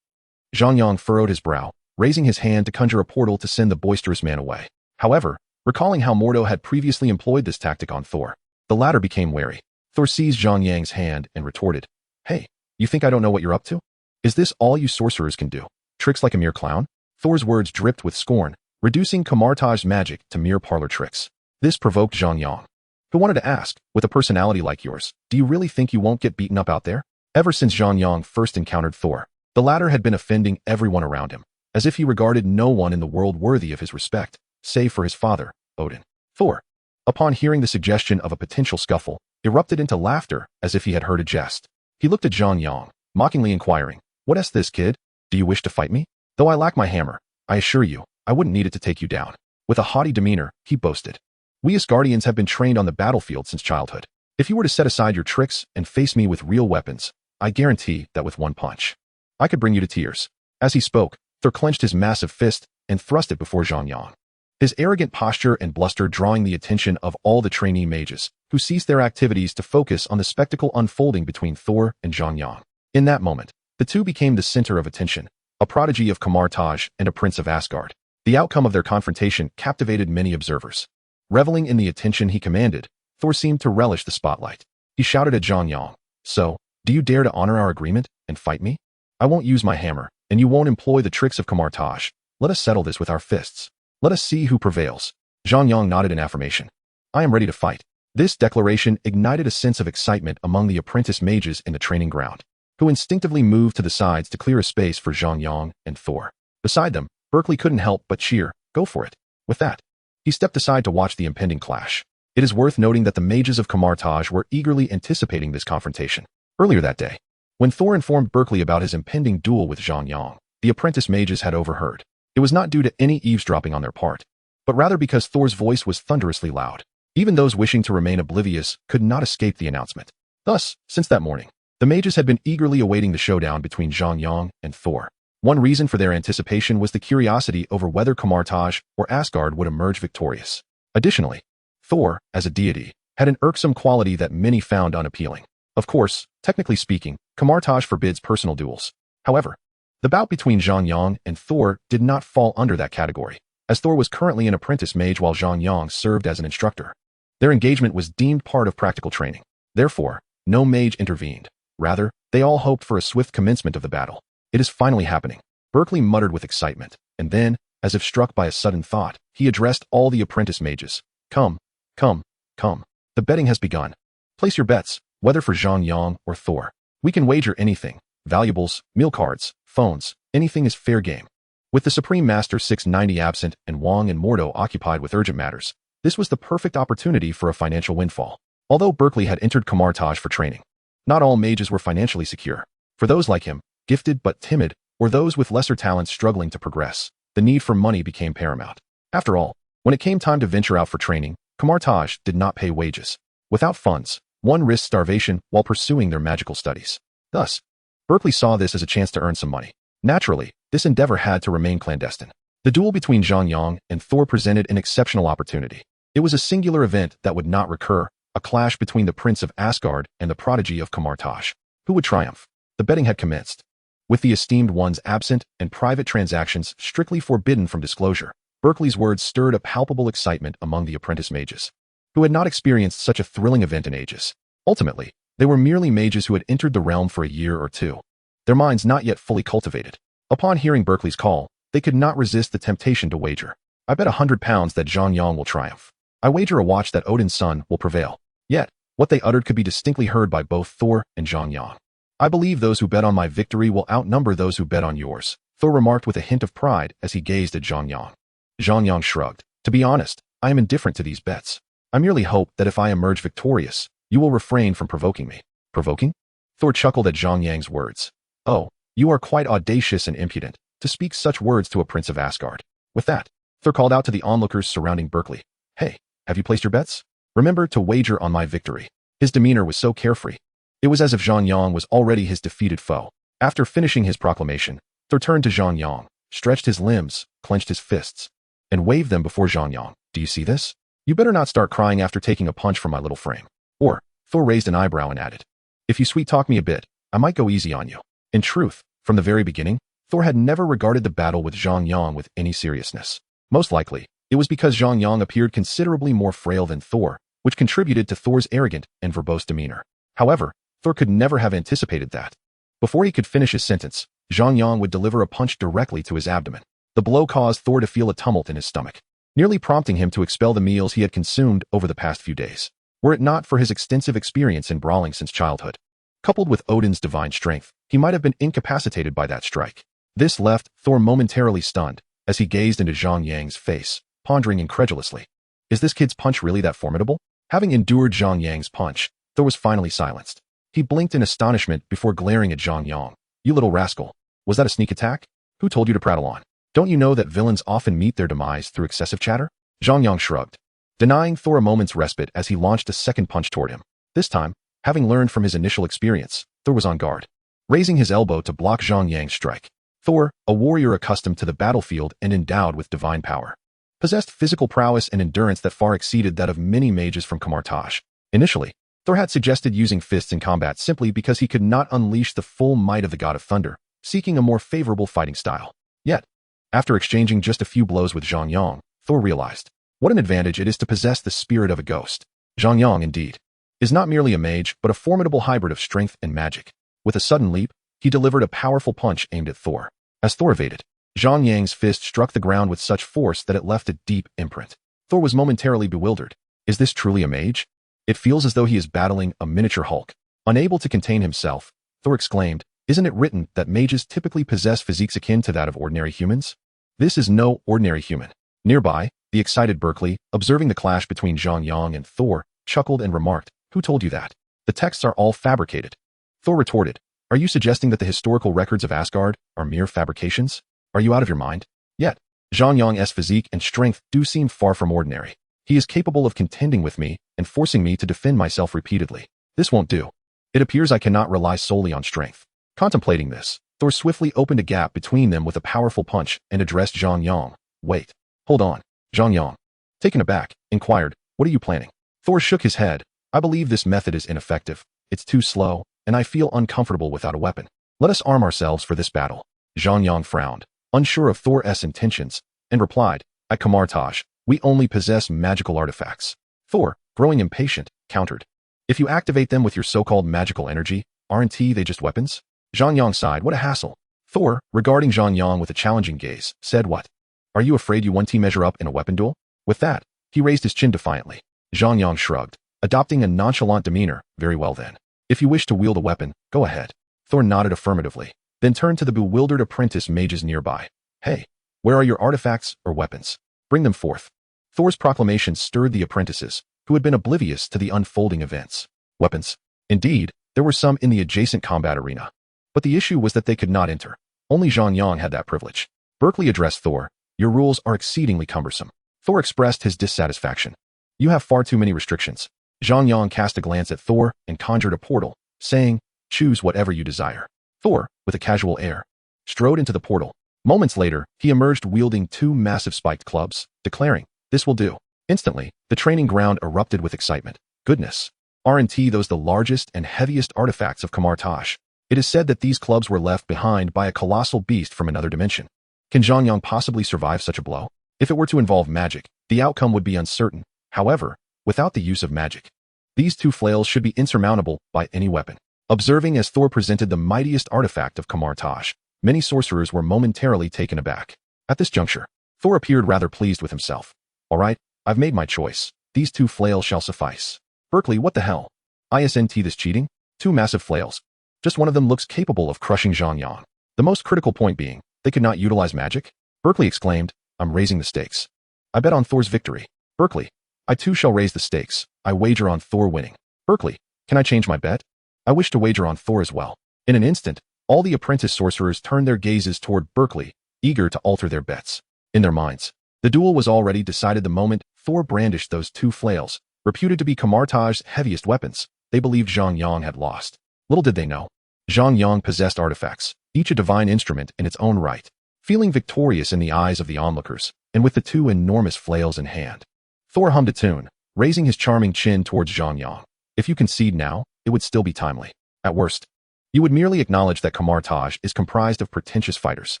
Zhang Yang furrowed his brow, raising his hand to conjure a portal to send the boisterous man away. However, recalling how Mordo had previously employed this tactic on Thor, the latter became wary. Thor seized Zhang Yang's hand and retorted, Hey, you think I don't know what you're up to? Is this all you sorcerers can do? Tricks like a mere clown? Thor's words dripped with scorn, reducing Kamar-Taj's magic to mere parlor tricks. This provoked Zhang Yang, who wanted to ask, with a personality like yours, do you really think you won't get beaten up out there? Ever since Zhang Yang first encountered Thor, the latter had been offending everyone around him, as if he regarded no one in the world worthy of his respect, save for his father, Odin. Thor, upon hearing the suggestion of a potential scuffle, erupted into laughter as if he had heard a jest. He looked at Zhang Yang, mockingly inquiring, What's this, kid? Do you wish to fight me? Though I lack my hammer, I assure you, I wouldn't need it to take you down. With a haughty demeanor, he boasted, We Asgardians have been trained on the battlefield since childhood. If you were to set aside your tricks and face me with real weapons, I guarantee that with one punch, I could bring you to tears. As he spoke, Thor clenched his massive fist and thrust it before Zhang Yang, his arrogant posture and bluster drawing the attention of all the trainee mages, who who ceased their activities to focus on the spectacle unfolding between Thor and Zhang Yang. In that moment, the two became the center of attention, a prodigy of Kamar-Taj and a prince of Asgard. The outcome of their confrontation captivated many observers. Reveling in the attention he commanded, Thor seemed to relish the spotlight. He shouted at Zhang Yang, "So, do you dare to honor our agreement and fight me? I won't use my hammer, and you won't employ the tricks of Kamar-Taj. Let us settle this with our fists. Let us see who prevails." Zhang Yang nodded in affirmation. "I am ready to fight." This declaration ignited a sense of excitement among the apprentice mages in the training ground, who instinctively moved to the sides to clear a space for Zhang Yang and Thor. Beside them, Berkeley couldn't help but cheer, "Go for it." With that, he stepped aside to watch the impending clash. It is worth noting that the mages of Kamar-Taj were eagerly anticipating this confrontation. Earlier that day, when Thor informed Berkeley about his impending duel with Zhang Yang, the apprentice mages had overheard. It was not due to any eavesdropping on their part, but rather because Thor's voice was thunderously loud. Even those wishing to remain oblivious could not escape the announcement. Thus, since that morning, the mages had been eagerly awaiting the showdown between Zhang Yang and Thor. One reason for their anticipation was the curiosity over whether Kamar-Taj or Asgard would emerge victorious. Additionally, Thor, as a deity, had an irksome quality that many found unappealing. Of course, technically speaking, Kamar-Taj forbids personal duels. However, the bout between Zhang Yang and Thor did not fall under that category, as Thor was currently an apprentice mage while Zhang Yang served as an instructor. Their engagement was deemed part of practical training. Therefore, no mage intervened. Rather, they all hoped for a swift commencement of the battle. "It is finally happening," Berkeley muttered with excitement, and then, as if struck by a sudden thought, he addressed all the apprentice mages. Come, come, come. The betting has begun. Place your bets, whether for Zhang Yang or Thor. We can wager anything. Valuables, meal cards, phones, anything is fair game." With the Supreme Master 690 absent and Wang and Mordo occupied with urgent matters, this was the perfect opportunity for a financial windfall. Although Berkeley had entered Kamar-Taj for training, not all mages were financially secure. For those like him, gifted but timid, or those with lesser talents struggling to progress, the need for money became paramount. After all, when it came time to venture out for training, Kamar-Taj did not pay wages. Without funds, one risked starvation while pursuing their magical studies. Thus, Berkeley saw this as a chance to earn some money. Naturally, this endeavor had to remain clandestine. The duel between Zhang Yang and Thor presented an exceptional opportunity. It was a singular event that would not recur, a clash between the Prince of Asgard and the prodigy of Kamar-Taj. Who would triumph? The betting had commenced. With the esteemed ones absent and private transactions strictly forbidden from disclosure, Berkeley's words stirred a palpable excitement among the apprentice mages, who had not experienced such a thrilling event in ages. Ultimately, they were merely mages who had entered the realm for a year or two, their minds not yet fully cultivated. Upon hearing Berkeley's call, they could not resist the temptation to wager. "I bet £100 that Zhang Yang will triumph. I wager a watch that Odin's son will prevail." Yet, what they uttered could be distinctly heard by both Thor and Zhang Yang. "I believe those who bet on my victory will outnumber those who bet on yours," Thor remarked with a hint of pride as he gazed at Zhang Yang. Zhang Yang shrugged. "To be honest, I am indifferent to these bets. I merely hope that if I emerge victorious, you will refrain from provoking me." "Provoking?" Thor chuckled at Zhang Yang's words. "Oh, you are quite audacious and impudent, to speak such words to a prince of Asgard." With that, Thor called out to the onlookers surrounding Berkeley. "Hey, have you placed your bets? Remember to wager on my victory." His demeanor was so carefree. It was as if Zhang Yang was already his defeated foe. After finishing his proclamation, Thor turned to Zhang Yang, stretched his limbs, clenched his fists, and waved them before Zhang Yang. "Do you see this? You better not start crying after taking a punch from my little frame." Or, Thor raised an eyebrow and added, "If you sweet-talk me a bit, I might go easy on you." In truth, from the very beginning, Thor had never regarded the battle with Zhang Yang with any seriousness. Most likely, it was because Zhang Yang appeared considerably more frail than Thor, which contributed to Thor's arrogant and verbose demeanor. However, Thor could never have anticipated that. Before he could finish his sentence, Zhang Yang would deliver a punch directly to his abdomen. The blow caused Thor to feel a tumult in his stomach, nearly prompting him to expel the meals he had consumed over the past few days, were it not for his extensive experience in brawling since childhood. Coupled with Odin's divine strength, he might have been incapacitated by that strike. This left Thor momentarily stunned as he gazed into Zhang Yang's face, pondering incredulously. Is this kid's punch really that formidable? Having endured Zhang Yang's punch, Thor was finally silenced. He blinked in astonishment before glaring at Zhang Yang. "You little rascal. Was that a sneak attack? Who told you to prattle on? Don't you know that villains often meet their demise through excessive chatter?" Zhang Yang shrugged, denying Thor a moment's respite as he launched a second punch toward him. This time, having learned from his initial experience, Thor was on guard. Raising his elbow to block Zhang Yang's strike, Thor, a warrior accustomed to the battlefield and endowed with divine power, possessed physical prowess and endurance that far exceeded that of many mages from Kamar-Taj. Initially, Thor had suggested using fists in combat simply because he could not unleash the full might of the God of Thunder, seeking a more favorable fighting style. Yet, after exchanging just a few blows with Zhang Yang, Thor realized what an advantage it is to possess the spirit of a ghost. Zhang Yang, indeed, is not merely a mage, but a formidable hybrid of strength and magic. With a sudden leap, he delivered a powerful punch aimed at Thor. As Thor evaded, Zhang Yang's fist struck the ground with such force that it left a deep imprint. Thor was momentarily bewildered. Is this truly a mage? It feels as though he is battling a miniature Hulk. Unable to contain himself, Thor exclaimed, "Isn't it written that mages typically possess physiques akin to that of ordinary humans? This is no ordinary human." Nearby, the excited Berkeley, observing the clash between Zhang Yang and Thor, chuckled and remarked, "Who told you that? The texts are all fabricated." Thor retorted, "Are you suggesting that the historical records of Asgard are mere fabrications? Are you out of your mind?" Yet, Zhang Yang's physique and strength do seem far from ordinary. He is capable of contending with me and forcing me to defend myself repeatedly. This won't do. It appears I cannot rely solely on strength. Contemplating this, Thor swiftly opened a gap between them with a powerful punch and addressed Zhang Yang. "Wait. Hold on." Zhang Yang, taken aback, inquired, "What are you planning?" Thor shook his head. "I believe this method is ineffective. It's too slow, and I feel uncomfortable without a weapon. Let us arm ourselves for this battle." Zhang Yang frowned, unsure of Thor's intentions, and replied, "At Kamar-Taj, we only possess magical artifacts." Thor, growing impatient, countered, "If you activate them with your so-called magical energy, aren't they just weapons?" Zhang Yang sighed, "What a hassle." Thor, regarding Zhang Yang with a challenging gaze, said, "What? Are you afraid you won't measure up in a weapon duel?" With that, he raised his chin defiantly. Zhang Yang shrugged, adopting a nonchalant demeanor. "Very well then. If you wish to wield a weapon, go ahead." Thor nodded affirmatively, then turned to the bewildered apprentice mages nearby. "Hey, where are your artifacts or weapons? Bring them forth." Thor's proclamation stirred the apprentices, who had been oblivious to the unfolding events. Weapons. Indeed, there were some in the adjacent combat arena. But the issue was that they could not enter. Only Zhang Yang had that privilege. Berkeley addressed Thor, "Your rules are exceedingly cumbersome." Thor expressed his dissatisfaction. "You have far too many restrictions." Zhang Yang cast a glance at Thor and conjured a portal, saying, "Choose whatever you desire." Thor, with a casual air, strode into the portal. Moments later, he emerged wielding two massive spiked clubs, declaring, "This will do." Instantly, the training ground erupted with excitement. "Goodness. Aren't those the largest and heaviest artifacts of Kamar-Taj? It is said that these clubs were left behind by a colossal beast from another dimension. Can Zhang Yang possibly survive such a blow? If it were to involve magic, the outcome would be uncertain. However, without the use of magic, these two flails should be insurmountable by any weapon." Observing as Thor presented the mightiest artifact of Kamar-Taj, many sorcerers were momentarily taken aback. At this juncture, Thor appeared rather pleased with himself. "All right, I've made my choice. These two flails shall suffice." Berkeley, "What the hell? Isn't this cheating? Two massive flails. Just one of them looks capable of crushing Zhang Yang. The most critical point being, they could not utilize magic?" Berkeley exclaimed, "I'm raising the stakes. I bet on Thor's victory." Berkeley, "I too shall raise the stakes. I wager on Thor winning." Berkeley, "Can I change my bet? I wish to wager on Thor as well." In an instant, all the apprentice sorcerers turned their gazes toward Berkeley, eager to alter their bets. In their minds, the duel was already decided the moment Thor brandished those two flails, reputed to be Kamar-Taj's heaviest weapons. They believed Zhang Yang had lost. Little did they know, Zhang Yang possessed artifacts, each a divine instrument in its own right. Feeling victorious in the eyes of the onlookers, and with the two enormous flails in hand, Thor hummed a tune, raising his charming chin towards Zhang Yang. "If you concede now, it would still be timely. At worst, you would merely acknowledge that Kamar-Taj is comprised of pretentious fighters.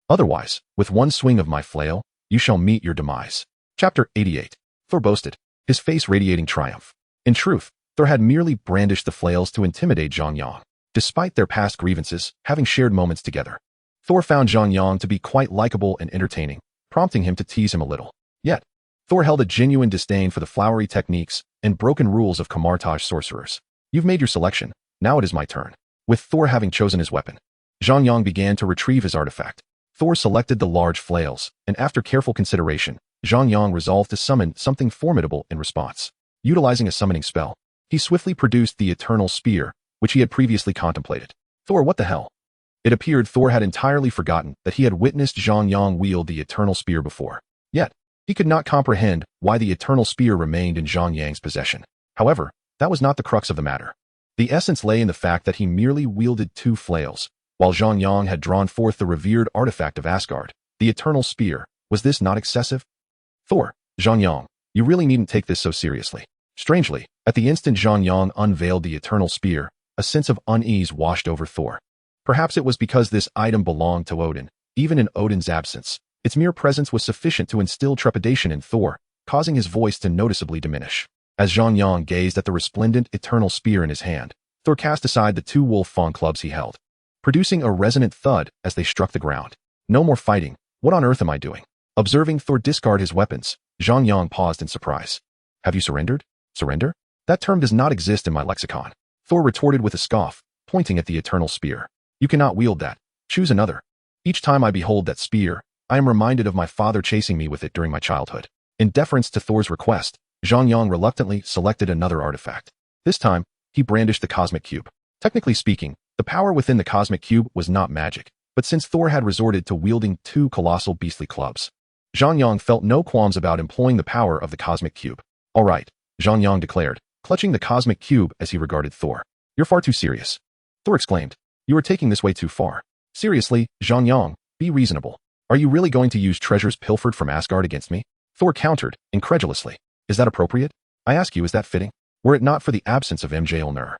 Otherwise, with one swing of my flail, you shall meet your demise." Chapter 88. Thor boasted, his face radiating triumph. In truth, Thor had merely brandished the flails to intimidate Zhang Yang. Despite their past grievances, having shared moments together, Thor found Zhang Yang to be quite likable and entertaining, prompting him to tease him a little. Yet, Thor held a genuine disdain for the flowery techniques and broken rules of Kamar-Taj sorcerers. "You've made your selection, now it is my turn." With Thor having chosen his weapon, Zhang Yang began to retrieve his artifact. Thor selected the large flails, and after careful consideration, Zhang Yang resolved to summon something formidable in response. Utilizing a summoning spell, he swiftly produced the eternal spear, which he had previously contemplated. "Thor, what the hell?" It appeared Thor had entirely forgotten that he had witnessed Zhang Yang wield the eternal spear before. Yet, he could not comprehend why the eternal spear remained in Zhang Yang's possession. However, that was not the crux of the matter. The essence lay in the fact that he merely wielded two flails, while Zhang Yang had drawn forth the revered artifact of Asgard, the eternal spear. Was this not excessive? "Thor, Zhang Yang, you really needn't take this so seriously." Strangely, at the instant Zhang Yang unveiled the eternal spear, a sense of unease washed over Thor. Perhaps it was because this item belonged to Odin. Even in Odin's absence, its mere presence was sufficient to instill trepidation in Thor, causing his voice to noticeably diminish. As Zhang Yang gazed at the resplendent eternal spear in his hand, Thor cast aside the two wolf fawn clubs he held, producing a resonant thud as they struck the ground. No more fighting. What on earth am I doing? Observing Thor discard his weapons, Zhang Yang paused in surprise. Have you surrendered? Surrender? That term does not exist in my lexicon. Thor retorted with a scoff, pointing at the eternal spear. You cannot wield that. Choose another. Each time I behold that spear, I am reminded of my father chasing me with it during my childhood. In deference to Thor's request, Zhang Yang reluctantly selected another artifact. This time, he brandished the cosmic cube. Technically speaking, the power within the cosmic cube was not magic, but since Thor had resorted to wielding two colossal beastly clubs, Zhang Yang felt no qualms about employing the power of the cosmic cube. All right, Zhang Yang declared, clutching the cosmic cube as he regarded Thor. You're far too serious. Thor exclaimed. You are taking this way too far. Seriously, Zhang Yang, be reasonable. Are you really going to use treasures pilfered from Asgard against me? Thor countered, incredulously. Is that appropriate? I ask you, is that fitting? Were it not for the absence of Mjolnir,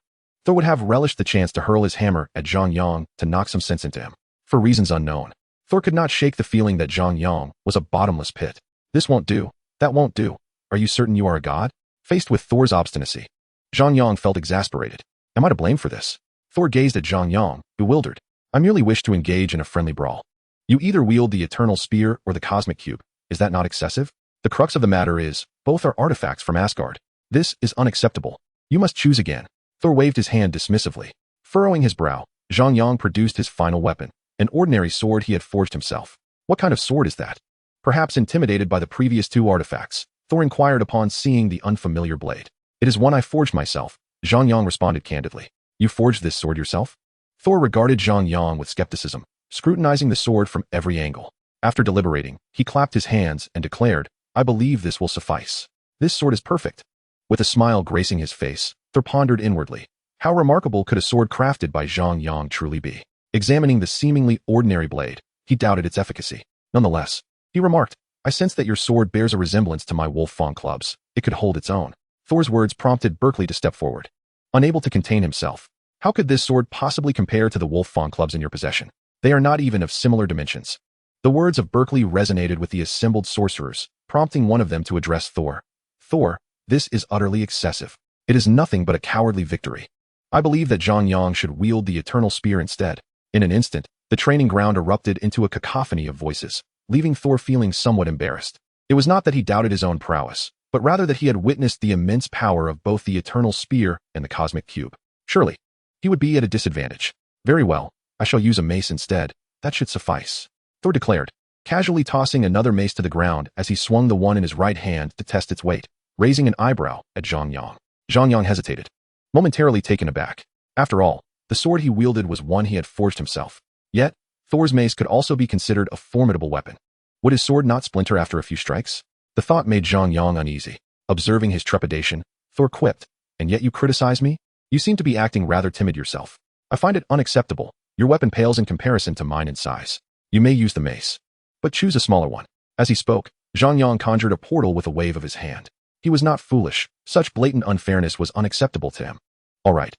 Thor would have relished the chance to hurl his hammer at Zhang Yang to knock some sense into him. For reasons unknown, Thor could not shake the feeling that Zhang Yang was a bottomless pit. This won't do. That won't do. Are you certain you are a god? Faced with Thor's obstinacy, Zhang Yang felt exasperated. Am I to blame for this? Thor gazed at Zhang Yang, bewildered. I merely wish to engage in a friendly brawl. You either wield the eternal spear or the cosmic cube. Is that not excessive? The crux of the matter is, both are artifacts from Asgard. This is unacceptable. You must choose again. Thor waved his hand dismissively. Furrowing his brow, Zhang Yang produced his final weapon, an ordinary sword he had forged himself. What kind of sword is that? Perhaps intimidated by the previous two artifacts, Thor inquired upon seeing the unfamiliar blade. It is one I forged myself, Zhang Yang responded candidly. You forged this sword yourself? Thor regarded Zhang Yang with skepticism, scrutinizing the sword from every angle. After deliberating, he clapped his hands and declared, I believe this will suffice. This sword is perfect. With a smile gracing his face, Thor pondered inwardly. How remarkable could a sword crafted by Zhang Yang truly be? Examining the seemingly ordinary blade, he doubted its efficacy. Nonetheless, he remarked, I sense that your sword bears a resemblance to my wolf fawn clubs. It could hold its own. Thor's words prompted Berkeley to step forward. Unable to contain himself, how could this sword possibly compare to the wolf fawn clubs in your possession? They are not even of similar dimensions. The words of Berkeley resonated with the assembled sorcerers, prompting one of them to address Thor. Thor, this is utterly excessive. It is nothing but a cowardly victory. I believe that Zhang Yang should wield the eternal spear instead. In an instant, the training ground erupted into a cacophony of voices, leaving Thor feeling somewhat embarrassed. It was not that he doubted his own prowess, but rather that he had witnessed the immense power of both the eternal spear and the cosmic cube. Surely, he would be at a disadvantage. Very well, I shall use a mace instead. That should suffice, Thor declared, casually tossing another mace to the ground as he swung the one in his right hand to test its weight, raising an eyebrow at Zhang Yang. Zhang Yang hesitated, momentarily taken aback. After all, the sword he wielded was one he had forged himself. Yet, Thor's mace could also be considered a formidable weapon. Would his sword not splinter after a few strikes? The thought made Zhang Yang uneasy. Observing his trepidation, Thor quipped, and yet you criticize me? You seem to be acting rather timid yourself. I find it unacceptable. Your weapon pales in comparison to mine in size. You may use the mace, but choose a smaller one. As he spoke, Zhang Yang conjured a portal with a wave of his hand. He was not foolish. Such blatant unfairness was unacceptable to him. All right,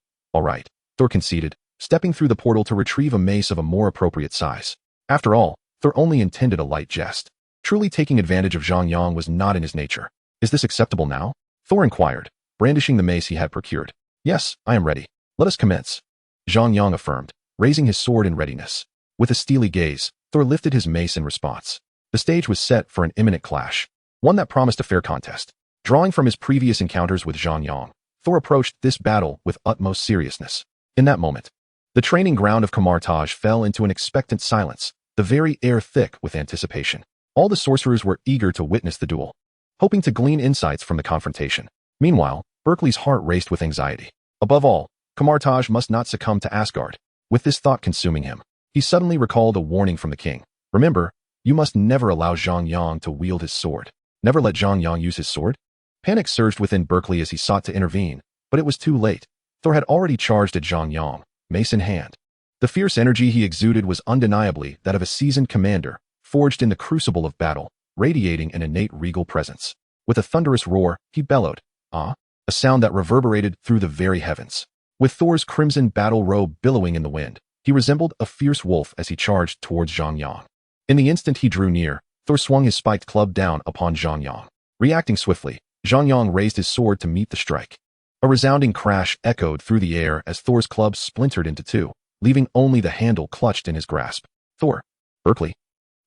Thor conceded, stepping through the portal to retrieve a mace of a more appropriate size. After all, Thor only intended a light jest. Truly taking advantage of Zhang Yang was not in his nature. Is this acceptable now? Thor inquired, brandishing the mace he had procured. Yes, I am ready. Let us commence. Zhang Yang affirmed, raising his sword in readiness. With a steely gaze, Thor lifted his mace in response. The stage was set for an imminent clash, one that promised a fair contest. Drawing from his previous encounters with Zhang Yang, Thor approached this battle with utmost seriousness. In that moment, the training ground of Kamar-Taj fell into an expectant silence, the very air thick with anticipation. All the sorcerers were eager to witness the duel, hoping to glean insights from the confrontation. Meanwhile, Berkeley's heart raced with anxiety. Above all, Kamar-Taj must not succumb to Asgard. With this thought consuming him, he suddenly recalled a warning from the king. Remember, you must never allow Zhang Yang to wield his sword. Never let Zhang Yang use his sword? Panic surged within Berkeley as he sought to intervene, but it was too late. Thor had already charged at Zhang Yang, mace in hand. The fierce energy he exuded was undeniably that of a seasoned commander, forged in the crucible of battle, radiating an innate regal presence. With a thunderous roar, he bellowed, "Ah!" a sound that reverberated through the very heavens. With Thor's crimson battle robe billowing in the wind, he resembled a fierce wolf as he charged towards Zhang Yang. In the instant he drew near, Thor swung his spiked club down upon Zhang Yang. Reacting swiftly, Zhang Yang raised his sword to meet the strike. A resounding crash echoed through the air as Thor's club splintered into two, leaving only the handle clutched in his grasp. Thor, Berkeley,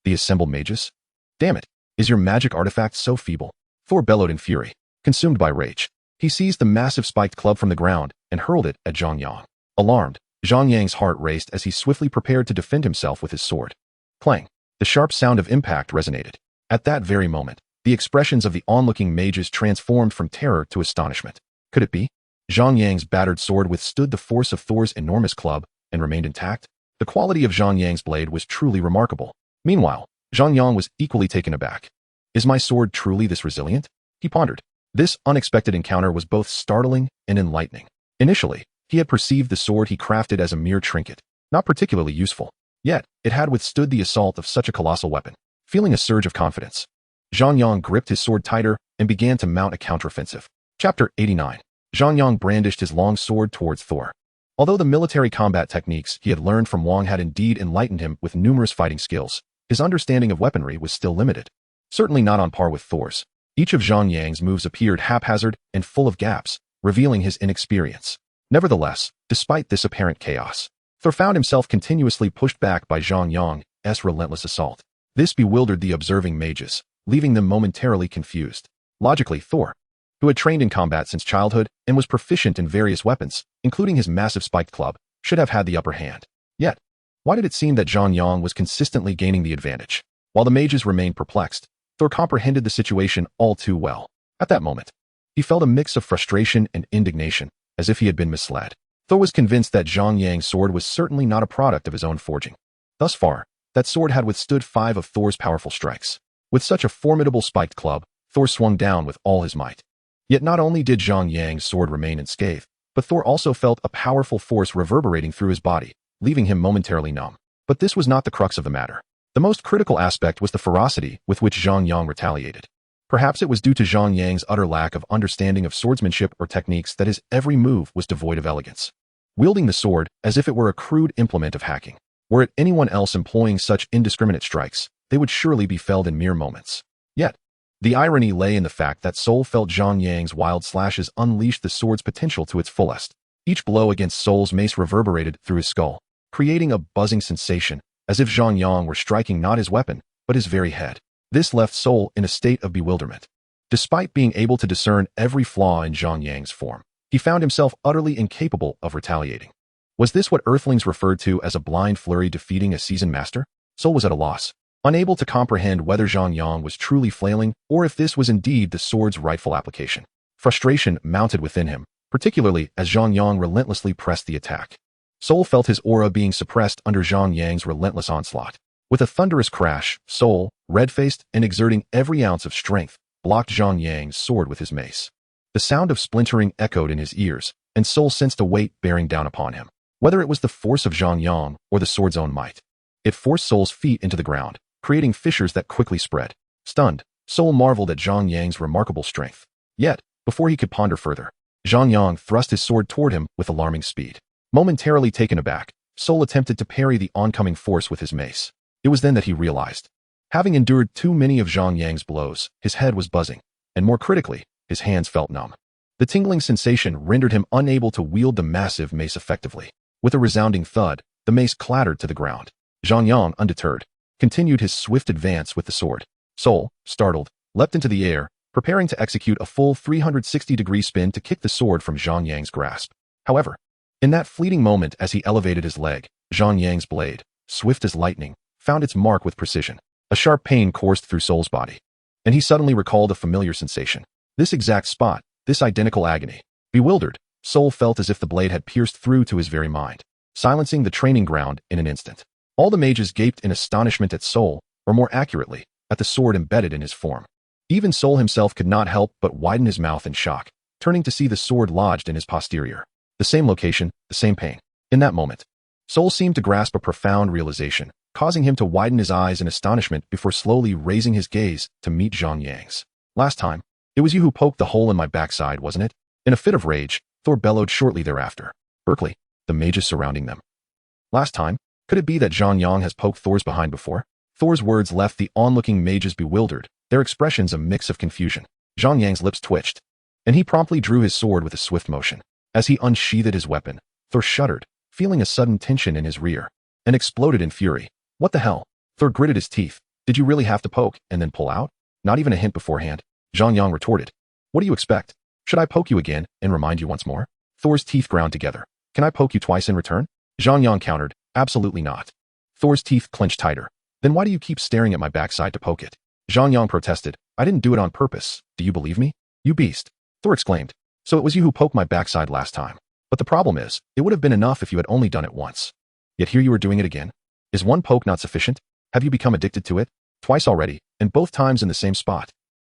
the assembled mages? Damn it, is your magic artifact so feeble? Thor bellowed in fury. Consumed by rage, he seized the massive spiked club from the ground and hurled it at Zhang Yang. Alarmed, Zhang Yang's heart raced as he swiftly prepared to defend himself with his sword. Clang! The sharp sound of impact resonated. At that very moment, the expressions of the onlooking mages transformed from terror to astonishment. Could it be? Zhang Yang's battered sword withstood the force of Thor's enormous club and remained intact? The quality of Zhang Yang's blade was truly remarkable. Meanwhile, Zhang Yang was equally taken aback. Is my sword truly this resilient? He pondered. This unexpected encounter was both startling and enlightening. Initially, he had perceived the sword he crafted as a mere trinket, not particularly useful. Yet, it had withstood the assault of such a colossal weapon. Feeling a surge of confidence, Zhang Yang gripped his sword tighter and began to mount a counteroffensive. Chapter 89. Zhang Yang brandished his long sword towards Thor. Although the military combat techniques he had learned from Wang had indeed enlightened him with numerous fighting skills, his understanding of weaponry was still limited. Certainly not on par with Thor's. Each of Zhang Yang's moves appeared haphazard and full of gaps, revealing his inexperience. Nevertheless, despite this apparent chaos, Thor found himself continuously pushed back by Zhang Yang's relentless assault. This bewildered the observing mages, leaving them momentarily confused. Logically, Thor, who had trained in combat since childhood and was proficient in various weapons, including his massive spiked club, should have had the upper hand. Yet, why did it seem that Zhang Yang was consistently gaining the advantage? While the mages remained perplexed, Thor comprehended the situation all too well. At that moment, he felt a mix of frustration and indignation, as if he had been misled. Thor was convinced that Zhang Yang's sword was certainly not a product of his own forging. Thus far, that sword had withstood 5 of Thor's powerful strikes. With such a formidable spiked club, Thor swung down with all his might. Yet not only did Zhang Yang's sword remain unscathed, but Thor also felt a powerful force reverberating through his body, leaving him momentarily numb. But this was not the crux of the matter. The most critical aspect was the ferocity with which Zhang Yang retaliated. Perhaps it was due to Zhang Yang's utter lack of understanding of swordsmanship or techniques that his every move was devoid of elegance. Wielding the sword as if it were a crude implement of hacking. Were it anyone else employing such indiscriminate strikes, they would surely be felled in mere moments. Yet, the irony lay in the fact that Soul felt Zhang Yang's wild slashes unleashed the sword's potential to its fullest. Each blow against Soul's mace reverberated through his skull, creating a buzzing sensation, as if Zhang Yang were striking not his weapon, but his very head. This left Soul in a state of bewilderment. Despite being able to discern every flaw in Zhang Yang's form, he found himself utterly incapable of retaliating. Was this what Earthlings referred to as a blind flurry defeating a seasoned master? Soul was at a loss, unable to comprehend whether Zhang Yang was truly flailing or if this was indeed the sword's rightful application. Frustration mounted within him, particularly as Zhang Yang relentlessly pressed the attack. Soul felt his aura being suppressed under Zhang Yang's relentless onslaught. With a thunderous crash, Soul, red-faced and exerting every ounce of strength, blocked Zhang Yang's sword with his mace. The sound of splintering echoed in his ears, and Soul sensed a weight bearing down upon him. Whether it was the force of Zhang Yang or the sword's own might, it forced Soul's feet into the ground, creating fissures that quickly spread. Stunned, Soul marveled at Zhang Yang's remarkable strength. Yet, before he could ponder further, Zhang Yang thrust his sword toward him with alarming speed. Momentarily taken aback, Soul attempted to parry the oncoming force with his mace. It was then that he realized. Having endured too many of Zhang Yang's blows, his head was buzzing, and more critically, his hands felt numb. The tingling sensation rendered him unable to wield the massive mace effectively. With a resounding thud, the mace clattered to the ground. Zhang Yang, undeterred, continued his swift advance with the sword. Soul, startled, leapt into the air, preparing to execute a full 360-degree spin to kick the sword from Zhang Yang's grasp. However, in that fleeting moment as he elevated his leg, Zhang Yang's blade, swift as lightning, found its mark with precision. A sharp pain coursed through Soul's body, and he suddenly recalled a familiar sensation. This exact spot, this identical agony. Bewildered, Soul felt as if the blade had pierced through to his very mind, silencing the training ground in an instant. All the mages gaped in astonishment at Soul, or more accurately, at the sword embedded in his form. Even Soul himself could not help but widen his mouth in shock, turning to see the sword lodged in his posterior. The same location, the same pain. In that moment, Soul seemed to grasp a profound realization, causing him to widen his eyes in astonishment before slowly raising his gaze to meet Zhang Yang's. Last time, it was you who poked the hole in my backside, wasn't it? In a fit of rage, Thor bellowed shortly thereafter. Berkeley, the mages surrounding them. Last time, could it be that Zhang Yang has poked Thor's behind before? Thor's words left the onlooking mages bewildered, their expressions a mix of confusion. Zhang Yang's lips twitched, and he promptly drew his sword with a swift motion. As he unsheathed his weapon, Thor shuddered, feeling a sudden tension in his rear, and exploded in fury. What the hell? Thor gritted his teeth. Did you really have to poke and then pull out? Not even a hint beforehand? Zhang Yang retorted. What do you expect? Should I poke you again and remind you once more? Thor's teeth ground together. Can I poke you twice in return? Zhang Yang countered. Absolutely not. Thor's teeth clenched tighter. Then why do you keep staring at my backside to poke it? Zhang Yang protested. I didn't do it on purpose. Do you believe me? You beast. Thor exclaimed. So it was you who poked my backside last time. But the problem is, it would have been enough if you had only done it once. Yet here you are doing it again. Is one poke not sufficient? Have you become addicted to it? Twice already, and both times in the same spot.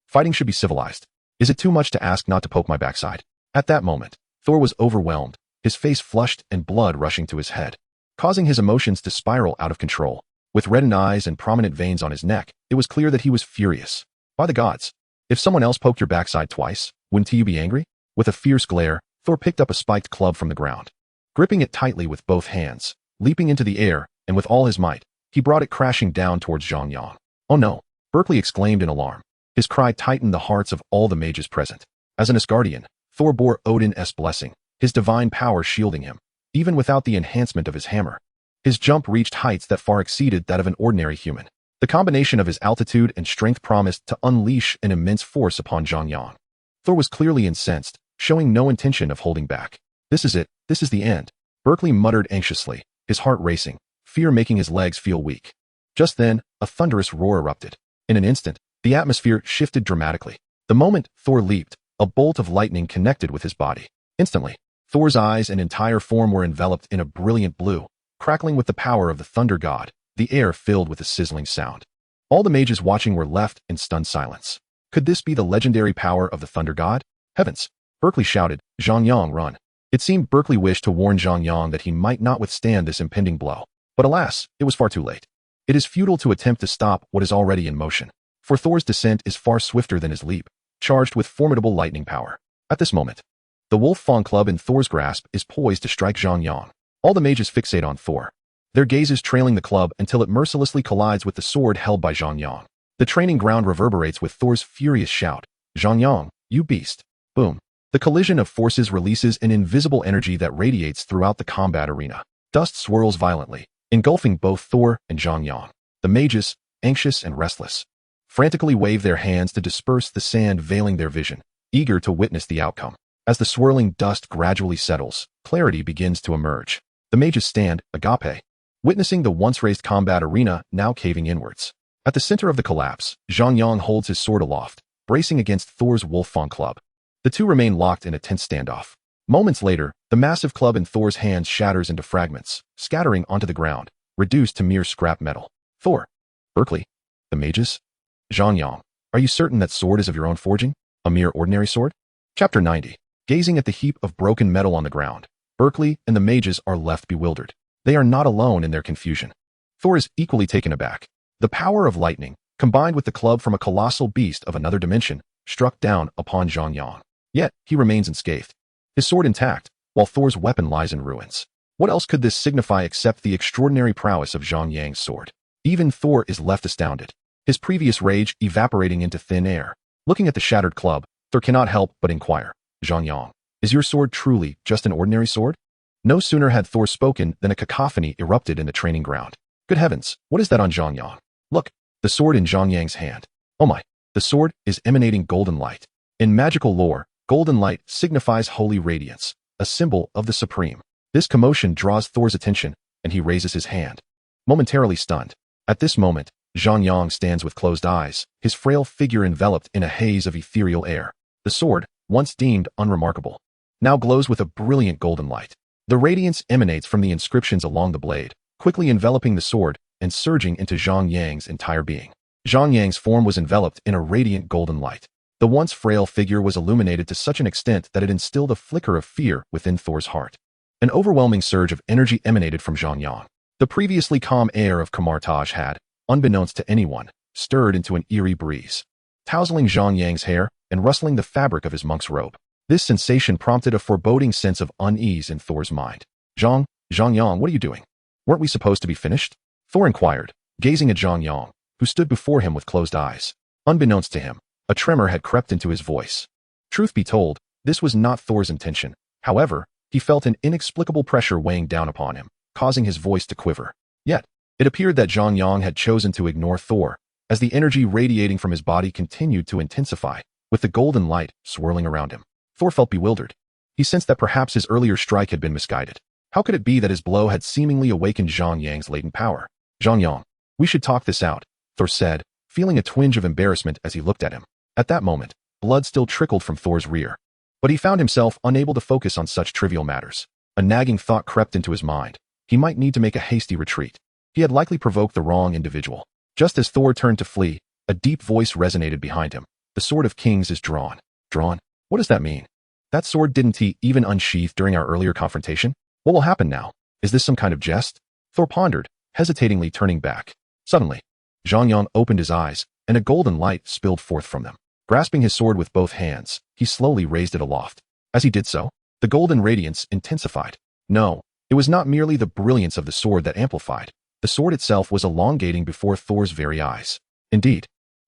Fighting should be civilized. Is it too much to ask not to poke my backside? At that moment, Thor was overwhelmed, his face flushed and blood rushing to his head, causing his emotions to spiral out of control. With reddened eyes and prominent veins on his neck, it was clear that he was furious. By the gods, if someone else poked your backside twice, wouldn't you be angry? With a fierce glare, Thor picked up a spiked club from the ground. Gripping it tightly with both hands, leaping into the air, and with all his might, he brought it crashing down towards Zhang Yang. Oh no! Berkeley exclaimed in alarm. His cry tightened the hearts of all the mages present. As an Asgardian, Thor bore Odin's blessing, his divine power shielding him, even without the enhancement of his hammer. His jump reached heights that far exceeded that of an ordinary human. The combination of his altitude and strength promised to unleash an immense force upon Zhang Yang. Thor was clearly incensed, showing no intention of holding back. This is it. This is the end. Berkeley muttered anxiously, his heart racing, fear making his legs feel weak. Just then, a thunderous roar erupted. In an instant, the atmosphere shifted dramatically. The moment Thor leaped, a bolt of lightning connected with his body. Instantly, Thor's eyes and entire form were enveloped in a brilliant blue, crackling with the power of the thunder god, the air filled with a sizzling sound. All the mages watching were left in stunned silence. Could this be the legendary power of the thunder god? Heavens! Berkeley shouted, Zhang Yang, run. It seemed Berkeley wished to warn Zhang Yang that he might not withstand this impending blow. But alas, it was far too late. It is futile to attempt to stop what is already in motion, for Thor's descent is far swifter than his leap, charged with formidable lightning power. At this moment, the Wolf Fang Club in Thor's grasp is poised to strike Zhang Yang. All the mages fixate on Thor, their gazes trailing the club until it mercilessly collides with the sword held by Zhang Yang. The training ground reverberates with Thor's furious shout, Zhang Yang, you beast. Boom. The collision of forces releases an invisible energy that radiates throughout the combat arena. Dust swirls violently, engulfing both Thor and Zhang Yang. The mages, anxious and restless, frantically wave their hands to disperse the sand veiling their vision, eager to witness the outcome. As the swirling dust gradually settles, clarity begins to emerge. The mages stand, agape, witnessing the once-raised combat arena now caving inwards. At the center of the collapse, Zhang Yang holds his sword aloft, bracing against Thor's Wolf Fang Club. The two remain locked in a tense standoff. Moments later, the massive club in Thor's hands shatters into fragments, scattering onto the ground, reduced to mere scrap metal. Thor. Berkeley. The mages. Zhang Yang. Are you certain that sword is of your own forging? A mere ordinary sword? Chapter 90. Gazing at the heap of broken metal on the ground, Berkeley and the mages are left bewildered. They are not alone in their confusion. Thor is equally taken aback. The power of lightning, combined with the club from a colossal beast of another dimension, struck down upon Zhang Yang. Yet, he remains unscathed, his sword intact, while Thor's weapon lies in ruins. What else could this signify except the extraordinary prowess of Zhang Yang's sword? Even Thor is left astounded, his previous rage evaporating into thin air. Looking at the shattered club, Thor cannot help but inquire, Zhang Yang, is your sword truly just an ordinary sword? No sooner had Thor spoken than a cacophony erupted in the training ground. Good heavens, what is that on Zhang Yang? Look, the sword in Zhang Yang's hand. Oh my, the sword is emanating golden light. In magical lore, golden light signifies holy radiance, a symbol of the Supreme. This commotion draws Thor's attention, and he raises his hand. Momentarily stunned. At this moment, Zhang Yang stands with closed eyes, his frail figure enveloped in a haze of ethereal air. The sword, once deemed unremarkable, now glows with a brilliant golden light. The radiance emanates from the inscriptions along the blade, quickly enveloping the sword and surging into Zhang Yang's entire being. Zhang Yang's form was enveloped in a radiant golden light. The once frail figure was illuminated to such an extent that it instilled a flicker of fear within Thor's heart. An overwhelming surge of energy emanated from Zhang Yang. The previously calm air of Kamar-Taj had, unbeknownst to anyone, stirred into an eerie breeze, tousling Zhang Yang's hair and rustling the fabric of his monk's robe. This sensation prompted a foreboding sense of unease in Thor's mind. Zhang Yang, what are you doing? Weren't we supposed to be finished? Thor inquired, gazing at Zhang Yang, who stood before him with closed eyes. Unbeknownst to him, a tremor had crept into his voice. Truth be told, this was not Thor's intention. However, he felt an inexplicable pressure weighing down upon him, causing his voice to quiver. Yet, it appeared that Zhang Yang had chosen to ignore Thor, as the energy radiating from his body continued to intensify, with the golden light swirling around him. Thor felt bewildered. He sensed that perhaps his earlier strike had been misguided. How could it be that his blow had seemingly awakened Zhang Yang's latent power? Zhang Yang, we should talk this out, Thor said, feeling a twinge of embarrassment as he looked at him. At that moment, blood still trickled from Thor's rear. But he found himself unable to focus on such trivial matters. A nagging thought crept into his mind. He might need to make a hasty retreat. He had likely provoked the wrong individual. Just as Thor turned to flee, a deep voice resonated behind him. The Sword of Kings is drawn. Drawn? What does that mean? That sword didn't he even unsheath during our earlier confrontation? What will happen now? Is this some kind of jest? Thor pondered, hesitatingly turning back. Suddenly, Zhang Yang opened his eyes, and a golden light spilled forth from them. Grasping his sword with both hands, he slowly raised it aloft. As he did so, the golden radiance intensified. No, it was not merely the brilliance of the sword that amplified. The sword itself was elongating before Thor's very eyes. Indeed,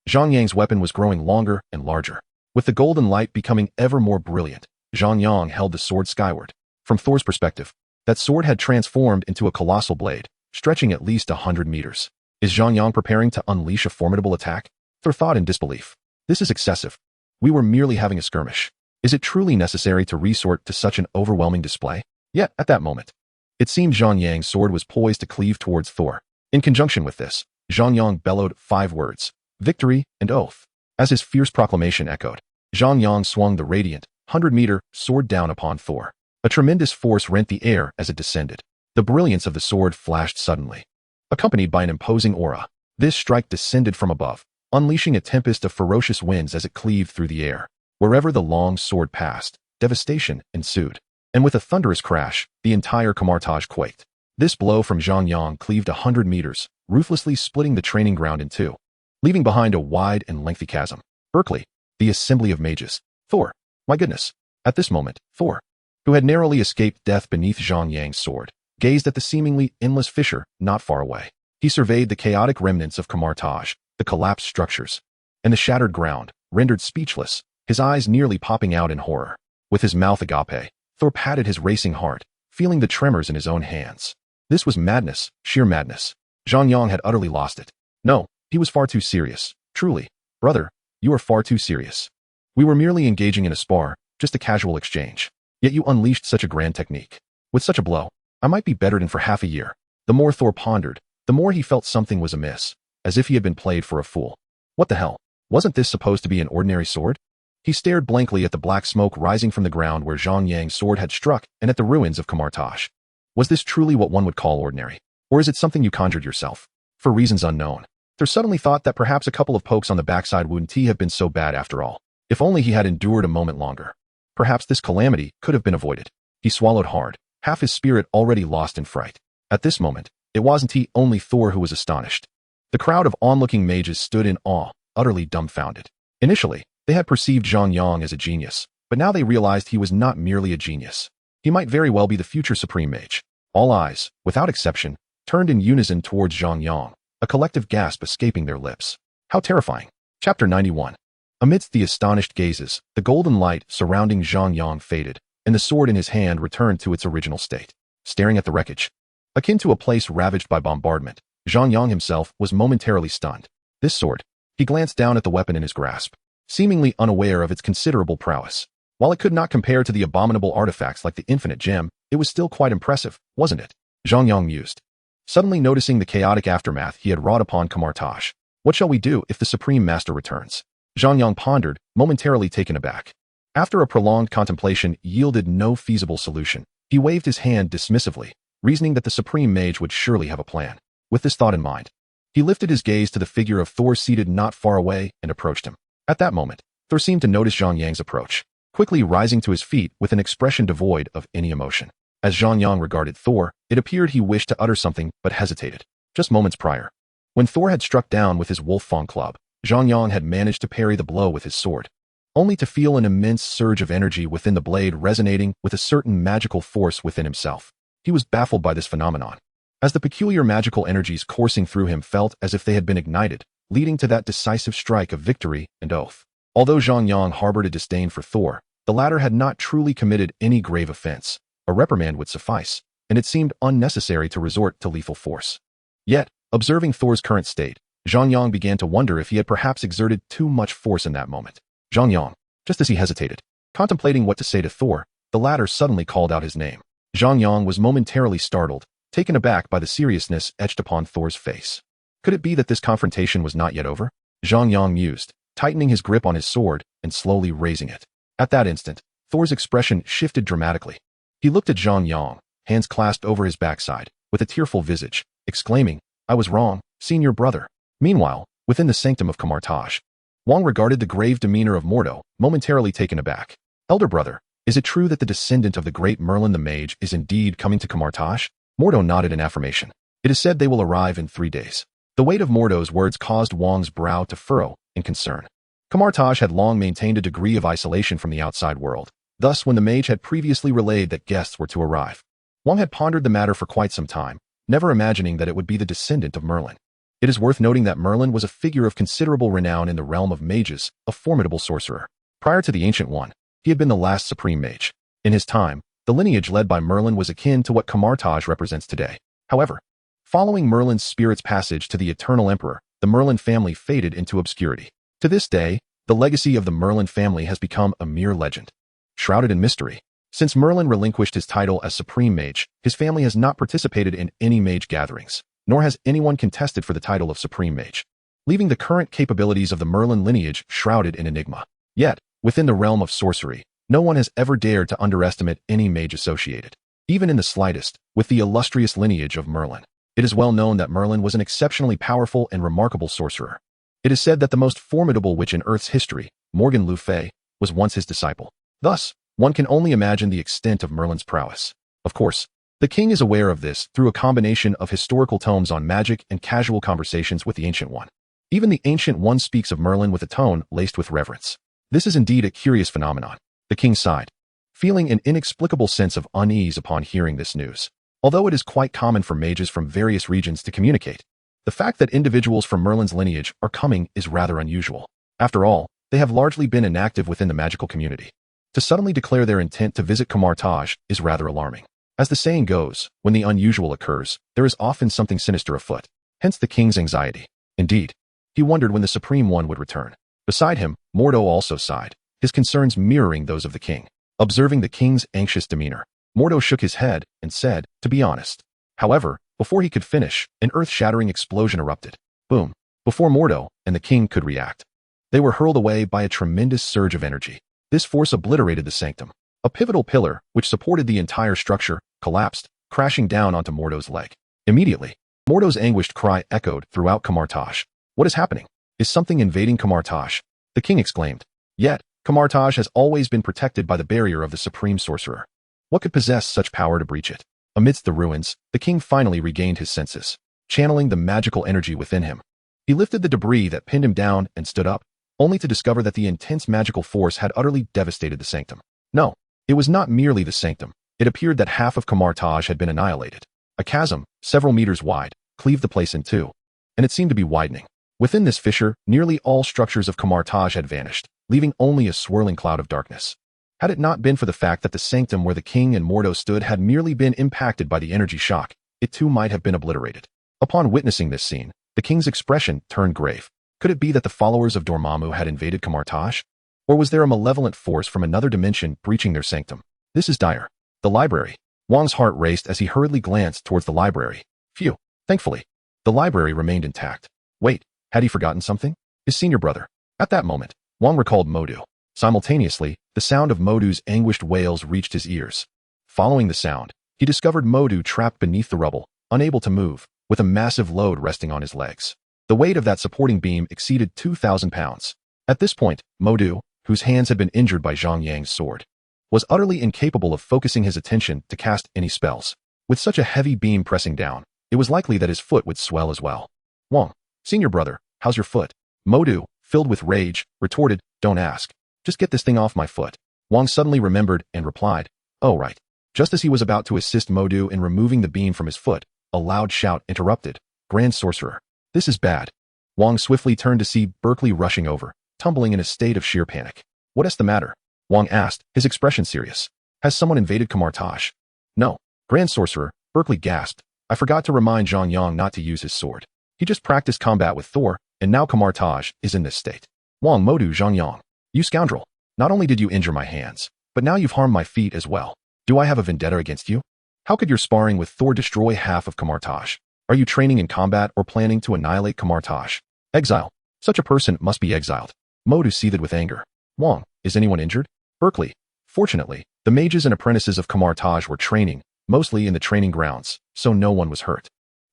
Zhang Yang's weapon was growing longer and larger. With the golden light becoming ever more brilliant, Zhang Yang held the sword skyward. From Thor's perspective, that sword had transformed into a colossal blade, stretching at least 100 meters. Is Zhang Yang preparing to unleash a formidable attack? Thor thought in disbelief. This is excessive. We were merely having a skirmish. Is it truly necessary to resort to such an overwhelming display? Yet, at that moment, it seemed Zhang Yang's sword was poised to cleave towards Thor. In conjunction with this, Zhang Yang bellowed 5 words: victory and oath. As his fierce proclamation echoed, Zhang Yang swung the radiant, 100-meter sword down upon Thor. A tremendous force rent the air as it descended. The brilliance of the sword flashed suddenly, accompanied by an imposing aura. This strike descended from above, unleashing a tempest of ferocious winds as it cleaved through the air. Wherever the long sword passed, devastation ensued. And with a thunderous crash, the entire Kamar-Taj quaked. This blow from Zhang Yang cleaved 100 meters, ruthlessly splitting the training ground in two, leaving behind a wide and lengthy chasm. Berkeley, the assembly of mages. Thor. My goodness. At this moment, Thor, who had narrowly escaped death beneath Zhang Yang's sword, gazed at the seemingly endless fissure not far away. He surveyed the chaotic remnants of Kamar-Taj, the collapsed structures, and the shattered ground, rendered speechless, his eyes nearly popping out in horror. With his mouth agape, Thor patted his racing heart, feeling the tremors in his own hands. This was madness, sheer madness. Zhang Yang had utterly lost it. No, he was far too serious. Truly, brother, you are far too serious. We were merely engaging in a spar, just a casual exchange. Yet you unleashed such a grand technique. With such a blow, I might be bedridden for half a year. The more Thor pondered, the more he felt something was amiss, as if he had been played for a fool. What the hell? Wasn't this supposed to be an ordinary sword? He stared blankly at the black smoke rising from the ground where Zhang Yang's sword had struck and at the ruins of Kamar-Taj. Was this truly what one would call ordinary? Or is it something you conjured yourself? For reasons unknown, Thor suddenly thought that perhaps a couple of pokes on the backside wouldn't have been so bad after all. If only he had endured a moment longer. Perhaps this calamity could have been avoided. He swallowed hard, half his spirit already lost in fright. At this moment, it wasn't only Thor who was astonished. The crowd of onlooking mages stood in awe, utterly dumbfounded. Initially, they had perceived Zhang Yang as a genius, but now they realized he was not merely a genius. He might very well be the future Supreme Mage. All eyes, without exception, turned in unison towards Zhang Yang, a collective gasp escaping their lips. How terrifying. Chapter 91. Amidst the astonished gazes, the golden light surrounding Zhang Yang faded, and the sword in his hand returned to its original state. Staring at the wreckage, akin to a place ravaged by bombardment, Zhang Yang himself was momentarily stunned. This sword. He glanced down at the weapon in his grasp, seemingly unaware of its considerable prowess. While it could not compare to the abominable artifacts like the infinite gem, it was still quite impressive, wasn't it? Zhang Yang mused, suddenly noticing the chaotic aftermath he had wrought upon Kamar-Taj. What shall we do if the Supreme Master returns? Zhang Yang pondered, momentarily taken aback. After a prolonged contemplation yielded no feasible solution, he waved his hand dismissively, reasoning that the Supreme Mage would surely have a plan. With this thought in mind, he lifted his gaze to the figure of Thor seated not far away and approached him. At that moment, Thor seemed to notice Zhang Yang's approach, quickly rising to his feet with an expression devoid of any emotion. As Zhang Yang regarded Thor, it appeared he wished to utter something but hesitated. Just moments prior, when Thor had struck down with his wolf fang club, Zhang Yang had managed to parry the blow with his sword. only to feel an immense surge of energy within the blade resonating with a certain magical force within himself. He was baffled by this phenomenon, as the peculiar magical energies coursing through him felt as if they had been ignited, leading to that decisive strike of victory and oath. Although Zhang Yang harbored a disdain for Thor, the latter had not truly committed any grave offense. A reprimand would suffice, and it seemed unnecessary to resort to lethal force. Yet, observing Thor's current state, Zhang Yang began to wonder if he had perhaps exerted too much force in that moment. Zhang Yang, just as he hesitated, contemplating what to say to Thor, the latter suddenly called out his name. Zhang Yang was momentarily startled, taken aback by the seriousness etched upon Thor's face. Could it be that this confrontation was not yet over? Zhang Yang mused, tightening his grip on his sword and slowly raising it. At that instant, Thor's expression shifted dramatically. He looked at Zhang Yang, hands clasped over his backside, with a tearful visage, exclaiming, "I was wrong, senior brother." Meanwhile, within the sanctum of Kamar-Taj, Wang regarded the grave demeanor of Mordo, momentarily taken aback. "Elder brother, is it true that the descendant of the great Merlin the Mage is indeed coming to Kamar-Taj?" Mordo nodded in affirmation. "It is said they will arrive in 3 days." The weight of Mordo's words caused Wang's brow to furrow in concern. Kamar-Taj had long maintained a degree of isolation from the outside world. Thus, when the mage had previously relayed that guests were to arrive, Wang had pondered the matter for quite some time, never imagining that it would be the descendant of Merlin. It is worth noting that Merlin was a figure of considerable renown in the realm of mages, a formidable sorcerer. Prior to the Ancient One, he had been the last supreme mage. In his time, the lineage led by Merlin was akin to what Kamar-Taj represents today. However, following Merlin's spirit's passage to the Eternal Emperor, the Merlin family faded into obscurity. To this day, the legacy of the Merlin family has become a mere legend, shrouded in mystery. Since Merlin relinquished his title as Supreme Mage, his family has not participated in any mage gatherings, nor has anyone contested for the title of Supreme Mage, leaving the current capabilities of the Merlin lineage shrouded in enigma. Yet, within the realm of sorcery, no one has ever dared to underestimate any mage associated, even in the slightest, with the illustrious lineage of Merlin. It is well known that Merlin was an exceptionally powerful and remarkable sorcerer. It is said that the most formidable witch in Earth's history, Morgan Le Fay, was once his disciple. Thus, one can only imagine the extent of Merlin's prowess. Of course, the king is aware of this through a combination of historical tomes on magic and casual conversations with the Ancient One. Even the Ancient One speaks of Merlin with a tone laced with reverence. This is indeed a curious phenomenon. The king sighed, feeling an inexplicable sense of unease upon hearing this news. Although it is quite common for mages from various regions to communicate, the fact that individuals from Merlin's lineage are coming is rather unusual. After all, they have largely been inactive within the magical community. To suddenly declare their intent to visit Kamar-Taj is rather alarming. As the saying goes, when the unusual occurs, there is often something sinister afoot. Hence the king's anxiety. Indeed, he wondered when the Supreme One would return. Beside him, Mordo also sighed, his concerns mirroring those of the king. Observing the king's anxious demeanor, Mordo shook his head and said, "To be honest." However, before he could finish, an earth-shattering explosion erupted. Boom. Before Mordo and the king could react, they were hurled away by a tremendous surge of energy. This force obliterated the sanctum. A pivotal pillar, which supported the entire structure, collapsed, crashing down onto Mordo's leg. Immediately, Mordo's anguished cry echoed throughout Kamar-Taj. "What is happening? Is something invading Kamar-Taj?" the king exclaimed. Yet, Kamar-Taj has always been protected by the barrier of the Supreme Sorcerer. What could possess such power to breach it? Amidst the ruins, the king finally regained his senses, channeling the magical energy within him. He lifted the debris that pinned him down and stood up, only to discover that the intense magical force had utterly devastated the sanctum. No, it was not merely the sanctum. It appeared that half of Kamar-Taj had been annihilated. A chasm, several meters wide, cleaved the place in two, and it seemed to be widening. Within this fissure, nearly all structures of Kamar-Taj had vanished, leaving only a swirling cloud of darkness. Had it not been for the fact that the sanctum where the king and Mordo stood had merely been impacted by the energy shock, it too might have been obliterated. Upon witnessing this scene, the king's expression turned grave. Could it be that the followers of Dormammu had invaded Kamar-Taj? Or was there a malevolent force from another dimension breaching their sanctum? This is dire. The library. Wang's heart raced as he hurriedly glanced towards the library. Phew. Thankfully, the library remained intact. Wait, had he forgotten something? His senior brother. At that moment, Wang recalled Modu. Simultaneously, the sound of Modu's anguished wails reached his ears. Following the sound, he discovered Modu trapped beneath the rubble, unable to move, with a massive load resting on his legs. The weight of that supporting beam exceeded 2,000 pounds. At this point, Modu, whose hands had been injured by Zhang Yang's sword, was utterly incapable of focusing his attention to cast any spells. With such a heavy beam pressing down, it was likely that his foot would swell as well. "Wang, senior brother, how's your foot?" Modu, filled with rage, retorted, "Don't ask." Just get this thing off my foot. Wang suddenly remembered and replied, oh right. Just as he was about to assist Modu in removing the beam from his foot, a loud shout interrupted. Grand Sorcerer. This is bad. Wang swiftly turned to see Berkeley rushing over, tumbling in a state of sheer panic. What is the matter? Wang asked, his expression serious. Has someone invaded Kamar-Taj? No. Grand Sorcerer, Berkeley gasped. I forgot to remind Zhang Yang not to use his sword. He just practiced combat with Thor, and now Kamar-Taj is in this state. Wang Modu Zhang Yang. You scoundrel. Not only did you injure my hands, but now you've harmed my feet as well. Do I have a vendetta against you? How could your sparring with Thor destroy half of Kamar-Taj? Are you training in combat or planning to annihilate Kamar-Taj? Exile. Such a person must be exiled. Modu seethed with anger. Wang, is anyone injured? Berkeley. Fortunately, the mages and apprentices of Kamar-Taj were training, mostly in the training grounds, so no one was hurt.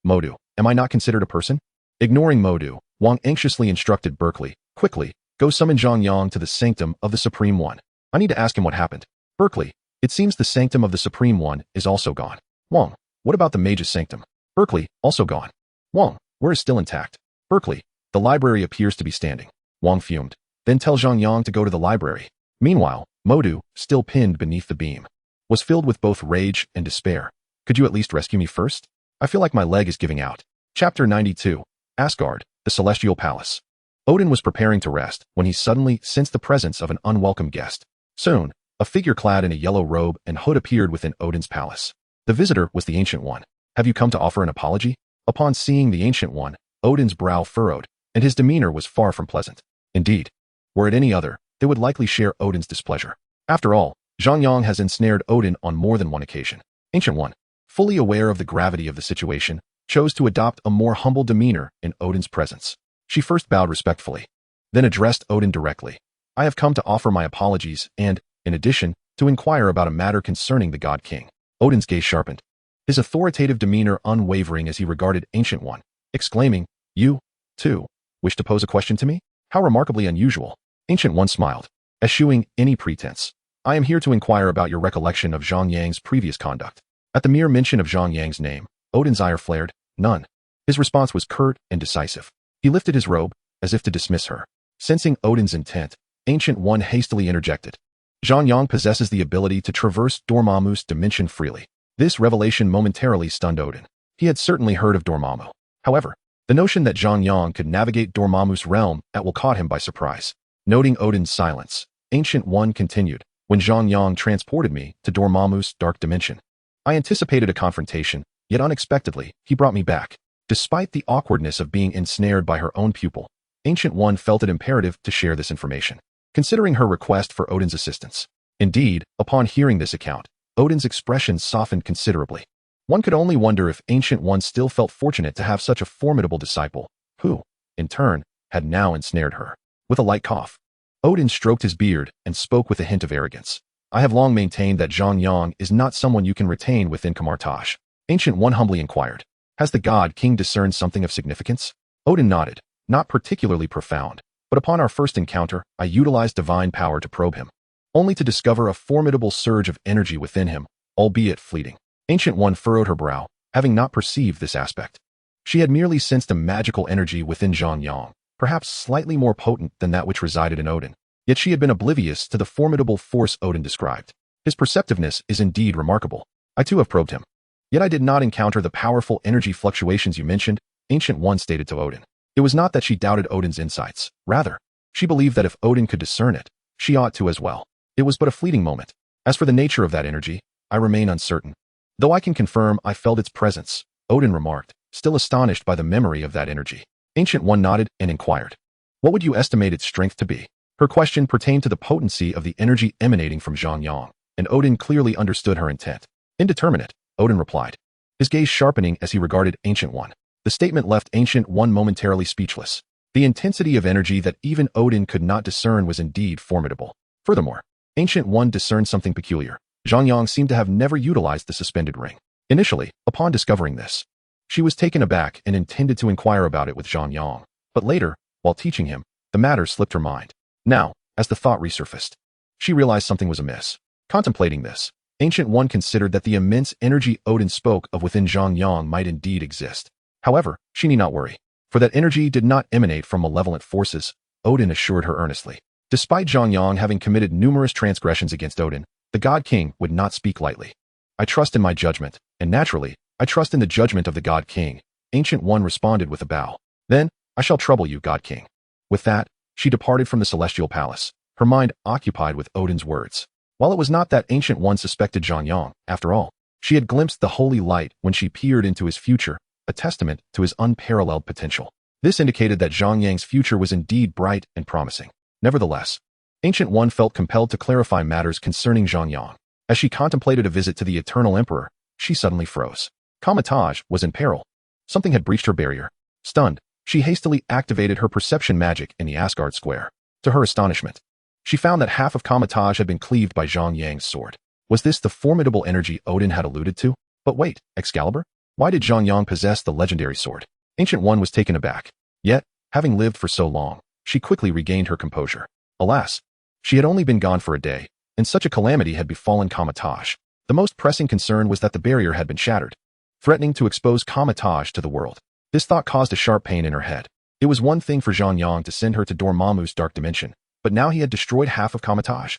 Modu, am I not considered a person? Ignoring Modu, Wang anxiously instructed Berkeley, quickly, go summon Zhang Yang to the sanctum of the Supreme One. I need to ask him what happened. Berkeley, it seems the sanctum of the Supreme One is also gone. Wang, what about the mage's sanctum? Berkeley, also gone. Wang, where is still intact? Berkeley, the library appears to be standing. Wang fumed. Then tell Zhang Yang to go to the library. Meanwhile, Modu, still pinned beneath the beam, was filled with both rage and despair. Could you at least rescue me first? I feel like my leg is giving out. Chapter 92. Asgard, the Celestial Palace. Odin was preparing to rest when he suddenly sensed the presence of an unwelcome guest. Soon, a figure clad in a yellow robe and hood appeared within Odin's palace. The visitor was the Ancient One. Have you come to offer an apology? Upon seeing the Ancient One, Odin's brow furrowed, and his demeanor was far from pleasant. Indeed, were it any other, they would likely share Odin's displeasure. After all, Zhang Yang has ensnared Odin on more than one occasion. Ancient One, fully aware of the gravity of the situation, chose to adopt a more humble demeanor in Odin's presence. She first bowed respectfully, then addressed Odin directly. I have come to offer my apologies and, in addition, to inquire about a matter concerning the God King. Odin's gaze sharpened, his authoritative demeanor unwavering as he regarded Ancient One, exclaiming, You, too, wish to pose a question to me? How remarkably unusual. Ancient One smiled, eschewing any pretense. I am here to inquire about your recollection of Zhang Yang's previous conduct. At the mere mention of Zhang Yang's name, Odin's ire flared. None. His response was curt and decisive. He lifted his robe, as if to dismiss her. Sensing Odin's intent, Ancient One hastily interjected. Zhang Yang possesses the ability to traverse Dormammu's dimension freely. This revelation momentarily stunned Odin. He had certainly heard of Dormammu. However, the notion that Zhang Yang could navigate Dormammu's realm at will caught him by surprise. Noting Odin's silence, Ancient One continued, When Zhang Yang transported me to Dormammu's dark dimension, I anticipated a confrontation, yet unexpectedly, he brought me back. Despite the awkwardness of being ensnared by her own pupil, Ancient One felt it imperative to share this information, considering her request for Odin's assistance. Indeed, upon hearing this account, Odin's expression softened considerably. One could only wonder if Ancient One still felt fortunate to have such a formidable disciple, who, in turn, had now ensnared her. With a light cough, Odin stroked his beard and spoke with a hint of arrogance. I have long maintained that Zhang Yang is not someone you can retain within Kamar-Taj. Ancient One humbly inquired. Has the God King discerned something of significance? Odin nodded, not particularly profound, but upon our first encounter, I utilized divine power to probe him, only to discover a formidable surge of energy within him, albeit fleeting. Ancient One furrowed her brow, having not perceived this aspect. She had merely sensed a magical energy within Zhang Yang, perhaps slightly more potent than that which resided in Odin. Yet she had been oblivious to the formidable force Odin described. His perceptiveness is indeed remarkable. I too have probed him. Yet I did not encounter the powerful energy fluctuations you mentioned, Ancient One stated to Odin. It was not that she doubted Odin's insights. Rather, she believed that if Odin could discern it, she ought to as well. It was but a fleeting moment. As for the nature of that energy, I remain uncertain. Though I can confirm I felt its presence, Odin remarked, still astonished by the memory of that energy. Ancient One nodded and inquired, What would you estimate its strength to be? Her question pertained to the potency of the energy emanating from Zhang Yang, and Odin clearly understood her intent. Indeterminate, Odin replied, his gaze sharpening as he regarded Ancient One. The statement left Ancient One momentarily speechless. The intensity of energy that even Odin could not discern was indeed formidable. Furthermore, Ancient One discerned something peculiar. Zhang Yang seemed to have never utilized the suspended ring. Initially, upon discovering this, she was taken aback and intended to inquire about it with Zhang Yang. But later, while teaching him, the matter slipped her mind. Now, as the thought resurfaced, she realized something was amiss. Contemplating this, Ancient One considered that the immense energy Odin spoke of within Zhang Yang might indeed exist. However, she need not worry, for that energy did not emanate from malevolent forces, Odin assured her earnestly. Despite Zhang Yang having committed numerous transgressions against Odin, the God King would not speak lightly. I trust in my judgment, and naturally, I trust in the judgment of the God King, Ancient One responded with a bow. Then, I shall trouble you, God King. With that, she departed from the celestial palace, her mind occupied with Odin's words. While it was not that Ancient One suspected Zhang Yang, after all, she had glimpsed the holy light when she peered into his future, a testament to his unparalleled potential. This indicated that Zhang Yang's future was indeed bright and promising. Nevertheless, Ancient One felt compelled to clarify matters concerning Zhang Yang. As she contemplated a visit to the Eternal Emperor, she suddenly froze. Kamar-Taj was in peril. Something had breached her barrier. Stunned, she hastily activated her perception magic in the Asgard square. To her astonishment, she found that half of Kamar-Taj had been cleaved by Zhang Yang's sword. Was this the formidable energy Odin had alluded to? But wait, Excalibur? Why did Zhang Yang possess the legendary sword? Ancient One was taken aback. Yet, having lived for so long, she quickly regained her composure. Alas, she had only been gone for a day, and such a calamity had befallen Kamar-Taj. The most pressing concern was that the barrier had been shattered, threatening to expose Kamar-Taj to the world. This thought caused a sharp pain in her head. It was one thing for Zhang Yang to send her to Dormammu's dark dimension, but now he had destroyed half of Kamar-Taj.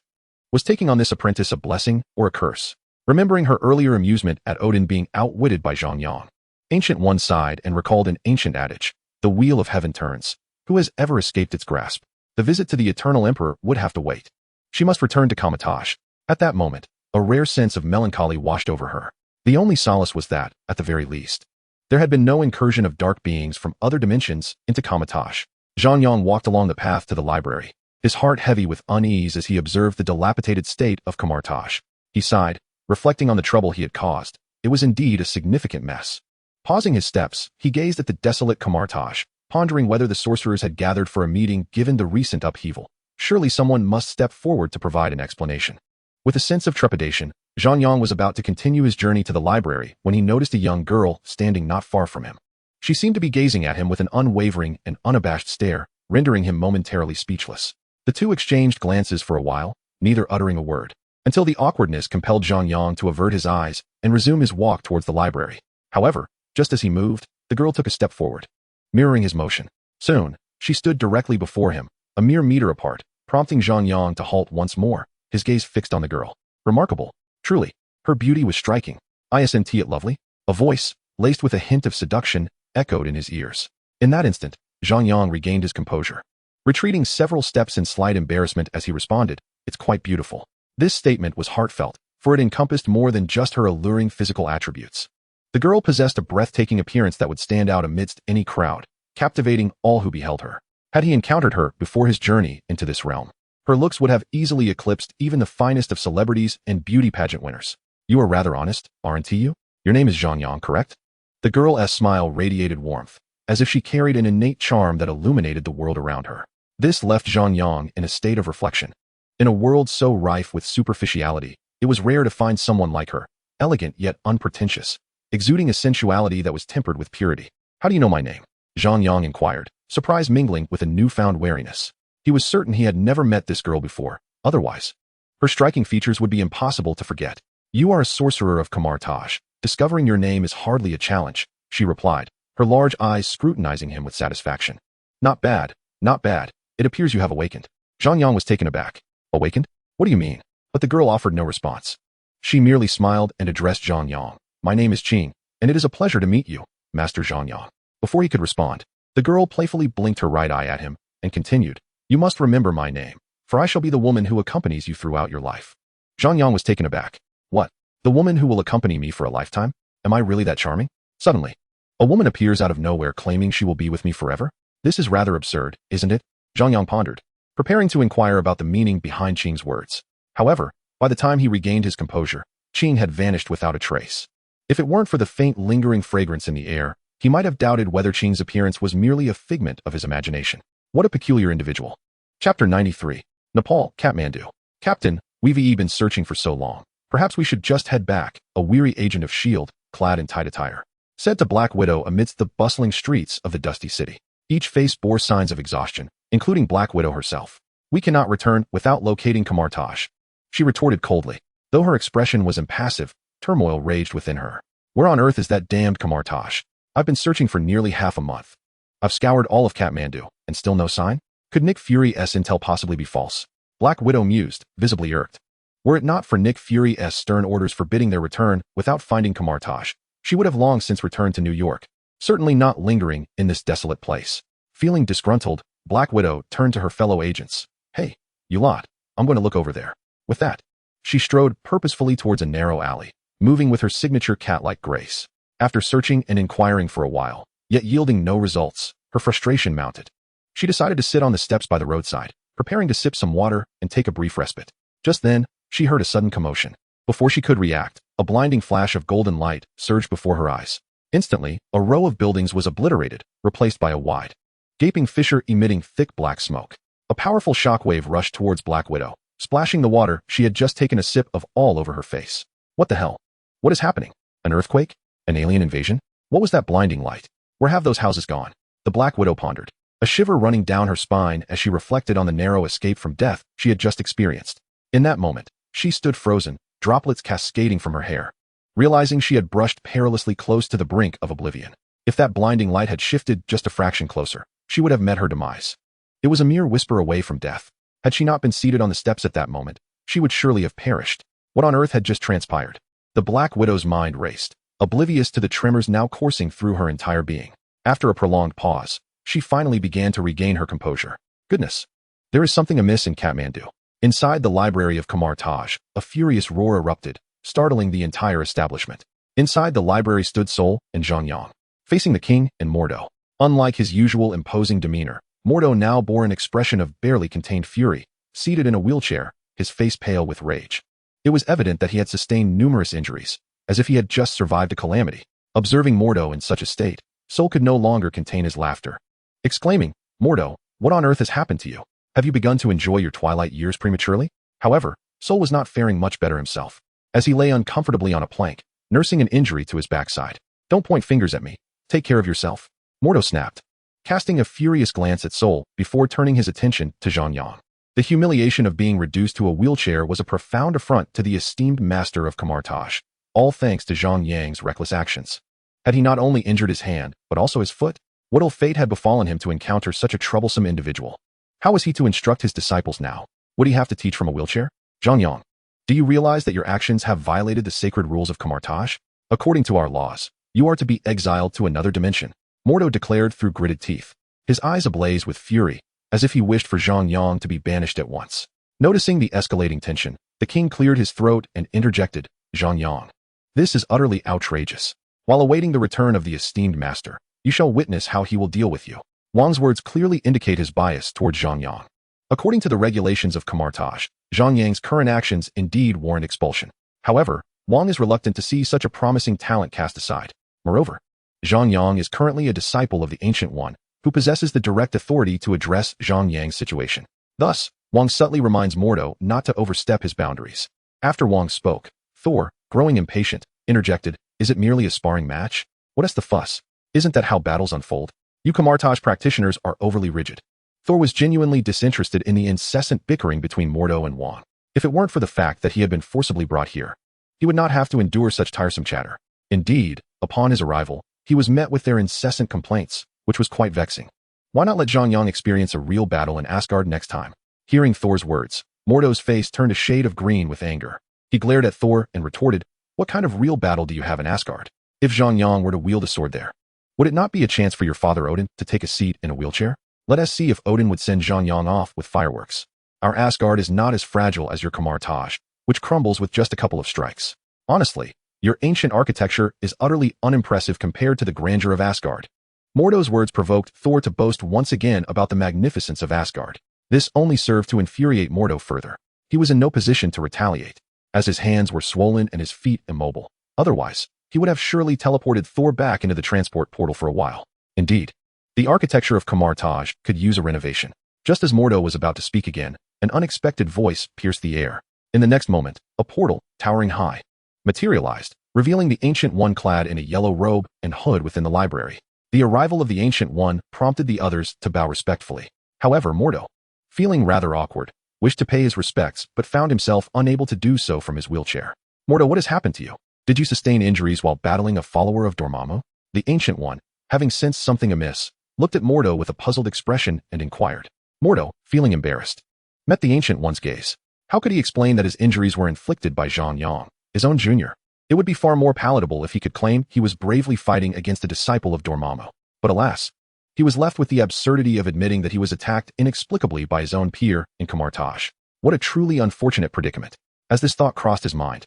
Was taking on this apprentice a blessing or a curse? Remembering her earlier amusement at Odin being outwitted by Zhang Yang, Ancient One sighed and recalled an ancient adage, the wheel of heaven turns. Who has ever escaped its grasp? The visit to the Eternal Emperor would have to wait. She must return to Kamar-Taj. At that moment, a rare sense of melancholy washed over her. The only solace was that, at the very least, there had been no incursion of dark beings from other dimensions into Kamar-Taj. Zhang Yang walked along the path to the library, his heart heavy with unease as he observed the dilapidated state of Kamar-Taj. He sighed, reflecting on the trouble he had caused. It was indeed a significant mess. Pausing his steps, he gazed at the desolate Kamar-Taj, pondering whether the sorcerers had gathered for a meeting given the recent upheaval. Surely someone must step forward to provide an explanation. With a sense of trepidation, Zhang Yang was about to continue his journey to the library when he noticed a young girl standing not far from him. She seemed to be gazing at him with an unwavering and unabashed stare, rendering him momentarily speechless. The two exchanged glances for a while, neither uttering a word, until the awkwardness compelled Zhang Yang to avert his eyes and resume his walk towards the library. However, just as he moved, the girl took a step forward, mirroring his motion. Soon, she stood directly before him, a mere meter apart, prompting Zhang Yang to halt once more, his gaze fixed on the girl. Remarkable. Truly, her beauty was striking. Isn't it lovely? A voice, laced with a hint of seduction, echoed in his ears. In that instant, Zhang Yang regained his composure, retreating several steps in slight embarrassment as he responded, "It's quite beautiful." This statement was heartfelt, for it encompassed more than just her alluring physical attributes. The girl possessed a breathtaking appearance that would stand out amidst any crowd, captivating all who beheld her. Had he encountered her before his journey into this realm, her looks would have easily eclipsed even the finest of celebrities and beauty pageant winners. "You are rather honest, aren't you? Your name is Zhang Yang, correct?" The girl's smile radiated warmth, as if she carried an innate charm that illuminated the world around her. This left Zhang Yang in a state of reflection. In a world so rife with superficiality, it was rare to find someone like her, elegant yet unpretentious, exuding a sensuality that was tempered with purity. "How do you know my name?" Zhang Yang inquired, surprise mingling with a newfound wariness. He was certain he had never met this girl before. Otherwise, her striking features would be impossible to forget. "You are a sorcerer of Kamar-Taj. Discovering your name is hardly a challenge," she replied, her large eyes scrutinizing him with satisfaction. Not bad. It appears you have awakened." Zhang Yang was taken aback. "Awakened? What do you mean?" But the girl offered no response. She merely smiled and addressed Zhang Yang. "My name is Qing, and it is a pleasure to meet you, Master Zhang Yang." Before he could respond, the girl playfully blinked her right eye at him and continued, "You must remember my name, for I shall be the woman who accompanies you throughout your life." Zhang Yang was taken aback. "What? The woman who will accompany me for a lifetime? Am I really that charming?" Suddenly, a woman appears out of nowhere claiming she will be with me forever? This is rather absurd, isn't it? Zhang Yang pondered, preparing to inquire about the meaning behind Qing's words. However, by the time he regained his composure, Qing had vanished without a trace. If it weren't for the faint lingering fragrance in the air, he might have doubted whether Qing's appearance was merely a figment of his imagination. What a peculiar individual. Chapter 93. Nepal, Kathmandu. "Captain, we've been searching for so long. Perhaps we should just head back," a weary agent of S.H.I.E.L.D., clad in tight attire, said to Black Widow amidst the bustling streets of the dusty city. Each face bore signs of exhaustion, including Black Widow herself. "We cannot return without locating Kamar-Taj," she retorted coldly. Though her expression was impassive, turmoil raged within her. "Where on earth is that damned Kamar-Taj? I've been searching for nearly half a month. I've scoured all of Kathmandu, and still no sign?" Could Nick Fury's intel possibly be false? Black Widow mused, visibly irked. Were it not for Nick Fury's stern orders forbidding their return without finding Kamar-Taj, she would have long since returned to New York, certainly not lingering in this desolate place. Feeling disgruntled, Black Widow turned to her fellow agents. Hey, you lot, I'm going to look over there. With that, she strode purposefully towards a narrow alley, moving with her signature cat-like grace. After searching and inquiring for a while, yet yielding no results, her frustration mounted. She decided to sit on the steps by the roadside, preparing to sip some water and take a brief respite. Just then, she heard a sudden commotion. Before she could react, a blinding flash of golden light surged before her eyes. Instantly, a row of buildings was obliterated, replaced by a wide, gaping fissure emitting thick black smoke. A powerful shockwave rushed towards Black Widow, splashing the water she had just taken a sip of all over her face. What the hell? What is happening? An earthquake? An alien invasion? What was that blinding light? Where have those houses gone? The Black Widow pondered, a shiver running down her spine as she reflected on the narrow escape from death she had just experienced. In that moment, she stood frozen, droplets cascading from her hair, realizing she had brushed perilously close to the brink of oblivion. If that blinding light had shifted just a fraction closer, she would have met her demise. It was a mere whisper away from death. Had she not been seated on the steps at that moment, she would surely have perished. What on earth had just transpired? The Black Widow's mind raced, oblivious to the tremors now coursing through her entire being. After a prolonged pause, she finally began to regain her composure. Goodness, there is something amiss in Kathmandu. Inside the library of Kamar-Taj, a furious roar erupted, startling the entire establishment. Inside the library stood Sol and Zhang Yang, facing the king and Mordo. Unlike his usual imposing demeanor, Mordo now bore an expression of barely contained fury, seated in a wheelchair, his face pale with rage. It was evident that he had sustained numerous injuries, as if he had just survived a calamity. Observing Mordo in such a state, Sol could no longer contain his laughter, exclaiming, "Mordo, what on earth has happened to you? Have you begun to enjoy your twilight years prematurely?" However, Sol was not faring much better himself, as he lay uncomfortably on a plank, nursing an injury to his backside. "Don't point fingers at me. Take care of yourself," Mordo snapped, casting a furious glance at Sol before turning his attention to Zhang Yang. The humiliation of being reduced to a wheelchair was a profound affront to the esteemed master of Kamar-Taj, all thanks to Zhang Yang's reckless actions. Had he not only injured his hand, but also his foot? What ill fate had befallen him to encounter such a troublesome individual? How was he to instruct his disciples now? Would he have to teach from a wheelchair? Zhang Yang, do you realize that your actions have violated the sacred rules of Kamar-Taj? According to our laws, you are to be exiled to another dimension, Mordo declared through gritted teeth, his eyes ablaze with fury, as if he wished for Zhang Yang to be banished at once. Noticing the escalating tension, the king cleared his throat and interjected, "Zhang Yang, this is utterly outrageous. While awaiting the return of the esteemed master, you shall witness how he will deal with you." Wang's words clearly indicate his bias towards Zhang Yang. According to the regulations of Kamar-Taj, Zhang Yang's current actions indeed warrant expulsion. However, Wang is reluctant to see such a promising talent cast aside. Moreover, Zhang Yang is currently a disciple of the Ancient One, who possesses the direct authority to address Zhang Yang's situation. Thus, Wang subtly reminds Mordo not to overstep his boundaries. After Wang spoke, Thor, growing impatient, interjected, "Is it merely a sparring match? What is the fuss? Isn't that how battles unfold? You Kamar-Taj practitioners are overly rigid." Thor was genuinely disinterested in the incessant bickering between Mordo and Wang. If it weren't for the fact that he had been forcibly brought here, he would not have to endure such tiresome chatter. Indeed, upon his arrival, he was met with their incessant complaints, which was quite vexing. Why not let Zhang Yang experience a real battle in Asgard next time? Hearing Thor's words, Mordo's face turned a shade of green with anger. He glared at Thor and retorted, "What kind of real battle do you have in Asgard? If Zhang Yang were to wield a sword there, would it not be a chance for your father Odin to take a seat in a wheelchair? Let us see if Odin would send Zhang Yang off with fireworks. Our Asgard is not as fragile as your Kamar-Taj, which crumbles with just a couple of strikes. Honestly, your ancient architecture is utterly unimpressive compared to the grandeur of Asgard." Mordo's words provoked Thor to boast once again about the magnificence of Asgard. This only served to infuriate Mordo further. He was in no position to retaliate, as his hands were swollen and his feet immobile. Otherwise, he would have surely teleported Thor back into the transport portal for a while. Indeed, the architecture of Kamar-Taj could use a renovation. Just as Mordo was about to speak again, an unexpected voice pierced the air. In the next moment, a portal, towering high, materialized, revealing the Ancient One clad in a yellow robe and hood within the library. The arrival of the Ancient One prompted the others to bow respectfully. However, Mordo, feeling rather awkward, wished to pay his respects but found himself unable to do so from his wheelchair. "Mordo, what has happened to you? Did you sustain injuries while battling a follower of Dormammu?" The Ancient One, having sensed something amiss, looked at Mordo with a puzzled expression and inquired. Mordo, feeling embarrassed, met the Ancient One's gaze. How could he explain that his injuries were inflicted by Zhang Yang, his own junior? It would be far more palatable if he could claim he was bravely fighting against a disciple of Dormammu. But alas, he was left with the absurdity of admitting that he was attacked inexplicably by his own peer in Kamar-Taj. What a truly unfortunate predicament. As this thought crossed his mind,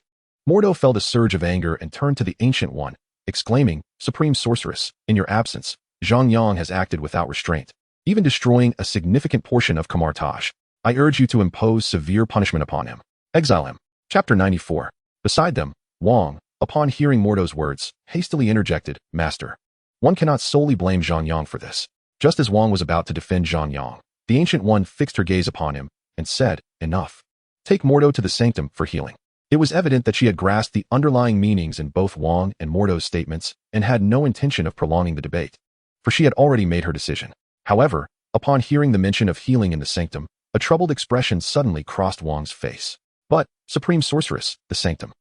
Mordo felt a surge of anger and turned to the Ancient One, exclaiming, "Supreme Sorceress, in your absence, Zhang Yang has acted without restraint, even destroying a significant portion of Kamar-Taj. I urge you to impose severe punishment upon him. Exile him." Chapter 94. Beside them, Wang, upon hearing Mordo's words, hastily interjected, "Master, one cannot solely blame Zhang Yang for this." Just as Wang was about to defend Zhang Yang, the Ancient One fixed her gaze upon him and said, "Enough. Take Mordo to the sanctum for healing." It was evident that she had grasped the underlying meanings in both Wang and Mordo's statements and had no intention of prolonging the debate, for she had already made her decision. However, upon hearing the mention of healing in the sanctum, a troubled expression suddenly crossed Wang's face. "But, Supreme Sorceress, the sanctum.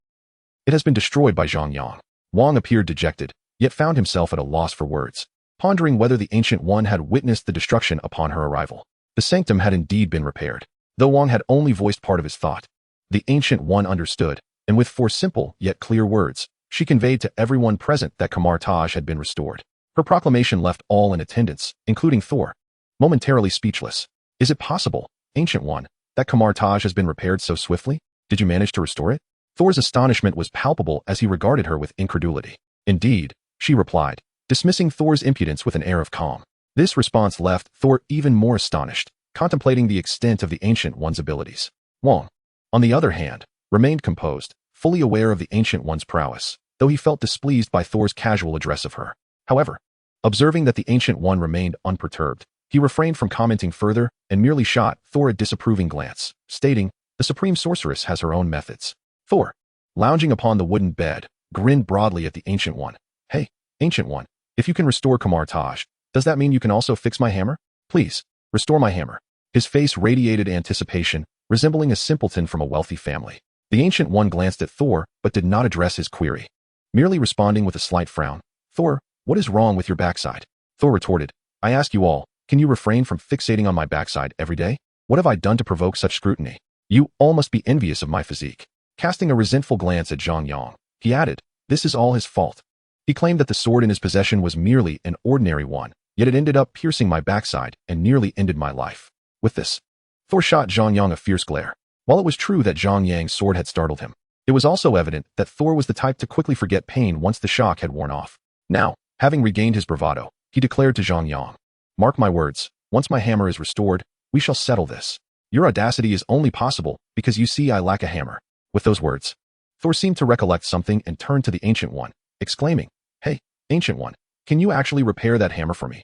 It has been destroyed by Zhang Yang." Wang appeared dejected, yet found himself at a loss for words, pondering whether the Ancient One had witnessed the destruction upon her arrival. The sanctum had indeed been repaired. Though Wang had only voiced part of his thought, the Ancient One understood, and with 4 simple yet clear words, she conveyed to everyone present that Kamar-Taj had been restored. Her proclamation left all in attendance, including Thor, momentarily speechless. "Is it possible, Ancient One, that Kamar-Taj has been repaired so swiftly? Did you manage to restore it?" Thor's astonishment was palpable as he regarded her with incredulity. "Indeed," she replied, dismissing Thor's impudence with an air of calm. This response left Thor even more astonished, contemplating the extent of the Ancient One's abilities. Wang, on the other hand, remained composed, fully aware of the Ancient One's prowess, though he felt displeased by Thor's casual address of her. However, observing that the Ancient One remained unperturbed, he refrained from commenting further and merely shot Thor a disapproving glance, stating, "The Supreme Sorceress has her own methods." Thor, lounging upon the wooden bed, grinned broadly at the Ancient One. "Hey, Ancient One, if you can restore Kamar-Taj, does that mean you can also fix my hammer? Please, restore my hammer." His face radiated anticipation, resembling a simpleton from a wealthy family. The Ancient One glanced at Thor, but did not address his query, merely responding with a slight frown. "Thor, what is wrong with your backside?" Thor retorted, "I ask you all, can you refrain from fixating on my backside every day? What have I done to provoke such scrutiny? You all must be envious of my physique." Casting a resentful glance at Zhang Yang, he added, "This is all his fault. He claimed that the sword in his possession was merely an ordinary one, yet it ended up piercing my backside and nearly ended my life." With this, Thor shot Zhang Yang a fierce glare. While it was true that Zhang Yang's sword had startled him, it was also evident that Thor was the type to quickly forget pain once the shock had worn off. Now, having regained his bravado, he declared to Zhang Yang, "Mark my words, once my hammer is restored, we shall settle this. Your audacity is only possible because you see I lack a hammer." With those words, Thor seemed to recollect something and turned to the Ancient One, exclaiming, "Hey, Ancient One, can you actually repair that hammer for me?"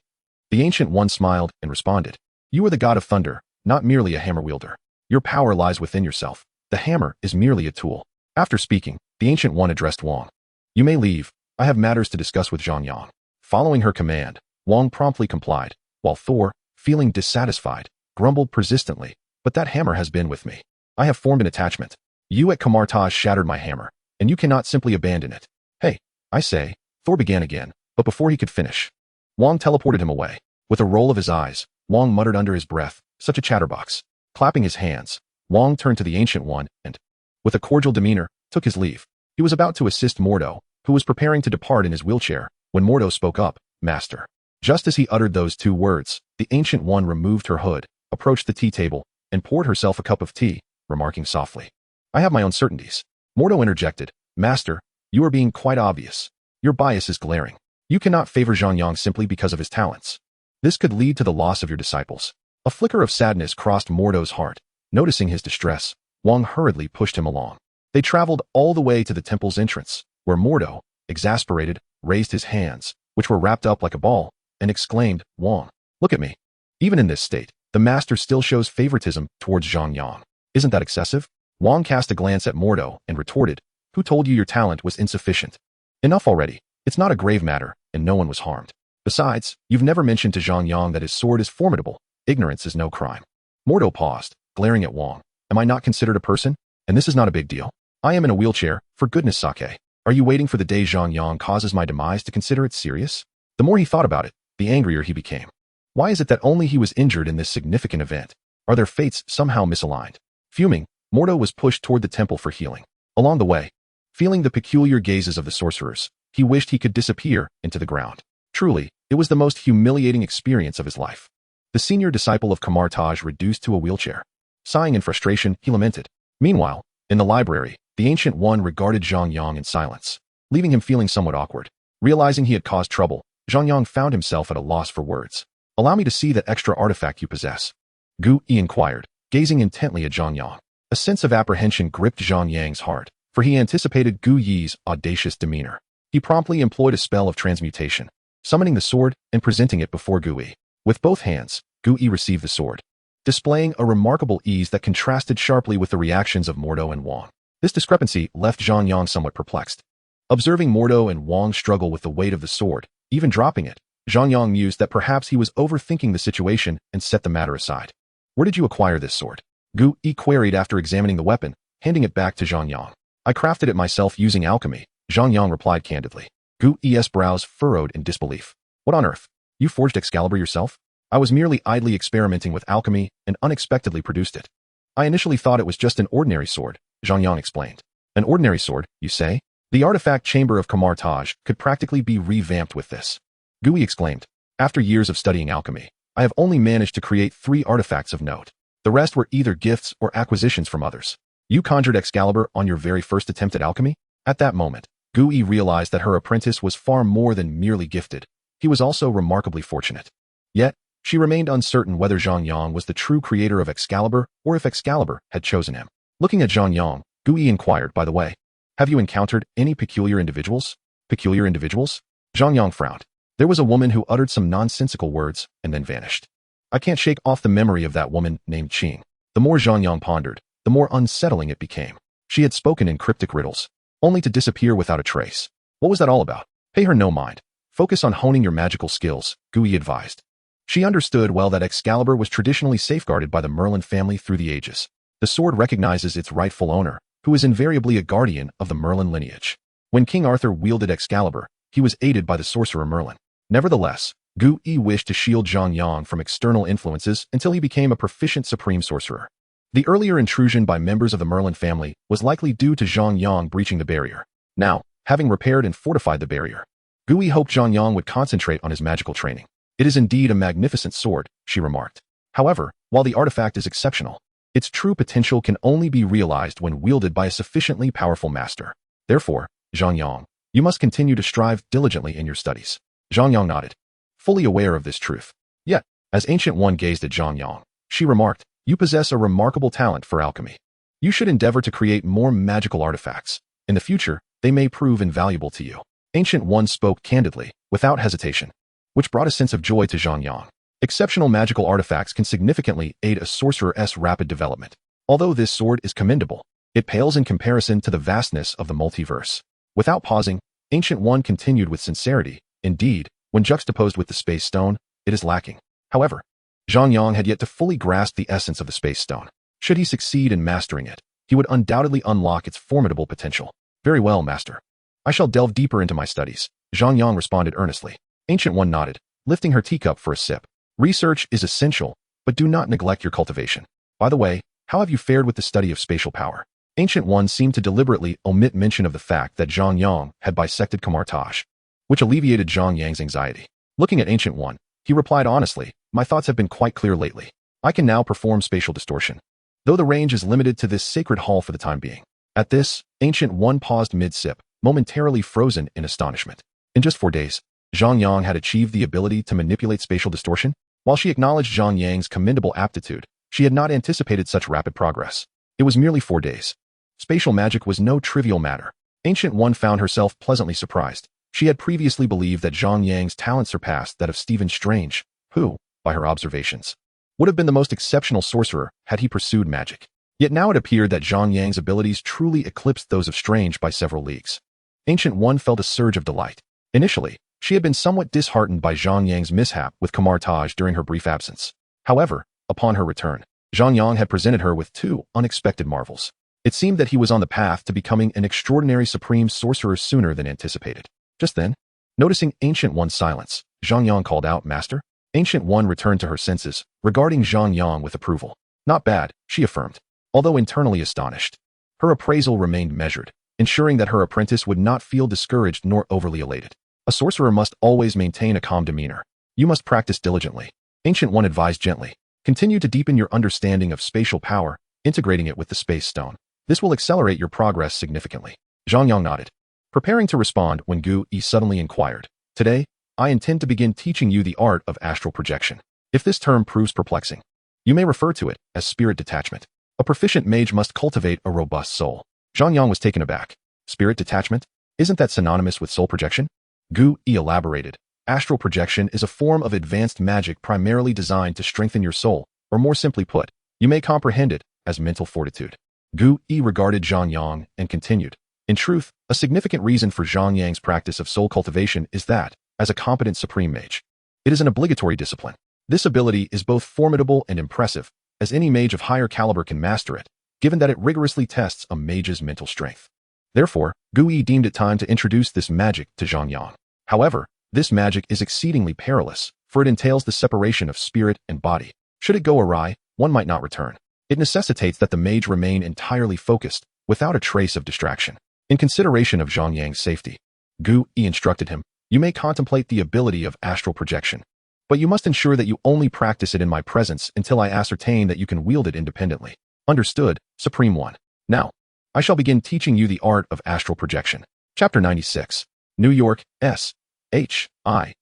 The Ancient One smiled and responded, "You are the god of thunder, not merely a hammer wielder. Your power lies within yourself. The hammer is merely a tool." After speaking, the Ancient One addressed Wang. "You may leave. I have matters to discuss with Zhang Yang." Following her command, Wang promptly complied, while Thor, feeling dissatisfied, grumbled persistently, "But that hammer has been with me. I have formed an attachment. You at Kamar-Taj shattered my hammer, and you cannot simply abandon it." "Hey, I say," Thor began again, but before he could finish, Wang teleported him away. With a roll of his eyes, Wang muttered under his breath, "Such a chatterbox." Clapping his hands, Wang turned to the Ancient One and, with a cordial demeanor, took his leave. He was about to assist Mordo, who was preparing to depart in his wheelchair, when Mordo spoke up, "Master." Just as he uttered those 2 words, the Ancient One removed her hood, approached the tea table, and poured herself a cup of tea, remarking softly, "I have my own certainties." Mordo interjected, "Master, you are being quite obvious. Your bias is glaring. You cannot favor Zhang Yang simply because of his talents. This could lead to the loss of your disciples." A flicker of sadness crossed Mordo's heart. Noticing his distress, Wang hurriedly pushed him along. They traveled all the way to the temple's entrance, where Mordo, exasperated, raised his hands, which were wrapped up like a ball, and exclaimed, "Wang, look at me. Even in this state, the master still shows favoritism towards Zhang Yang. Isn't that excessive?" Wang cast a glance at Mordo and retorted, "Who told you your talent was insufficient? Enough already. It's not a grave matter, and no one was harmed. Besides, you've never mentioned to Zhang Yang that his sword is formidable. Ignorance is no crime." Mordo paused, glaring at Wang. "Am I not considered a person? And this is not a big deal. I am in a wheelchair, for goodness sake. Are you waiting for the day Zhang Yang causes my demise to consider it serious?" The more he thought about it, the angrier he became. Why is it that only he was injured in this significant event? Are their fates somehow misaligned? Fuming, Mordo was pushed toward the temple for healing. Along the way, feeling the peculiar gazes of the sorcerers, he wished he could disappear into the ground. Truly, it was the most humiliating experience of his life. The senior disciple of Kamar-Taj reduced to a wheelchair. Sighing in frustration, he lamented. Meanwhile, in the library, the Ancient One regarded Zhang Yang in silence, leaving him feeling somewhat awkward. Realizing he had caused trouble, Zhang Yang found himself at a loss for words. Allow me to see that extra artifact you possess. Gu Yi inquired, gazing intently at Zhang Yang. A sense of apprehension gripped Zhang Yang's heart, for he anticipated Gu Yi's audacious demeanor. He promptly employed a spell of transmutation, summoning the sword and presenting it before Gu Yi. With both hands, Gu Yi received the sword, displaying a remarkable ease that contrasted sharply with the reactions of Mordo and Wang. This discrepancy left Zhang Yang somewhat perplexed. Observing Mordo and Wang struggle with the weight of the sword, even dropping it, Zhang Yang mused that perhaps he was overthinking the situation and set the matter aside. Where did you acquire this sword? Gu Yi queried after examining the weapon, handing it back to Zhang Yang. I crafted it myself using alchemy, Zhang Yang replied candidly. Gu Yi's brows furrowed in disbelief. What on earth? You forged Excalibur yourself? I was merely idly experimenting with alchemy and unexpectedly produced it. I initially thought it was just an ordinary sword, Zhang Yang explained. An ordinary sword, you say? The artifact chamber of Kamar-Taj could practically be revamped with this. Gu Yi exclaimed. After years of studying alchemy, I have only managed to create 3 artifacts of note. The rest were either gifts or acquisitions from others. You conjured Excalibur on your very first attempt at alchemy? At that moment, Gu Yi realized that her apprentice was far more than merely gifted. He was also remarkably fortunate. Yet, she remained uncertain whether Zhang Yang was the true creator of Excalibur or if Excalibur had chosen him. Looking at Zhang Yang, Gu Yi inquired, by the way, have you encountered any peculiar individuals? Peculiar individuals? Zhang Yang frowned. There was a woman who uttered some nonsensical words and then vanished. I can't shake off the memory of that woman named Qing. The more Zhang Yang pondered, the more unsettling it became. She had spoken in cryptic riddles, only to disappear without a trace. What was that all about? Pay her no mind. Focus on honing your magical skills, Gu Yi advised. She understood well that Excalibur was traditionally safeguarded by the Merlin family through the ages. The sword recognizes its rightful owner, who is invariably a guardian of the Merlin lineage. When King Arthur wielded Excalibur, he was aided by the sorcerer Merlin. Nevertheless, Gu Yi wished to shield Zhang Yang from external influences until he became a proficient supreme sorcerer. The earlier intrusion by members of the Merlin family was likely due to Zhang Yang breaching the barrier. Now, having repaired and fortified the barrier, Gu Yi hoped Zhang Yang would concentrate on his magical training. It is indeed a magnificent sword, she remarked. However, while the artifact is exceptional, its true potential can only be realized when wielded by a sufficiently powerful master. Therefore, Zhang Yang, you must continue to strive diligently in your studies. Zhang Yang nodded, fully aware of this truth. Yet, as Ancient One gazed at Zhang Yang, she remarked, you possess a remarkable talent for alchemy. You should endeavor to create more magical artifacts. In the future, they may prove invaluable to you. Ancient One spoke candidly, without hesitation, which brought a sense of joy to Zhang Yang. Exceptional magical artifacts can significantly aid a sorcerer's rapid development. Although this sword is commendable, it pales in comparison to the vastness of the multiverse. Without pausing, Ancient One continued with sincerity. Indeed, when juxtaposed with the Space Stone, it is lacking. However, Zhang Yang had yet to fully grasp the essence of the Space Stone. Should he succeed in mastering it, he would undoubtedly unlock its formidable potential. Very well, Master. I shall delve deeper into my studies, Zhang Yang responded earnestly. Ancient One nodded, lifting her teacup for a sip. Research is essential, but do not neglect your cultivation. By the way, how have you fared with the study of spatial power? Ancient One seemed to deliberately omit mention of the fact that Zhang Yang had bisected Kamar-Taj, which alleviated Zhang Yang's anxiety. Looking at Ancient One, he replied honestly, my thoughts have been quite clear lately. I can now perform spatial distortion, though the range is limited to this sacred hall for the time being. At this, Ancient One paused mid-sip, momentarily frozen in astonishment. In just 4 days, Zhang Yang had achieved the ability to manipulate spatial distortion. While she acknowledged Zhang Yang's commendable aptitude, she had not anticipated such rapid progress. It was merely 4 days. Spatial magic was no trivial matter. Ancient One found herself pleasantly surprised. She had previously believed that Zhang Yang's talent surpassed that of Stephen Strange, who, by her observations, would have been the most exceptional sorcerer had he pursued magic. Yet now it appeared that Zhang Yang's abilities truly eclipsed those of Strange by several leagues. Ancient One felt a surge of delight. Initially, she had been somewhat disheartened by Zhang Yang's mishap with Kamar-Taj during her brief absence. However, upon her return, Zhang Yang had presented her with 2 unexpected marvels. It seemed that he was on the path to becoming an extraordinary supreme sorcerer sooner than anticipated. Just then, noticing Ancient One's silence, Zhang Yang called out, Master? Ancient One returned to her senses, regarding Zhang Yang with approval. Not bad, she affirmed, although internally astonished. Her appraisal remained measured, ensuring that her apprentice would not feel discouraged nor overly elated. A sorcerer must always maintain a calm demeanor. You must practice diligently. Ancient One advised gently. Continue to deepen your understanding of spatial power, integrating it with the space stone. This will accelerate your progress significantly. Zhang Yang nodded, preparing to respond when Gu Yi suddenly inquired. Today, I intend to begin teaching you the art of astral projection. If this term proves perplexing, you may refer to it as spirit detachment. A proficient mage must cultivate a robust soul. Zhang Yang was taken aback. Spirit detachment? Isn't that synonymous with soul projection? Gu Yi elaborated. Astral projection is a form of advanced magic primarily designed to strengthen your soul, or more simply put, you may comprehend it as mental fortitude. Gu Yi regarded Zhang Yang and continued. In truth, a significant reason for Zhang Yang's practice of soul cultivation is that, as a competent supreme mage, it is an obligatory discipline. This ability is both formidable and impressive, as any mage of higher caliber can master it, given that it rigorously tests a mage's mental strength. Therefore, Gu Yi deemed it time to introduce this magic to Zhang Yang. However, this magic is exceedingly perilous, for it entails the separation of spirit and body. Should it go awry, one might not return. It necessitates that the mage remain entirely focused, without a trace of distraction. In consideration of Zhang Yang's safety, Gu Yi instructed him, you may contemplate the ability of astral projection, but you must ensure that you only practice it in my presence until I ascertain that you can wield it independently. Understood, Supreme One. Now, I shall begin teaching you the art of astral projection. Chapter 96. New York, S. H-I-E-L-D.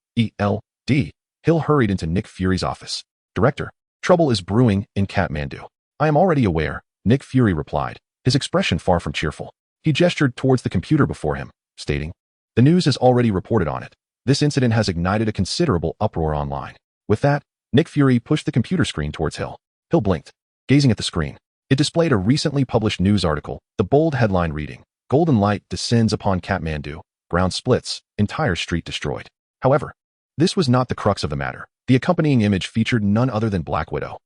Hill hurried into Nick Fury's office. Director, trouble is brewing in Kathmandu. I am already aware, Nick Fury replied, his expression far from cheerful. He gestured towards the computer before him, stating, the news has already reported on it. This incident has ignited a considerable uproar online. With that, Nick Fury pushed the computer screen towards Hill. Hill blinked, gazing at the screen. It displayed a recently published news article, the bold headline reading, Golden light descends upon Kathmandu, ground splits, entire street destroyed. However, this was not the crux of the matter. The accompanying image featured none other than Black Widow.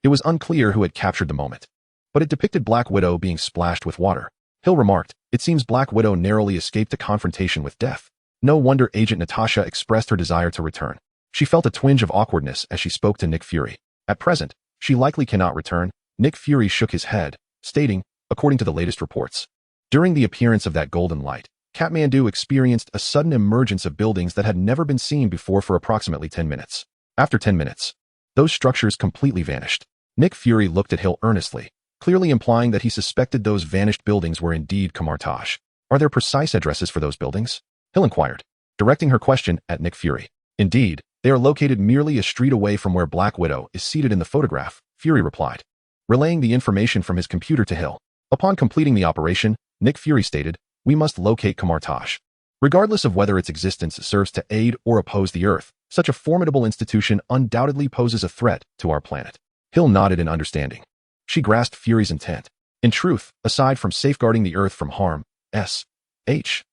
It was unclear who had captured the moment, but it depicted Black Widow being splashed with water. Hill remarked, it seems Black Widow narrowly escaped a confrontation with death. No wonder Agent Natasha expressed her desire to return. She felt a twinge of awkwardness as she spoke to Nick Fury. At present, she likely cannot return. Nick Fury shook his head, stating, according to the latest reports, during the appearance of that golden light, Kathmandu experienced a sudden emergence of buildings that had never been seen before for approximately 10 minutes. After 10 minutes, those structures completely vanished. Nick Fury looked at Hill earnestly, clearly implying that he suspected those vanished buildings were indeed Kamar-Taj. Are there precise addresses for those buildings? Hill inquired, directing her question at Nick Fury. Indeed, they are located merely a street away from where Black Widow is seated in the photograph, Fury replied, relaying the information from his computer to Hill. Upon completing the operation, Nick Fury stated, we must locate Kamar-Taj. Regardless of whether its existence serves to aid or oppose the Earth, such a formidable institution undoubtedly poses a threat to our planet. Hill nodded in understanding. She grasped Fury's intent. In truth, aside from safeguarding the Earth from harm, S-H-I-E-L-D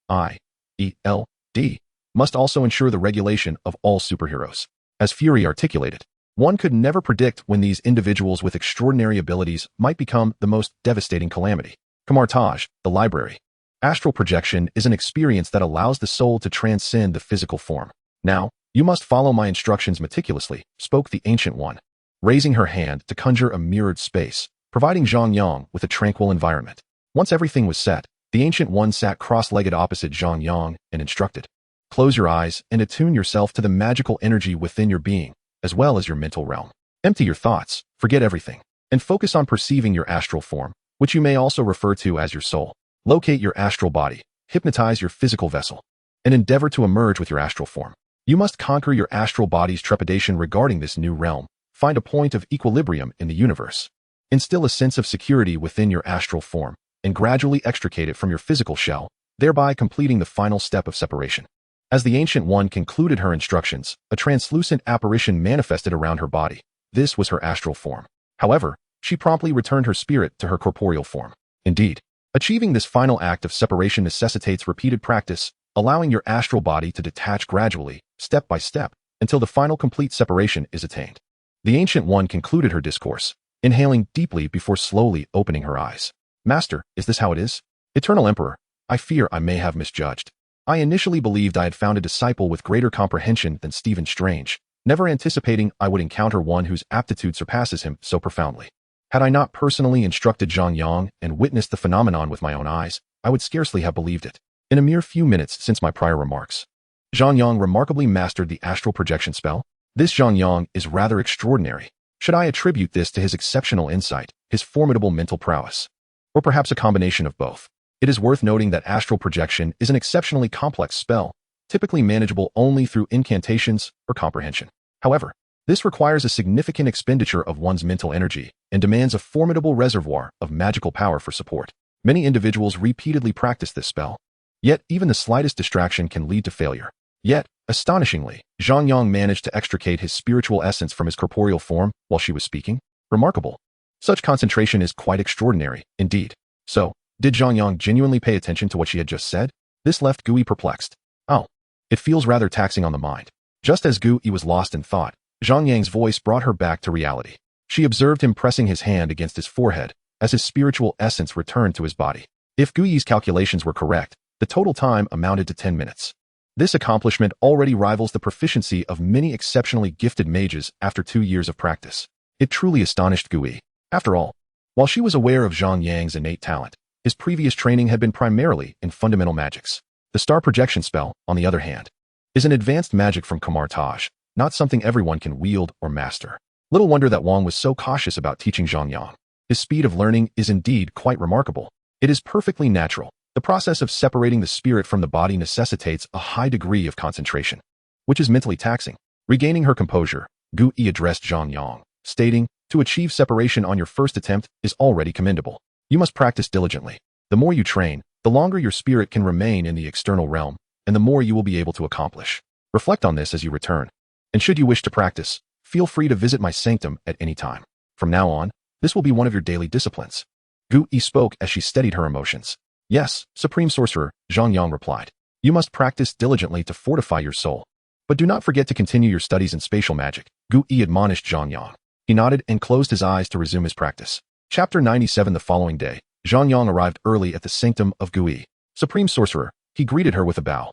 must also ensure the regulation of all superheroes. As Fury articulated, one could never predict when these individuals with extraordinary abilities might become the most devastating calamity. Kamar-Taj, the library. Astral projection is an experience that allows the soul to transcend the physical form. Now, you must follow my instructions meticulously, spoke the Ancient One, raising her hand to conjure a mirrored space, providing Zhang Yang with a tranquil environment. Once everything was set, the Ancient One sat cross-legged opposite Zhang Yang and instructed, close your eyes and attune yourself to the magical energy within your being, as well as your mental realm. Empty your thoughts, forget everything, and focus on perceiving your astral form, which you may also refer to as your soul. Locate your astral body, hypnotize your physical vessel, and endeavor to emerge with your astral form. You must conquer your astral body's trepidation regarding this new realm, find a point of equilibrium in the universe, instill a sense of security within your astral form, and gradually extricate it from your physical shell, thereby completing the final step of separation. As the Ancient One concluded her instructions, a translucent apparition manifested around her body. This was her astral form. However, she promptly returned her spirit to her corporeal form. Indeed, achieving this final act of separation necessitates repeated practice, allowing your astral body to detach gradually, step by step, until the final complete separation is attained. The Ancient One concluded her discourse, inhaling deeply before slowly opening her eyes. Master, is this how it is? Eternal Emperor, I fear I may have misjudged. I initially believed I had found a disciple with greater comprehension than Stephen Strange, never anticipating I would encounter one whose aptitude surpasses him so profoundly. Had I not personally instructed Zhang Yang and witnessed the phenomenon with my own eyes, I would scarcely have believed it. In a mere few minutes since my prior remarks, Zhang Yang remarkably mastered the astral projection spell. This Zhang Yang is rather extraordinary. Should I attribute this to his exceptional insight, his formidable mental prowess, or perhaps a combination of both? It is worth noting that astral projection is an exceptionally complex spell, typically manageable only through incantations or comprehension. However, this requires a significant expenditure of one's mental energy and demands a formidable reservoir of magical power for support. Many individuals repeatedly practice this spell, yet even the slightest distraction can lead to failure. Yet, astonishingly, Zhang Yang managed to extricate his spiritual essence from his corporeal form while she was speaking. Remarkable. Such concentration is quite extraordinary, indeed. So, did Zhang Yang genuinely pay attention to what she had just said? This left Gui perplexed. Oh, it feels rather taxing on the mind. Just as Gui was lost in thought, Zhang Yang's voice brought her back to reality. She observed him pressing his hand against his forehead as his spiritual essence returned to his body. If Gui's calculations were correct, the total time amounted to 10 minutes. This accomplishment already rivals the proficiency of many exceptionally gifted mages after 2 years of practice. It truly astonished Gui. After all, while she was aware of Zhang Yang's innate talent, his previous training had been primarily in fundamental magics. The star projection spell, on the other hand, is an advanced magic from Kamar-Taj, not something everyone can wield or master. Little wonder that Wang was so cautious about teaching Zhang Yang. His speed of learning is indeed quite remarkable. It is perfectly natural. The process of separating the spirit from the body necessitates a high degree of concentration, which is mentally taxing. Regaining her composure, Gui addressed Zhang Yang, stating, "To achieve separation on your first attempt is already commendable. You must practice diligently. The more you train, the longer your spirit can remain in the external realm, and the more you will be able to accomplish. Reflect on this as you return. And should you wish to practice, feel free to visit my sanctum at any time. From now on, this will be one of your daily disciplines." Gui spoke as she steadied her emotions. "Yes, Supreme Sorcerer," Zhang Yang replied. "You must practice diligently to fortify your soul. But do not forget to continue your studies in spatial magic," Gui admonished Zhang Yang. He nodded and closed his eyes to resume his practice. Chapter 97. The following day, Zhang Yang arrived early at the sanctum of Gui. "Supreme Sorcerer," he greeted her with a bow.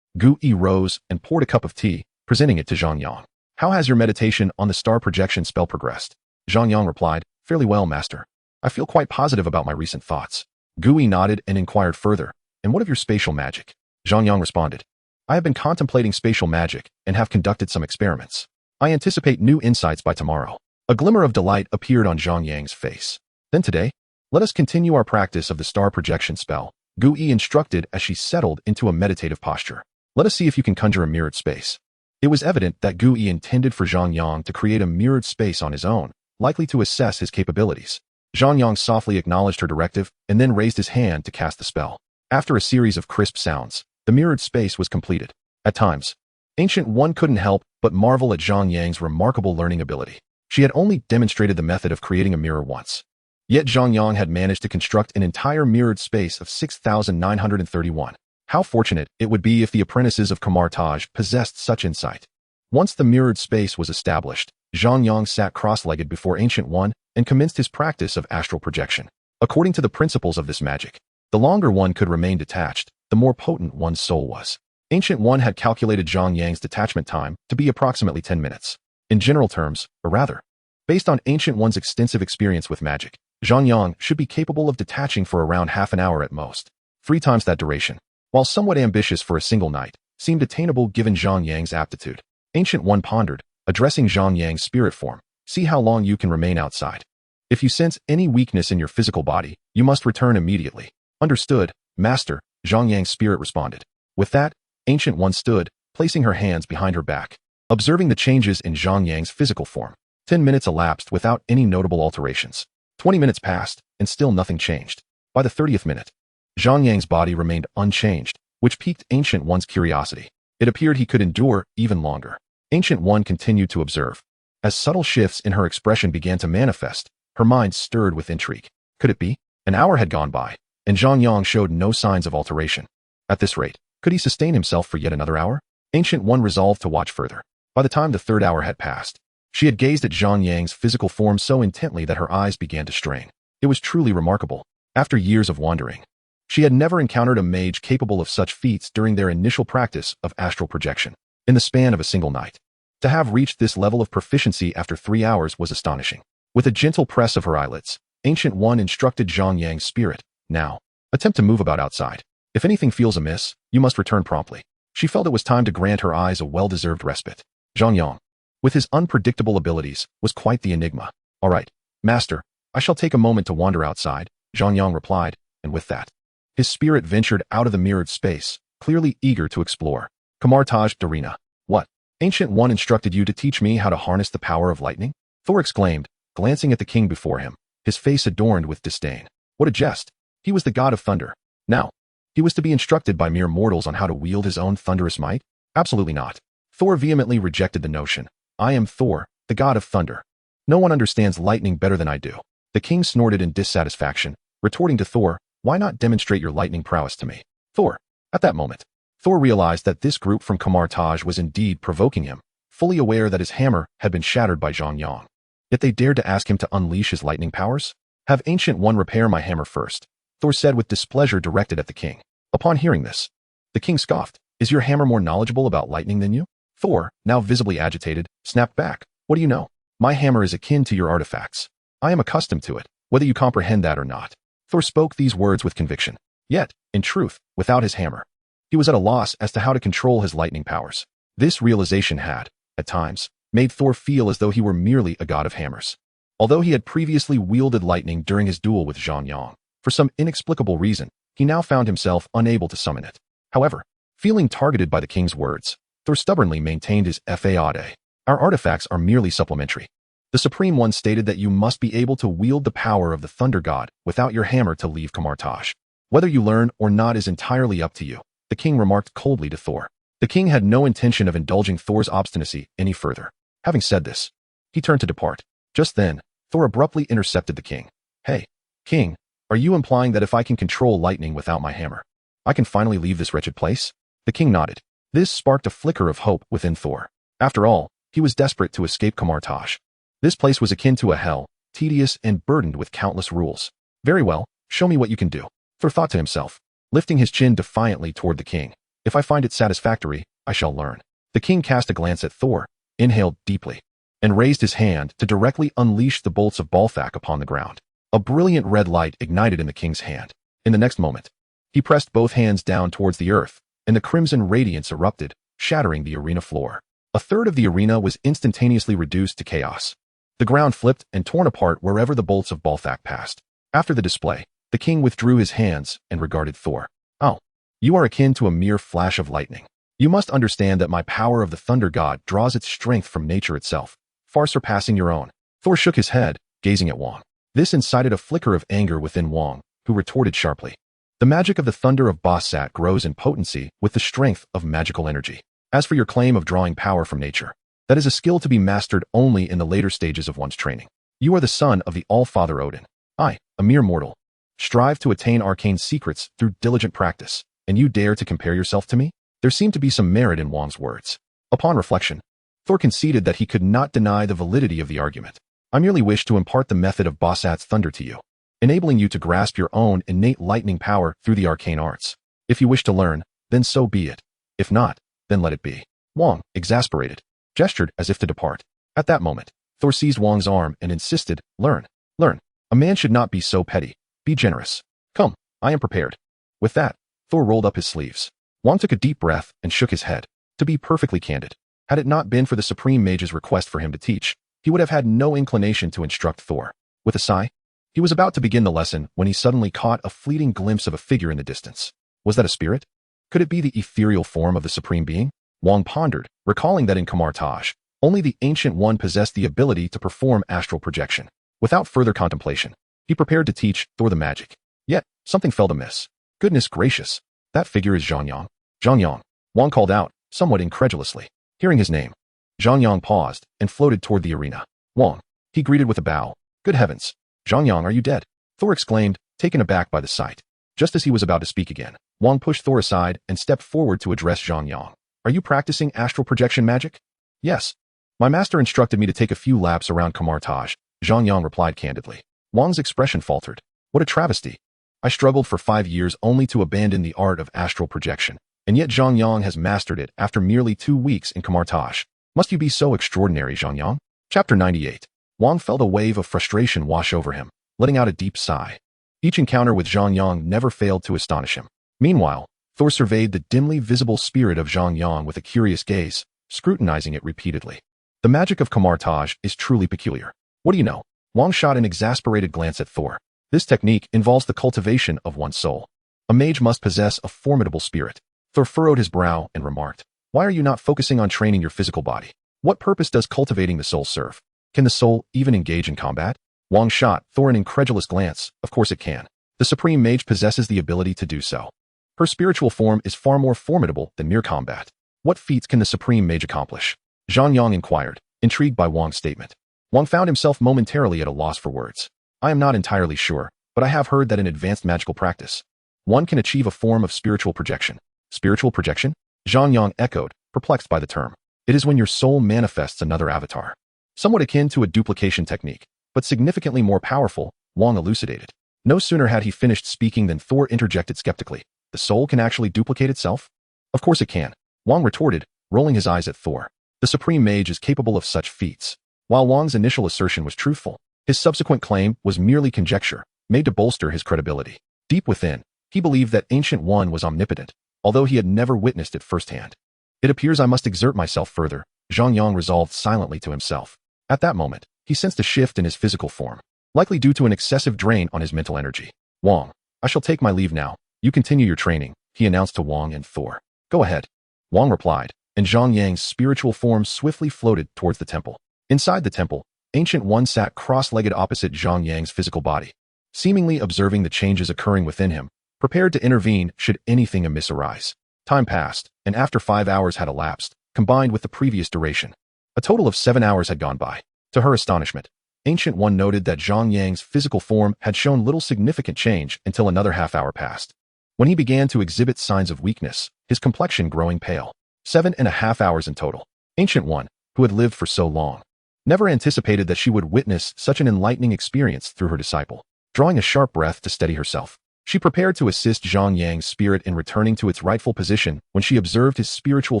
Gui rose and poured a cup of tea, presenting it to Zhang Yang. "How has your meditation on the star projection spell progressed?" Zhang Yang replied, "Fairly well, master. I feel quite positive about my recent thoughts." Gui nodded and inquired further, "And what of your spatial magic?" Zhang Yang responded, "I have been contemplating spatial magic and have conducted some experiments. I anticipate new insights by tomorrow." A glimmer of delight appeared on Zhang Yang's face. "Then today, let us continue our practice of the star projection spell," Gui instructed as she settled into a meditative posture. "Let us see if you can conjure a mirrored space." It was evident that Gui intended for Zhang Yang to create a mirrored space on his own, likely to assess his capabilities. Zhang Yang softly acknowledged her directive and then raised his hand to cast the spell. After a series of crisp sounds, the mirrored space was completed. At times, Ancient One couldn't help but marvel at Zhang Yang's remarkable learning ability. She had only demonstrated the method of creating a mirror once. Yet Zhang Yang had managed to construct an entire mirrored space of 6,931. How fortunate it would be if the apprentices of Kamar-Taj possessed such insight. Once the mirrored space was established, Zhang Yang sat cross-legged before Ancient One and commenced his practice of astral projection. According to the principles of this magic, the longer one could remain detached, the more potent one's soul was. Ancient One had calculated Zhang Yang's detachment time to be approximately 10 minutes. In general terms, or rather, based on Ancient One's extensive experience with magic, Zhang Yang should be capable of detaching for around half an hour at most. 3 times that duration, while somewhat ambitious for a single night, seemed attainable given Zhang Yang's aptitude. Ancient One pondered, addressing Zhang Yang's spirit form, "See how long you can remain outside. If you sense any weakness in your physical body, you must return immediately." "Understood, master," Zhang Yang's spirit responded. With that, Ancient One stood, placing her hands behind her back, observing the changes in Zhang Yang's physical form. 10 minutes elapsed without any notable alterations. 20 minutes passed, and still nothing changed. By the 30th minute, Zhang Yang's body remained unchanged, which piqued Ancient One's curiosity. It appeared he could endure even longer. Ancient One continued to observe. As subtle shifts in her expression began to manifest, her mind stirred with intrigue. Could it be? An hour had gone by, and Zhang Yang showed no signs of alteration. At this rate, could he sustain himself for yet another hour? Ancient One resolved to watch further. By the time the 3rd hour had passed, she had gazed at Zhang Yang's physical form so intently that her eyes began to strain. It was truly remarkable. After years of wandering, she had never encountered a mage capable of such feats during their initial practice of astral projection. In the span of a single night, To have reached this level of proficiency after 3 hours was astonishing. With a gentle press of her eyelids, Ancient One instructed Zhang Yang's spirit, "Now, attempt to move about outside. If anything feels amiss, you must return promptly." She felt it was time to grant her eyes a well-deserved respite. Zhang Yang, with his unpredictable abilities, was quite the enigma. "All right, master, I shall take a moment to wander outside," Zhang Yang replied, and with that, his spirit ventured out of the mirrored space, clearly eager to explore. Kamar-Taj arena. "What? Ancient One instructed you to teach me how to harness the power of lightning?" Thor exclaimed, glancing at the king before him, his face adorned with disdain. What a jest! He was the god of thunder. Now, he was to be instructed by mere mortals on how to wield his own thunderous might? Absolutely not. Thor vehemently rejected the notion. "I am Thor, the god of thunder. No one understands lightning better than I do." The king snorted in dissatisfaction, retorting to Thor, "Why not demonstrate your lightning prowess to me?" Thor. At that moment, Thor realized that this group from Kamar-Taj was indeed provoking him, fully aware that his hammer had been shattered by Zhang Yang. Yet they dared to ask him to unleash his lightning powers? "Have Ancient One repair my hammer first," Thor said with displeasure directed at the king. Upon hearing this, the king scoffed. "Is your hammer more knowledgeable about lightning than you?" Thor, now visibly agitated, snapped back. "What do you know? My hammer is akin to your artifacts. I am accustomed to it, whether you comprehend that or not." Thor spoke these words with conviction. Yet, in truth, without his hammer, he was at a loss as to how to control his lightning powers. This realization had, at times, made Thor feel as though he were merely a god of hammers. Although he had previously wielded lightning during his duel with Zhang Yang, for some inexplicable reason, he now found himself unable to summon it. However, feeling targeted by the king's words, Thor stubbornly maintained his faade. "Our artifacts are merely supplementary. The Supreme One stated that you must be able to wield the power of the Thunder God without your hammer to leave Kamar-Taj. Whether you learn or not is entirely up to you," the king remarked coldly to Thor. The king had no intention of indulging Thor's obstinacy any further. Having said this, he turned to depart. Just then, Thor abruptly intercepted the king. "Hey, king, are you implying that if I can control lightning without my hammer, I can finally leave this wretched place?" The king nodded. This sparked a flicker of hope within Thor. After all, he was desperate to escape Kamar-Taj. This place was akin to a hell, tedious and burdened with countless rules. "Very well, show me what you can do," Thor thought to himself, lifting his chin defiantly toward the king. "If I find it satisfactory, I shall learn." The king cast a glance at Thor, inhaled deeply, and raised his hand to directly unleash the bolts of Balthak upon the ground. A brilliant red light ignited in the king's hand. In the next moment, he pressed both hands down towards the earth, and the crimson radiance erupted, shattering the arena floor. A third of the arena was instantaneously reduced to chaos. The ground flipped and torn apart wherever the bolts of Balthak passed. After the display, the king withdrew his hands and regarded Thor. "Oh, you are akin to a mere flash of lightning. You must understand that my power of the Thunder God draws its strength from nature itself, far surpassing your own." Thor shook his head, gazing at Wong. This incited a flicker of anger within Wong, who retorted sharply. "The magic of the thunder of Bossat grows in potency with the strength of magical energy. As for your claim of drawing power from nature, that is a skill to be mastered only in the later stages of one's training. You are the son of the All-Father Odin. I, a mere mortal, strive to attain arcane secrets through diligent practice, and you dare to compare yourself to me?" There seemed to be some merit in Wong's words. Upon reflection, Thor conceded that he could not deny the validity of the argument. "I merely wish to impart the method of Bossat's thunder to you, enabling you to grasp your own innate lightning power through the arcane arts. If you wish to learn, then so be it. If not, then let it be." Wong, exasperated, gestured as if to depart. At that moment, Thor seized Wong's arm and insisted, "Learn, learn. A man should not be so petty. Be generous. Come, I am prepared." With that, Thor rolled up his sleeves. Wong took a deep breath and shook his head. To be perfectly candid, had it not been for the Supreme Mage's request for him to teach, he would have had no inclination to instruct Thor. With a sigh, he was about to begin the lesson when he suddenly caught a fleeting glimpse of a figure in the distance. Was that a spirit? Could it be the ethereal form of the Supreme Being? Wong pondered, recalling that in Kamar-Taj, only the Ancient One possessed the ability to perform astral projection. Without further contemplation, he prepared to teach Thor the magic. Yet, something felt amiss. Goodness gracious, that figure is Zhang Yang. "Zhang Yang," Wong called out, somewhat incredulously. Hearing his name, Zhang Yang paused and floated toward the arena. "Wong," he greeted with a bow. "Good heavens, Zhang Yang, are you dead?" Thor exclaimed, taken aback by the sight. Just as he was about to speak again, Wong pushed Thor aside and stepped forward to address Zhang Yang. "Are you practicing astral projection magic?" "Yes. My master instructed me to take a few laps around Kamar-Taj," Zhang Yang replied candidly. Wong's expression faltered. What a travesty. I struggled for 5 years only to abandon the art of astral projection, and yet Zhang Yang has mastered it after merely 2 weeks in Kamar-Taj. Must you be so extraordinary, Zhang Yang? Chapter 98. Wang felt a wave of frustration wash over him, letting out a deep sigh. Each encounter with Zhang Yang never failed to astonish him. Meanwhile, Thor surveyed the dimly visible spirit of Zhang Yang with a curious gaze, scrutinizing it repeatedly. The magic of Kamar-Taj is truly peculiar. What do you know? Wang shot an exasperated glance at Thor. This technique involves the cultivation of one's soul. A mage must possess a formidable spirit. Thor furrowed his brow and remarked, "Why are you not focusing on training your physical body? What purpose does cultivating the soul serve? Can the soul even engage in combat?" Wang shot Thor an incredulous glance. Of course it can. The Supreme Mage possesses the ability to do so. Her spiritual form is far more formidable than mere combat. What feats can the Supreme Mage accomplish? Zhang Yang inquired, intrigued by Wang's statement. Wang found himself momentarily at a loss for words. I am not entirely sure, but I have heard that in advanced magical practice, one can achieve a form of spiritual projection. Spiritual projection? Zhang Yang echoed, perplexed by the term. It is when your soul manifests another avatar. Somewhat akin to a duplication technique, but significantly more powerful, Wang elucidated. No sooner had he finished speaking than Thor interjected skeptically. The soul can actually duplicate itself? Of course it can, Wang retorted, rolling his eyes at Thor. The Supreme Mage is capable of such feats. While Wang's initial assertion was truthful, his subsequent claim was merely conjecture, made to bolster his credibility. Deep within, he believed that Ancient One was omnipotent, although he had never witnessed it firsthand. It appears I must exert myself further, Zhang Yang resolved silently to himself. At that moment, he sensed a shift in his physical form, likely due to an excessive drain on his mental energy. Wang, I shall take my leave now. You continue your training, he announced to Wang and Thor. Go ahead. Wang replied, and Zhang Yang's spiritual form swiftly floated towards the temple. Inside the temple, Ancient One sat cross-legged opposite Zhang Yang's physical body, seemingly observing the changes occurring within him, prepared to intervene should anything amiss arise. Time passed, and after 5 hours had elapsed, combined with the previous duration, a total of 7 hours had gone by. To her astonishment, Ancient One noted that Zhang Yang's physical form had shown little significant change until another half-hour passed, when he began to exhibit signs of weakness, his complexion growing pale. 7.5 hours in total. Ancient One, who had lived for so long, never anticipated that she would witness such an enlightening experience through her disciple. Drawing a sharp breath to steady herself, she prepared to assist Zhang Yang's spirit in returning to its rightful position when she observed his spiritual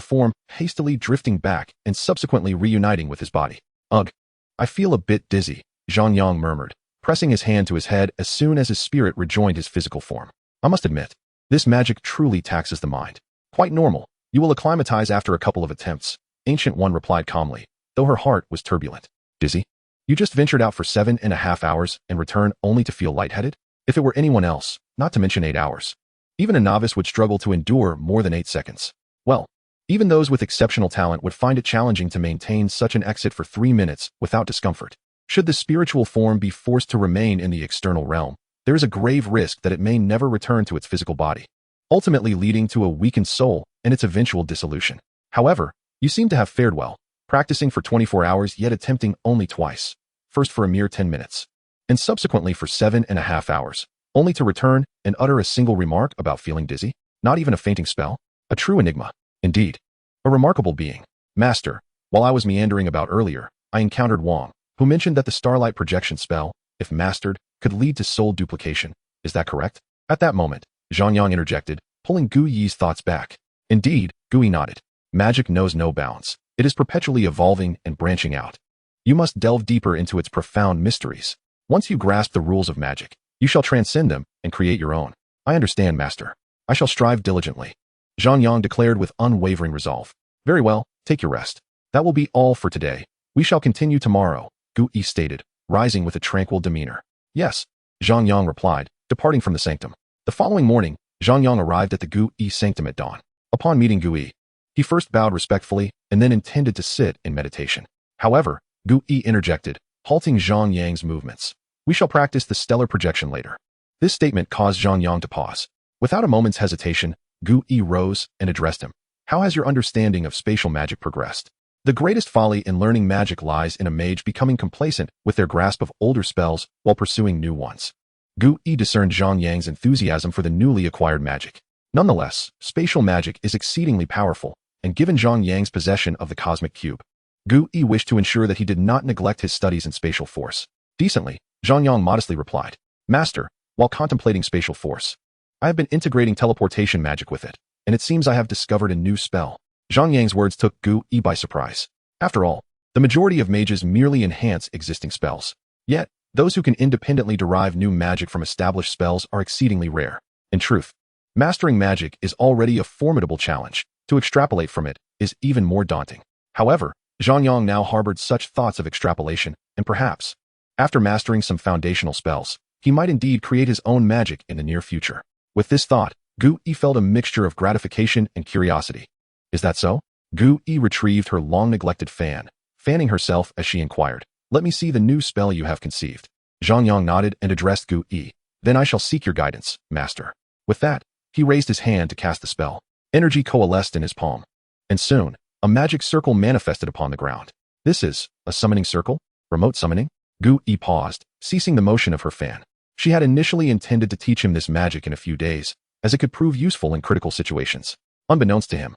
form hastily drifting back and subsequently reuniting with his body. Ugh, I feel a bit dizzy, Zhang Yang murmured, pressing his hand to his head as soon as his spirit rejoined his physical form. I must admit, this magic truly taxes the mind. Quite normal. You will acclimatize after a couple of attempts, Ancient One replied calmly, though her heart was turbulent. Dizzy? You just ventured out for 7.5 hours and returned only to feel lightheaded? If it were anyone else, not to mention 8 hours, even a novice would struggle to endure more than 8 seconds. Well, even those with exceptional talent would find it challenging to maintain such an exit for 3 minutes without discomfort. Should the spiritual form be forced to remain in the external realm, there is a grave risk that it may never return to its physical body, ultimately leading to a weakened soul and its eventual dissolution. However, you seem to have fared well, practicing for 24 hours yet attempting only twice, first for a mere 10 minutes, and subsequently for 7.5 hours, only to return and utter a single remark about feeling dizzy, not even a fainting spell. A true enigma. Indeed. A remarkable being. Master, while I was meandering about earlier, I encountered Wang, who mentioned that the starlight projection spell, if mastered, could lead to soul duplication. Is that correct? At that moment, Zhang Yang interjected, pulling Gu Yi's thoughts back. Indeed, Gu Yi nodded. Magic knows no bounds. It is perpetually evolving and branching out. You must delve deeper into its profound mysteries. Once you grasp the rules of magic, you shall transcend them and create your own. I understand, Master. I shall strive diligently, Zhang Yang declared with unwavering resolve. Very well, take your rest. That will be all for today. We shall continue tomorrow, Gu Yi stated, rising with a tranquil demeanor. Yes, Zhang Yang replied, departing from the sanctum. The following morning, Zhang Yang arrived at the Gu Yi sanctum at dawn. Upon meeting Gu Yi, he first bowed respectfully and then intended to sit in meditation. However, Gu Yi interjected, halting Zhang Yang's movements. We shall practice the stellar projection later. This statement caused Zhang Yang to pause. Without a moment's hesitation, Gu Yi rose and addressed him. How has your understanding of spatial magic progressed? The greatest folly in learning magic lies in a mage becoming complacent with their grasp of older spells while pursuing new ones. Gu Yi discerned Zhang Yang's enthusiasm for the newly acquired magic. Nonetheless, spatial magic is exceedingly powerful, and given Zhang Yang's possession of the cosmic cube, Gu Yi wished to ensure that he did not neglect his studies in spatial force. Decently, Zhang Yang modestly replied, Master, while contemplating spatial force, I have been integrating teleportation magic with it, and it seems I have discovered a new spell. Zhang Yang's words took Gu Yi by surprise. After all, the majority of mages merely enhance existing spells. Yet, those who can independently derive new magic from established spells are exceedingly rare. In truth, mastering magic is already a formidable challenge. To extrapolate from it is even more daunting. However, Zhang Yang now harbored such thoughts of extrapolation, and perhaps, after mastering some foundational spells, he might indeed create his own magic in the near future. With this thought, Gu Yi felt a mixture of gratification and curiosity. Is that so? Gu Yi retrieved her long-neglected fan, fanning herself as she inquired. Let me see the new spell you have conceived. Zhang Yang nodded and addressed Gu Yi. Then I shall seek your guidance, master. With that, he raised his hand to cast the spell. Energy coalesced in his palm. And soon, a magic circle manifested upon the ground. This is a summoning circle? Remote summoning? Gu Yi paused, ceasing the motion of her fan. She had initially intended to teach him this magic in a few days, as it could prove useful in critical situations. Unbeknownst to him,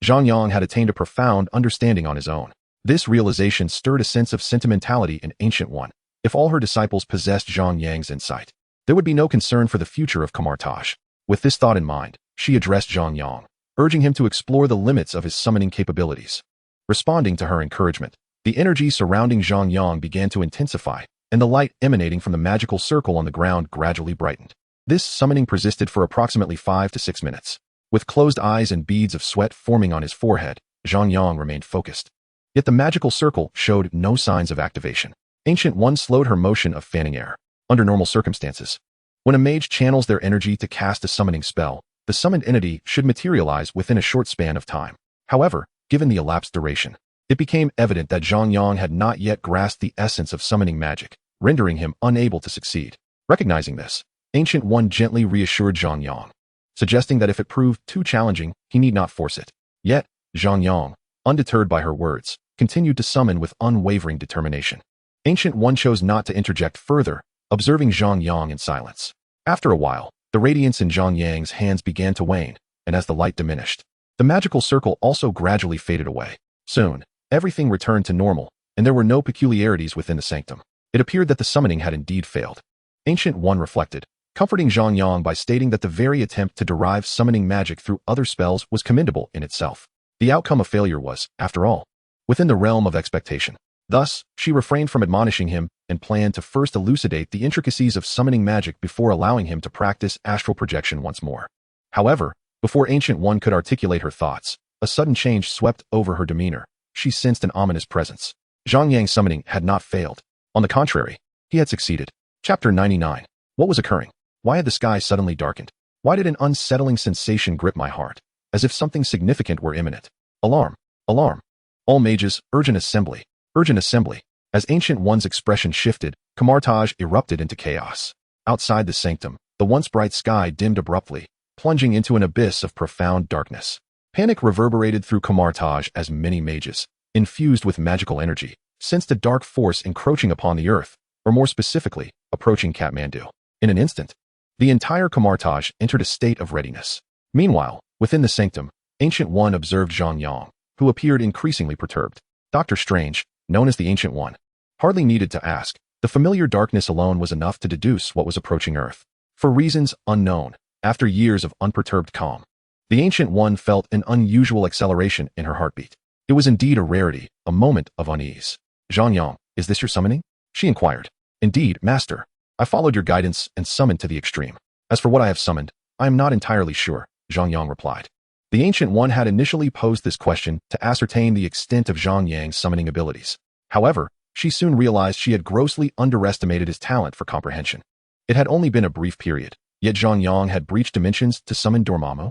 Zhang Yang had attained a profound understanding on his own. This realization stirred a sense of sentimentality in Ancient One. If all her disciples possessed Zhang Yang's insight, there would be no concern for the future of Kamar-Taj. With this thought in mind, she addressed Zhang Yang, urging him to explore the limits of his summoning capabilities. Responding to her encouragement, the energy surrounding Zhang Yang began to intensify, and the light emanating from the magical circle on the ground gradually brightened. This summoning persisted for approximately 5 to 6 minutes. With closed eyes and beads of sweat forming on his forehead, Zhang Yang remained focused. Yet the magical circle showed no signs of activation. Ancient One slowed her motion of fanning air. Under normal circumstances, when a mage channels their energy to cast a summoning spell, the summoned entity should materialize within a short span of time. However, given the elapsed duration, it became evident that Zhang Yang had not yet grasped the essence of summoning magic, rendering him unable to succeed. Recognizing this, Ancient One gently reassured Zhang Yang, suggesting that if it proved too challenging, he need not force it. Yet, Zhang Yang, undeterred by her words, continued to summon with unwavering determination. Ancient One chose not to interject further, observing Zhang Yang in silence. After a while, the radiance in Zhang Yang's hands began to wane, and as the light diminished, the magical circle also gradually faded away. Soon, everything returned to normal, and there were no peculiarities within the sanctum. It appeared that the summoning had indeed failed. Ancient One reflected, comforting Zhang Yang by stating that the very attempt to derive summoning magic through other spells was commendable in itself. The outcome of failure was, after all, within the realm of expectation. Thus, she refrained from admonishing him and planned to first elucidate the intricacies of summoning magic before allowing him to practice astral projection once more. However, before Ancient One could articulate her thoughts, a sudden change swept over her demeanor. She sensed an ominous presence. Zhang Yang's summoning had not failed. On the contrary, he had succeeded. Chapter 99. What was occurring? Why had the sky suddenly darkened? Why did an unsettling sensation grip my heart, as if something significant were imminent? Alarm! Alarm! All mages, urgent assembly! Urgent assembly! As Ancient One's expression shifted, Kamar-Taj erupted into chaos. Outside the sanctum, the once bright sky dimmed abruptly, plunging into an abyss of profound darkness. Panic reverberated through Kamar-Taj as many mages, infused with magical energy, sensed a dark force encroaching upon the earth, or more specifically, approaching Kathmandu. In an instant, the entire Kamar-Taj entered a state of readiness. Meanwhile, within the sanctum, Ancient One observed Zhang Yang, who appeared increasingly perturbed. Dr. Strange, known as the Ancient One, hardly needed to ask. The familiar darkness alone was enough to deduce what was approaching Earth. For reasons unknown, after years of unperturbed calm, the Ancient One felt an unusual acceleration in her heartbeat. It was indeed a rarity, a moment of unease. Zhang Yang, is this your summoning? She inquired. Indeed, master. I followed your guidance and summoned to the extreme. As for what I have summoned, I am not entirely sure, Zhang Yang replied. The Ancient One had initially posed this question to ascertain the extent of Zhang Yang's summoning abilities. However, she soon realized she had grossly underestimated his talent for comprehension. It had only been a brief period, yet Zhang Yang had breached dimensions to summon Dormammu.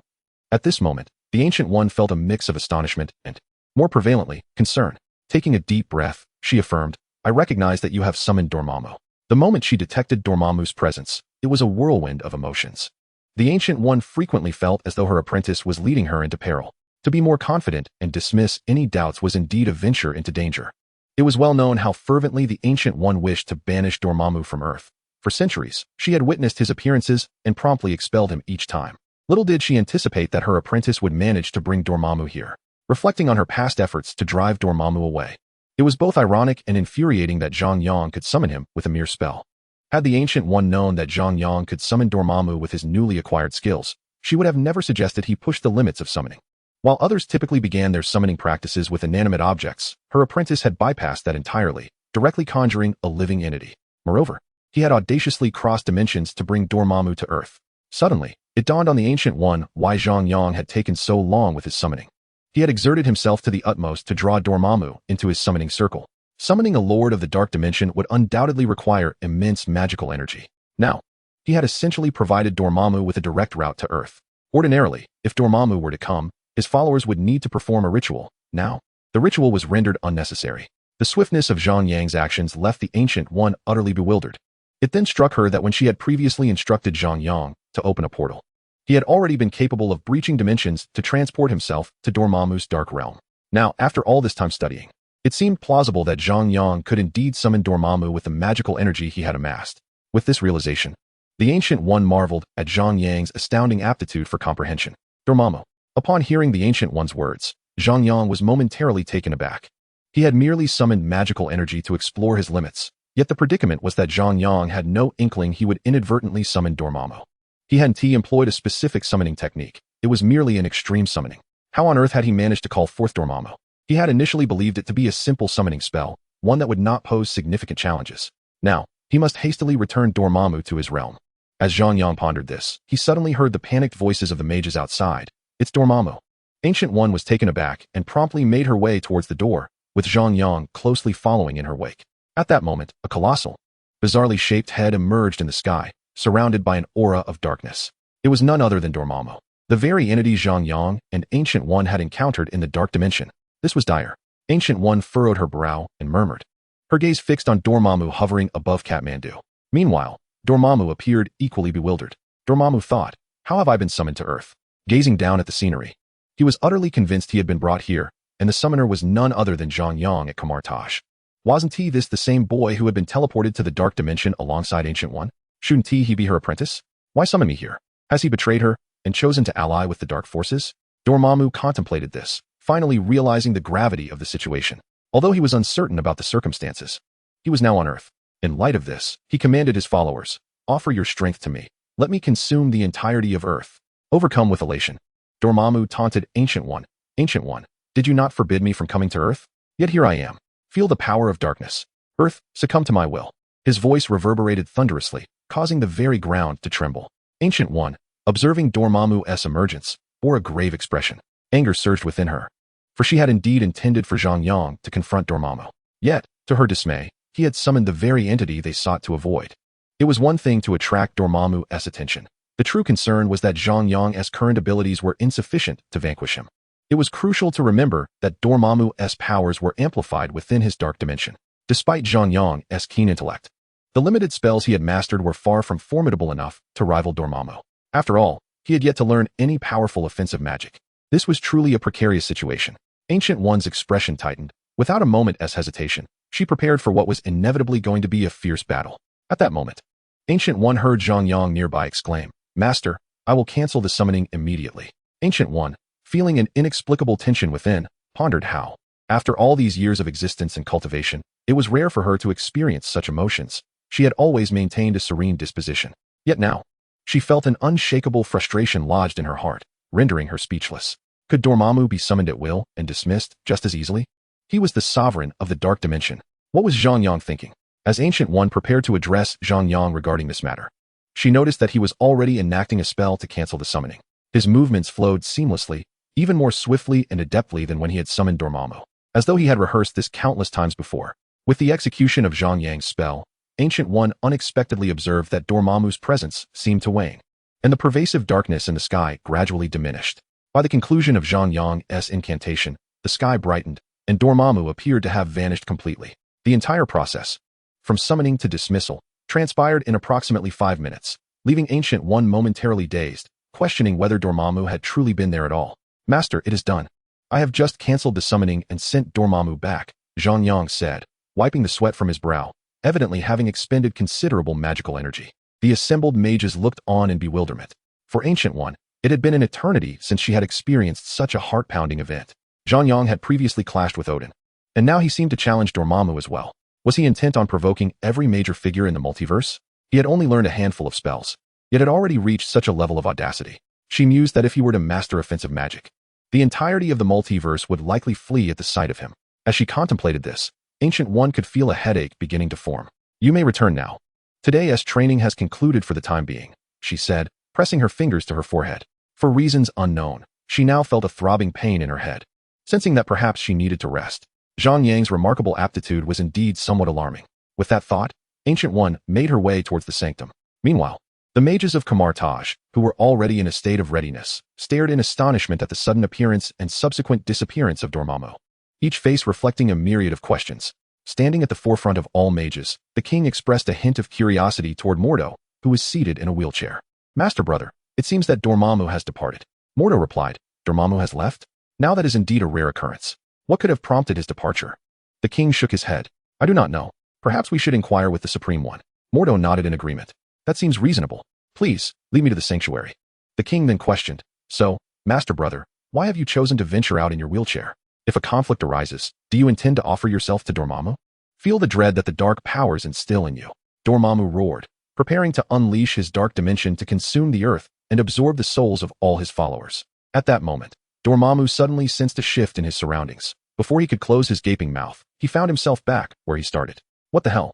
At this moment, the Ancient One felt a mix of astonishment and, more prevalently, concern. Taking a deep breath, she affirmed, I recognize that you have summoned Dormammu. The moment she detected Dormammu's presence, it was a whirlwind of emotions. The Ancient One frequently felt as though her apprentice was leading her into peril. To be more confident and dismiss any doubts was indeed a venture into danger. It was well known how fervently the Ancient One wished to banish Dormammu from Earth. For centuries, she had witnessed his appearances and promptly expelled him each time. Little did she anticipate that her apprentice would manage to bring Dormammu here. Reflecting on her past efforts to drive Dormammu away, it was both ironic and infuriating that Zhang Yang could summon him with a mere spell. Had the Ancient One known that Zhang Yang could summon Dormammu with his newly acquired skills, she would have never suggested he push the limits of summoning. While others typically began their summoning practices with inanimate objects, her apprentice had bypassed that entirely, directly conjuring a living entity. Moreover, he had audaciously crossed dimensions to bring Dormammu to Earth. Suddenly, it dawned on the Ancient One why Zhang Yang had taken so long with his summoning. He had exerted himself to the utmost to draw Dormammu into his summoning circle. Summoning a Lord of the Dark Dimension would undoubtedly require immense magical energy. Now, he had essentially provided Dormammu with a direct route to Earth. Ordinarily, if Dormammu were to come, his followers would need to perform a ritual. Now, the ritual was rendered unnecessary. The swiftness of Zhang Yang's actions left the Ancient One utterly bewildered. It then struck her that when she had previously instructed Zhang Yang to open a portal, he had already been capable of breaching dimensions to transport himself to Dormammu's dark realm. Now, after all this time studying, it seemed plausible that Zhang Yang could indeed summon Dormammu with the magical energy he had amassed. With this realization, the Ancient One marveled at Zhang Yang's astounding aptitude for comprehension. Dormammu. Upon hearing the Ancient One's words, Zhang Yang was momentarily taken aback. He had merely summoned magical energy to explore his limits, yet the predicament was that Zhang Yang had no inkling he would inadvertently summon Dormammu. He hadn't employed a specific summoning technique. It was merely an extreme summoning. How on earth had he managed to call forth Dormammu? He had initially believed it to be a simple summoning spell, one that would not pose significant challenges. Now, he must hastily return Dormammu to his realm. As Zhang Yang pondered this, he suddenly heard the panicked voices of the mages outside. It's Dormammu. Ancient One was taken aback and promptly made her way towards the door, with Zhang Yang closely following in her wake. At that moment, a colossal, bizarrely shaped head emerged in the sky, surrounded by an aura of darkness. It was none other than Dormammu, the very entity Zhang Yang and Ancient One had encountered in the dark dimension. This was dire. Ancient One furrowed her brow and murmured, her gaze fixed on Dormammu hovering above Kathmandu. Meanwhile, Dormammu appeared equally bewildered. Dormammu thought, how have I been summoned to Earth? Gazing down at the scenery, he was utterly convinced he had been brought here, and the summoner was none other than Zhang Yang at Kamar-Taj. Wasn't he this the same boy who had been teleported to the dark dimension alongside Ancient One? Shouldn't he be her apprentice? Why summon me here? Has he betrayed her and chosen to ally with the dark forces? Dormammu contemplated this, finally realizing the gravity of the situation. Although he was uncertain about the circumstances, he was now on Earth. In light of this, he commanded his followers, offer your strength to me. Let me consume the entirety of Earth. Overcome with elation, Dormammu taunted Ancient One. Ancient One, did you not forbid me from coming to Earth? Yet here I am. Feel the power of darkness. Earth, succumb to my will. His voice reverberated thunderously, causing the very ground to tremble. Ancient One, observing Dormammu's emergence, bore a grave expression. Anger surged within her, for she had indeed intended for Zhang Yang to confront Dormammu. Yet, to her dismay, he had summoned the very entity they sought to avoid. It was one thing to attract Dormammu's attention. The true concern was that Zhang Yang's current abilities were insufficient to vanquish him. It was crucial to remember that Dormammu's powers were amplified within his dark dimension. Despite Zhang Yang's keen intellect, the limited spells he had mastered were far from formidable enough to rival Dormammu. After all, he had yet to learn any powerful offensive magic. This was truly a precarious situation. Ancient One's expression tightened. Without a moment's hesitation, she prepared for what was inevitably going to be a fierce battle. At that moment, Ancient One heard Zhang Yang nearby exclaim, Master, I will cancel the summoning immediately. Ancient One, feeling an inexplicable tension within, pondered how, after all these years of existence and cultivation, it was rare for her to experience such emotions. She had always maintained a serene disposition. Yet now, she felt an unshakable frustration lodged in her heart, rendering her speechless. Could Dormammu be summoned at will and dismissed just as easily? He was the sovereign of the dark dimension. What was Zhang Yang thinking? As Ancient One prepared to address Zhang Yang regarding this matter, she noticed that he was already enacting a spell to cancel the summoning. His movements flowed seamlessly, even more swiftly and adeptly than when he had summoned Dormammu, as though he had rehearsed this countless times before. With the execution of Zhang Yang's spell, Ancient One unexpectedly observed that Dormammu's presence seemed to wane, and the pervasive darkness in the sky gradually diminished. By the conclusion of Zhang Yang's incantation, the sky brightened, and Dormammu appeared to have vanished completely. The entire process, from summoning to dismissal, transpired in approximately 5 minutes, leaving Ancient One momentarily dazed, questioning whether Dormammu had truly been there at all. Master, it is done. I have just cancelled the summoning and sent Dormammu back, Zhang Yang said, wiping the sweat from his brow, evidently having expended considerable magical energy. The assembled mages looked on in bewilderment. For Ancient One, it had been an eternity since she had experienced such a heart-pounding event. Zhang Yang had previously clashed with Odin, and now he seemed to challenge Dormammu as well. Was he intent on provoking every major figure in the multiverse? He had only learned a handful of spells, yet had already reached such a level of audacity. She mused that if he were to master offensive magic, The entirety of the multiverse would likely flee at the sight of him. As she contemplated this, Ancient One could feel a headache beginning to form. You may return now. Today's training has concluded for the time being, she said, pressing her fingers to her forehead. For reasons unknown, she now felt a throbbing pain in her head, sensing that perhaps she needed to rest. Zhang Yang's remarkable aptitude was indeed somewhat alarming. With that thought, Ancient One made her way towards the sanctum. Meanwhile, the mages of Kamar-Taj, who were already in a state of readiness, stared in astonishment at the sudden appearance and subsequent disappearance of Dormammu, each face reflecting a myriad of questions. Standing at the forefront of all mages, the king expressed a hint of curiosity toward Mordo, who was seated in a wheelchair. Master brother, it seems that Dormammu has departed. Mordo replied, Dormammu has left? Now that is indeed a rare occurrence. What could have prompted his departure? The king shook his head. I do not know. Perhaps we should inquire with the Supreme One. Mordo nodded in agreement. That seems reasonable. Please, lead me to the sanctuary. The king then questioned, so, Master brother, why have you chosen to venture out in your wheelchair? If a conflict arises, do you intend to offer yourself to Dormammu? Feel the dread that the dark powers instill in you. Dormammu roared, preparing to unleash his dark dimension to consume the earth and absorb the souls of all his followers. At that moment, Dormammu suddenly sensed a shift in his surroundings. Before he could close his gaping mouth, he found himself back where he started. What the hell?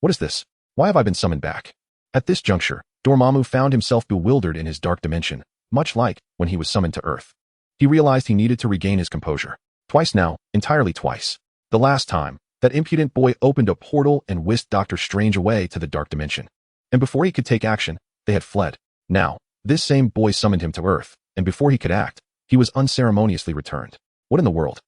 What is this? Why have I been summoned back? At this juncture, Dormammu found himself bewildered in his dark dimension, much like when he was summoned to Earth. He realized he needed to regain his composure. Twice now, entirely twice. The last time, that impudent boy opened a portal and whisked Doctor Strange away to the dark dimension. And before he could take action, they had fled. Now, this same boy summoned him to Earth, and before he could act, he was unceremoniously returned. What in the world?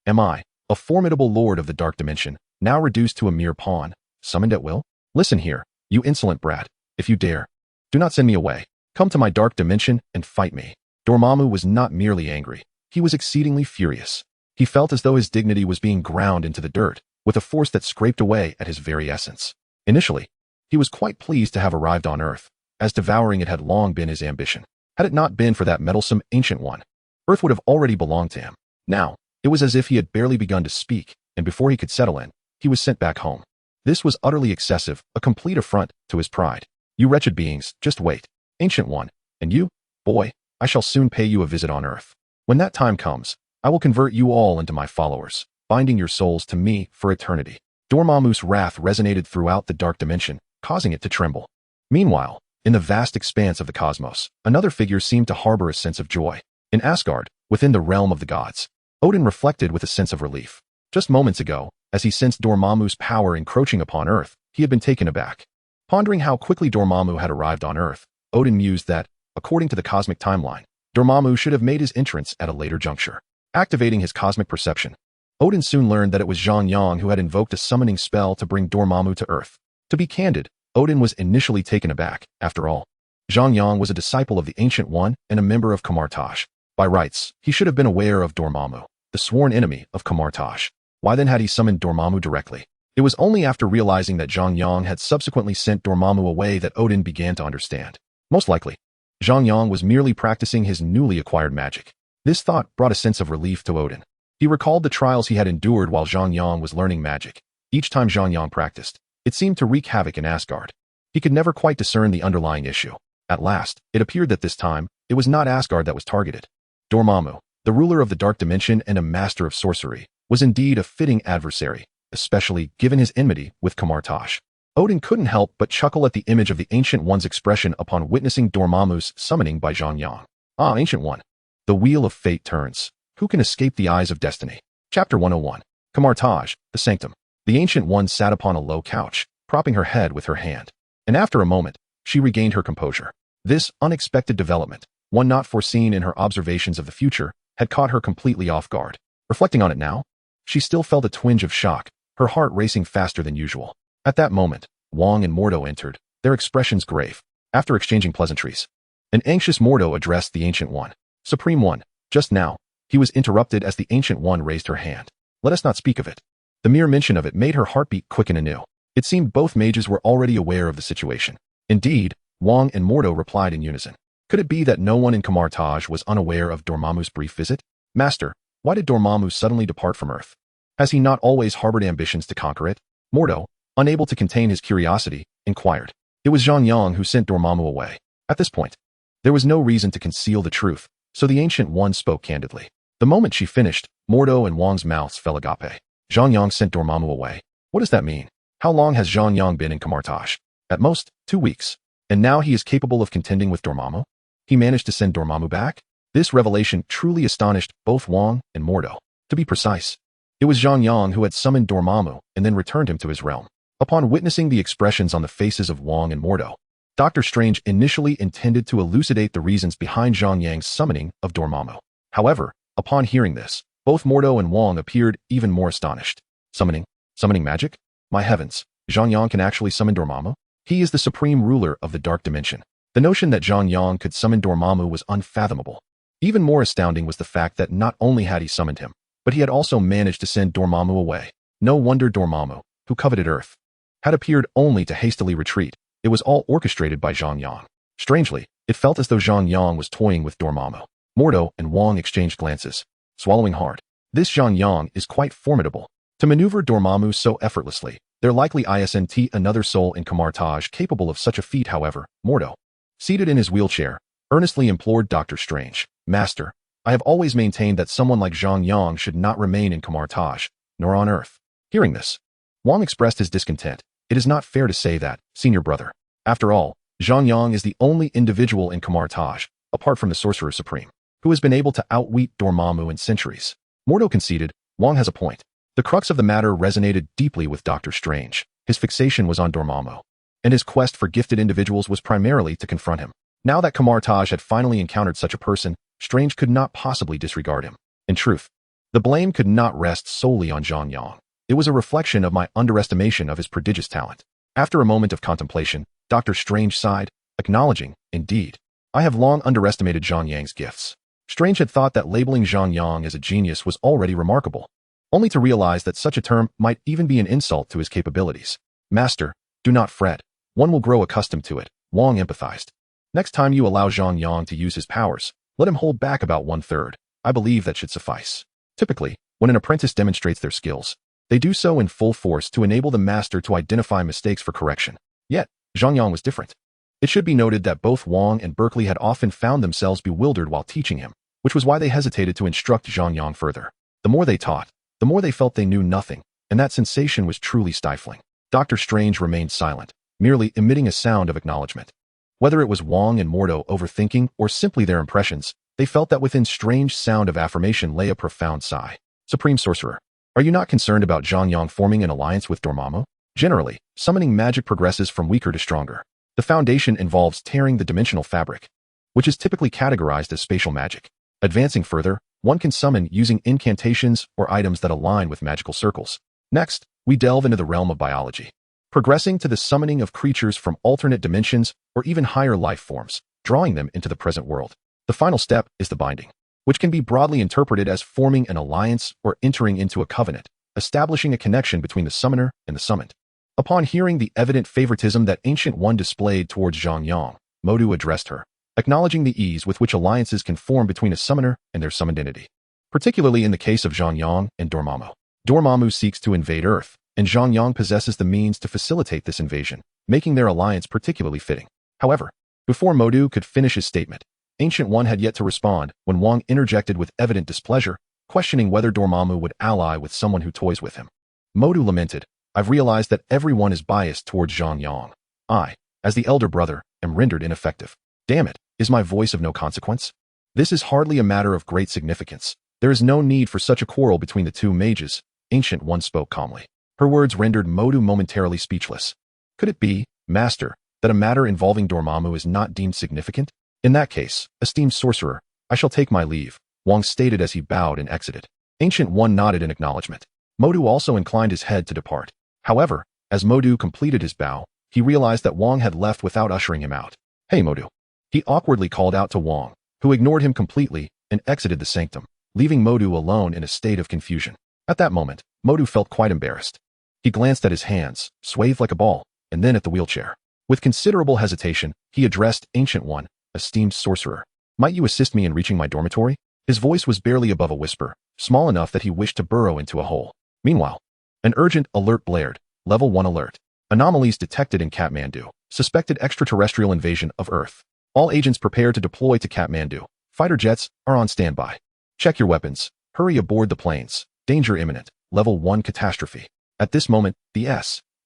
Am I, a formidable lord of the dark dimension, now reduced to a mere pawn, summoned at will? Listen here, you insolent brat. If you dare, do not send me away. Come to my dark dimension and fight me. Dormammu was not merely angry. He was exceedingly furious. He felt as though his dignity was being ground into the dirt, with a force that scraped away at his very essence. Initially, he was quite pleased to have arrived on Earth, as devouring it had long been his ambition. Had it not been for that meddlesome Ancient One, Earth would have already belonged to him. Now, it was as if he had barely begun to speak, and before he could settle in, he was sent back home. This was utterly excessive, a complete affront to his pride. You wretched beings, just wait. Ancient One, and you, boy, I shall soon pay you a visit on Earth. When that time comes, I will convert you all into my followers, binding your souls to me for eternity. Dormammu's wrath resonated throughout the dark dimension, causing it to tremble. Meanwhile, in the vast expanse of the cosmos, another figure seemed to harbor a sense of joy. In Asgard, within the realm of the gods, Odin reflected with a sense of relief. Just moments ago, as he sensed Dormammu's power encroaching upon Earth, he had been taken aback. Pondering how quickly Dormammu had arrived on Earth, Odin mused that, according to the cosmic timeline, Dormammu should have made his entrance at a later juncture. Activating his cosmic perception, Odin soon learned that it was Zhang Yang who had invoked a summoning spell to bring Dormammu to Earth. To be candid, Odin was initially taken aback. After all, Zhang Yang was a disciple of the Ancient One and a member of Kamar-Taj. By rights, he should have been aware of Dormammu, the sworn enemy of Kamar-Taj. Why then had he summoned Dormammu directly? It was only after realizing that Zhang Yang had subsequently sent Dormammu away that Odin began to understand. Most likely, Zhang Yang was merely practicing his newly acquired magic. This thought brought a sense of relief to Odin. He recalled the trials he had endured while Zhang Yang was learning magic. Each time Zhang Yang practiced, it seemed to wreak havoc in Asgard. He could never quite discern the underlying issue. At last, it appeared that this time, it was not Asgard that was targeted. Dormammu, the ruler of the dark dimension and a master of sorcery, was indeed a fitting adversary, especially given his enmity with Kamar-Taj. Odin couldn't help but chuckle at the image of the Ancient One's expression upon witnessing Dormammu's summoning by Zhang Yang. Ah, Ancient One. The wheel of fate turns. Who can escape the eyes of destiny? Chapter 101. Kamar-Taj, the Sanctum. The Ancient One sat upon a low couch, propping her head with her hand. And after a moment, she regained her composure. This unexpected development, one not foreseen in her observations of the future, had caught her completely off guard. Reflecting on it now, she still felt a twinge of shock, her heart racing faster than usual. At that moment, Wong and Mordo entered, their expressions grave. After exchanging pleasantries, an anxious Mordo addressed the Ancient One. Supreme One, just now, he was interrupted as the Ancient One raised her hand. Let us not speak of it. The mere mention of it made her heartbeat quicken anew. It seemed both mages were already aware of the situation. Indeed, Wong and Mordo replied in unison. Could it be that no one in Kamar-Taj was unaware of Dormammu's brief visit? Master, why did Dormammu suddenly depart from Earth? Has he not always harbored ambitions to conquer it? Mordo, unable to contain his curiosity, inquired. It was Zhang Yang who sent Dormammu away. At this point, there was no reason to conceal the truth, so the Ancient One spoke candidly. The moment she finished, Mordo and Wang's mouths fell agape. Zhang Yang sent Dormammu away. What does that mean? How long has Zhang Yang been in Kamar-Taj? At most, 2 weeks. And now he is capable of contending with Dormammu? He managed to send Dormammu back? This revelation truly astonished both Wang and Mordo. To be precise, it was Zhang Yang who had summoned Dormammu and then returned him to his realm. Upon witnessing the expressions on the faces of Wang and Mordo, Dr. Strange initially intended to elucidate the reasons behind Zhang Yang's summoning of Dormammu. However, upon hearing this, both Mordo and Wang appeared even more astonished. Summoning? Summoning magic? My heavens, Zhang Yang can actually summon Dormammu? He is the supreme ruler of the dark dimension. The notion that Zhang Yang could summon Dormammu was unfathomable. Even more astounding was the fact that not only had he summoned him, but he had also managed to send Dormammu away. No wonder Dormammu, who coveted Earth, had appeared only to hastily retreat. It was all orchestrated by Zhang Yang. Strangely, it felt as though Zhang Yang was toying with Dormammu. Mordo and Wang exchanged glances, swallowing hard. This Zhang Yang is quite formidable. To maneuver Dormammu so effortlessly, there likely isn't another soul in Kamar-Taj capable of such a feat. However, Mordo, seated in his wheelchair, earnestly implored Dr. Strange, Master, I have always maintained that someone like Zhang Yang should not remain in Kamar-Taj, nor on Earth. Hearing this, Wang expressed his discontent. It is not fair to say that, senior brother. After all, Zhang Yang is the only individual in Kamar-Taj, apart from the Sorcerer Supreme, who has been able to outwit Dormammu in centuries. Mordo conceded. Wang has a point. The crux of the matter resonated deeply with Dr. Strange. His fixation was on Dormammu, and his quest for gifted individuals was primarily to confront him. Now that Kamar-Taj had finally encountered such a person, Strange could not possibly disregard him. In truth, the blame could not rest solely on Zhang Yang. It was a reflection of my underestimation of his prodigious talent. After a moment of contemplation, Dr. Strange sighed, acknowledging, indeed, I have long underestimated Zhang Yang's gifts. Strange had thought that labeling Zhang Yang as a genius was already remarkable, only to realize that such a term might even be an insult to his capabilities. Master, do not fret. One will grow accustomed to it, Wang empathized. Next time you allow Zhang Yang to use his powers, let him hold back about 1/3. I believe that should suffice. Typically, when an apprentice demonstrates their skills, they do so in full force to enable the master to identify mistakes for correction. Yet, Zhang Yang was different. It should be noted that both Wang and Berkeley had often found themselves bewildered while teaching him, which was why they hesitated to instruct Zhang Yang further. The more they taught, the more they felt they knew nothing, and that sensation was truly stifling. Dr. Strange remained silent, merely emitting a sound of acknowledgement. Whether it was Wang and Mordo overthinking or simply their impressions, they felt that within Strange's sound of affirmation lay a profound sigh. Supreme Sorcerer, are you not concerned about Zhang Yang forming an alliance with Dormammu? Generally, summoning magic progresses from weaker to stronger. The foundation involves tearing the dimensional fabric, which is typically categorized as spatial magic. Advancing further, one can summon using incantations or items that align with magical circles. Next, we delve into the realm of biology, progressing to the summoning of creatures from alternate dimensions or even higher life forms, drawing them into the present world. The final step is the binding, which can be broadly interpreted as forming an alliance or entering into a covenant, establishing a connection between the summoner and the summoned. Upon hearing the evident favoritism that Ancient One displayed towards Zhang Yang, Mordo addressed her, acknowledging the ease with which alliances can form between a summoner and their summoned entity. Particularly in the case of Zhang Yang and Dormammu. Dormammu seeks to invade Earth, and Zhang Yang possesses the means to facilitate this invasion, making their alliance particularly fitting. However, before Mordo could finish his statement, Ancient One had yet to respond when Wang interjected with evident displeasure, questioning whether Dormammu would ally with someone who toys with him. Mordo lamented, I've realized that everyone is biased towards Zhang Yang. I, as the elder brother, am rendered ineffective. Damn it, is my voice of no consequence? This is hardly a matter of great significance. There is no need for such a quarrel between the two mages, Ancient One spoke calmly. Her words rendered Mordo momentarily speechless. Could it be, Master, that a matter involving Dormammu is not deemed significant? In that case, esteemed sorcerer, I shall take my leave, Wang stated as he bowed and exited. Ancient One nodded in acknowledgement. Mordo also inclined his head to depart. However, as Mordo completed his bow, he realized that Wang had left without ushering him out. Hey Mordo. He awkwardly called out to Wang, who ignored him completely and exited the sanctum, leaving Mordo alone in a state of confusion. At that moment, Mordo felt quite embarrassed. He glanced at his hands, swathed like a ball, and then at the wheelchair. With considerable hesitation, he addressed Ancient One, esteemed sorcerer. Might you assist me in reaching my dormitory? His voice was barely above a whisper, small enough that he wished to burrow into a hole. Meanwhile, an urgent alert blared. Level 1 alert. Anomalies detected in Kathmandu. Suspected extraterrestrial invasion of Earth. All agents prepare to deploy to Kathmandu. Fighter jets are on standby. Check your weapons. Hurry aboard the planes. Danger imminent. Level 1 catastrophe. At this moment, the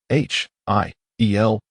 SHIELD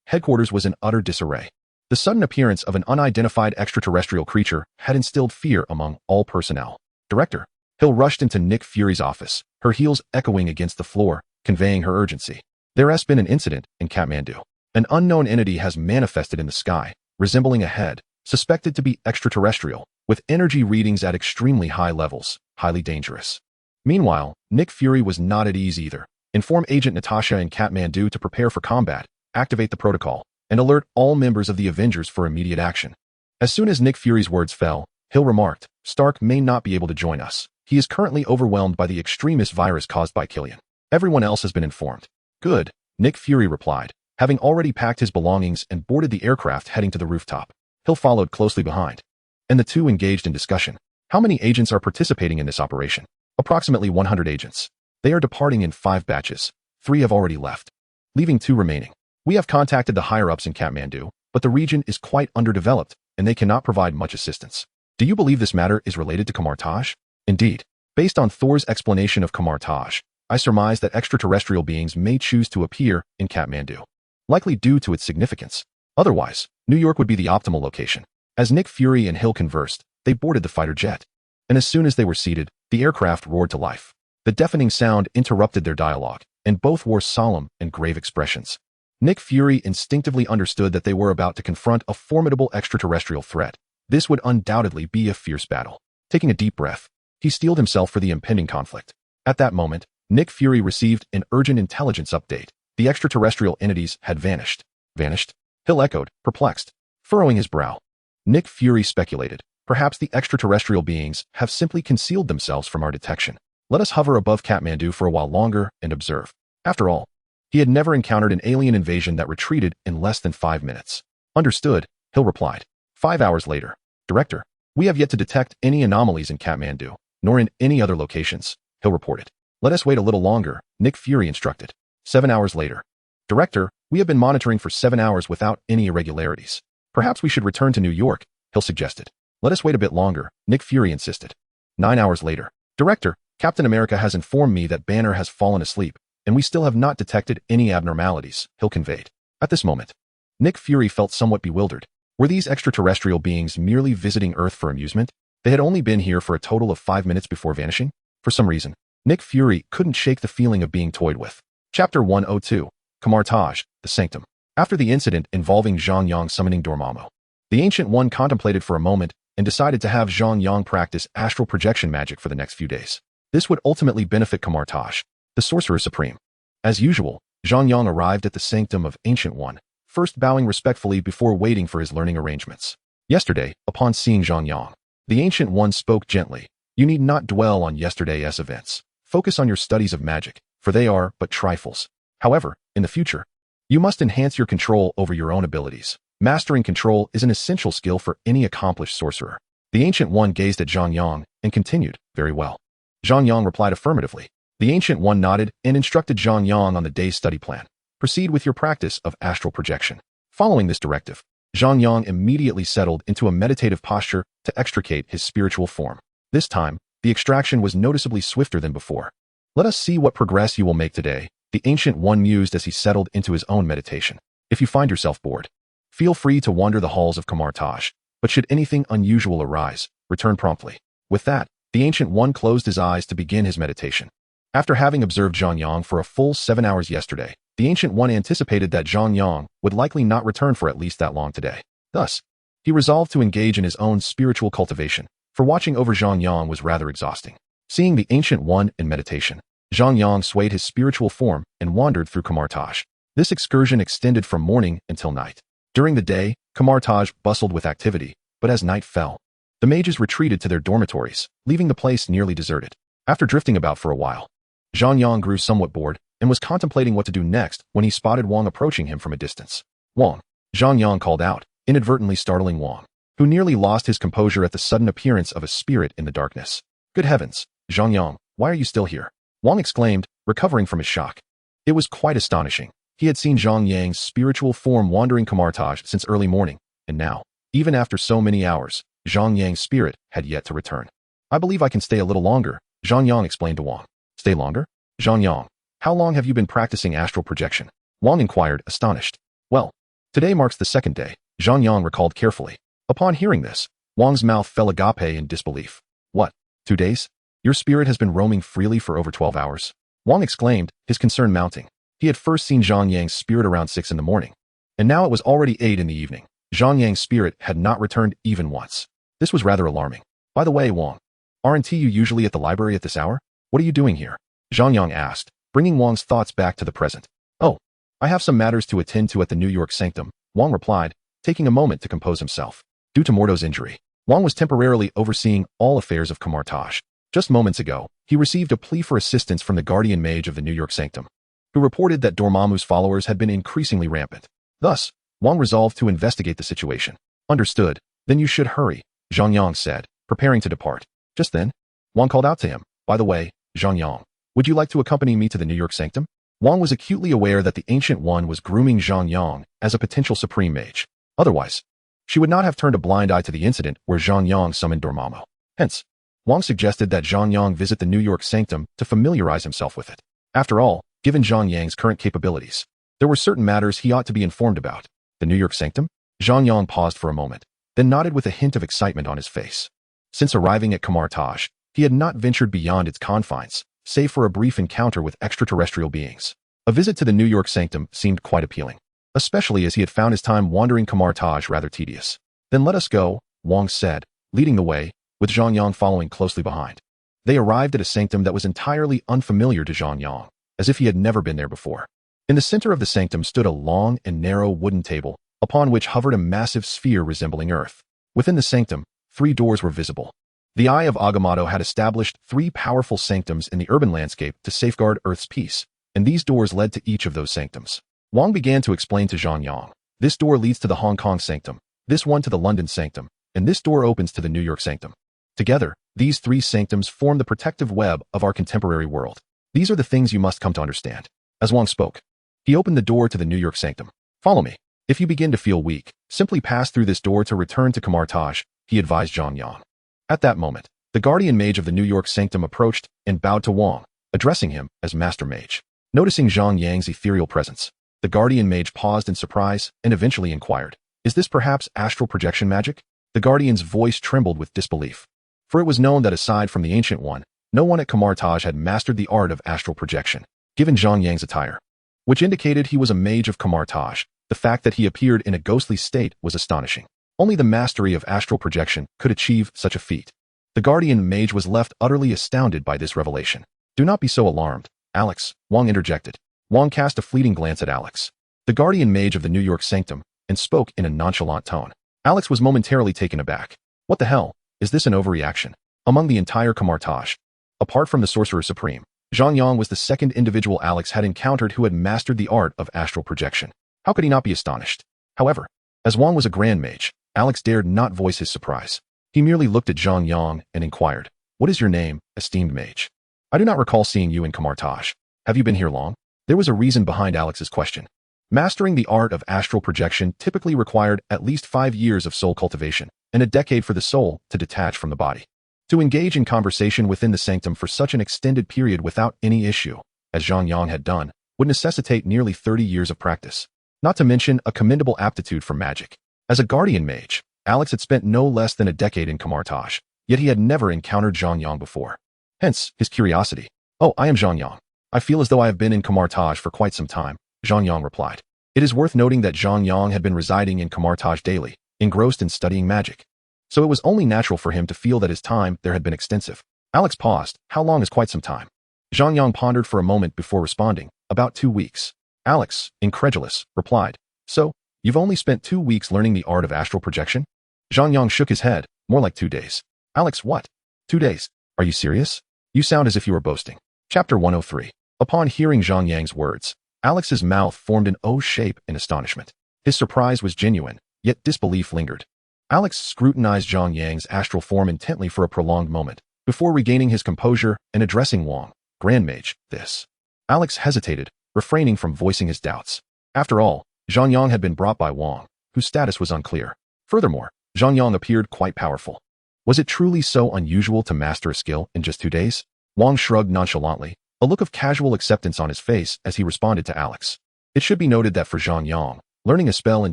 headquarters was in utter disarray. The sudden appearance of an unidentified extraterrestrial creature had instilled fear among all personnel. Director Hill rushed into Nick Fury's office, her heels echoing against the floor, conveying her urgency. There has been an incident in Kathmandu. An unknown entity has manifested in the sky, resembling a head, suspected to be extraterrestrial, with energy readings at extremely high levels, highly dangerous. Meanwhile, Nick Fury was not at ease either. Inform Agent Natasha in Kathmandu to prepare for combat, activate the protocol, and alert all members of the Avengers for immediate action. As soon as Nick Fury's words fell, Hill remarked, Stark may not be able to join us. He is currently overwhelmed by the extremist virus caused by Killian. Everyone else has been informed. Good, Nick Fury replied, having already packed his belongings and boarded the aircraft heading to the rooftop. Hill followed closely behind, and the two engaged in discussion. How many agents are participating in this operation? Approximately 100 agents. They are departing in 5 batches. 3 have already left, leaving 2 remaining. We have contacted the higher-ups in Kathmandu, but the region is quite underdeveloped, and they cannot provide much assistance. Do you believe this matter is related to Kamar-Taj? Indeed. Based on Thor's explanation of Kamar-Taj, I surmise that extraterrestrial beings may choose to appear in Kathmandu, likely due to its significance. Otherwise, New York would be the optimal location. As Nick Fury and Hill conversed, they boarded the fighter jet. And as soon as they were seated, the aircraft roared to life. The deafening sound interrupted their dialogue, and both wore solemn and grave expressions. Nick Fury instinctively understood that they were about to confront a formidable extraterrestrial threat. This would undoubtedly be a fierce battle. Taking a deep breath, he steeled himself for the impending conflict. At that moment, Nick Fury received an urgent intelligence update. The extraterrestrial entities had vanished. Vanished? Hill echoed, perplexed, furrowing his brow. Nick Fury speculated, perhaps the extraterrestrial beings have simply concealed themselves from our detection. Let us hover above Kathmandu for a while longer and observe. After all, he had never encountered an alien invasion that retreated in less than 5 minutes. Understood, Hill replied. 5 hours later. Director, we have yet to detect any anomalies in Kathmandu, nor in any other locations, Hill reported. Let us wait a little longer, Nick Fury instructed. 7 hours later. Director, we have been monitoring for 7 hours without any irregularities. Perhaps we should return to New York, Hill suggested. Let us wait a bit longer, Nick Fury insisted. 9 hours later. Director, Captain America has informed me that Banner has fallen asleep, and we still have not detected any abnormalities, Hill conveyed. At this moment, Nick Fury felt somewhat bewildered. Were these extraterrestrial beings merely visiting Earth for amusement? They had only been here for a total of 5 minutes before vanishing? For some reason, Nick Fury couldn't shake the feeling of being toyed with. Chapter 102, Kamar-Taj, the Sanctum. After the incident involving Zhang Yang summoning Dormammu, the Ancient One contemplated for a moment and decided to have Zhang Yang practice astral projection magic for the next few days. This would ultimately benefit Kamar-Taj, the Sorcerer Supreme. As usual, Zhang Yang arrived at the Sanctum of Ancient One, first bowing respectfully before waiting for his learning arrangements. Yesterday, upon seeing Zhang Yang, the Ancient One spoke gently. You need not dwell on yesterday's events. Focus on your studies of magic, for they are but trifles. However, in the future, you must enhance your control over your own abilities. Mastering control is an essential skill for any accomplished sorcerer. The Ancient One gazed at Zhang Yang and continued, very well. Zhang Yang replied affirmatively. The Ancient One nodded and instructed Zhang Yang on the day's study plan. Proceed with your practice of astral projection. Following this directive, Zhang Yang immediately settled into a meditative posture to extricate his spiritual form. This time, the extraction was noticeably swifter than before. Let us see what progress you will make today, the Ancient One mused as he settled into his own meditation. If you find yourself bored, feel free to wander the halls of Kamar-Taj, but should anything unusual arise, return promptly. With that, the Ancient One closed his eyes to begin his meditation. After having observed Zhang Yang for a full 7 hours yesterday, the Ancient One anticipated that Zhang Yang would likely not return for at least that long today. Thus, he resolved to engage in his own spiritual cultivation, for watching over Zhang Yang was rather exhausting. Seeing the Ancient One in meditation, Zhang Yang swayed his spiritual form and wandered through Kamar-Taj. This excursion extended from morning until night. During the day, Kamar-Taj bustled with activity, but as night fell, the mages retreated to their dormitories, leaving the place nearly deserted. After drifting about for a while, Zhang Yang grew somewhat bored and was contemplating what to do next when he spotted Wang approaching him from a distance. Wang, Zhang Yang called out, inadvertently startling Wang, who nearly lost his composure at the sudden appearance of a spirit in the darkness. Good heavens, Zhang Yang, why are you still here? Wang exclaimed, recovering from his shock. It was quite astonishing. He had seen Zhang Yang's spiritual form wandering Kamar-Taj since early morning, and now, even after so many hours, Zhang Yang's spirit had yet to return. I believe I can stay a little longer, Zhang Yang explained to Wang. Stay longer? Zhang Yang, how long have you been practicing astral projection? Wang inquired, astonished. Well, today marks the second day, Zhang Yang recalled carefully. Upon hearing this, Wang's mouth fell agape in disbelief. What? 2 days? Your spirit has been roaming freely for over 12 hours? Wang exclaimed, his concern mounting. He had first seen Zhang Yang's spirit around 6 in the morning, and now it was already 8 in the evening. Zhang Yang's spirit had not returned even once. This was rather alarming. By the way, Wang, aren't you usually at the library at this hour? What are you doing here? Zhang Yang asked, bringing Wang's thoughts back to the present. Oh, I have some matters to attend to at the New York Sanctum, Wang replied, taking a moment to compose himself. Due to Mordo's injury, Wang was temporarily overseeing all affairs of Kamar-Taj. Just moments ago, he received a plea for assistance from the guardian mage of the New York Sanctum, who reported that Dormammu's followers had been increasingly rampant. Thus, Wang resolved to investigate the situation. Understood. Then you should hurry, Zhang Yang said, preparing to depart. Just then, Wang called out to him. By the way, Zhang Yang, would you like to accompany me to the New York Sanctum? Wang was acutely aware that the Ancient One was grooming Zhang Yang as a potential supreme mage. Otherwise, she would not have turned a blind eye to the incident where Zhang Yang summoned Dormammu. Hence, Wang suggested that Zhang Yang visit the New York Sanctum to familiarize himself with it. After all, given Zhang Yang's current capabilities, there were certain matters he ought to be informed about. The New York Sanctum? Zhang Yang paused for a moment, then nodded with a hint of excitement on his face. Since arriving at Kamar-Taj, he had not ventured beyond its confines, save for a brief encounter with extraterrestrial beings. A visit to the New York Sanctum seemed quite appealing, especially as he had found his time wandering Kamar-Taj rather tedious. Then let us go, Wang said, leading the way, with Zhang Yang following closely behind. They arrived at a sanctum that was entirely unfamiliar to Zhang Yang, as if he had never been there before. In the center of the sanctum stood a long and narrow wooden table, upon which hovered a massive sphere resembling Earth. Within the sanctum, 3 doors were visible. The Eye of Agamotto had established 3 powerful sanctums in the urban landscape to safeguard Earth's peace, and these doors led to each of those sanctums. Wang began to explain to Zhang Yang. This door leads to the Hong Kong Sanctum, this one to the London Sanctum, and this door opens to the New York Sanctum. Together, these 3 sanctums form the protective web of our contemporary world. These are the things you must come to understand. As Wang spoke, he opened the door to the New York Sanctum. Follow me. If you begin to feel weak, simply pass through this door to return to Kamar-Taj, he advised Zhang Yang. At that moment, the guardian mage of the New York Sanctum approached and bowed to Wang, addressing him as Master Mage. Noticing Zhang Yang's ethereal presence, the guardian mage paused in surprise and eventually inquired, is this perhaps astral projection magic? The guardian's voice trembled with disbelief. For it was known that aside from the Ancient One, no one at Kamar-Taj had mastered the art of astral projection, given Zhang Yang's attire, which indicated he was a mage of Kamar-Taj. The fact that he appeared in a ghostly state was astonishing. Only the mastery of astral projection could achieve such a feat. The guardian mage was left utterly astounded by this revelation. Do not be so alarmed, Alex, Wang interjected. Wang cast a fleeting glance at Alex, the guardian mage of the New York Sanctum, and spoke in a nonchalant tone. Alex was momentarily taken aback. What the hell? Is this an overreaction? Among the entire Kamar-Taj, apart from the Sorcerer Supreme, Zhang Yang was the second individual Alex had encountered who had mastered the art of astral projection. How could he not be astonished? However, as Wang was a grand mage, Alex dared not voice his surprise. He merely looked at Zhang Yang and inquired, what is your name, esteemed mage? I do not recall seeing you in Kamar-Taj. Have you been here long? There was a reason behind Alex's question. Mastering the art of astral projection typically required at least 5 years of soul cultivation, and a decade for the soul to detach from the body. To engage in conversation within the sanctum for such an extended period without any issue, as Zhang Yang had done, would necessitate nearly 30 years of practice, not to mention a commendable aptitude for magic. As a guardian mage, Alex had spent no less than a decade in Kamar-Taj, yet he had never encountered Zhang Yang before. Hence, his curiosity. Oh, I am Zhang Yang. I feel as though I have been in Kamar-Taj for quite some time, Zhang Yang replied. It is worth noting that Zhang Yang had been residing in Kamar-Taj daily, engrossed in studying magic. So it was only natural for him to feel that his time there had been extensive. Alex paused. How long is quite some time? Zhang Yang pondered for a moment before responding. About 2 weeks. Alex, incredulous, replied. So, you've only spent 2 weeks learning the art of astral projection? Zhang Yang shook his head. More like 2 days. Alex, what? 2 days? Are you serious? You sound as if you were boasting. Chapter 103. Upon hearing Zhang Yang's words, Alex's mouth formed an O shape in astonishment. His surprise was genuine, yet disbelief lingered. Alex scrutinized Zhang Yang's astral form intently for a prolonged moment, before regaining his composure and addressing Wang. Grand Mage, this. Alex hesitated, refraining from voicing his doubts. After all, Zhang Yang had been brought by Wang, whose status was unclear. Furthermore, Zhang Yang appeared quite powerful. Was it truly so unusual to master a skill in just 2 days? Wang shrugged nonchalantly, a look of casual acceptance on his face as he responded to Alex. It should be noted that for Zhang Yang, learning a spell in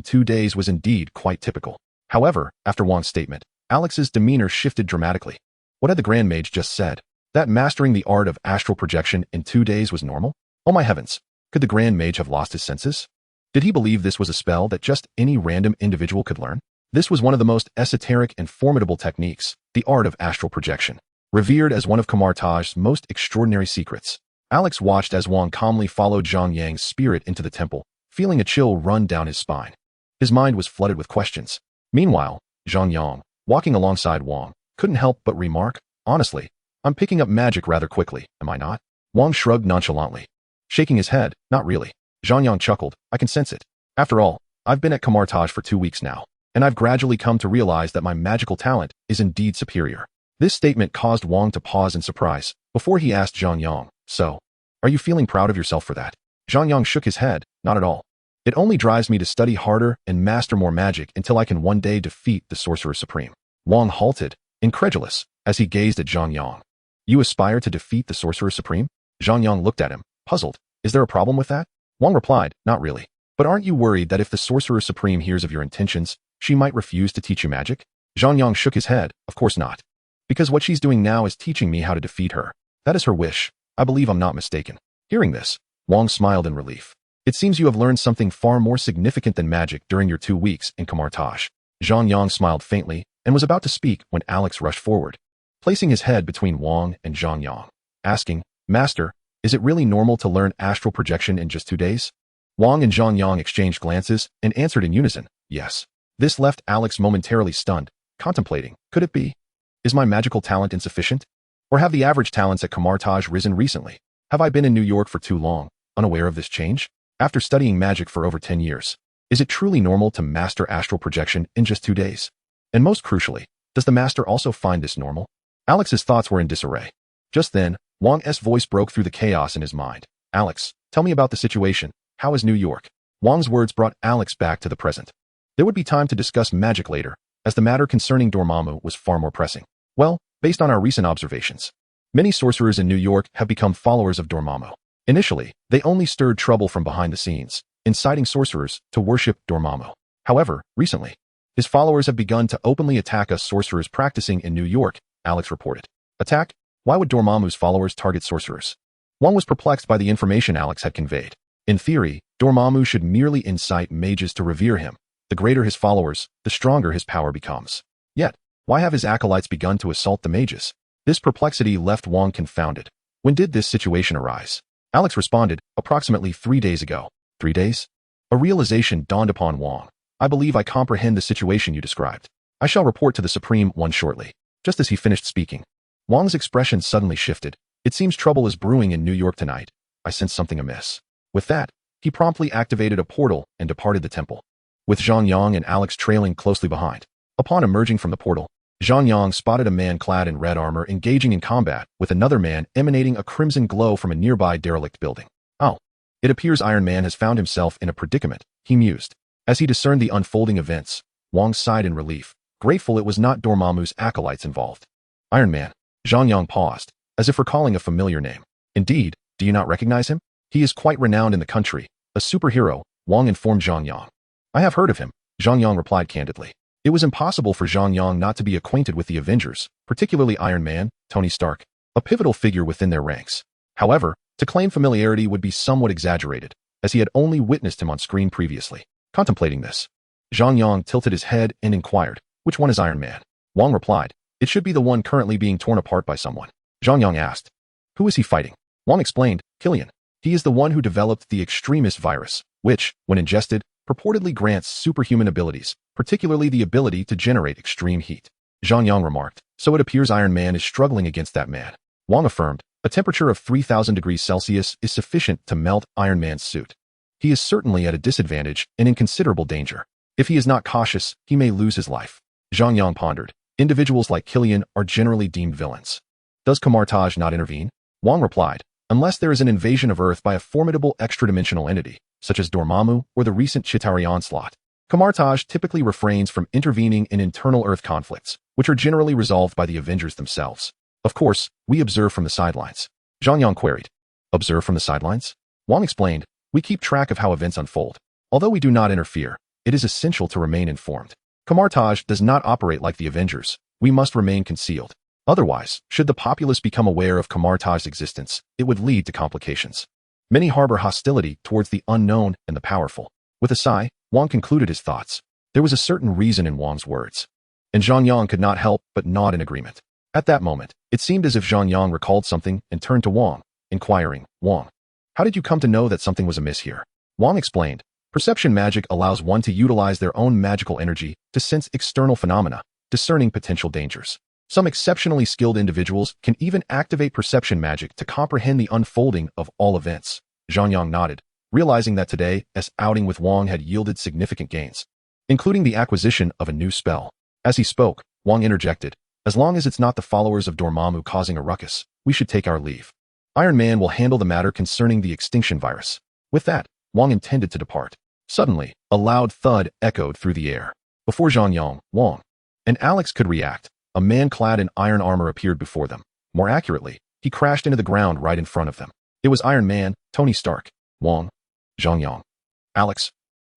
2 days was indeed quite typical. However, after Wang's statement, Alex's demeanor shifted dramatically. What had the Grand Mage just said? That mastering the art of astral projection in 2 days was normal? Oh my heavens! Could the Grand Mage have lost his senses? Did he believe this was a spell that just any random individual could learn? This was one of the most esoteric and formidable techniques, the art of astral projection, revered as one of Kamar-Taj's most extraordinary secrets. Alex watched as Wang calmly followed Zhang Yang's spirit into the temple, feeling a chill run down his spine. His mind was flooded with questions. Meanwhile, Zhang Yang, walking alongside Wang, couldn't help but remark, honestly, I'm picking up magic rather quickly, am I not? Wang shrugged nonchalantly, shaking his head, not really. Zhang Yang chuckled, I can sense it. After all, I've been at Kamar-Taj for 2 weeks now, and I've gradually come to realize that my magical talent is indeed superior. This statement caused Wang to pause in surprise, before he asked Zhang Yang, so, are you feeling proud of yourself for that? Zhang Yang shook his head, not at all. It only drives me to study harder and master more magic until I can one day defeat the Sorcerer Supreme. Wang halted, incredulous, as he gazed at Zhang Yang. You aspire to defeat the Sorcerer Supreme? Zhang Yang looked at him, puzzled. Is there a problem with that? Wang replied, not really. But aren't you worried that if the Sorcerer Supreme hears of your intentions, she might refuse to teach you magic? Zhang Yang shook his head, of course not. Because what she's doing now is teaching me how to defeat her. That is her wish. I believe I'm not mistaken. Hearing this, Wang smiled in relief. It seems you have learned something far more significant than magic during your 2 weeks in Kamar-Taj. Zhang Yang smiled faintly and was about to speak when Alex rushed forward, placing his head between Wang and Zhang Yang, asking, Master, is it really normal to learn astral projection in just 2 days? Wang and Zhang Yang exchanged glances and answered in unison, yes. This left Alex momentarily stunned, contemplating, could it be? Is my magical talent insufficient? Or have the average talents at Kamar-Taj risen recently? Have I been in New York for too long, unaware of this change? After studying magic for over 10 years, is it truly normal to master astral projection in just 2 days? And most crucially, does the master also find this normal? Alex's thoughts were in disarray. Just then, Wang's voice broke through the chaos in his mind. Alex, tell me about the situation. How is New York? Wang's words brought Alex back to the present. There would be time to discuss magic later, as the matter concerning Dormammu was far more pressing. Well, based on our recent observations, many sorcerers in New York have become followers of Dormammu. Initially, they only stirred trouble from behind the scenes, inciting sorcerers to worship Dormammu. However, recently, his followers have begun to openly attack us sorcerers practicing in New York, Alex reported. Attack? Why would Dormammu's followers target sorcerers? Wang was perplexed by the information Alex had conveyed. In theory, Dormammu should merely incite mages to revere him. The greater his followers, the stronger his power becomes. Yet, why have his acolytes begun to assault the mages? This perplexity left Wang confounded. When did this situation arise? Alex responded, approximately 3 days ago. 3 days? A realization dawned upon Wang. I believe I comprehend the situation you described. I shall report to the Supreme One shortly. Just as he finished speaking, Wang's expression suddenly shifted. It seems trouble is brewing in New York tonight. I sense something amiss. With that, he promptly activated a portal and departed the temple, with Zhang Yang and Alex trailing closely behind. Upon emerging from the portal, Zhang Yang spotted a man clad in red armor engaging in combat with another man emanating a crimson glow from a nearby derelict building. Oh, it appears Iron Man has found himself in a predicament, he mused. As he discerned the unfolding events, Wang sighed in relief, grateful it was not Dormammu's acolytes involved. Iron Man. Zhang Yang paused, as if recalling a familiar name. Indeed, do you not recognize him? He is quite renowned in the country, a superhero, Wang informed Zhang Yang. I have heard of him, Zhang Yang replied candidly. It was impossible for Zhang Yang not to be acquainted with the Avengers, particularly Iron Man, Tony Stark, a pivotal figure within their ranks. However, to claim familiarity would be somewhat exaggerated, as he had only witnessed him on screen previously. Contemplating this, Zhang Yang tilted his head and inquired, which one is Iron Man? Wang replied, it should be the one currently being torn apart by someone. Zhang Yang asked, who is he fighting? Wang explained, Killian. He is the one who developed the extremist virus, which, when ingested, purportedly grants superhuman abilities, particularly the ability to generate extreme heat. Zhang Yang remarked, so it appears Iron Man is struggling against that man. Wang affirmed, a temperature of 3,000 degrees Celsius is sufficient to melt Iron Man's suit. He is certainly at a disadvantage and in considerable danger. If he is not cautious, he may lose his life. Zhang Yang pondered, individuals like Killian are generally deemed villains. Does Kamar-Taj not intervene? Wang replied, unless there is an invasion of Earth by a formidable extra-dimensional entity, such as Dormammu or the recent Chitauri onslaught. Kamar-Taj typically refrains from intervening in internal Earth conflicts, which are generally resolved by the Avengers themselves. Of course, we observe from the sidelines. Zhang Yang queried. Observe from the sidelines? Wang explained, we keep track of how events unfold. Although we do not interfere, it is essential to remain informed. Kamar-Taj does not operate like the Avengers. We must remain concealed. Otherwise, should the populace become aware of Kamar-Taj's existence, it would lead to complications. Many harbor hostility towards the unknown and the powerful. With a sigh, Wang concluded his thoughts. There was a certain reason in Wang's words. And Zhang Yang could not help but nod in agreement. At that moment, it seemed as if Zhang Yang recalled something and turned to Wang, inquiring, Wang, how did you come to know that something was amiss here? Wang explained, perception magic allows one to utilize their own magical energy to sense external phenomena, discerning potential dangers. Some exceptionally skilled individuals can even activate perception magic to comprehend the unfolding of all events. Zhang Yang nodded, realizing that today's outing with Wang had yielded significant gains, including the acquisition of a new spell. As he spoke, Wang interjected, as long as it's not the followers of Dormammu causing a ruckus, we should take our leave. Iron Man will handle the matter concerning the extinction virus. With that, Wang intended to depart. Suddenly, a loud thud echoed through the air. Before Zhang Yang, Wang, and Alex could react, a man clad in iron armor appeared before them. More accurately, he crashed into the ground right in front of them. It was Iron Man, Tony Stark, Wang, Zhang Yang, Alex.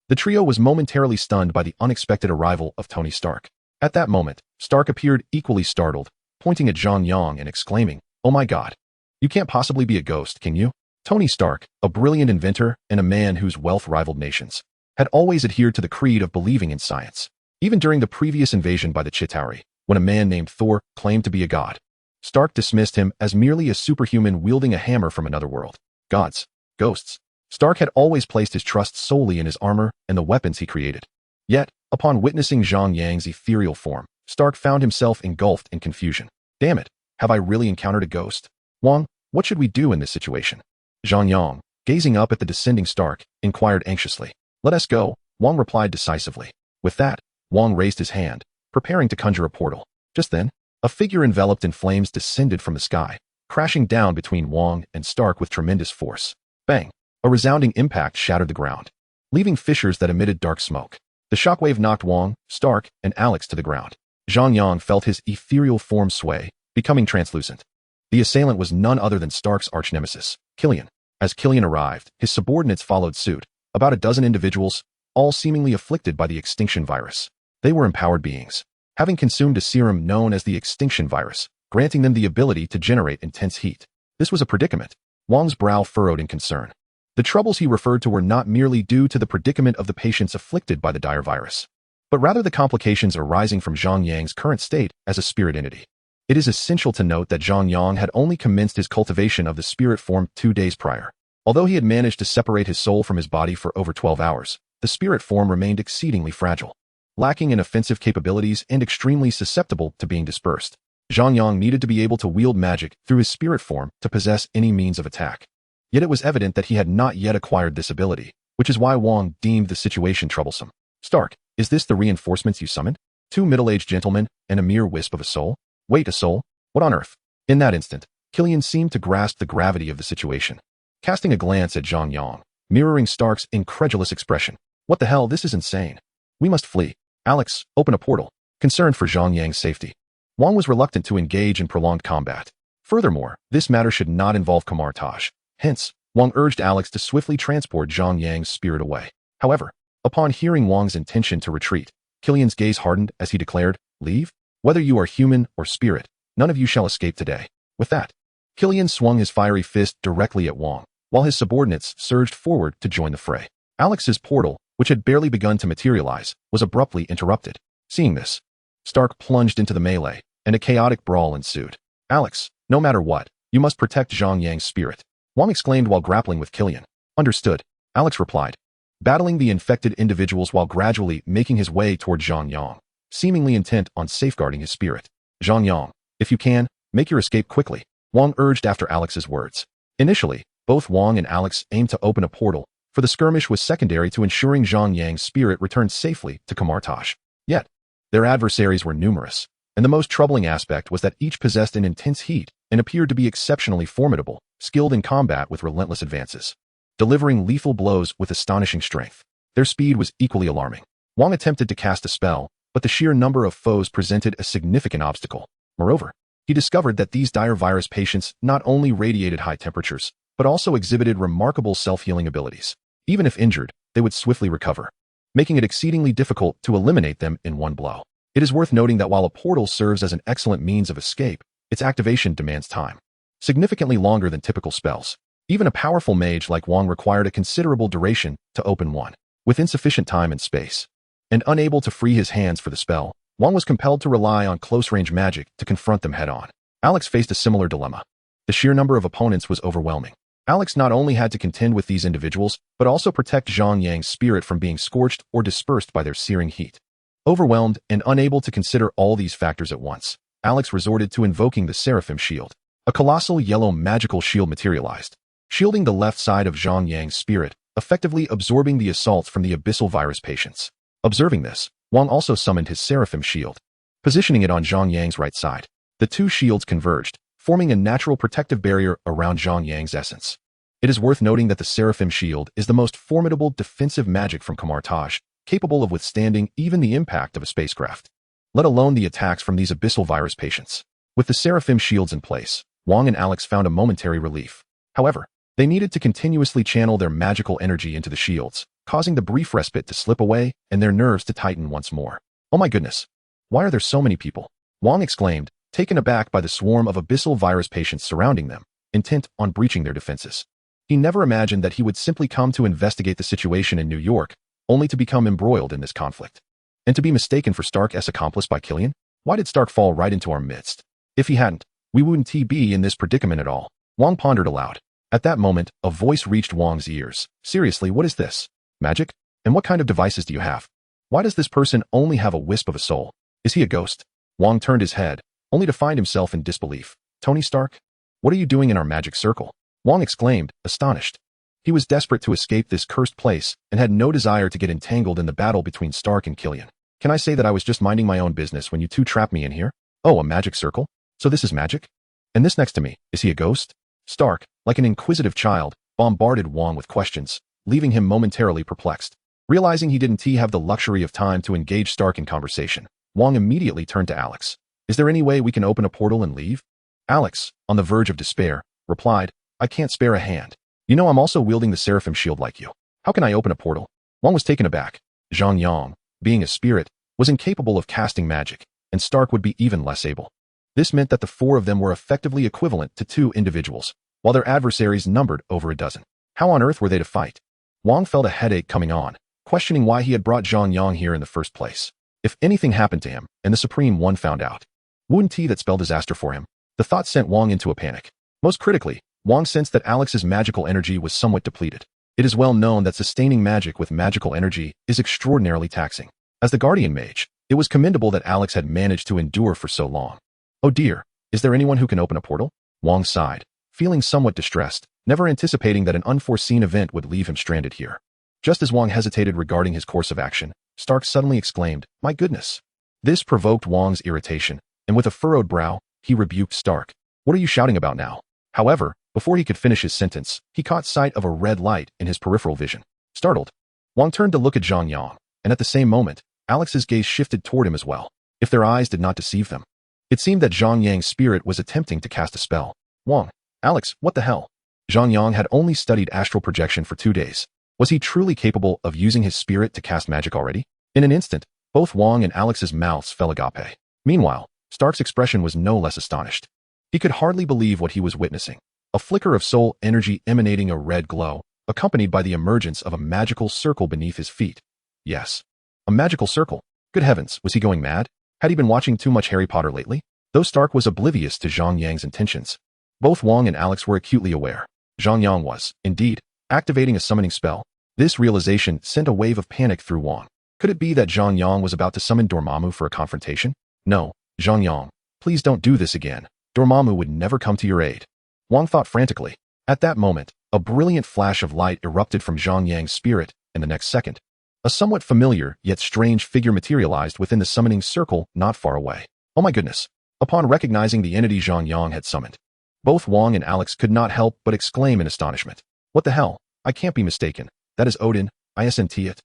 The trio was momentarily stunned by the unexpected arrival of Tony Stark. At that moment, Stark appeared equally startled, pointing at Zhang Yang and exclaiming, "Oh my God! You can't possibly be a ghost, can you?" Tony Stark, a brilliant inventor and a man whose wealth rivaled nations, had always adhered to the creed of believing in science. Even during the previous invasion by the Chitauri, when a man named Thor claimed to be a god, Stark dismissed him as merely a superhuman wielding a hammer from another world. Gods, ghosts. Stark had always placed his trust solely in his armor and the weapons he created. Yet, upon witnessing Zhang Yang's ethereal form, Stark found himself engulfed in confusion. Damn it, have I really encountered a ghost? Wang, what should we do in this situation? Zhang Yang, gazing up at the descending Stark, inquired anxiously. Let us go, Wang replied decisively. With that, Wang raised his hand, preparing to conjure a portal. Just then, a figure enveloped in flames descended from the sky, crashing down between Wang and Stark with tremendous force. Bang! A resounding impact shattered the ground, leaving fissures that emitted dark smoke. The shockwave knocked Wang, Stark, and Alex to the ground. Zhang Yang felt his ethereal form sway, becoming translucent. The assailant was none other than Stark's arch-nemesis, Killian. As Killian arrived, his subordinates followed suit, about a dozen individuals, all seemingly afflicted by the extinction virus. They were empowered beings, having consumed a serum known as the extinction virus, granting them the ability to generate intense heat. This was a predicament. Wang's brow furrowed in concern. The troubles he referred to were not merely due to the predicament of the patients afflicted by the dire virus, but rather the complications arising from Zhang Yang's current state as a spirit entity. It is essential to note that Zhang Yang had only commenced his cultivation of the spirit form 2 days prior. Although he had managed to separate his soul from his body for over 12 hours, the spirit form remained exceedingly fragile, lacking in offensive capabilities and extremely susceptible to being dispersed. Zhang Yang needed to be able to wield magic through his spirit form to possess any means of attack. Yet it was evident that he had not yet acquired this ability, which is why Wang deemed the situation troublesome. Stark, is this the reinforcements you summoned? 2 middle-aged gentlemen and a mere wisp of a soul? Wait, a soul? What on earth? In that instant, Killian seemed to grasp the gravity of the situation, casting a glance at Zhang Yang, mirroring Stark's incredulous expression. What the hell, this is insane. We must flee. Alex, open a portal. Concerned for Zhang Yang's safety, Wang was reluctant to engage in prolonged combat. Furthermore, this matter should not involve Kamar-Taj. Hence, Wang urged Alex to swiftly transport Zhang Yang's spirit away. However, upon hearing Wang's intention to retreat, Killian's gaze hardened as he declared, "Leave? Whether you are human or spirit, none of you shall escape today." With that, Killian swung his fiery fist directly at Wang, while his subordinates surged forward to join the fray. Alex's portal, which had barely begun to materialize, was abruptly interrupted. Seeing this, Stark plunged into the melee, and a chaotic brawl ensued. "Alex, no matter what, you must protect Zhang Yang's spirit," Wang exclaimed while grappling with Killian. "Understood," Alex replied, battling the infected individuals while gradually making his way toward Zhang Yang, seemingly intent on safeguarding his spirit. "Zhang Yang, if you can, make your escape quickly," Wang urged after Alex's words. Initially, both Wang and Alex aimed to open a portal, for the skirmish was secondary to ensuring Zhang Yang's spirit returned safely to Kamar-Taj. Yet, their adversaries were numerous, and the most troubling aspect was that each possessed an intense heat and appeared to be exceptionally formidable, skilled in combat with relentless advances, delivering lethal blows with astonishing strength. Their speed was equally alarming. Wang attempted to cast a spell, but the sheer number of foes presented a significant obstacle. Moreover, he discovered that these dire virus patients not only radiated high temperatures, but also exhibited remarkable self-healing abilities. Even if injured, they would swiftly recover, making it exceedingly difficult to eliminate them in one blow. It is worth noting that while a portal serves as an excellent means of escape, its activation demands time, significantly longer than typical spells. Even a powerful mage like Wang required a considerable duration to open one. With insufficient time and space, and unable to free his hands for the spell, Wang was compelled to rely on close-range magic to confront them head-on. Alex faced a similar dilemma. The sheer number of opponents was overwhelming. Alex not only had to contend with these individuals, but also protect Zhang Yang's spirit from being scorched or dispersed by their searing heat. Overwhelmed and unable to consider all these factors at once, Alex resorted to invoking the Seraphim Shield. A colossal yellow magical shield materialized, shielding the left side of Zhang Yang's spirit, effectively absorbing the assaults from the abyssal virus patients. Observing this, Wang also summoned his Seraphim Shield, positioning it on Zhang Yang's right side. The two shields converged, forming a natural protective barrier around Zhang Yang's essence. It is worth noting that the Seraphim Shield is the most formidable defensive magic from Kamar-Taj, capable of withstanding even the impact of a spacecraft, let alone the attacks from these abyssal virus patients. With the Seraphim Shields in place, Wang and Alex found a momentary relief. However, they needed to continuously channel their magical energy into the shields, causing the brief respite to slip away and their nerves to tighten once more. Oh my goodness! Why are there so many people? Wang exclaimed, taken aback by the swarm of abyssal virus patients surrounding them, intent on breaching their defenses. He never imagined that he would simply come to investigate the situation in New York, only to become embroiled in this conflict. And to be mistaken for Stark's accomplice by Killian? Why did Stark fall right into our midst? If he hadn't, we wouldn't be in this predicament at all. Wang pondered aloud. At that moment, a voice reached Wang's ears. Seriously, what is this? Magic? And what kind of devices do you have? Why does this person only have a wisp of a soul? Is he a ghost? Wang turned his head, only to find himself in disbelief. Tony Stark? What are you doing in our magic circle? Wang exclaimed, astonished. He was desperate to escape this cursed place and had no desire to get entangled in the battle between Stark and Killian. Can I say that I was just minding my own business when you two trapped me in here? Oh, a magic circle? So this is magic? And this next to me, is he a ghost? Stark, like an inquisitive child, bombarded Wang with questions, leaving him momentarily perplexed. Realizing he didn't have the luxury of time to engage Stark in conversation, Wang immediately turned to Alex. Is there any way we can open a portal and leave? Alex, on the verge of despair, replied, I can't spare a hand. You know I'm also wielding the Seraphim Shield like you. How can I open a portal? Wang was taken aback. Zhang Yang, being a spirit, was incapable of casting magic, and Stark would be even less able. This meant that the four of them were effectively equivalent to two individuals, while their adversaries numbered over a dozen. How on earth were they to fight? Wang felt a headache coming on, questioning why he had brought Zhang Yang here in the first place. If anything happened to him, and the Supreme One found out, wouldn't that spell disaster for him? The thought sent Wang into a panic. Most critically, Wang sensed that Alex's magical energy was somewhat depleted. It is well known that sustaining magic with magical energy is extraordinarily taxing. As the Guardian Mage, it was commendable that Alex had managed to endure for so long. Oh dear, is there anyone who can open a portal? Wang sighed, feeling somewhat distressed, never anticipating that an unforeseen event would leave him stranded here. Just as Wang hesitated regarding his course of action, Stark suddenly exclaimed, My goodness! This provoked Wang's irritation, and with a furrowed brow, he rebuked Stark. What are you shouting about now? However, before he could finish his sentence, he caught sight of a red light in his peripheral vision. Startled, Wang turned to look at Zhang Yang, and at the same moment, Alex's gaze shifted toward him as well. If their eyes did not deceive them, it seemed that Zhang Yang's spirit was attempting to cast a spell. Wang, Alex, what the hell? Zhang Yang had only studied astral projection for 2 days. Was he truly capable of using his spirit to cast magic already? In an instant, both Wang and Alex's mouths fell agape. Meanwhile, Stark's expression was no less astonished. He could hardly believe what he was witnessing. A flicker of soul energy emanating a red glow, accompanied by the emergence of a magical circle beneath his feet. Yes. A magical circle. Good heavens, was he going mad? Had he been watching too much Harry Potter lately? Though Stark was oblivious to Zhang Yang's intentions, both Wang and Alex were acutely aware. Zhang Yang was, indeed, activating a summoning spell. This realization sent a wave of panic through Wang. Could it be that Zhang Yang was about to summon Dormammu for a confrontation? No, Zhang Yang, please don't do this again. Dormammu would never come to your aid. Wang thought frantically. At that moment, a brilliant flash of light erupted from Zhang Yang's spirit, and the next second, a somewhat familiar yet strange figure materialized within the summoning circle not far away. Oh my goodness! Upon recognizing the entity Zhang Yang had summoned, both Wang and Alex could not help but exclaim in astonishment. What the hell? I can't be mistaken. That is Odin, isn't it?